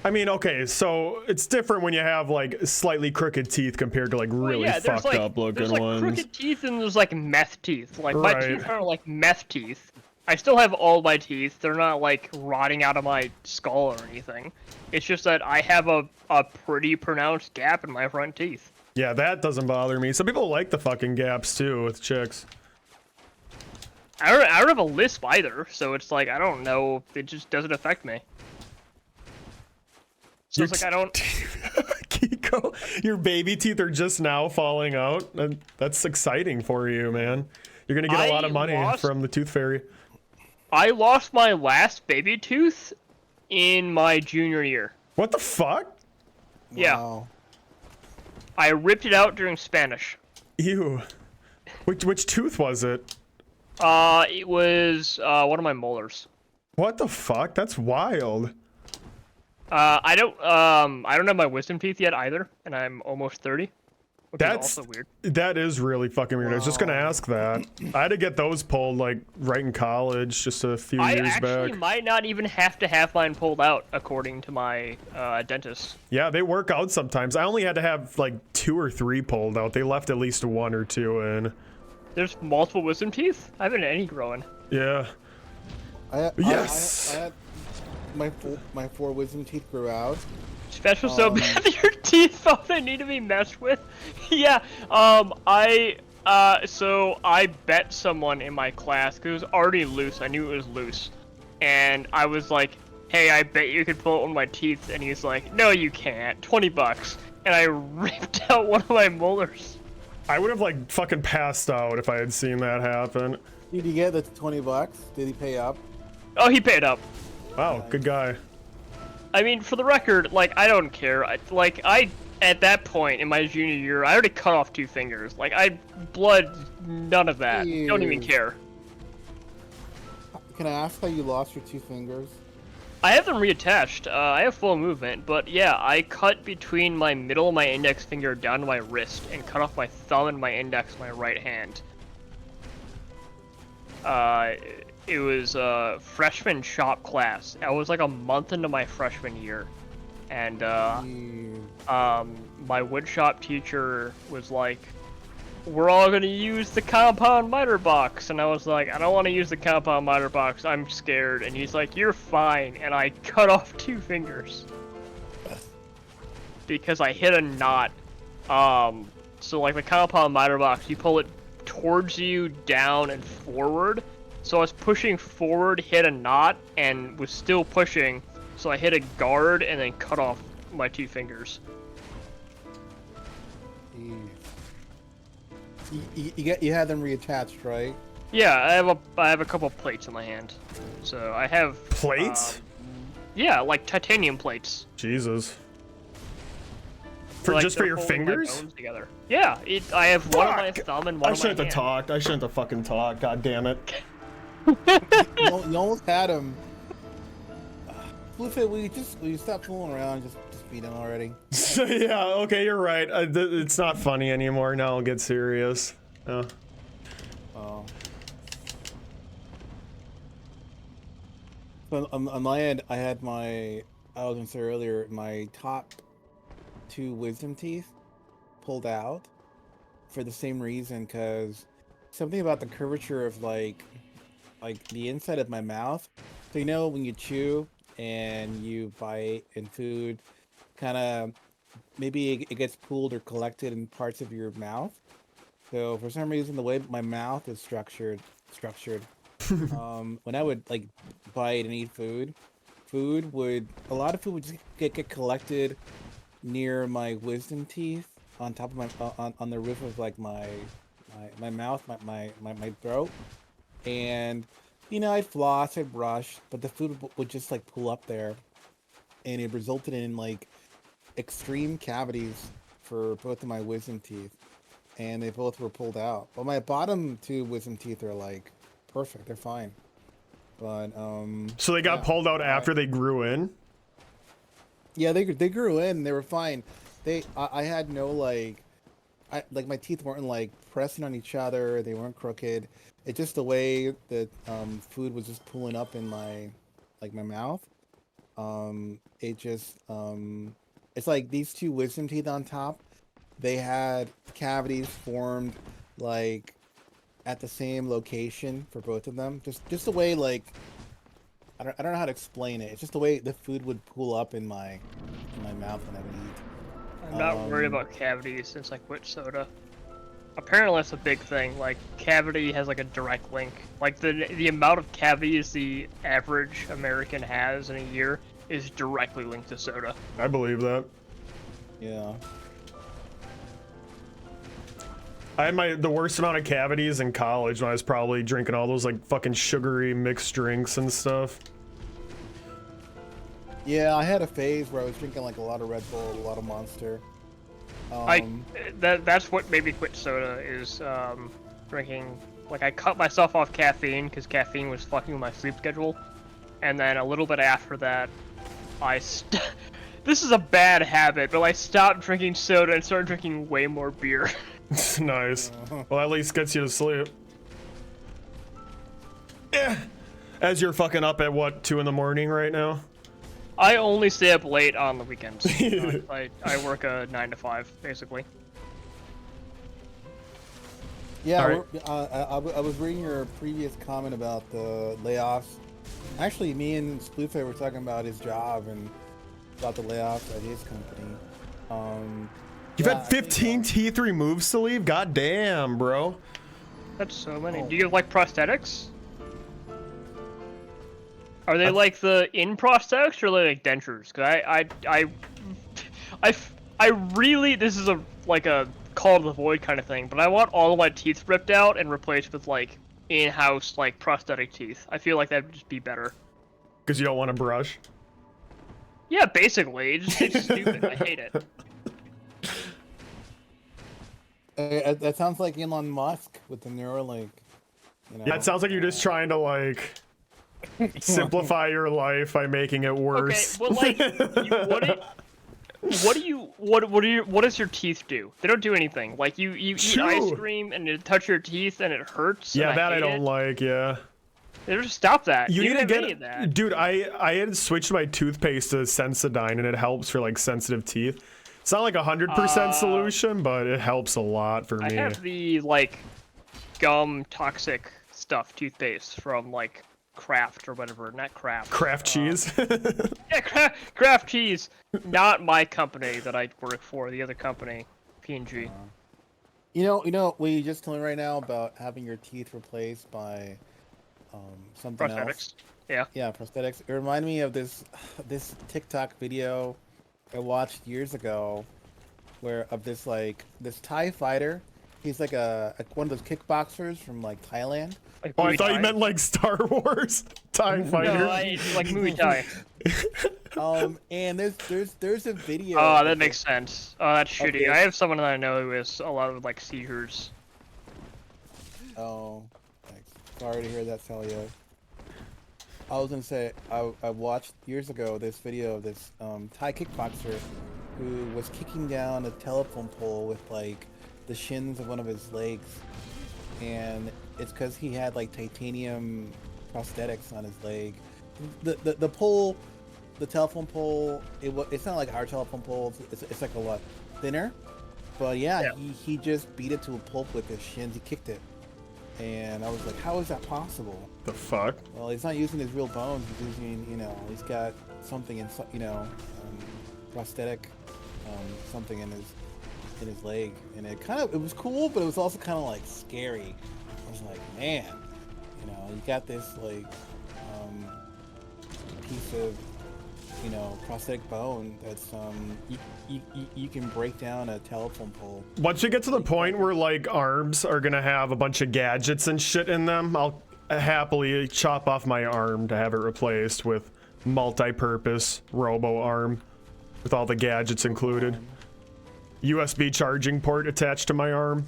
Speaker 1: I mean, okay, so it's different when you have like slightly crooked teeth compared to like really fucked up looking
Speaker 15: there's like
Speaker 1: ones.
Speaker 15: Crooked teeth and there's like meth teeth. Like my teeth aren't like meth teeth. I still have all my teeth. They're not like rotting out of my skull or anything. It's just that I have a pretty pronounced gap in my front teeth.
Speaker 1: Yeah, that doesn't bother me. Some people like the fucking gaps too with chicks.
Speaker 15: I don't have a lisp either, so it's like I don't know. It just doesn't affect me. So it's like I don't.
Speaker 1: Kiko, your baby teeth are just now falling out. And that's exciting for you, man. You're gonna get a lot of money from the tooth fairy.
Speaker 15: I lost my last baby tooth in my junior year.
Speaker 1: What the fuck?
Speaker 15: Yeah.
Speaker 10: Wow.
Speaker 15: I ripped it out during Spanish.
Speaker 1: Ew. Which tooth was it?
Speaker 15: It was one of my molars.
Speaker 1: What the fuck? That's wild.
Speaker 15: I don't have my wisdom teeth yet either, and I'm almost 30. Which
Speaker 1: That's
Speaker 15: is also weird.
Speaker 1: That is really fucking weird. I was just gonna ask that. I had to get those pulled like right in college, just a few years back.
Speaker 15: I actually might not even have to have mine pulled out, according to my dentist.
Speaker 1: Yeah, they work out sometimes. I only had to have like 2 or 3 pulled out. They left at least 1 or 2 in.
Speaker 15: There's multiple wisdom teeth? I haven't had any growing.
Speaker 1: Yeah.
Speaker 10: I had my 4 wisdom teeth grew out.
Speaker 15: Special so bad that your teeth felt they need to be messed with. Yeah. So I bet someone in my class, because it was already loose. I knew it was loose, and I was like, "Hey, I bet you could pull out one of my teeth." And he's like, "No, you can't. $20." And I ripped out one of my molars.
Speaker 1: I would have like fucking passed out if I had seen that happen.
Speaker 10: Did you get the $20? Did he pay up?
Speaker 15: Oh, he paid up.
Speaker 1: Wow, good guy.
Speaker 15: I mean, for the record, like, I don't care. At that point in my junior year, I already cut off 2 fingers. Like, blood, none of that.
Speaker 10: Ew.
Speaker 15: Don't even care.
Speaker 10: Can I ask how you lost your 2 fingers?
Speaker 15: I have them reattached. I have full movement, but yeah, I cut between my middle and my index finger down to my wrist and cut off my thumb and my index on my right hand. It was a freshman shop class. I was like a month into my freshman year, and my woodshop teacher was like, "We're all gonna use the compound miter box," and I was like, "I don't want to use the compound miter box. I'm scared." And he's like, "You're fine," and I cut off 2 fingers because I hit a knot. So like the compound miter box, you pull it towards you, down, and forward. So I was pushing forward, hit a knot, and was still pushing. So I hit a guard and then cut off my 2 fingers.
Speaker 10: You had them reattached, right?
Speaker 15: Yeah, I have a couple plates in my hand. So I have
Speaker 1: plates.
Speaker 15: Yeah, like titanium plates.
Speaker 1: Jesus.
Speaker 15: Like,
Speaker 1: just for your
Speaker 15: holding my
Speaker 1: fingers?
Speaker 15: bones together. Yeah, I have one on my thumb and one on my hand.
Speaker 1: I shouldn't have talked. I shouldn't have fucking talked. God damn it.
Speaker 10: You almost had him. Splufay, will you stop fooling around? Just beat him already.
Speaker 1: Yeah, okay, you're right. It's not funny anymore. Now I'll get serious. Oh.
Speaker 10: So on my end, I had my I was gonna say earlier, my top 2 wisdom teeth pulled out for the same reason, because something about the curvature of like the inside of my mouth. So you know when you chew and you bite and food kind of maybe it gets pooled or collected in parts of your mouth. So for some reason the way my mouth is structured when I would like bite and eat food, a lot of food would just get collected near my wisdom teeth on top of my on the roof of like my mouth, my throat. And you know, I'd floss, I'd brush, but the food would just like pull up there, and it resulted in like extreme cavities for both of my wisdom teeth, and they both were pulled out. But my bottom 2 wisdom teeth are like perfect, they're fine. But
Speaker 1: so they got pulled out after they grew in?
Speaker 10: Yeah, they grew in, they were fine. I had no like my teeth weren't like pressing on each other, they weren't crooked. It's just the way that food was just pulling up in my my mouth. It just it's like these 2 wisdom teeth on top, they had cavities formed like at the same location for both of them. Just the way like I don't know how to explain it. It's just the way the food would pool up in my mouth when I would eat.
Speaker 15: I'm not worried about cavities since I quit soda. Apparently that's a big thing. Like cavity has like a direct link. Like the amount of cavities the average American has in a year is directly linked to soda.
Speaker 1: I believe that.
Speaker 10: Yeah.
Speaker 1: I had the worst amount of cavities in college when I was probably drinking all those like fucking sugary mixed drinks and stuff.
Speaker 10: Yeah, I had a phase where I was drinking like a lot of Red Bull, a lot of Monster.
Speaker 15: That's what made me quit soda is drinking. Like I cut myself off caffeine because caffeine was fucking with my sleep schedule, and then a little bit after that, this is a bad habit, but I stopped drinking soda and started drinking way more beer.
Speaker 1: Nice. Well, at least gets you to sleep. As you're fucking up at what, 2 in the morning right now?
Speaker 15: I only stay up late on the weekends. I work a 9 to 5 basically.
Speaker 10: Yeah,
Speaker 1: right.
Speaker 10: I was reading your previous comment about the layoffs. Actually, me and Splufay were talking about his job and about the layoffs at his company.
Speaker 1: You've had 15 teeth removed to leave? God damn, bro.
Speaker 15: That's so many. Do you have like prosthetics? Are they like the in prosthetics or like dentures? Cause I really, this is like a call to the void kind of thing, but I want all of my teeth ripped out and replaced with like in-house like prosthetic teeth. I feel like that'd just be better.
Speaker 1: Because you don't want to brush?
Speaker 15: Yeah, basically. It's stupid. I hate it.
Speaker 10: That sounds like Elon Musk with the Neuralink. You know?
Speaker 1: Yeah, it sounds like you're just trying to like simplify your life by making it worse.
Speaker 15: Okay, well, like, what does your teeth do? They don't do anything. Like you eat ice cream and it touch your teeth and it hurts.
Speaker 1: Yeah,
Speaker 15: and
Speaker 1: that I don't like. Yeah.
Speaker 15: They just stop that.
Speaker 1: You need to
Speaker 15: get that.
Speaker 1: Dude, I had switched my toothpaste to Sensodyne and it helps for like sensitive teeth. It's not like 100% solution, but it helps a lot for me.
Speaker 15: I have the like gum toxic stuff toothpaste from like Kraft or whatever, not Kraft.
Speaker 1: Kraft cheese.
Speaker 15: Yeah, Kraft cheese. Not my company that I work for. The other company, P&G.
Speaker 10: You know what you just told me right now about having your teeth replaced by something else.
Speaker 15: Yeah.
Speaker 10: Yeah, prosthetics. It reminded me of this TikTok video I watched years ago, where of this Thai fighter. He's like one of those kickboxers from like Thailand.
Speaker 1: Like I thought you meant like Star Wars Thai fighter.
Speaker 15: No, like Muay Thai.
Speaker 10: And there's a video.
Speaker 15: Oh, that makes sense. Oh, that's shitty. I have someone that I know who has a lot of like seizures.
Speaker 10: Oh, thanks. Sorry to hear that, Talia. I was gonna say I watched years ago this video of this Thai kickboxer who was kicking down a telephone pole with like the shins of one of his legs, and it's because he had like titanium prosthetics on his leg. The pole the telephone pole, it's not like our telephone pole. It's like a lot thinner. But yeah. He just beat it to a pulp with his shins. He kicked it. And I was like, how is that possible?
Speaker 1: The fuck?
Speaker 10: Well, he's not using his real bones. He's using, he's got something in, prosthetic, something in his leg. And it was cool, but it was also kind of like scary. I was like, man, you got this like piece of, prosthetic bone that's you can break down a telephone pole.
Speaker 1: Once you get to the point where like arms are gonna have a bunch of gadgets and shit in them, I'll happily chop off my arm to have it replaced with multi-purpose robo arm with all the gadgets included. USB charging port attached to my arm.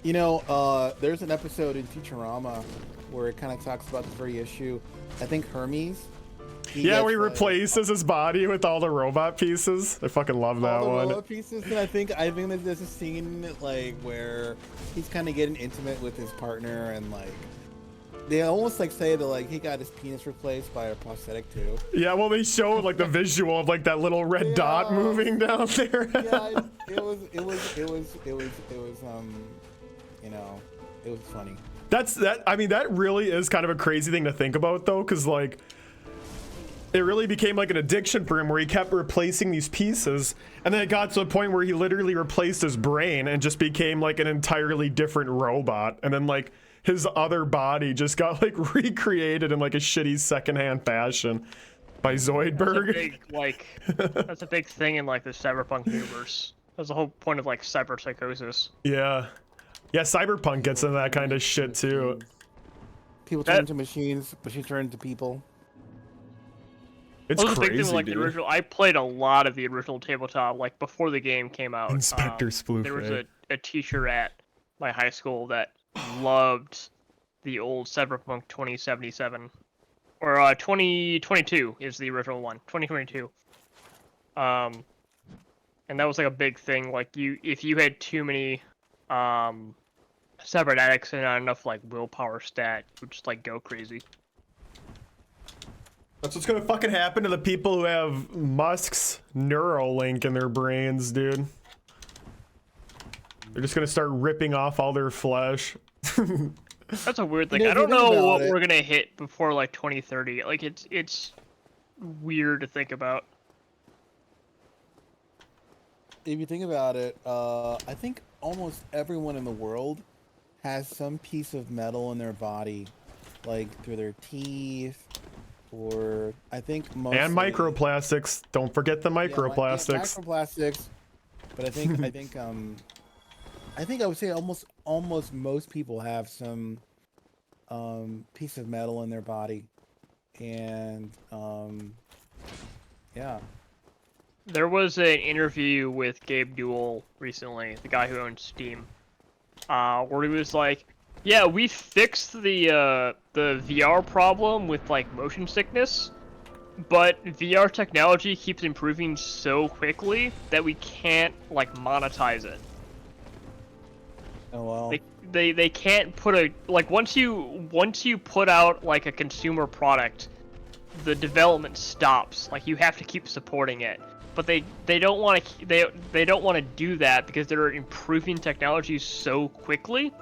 Speaker 10: There's an episode in Futurama where it kind of talks about this very issue. I think Hermes.
Speaker 1: Yeah, where he replaces his body with all the robot pieces. I fucking love that one.
Speaker 10: Robot pieces, and I think there's a scene like where he's kind of getting intimate with his partner, and like they almost like say that like he got his penis replaced by a prosthetic too.
Speaker 1: Yeah, well they show like the visual of like that little red dot moving down there.
Speaker 10: Yeah, it was funny.
Speaker 1: That really is kind of a crazy thing to think about though, because like it really became like an addiction for him where he kept replacing these pieces, and then it got to a point where he literally replaced his brain and just became like an entirely different robot, and then like his other body just got like recreated in like a shitty secondhand fashion by Zoidberg.
Speaker 15: That's a big thing in like the cyberpunk universe. That's the whole point of like cyberpsychosis.
Speaker 1: Yeah, Cyberpunk gets into that kind of shit too.
Speaker 10: People turn into machines turn into people.
Speaker 1: It's crazy,
Speaker 15: thing, like,
Speaker 1: dude.
Speaker 15: the original, I played a lot of the original tabletop, like, before the game came out.
Speaker 1: Inspector Splufay.
Speaker 15: There was a teacher at my high school that loved the old Cyberpunk 2077. Or, 2022 is the original one. 2022. And that was, like, a big thing. Like, if you had too many, cybernetics and not enough, like, willpower stat, you would just, like, go crazy.
Speaker 1: That's what's gonna fucking happen to the people who have Musk's Neuralink in their brains, dude. They're just gonna start ripping off all their flesh.
Speaker 15: That's a weird thing. I don't know what we're gonna hit before like 2030. Like it's weird to think about.
Speaker 10: If you think about it, I think almost everyone in the world has some piece of metal in their body, like through their teeth. Or I think mostly...
Speaker 1: And microplastics. Don't forget the microplastics.
Speaker 10: Yeah, microplastics. But I think I would say almost most people have some piece of metal in their body, and yeah.
Speaker 15: There was an interview with Gabe Newell recently, the guy who owns Steam, where he was like, yeah, we fixed the VR problem with like motion sickness, but VR technology keeps improving so quickly that we can't like monetize it.
Speaker 10: Oh well.
Speaker 15: They can't put a like once you put out like a consumer product, the development stops. Like you have to keep supporting it. But they don't want to they don't want to do that because they're improving technology so quickly.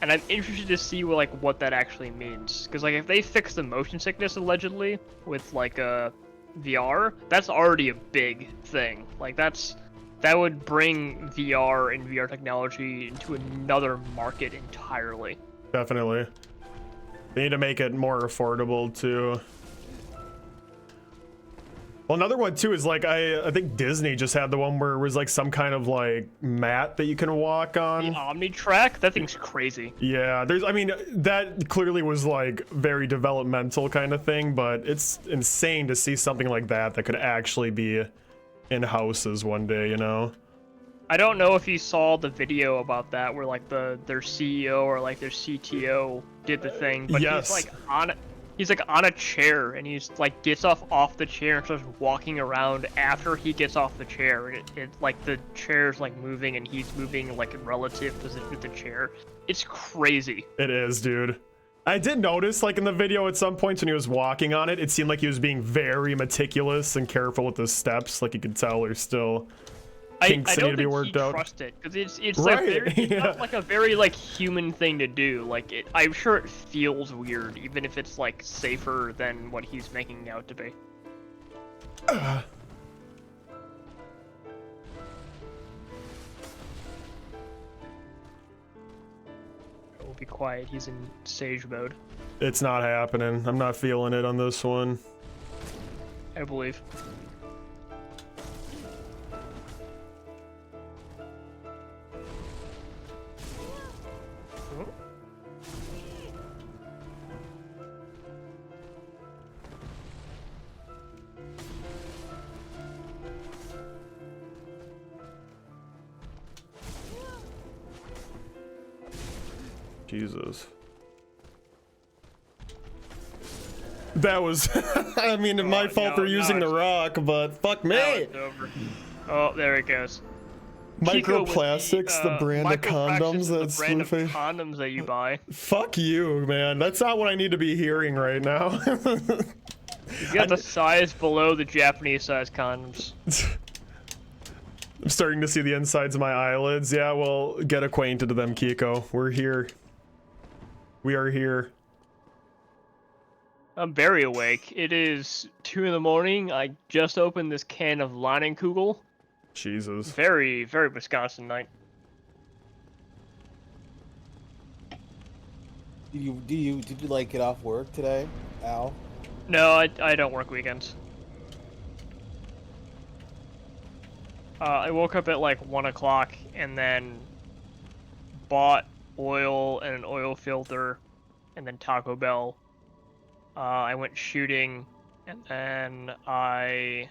Speaker 15: And I'm interested to see what that actually means, because like if they fix the motion sickness allegedly with like a VR, that's already a big thing. Like that would bring VR and VR technology into another market entirely.
Speaker 1: Definitely. They need to make it more affordable too. Well, another one too is like I think Disney just had the one where it was like some kind of like mat that you can walk on.
Speaker 15: The Omnitrack, that thing's crazy.
Speaker 1: Yeah, that clearly was like very developmental kind of thing, but it's insane to see something like that could actually be in houses one day, you know?
Speaker 15: I don't know if you saw the video about that where like their CEO or like their CTO did the thing, but
Speaker 1: yes.
Speaker 15: He's like on a chair, and he's like gets off the chair and starts walking around after he gets off the chair, and it like the chair's like moving and he's moving like relative to the chair. It's crazy.
Speaker 1: It is, dude. I did notice, like in the video at some points when he was walking on it, it seemed like he was being very meticulous and careful with his steps. Like you could tell there's still kinks that need to be worked out.
Speaker 15: I don't think he trusts it, because it's
Speaker 1: Right,
Speaker 15: like very, it's
Speaker 1: yeah.
Speaker 15: not like a very like human thing to do. Like I'm sure it feels weird, even if it's like safer than what he's making out to be. We'll be quiet. He's in sage mode.
Speaker 1: It's not happening. I'm not feeling it on this one.
Speaker 15: I believe.
Speaker 1: Jesus. That was, I mean, my fault for using the rock, but fuck me.
Speaker 15: It's over. Oh, there it goes.
Speaker 1: Microplastics, the brand of condoms
Speaker 15: the
Speaker 1: that's
Speaker 15: brand of
Speaker 1: Splufay.
Speaker 15: condoms that you buy.
Speaker 1: Fuck you, man. That's not what I need to be hearing right now.
Speaker 15: You got the size below the Japanese size condoms.
Speaker 1: I'm starting to see the insides of my eyelids. Yeah, well, get acquainted to them, Kiko. We're here. We are here.
Speaker 15: I'm very awake. It is 2 in the morning. I just opened this can of Leinenkugel.
Speaker 1: Jesus.
Speaker 15: Very, very Wisconsin night.
Speaker 10: Did you like get off work today, Al?
Speaker 15: No, I don't work weekends. I woke up at like 1 o'clock and then bought oil and an oil filter and then Taco Bell. I went shooting and then I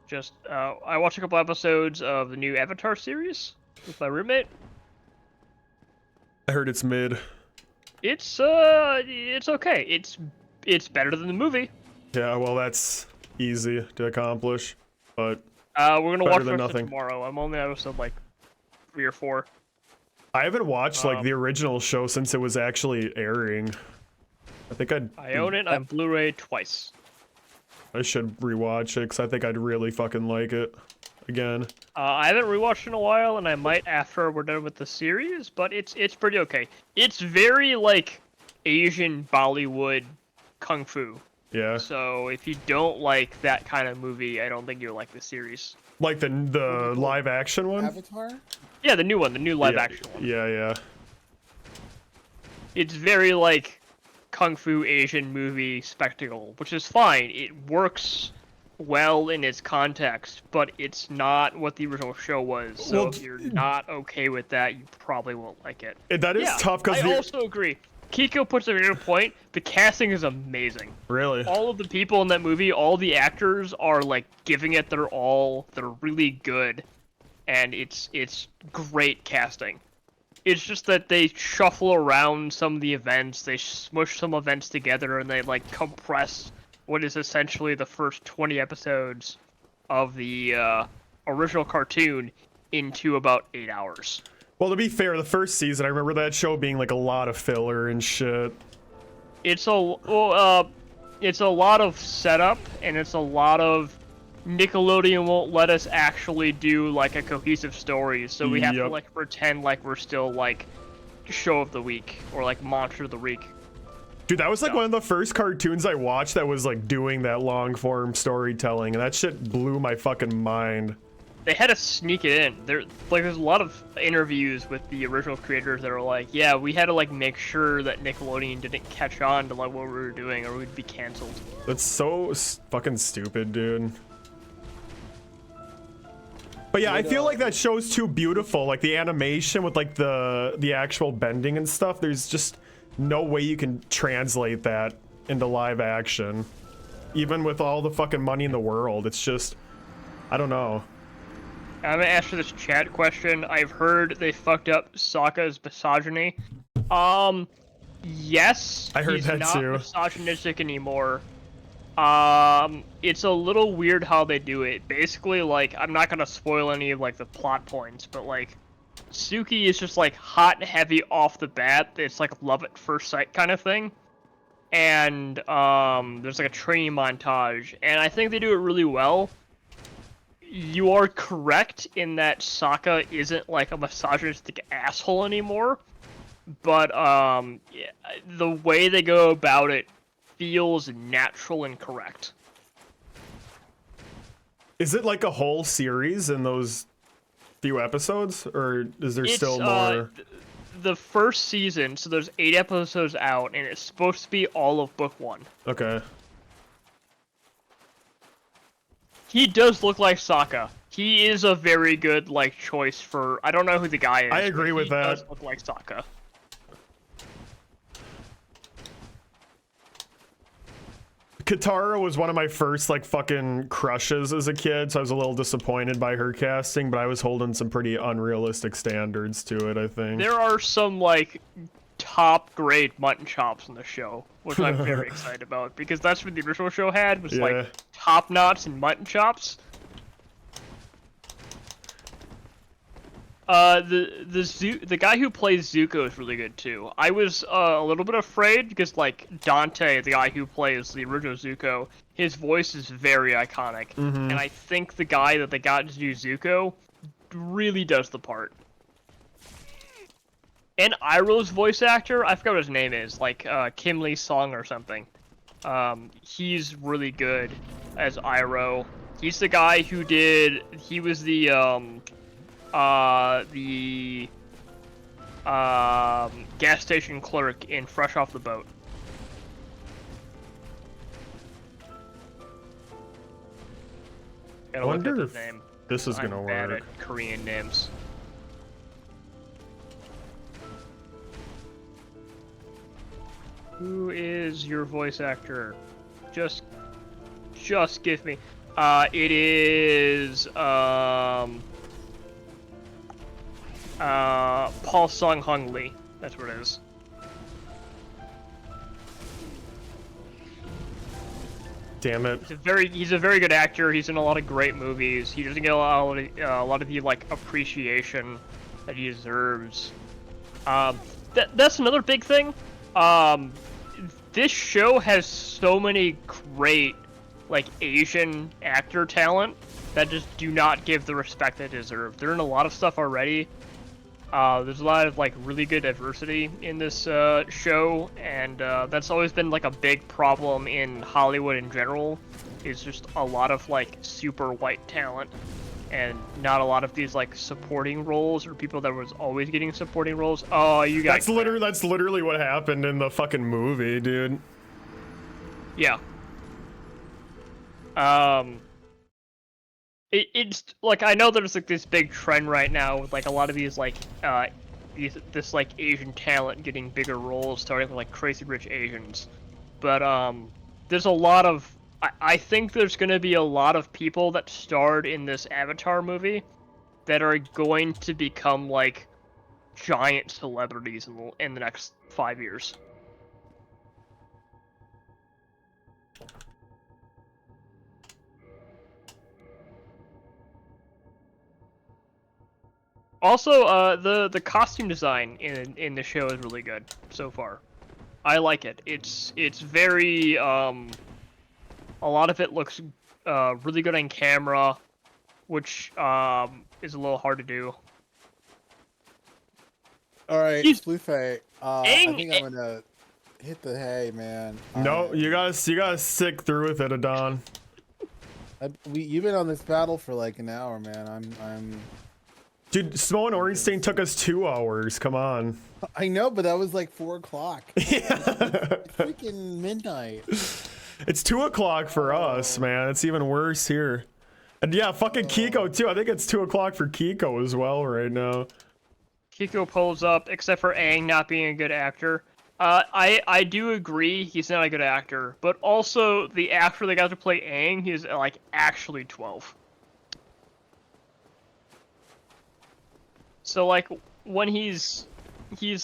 Speaker 15: just I watched a couple episodes of the new Avatar series with my roommate.
Speaker 1: I heard it's mid.
Speaker 15: It's okay. It's better than the movie.
Speaker 1: Yeah, well, that's easy to accomplish, but
Speaker 15: we're gonna watch
Speaker 1: better than
Speaker 15: it
Speaker 1: nothing.
Speaker 15: tomorrow. I'm only on episode like 3 or 4.
Speaker 1: I haven't watched like the original show since it was actually airing. I think
Speaker 15: I own it on Blu-ray twice.
Speaker 1: I should rewatch it because I think I'd really fucking like it again.
Speaker 15: I haven't rewatched in a while, and I might after we're done with the series, but it's pretty okay. It's very like Asian Bollywood kung fu.
Speaker 1: Yeah.
Speaker 15: So if you don't like that kind of movie, I don't think you'll like the series.
Speaker 1: Like the live action one?
Speaker 10: Avatar?
Speaker 15: Yeah, the new one, the new live action one.
Speaker 1: Yeah.
Speaker 15: It's very like kung fu Asian movie spectacle, which is fine. It works well in its context, but it's not what the original show was. So
Speaker 1: Well,
Speaker 15: if you're not okay with that, you probably won't like it.
Speaker 1: That is tough because
Speaker 15: I also agree. Kiko puts a good point. The casting is amazing.
Speaker 1: Really?
Speaker 15: All of the people in that movie, all the actors are like giving it their all. They're really good, and it's great casting. It's just that they shuffle around some of the events, they smush some events together, and they like compress what is essentially the first 20 episodes of the original cartoon into about 8 hours.
Speaker 1: Well, to be fair, the first season, I remember that show being like a lot of filler and shit.
Speaker 15: It's a lot of setup, and it's a lot of Nickelodeon won't let us actually do like a cohesive story, so we have to like pretend like we're still like show of the week or like monster of the week.
Speaker 1: Dude, that was like one of the first cartoons I watched that was like doing that long form storytelling, and that shit blew my fucking mind.
Speaker 15: They had to sneak it in. There's a lot of interviews with the original creators that are like, yeah, we had to like make sure that Nickelodeon didn't catch on to like what we were doing or we'd be canceled.
Speaker 1: That's so fucking stupid, dude. But yeah, I feel like that show's too beautiful. Like the animation with like the actual bending and stuff, there's just no way you can translate that into live action. Even with all the fucking money in the world, it's just, I don't know.
Speaker 15: I'm gonna answer this chat question. I've heard they fucked up Sokka's misogyny. Yes.
Speaker 1: I heard that
Speaker 15: he's
Speaker 1: too.
Speaker 15: not misogynistic anymore. It's a little weird how they do it. Basically, like, I'm not gonna spoil any of like the plot points, but like, Suki is just like hot and heavy off the bat. It's like love at first sight kind of thing. and there's like a training montage, and I think they do it really well. You are correct in that Sokka isn't like a misogynistic asshole anymore, but yeah, the way they go about it feels natural and correct.
Speaker 1: Is it like a whole series in those few episodes, or is there still more?
Speaker 15: The first season, so there's 8 episodes out, and it's supposed to be all of book 1.
Speaker 1: Okay.
Speaker 15: He does look like Sokka. He is a very good like choice for. I don't know who the guy is.
Speaker 1: I agree with that.
Speaker 15: He does look like Sokka.
Speaker 1: Katara was one of my first like fucking crushes as a kid, so I was a little disappointed by her casting, but I was holding some pretty unrealistic standards to it, I think.
Speaker 15: There are some like top grade mutton chops in the show, which I'm very excited about, because that's what the original show had, was like top knots and mutton chops. The guy who plays Zuko is really good too. I was a little bit afraid because like Dante, the guy who plays the original Zuko, his voice is very iconic, and I think the guy that they got to do Zuko really does the part. And Iroh's voice actor, I forgot what his name is, like Kim Lee Sung or something. He's really good as Iroh. He's the guy who did. He was the gas station clerk in Fresh Off the Boat.
Speaker 1: I wonder if
Speaker 15: name.
Speaker 1: this is gonna
Speaker 15: I'm bad
Speaker 1: work.
Speaker 15: at Korean names. Who is your voice actor? Just give me. It is Paul Sung Hung Lee. That's what it is.
Speaker 1: Damn it.
Speaker 15: He's a very good actor. He's in a lot of great movies. He doesn't get a lot of the like appreciation that he deserves. That's another big thing. This show has so many great like Asian actor talent that just do not give the respect they deserve. They're in a lot of stuff already. There's a lot of like really good diversity in this show, and that's always been like a big problem in Hollywood in general. Is just a lot of like super white talent, and not a lot of these like supporting roles or people that was always getting supporting roles. Oh, you guys.
Speaker 1: That's literally what happened in the fucking movie, dude.
Speaker 15: Yeah. It's like, I know there's like this big trend right now with like a lot of these like this like Asian talent getting bigger roles, starting with like Crazy Rich Asians, but there's a lot of I think there's gonna be a lot of people that starred in this Avatar movie that are going to become like giant celebrities in the next 5 years. Also, the costume design in the show is really good so far. I like it. It's very a lot of it looks really good on camera, which is a little hard to do.
Speaker 10: All right, Splufay. I think I'm gonna hit the hay, man.
Speaker 1: No, you gotta stick through with it, Adon.
Speaker 10: You've been on this battle for like an hour, man. I'm.
Speaker 1: Dude, Smoke and Ornstein took us 2 hours. Come on.
Speaker 10: I know, but that was like 4 o'clock.
Speaker 1: Yeah.
Speaker 10: It's freaking midnight.
Speaker 1: It's 2 o'clock for us, man. It's even worse here. And yeah, fucking Kiko too. I think it's 2 o'clock for Kiko as well right now.
Speaker 15: Kiko pulls up, except for Aang not being a good actor. I do agree he's not a good actor, but also the actor that got to play Aang is like actually 12. So like when he's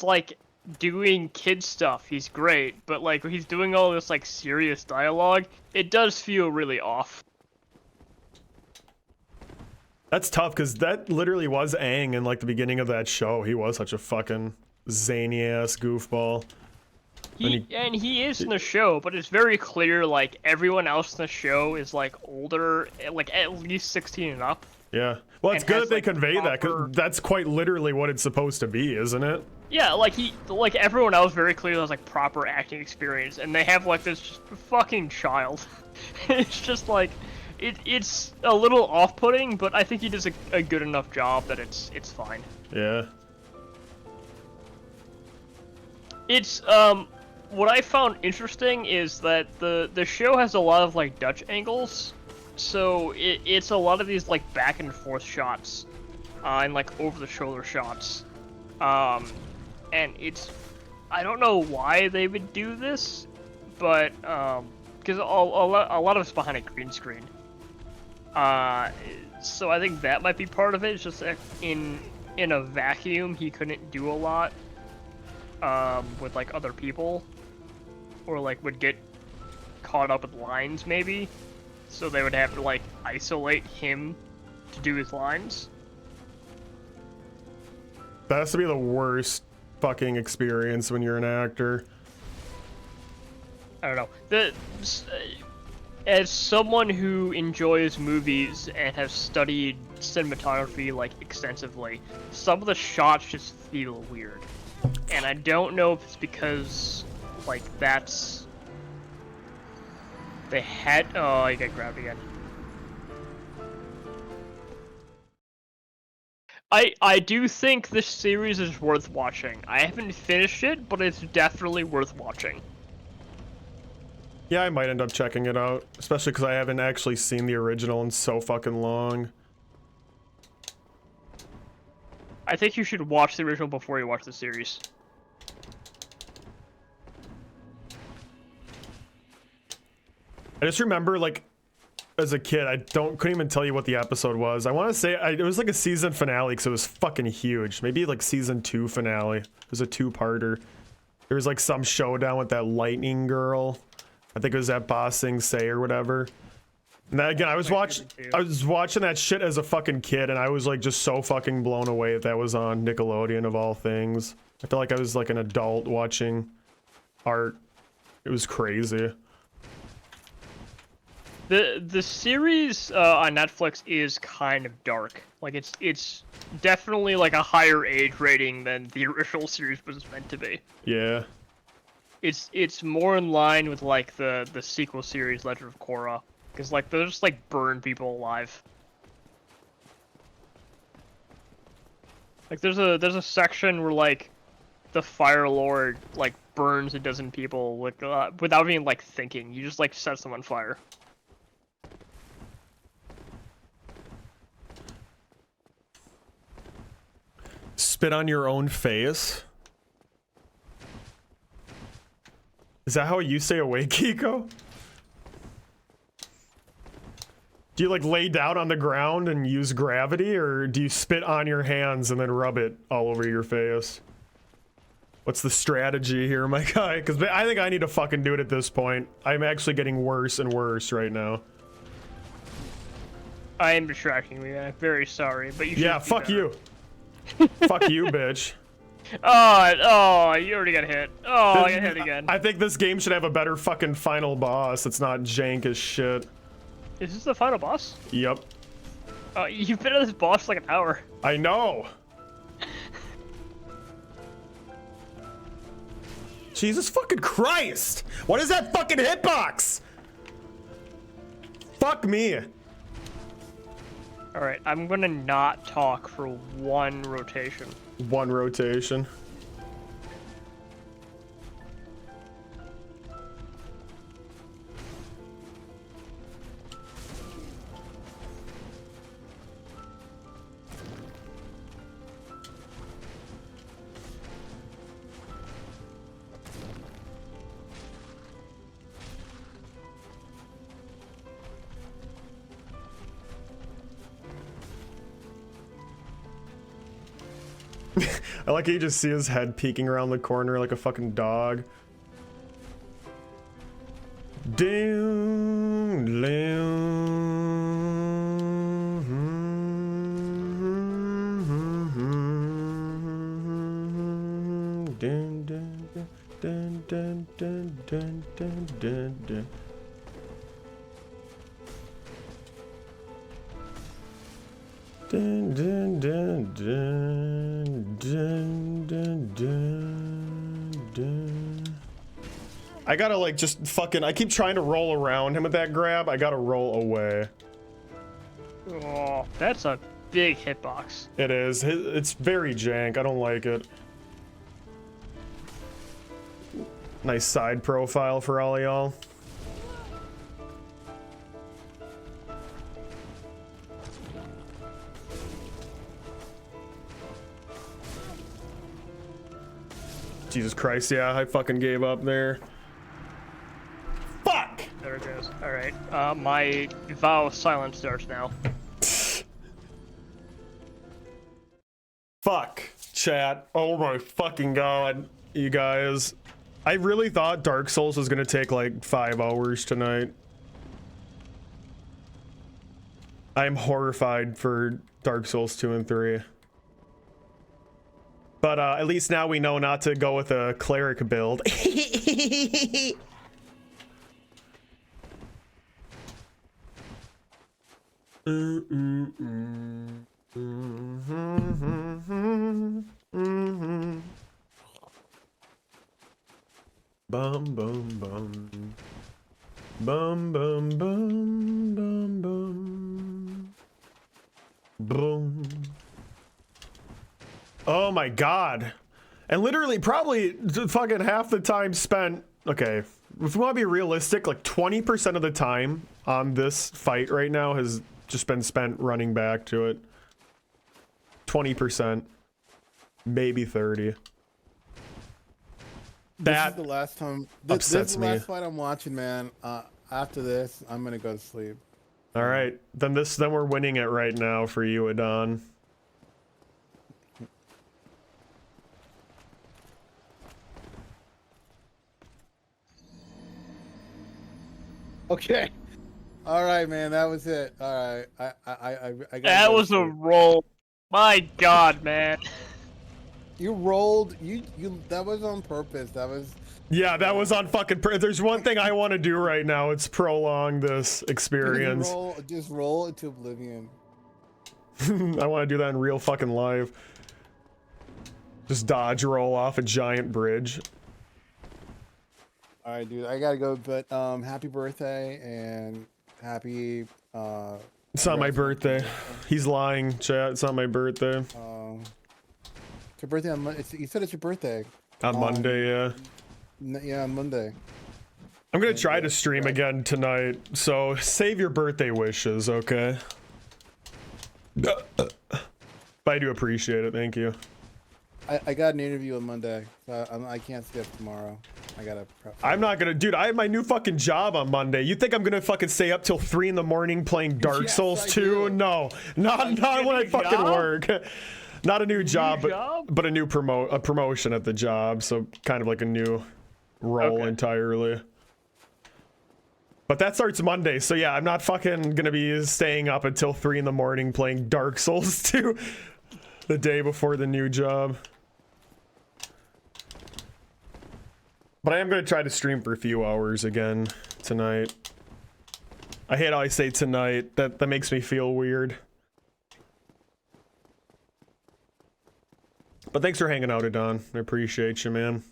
Speaker 15: like doing kid stuff, he's great, but like when he's doing all this like serious dialogue, it does feel really off.
Speaker 1: That's tough because that literally was Aang in like the beginning of that show. He was such a fucking zany ass goofball.
Speaker 15: He is in the show, but it's very clear, like, everyone else in the show is, like, older, like, at least 16 and up.
Speaker 1: Yeah. Well, it's
Speaker 15: And
Speaker 1: good
Speaker 15: has,
Speaker 1: that they
Speaker 15: like,
Speaker 1: convey that,
Speaker 15: proper-
Speaker 1: because that's quite literally what it's supposed to be, isn't it?
Speaker 15: Yeah, like, everyone else very clearly has, like, proper acting experience, and they have, like, this just fucking child. It's just, like, it's a little off-putting, but I think he does a good enough job that it's fine.
Speaker 1: Yeah.
Speaker 15: It's, what I found interesting is that the show has a lot of, like, Dutch angles, so it's a lot of these, like, back and forth shots, and, like, over-the-shoulder shots, and it's, I don't know why they would do this, but, because a lot of it's behind a green screen, so I think that might be part of it. It's just that in a vacuum, he couldn't do a lot, with, like, other people, or, like, would get caught up with lines, maybe, so they would have to, like, isolate him to do his lines.
Speaker 1: That has to be the worst fucking experience when you're an actor.
Speaker 15: I don't know. As someone who enjoys movies and has studied cinematography, like, extensively, some of the shots just feel weird. And I don't know if it's because, like, that's... They had... Oh, I got grabbed again. I do think this series is worth watching. I haven't finished it, but it's definitely worth watching.
Speaker 1: Yeah, I might end up checking it out, especially because I haven't actually seen the original in so fucking long.
Speaker 15: I think you should watch the original before you watch the series.
Speaker 1: I just remember, like, as a kid, I couldn't even tell you what the episode was. I want to say it was like a season finale because it was fucking huge. Maybe like season 2 finale. It was a 2-parter. There was like some showdown with that lightning girl. I think it was at Ba Sing Se or whatever. And that, again, I was watching that shit as a fucking kid, and I was like just so fucking blown away that was on Nickelodeon of all things. I felt like I was like an adult watching art. It was crazy.
Speaker 15: The series on Netflix is kind of dark. Like, it's definitely like a higher age rating than the original series was meant to be.
Speaker 1: Yeah.
Speaker 15: It's more in line with, like, the sequel series, Legend of Korra, because, like, they'll just, like, burn people alive. Like, there's a section where, like, the Fire Lord, like, burns a dozen people with, without even, like, thinking. You just, like, set them on fire.
Speaker 1: Spit on your own face? Is that how you say awake, Kiko? Do you like lay down on the ground and use gravity, or do you spit on your hands and then rub it all over your face? What's the strategy here, my guy? Because I think I need to fucking do it at this point. I'm actually getting worse and worse right now.
Speaker 15: I am distracting you, I'm very sorry, but you should.
Speaker 1: Yeah, fuck you. Fuck you, bitch.
Speaker 15: Oh, you already got hit. Oh, I got hit again.
Speaker 1: I think this game should have a better fucking final boss. It's not jank as shit.
Speaker 15: Is this the final boss?
Speaker 1: Yep.
Speaker 15: You've been at this boss for like an hour.
Speaker 1: I know. Jesus fucking Christ! What is that fucking hitbox? Fuck me.
Speaker 15: Alright, I'm gonna not talk for one rotation.
Speaker 1: One rotation. I like how you just see his head peeking around the corner like a fucking dog. Down, dun, dun, dun, dun, dun, dun, dun. Dun, dun, dun, dun, dun, dun, dun, dun. I gotta like just fucking, I keep trying to roll around him with that grab. I gotta roll away.
Speaker 15: Oh, that's a big hitbox.
Speaker 1: It is. It's very jank. I don't like it. Nice side profile for all y'all. Jesus Christ, yeah, I fucking gave up there. Fuck!
Speaker 15: There it goes. Alright, my vow of silence starts now.
Speaker 1: Fuck, chat. Oh my fucking god, you guys. I really thought Dark Souls was gonna take like 5 hours tonight. I'm horrified for Dark Souls 2 and 3. But at least now we know not to go with a cleric build. Bum bum bum. Bum bum bum bum bum. Boom. Oh my god. And literally probably fucking half the time spent, okay, if we want to be realistic, like 20% of the time on this fight right now has just been spent running back to it. 20%, maybe 30.
Speaker 10: This is the last time. This is the
Speaker 1: me.
Speaker 10: last fight I'm watching, man. After this, I'm gonna go to sleep.
Speaker 1: All right, then we're winning it right now for you, Adon.
Speaker 10: Okay. All right, man. That was it. All right. I gotta
Speaker 15: That
Speaker 10: go
Speaker 15: was
Speaker 10: to
Speaker 15: a
Speaker 10: sleep.
Speaker 15: roll. My god, man.
Speaker 10: You rolled. You. That was on purpose. That was.
Speaker 1: Yeah, that was on fucking. If there's one thing I want to do right now, it's prolong this experience.
Speaker 10: Just roll into oblivion.
Speaker 1: I want to do that in real fucking live. Just dodge roll off a giant bridge.
Speaker 10: All right, dude. I gotta go. But happy birthday and happy.
Speaker 1: It's not my birthday. He's lying, chat. It's not my birthday.
Speaker 10: It's your birthday on Monday. You said it's your birthday.
Speaker 1: On Monday, yeah.
Speaker 10: Yeah, on Monday.
Speaker 1: I'm gonna try to stream again tonight, so save your birthday wishes, okay? But I do appreciate it, thank you.
Speaker 10: I got an interview on Monday, so I can't skip tomorrow. I gotta prep.
Speaker 1: I'm not gonna, dude, I have my new fucking job on Monday. You think I'm gonna fucking stay up till 3 in the morning playing Dark Souls 2? No, not when I fucking work. Not a new job, but a new promotion at the job, so kind of like a new role entirely. But that starts Monday, so yeah, I'm not fucking gonna be staying up until 3 in the morning playing Dark Souls 2 the day before the new job. But I am gonna try to stream for a few hours again tonight. I hate how I say tonight. That makes me feel weird. But thanks for hanging out, Adon. I appreciate you, man.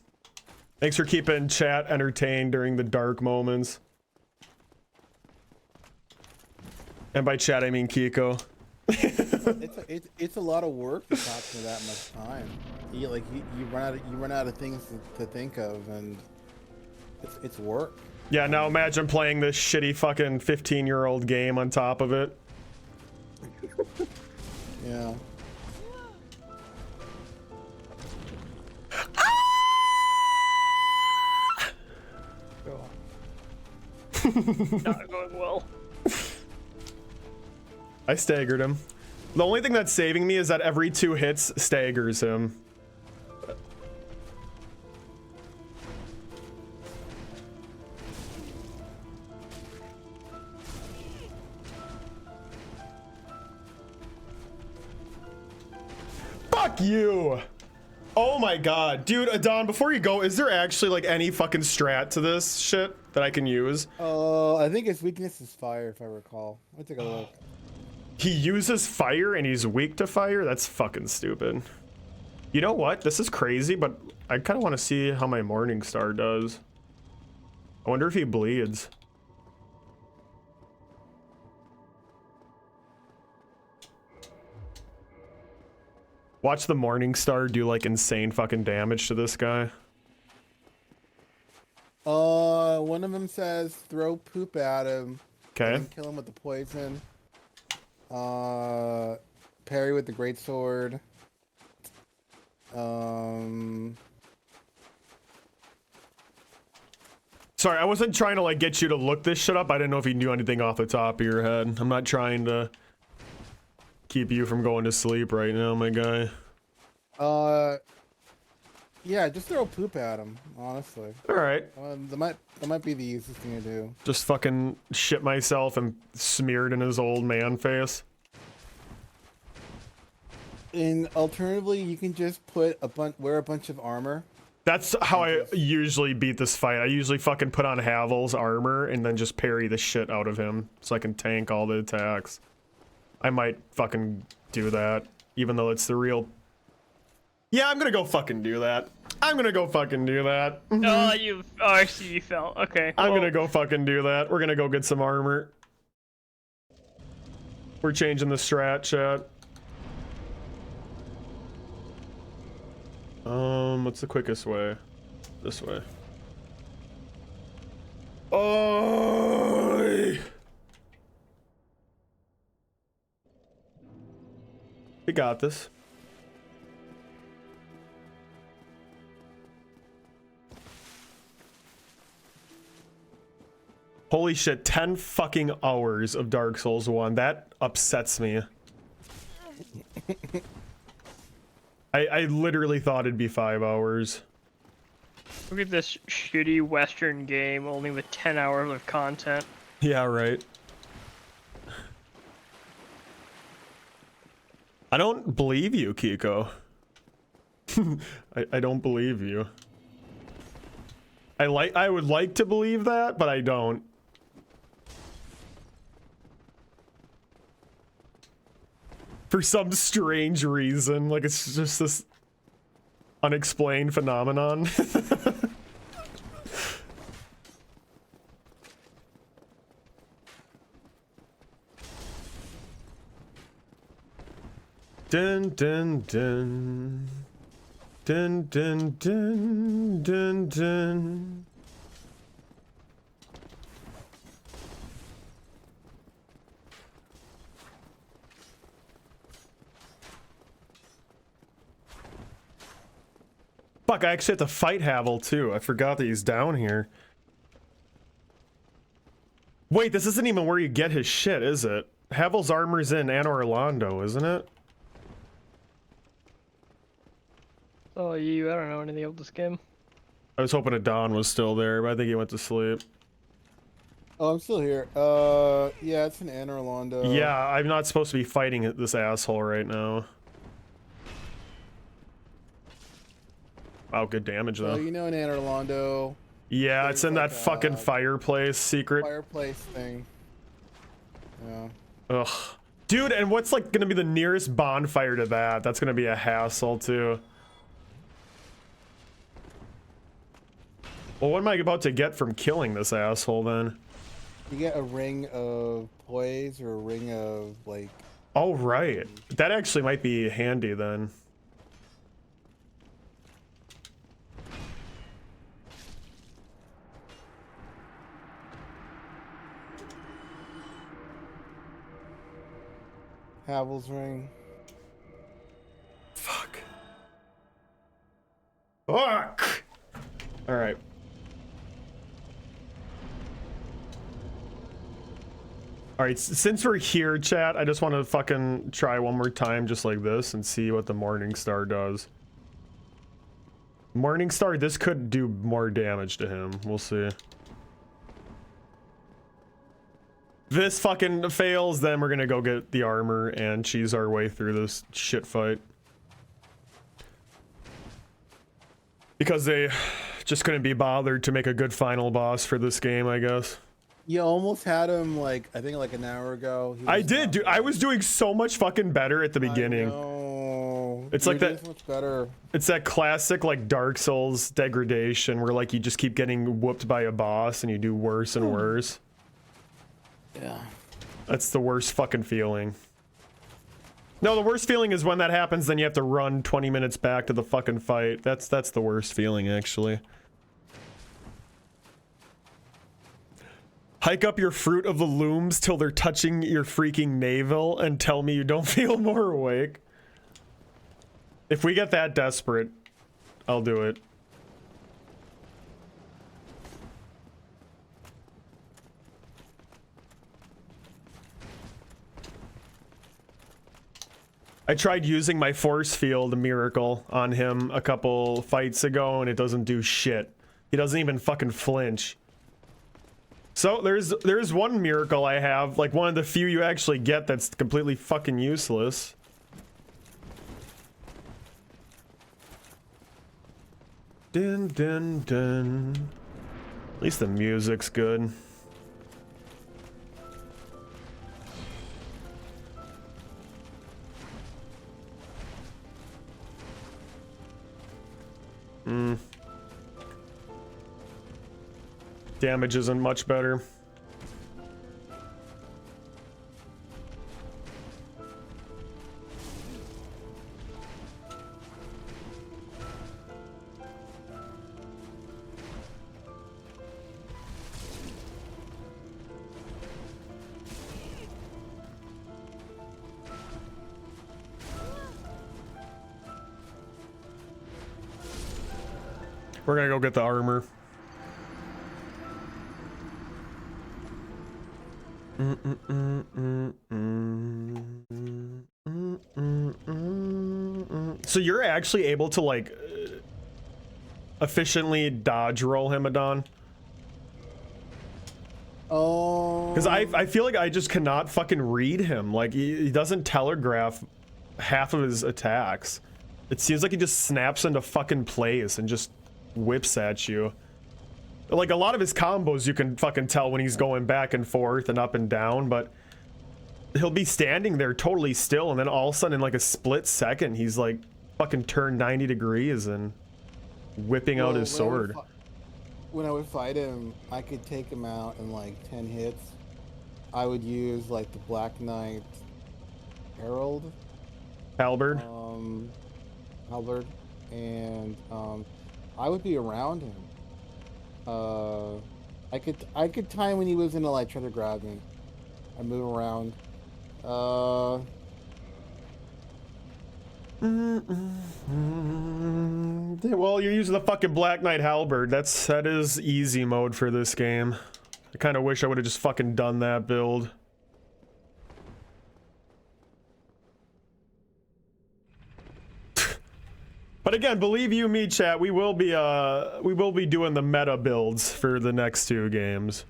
Speaker 1: Thanks for keeping chat entertained during the dark moments. And by chat, I mean Kiko.
Speaker 10: It's a lot of work to talk to that much time. You run out of things to think of, and it's work.
Speaker 1: Yeah, now imagine playing this shitty fucking 15-year-old game on top of it.
Speaker 10: Yeah.
Speaker 15: Not going well.
Speaker 1: I staggered him. The only thing that's saving me is that every 2 hits staggers him. Fuck you! Oh my god, dude, Adon, before you go, is there actually like any fucking strat to this shit that I can use?
Speaker 10: I think his weakness is fire, if I recall. Let me take a look.
Speaker 1: He uses fire and he's weak to fire? That's fucking stupid. You know what? This is crazy, but I kind of want to see how my Morning Star does. I wonder if he bleeds. Watch the Morning Star do like insane fucking damage to this guy.
Speaker 10: One of them says throw poop at him.
Speaker 1: Okay.
Speaker 10: And kill him with the poison. Parry with the greatsword.
Speaker 1: Sorry, I wasn't trying to like get you to look this shit up. I didn't know if you knew anything off the top of your head. I'm not trying to keep you from going to sleep right now, my guy.
Speaker 10: Yeah, just throw poop at him, honestly.
Speaker 1: All right.
Speaker 10: That might be the easiest thing to do.
Speaker 1: Just fucking shit myself and smear it in his old man face.
Speaker 10: And alternatively, you can just put wear a bunch of armor.
Speaker 1: That's how I usually beat this fight. I usually fucking put on Havel's armor and then just parry the shit out of him so I can tank all the attacks. I might fucking do that, even though it's the real... Yeah, I'm gonna go fucking do that. I'm gonna go fucking do that.
Speaker 15: Oh, I see you fell. Okay.
Speaker 1: I'm gonna go fucking do that. We're gonna go get some armor. We're changing the strat, chat. What's the quickest way? This way. Oh! We got this. Holy shit, 10 fucking hours of Dark Souls 1. That upsets me. I literally thought it'd be 5 hours.
Speaker 15: Look at this shitty Western game, only with 10 hours of content.
Speaker 1: Yeah, right. I don't believe you, Kiko. I don't believe you. I would like to believe that, but I don't. For some strange reason, like it's just this unexplained phenomenon. Dun dun dun. Dun dun dun dun dun. Fuck, I actually have to fight Havel too. I forgot that he's down here. Wait, this isn't even where you get his shit, is it? Havel's armor's in Anne Orlando, isn't it?
Speaker 15: Oh, I don't know anything about this game.
Speaker 1: I was hoping Adon was still there, but I think he went to sleep.
Speaker 10: Oh, I'm still here. Yeah, it's in Anne Orlando.
Speaker 1: Yeah, I'm not supposed to be fighting this asshole right now. Wow, good damage though.
Speaker 10: Oh, you know in Anne Orlando.
Speaker 1: Yeah, it's in that fucking fireplace secret.
Speaker 10: Fireplace thing. Yeah.
Speaker 1: Ugh. Dude, and what's like gonna be the nearest bonfire to that? That's gonna be a hassle too. Well, what am I about to get from killing this asshole then?
Speaker 10: You get a ring of poise or a ring of like...
Speaker 1: Oh, right. That actually might be handy then.
Speaker 10: Havel's ring.
Speaker 1: Fuck. Fuck! Alright. Alright, since we're here, chat, I just want to fucking try one more time just like this and see what the Morning Star does. Morning Star, this could do more damage to him. We'll see. This fucking fails, then we're gonna go get the armor and cheese our way through this shit fight. Because they just couldn't be bothered to make a good final boss for this game, I guess.
Speaker 10: You almost had him like I think like an hour ago.
Speaker 1: I did, dude. I was doing so much fucking better at the beginning. It's like that.
Speaker 10: Much better.
Speaker 1: It's that classic like Dark Souls degradation where like you just keep getting whooped by a boss and you do worse and worse.
Speaker 10: Yeah.
Speaker 1: That's the worst fucking feeling. No, the worst feeling is when that happens, then you have to run 20 minutes back to the fucking fight. That's the worst feeling, actually. Hike up your Fruit of the Looms till they're touching your freaking navel and tell me you don't feel more awake. If we get that desperate, I'll do it. I tried using my force field miracle on him a couple fights ago and it doesn't do shit. He doesn't even fucking flinch. So there's one miracle I have, like one of the few you actually get that's completely fucking useless. Dun dun dun. At least the music's good. Damage isn't much better. We're gonna go get the armor. So you're actually able to like efficiently dodge roll him, Adon?
Speaker 10: Oh.
Speaker 1: Because I feel like I just cannot fucking read him. Like he doesn't telegraph half of his attacks. It seems like he just snaps into fucking place and just whips at you. Like a lot of his combos you can fucking tell when he's going back and forth and up and down, but he'll be standing there totally still and then all of a sudden in like a split second he's like fucking turned 90 degrees and whipping out his sword.
Speaker 10: When I would fight him, I could take him out in like 10 hits. I would use like the Black Knight Herald.
Speaker 1: Halberd.
Speaker 10: Halberd. And I would be around him. I could time when he was in a like try to grab me. I move around.
Speaker 1: Well, you're using the fucking Black Knight Halberd. That is easy mode for this game. I kind of wish I would have just fucking done that build. But again, believe you me, chat, we will be doing the meta builds for the next two games.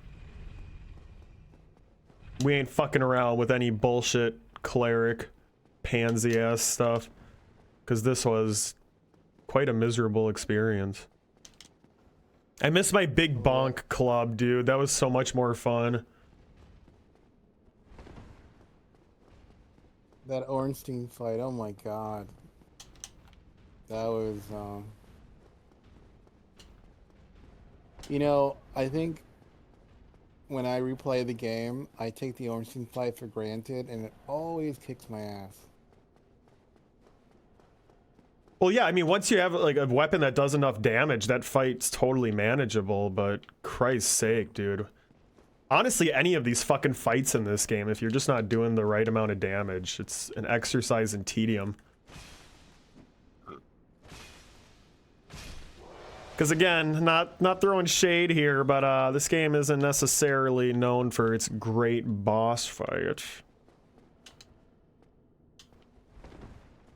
Speaker 1: We ain't fucking around with any bullshit cleric pansy ass stuff, because this was quite a miserable experience. I miss my big bonk club, dude. That was so much more fun.
Speaker 10: That Ornstein fight, oh my god. That was, you know, I think when I replay the game, I take the Ornstein fight for granted, and it always kicks my ass.
Speaker 1: Well, yeah, I mean, once you have like a weapon that does enough damage, that fight's totally manageable, but Christ's sake, dude. Honestly, any of these fucking fights in this game, if you're just not doing the right amount of damage, it's an exercise in tedium. Because again, not throwing shade here, but this game isn't necessarily known for its great boss fight.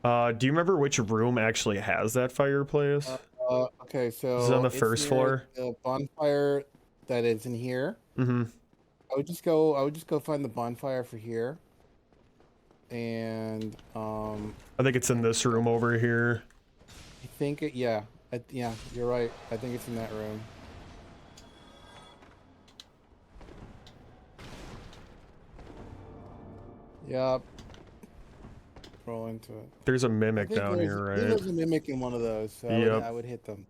Speaker 1: Do you remember which room actually has that fireplace?
Speaker 10: Okay, so
Speaker 1: is it on the first floor?
Speaker 10: The bonfire that is in here.
Speaker 1: Mm-hmm.
Speaker 10: I would just go find the bonfire for here. And
Speaker 1: I think it's in this room over here.
Speaker 10: I think it, yeah. Yeah, you're right. I think it's in that room. Yup. Roll into it.
Speaker 1: There's a
Speaker 10: I
Speaker 1: mimic
Speaker 10: think
Speaker 1: down here,
Speaker 10: there's
Speaker 1: right?
Speaker 10: a mimic in one of those, so
Speaker 1: Yep.
Speaker 10: I would hit them.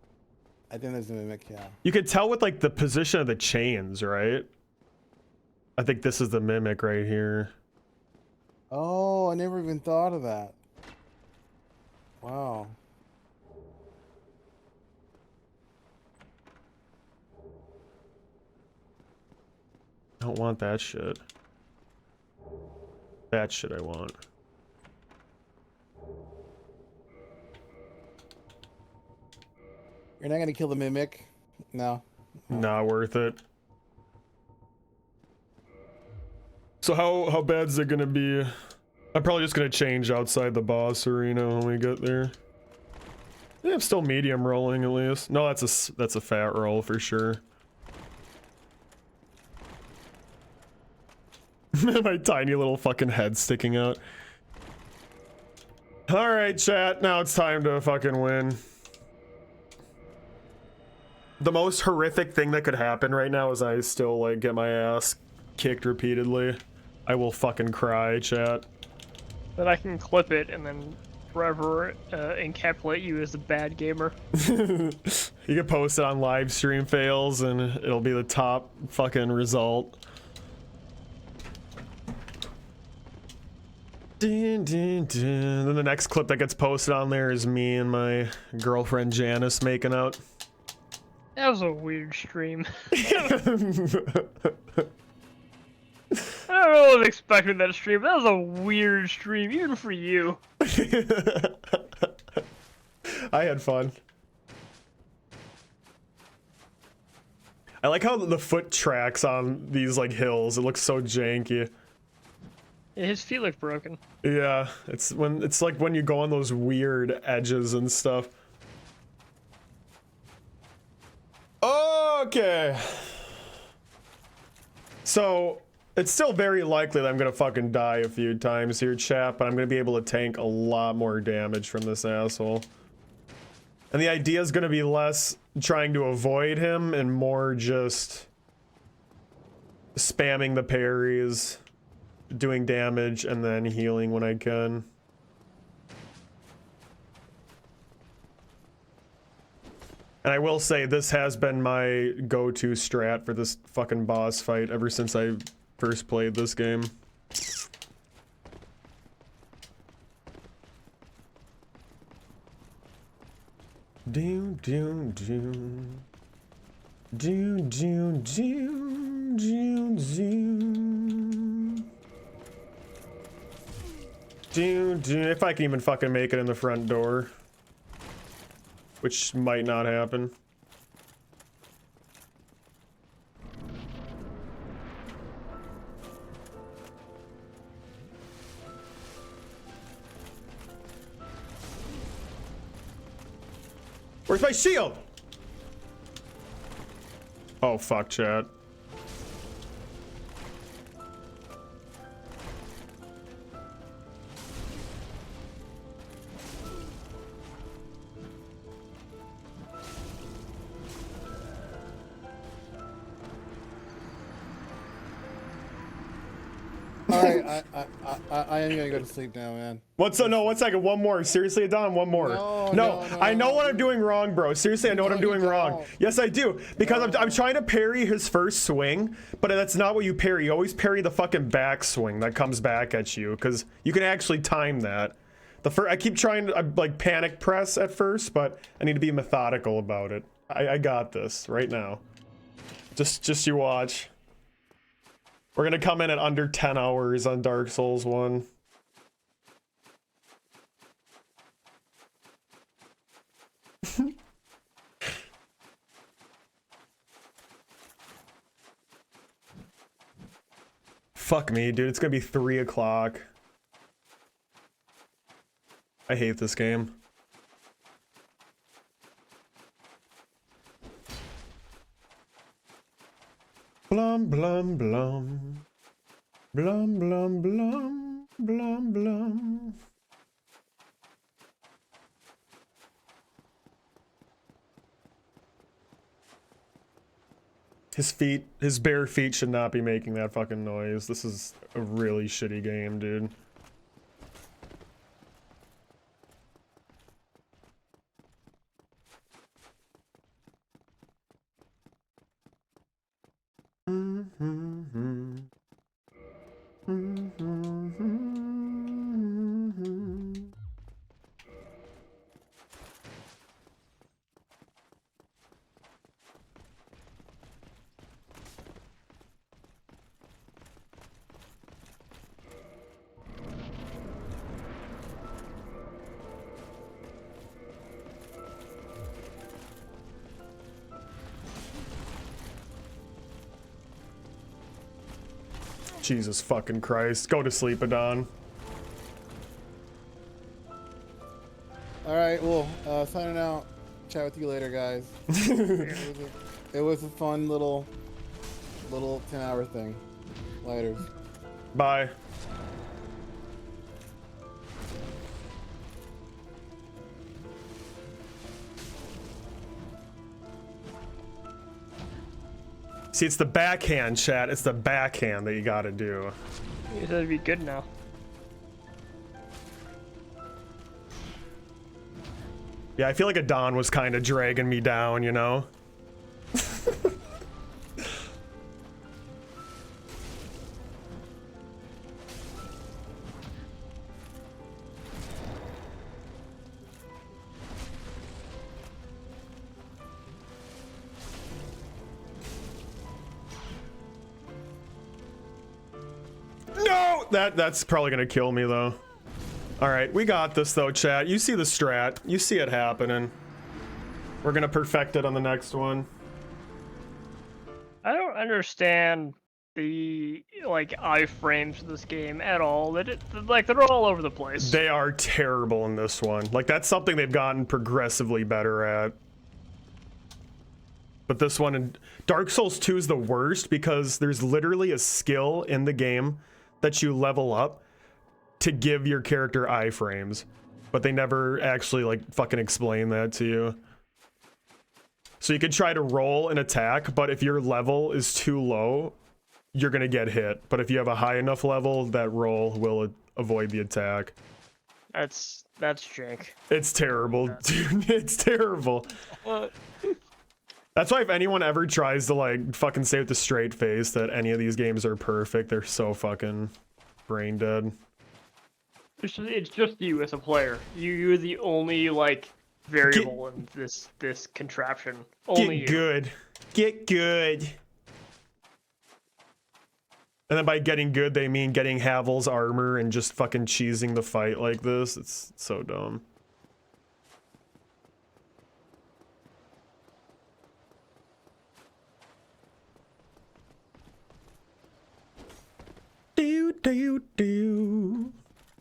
Speaker 10: I think there's a mimic, yeah.
Speaker 1: You could tell with like the position of the chains, right? I think this is the mimic right here.
Speaker 10: Oh, I never even thought of that. Wow.
Speaker 1: I don't want that shit. That shit I want.
Speaker 10: You're not gonna kill the mimic? No.
Speaker 1: Not worth it. So how bad is it gonna be? I'm probably just gonna change outside the boss arena when we get there. Yeah, I'm still medium rolling at least. No, that's a fat roll for sure. My tiny little fucking head sticking out. Alright, chat, now it's time to fucking win. The most horrific thing that could happen right now is I still like get my ass kicked repeatedly. I will fucking cry, chat.
Speaker 15: Then I can clip it and then forever encapsulate you as a bad gamer.
Speaker 1: You can post it on live stream fails and it'll be the top fucking result. Dun, dun, dun. Then the next clip that gets posted on there is me and my girlfriend Janice making out.
Speaker 15: That was a weird stream. I don't know what I was expecting that stream. That was a weird stream, even for you.
Speaker 1: I had fun. I like how the foot tracks on these like hills. It looks so janky.
Speaker 15: Yeah, his feet look broken.
Speaker 1: Yeah, it's like when you go on those weird edges and stuff. Okay. So, it's still very likely that I'm gonna fucking die a few times here, chat, but I'm gonna be able to tank a lot more damage from this asshole. And the idea is gonna be less trying to avoid him and more just spamming the parries, doing damage, and then healing when I can. And I will say, this has been my go-to strat for this fucking boss fight ever since I first played this game. Do do do do do do do do. If I can even fucking make it in the front door. Which might not happen. Where's my shield? Oh, fuck, chat.
Speaker 10: Alright, I am gonna go to sleep now, man.
Speaker 1: No, 1 second, one more. Seriously, Don, one more. No, I know what I'm doing wrong, bro. Seriously, I know what I'm doing wrong. Yes, I do. Because I'm trying to parry his first swing, but that's not what you parry. You always parry the fucking back swing that comes back at you, because you can actually time that. I keep trying to like panic press at first, but I need to be methodical about it. I got this right now. Just you watch. We're gonna come in at under 10 hours on Dark Souls 1. Fuck me, dude. It's gonna be 3 o'clock. I hate this game. Blum blum blum. Blum blum blum. Blum blum. His bare feet should not be making that fucking noise. This is a really shitty game, dude. Jesus fucking Christ. Go to sleep, Adon.
Speaker 10: Alright, well, signing out. Chat with you later, guys. It was a fun little 10-hour thing. Later.
Speaker 1: Bye. See, it's the backhand, chat. It's the backhand that you gotta do.
Speaker 15: You said it'd be good now.
Speaker 1: Yeah, I feel like Adon was kind of dragging me down, you know? No! That's probably gonna kill me, though. Alright, we got this, though, chat. You see the strat. You see it happening. We're gonna perfect it on the next one.
Speaker 15: I don't understand the iframes of this game at all. They're all over the place.
Speaker 1: They are terrible in this one. Like, that's something they've gotten progressively better at. But this one in Dark Souls 2 is the worst because there's literally a skill in the game that you level up to give your character iframes, but they never actually like fucking explain that to you. So you can try to roll an attack, but if your level is too low, you're gonna get hit. But if you have a high enough level, that roll will avoid the attack.
Speaker 15: That's jank.
Speaker 1: It's terrible, dude. It's terrible. That's why if anyone ever tries to like fucking say with a straight face that any of these games are perfect, they're so fucking brain dead.
Speaker 15: It's just you as a player. You're the only like variable in this contraption. Only
Speaker 1: Get good. Get good. And then by getting good, they mean getting Havel's armor and just fucking cheesing the fight like this. It's so dumb. Do do do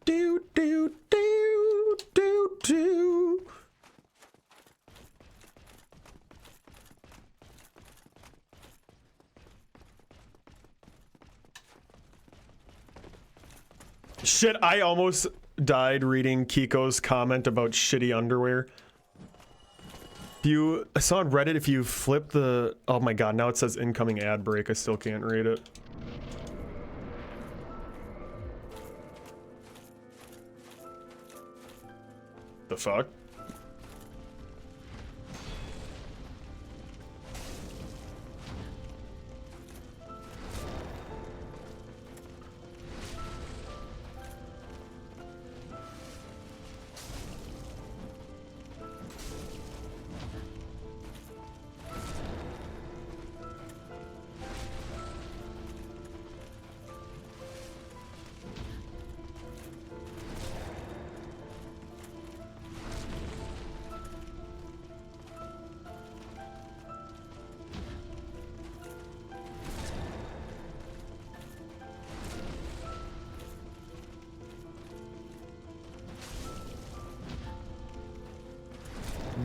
Speaker 1: do do do do do. Shit, I almost died reading Kiko's comment about shitty underwear. I saw on Reddit if you flip the... Oh my god, now it says incoming ad break. I still can't read it. The fuck?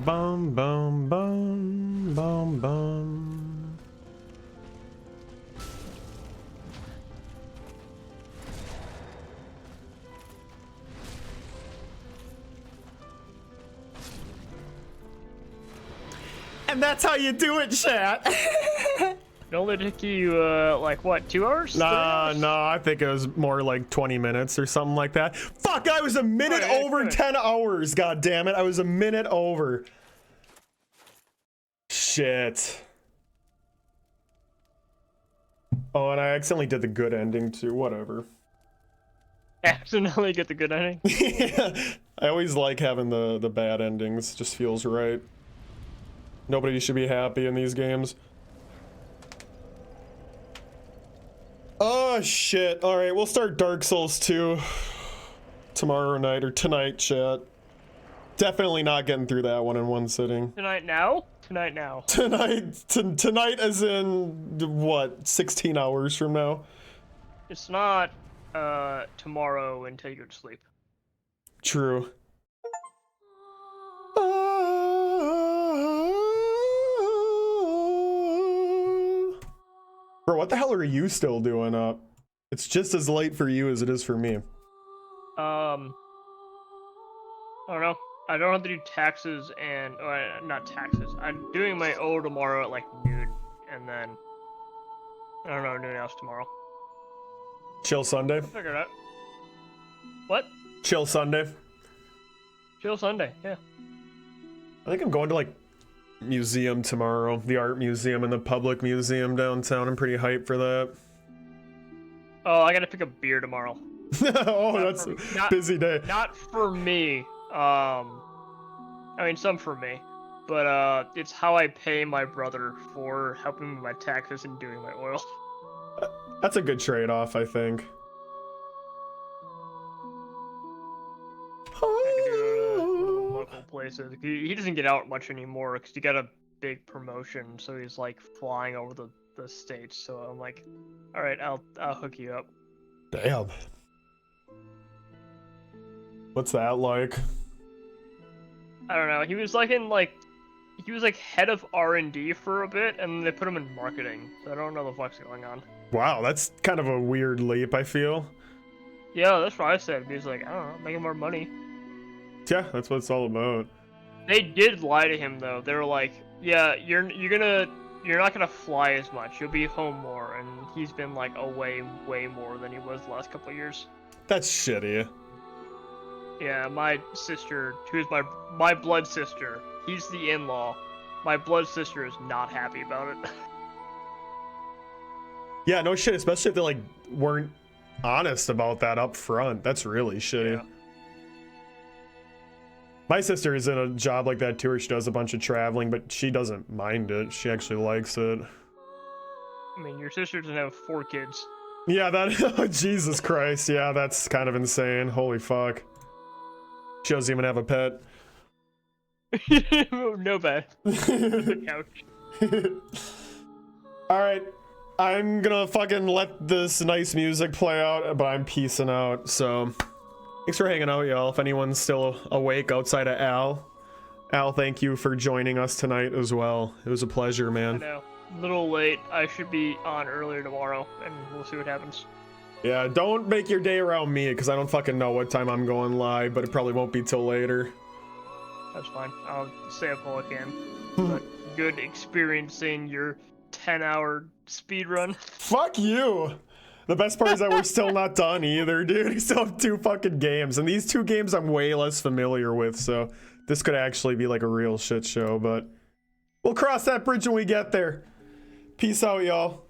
Speaker 1: Bum bum bum bum bum. And that's how you do it, chat.
Speaker 15: It only took you, like, what, 2 hours?
Speaker 1: Nah, I think it was more like 20 minutes or something like that. Fuck, I was a minute over 10 hours, god damn it. I was a minute over. Shit. Oh, and I accidentally did the good ending too, whatever.
Speaker 15: Accidentally get the good ending?
Speaker 1: I always like having the bad endings, just feels right. Nobody should be happy in these games. Oh shit, alright, we'll start Dark Souls 2 tomorrow night, or tonight, chat. Definitely not getting through that one in one sitting.
Speaker 15: Tonight now? Tonight now.
Speaker 1: Tonight as in, what, 16 hours from now?
Speaker 15: It's not, tomorrow until you go to sleep.
Speaker 1: True. Bro, what the hell are you still doing up? It's just as late for you as it is for me.
Speaker 15: I don't know. I don't have to do taxes and, not taxes. I'm doing my O tomorrow at like noon, and then, I don't know, noon else tomorrow.
Speaker 1: Chill Sunday?
Speaker 15: I'll figure it out. What?
Speaker 1: Chill Sunday?
Speaker 15: Chill Sunday, yeah.
Speaker 1: I think I'm going to like museum tomorrow, the art museum and the public museum downtown. I'm pretty hyped for that.
Speaker 15: Oh, I gotta pick up beer tomorrow.
Speaker 1: Oh, that's a busy day.
Speaker 15: Not for me. I mean, some for me, but it's how I pay my brother for helping with my taxes and doing my oil.
Speaker 1: That's a good trade-off, I think.
Speaker 15: Local places. He doesn't get out much anymore because he got a big promotion, so he's like flying over the states. So I'm like, all right, I'll hook you up.
Speaker 1: Damn. What's that like?
Speaker 15: I don't know. He was like head of R&D for a bit, and they put him in marketing. So I don't know the fuck's going on.
Speaker 1: Wow, that's kind of a weird leap, I feel.
Speaker 15: Yeah, that's what I said. He's like, I don't know, making more money.
Speaker 1: Yeah, that's what it's all about.
Speaker 15: They did lie to him though. They were like, yeah, you're not gonna fly as much. You'll be home more, and he's been like away way more than he was the last couple of years.
Speaker 1: That's shitty.
Speaker 15: Yeah, my sister, who's my blood sister, he's the in-law. My blood sister is not happy about it.
Speaker 1: Yeah, no shit, especially if they like weren't honest about that up front. That's really shitty. Yeah. My sister is in a job like that too, where she does a bunch of traveling, but she doesn't mind it. She actually likes it.
Speaker 15: I mean, your sister doesn't have 4 kids.
Speaker 1: Yeah, that Jesus Christ. Yeah, that's kind of insane. Holy fuck. She doesn't even have a pet.
Speaker 15: No pet. The couch.
Speaker 1: Alright. I'm gonna fucking let this nice music play out, but I'm peacing out, so thanks for hanging out, y'all. If anyone's still awake outside of Al, thank you for joining us tonight as well. It was a pleasure, man.
Speaker 15: I know. A little late. I should be on earlier tomorrow, and we'll see what happens.
Speaker 1: Yeah, don't make your day around me, because I don't fucking know what time I'm going live, but it probably won't be till later.
Speaker 15: That's fine. I'll stay up all I can. But good experiencing your 10-hour speed run.
Speaker 1: Fuck you! The best part is that we're still not done either, dude. We still have 2 fucking games, and these 2 games I'm way less familiar with, so this could actually be like a real shit show, but we'll cross that bridge when we get there. Peace out, y'all.